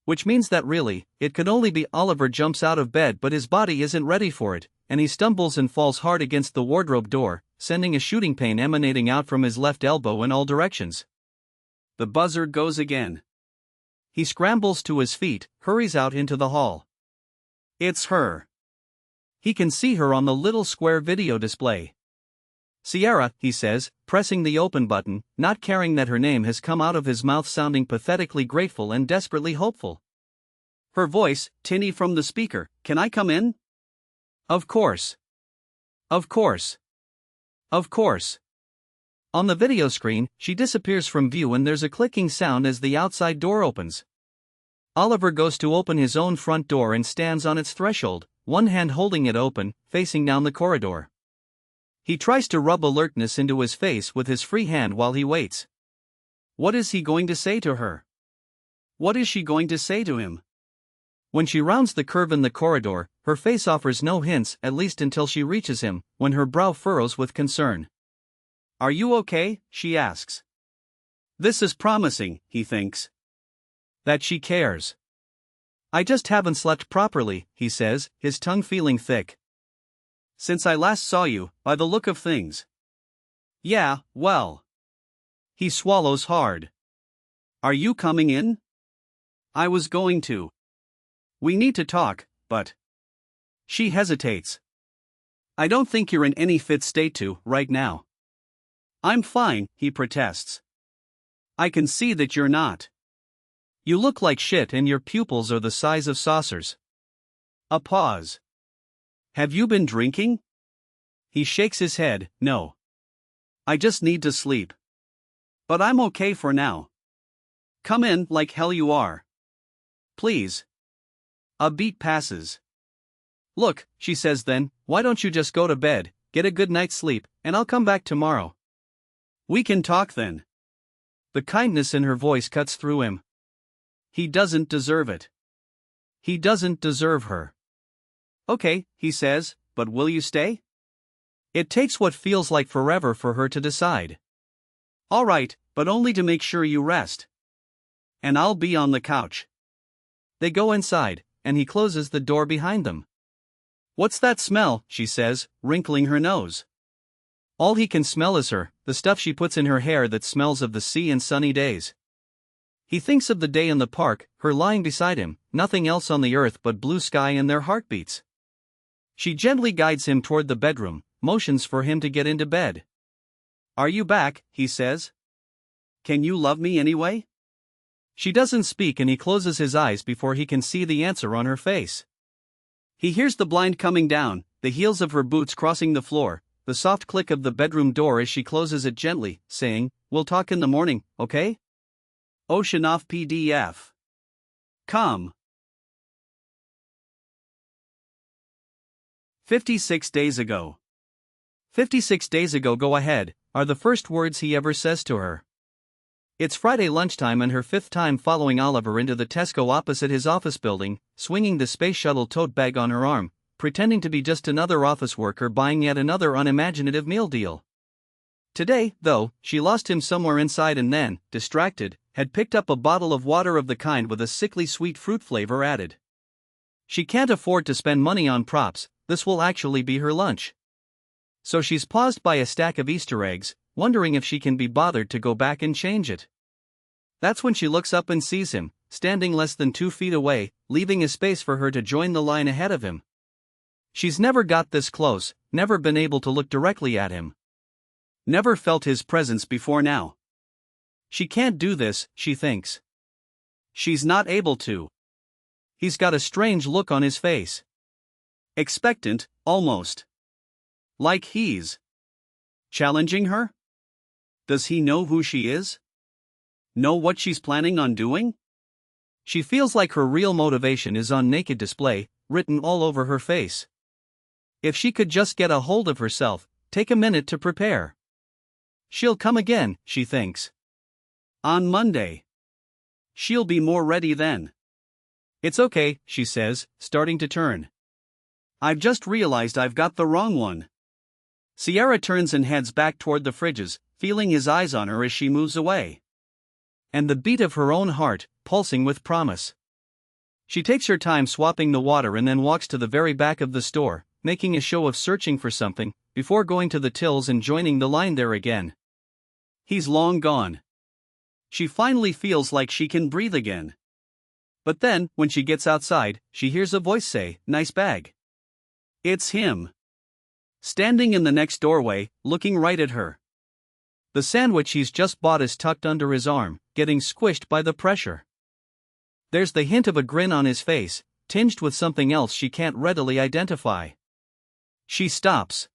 Which means that really, it could only be Oliver jumps out of bed, but his body isn't ready for it, and he stumbles and falls hard against the wardrobe door, sending a shooting pain emanating out from his left elbow in all directions. The buzzer goes again. He scrambles to his feet, hurries out into the hall. It's her. He can see her on the little square video display. Sierra, he says, pressing the open button, not caring that her name has come out of his mouth, sounding pathetically grateful and desperately hopeful. Her voice, tinny from the speaker, "Can I come in?" Of course. Of course. Of course. On the video screen, she disappears from view and there's a clicking sound as the outside door opens. Oliver goes to open his own front door and stands on its threshold, one hand holding it open, facing down the corridor. He tries to rub alertness into his face with his free hand while he waits. What is he going to say to her? What is she going to say to him? When she rounds the curve in the corridor, her face offers no hints, at least until she reaches him, when her brow furrows with concern. "Are you okay?" she asks. This is promising, he thinks. That she cares. "I just haven't slept properly," he says, his tongue feeling thick. "Since I last saw you, by the look of things." "Yeah, well." He swallows hard. "Are you coming in?" "I was going to. We need to talk, but..." She hesitates. "I don't think you're in any fit state to, right now." "I'm fine," he protests. "I can see that you're not. You look like shit and your pupils are the size of saucers." A pause. "Have you been drinking?" He shakes his head, "No. I just need to sleep. But I'm okay for now. Come in like hell you are. Please." A beat passes. "Look," she says then, "why don't you just go to bed, get a good night's sleep, and I'll come back tomorrow." "We can talk then." The kindness in her voice cuts through him. He doesn't deserve it. He doesn't deserve her. "Okay," he says, "but will you stay?" It takes what feels like forever for her to decide. "All right, but only to make sure you rest. And I'll be on the couch." They go inside, and he closes the door behind them. What's that smell? She says, wrinkling her nose. All he can smell is her, the stuff she puts in her hair that smells of the sea and sunny days. He thinks of the day in the park, her lying beside him, nothing else on the earth but blue sky and their heartbeats. She gently guides him toward the bedroom, motions for him to get into bed. Are you back? He says. Can you love me anyway? She doesn't speak and he closes his eyes before he can see the answer on her face. He hears the blind coming down, the heels of her boots crossing the floor, the soft click of the bedroom door as she closes it gently, saying, "We'll talk in the morning, okay?" Oceanoff PDF. Come. 56 days ago. 56 days ago, go ahead, are the first words he ever says to her. It's Friday lunchtime and her fifth time following Oliver into the Tesco opposite his office building, swinging the space shuttle tote bag on her arm, pretending to be just another office worker buying yet another unimaginative meal deal. Today, though, she lost him somewhere inside and then, distracted, had picked up a bottle of water of the kind with a sickly sweet fruit flavor added. She can't afford to spend money on props, this will actually be her lunch. So she's paused by a stack of Easter eggs, wondering if she can be bothered to go back and change it. That's when she looks up and sees him, standing less than 2 feet away, leaving a space for her to join the line ahead of him. She's never got this close, never been able to look directly at him. Never felt his presence before now. She can't do this, she thinks. She's not able to. He's got a strange look on his face. Expectant, almost. Like he's challenging her? Does he know who she is? Know what she's planning on doing? She feels like her real motivation is on naked display, written all over her face. If she could just get a hold of herself, take a minute to prepare. She'll come again, she thinks. On Monday. She'll be more ready then. It's okay, she says, starting to turn. I've just realized I've got the wrong one. Sierra turns and heads back toward the fridges, feeling his eyes on her as she moves away. And the beat of her own heart, pulsing with promise. She takes her time swapping the water and then walks to the very back of the store, making a show of searching for something, before going to the tills and joining the line there again. He's long gone. She finally feels like she can breathe again. But then, when she gets outside, she hears a voice say, "Nice bag." It's him. Standing in the next doorway, looking right at her. The sandwich he's just bought is tucked under his arm, getting squished by the pressure. There's the hint of a grin on his face, tinged with something else she can't readily identify. She stops.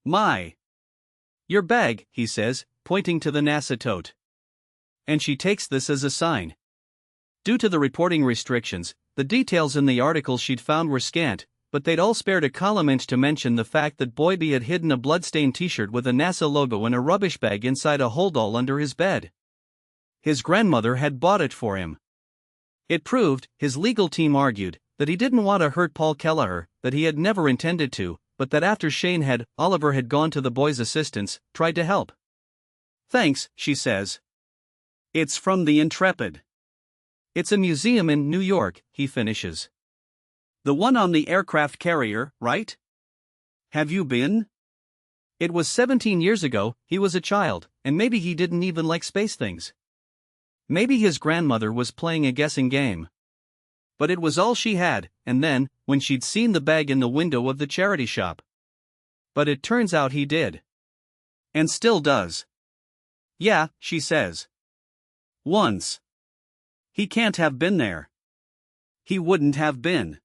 "My. Your bag," he says, pointing to the NASA tote. And she takes this as a sign. Due to the reporting restrictions, the details in the articles she'd found were scant, but they'd all spared a column inch to mention the fact that Boybe had hidden a bloodstained t-shirt with a NASA logo in a rubbish bag inside a holdall under his bed. His grandmother had bought it for him. It proved, his legal team argued, that he didn't want to hurt Paul Kelleher, that he had never intended to, but that after Oliver had gone to the boy's assistance, tried to help. "Thanks," she says. "It's from the Intrepid. It's a museum in New York," he finishes. "The one on the aircraft carrier, right? Have you been?" It was 17 years ago, he was a child, and maybe he didn't even like space things. Maybe his grandmother was playing a guessing game. But it was all she had, and then, when she'd seen the bag in the window of the charity shop. But it turns out he did. And still does. "Yeah," she says. "Once. He can't have been there. He wouldn't have been."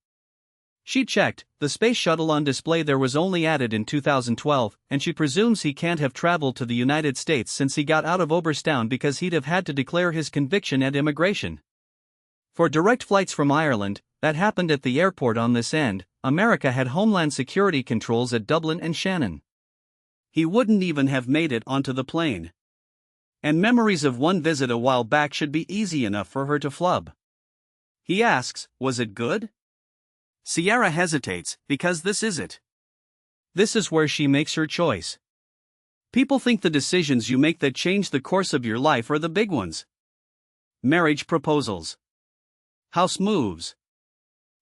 She checked, the space shuttle on display there was only added in 2012, and she presumes he can't have traveled to the United States since he got out of Oberstown because he'd have had to declare his conviction at immigration. For direct flights from Ireland, that happened at the airport on this end, America had Homeland Security controls at Dublin and Shannon. He wouldn't even have made it onto the plane. And memories of one visit a while back should be easy enough for her to flub. He asks, "Was it good?" Sierra hesitates, because this is it. This is where she makes her choice. People think the decisions you make that change the course of your life are the big ones. Marriage proposals. House moves.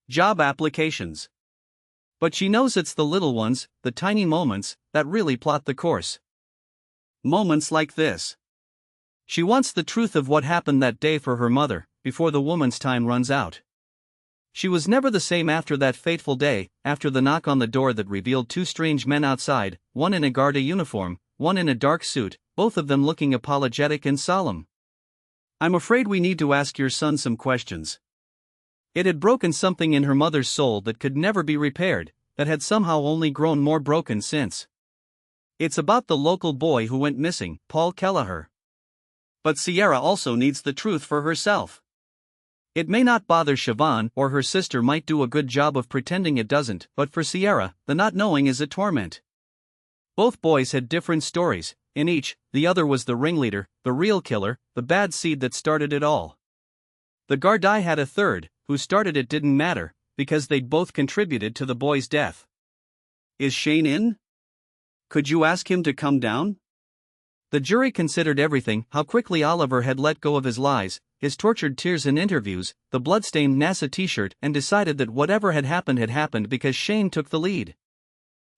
Job applications. But she knows it's the little ones, the tiny moments, that really plot the course. Moments like this. She wants the truth of what happened that day for her mother, before the woman's time runs out. She was never the same after that fateful day, after the knock on the door that revealed two strange men outside, one in a Garda uniform, one in a dark suit, both of them looking apologetic and solemn. I'm afraid we need to ask your son some questions. It had broken something in her mother's soul that could never be repaired, that had somehow only grown more broken since. It's about the local boy who went missing, Paul Kelleher. But Sierra also needs the truth for herself. It may not bother Siobhan, or her sister might do a good job of pretending it doesn't, but for Sierra, the not knowing is a torment. Both boys had different stories. In each, the other was the ringleader, the real killer, the bad seed that started it all. The Gardaí had a third, who started it didn't matter, because they'd both contributed to the boy's death. Is Shane in? Could you ask him to come down? The jury considered everything: how quickly Oliver had let go of his lies, his tortured tears in interviews, the bloodstained NASA t-shirt, and decided that whatever had happened because Shane took the lead.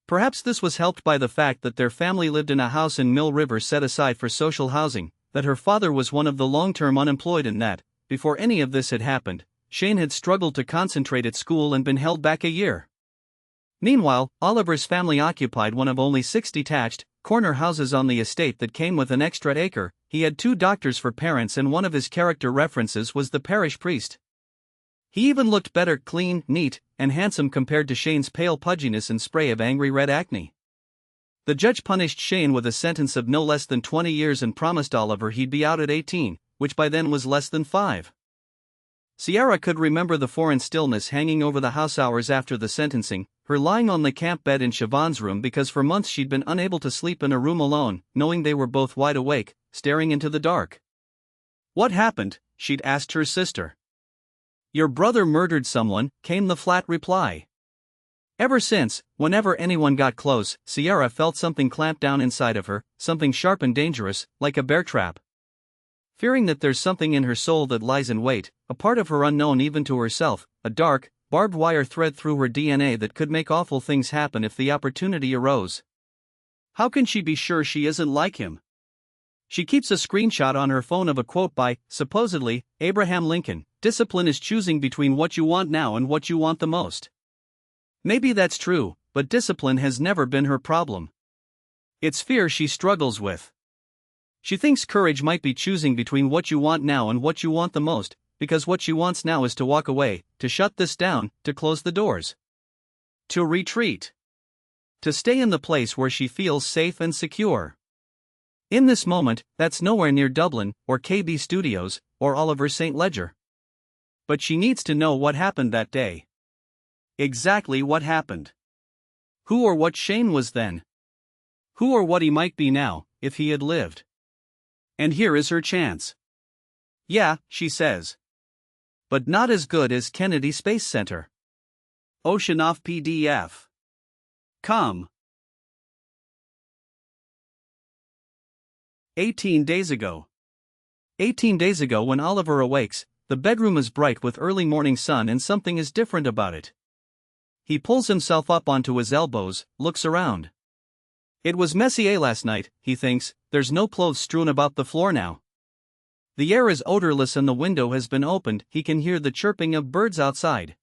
Perhaps this was helped by the fact that their family lived in a house in Mill River set aside for social housing, that her father was one of the long-term unemployed, and that, before any of this had happened, Shane had struggled to concentrate at school and been held back a year. Meanwhile, Oliver's family occupied one of only 6 detached, corner houses on the estate that came with an extra acre. He had 2 doctors for parents, and one of his character references was the parish priest. He even looked better, clean, neat, and handsome compared to Shane's pale pudginess and spray of angry red acne. The judge punished Shane with a sentence of no less than 20 years and promised Oliver he'd be out at 18, which by then was less than 5. Sierra could remember the foreign stillness hanging over the house hours after the sentencing, her lying on the camp bed in Siobhan's room because for months she'd been unable to sleep in a room alone, knowing they were both wide awake, staring into the dark. What happened? She'd asked her sister. Your brother murdered someone, came the flat reply. Ever since, whenever anyone got close, Sierra felt something clamp down inside of her, something sharp and dangerous, like a bear trap. Fearing that there's something in her soul that lies in wait, a part of her unknown even to herself, a dark, barbed wire thread through her DNA that could make awful things happen if the opportunity arose. How can she be sure she isn't like him? She keeps a screenshot on her phone of a quote by, supposedly, Abraham Lincoln: "Discipline is choosing between what you want now and what you want the most." Maybe that's true, but discipline has never been her problem. It's fear she struggles with. She thinks courage might be choosing between what you want now and what you want the most, because what she wants now is to walk away, to shut this down, to close the doors. To retreat. To stay in the place where she feels safe and secure. In this moment, that's nowhere near Dublin, or KB Studios, or Oliver St. Ledger. But she needs to know what happened that day. Exactly what happened. Who or what Shane was then. Who or what he might be now, if he had lived. And here is her chance. Yeah, she says. But not as good as Kennedy Space Center. Oceanoff PDF. Come. 18 days ago. 18 days ago, when Oliver awakes, the bedroom is bright with early morning sun and something is different about it. He pulls himself up onto his elbows, looks around. It was Messier last night, he thinks. There's no clothes strewn about the floor now. The air is odorless and the window has been opened. He can hear the chirping of birds outside.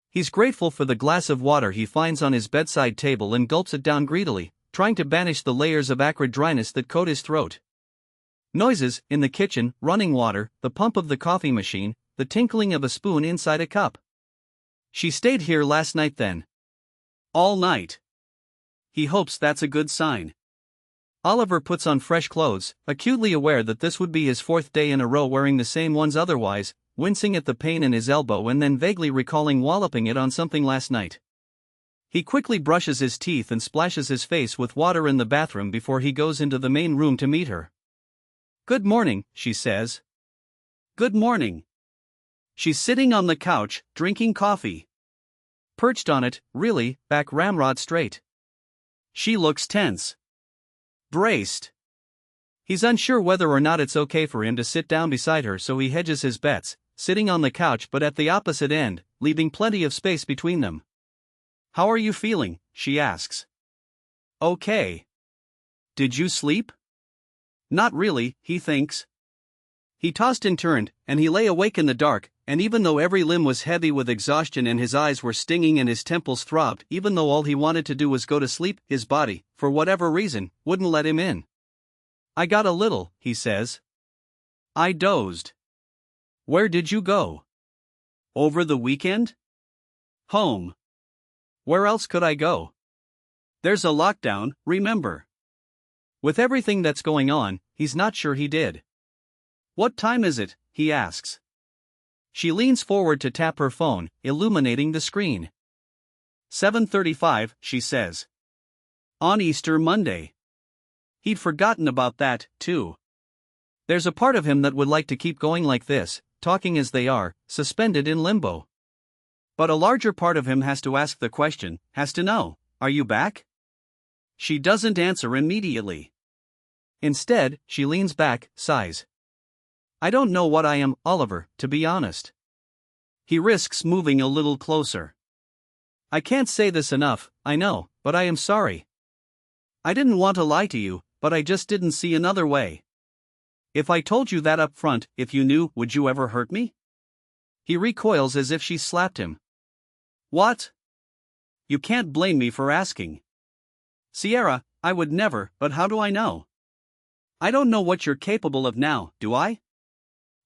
He's grateful for the glass of water he finds on his bedside table and gulps it down greedily, trying to banish the layers of acrid dryness that coat his throat. Noises, in the kitchen, running water, the pump of the coffee machine, the tinkling of a spoon inside a cup. She stayed here last night then. All night. He hopes that's a good sign. Oliver puts on fresh clothes, acutely aware that this would be his 4th day in a row wearing the same ones otherwise, wincing at the pain in his elbow and then vaguely recalling walloping it on something last night. He quickly brushes his teeth and splashes his face with water in the bathroom before he goes into the main room to meet her. "Good morning," she says. "Good morning." She's sitting on the couch, drinking coffee. Perched on it, really, back ramrod straight. She looks tense. Braced. He's unsure whether or not it's okay for him to sit down beside her, so he hedges his bets, sitting on the couch but at the opposite end, leaving plenty of space between them. How are you feeling? She asks. Okay. Did you sleep? Not really, he thinks. He tossed and turned, and he lay awake in the dark, and even though every limb was heavy with exhaustion and his eyes were stinging and his temples throbbed, even though all he wanted to do was go to sleep, his body, for whatever reason, wouldn't let him in. I got a little, he says. I dozed. Where did you go? Over the weekend? Home. Where else could I go? There's a lockdown, remember. With everything that's going on, he's not sure he did. What time is it? He asks. She leans forward to tap her phone, illuminating the screen. 7:35, she says. On Easter Monday. He'd forgotten about that, too. There's a part of him that would like to keep going like this, talking as they are, suspended in limbo. But a larger part of him has to ask the question, has to know, are you back? She doesn't answer immediately. Instead, she leans back, sighs. I don't know what I am, Oliver, to be honest. He risks moving a little closer. I can't say this enough, I know, but I am sorry. I didn't want to lie to you, but I just didn't see another way. If I told you that up front, if you knew, would you ever hurt me? He recoils as if she slapped him. What? You can't blame me for asking. Sierra, I would never, but how do I know? I don't know what you're capable of now, do I?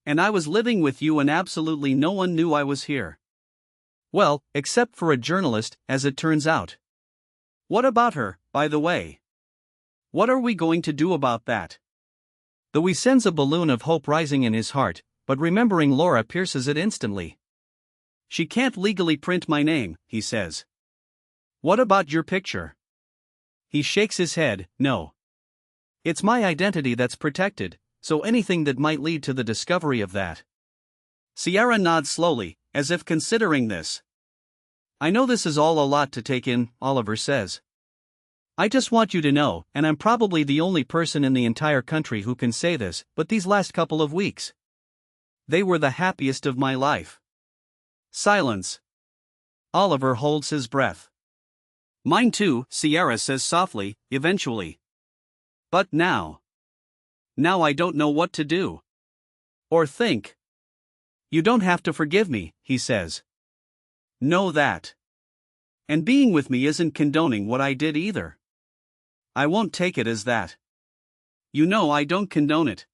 And I was living with you and absolutely no one knew I was here. Well, except for a journalist, as it turns out. What about her, by the way? What are we going to do about that? Though he sends a balloon of hope rising in his heart, but remembering Laura pierces it instantly. She can't legally print my name, he says. What about your picture? He shakes his head, no. It's my identity that's protected, so anything that might lead to the discovery of that. Sierra nods slowly, as if considering this. I know this is all a lot to take in, Oliver says. I just want you to know, and I'm probably the only person in the entire country who can say this, but these last couple of weeks, they were the happiest of my life. Silence. Oliver holds his breath. Mine too, Sierra says softly, eventually. But now I don't know what to do. Or think. You don't have to forgive me, he says. Know that. And being with me isn't condoning what I did either. I won't take it as that. You know I don't condone it.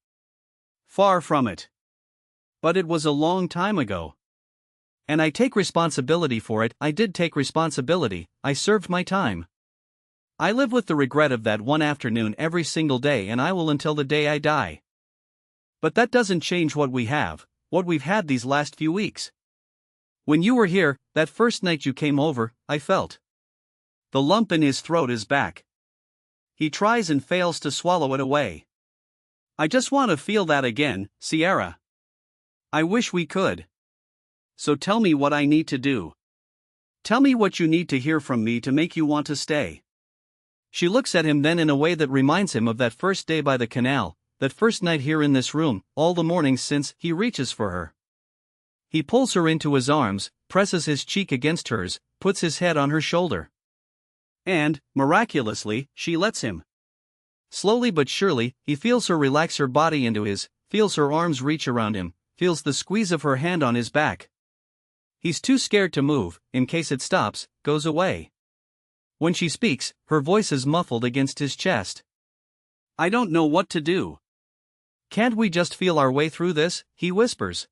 Far from it. But it was a long time ago. And I take responsibility for it. I did take responsibility, I served my time. I live with the regret of that one afternoon every single day, and I will until the day I die. But that doesn't change what we've had these last few weeks. When you were here, that first night you came over, I felt. The lump in his throat is back. He tries and fails to swallow it away. I just want to feel that again, Sierra. I wish we could. So tell me what I need to do. Tell me what you need to hear from me to make you want to stay. She looks at him then in a way that reminds him of that first day by the canal, that first night here in this room, all the mornings since. He reaches for her. He pulls her into his arms, presses his cheek against hers, puts his head on her shoulder. And, miraculously, she lets him. Slowly but surely, he feels her relax her body into his, feels her arms reach around him, feels the squeeze of her hand on his back. He's too scared to move, in case it stops, goes away. When she speaks, her voice is muffled against his chest. I don't know what to do. Can't we just feel our way through this? He whispers.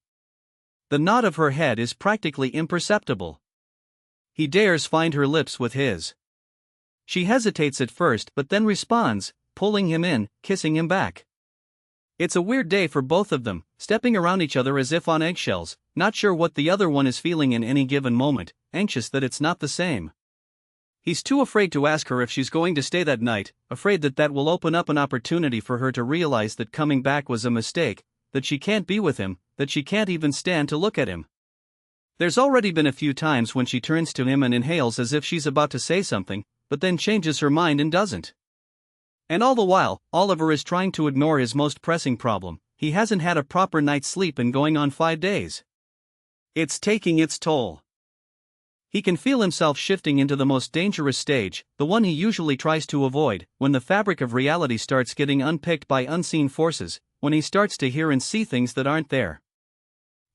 The nod of her head is practically imperceptible. He dares find her lips with his. She hesitates at first but then responds, pulling him in, kissing him back. It's a weird day for both of them, stepping around each other as if on eggshells, not sure what the other one is feeling in any given moment, anxious that it's not the same. He's too afraid to ask her if she's going to stay that night, afraid that will open up an opportunity for her to realize that coming back was a mistake, that she can't be with him, that she can't even stand to look at him. There's already been a few times when she turns to him and inhales as if she's about to say something, but then changes her mind and doesn't. And all the while, Oliver is trying to ignore his most pressing problem. He hasn't had a proper night's sleep in going on 5 days. It's taking its toll. He can feel himself shifting into the most dangerous stage, the one he usually tries to avoid, when the fabric of reality starts getting unpicked by unseen forces, when he starts to hear and see things that aren't there.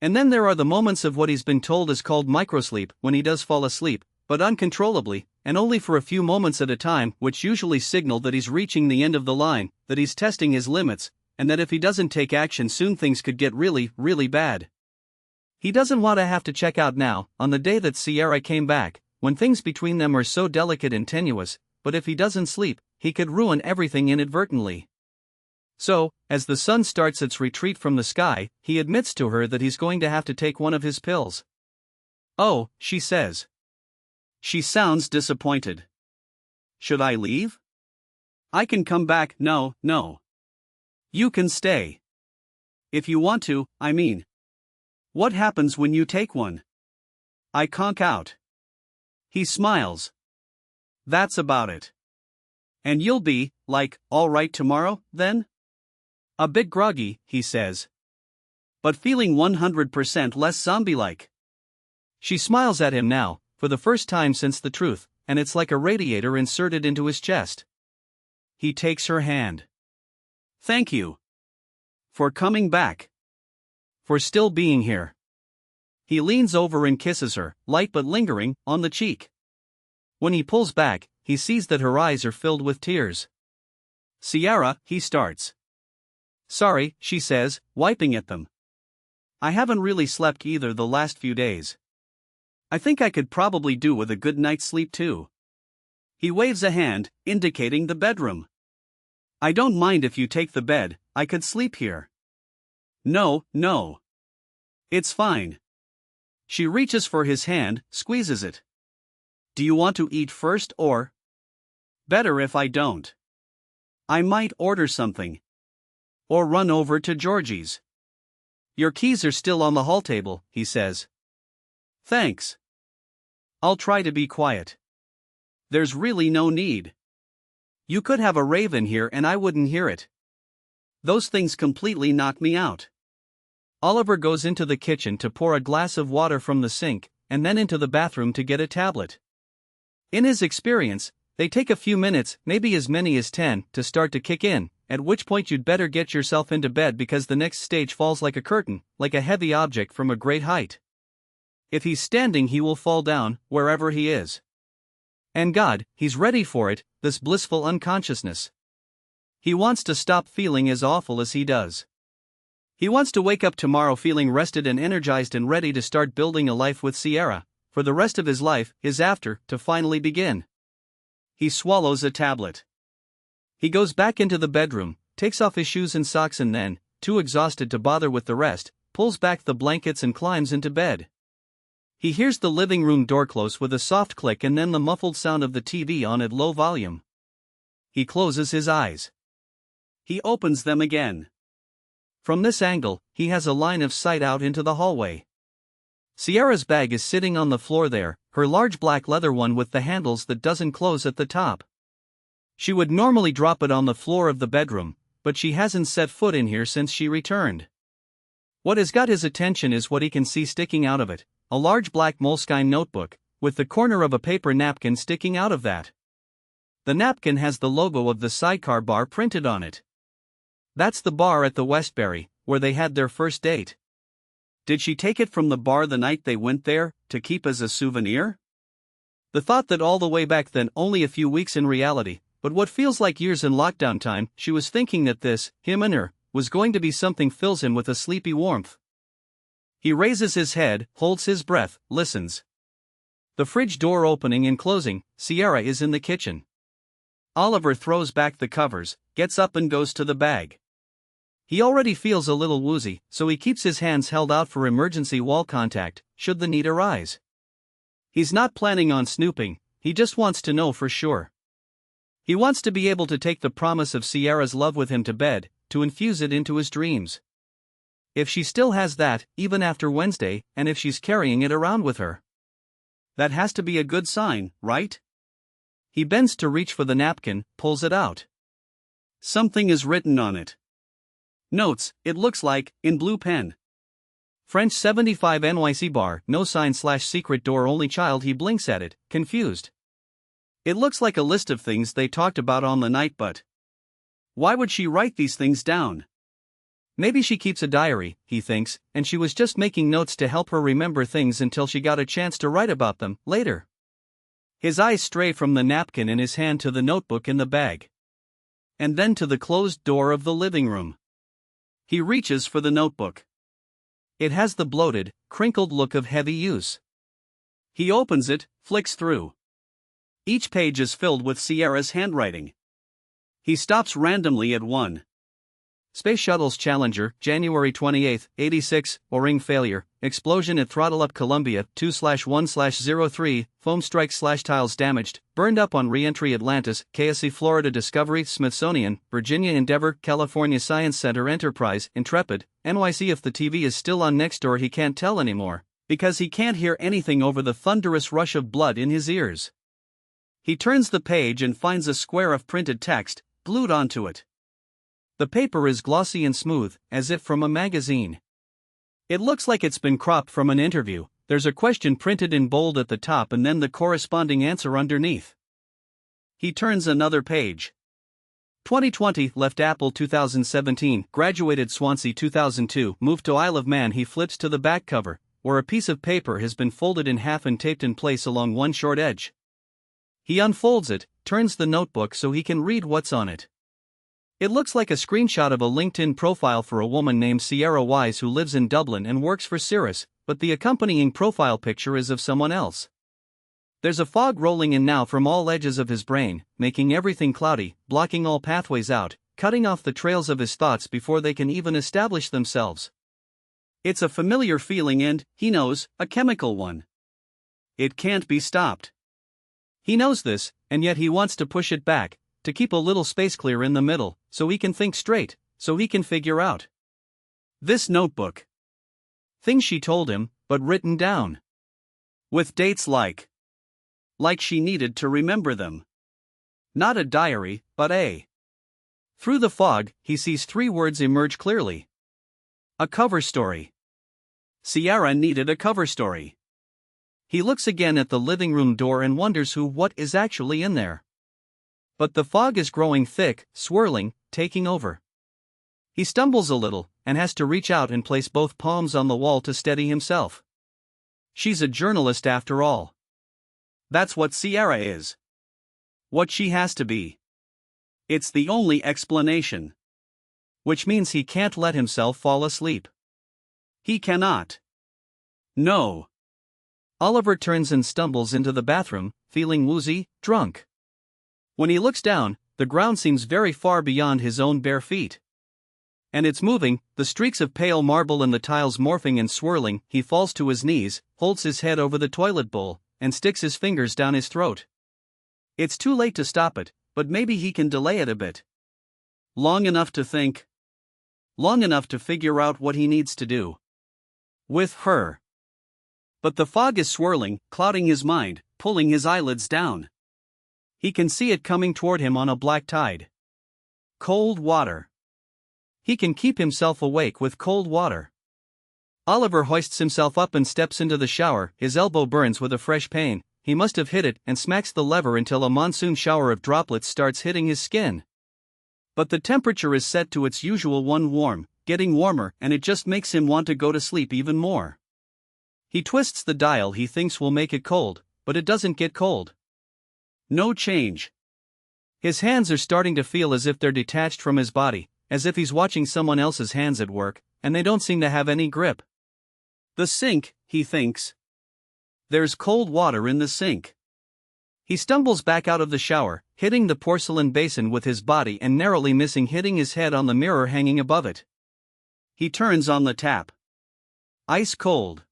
And then there are the moments of what he's been told is called microsleep, when he does fall asleep, but uncontrollably, and only for a few moments at a time, which usually signal that he's reaching the end of the line, that he's testing his limits, and that if he doesn't take action soon things could get really, really bad. He doesn't want to have to check out now, on the day that Sierra came back, when things between them are so delicate and tenuous, but if he doesn't sleep, he could ruin everything inadvertently. So, as the sun starts its retreat from the sky, he admits to her that he's going to have to take one of his pills. "Oh," she says. She sounds disappointed. "Should I leave? I can come back." "No, no. You can stay. If you want to, I mean. What happens when you take one?" I conk out. He smiles. "That's about it. And you'll be, like, all right tomorrow, then?" "A bit groggy," he says. "But feeling 100% less zombie-like." She smiles at him now, for the first time since the truth, and it's like a radiator inserted into his chest. He takes her hand. "Thank you. For coming back. For still being here." He leans over and kisses her, light but lingering, on the cheek. When he pulls back, he sees that her eyes are filled with tears. "Sierra," he starts. "Sorry," she says, wiping at them. "I haven't really slept either the last few days. I think I could probably do with a good night's sleep too." He waves a hand, indicating the bedroom. "I don't mind if you take the bed, I could sleep here." "No, no. It's fine." She reaches for his hand, squeezes it. "Do you want to eat first or?" "Better if I don't. I might order something. Or run over to Georgie's." "Your keys are still on the hall table," he says. "Thanks. I'll try to be quiet. There's really no need. You could have a rave in here and I wouldn't hear it. Those things completely knock me out." Oliver goes into the kitchen to pour a glass of water from the sink, and then into the bathroom to get a tablet. In his experience, they take a few minutes, maybe as many as 10, to start to kick in, at which point you'd better get yourself into bed because the next stage falls like a curtain, like a heavy object from a great height. If he's standing, he will fall down, wherever he is. And God, he's ready for it, this blissful unconsciousness. He wants to stop feeling as awful as he does. He wants to wake up tomorrow feeling rested and energized and ready to start building a life with Sierra, for the rest of his life, his after, to finally begin. He swallows a tablet. He goes back into the bedroom, takes off his shoes and socks and then, too exhausted to bother with the rest, pulls back the blankets and climbs into bed. He hears the living room door close with a soft click and then the muffled sound of the TV on at low volume. He closes his eyes. He opens them again. From this angle, he has a line of sight out into the hallway. Sierra's bag is sitting on the floor there, her large black leather one with the handles that doesn't close at the top. She would normally drop it on the floor of the bedroom, but she hasn't set foot in here since she returned. What has got his attention is what he can see sticking out of it, a large black moleskine notebook, with the corner of a paper napkin sticking out of that. The napkin has the logo of the sidecar bar printed on it. That's the bar at the Westbury, where they had their first date. Did she take it from the bar the night they went there, to keep as a souvenir? The thought that all the way back then, only a few weeks in reality, but what feels like years in lockdown time, she was thinking that this, him and her, was going to be something fills him with a sleepy warmth. He raises his head, holds his breath, listens. The fridge door opening and closing, Sierra is in the kitchen. Oliver throws back the covers, gets up and goes to the bag. He already feels a little woozy, so he keeps his hands held out for emergency wall contact, should the need arise. He's not planning on snooping, he just wants to know for sure. He wants to be able to take the promise of Sierra's love with him to bed, to infuse it into his dreams. If she still has that, even after Wednesday, and if she's carrying it around with her. That has to be a good sign, right? He bends to reach for the napkin, pulls it out. Something is written on it. Notes, it looks like, in blue pen. French 75 NYC bar, no sign/secret door only child. He blinks at it, confused. It looks like a list of things they talked about on the night, but why would she write these things down? Maybe she keeps a diary, he thinks, and she was just making notes to help her remember things until she got a chance to write about them later. His eyes stray from the napkin in his hand to the notebook in the bag, and then to the closed door of the living room. He reaches for the notebook. It has the bloated, crinkled look of heavy use. He opens it, flicks through. Each page is filled with Sierra's handwriting. He stops randomly at one. Space Shuttle's Challenger, January 28, 86, O-ring failure, explosion at Throttle Up Columbia, 2/1/03, foam strike/tiles damaged, burned up on re-entry Atlantis, KSC Florida Discovery, Smithsonian, Virginia Endeavor, California Science Center Enterprise, Intrepid, NYC. If the TV is still on next door he can't tell anymore, because he can't hear anything over the thunderous rush of blood in his ears. He turns the page and finds a square of printed text, glued onto it. The paper is glossy and smooth, as if from a magazine. It looks like it's been cropped from an interview. There's a question printed in bold at the top and then the corresponding answer underneath. He turns another page. 2020, left Apple 2017, graduated Swansea 2002, moved to Isle of Man. He flips to the back cover, where a piece of paper has been folded in half and taped in place along one short edge. He unfolds it, turns the notebook so he can read what's on it. It looks like a screenshot of a LinkedIn profile for a woman named Sierra Wise who lives in Dublin and works for Cirrus, but the accompanying profile picture is of someone else. There's a fog rolling in now from all edges of his brain, making everything cloudy, blocking all pathways out, cutting off the trails of his thoughts before they can even establish themselves. It's a familiar feeling and, he knows, a chemical one. It can't be stopped. He knows this, and yet he wants to push it back, to keep a little space clear in the middle, so he can think straight, so he can figure out. This notebook. Things she told him, but written down. With dates like she needed to remember them. Not a diary, but a. Through the fog, he sees three words emerge clearly. A cover story. Sierra needed a cover story. He looks again at the living room door and wonders what is actually in there. But the fog is growing thick, swirling, taking over. He stumbles a little, and has to reach out and place both palms on the wall to steady himself. She's a journalist after all. That's what Sierra is. What she has to be. It's the only explanation. Which means he can't let himself fall asleep. He cannot. No. Oliver turns and stumbles into the bathroom, feeling woozy, drunk. When he looks down, the ground seems very far beyond his own bare feet. And it's moving, the streaks of pale marble in the tiles morphing and swirling. He falls to his knees, holds his head over the toilet bowl, and sticks his fingers down his throat. It's too late to stop it, but maybe he can delay it a bit. Long enough to think. Long enough to figure out what he needs to do. With her. But the fog is swirling, clouding his mind, pulling his eyelids down. He can see it coming toward him on a black tide. Cold water. He can keep himself awake with cold water. Oliver hoists himself up and steps into the shower. His elbow burns with a fresh pain. He must have hit it and smacks the lever until a monsoon shower of droplets starts hitting his skin. But the temperature is set to its usual one, warm, getting warmer, and it just makes him want to go to sleep even more. He twists the dial he thinks will make it cold, but it doesn't get cold. No change. His hands are starting to feel as if they're detached from his body, as if he's watching someone else's hands at work, and they don't seem to have any grip. The sink, he thinks. There's cold water in the sink. He stumbles back out of the shower, hitting the porcelain basin with his body and narrowly missing hitting his head on the mirror hanging above it. He turns on the tap. Ice cold.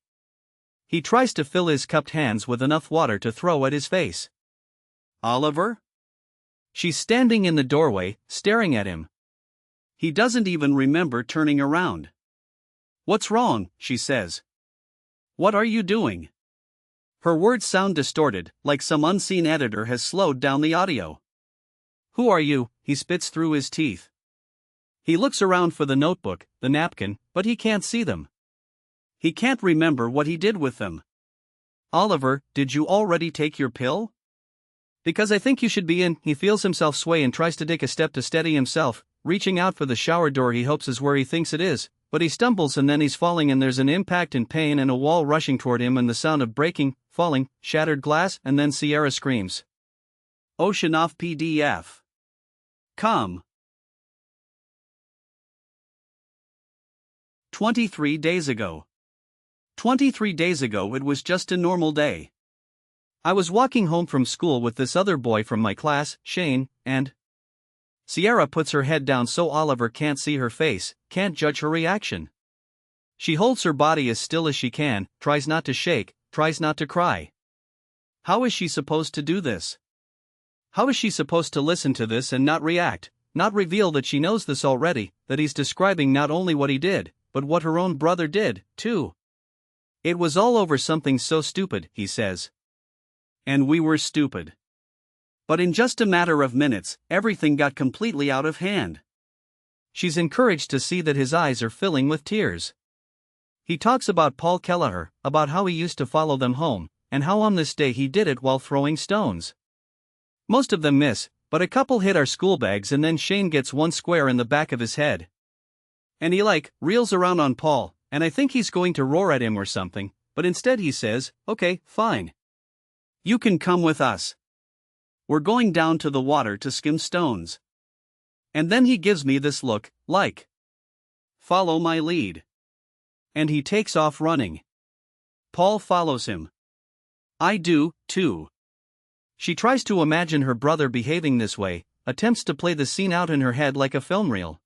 He tries to fill his cupped hands with enough water to throw at his face. Oliver? She's standing in the doorway, staring at him. He doesn't even remember turning around. What's wrong? She says. What are you doing? Her words sound distorted, like some unseen editor has slowed down the audio. Who are you? He spits through his teeth. He looks around for the notebook, the napkin, but he can't see them. He can't remember what he did with them. Oliver, did you already take your pill? Because I think you should be in. He feels himself sway and tries to take a step to steady himself, reaching out for the shower door he hopes is where he thinks it is, but he stumbles and then he's falling and there's an impact and pain and a wall rushing toward him and the sound of breaking, falling, shattered glass and then Sierra screams. Ocean off PDF. Come. 23 days ago. 23 days ago it was just a normal day. I was walking home from school with this other boy from my class, Shane, and Sierra puts her head down so Oliver can't see her face, can't judge her reaction. She holds her body as still as she can, tries not to shake, tries not to cry. How is she supposed to do this? How is she supposed to listen to this and not react, not reveal that she knows this already, that he's describing not only what he did, but what her own brother did, too? It was all over something so stupid, he says. And we were stupid. But in just a matter of minutes, everything got completely out of hand. She's encouraged to see that his eyes are filling with tears. He talks about Paul Kelleher, about how he used to follow them home, and how on this day he did it while throwing stones. Most of them miss, but a couple hit our school bags and then Shane gets one square in the back of his head. And he reels around on Paul, and I think he's going to roar at him or something, but instead he says, "Okay, fine. You can come with us. We're going down to the water to skim stones." And then he gives me this look, like, "Follow my lead." And he takes off running. Paul follows him. I do, too. She tries to imagine her brother behaving this way, attempts to play the scene out in her head like a film reel.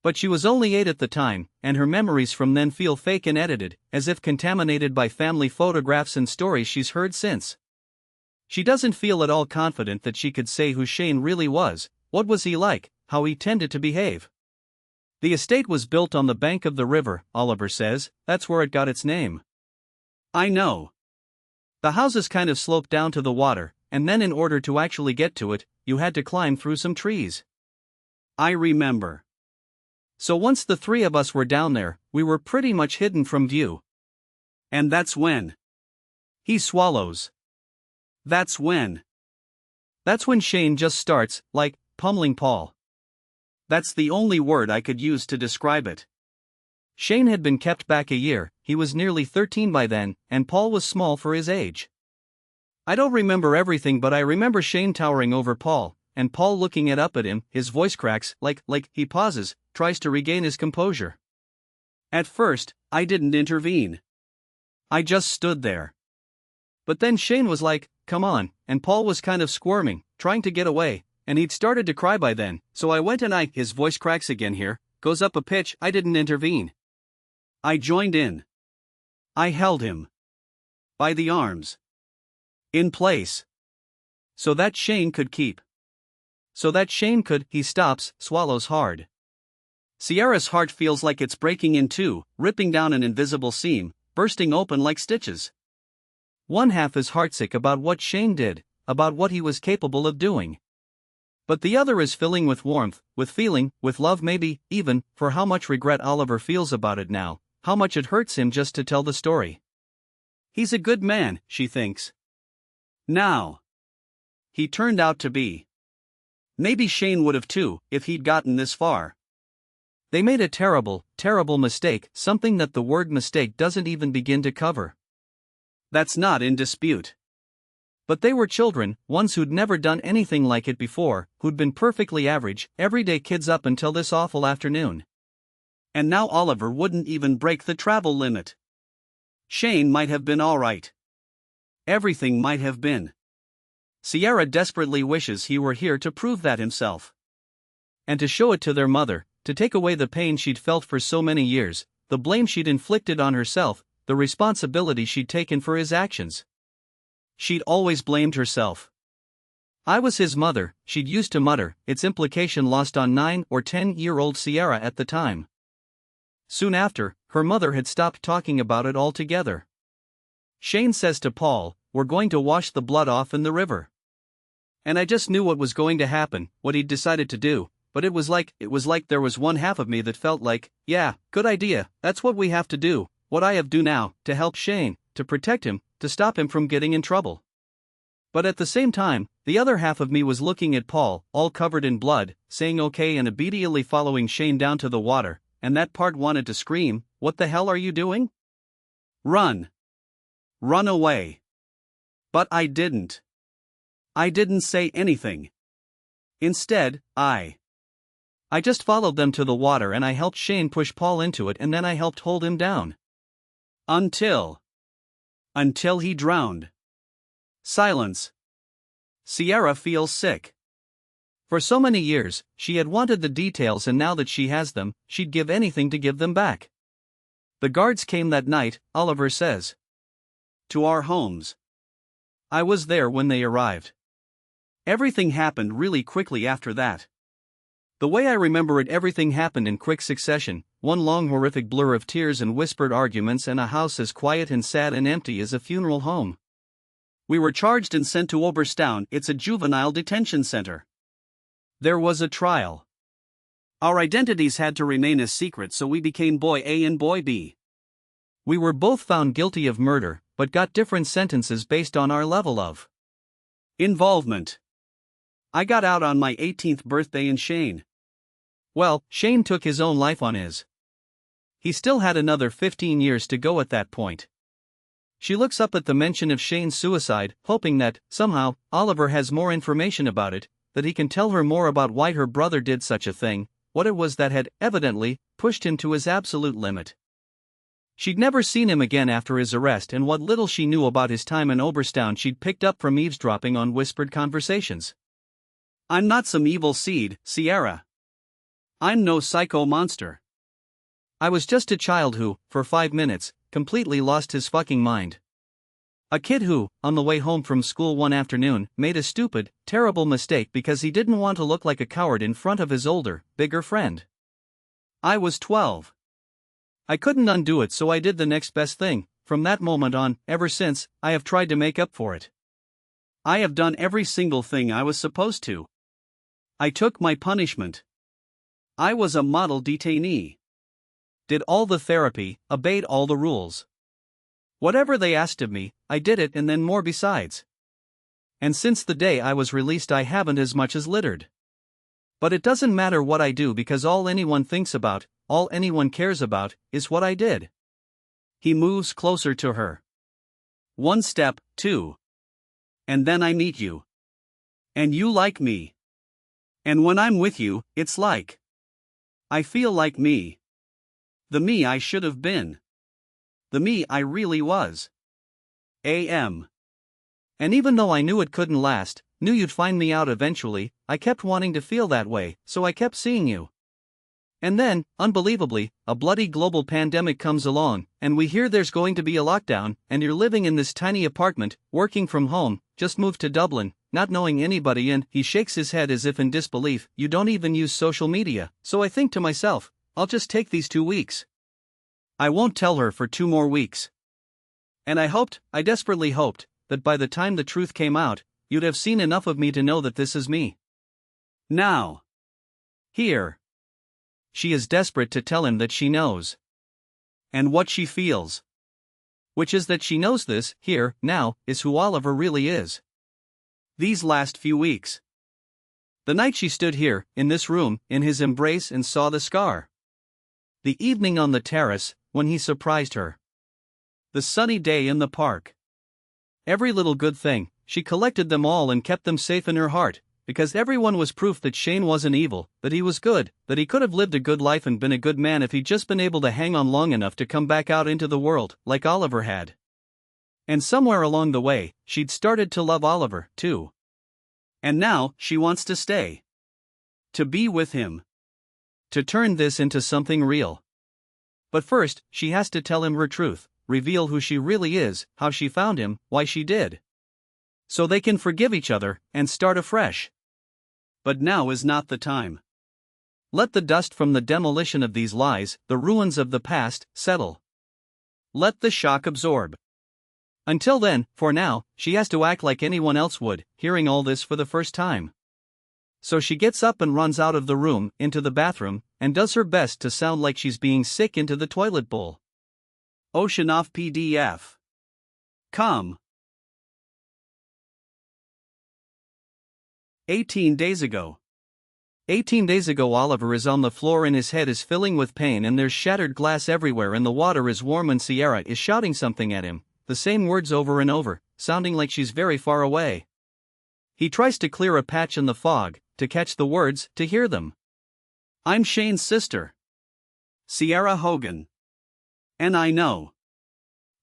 But she was only 8 at the time, and her memories from then feel fake and edited, as if contaminated by family photographs and stories she's heard since. She doesn't feel at all confident that she could say who Shane really was, what was he like, how he tended to behave. The estate was built on the bank of the river, Oliver says, that's where it got its name. I know. The houses kind of sloped down to the water, and then in order to actually get to it, you had to climb through some trees. I remember. So once the 3 of us were down there, we were pretty much hidden from view. And that's when. He swallows. That's when. That's when Shane just starts, pummeling Paul. That's the only word I could use to describe it. Shane had been kept back a year, he was nearly 13 by then, and Paul was small for his age. I don't remember everything, but I remember Shane towering over Paul, and Paul looking up at him, his voice cracks, he pauses, tries to regain his composure. At first, I didn't intervene. I just stood there. But then Shane was like, "Come on," and Paul was kind of squirming, trying to get away, and he'd started to cry by then, so I went and his voice cracks again here, goes up a pitch, I didn't intervene. I joined in. I held him. By the arms. In place. So that Shane could keep. So that Shane could, he stops, swallows hard. Sierra's heart feels like it's breaking in two, ripping down an invisible seam, bursting open like stitches. One half is heartsick about what Shane did, about what he was capable of doing. But the other is filling with warmth, with feeling, with love maybe, even, for how much regret Oliver feels about it now, how much it hurts him just to tell the story. He's a good man, she thinks. Now. He turned out to be. Maybe Shane would have too, if he'd gotten this far. They made a terrible, terrible mistake, something that the word mistake doesn't even begin to cover. That's not in dispute. But they were children, ones who'd never done anything like it before, who'd been perfectly average, everyday kids up until this awful afternoon. And now Oliver wouldn't even break the travel limit. Shane might have been all right. Everything might have been. Sierra desperately wishes he were here to prove that himself. And to show it to their mother, to take away the pain she'd felt for so many years, the blame she'd inflicted on herself, the responsibility she'd taken for his actions. She'd always blamed herself. I was his mother, she'd used to mutter, its implication lost on 9 or 10-year-old Sierra at the time. Soon after, her mother had stopped talking about it altogether. Shane says to Paul, "We're going to wash the blood off in the river." And I just knew what was going to happen, what he'd decided to do, but it was like there was one half of me that felt like, yeah, good idea, that's what we have to do, what I have do now, to help Shane, to protect him, to stop him from getting in trouble. But at the same time, the other half of me was looking at Paul, all covered in blood, saying okay and obediently following Shane down to the water, and that part wanted to scream, "What the hell are you doing? Run! Run away!" But I didn't. I didn't say anything. Instead, I just followed them to the water and I helped Shane push Paul into it and then I helped hold him down. Until he drowned. Silence. Sierra feels sick. For so many years, she had wanted the details and now that she has them, she'd give anything to give them back. The guards came that night, Oliver says. To our homes. I was there when they arrived. Everything happened really quickly after that. The way I remember it, everything happened in quick succession, one long horrific blur of tears and whispered arguments and a house as quiet and sad and empty as a funeral home. We were charged and sent to Oberstown, it's a juvenile detention center. There was a trial. Our identities had to remain a secret, so we became Boy A and Boy B. We were both found guilty of murder, but got different sentences based on our level of involvement. I got out on my 18th birthday and Shane. Well, Shane took his own life on his. He still had another 15 years to go at that point. She looks up at the mention of Shane's suicide, hoping that, somehow, Oliver has more information about it, that he can tell her more about why her brother did such a thing, what it was that had, evidently, pushed him to his absolute limit. She'd never seen him again after his arrest, and what little she knew about his time in Oberstown she'd picked up from eavesdropping on whispered conversations. I'm not some evil seed, Sierra. I'm no psycho monster. I was just a child who, for 5 minutes, completely lost his fucking mind. A kid who, on the way home from school one afternoon, made a stupid, terrible mistake because he didn't want to look like a coward in front of his older, bigger friend. I was 12. I couldn't undo it, so I did the next best thing. From that moment on, ever since, I have tried to make up for it. I have done every single thing I was supposed to. I took my punishment. I was a model detainee. Did all the therapy, obeyed all the rules. Whatever they asked of me, I did it and then more besides. And since the day I was released I haven't as much as littered. But it doesn't matter what I do because all anyone thinks about, all anyone cares about, is what I did. He moves closer to her. 1 step, 2. And then I meet you. And you like me. And when I'm with you, it's like I feel like me. The me I should have been. The me I really was. A.M. And even though I knew it couldn't last, knew you'd find me out eventually, I kept wanting to feel that way, so I kept seeing you. And then, unbelievably, a bloody global pandemic comes along, and we hear there's going to be a lockdown, and you're living in this tiny apartment, working from home, just moved to Dublin, not knowing anybody, and he shakes his head as if in disbelief. You don't even use social media, so I think to myself, I'll just take these 2 weeks. I won't tell her for 2 more weeks. And I desperately hoped, that by the time the truth came out, you'd have seen enough of me to know that this is me. Now. Here. She is desperate to tell him that she knows. And what she feels. Which is that she knows this, here, now, is who Oliver really is. These last few weeks. The night she stood here, in this room, in his embrace and saw the scar. The evening on the terrace, when he surprised her. The sunny day in the park. Every little good thing, she collected them all and kept them safe in her heart, because everyone was proof that Shane wasn't evil, that he was good, that he could have lived a good life and been a good man if he'd just been able to hang on long enough to come back out into the world, like Oliver had. And somewhere along the way, she'd started to love Oliver, too. And now, she wants to stay. To be with him. To turn this into something real. But first, she has to tell him her truth, reveal who she really is, how she found him, why she did. So they can forgive each other, and start afresh. But now is not the time. Let the dust from the demolition of these lies, the ruins of the past, settle. Let the shock absorb. Until then, for now, she has to act like anyone else would, hearing all this for the first time. So she gets up and runs out of the room, into the bathroom, and does her best to sound like she's being sick into the toilet bowl. Ocean off PDF. Come. 18 days ago. 18 days ago, Oliver is on the floor and his head is filling with pain and there's shattered glass everywhere and the water is warm and Sierra is shouting something at him, the same words over and over, sounding like she's very far away. He tries to clear a patch in the fog, to catch the words, to hear them. I'm Shane's sister. Sierra Hogan. And I know.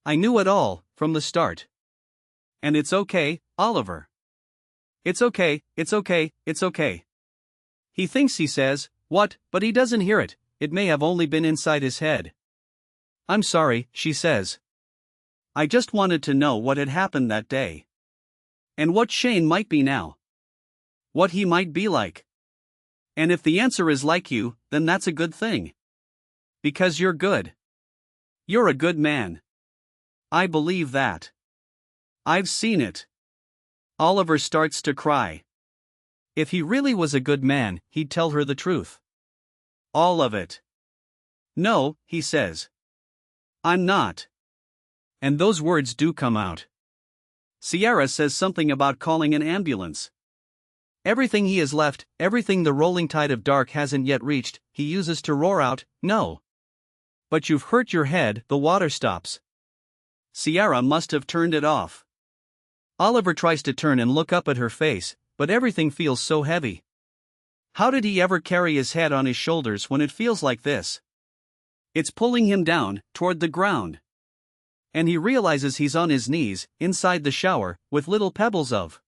I knew it all, from the start. And it's okay, Oliver. It's okay, it's okay, it's okay. He thinks he says, what, but he doesn't hear it, it may have only been inside his head. I'm sorry, she says. I just wanted to know what had happened that day. And what Shane might be now. What he might be like. And if the answer is like you, then that's a good thing. Because you're good. You're a good man. I believe that. I've seen it. Oliver starts to cry. If he really was a good man, he'd tell her the truth. All of it. No, he says. I'm not. And those words do come out. Sierra says something about calling an ambulance. Everything he has left, everything the rolling tide of dark hasn't yet reached, he uses to roar out, no. But you've hurt your head, the water stops. Sierra must have turned it off. Oliver tries to turn and look up at her face, but everything feels so heavy. How did he ever carry his head on his shoulders when it feels like this? It's pulling him down, toward the ground. And he realizes he's on his knees, inside the shower, with little pebbles of.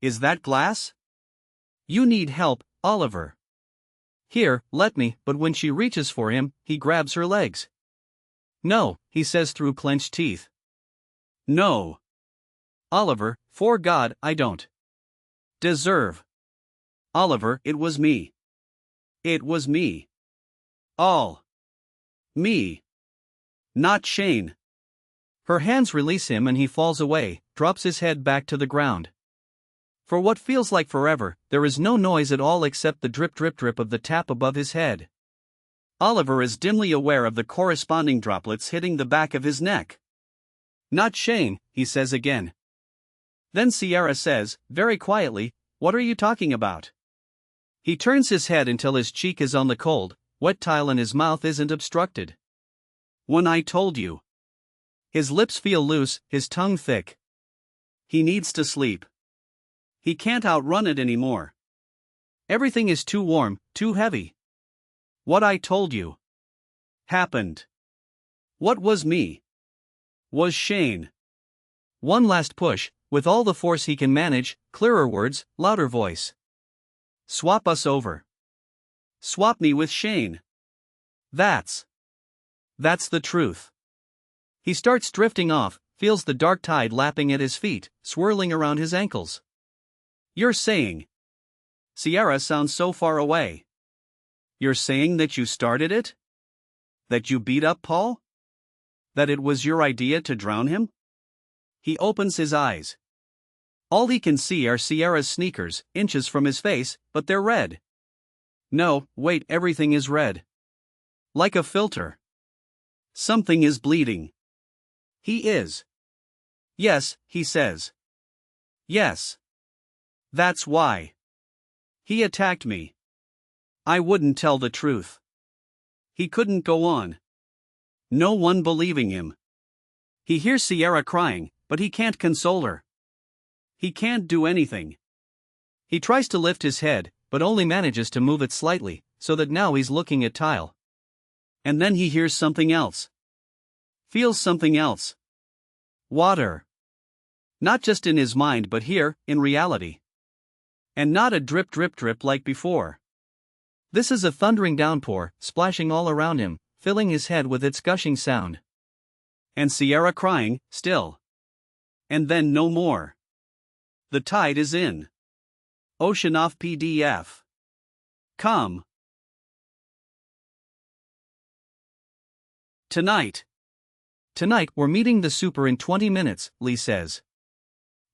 Is that glass? You need help, Oliver. Here, let me, but when she reaches for him, he grabs her legs. No, he says through clenched teeth. No. Oliver, for God, I don't deserve. Oliver, it was me. It was me. All. Me. Not Shane. Her hands release him and he falls away, drops his head back to the ground. For what feels like forever, there is no noise at all except the drip drip drip of the tap above his head. Oliver is dimly aware of the corresponding droplets hitting the back of his neck. Not Shane, he says again. Then Sierra says, very quietly, what are you talking about? He turns his head until his cheek is on the cold, wet tile and his mouth isn't obstructed. When I told you. His lips feel loose, his tongue thick. He needs to sleep. He can't outrun it anymore. Everything is too warm, too heavy. What I told you. Happened. What was me? Was Shane. One last push, with all the force he can manage, clearer words, louder voice. Swap us over. Swap me with Shane. That's the truth. He starts drifting off, feels the dark tide lapping at his feet, swirling around his ankles. You're saying. Sierra sounds so far away. You're saying that you started it? That you beat up Paul? That it was your idea to drown him? He opens his eyes. All he can see are Sierra's sneakers, inches from his face, but they're red. No, wait, everything is red. Like a filter. Something is bleeding. He is. Yes, he says. Yes. That's why. He attacked me. I wouldn't tell the truth. He couldn't go on. No one believing him. He hears Sierra crying, but he can't console her. He can't do anything. He tries to lift his head, but only manages to move it slightly, so that now he's looking at tile. And then he hears something else. Feels something else. Water. Not just in his mind but here, in reality. And not a drip drip drip like before. This is a thundering downpour, splashing all around him, filling his head with its gushing sound. And Sierra crying, still. And then no more. The tide is in. Ocean off PDF. Come. Tonight. Tonight we're meeting the super in 20 minutes, Lee says.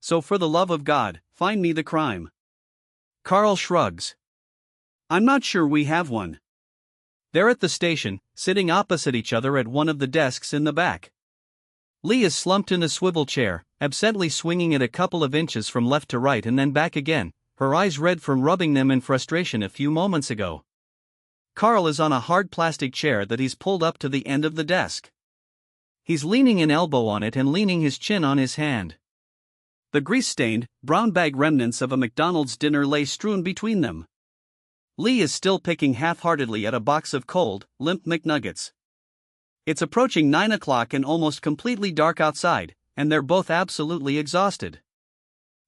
So for the love of God, find me the crime. Carl shrugs. I'm not sure we have one. They're at the station, sitting opposite each other at one of the desks in the back. Lee is slumped in a swivel chair, absently swinging it a couple of inches from left to right and then back again, her eyes red from rubbing them in frustration a few moments ago. Carl is on a hard plastic chair that he's pulled up to the end of the desk. He's leaning an elbow on it and leaning his chin on his hand. The grease-stained, brown bag remnants of a McDonald's dinner lay strewn between them. Lee is still picking half-heartedly at a box of cold, limp McNuggets. It's approaching 9 o'clock and almost completely dark outside, and they're both absolutely exhausted.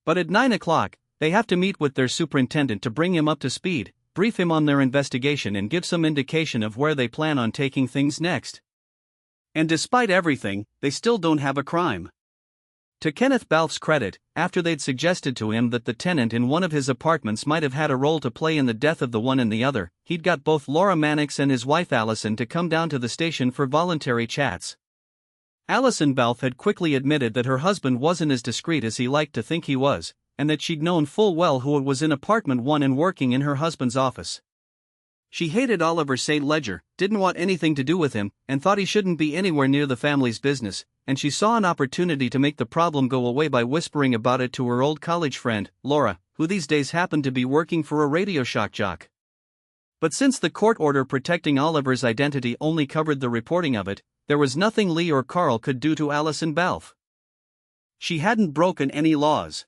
But at 9 o'clock, they have to meet with their superintendent to bring him up to speed, brief him on their investigation and give some indication of where they plan on taking things next. And despite everything, they still don't have a crime. To Kenneth Balfe's credit, after they'd suggested to him that the tenant in one of his apartments might have had a role to play in the death of the one in the other, he'd got both Laura Mannix and his wife Allison to come down to the station for voluntary chats. Allison Balfe had quickly admitted that her husband wasn't as discreet as he liked to think he was, and that she'd known full well who was in apartment 1 and working in her husband's office. She hated Oliver St. Ledger, didn't want anything to do with him, and thought he shouldn't be anywhere near the family's business, and she saw an opportunity to make the problem go away by whispering about it to her old college friend, Laura, who these days happened to be working for a radio shock jock. But since the court order protecting Oliver's identity only covered the reporting of it, there was nothing Lee or Carl could do to Allison Balfe. She hadn't broken any laws.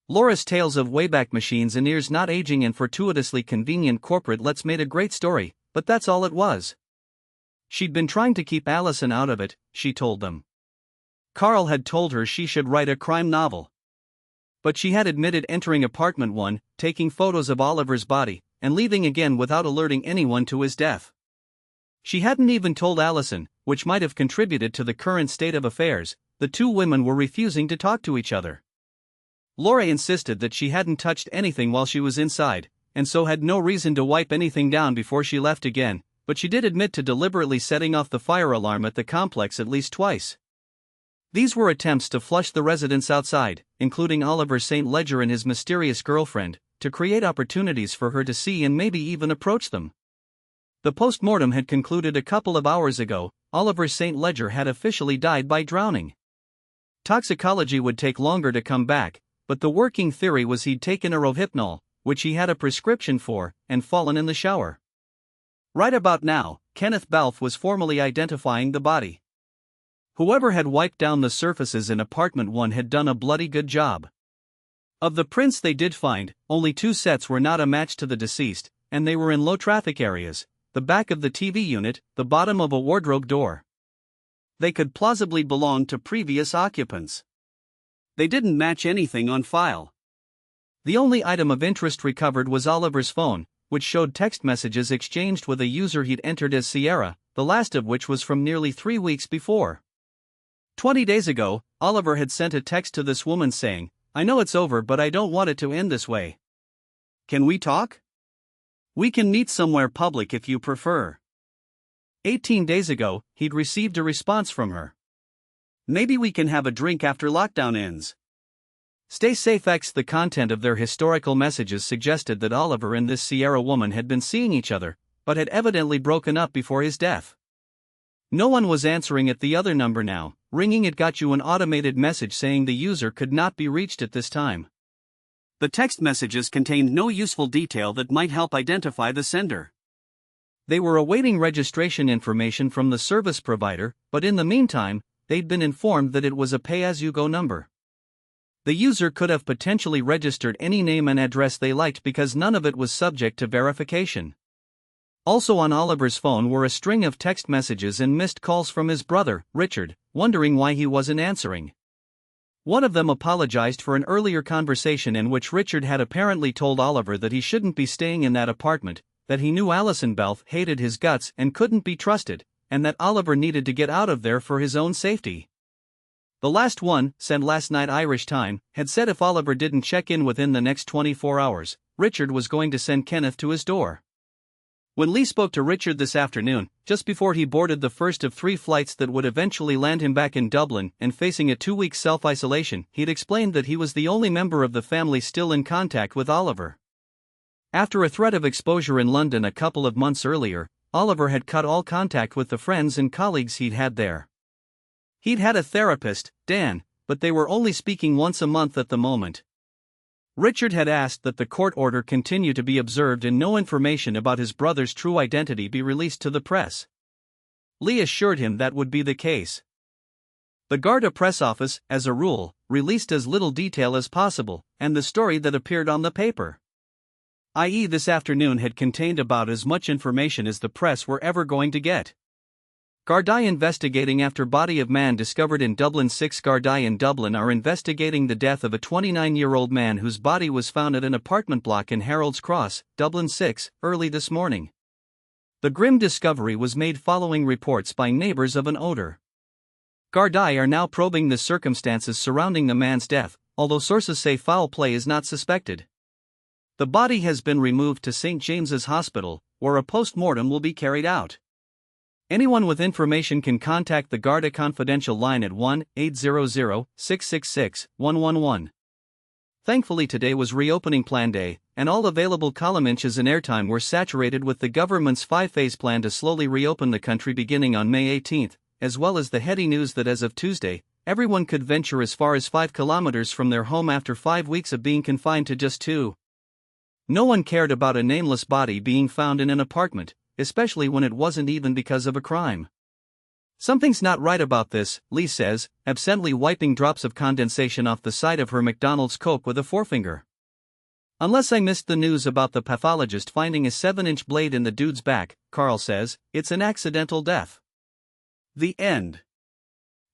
Laura's tales of Wayback Machines and ears not aging and fortuitously convenient corporate lets made a great story, but that's all it was. She'd been trying to keep Allison out of it, she told them. Carl had told her she should write a crime novel. But she had admitted entering apartment 1, taking photos of Oliver's body, and leaving again without alerting anyone to his death. She hadn't even told Allison, which might have contributed to the current state of affairs. The two women were refusing to talk to each other. Laura insisted that she hadn't touched anything while she was inside, and so had no reason to wipe anything down before she left again, but she did admit to deliberately setting off the fire alarm at the complex at least twice. These were attempts to flush the residents outside, including Oliver St. Ledger and his mysterious girlfriend, to create opportunities for her to see and maybe even approach them. The post-mortem had concluded a couple of hours ago. Oliver St. Ledger had officially died by drowning. Toxicology would take longer to come back, but the working theory was he'd taken a Rohypnol, which he had a prescription for, and fallen in the shower. Right about now, Kenneth Balfe was formally identifying the body. Whoever had wiped down the surfaces in apartment 1 had done a bloody good job. Of the prints they did find, only 2 sets were not a match to the deceased, and they were in low traffic areas, the back of the TV unit, the bottom of a wardrobe door. They could plausibly belong to previous occupants. They didn't match anything on file. The only item of interest recovered was Oliver's phone, which showed text messages exchanged with a user he'd entered as Sierra, the last of which was from nearly 3 weeks before. 20 days ago, Oliver had sent a text to this woman saying, "I know it's over but I don't want it to end this way. Can we talk? We can meet somewhere public if you prefer." 18 days ago, he'd received a response from her. "Maybe we can have a drink after lockdown ends." Stay safe. The content of their historical messages suggested that Oliver and this Sierra woman had been seeing each other, but had evidently broken up before his death. No one was answering at the other number now. Ringing it got you an automated message saying the user could not be reached at this time. The text messages contained no useful detail that might help identify the sender. They were awaiting registration information from the service provider, but in the meantime, they'd been informed that it was a pay-as-you-go number. The user could have potentially registered any name and address they liked because none of it was subject to verification. Also on Oliver's phone were a string of text messages and missed calls from his brother, Richard, wondering why he wasn't answering. One of them apologized for an earlier conversation in which Richard had apparently told Oliver that he shouldn't be staying in that apartment, that he knew Allison Balfe hated his guts and couldn't be trusted, and that Oliver needed to get out of there for his own safety. The last one, sent last night Irish time, had said if Oliver didn't check in within the next 24 hours, Richard was going to send Kenneth to his door. When Lee spoke to Richard this afternoon, just before he boarded the first of 3 flights that would eventually land him back in Dublin and facing a 2-week self-isolation, he'd explained that he was the only member of the family still in contact with Oliver. After a threat of exposure in London a couple of months earlier, Oliver had cut all contact with the friends and colleagues he'd had there. He'd had a therapist, Dan, but they were only speaking once a month at the moment. Richard had asked that the court order continue to be observed and no information about his brother's true identity be released to the press. Lee assured him that would be the case. The Garda press office, as a rule, released as little detail as possible, and the story that appeared on the paper, i.e. this afternoon, had contained about as much information as the press were ever going to get. Gardaí investigating after body of man discovered in Dublin. 6 Gardaí in Dublin are investigating the death of a 29-year-old man whose body was found at an apartment block in Harold's Cross, Dublin 6, early this morning. The grim discovery was made following reports by neighbors of an odor. Gardaí are now probing the circumstances surrounding the man's death, although sources say foul play is not suspected. The body has been removed to St. James's Hospital, where a post-mortem will be carried out. Anyone with information can contact the Garda confidential line at 1-800-666-111. Thankfully, today was reopening plan day, and all available column inches and airtime were saturated with the government's 5-phase plan to slowly reopen the country beginning on May 18, as well as the heady news that as of Tuesday, everyone could venture as far as 5 kilometers from their home after 5 weeks of being confined to just 2. No one cared about a nameless body being found in an apartment, especially when it wasn't even because of a crime. Something's not right about this, Lee says, absently wiping drops of condensation off the side of her McDonald's Coke with a forefinger. Unless I missed the news about the pathologist finding a 7-inch blade in the dude's back, Carl says, it's an accidental death. The end.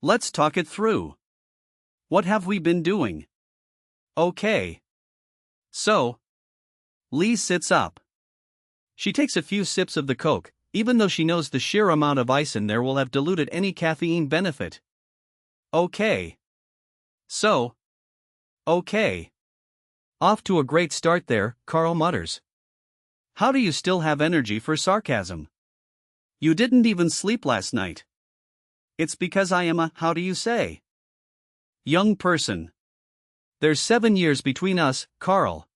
Let's talk it through. What have we been doing? Okay. So, Lee sits up. She takes a few sips of the Coke, even though she knows the sheer amount of ice in there will have diluted any caffeine benefit. Okay. So. Okay. Off to a great start there, Carl mutters. How do you still have energy for sarcasm? You didn't even sleep last night. It's because I am a, how do you say? Young person. There's 7 years between us, Carl.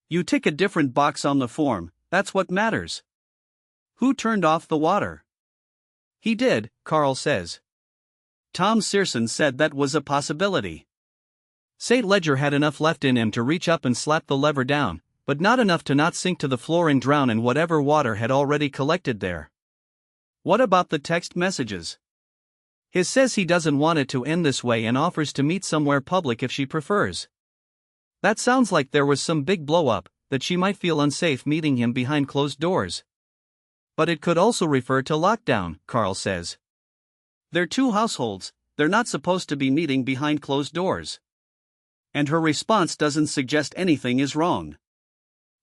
You tick a different box on the form, that's what matters. Who turned off the water? He did, Carl says. Tom Searson said that was a possibility. St. Ledger had enough left in him to reach up and slap the lever down, but not enough to not sink to the floor and drown in whatever water had already collected there. What about the text messages? His says he doesn't want it to end this way and offers to meet somewhere public if she prefers. That sounds like there was some big blow-up, that she might feel unsafe meeting him behind closed doors. But it could also refer to lockdown, Carl says. They're 2 households, they're not supposed to be meeting behind closed doors. And her response doesn't suggest anything is wrong.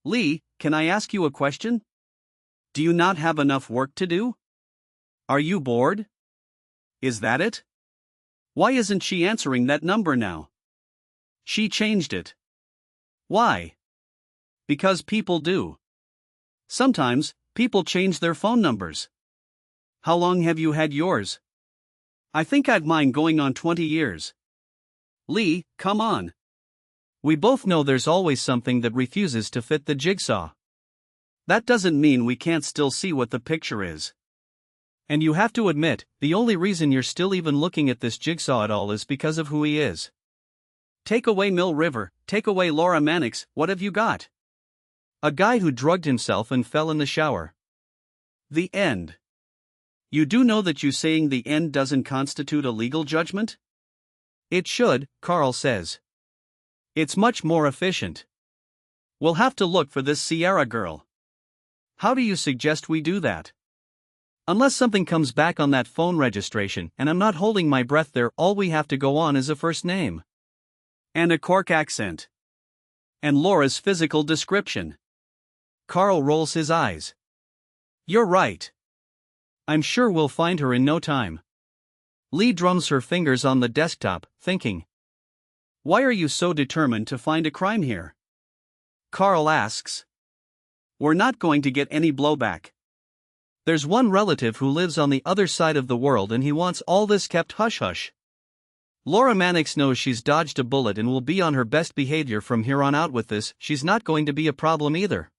Lee, can I ask you a question? Do you not have enough work to do? Are you bored? Is that it? Why isn't she answering that number now? She changed it. Why? Because people do. Sometimes, people change their phone numbers. How long have you had yours? I think I've mine going on 20 years. Lee, come on. We both know there's always something that refuses to fit the jigsaw. That doesn't mean we can't still see what the picture is. And you have to admit, the only reason you're still even looking at this jigsaw at all is because of who he is. Take away Mill River, take away Laura Mannix, what have you got? A guy who drugged himself and fell in the shower. The end. You do know that you saying the end doesn't constitute a legal judgment? It should, Carl says. It's much more efficient. We'll have to look for this Sierra girl. How do you suggest we do that? Unless something comes back on that phone registration and I'm not holding my breath there, all we have to go on is a first name. And a Cork accent. And Laura's physical description. Carl rolls his eyes. You're right. I'm sure we'll find her in no time. Lee drums her fingers on the desktop, thinking. Why are you so determined to find a crime here? Carl asks. We're not going to get any blowback. There's one relative who lives on the other side of the world and he wants all this kept hush-hush. Laura Mannix knows she's dodged a bullet and will be on her best behavior from here on out with this, she's not going to be a problem either.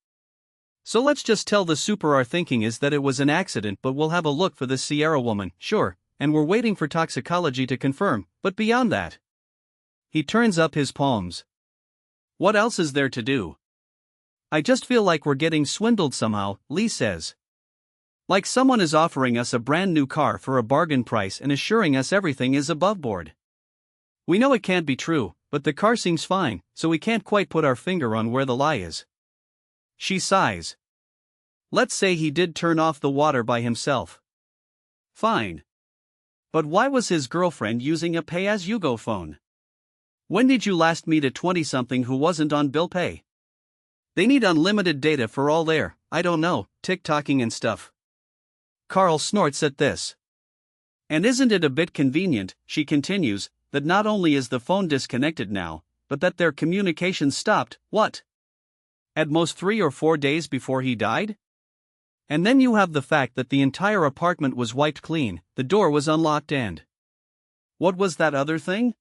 So let's just tell the super our thinking is that it was an accident, but we'll have a look for this Sierra woman, sure, and we're waiting for toxicology to confirm, but beyond that. He turns up his palms. What else is there to do? I just feel like we're getting swindled somehow, Lee says. Like someone is offering us a brand new car for a bargain price and assuring us everything is above board. We know it can't be true, but the car seems fine, so we can't quite put our finger on where the lie is. She sighs. Let's say he did turn off the water by himself. Fine. But why was his girlfriend using a pay-as-you-go phone? When did you last meet a 20-something who wasn't on bill pay? They need unlimited data for all their, I don't know, TikToking and stuff. Carl snorts at this. And isn't it a bit convenient, she continues, that not only is the phone disconnected now, but that their communication stopped, what? At most 3 or 4 days before he died? And then you have the fact that the entire apartment was wiped clean, the door was unlocked and... What was that other thing?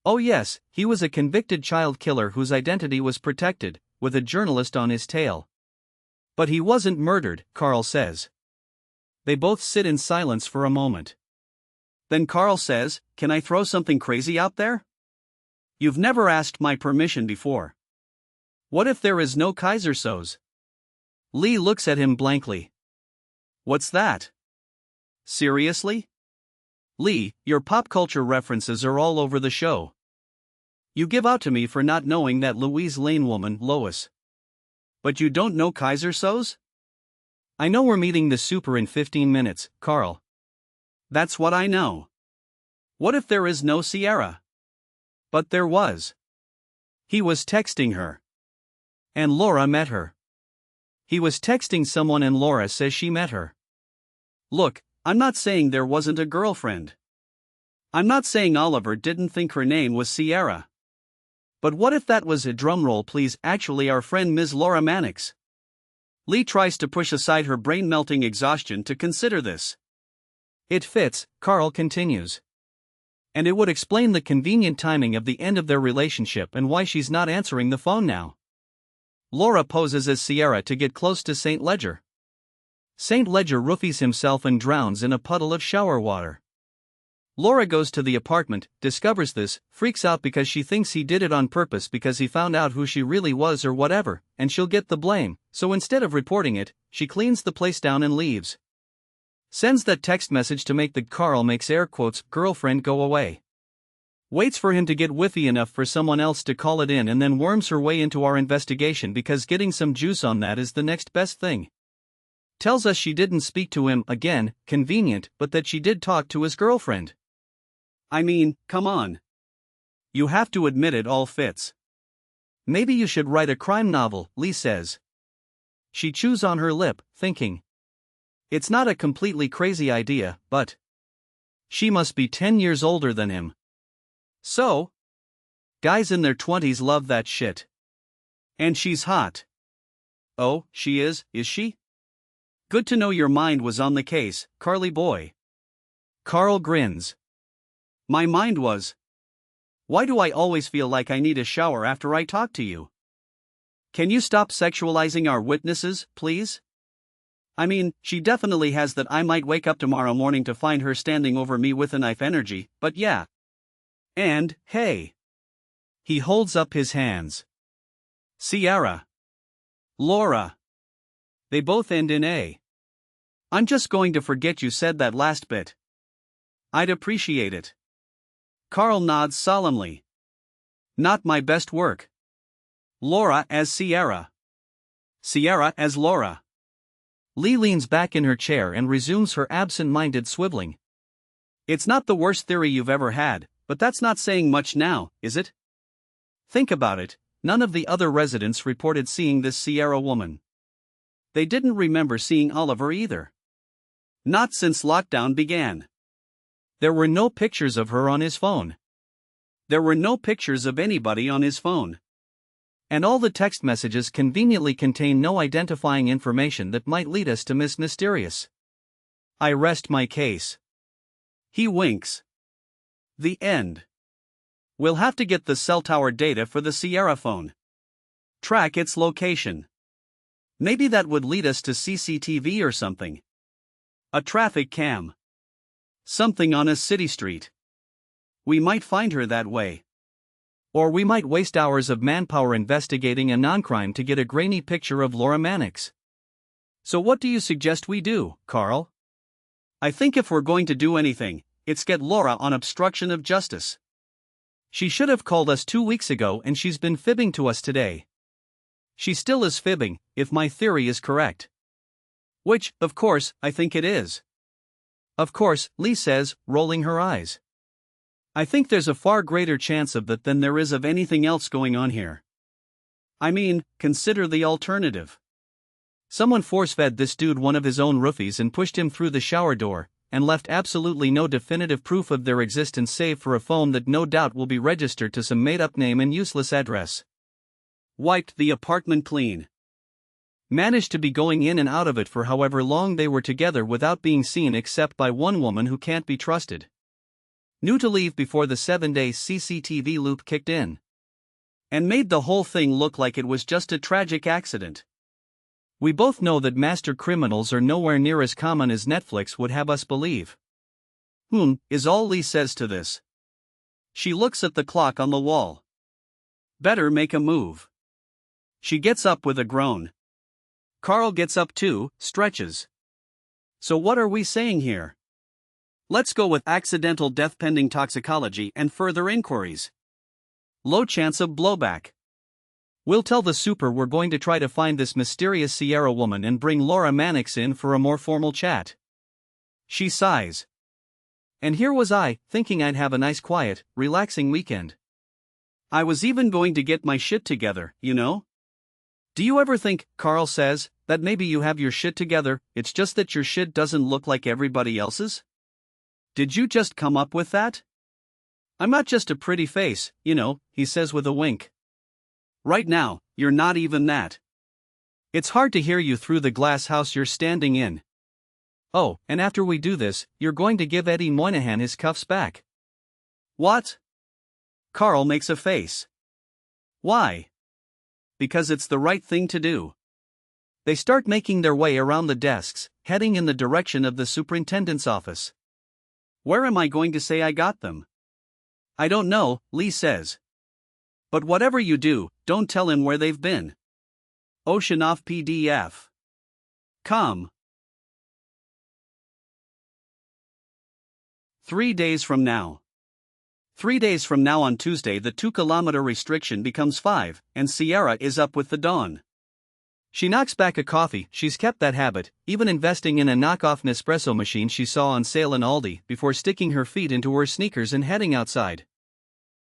Oh yes, he was a convicted child killer whose identity was protected, with a journalist on his tail. But he wasn't murdered, Carl says. They both sit in silence for a moment. Then Carl says, can I throw something crazy out there? You've never asked my permission before. What if there is no Kaiser Soze? Lee looks at him blankly. What's that? Seriously? Lee, your pop culture references are all over the show. You give out to me for not knowing that Louise Lane woman, Lois. But you don't know Kaiser Soze? I know we're meeting the super in 15 minutes, Carl. That's what I know. What if there is no Sierra? But there was. He was texting her. And Laura met her. He was texting someone and Laura says she met her. Look, I'm not saying there wasn't a girlfriend. I'm not saying Oliver didn't think her name was Sierra. But what if that was a drumroll please actually our friend Ms. Laura Mannix? Lee tries to push aside her brain-melting exhaustion to consider this. It fits, Carl continues. And it would explain the convenient timing of the end of their relationship and why she's not answering the phone now. Laura poses as Sierra to get close to St. Ledger. St. Ledger roofies himself and drowns in a puddle of shower water. Laura goes to the apartment, discovers this, freaks out because she thinks he did it on purpose because he found out who she really was or whatever, and she'll get the blame, so instead of reporting it, she cleans the place down and leaves. Sends that text message to make the Carl makes air quotes girlfriend go away. Waits for him to get whiffy enough for someone else to call it in and then worms her way into our investigation because getting some juice on that is the next best thing. Tells us she didn't speak to him again, convenient, but that she did talk to his girlfriend. I mean, come on. You have to admit it all fits. Maybe you should write a crime novel, Lee says. She chews on her lip, thinking. It's not a completely crazy idea, but she must be 10 years older than him. So? Guys in their 20s love that shit. And she's hot. Oh, she is she? Good to know your mind was on the case, Carly boy. Carl grins. My mind was. Why do I always feel like I need a shower after I talk to you? Can you stop sexualizing our witnesses, please? I mean, she definitely has that I might wake up tomorrow morning to find her standing over me with a knife energy, but yeah. And, hey. He holds up his hands. Sierra. Laura. They both end in A. I'm just going to forget you said that last bit. I'd appreciate it. Carl nods solemnly. Not my best work. Laura as Sierra. Sierra as Laura. Lee leans back in her chair and resumes her absent-minded swiveling. It's not the worst theory you've ever had, but that's not saying much now, is it? Think about it, none of the other residents reported seeing this Sierra woman. They didn't remember seeing Oliver either. Not since lockdown began. There were no pictures of her on his phone. There were no pictures of anybody on his phone. And all the text messages conveniently contain no identifying information that might lead us to Miss Mysterious. I rest my case. He winks. The end. We'll have to get the cell tower data for the Sierra phone. Track its location. Maybe that would lead us to CCTV or something. A traffic cam. Something on a city street. We might find her that way. Or we might waste hours of manpower investigating a non-crime to get a grainy picture of Laura Mannix. So what do you suggest we do, Carl? I think if we're going to do anything, it's get Laura on obstruction of justice. She should have called us 2 weeks ago and she's been fibbing to us today. She still is fibbing, if my theory is correct. Which, of course, I think it is. Of course, Lee says, rolling her eyes. I think there's a far greater chance of that than there is of anything else going on here. I mean, consider the alternative. Someone force-fed this dude one of his own roofies and pushed him through the shower door, and left absolutely no definitive proof of their existence save for a phone that no doubt will be registered to some made-up name and useless address. Wiped the apartment clean. Managed to be going in and out of it for however long they were together without being seen except by one woman who can't be trusted. Knew to leave before the 7-day CCTV loop kicked in. And made the whole thing look like it was just a tragic accident. We both know that master criminals are nowhere near as common as Netflix would have us believe. Is all Lee says to this. She looks at the clock on the wall. Better make a move. She gets up with a groan. Carl gets up too, stretches. So what are we saying here? Let's go with accidental death pending toxicology and further inquiries. Low chance of blowback. We'll tell the super we're going to try to find this mysterious Sierra woman and bring Laura Mannix in for a more formal chat. She sighs. And here was I, thinking I'd have a nice quiet, relaxing weekend. I was even going to get my shit together, you know? Do you ever think, Carl says, that maybe you have your shit together, it's just that your shit doesn't look like everybody else's? Did you just come up with that? I'm not just a pretty face, you know, he says with a wink. Right now, you're not even that. It's hard to hear you through the glass house you're standing in. Oh, and after we do this, you're going to give Eddie Moynihan his cuffs back. What? Carl makes a face. Why? Because it's the right thing to do. They start making their way around the desks, heading in the direction of the superintendent's office. Where am I going to say I got them? I don't know, Lee says. But whatever you do, don't tell him where they've been. Oceanoff PDF. Come. 3 days from now. 3 days from now on Tuesday the 2-kilometer restriction becomes 5, and Sierra is up with the dawn. She knocks back a coffee, she's kept that habit, even investing in a knockoff Nespresso machine she saw on sale in Aldi before sticking her feet into her sneakers and heading outside.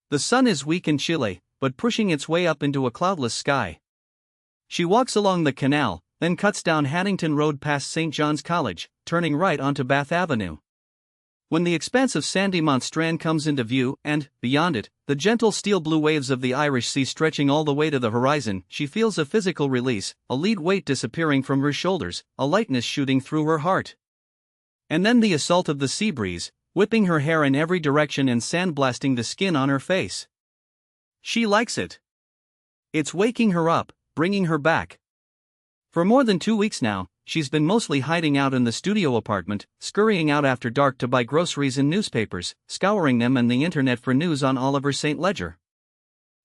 The sun is weak and chilly, but pushing its way up into a cloudless sky. She walks along the canal, then cuts down Haddington Road past St. John's College, turning right onto Bath Avenue. When the expanse of Sandymount Strand comes into view and, beyond it, the gentle steel-blue waves of the Irish Sea stretching all the way to the horizon, she feels a physical release, a lead weight disappearing from her shoulders, a lightness shooting through her heart. And then the assault of the sea breeze, whipping her hair in every direction and sandblasting the skin on her face. She likes it. It's waking her up, bringing her back. For more than 2 weeks now, she's been mostly hiding out in the studio apartment, scurrying out after dark to buy groceries and newspapers, scouring them and the internet for news on Oliver St. Ledger.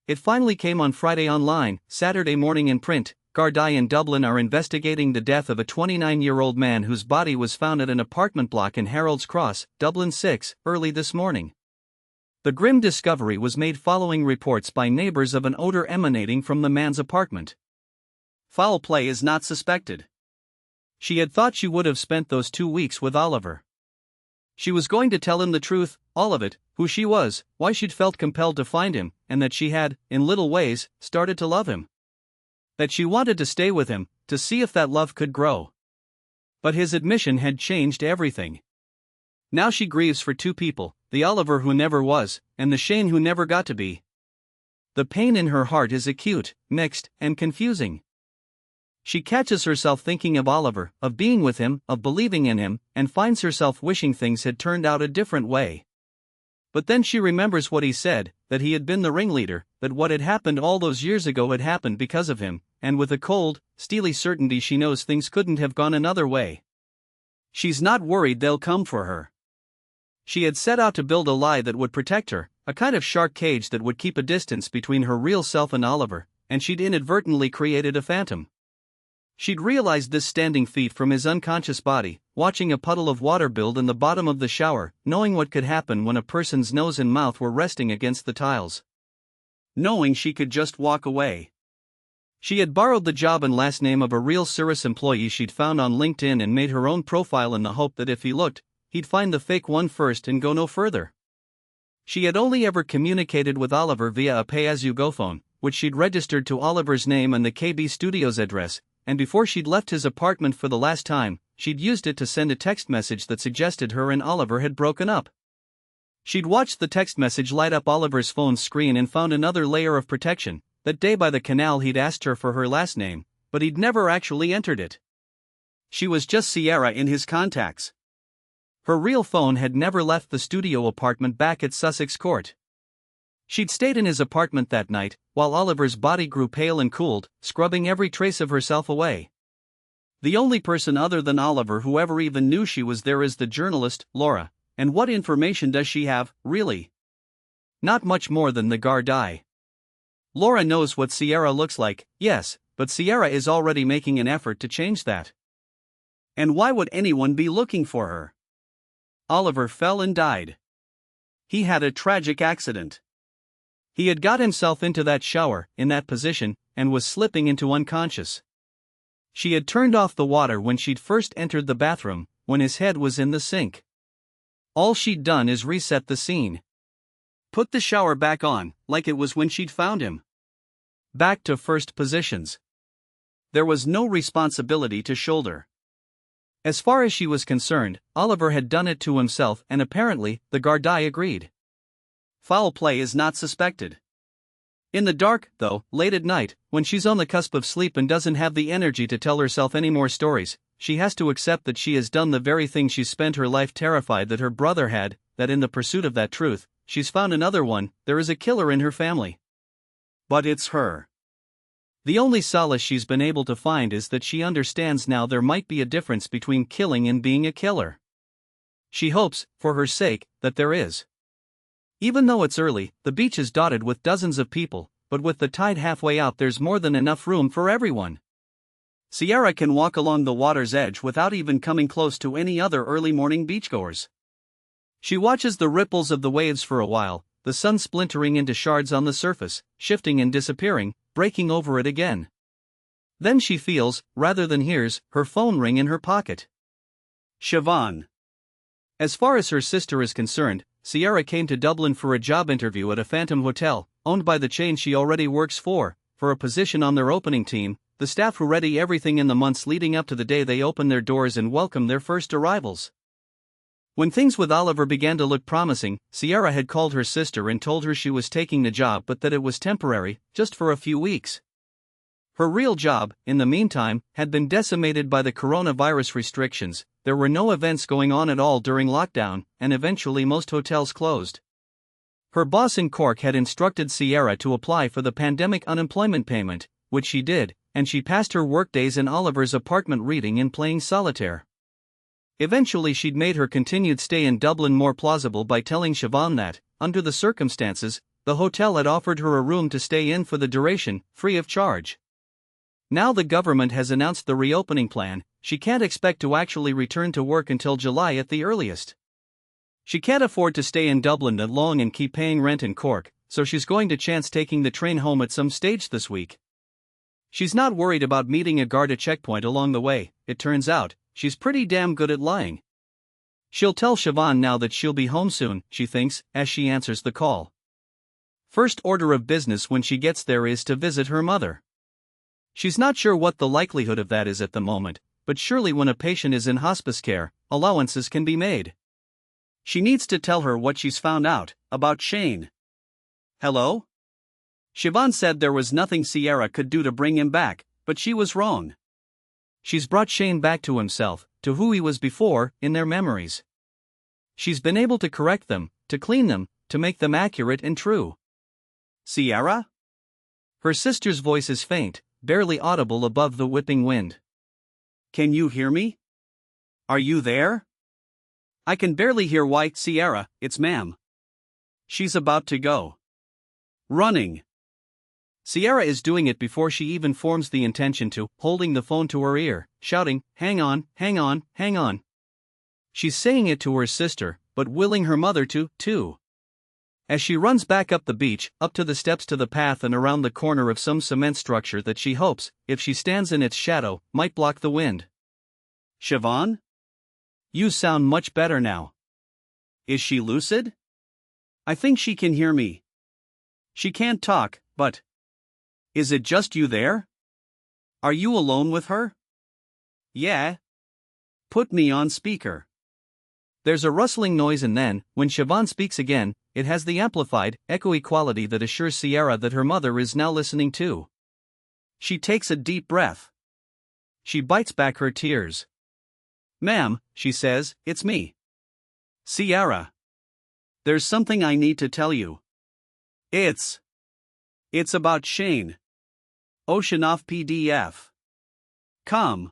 It finally came on Friday online, Saturday morning in print. Gardaí in Dublin are investigating the death of a 29-year-old man whose body was found at an apartment block in Harold's Cross, Dublin 6, early this morning. The grim discovery was made following reports by neighbors of an odor emanating from the man's apartment. Foul play is not suspected. She had thought she would have spent those 2 weeks with Oliver. She was going to tell him the truth, all of it, who she was, why she'd felt compelled to find him, and that she had, in little ways, started to love him. That she wanted to stay with him, to see if that love could grow. But his admission had changed everything. Now she grieves for two people, the Oliver who never was, and the Shane who never got to be. The pain in her heart is acute, mixed, and confusing. She catches herself thinking of Oliver, of being with him, of believing in him, and finds herself wishing things had turned out a different way. But then she remembers what he said, that he had been the ringleader, that what had happened all those years ago had happened because of him, and with a cold, steely certainty she knows things couldn't have gone another way. She's not worried they'll come for her. She had set out to build a lie that would protect her, a kind of shark cage that would keep a distance between her real self and Oliver, and she'd inadvertently created a phantom. She'd realized this standing feet from his unconscious body, watching a puddle of water build in the bottom of the shower, knowing what could happen when a person's nose and mouth were resting against the tiles. Knowing she could just walk away. She had borrowed the job and last name of a real Cirrus employee she'd found on LinkedIn and made her own profile in the hope that if he looked, he'd find the fake one first and go no further. She had only ever communicated with Oliver via a pay-as-you-go phone, which she'd registered to Oliver's name and the KB Studios address, and before she'd left his apartment for the last time, she'd used it to send a text message that suggested her and Oliver had broken up. She'd watched the text message light up Oliver's phone screen and found another layer of protection. That day by the canal he'd asked her for her last name, but he'd never actually entered it. She was just Sierra in his contacts. Her real phone had never left the studio apartment back at Sussex Court. She'd stayed in his apartment that night, while Oliver's body grew pale and cooled, scrubbing every trace of herself away. The only person other than Oliver who ever even knew she was there is the journalist, Laura, and what information does she have, really? Not much more than the Gardai. Laura knows what Sierra looks like, yes, but Sierra is already making an effort to change that. And why would anyone be looking for her? Oliver fell and died. He had a tragic accident. He had got himself into that shower, in that position, and was slipping into unconscious. She had turned off the water when she'd first entered the bathroom, when his head was in the sink. All she'd done is reset the scene. Put the shower back on, like it was when she'd found him. Back to first positions. There was no responsibility to shoulder. As far as she was concerned, Oliver had done it to himself, and apparently, the Gardai agreed. Foul play is not suspected. In the dark, though, late at night, when she's on the cusp of sleep and doesn't have the energy to tell herself any more stories, she has to accept that she has done the very thing she's spent her life terrified that her brother had, that in the pursuit of that truth, she's found another one. There is a killer in her family. But it's her. The only solace she's been able to find is that she understands now there might be a difference between killing and being a killer. She hopes, for her sake, that there is. Even though it's early, the beach is dotted with dozens of people, but with the tide halfway out there's more than enough room for everyone. Sierra can walk along the water's edge without even coming close to any other early morning beachgoers. She watches the ripples of the waves for a while, the sun splintering into shards on the surface, shifting and disappearing, breaking over it again. Then she feels, rather than hears, her phone ring in her pocket. Siobhan. As far as her sister is concerned, Sierra came to Dublin for a job interview at a phantom hotel, owned by the chain she already works for a position on their opening team, the staff who ready everything in the months leading up to the day they open their doors and welcome their first arrivals. When things with Oliver began to look promising, Sierra had called her sister and told her she was taking the job but that it was temporary, just for a few weeks. Her real job, in the meantime, had been decimated by the coronavirus restrictions. There were no events going on at all during lockdown, and eventually most hotels closed. Her boss in Cork had instructed Sierra to apply for the pandemic unemployment payment, which she did, and she passed her workdays in Oliver's apartment reading and playing solitaire. Eventually she'd made her continued stay in Dublin more plausible by telling Siobhan that, under the circumstances, the hotel had offered her a room to stay in for the duration, free of charge. Now the government has announced the reopening plan, she can't expect to actually return to work until July at the earliest. She can't afford to stay in Dublin that long and keep paying rent in Cork, so she's going to chance taking the train home at some stage this week. She's not worried about meeting a Garda checkpoint along the way. It turns out, she's pretty damn good at lying. She'll tell Siobhan now that she'll be home soon, she thinks, as she answers the call. First order of business when she gets there is to visit her mother. She's not sure what the likelihood of that is at the moment, but surely when a patient is in hospice care, allowances can be made. She needs to tell her what she's found out about Shane. Hello? Siobhan said there was nothing Sierra could do to bring him back, but she was wrong. She's brought Shane back to himself, to who he was before, in their memories. She's been able to correct them, to clean them, to make them accurate and true. Sierra? Her sister's voice is faint, barely audible above the whipping wind. Can you hear me? Are you there? I can barely hear why. Sierra, it's ma'am. She's about to go. Running. Sierra is doing it before she even forms the intention to, holding the phone to her ear, shouting, "Hang on, hang on, hang on." She's saying it to her sister, but willing her mother to, too. As she runs back up the beach, up to the steps to the path and around the corner of some cement structure that she hopes, if she stands in its shadow, might block the wind. Siobhan? You sound much better now. Is she lucid? I think she can hear me. She can't talk, but... Is it just you there? Are you alone with her? Yeah. Put me on speaker. There's a rustling noise and then, when Siobhan speaks again, it has the amplified, echoey quality that assures Sierra that her mother is now listening too. She takes a deep breath. She bites back her tears. "Ma'am," she says, "it's me. Sierra. There's something I need to tell you. It's about Shane. Oceanoff PDF. Come."